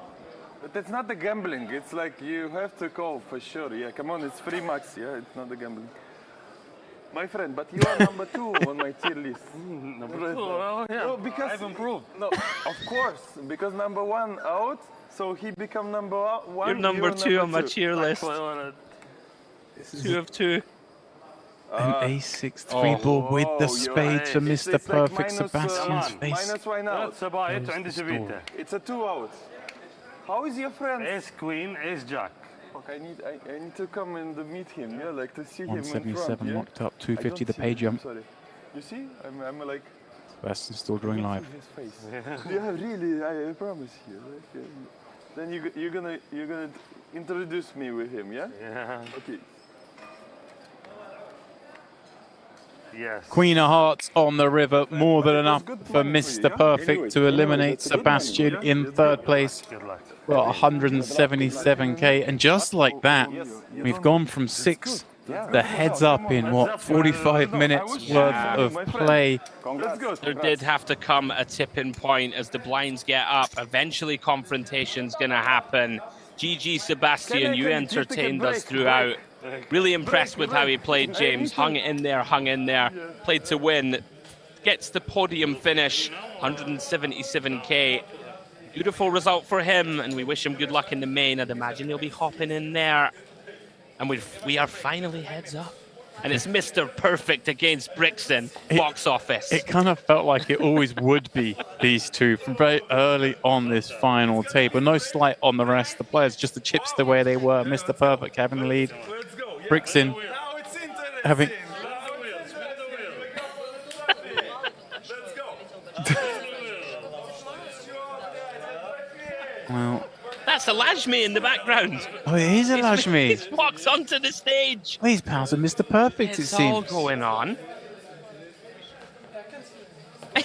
But it's not the gambling. It's like you have to call for sure. Yeah, come on, it's free max. Yeah, it's not the gambling. My friend, but you are number 2 on my tier list. Number 2, well, yeah. No, because I've improved. No, of course, because number 1 out, so he become number 1. You're number 2 on my tier list. 2 of 2. An ace-6 3-ball with the spades for Mr. It's like Perfect. Sebastian's face. minus right now. سبعة عندي سبيته. It's a 2 out. How is your friend? Ace queen, ace jack. Fuck, I need to come and meet him. Yeah, like to see him in front. 177 Yeah? locked up, I 250 don't the see pay him, jump. Sorry. You see? I'm like. Sebastian's still drawing live. His face. Yeah, really. I promise you. Like, then you're gonna introduce me with him. Yeah. Yeah. Okay. Yes. Queen of Hearts on the river, more than enough for Mr. Perfect to eliminate Sebastian in third place. Well, 177k, and just like that, we've gone from 6 the heads up in what 45 minutes worth of play. There did have to come a tipping point as the blinds get up. Eventually, confrontation's going to happen. GG Sebastian, you entertained us throughout. Really impressed with how he played, James. Hung in there, played to win. Gets the podium finish, 177k. Beautiful result for him, and we wish him good luck in the main. I'd imagine he'll be hopping in there. And we are finally heads up. And it's Mr. Perfect against Brixton, box office. It kind of felt like it always would be these two from very early on this final table. No slight on the rest of the players, just the chips the way they were. Mr. Perfect having the lead. Brixton having... Well... That's Lajmi in the background. Oh, it is Lajmi. He walks onto the stage. Well, he's pals with Mr. Perfect, It's it seems. all going on.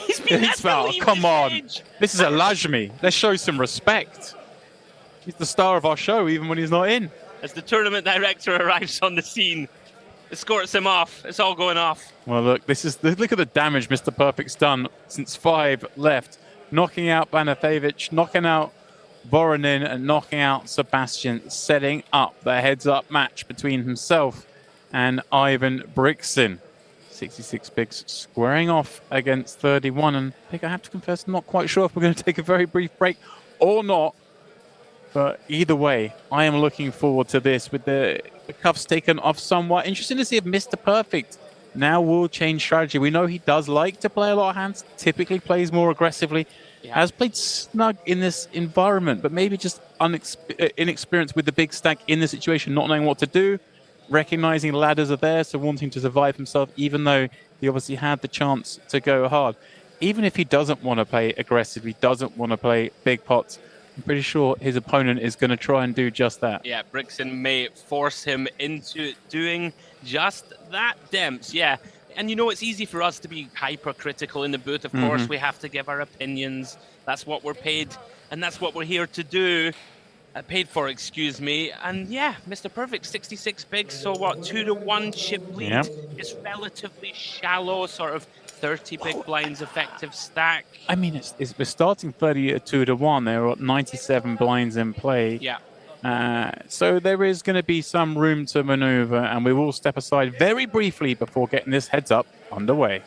He's been asked to leave come the on. stage. This is Lajmi. Let's show some respect. He's the star of our show, even when he's not in. As the tournament director arrives on the scene, escorts him off. It's all going off. Well, look, look at the damage Mr. Perfect's done since 5 left. Knocking out Banafevic, knocking out Voronin, and knocking out Sebastian, setting up the heads-up match between himself and Ivan Brixton. 66 bigs squaring off against 31. And I think I have to confess, I'm not quite sure if we're going to take a very brief break or not. But either way, I am looking forward to this with the cuffs taken off somewhat. Interesting to see if Mr. Perfect now will change strategy. We know he does like to play a lot of hands, typically plays more aggressively, has played snug in this environment, but maybe just inexperienced with the big stack in the situation, not knowing what to do, recognizing ladders are there, so wanting to survive himself, even though he obviously had the chance to go hard. Even if he doesn't want to play aggressively, doesn't want to play big pots, I'm pretty sure his opponent is going to try and do just that. Yeah, Brixton may force him into doing just that, Demps. Yeah, and you know, it's easy for us to be hypercritical in the booth. Of course, we have to give our opinions. That's what we're paid, and that's what we're here to do. Paid for, excuse me. And yeah, Mr. Perfect, 66 bigs, so what, 2-1 chip lead. Yep. It's relatively shallow, sort of 30 big blinds effective stack. I mean, we're starting 32-1. There are 97 blinds in play. Yeah. So there is going to be some room to maneuver, and we will step aside very briefly before getting this heads up underway.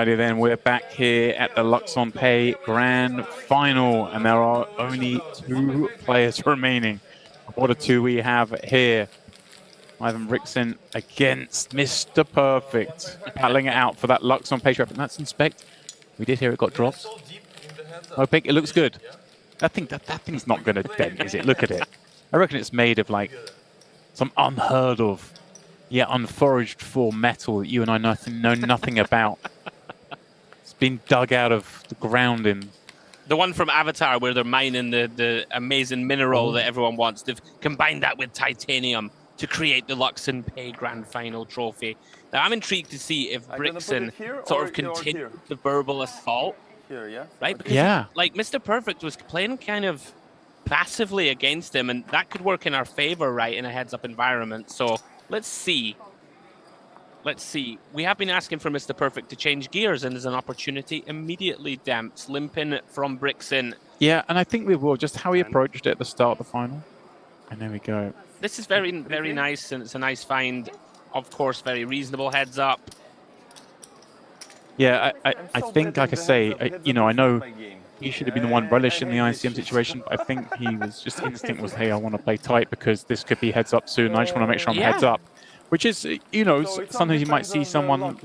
Alrighty then, we're back here at the Luxon Pay Grand Final, and there are only 2 players remaining. What a 2 we have here. Ivan Brixen against Mr. Perfect, battling it out for that Luxon Pay trap. And that's Inspect. We did hear it got dropped. Oh, Pick, it looks good. That thing's not going to dent, is it? Look at it. I reckon it's made of like some unheard of, yet unforaged for metal that you and I know nothing about. It's been dug out of the ground in... The one from Avatar where they're mining the amazing mineral that everyone wants. They've combined that with titanium to create the Luxon Pay Grand Final trophy. Now, I'm intrigued to see if Brixen sort of continues the verbal assault. Here, yeah? Right? Because, like, Mr. Perfect was playing kind of passively against him, and that could work in our favor, right, in a heads-up environment. So let's see. Let's see. We have been asking for Mr. Perfect to change gears, and there's an opportunity immediately. Damps limping from Brixen. Yeah, and I think we will. Just how he approached it at the start of the final. And there we go. This is very, very nice, and it's a nice find. Of course, very reasonable heads up. Yeah, I think, like I say, you know, I know he should have been the one relishing the ICM situation, but I think he was just instinct was, hey, I want to play tight because this could be heads up soon. I just want to make sure I'm heads up. Which is, you know, sometimes you might see someone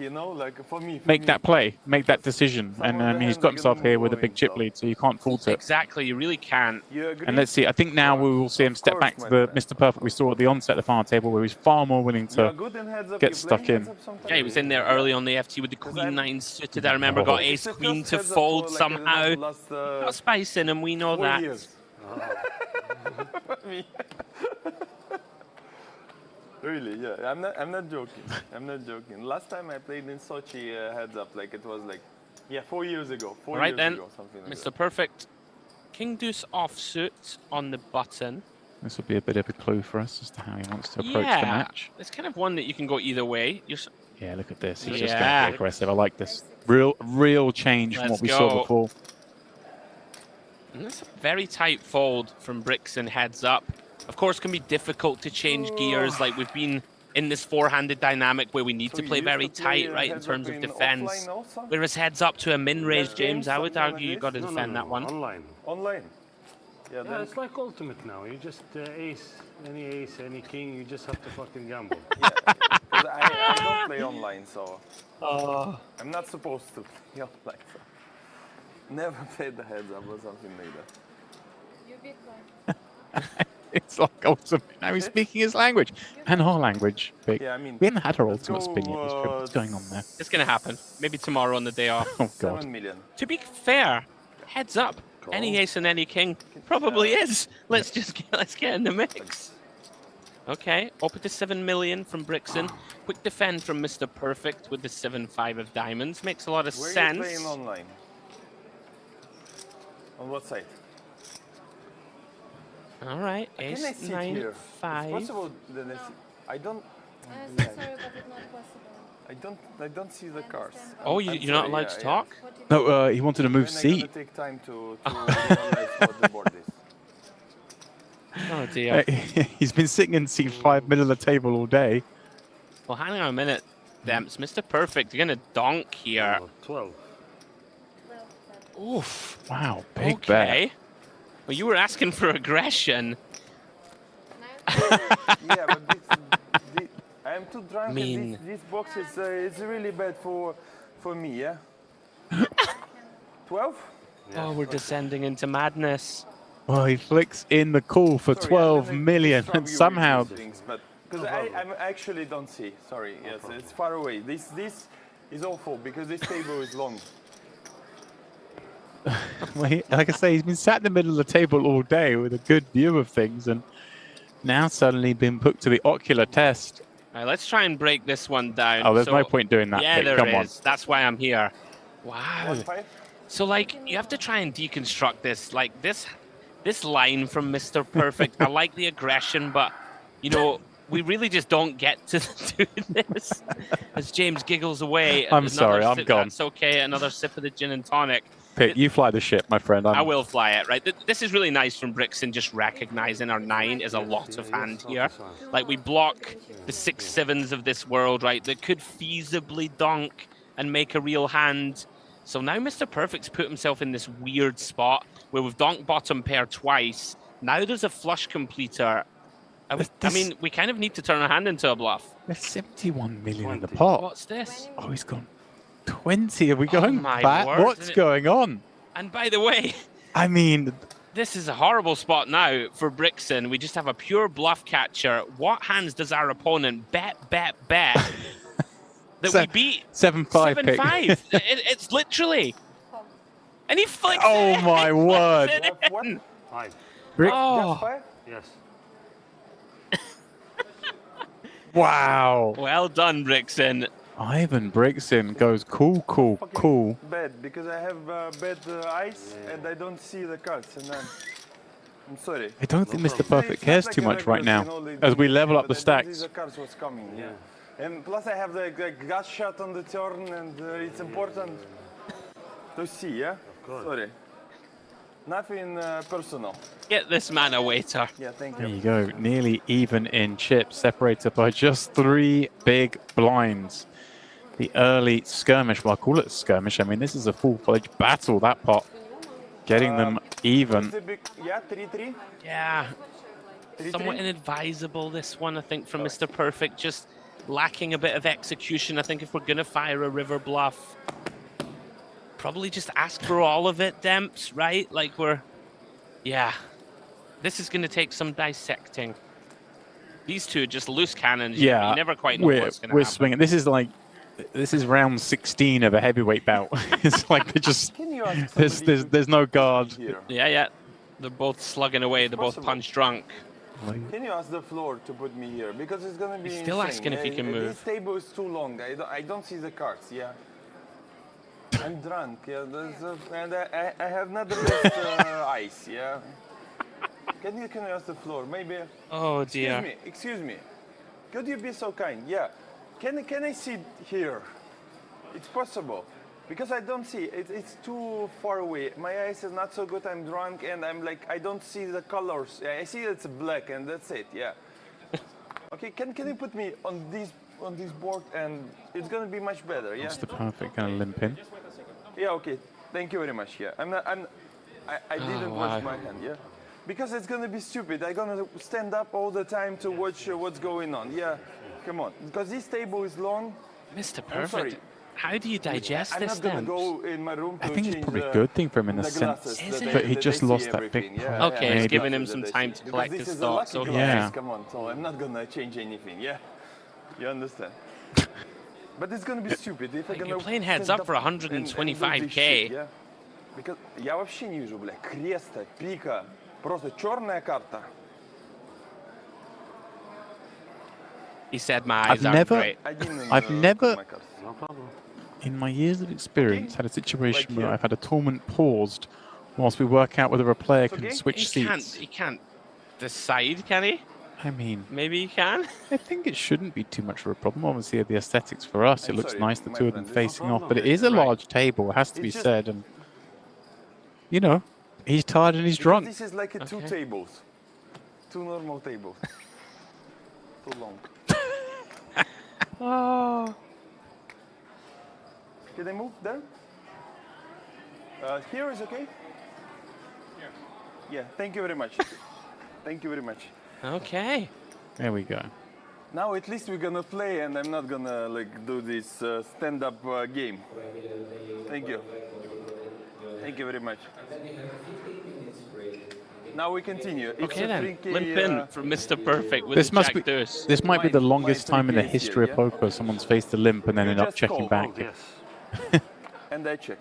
make that play, make that decision. And he's got himself here with a big chip lead, so you can't fault it. Exactly, you really can't. And let's see, I think now we will see him step back to the Mr. Perfect we saw at the onset of the final table, where he's far more willing to get stuck in. Yeah, he was in there early on the FT with the Queen-9 suited. I remember got Ace-Queen to fold somehow. Got spice in him, we know that. Really, yeah. I'm not joking. I'm not joking. Last time I played in Sochi heads up, like it was like, yeah, 4 years ago. 4 years ago, something like Mr. Perfect, King Deuce offsuit on the button. This will be a bit of a clue for us as to how he wants to approach the match. It's kind of one that you can go either way. Yeah, look at this. He's just going to be aggressive. I like this. Real change from what we saw before. And that's a very tight fold from Brixen heads up. Of course, it can be difficult to change gears. Like, we've been in this four-handed dynamic where we need to play very tight, right, in terms of defense. Whereas heads up to a min-raise, James, I would argue you've got to defend that one. Online. Yeah, it's like ultimate now. You just ace, any king, you just have to fucking gamble. Yeah, because I don't play online, so I'm not supposed to play online. So. Never played the heads up or something like that. You Bitcoin. It's like ultimate. Now he's speaking his language and our language. Yeah, I mean, we haven't had our ultimate spin yet. What's going on there? It's going to happen. Maybe tomorrow on the day off. Oh, God. 7 million. To be fair, heads up. Any ace and any king probably is. Let's get in the mix. Okay, open to 7 million from Brixen. Quick defend from Mr. Perfect with the 7-5 of diamonds. Makes a lot of sense. Where are you playing online? On what site? All right, ace 9 5. It's possible that I don't. Sorry, but it's not possible. I don't see the cards. Oh, you're not allowed to talk? No, he wanted to move seat. It's take time to realize what the board is. Oh dear. He's been sitting in seat 5, middle of the table all day. Well, hang on a minute, Demps. Mr. Perfect, you're gonna donk here. 12. Oof. Wow, big bet. Well, you were asking for aggression. Yeah, but I am too drunk. And this box is really bad for me. Yeah. 12. Oh, we're descending into madness. Well, he flicks in the call for 12 million, and somehow. Because I actually don't see. Sorry, yes, it's far away. This is awful because this table is long. Well, like I say, he's been sat in the middle of the table all day with a good view of things, and now suddenly been put to the ocular test. All right, let's try and break this one down. Oh, there's no point doing that. Yeah, Come on. That's why I'm here. Wow. So, like, you have to try and deconstruct this. Like, this line from Mr. Perfect, I like the aggression, but, you know, we really just don't get to do this. As James giggles away. I'm sorry, I'm gone. That's okay, another sip of the gin and tonic. Pitt, you fly the ship, my friend. I will fly it, right? This is really nice from Brixen, just recognizing our 9 is a lot of hand here. Like, we block the 6-7s of this world, right, that could feasibly donk and make a real hand. So now Mr. Perfect's put himself in this weird spot where we've donked bottom pair twice. Now there's a flush completer. I mean, we kind of need to turn our hand into a bluff. There's 71 million in the pot. What's this? Oh, he's gone 20. Are we going my back? word. What's going on? And by the way, I mean, this is a horrible spot now for Brixton. We just have a pure bluff catcher. What hands does our opponent bet that we beat? 7-5 pick. 7-5. It's literally. And he flicks Oh it. my word. What? 5. Oh. Yes. Wow. Well done, Brixton. Ivan Brixton goes cool. Bad because I have bad eyes and I don't see the cards, and I'm sorry. I don't think Mr. Perfect It's not cares like too a much right regular, now you know, they as we don't level see, up the but I don't see stacks. the cards was coming. Yeah. And plus I have the gut shot on the turn, and it's important to see. Yeah. Sorry. Nothing personal. Get this man a waiter. Yeah, thank There you go. Nearly even in chips, separated by just 3 big blinds. The early skirmish, well, I call it a skirmish. I mean, this is a full-fledged battle, that pot. Getting them even. Yeah, 3-3. Yeah. Somewhat inadvisable, this one, I think, from Mr. Perfect. Just lacking a bit of execution. I think if we're going to fire a river bluff, probably just ask for all of it, Demps, right? Like yeah. This is going to take some dissecting. These two are just loose cannons. Yeah. You never quite know what's going to we're happen. swinging. This is round 16 of a heavyweight bout. It's like they just, there's no guard. Yeah. They're both slugging away. They're both punch drunk. Can you ask the floor to put me here? Because it's going to be He's still insane. asking if he can move. This table is too long. I don't see the cards, yeah. I'm drunk, yeah. And I have not the best eyes, yeah. Can you ask the floor? Maybe. Oh, dear. Excuse me. Could you be so kind? Yeah. Can I sit here? It's possible. Because I don't see. It's too far away. My eyes is not so good. I'm drunk and I'm like, I don't see the colors. I see it's black and that's it, yeah. Okay, can you put me on this board and it's gonna be much better, yeah? Mr. Perfect gonna limp in. Yeah, okay. Thank you very much, yeah. I didn't wash my hand, yeah? Because it's gonna be stupid. I'm gonna stand up all the time to watch what's going on, yeah? Come on, because this table is long. Mr. Perfect, how do you digest this? I'm not gonna go in my room to I think it's change probably a good thing for him in a sense, but he just lost that big prize. Okay, it's giving him some time to collect his thoughts. So yeah. Come on, so I'm not gonna change anything, yeah? You understand? But it's gonna be stupid if I'm gonna... You're playing heads up for 125k. Yeah? Because я вообще не вижу, бля, креста, пика, просто черная карта. He said my eyes aren't great. I've never, in my years of experience, had a situation where I've had a tournament paused whilst we work out whether a player can switch seats. He can't decide, can he? I mean, maybe he can. I think it shouldn't be too much of a problem. Obviously, the aesthetics for us, it looks nice, the two of them facing off, but it is a large table, it has to be said, and you know, he's tired and he's drunk. This is like two tables, two normal tables, too long. Oh. Can I move there? Here is okay? Yeah, thank you very much. Thank you very much. Okay. There we go. Now at least we're gonna play and I'm not gonna like do this stand-up game. Thank you. Thank you very much. Now we continue. Okay then, limp in from Mr. Perfect with This the must Jack be. deuce. This might be the longest time in the history of poker someone's faced a limp and then ended up checking back. And I check.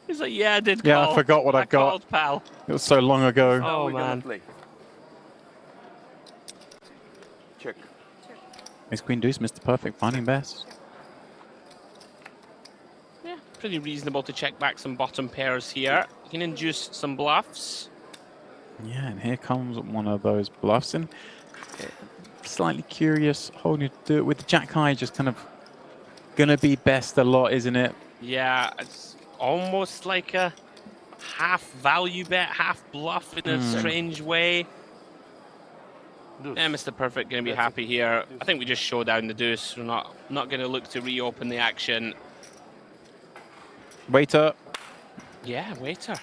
He's like, yeah, I did call. Yeah, I forgot what I got. Called, pal. It was so long ago. Oh man. Check. Ace Queen Deuce, Mr. Perfect, finding best. Yeah, pretty reasonable to check back some bottom pairs here. You can induce some bluffs. Yeah, and here comes one of those bluffs. And slightly curious, holding to do it with Jack High, just kind of gonna be best a lot, isn't it? Yeah, it's almost like a half value bet, half bluff in a strange way. Yeah, Mr. Perfect going to be happy here. I think we just show down the deuce. We're not going to look to reopen the action. Waiter. Yeah, waiter.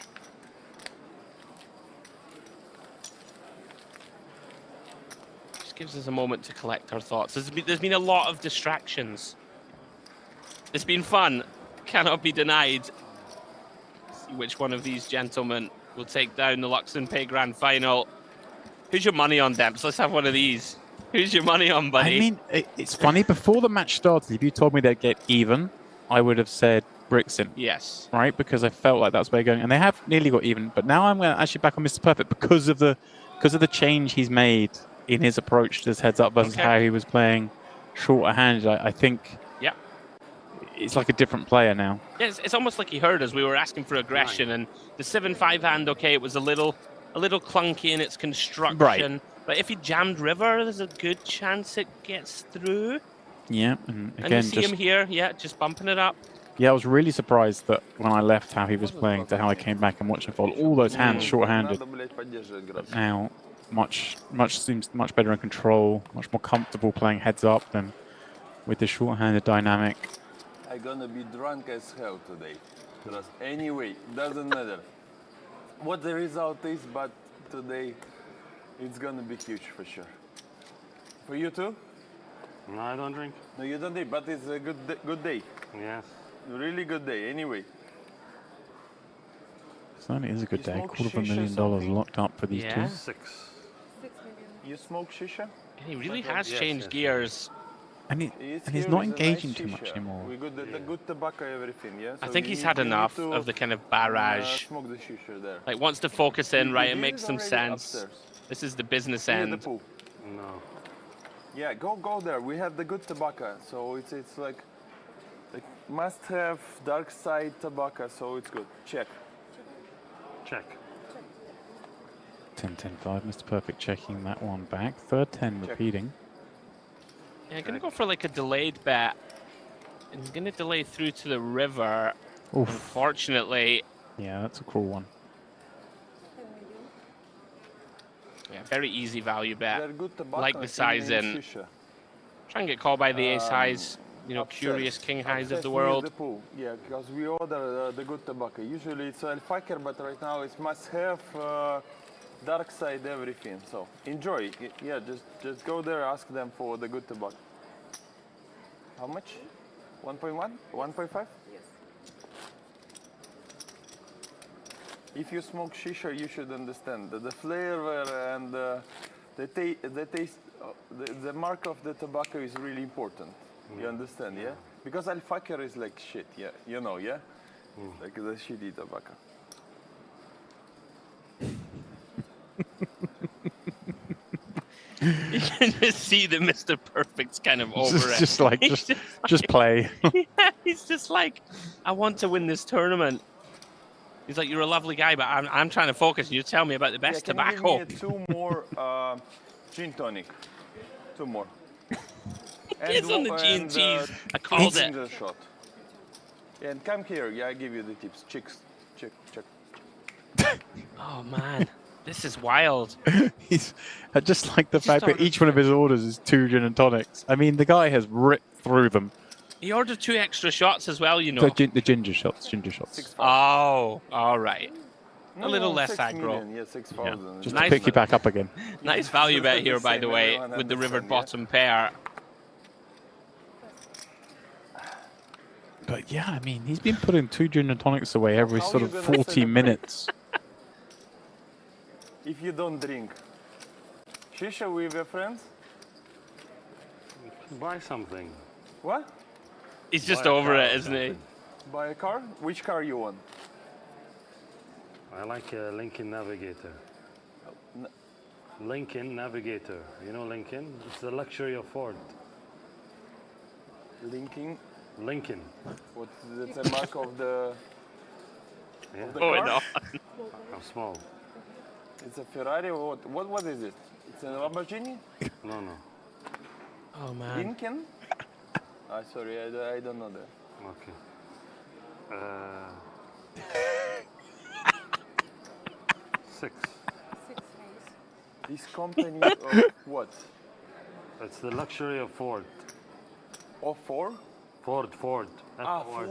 Just gives us a moment to collect our thoughts. There's been a lot of distractions. It's been fun. Cannot be denied. See which one of these gentlemen will take down the Luxon Pay Grand Final. Who's your money on, Demps? Let's have one of these. Who's your money on, buddy? I mean, it's funny. Before the match started, if you told me they'd get even, I would have said Brixton. Yes. Right? Because I felt like that's where they're going. And they have nearly got even. But now I'm actually back on Mr. Perfect because of the change he's made in his approach to this heads-up versus how he was playing shorter handed. I think it's like a different player now. Yeah, it's almost like he heard us. We were asking for aggression. And the 7-5 hand, okay, it was a little clunky in its construction. Right. But if he jammed river, there's a good chance it gets through. Yeah, and again, and you see him here, just bumping it up. Yeah, I was really surprised that when I left how he was playing to how I came back and watched him fold. All those hands short-handed. But now, seems much better in control, much more comfortable playing heads up than with the short-handed dynamic. I'm gonna be drunk as hell today. Trust. Anyway, doesn't matter what the result is, but today it's gonna be huge for sure. For you too? No, I don't drink. No, you don't drink, but it's a good day. Yes. Really good day. Anyway. Certainly is a good day. $250,000 locked up for these two. 6 million. You smoke shisha? And he really has changed gears. And he's not engaging too much anymore. We got the good tobacco, everything, yeah? I think he's had enough of the kind of barrage. Smoke the shisha there. Like, wants to focus in, right? It makes some already sense. upstairs. This is the business Near end. the pool. No. Yeah, go there. We have the good tobacco, so it's like must have dark side tobacco, so it's good. Check. Check. 10-10-5, Mr. Perfect checking that one back. Third 10 repeating. Yeah, I'm going to go for like a delayed bet. I'm going to delay through to the river. Oof. Unfortunately. Yeah, that's a cruel one. Yeah, very easy value bet. They're good tobacco, Like the size in. Try and get called by the ace highs, curious king highs of the world. The pool. Yeah, because we order the good tobacco. Usually it's Alfaker, but right now it must have dark side everything. So enjoy. Yeah, just go there, ask them for the good tobacco. How much? 1.1? 1.5? Yes. If you smoke shisha, you should understand that the flavor and the taste, the mark of the tobacco is really important. You understand, yeah? Because Alfaker is like shit, yeah? You know, yeah? Like the shitty tobacco. You can just see that Mr. Perfect's kind of over it. Just like, just play. Yeah, he's just like, I want to win this tournament. He's like, you're a lovely guy, but I'm trying to focus. You tell me about the best tobacco. Give me 2 more gin tonic. 2 more. It's on the G and G's. I called it. Ginger shot. And come here. Yeah, I give you the tips. Chicks. Check. Oh man, this is wild. He's just like the fact that each one of his orders is 2 gin and tonics. I mean, the guy has ripped through them. He ordered 2 extra shots as well, you know. The ginger shots. Oh, all right. No, a little less 6 aggro. million, yeah, 6,000. Just to pick you back up again. Nice value bet here, by the way, with the river bottom pair. But yeah, I mean, he's been putting 2 gin and tonics away every sort of 40 minutes. If you don't drink shisha with your friends, buy something. What? He's just over it, isn't he? Buy a car? Which car you want? I like a Lincoln Navigator. Lincoln Navigator. You know Lincoln? It's the luxury of Ford. Lincoln? Lincoln. What? That's a mark of the. Yeah. Of the car? No. How small? It's a Ferrari. Or what is it? It's a Lamborghini? No. Oh man. Lincoln? Sorry, I don't know that. Okay. 6. This company of what? It's the luxury of Ford. Of Ford? Ford. Ford. Luxury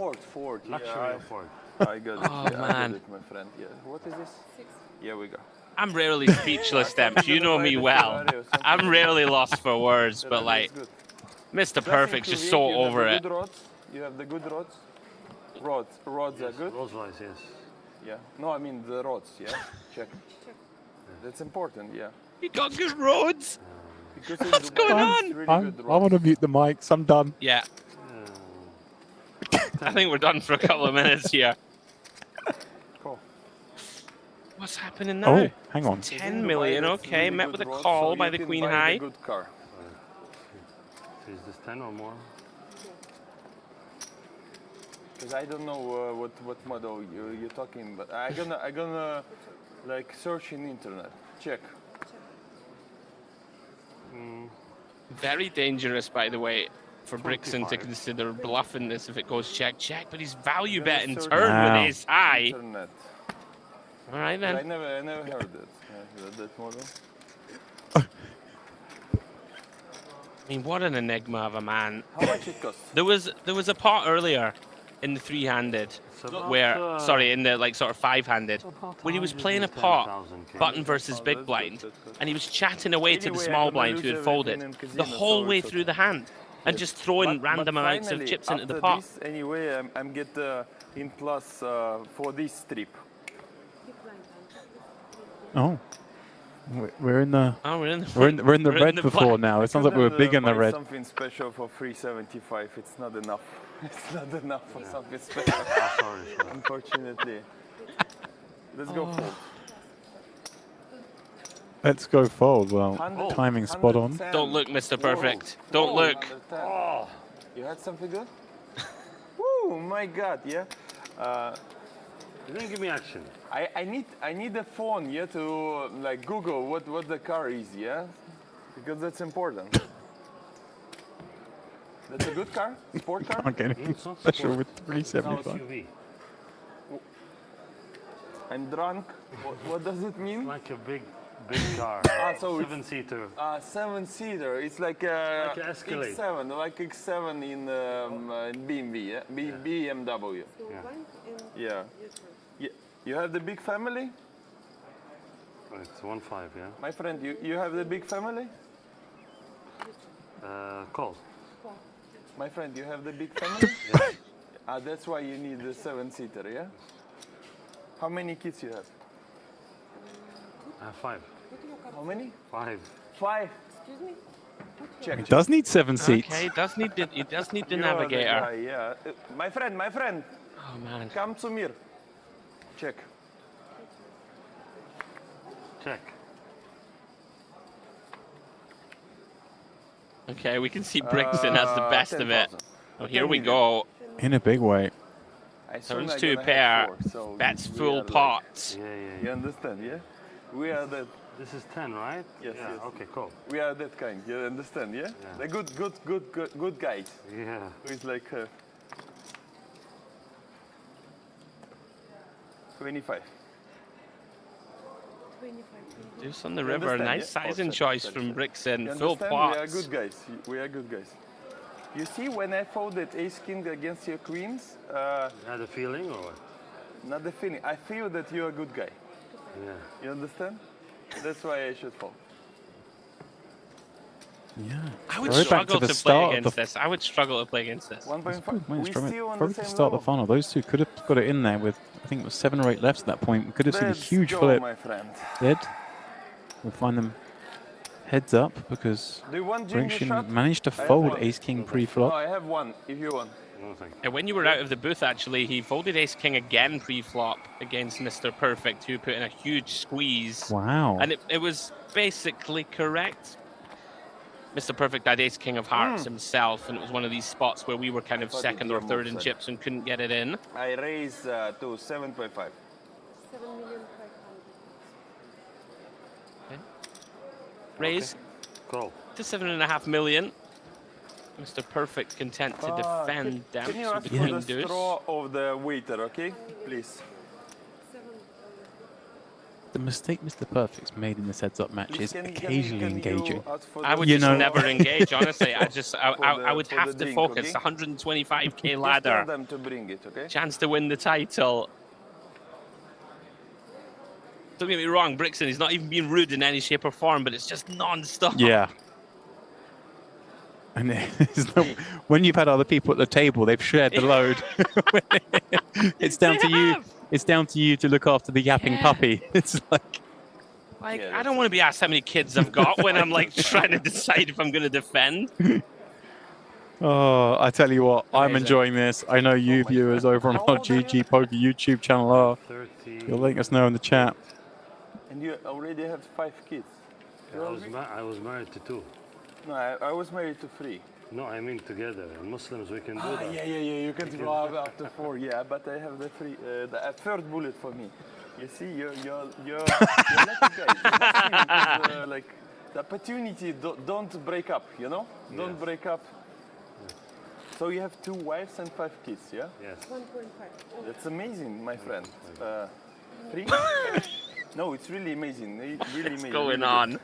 Yeah, of Ford. I got it. Oh, yeah, I man. got it, my friend. Yeah. What is this? 6. Here we go. I'm rarely speechless, Demps. You know me well. I'm rarely lost for words, but like, Mr. Perfect's just so over it. You have the good rods? Rods are good? Rolls-Royce, yes. Yeah. No, I mean the rods, yeah? Check. That's important, yeah. You got good roads? Because What's going on? really I good want to mute the mics. I'm done. Yeah. I think we're done for a couple of minutes here. Cool. What's happening now? Oh, hang on. 10 million, okay. Met with a call by the Queen High. Good car. Is this 10 or more? Because I don't know what model you're talking about. I gonna like search in internet. Check. Very dangerous, by the way, for Brixton to consider bluffing this if it goes check. But he's value bet in turn with ace high. Internet. All right then. I never heard that model. I mean, what an enigma of a man. How much it costs? There was a pot earlier in the three-handed where, sorry, in the like sort of five-handed, where he was playing a pot, button versus big blind, and he was chatting away to the small blind who had folded the whole way through the hand, and just throwing random amounts of chips into the pot. This, anyway, I'm get in plus for this strip. Oh. We're in the we're in the red before now. It sounds like we were big in the red. Something special for 375. It's not enough. It's not enough for something special. Sorry. Unfortunately. Let's go fold. Let's go fold. Well, timing spot on. Don't look, Mr. Perfect. Don't look. Oh, you had something good? Woo, my God, yeah. You didn't give me action. I need a phone, yeah, to like Google what the car is, yeah, because that's important. That's a good car, sport car. Can't get anything special with 375. SUV. I'm drunk. What does it mean? Like a big car. So 7-seater. 7-seater. It's like Like an Escalade. X7, like X7 in BMW, yeah? BMW. Yeah. You have the big family? It's 1-5, yeah. My friend, you have the big family? Call. My friend, you have the big family? That's why you need the 7-seater, yeah? How many kids you have? 5. How many? 5. 5. Excuse me? Check. It does need 7 seats. Okay, it does need the You are navigator. the guy, yeah. My friend. Oh man. Come to me. Check. Check. Okay, we can see Brixton has the best of it. Oh, here we go. In a big way. Turns two pair. Bets full pot. Yeah. You understand, yeah? We are that. This is 10, right? Yes. Okay, cool. We are that kind. You understand, yeah? The good guys. Yeah. Who is like 25. Deuce on the river. Nice sizing choice from Brixton. Full We are pots. good guys. We are good guys. You see, when I folded ace king against your queens, Had a feeling or what? not the feeling. I feel that you're a good guy. Yeah. You understand? That's why I should fold. Yeah. I would Right back struggle the to play start of against this. I would struggle to play against this. 1.5. Minus We from it. still on Probably the to same start the level. funnel. Those two could have got it in there with, I think it was 7 or 8 lefts at that point. We could have seen a Let's huge go, flip. my friend. Dead. We'll find them heads up because Do you want ginger Brixton shot? managed to I have fold one. ace king No, pre-flop. I have one, if you want. And when you were out of the booth, actually, he folded ace king again pre-flop against Mr. Perfect, who put in a huge squeeze. Wow. And it was basically correct. Mr. Perfect had ace king of hearts himself, and it was one of these spots where we were kind of What second did or you third move, in sir? chips and couldn't get it in. I raise to 7.5. 7,500,000. Raise Call. to 7.5 million. Mr. Perfect content to defend them. Can you So ask the for king the deuce. straw of the waiter, okay? Please. The mistake Mr. Perfect's made in this heads-up match is occasionally engaging. I would just never engage, honestly. I would have to focus. 125k ladder. Tell them to bring it, okay? Chance to win the title. Don't get me wrong, Brixton, he's not even being rude in any shape or form, but it's just non-stop. Yeah. And when you've had other people at the table, they've shared the load. It's down to you. It's down to you to look after the yapping puppy. It's like I don't want to be asked how many kids I've got when I'm like trying to decide if I'm going to defend. Oh, I tell you what, I'm enjoying this. I know you viewers over on our GGPoker YouTube channel are. You're letting us know in the chat. And you already have 5 kids. I was married to 2. No, I was married to 3. No, I mean together. Muslims, we can do that. Yeah. You can go up to 4. Yeah, but I have the 3. The third bullet for me. You see, you're lucky guy. Like the opportunity, don't break up. You know, don't break up. So you have 2 wives and 5 kids, yeah? Yes. 1.5. That's amazing, my friend. 3? No, it's really amazing. Really amazing. What's going on?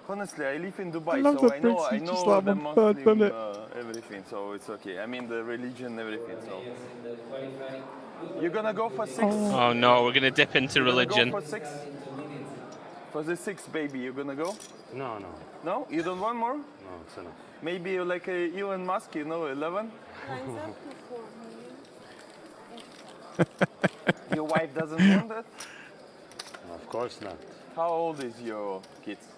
Honestly, I live in Dubai, so I know the Muslim everything, so it's okay. I mean the religion, everything. So you're gonna go for 6? Oh no, we're gonna dip into religion. Go for 6? For the 6, baby, you're gonna go? No. No? You don't want more? No, it's enough. Maybe you're like Elon Musk, you know, 11? Your wife doesn't want that? Of course not. How old is your kids?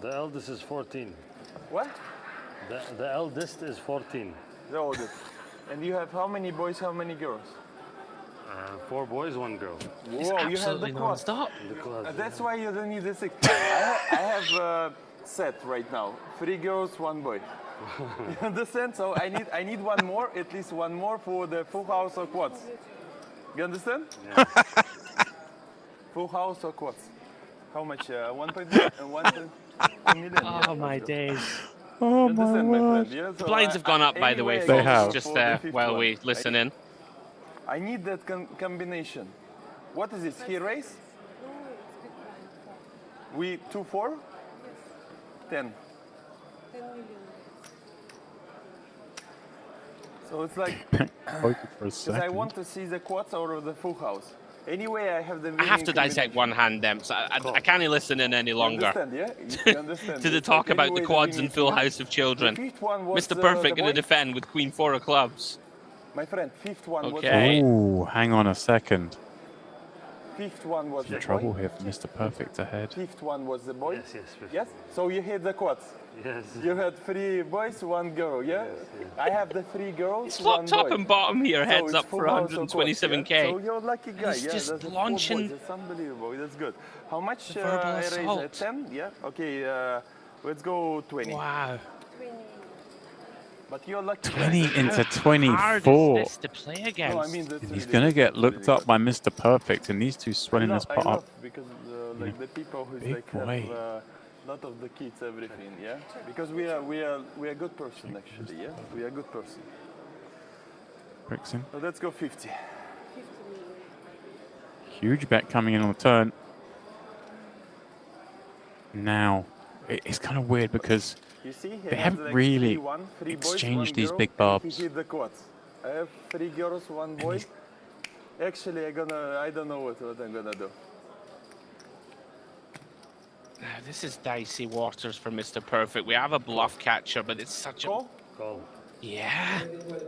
The eldest is 14. What? The eldest is 14. The oldest. And you have how many boys, how many girls? 4 boys, 1 girl. Whoa, you have the quad. That's why you don't need the 6. I have a set right now. 3 girls, 1 boy. You understand? So I need 1 more, at least 1 more for the full house or quads. You understand? Yeah. Full house or quads? How much? 1.2 million. Oh my days. Oh my word. Yeah? So Blinds have gone up, by the way, anyway, folks. They have. Just while we listen in. I need that combination. What is this? He raise? We 2-4? 10. 10 million. So it's like, because I want to see the quads or the full house. Anyway, I have the. I have to dissect one hand them, so I can't listen in any longer. You understand, yeah? You understand. To the talk about the quads and full house of children. Mr. Perfect going to defend with Queen 4 of clubs. My friend, 5th one was Okay. Oh, hang on a second. 5th one was Some the trouble boy. here for Mr. Perfect ahead. 5th one was the boy. Yes. Yes? So you hit the quads. Yes. You had 3 boys, 1 girl, yeah? Yes. I have the 3 girls, It's 1 flopped top boy. and bottom here, So heads it's up full for house or quads, 127k. yeah? So you're a lucky guy, He's yeah? just That's 4 launching boys. That's unbelievable. That's good. How much verbal I raised assault. at 10? Yeah? Okay, let's go 20. Wow. But you're lucky. 20 into How hard 24. is this to play against? No, I mean, that's He's really going to good. get looked up by Mr. Perfect, and these two swelling this I pot love up. because like the people who Big like boy. have a lot of the kids, everything, yeah. Because we are good person actually, yeah. We are good person. Brixton. So let's go 50. Huge bet coming in on the turn. Now, it's kind of weird because You see, he they has haven't like really 3 boys, exchanged 1 these girl, big and barbs. He hit the quads. I have 3 girls, 1 boy. Actually, I don't know what I'm gonna do. This is dicey waters for Mr. Perfect. We have a bluff catcher, but it's such a... Call. Yeah.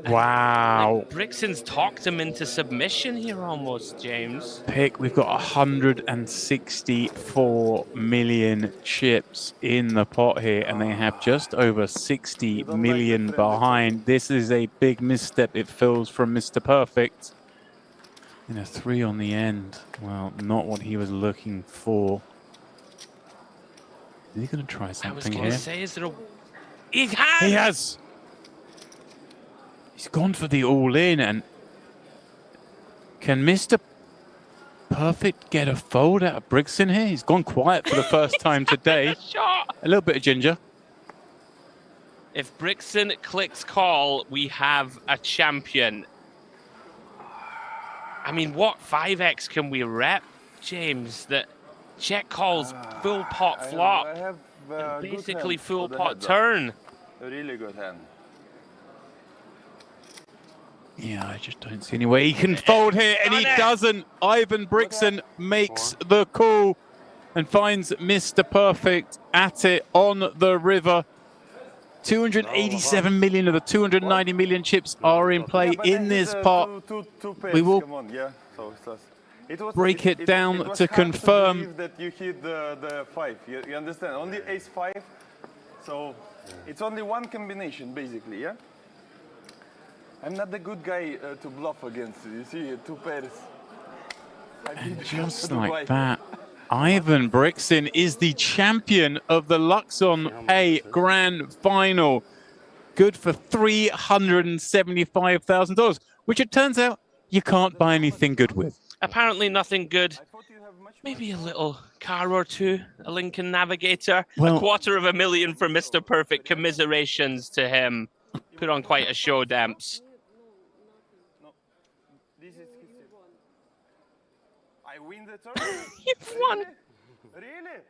Wow. Brixton's talked him into submission here almost, James. Pick, we've got 164 million chips in the pot here, and they have just over 60 million behind. This is a big misstep, it feels, from Mr. Perfect. And a 3 on the end. Well, not what he was looking for. Is he going to try I was something going here? to say, is there a... He has! He has! He's gone for the all-in, and can Mr. Perfect get a fold out of Brixton here? He's gone quiet for the first time today. Shot. A little bit of ginger. If Brixton clicks call, we have a champion. I mean, what 5x can we rep? James, that check calls full pot flop. I have and good basically hand full for the pot heads up. turn. A really good hand. Yeah, I just don't see any way he can fold here, and he doesn't. Ivan Brixton makes the call and finds Mr. Perfect at it on the river. 287 million of the 290 million chips are in play in this pot. We will Come on, yeah. So it was, break it down was to hard confirm. To believe that you hit the 5. You understand? Only ace 5. So it's only one combination, basically, yeah? I'm not the good guy to bluff against. You see, 2 pairs. And just like that, Ivan Brixton is the champion of the Luxon Pay Grand Final. Good for $375,000, which it turns out you can't buy anything good with. Apparently nothing good. Maybe a little car or two, a Lincoln Navigator. Well, $250,000 for Mr. Perfect. Commiserations to him. Put on quite a show, Demps. I win the turn? You've won. Really?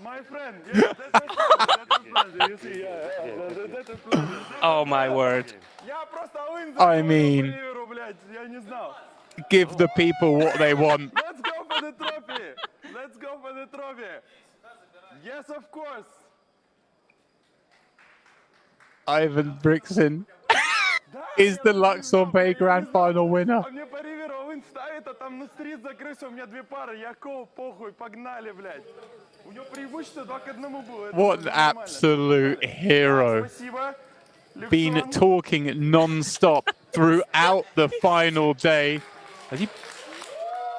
My friend, yeah, that's a pleasure. You see, that's a pleasure. Oh my word. I mean, give the people what they want. Let's go for the trophy. Let's go for the trophy. Yes, of course. Ivan Brixton is the Luxon Pay Grand Final winner. Мне переверил, он ставит, а там на стрит закрылся, у меня 2 пары. Яков, похуй, погнали, блядь. У него преимущество 2 к 1 было. What an absolute hero. Been talking non-stop throughout the final day.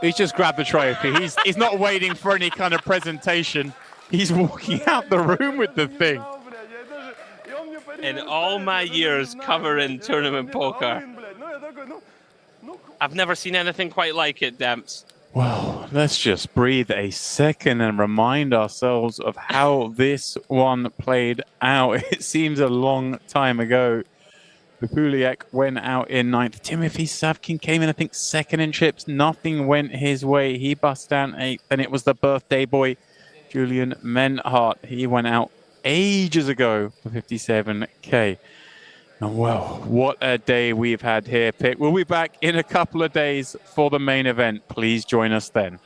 He's just grabbed the trophy. He's not waiting for any kind of presentation. He's walking out the room with the thing. In all my years covering tournament poker, I've never seen anything quite like it, Demps. Well, let's just breathe a second and remind ourselves of how this one played out. It seems a long time ago. Pupuliak went out in 9th. Timothy Savkin came in, I think, 2nd in chips. Nothing went his way. He bust down 8th. Then it was the birthday boy, Julian Menhart. He went out ages ago for 57K. And well, what a day we've had here, Pick. We'll be back in a couple of days for the main event. Please join us then.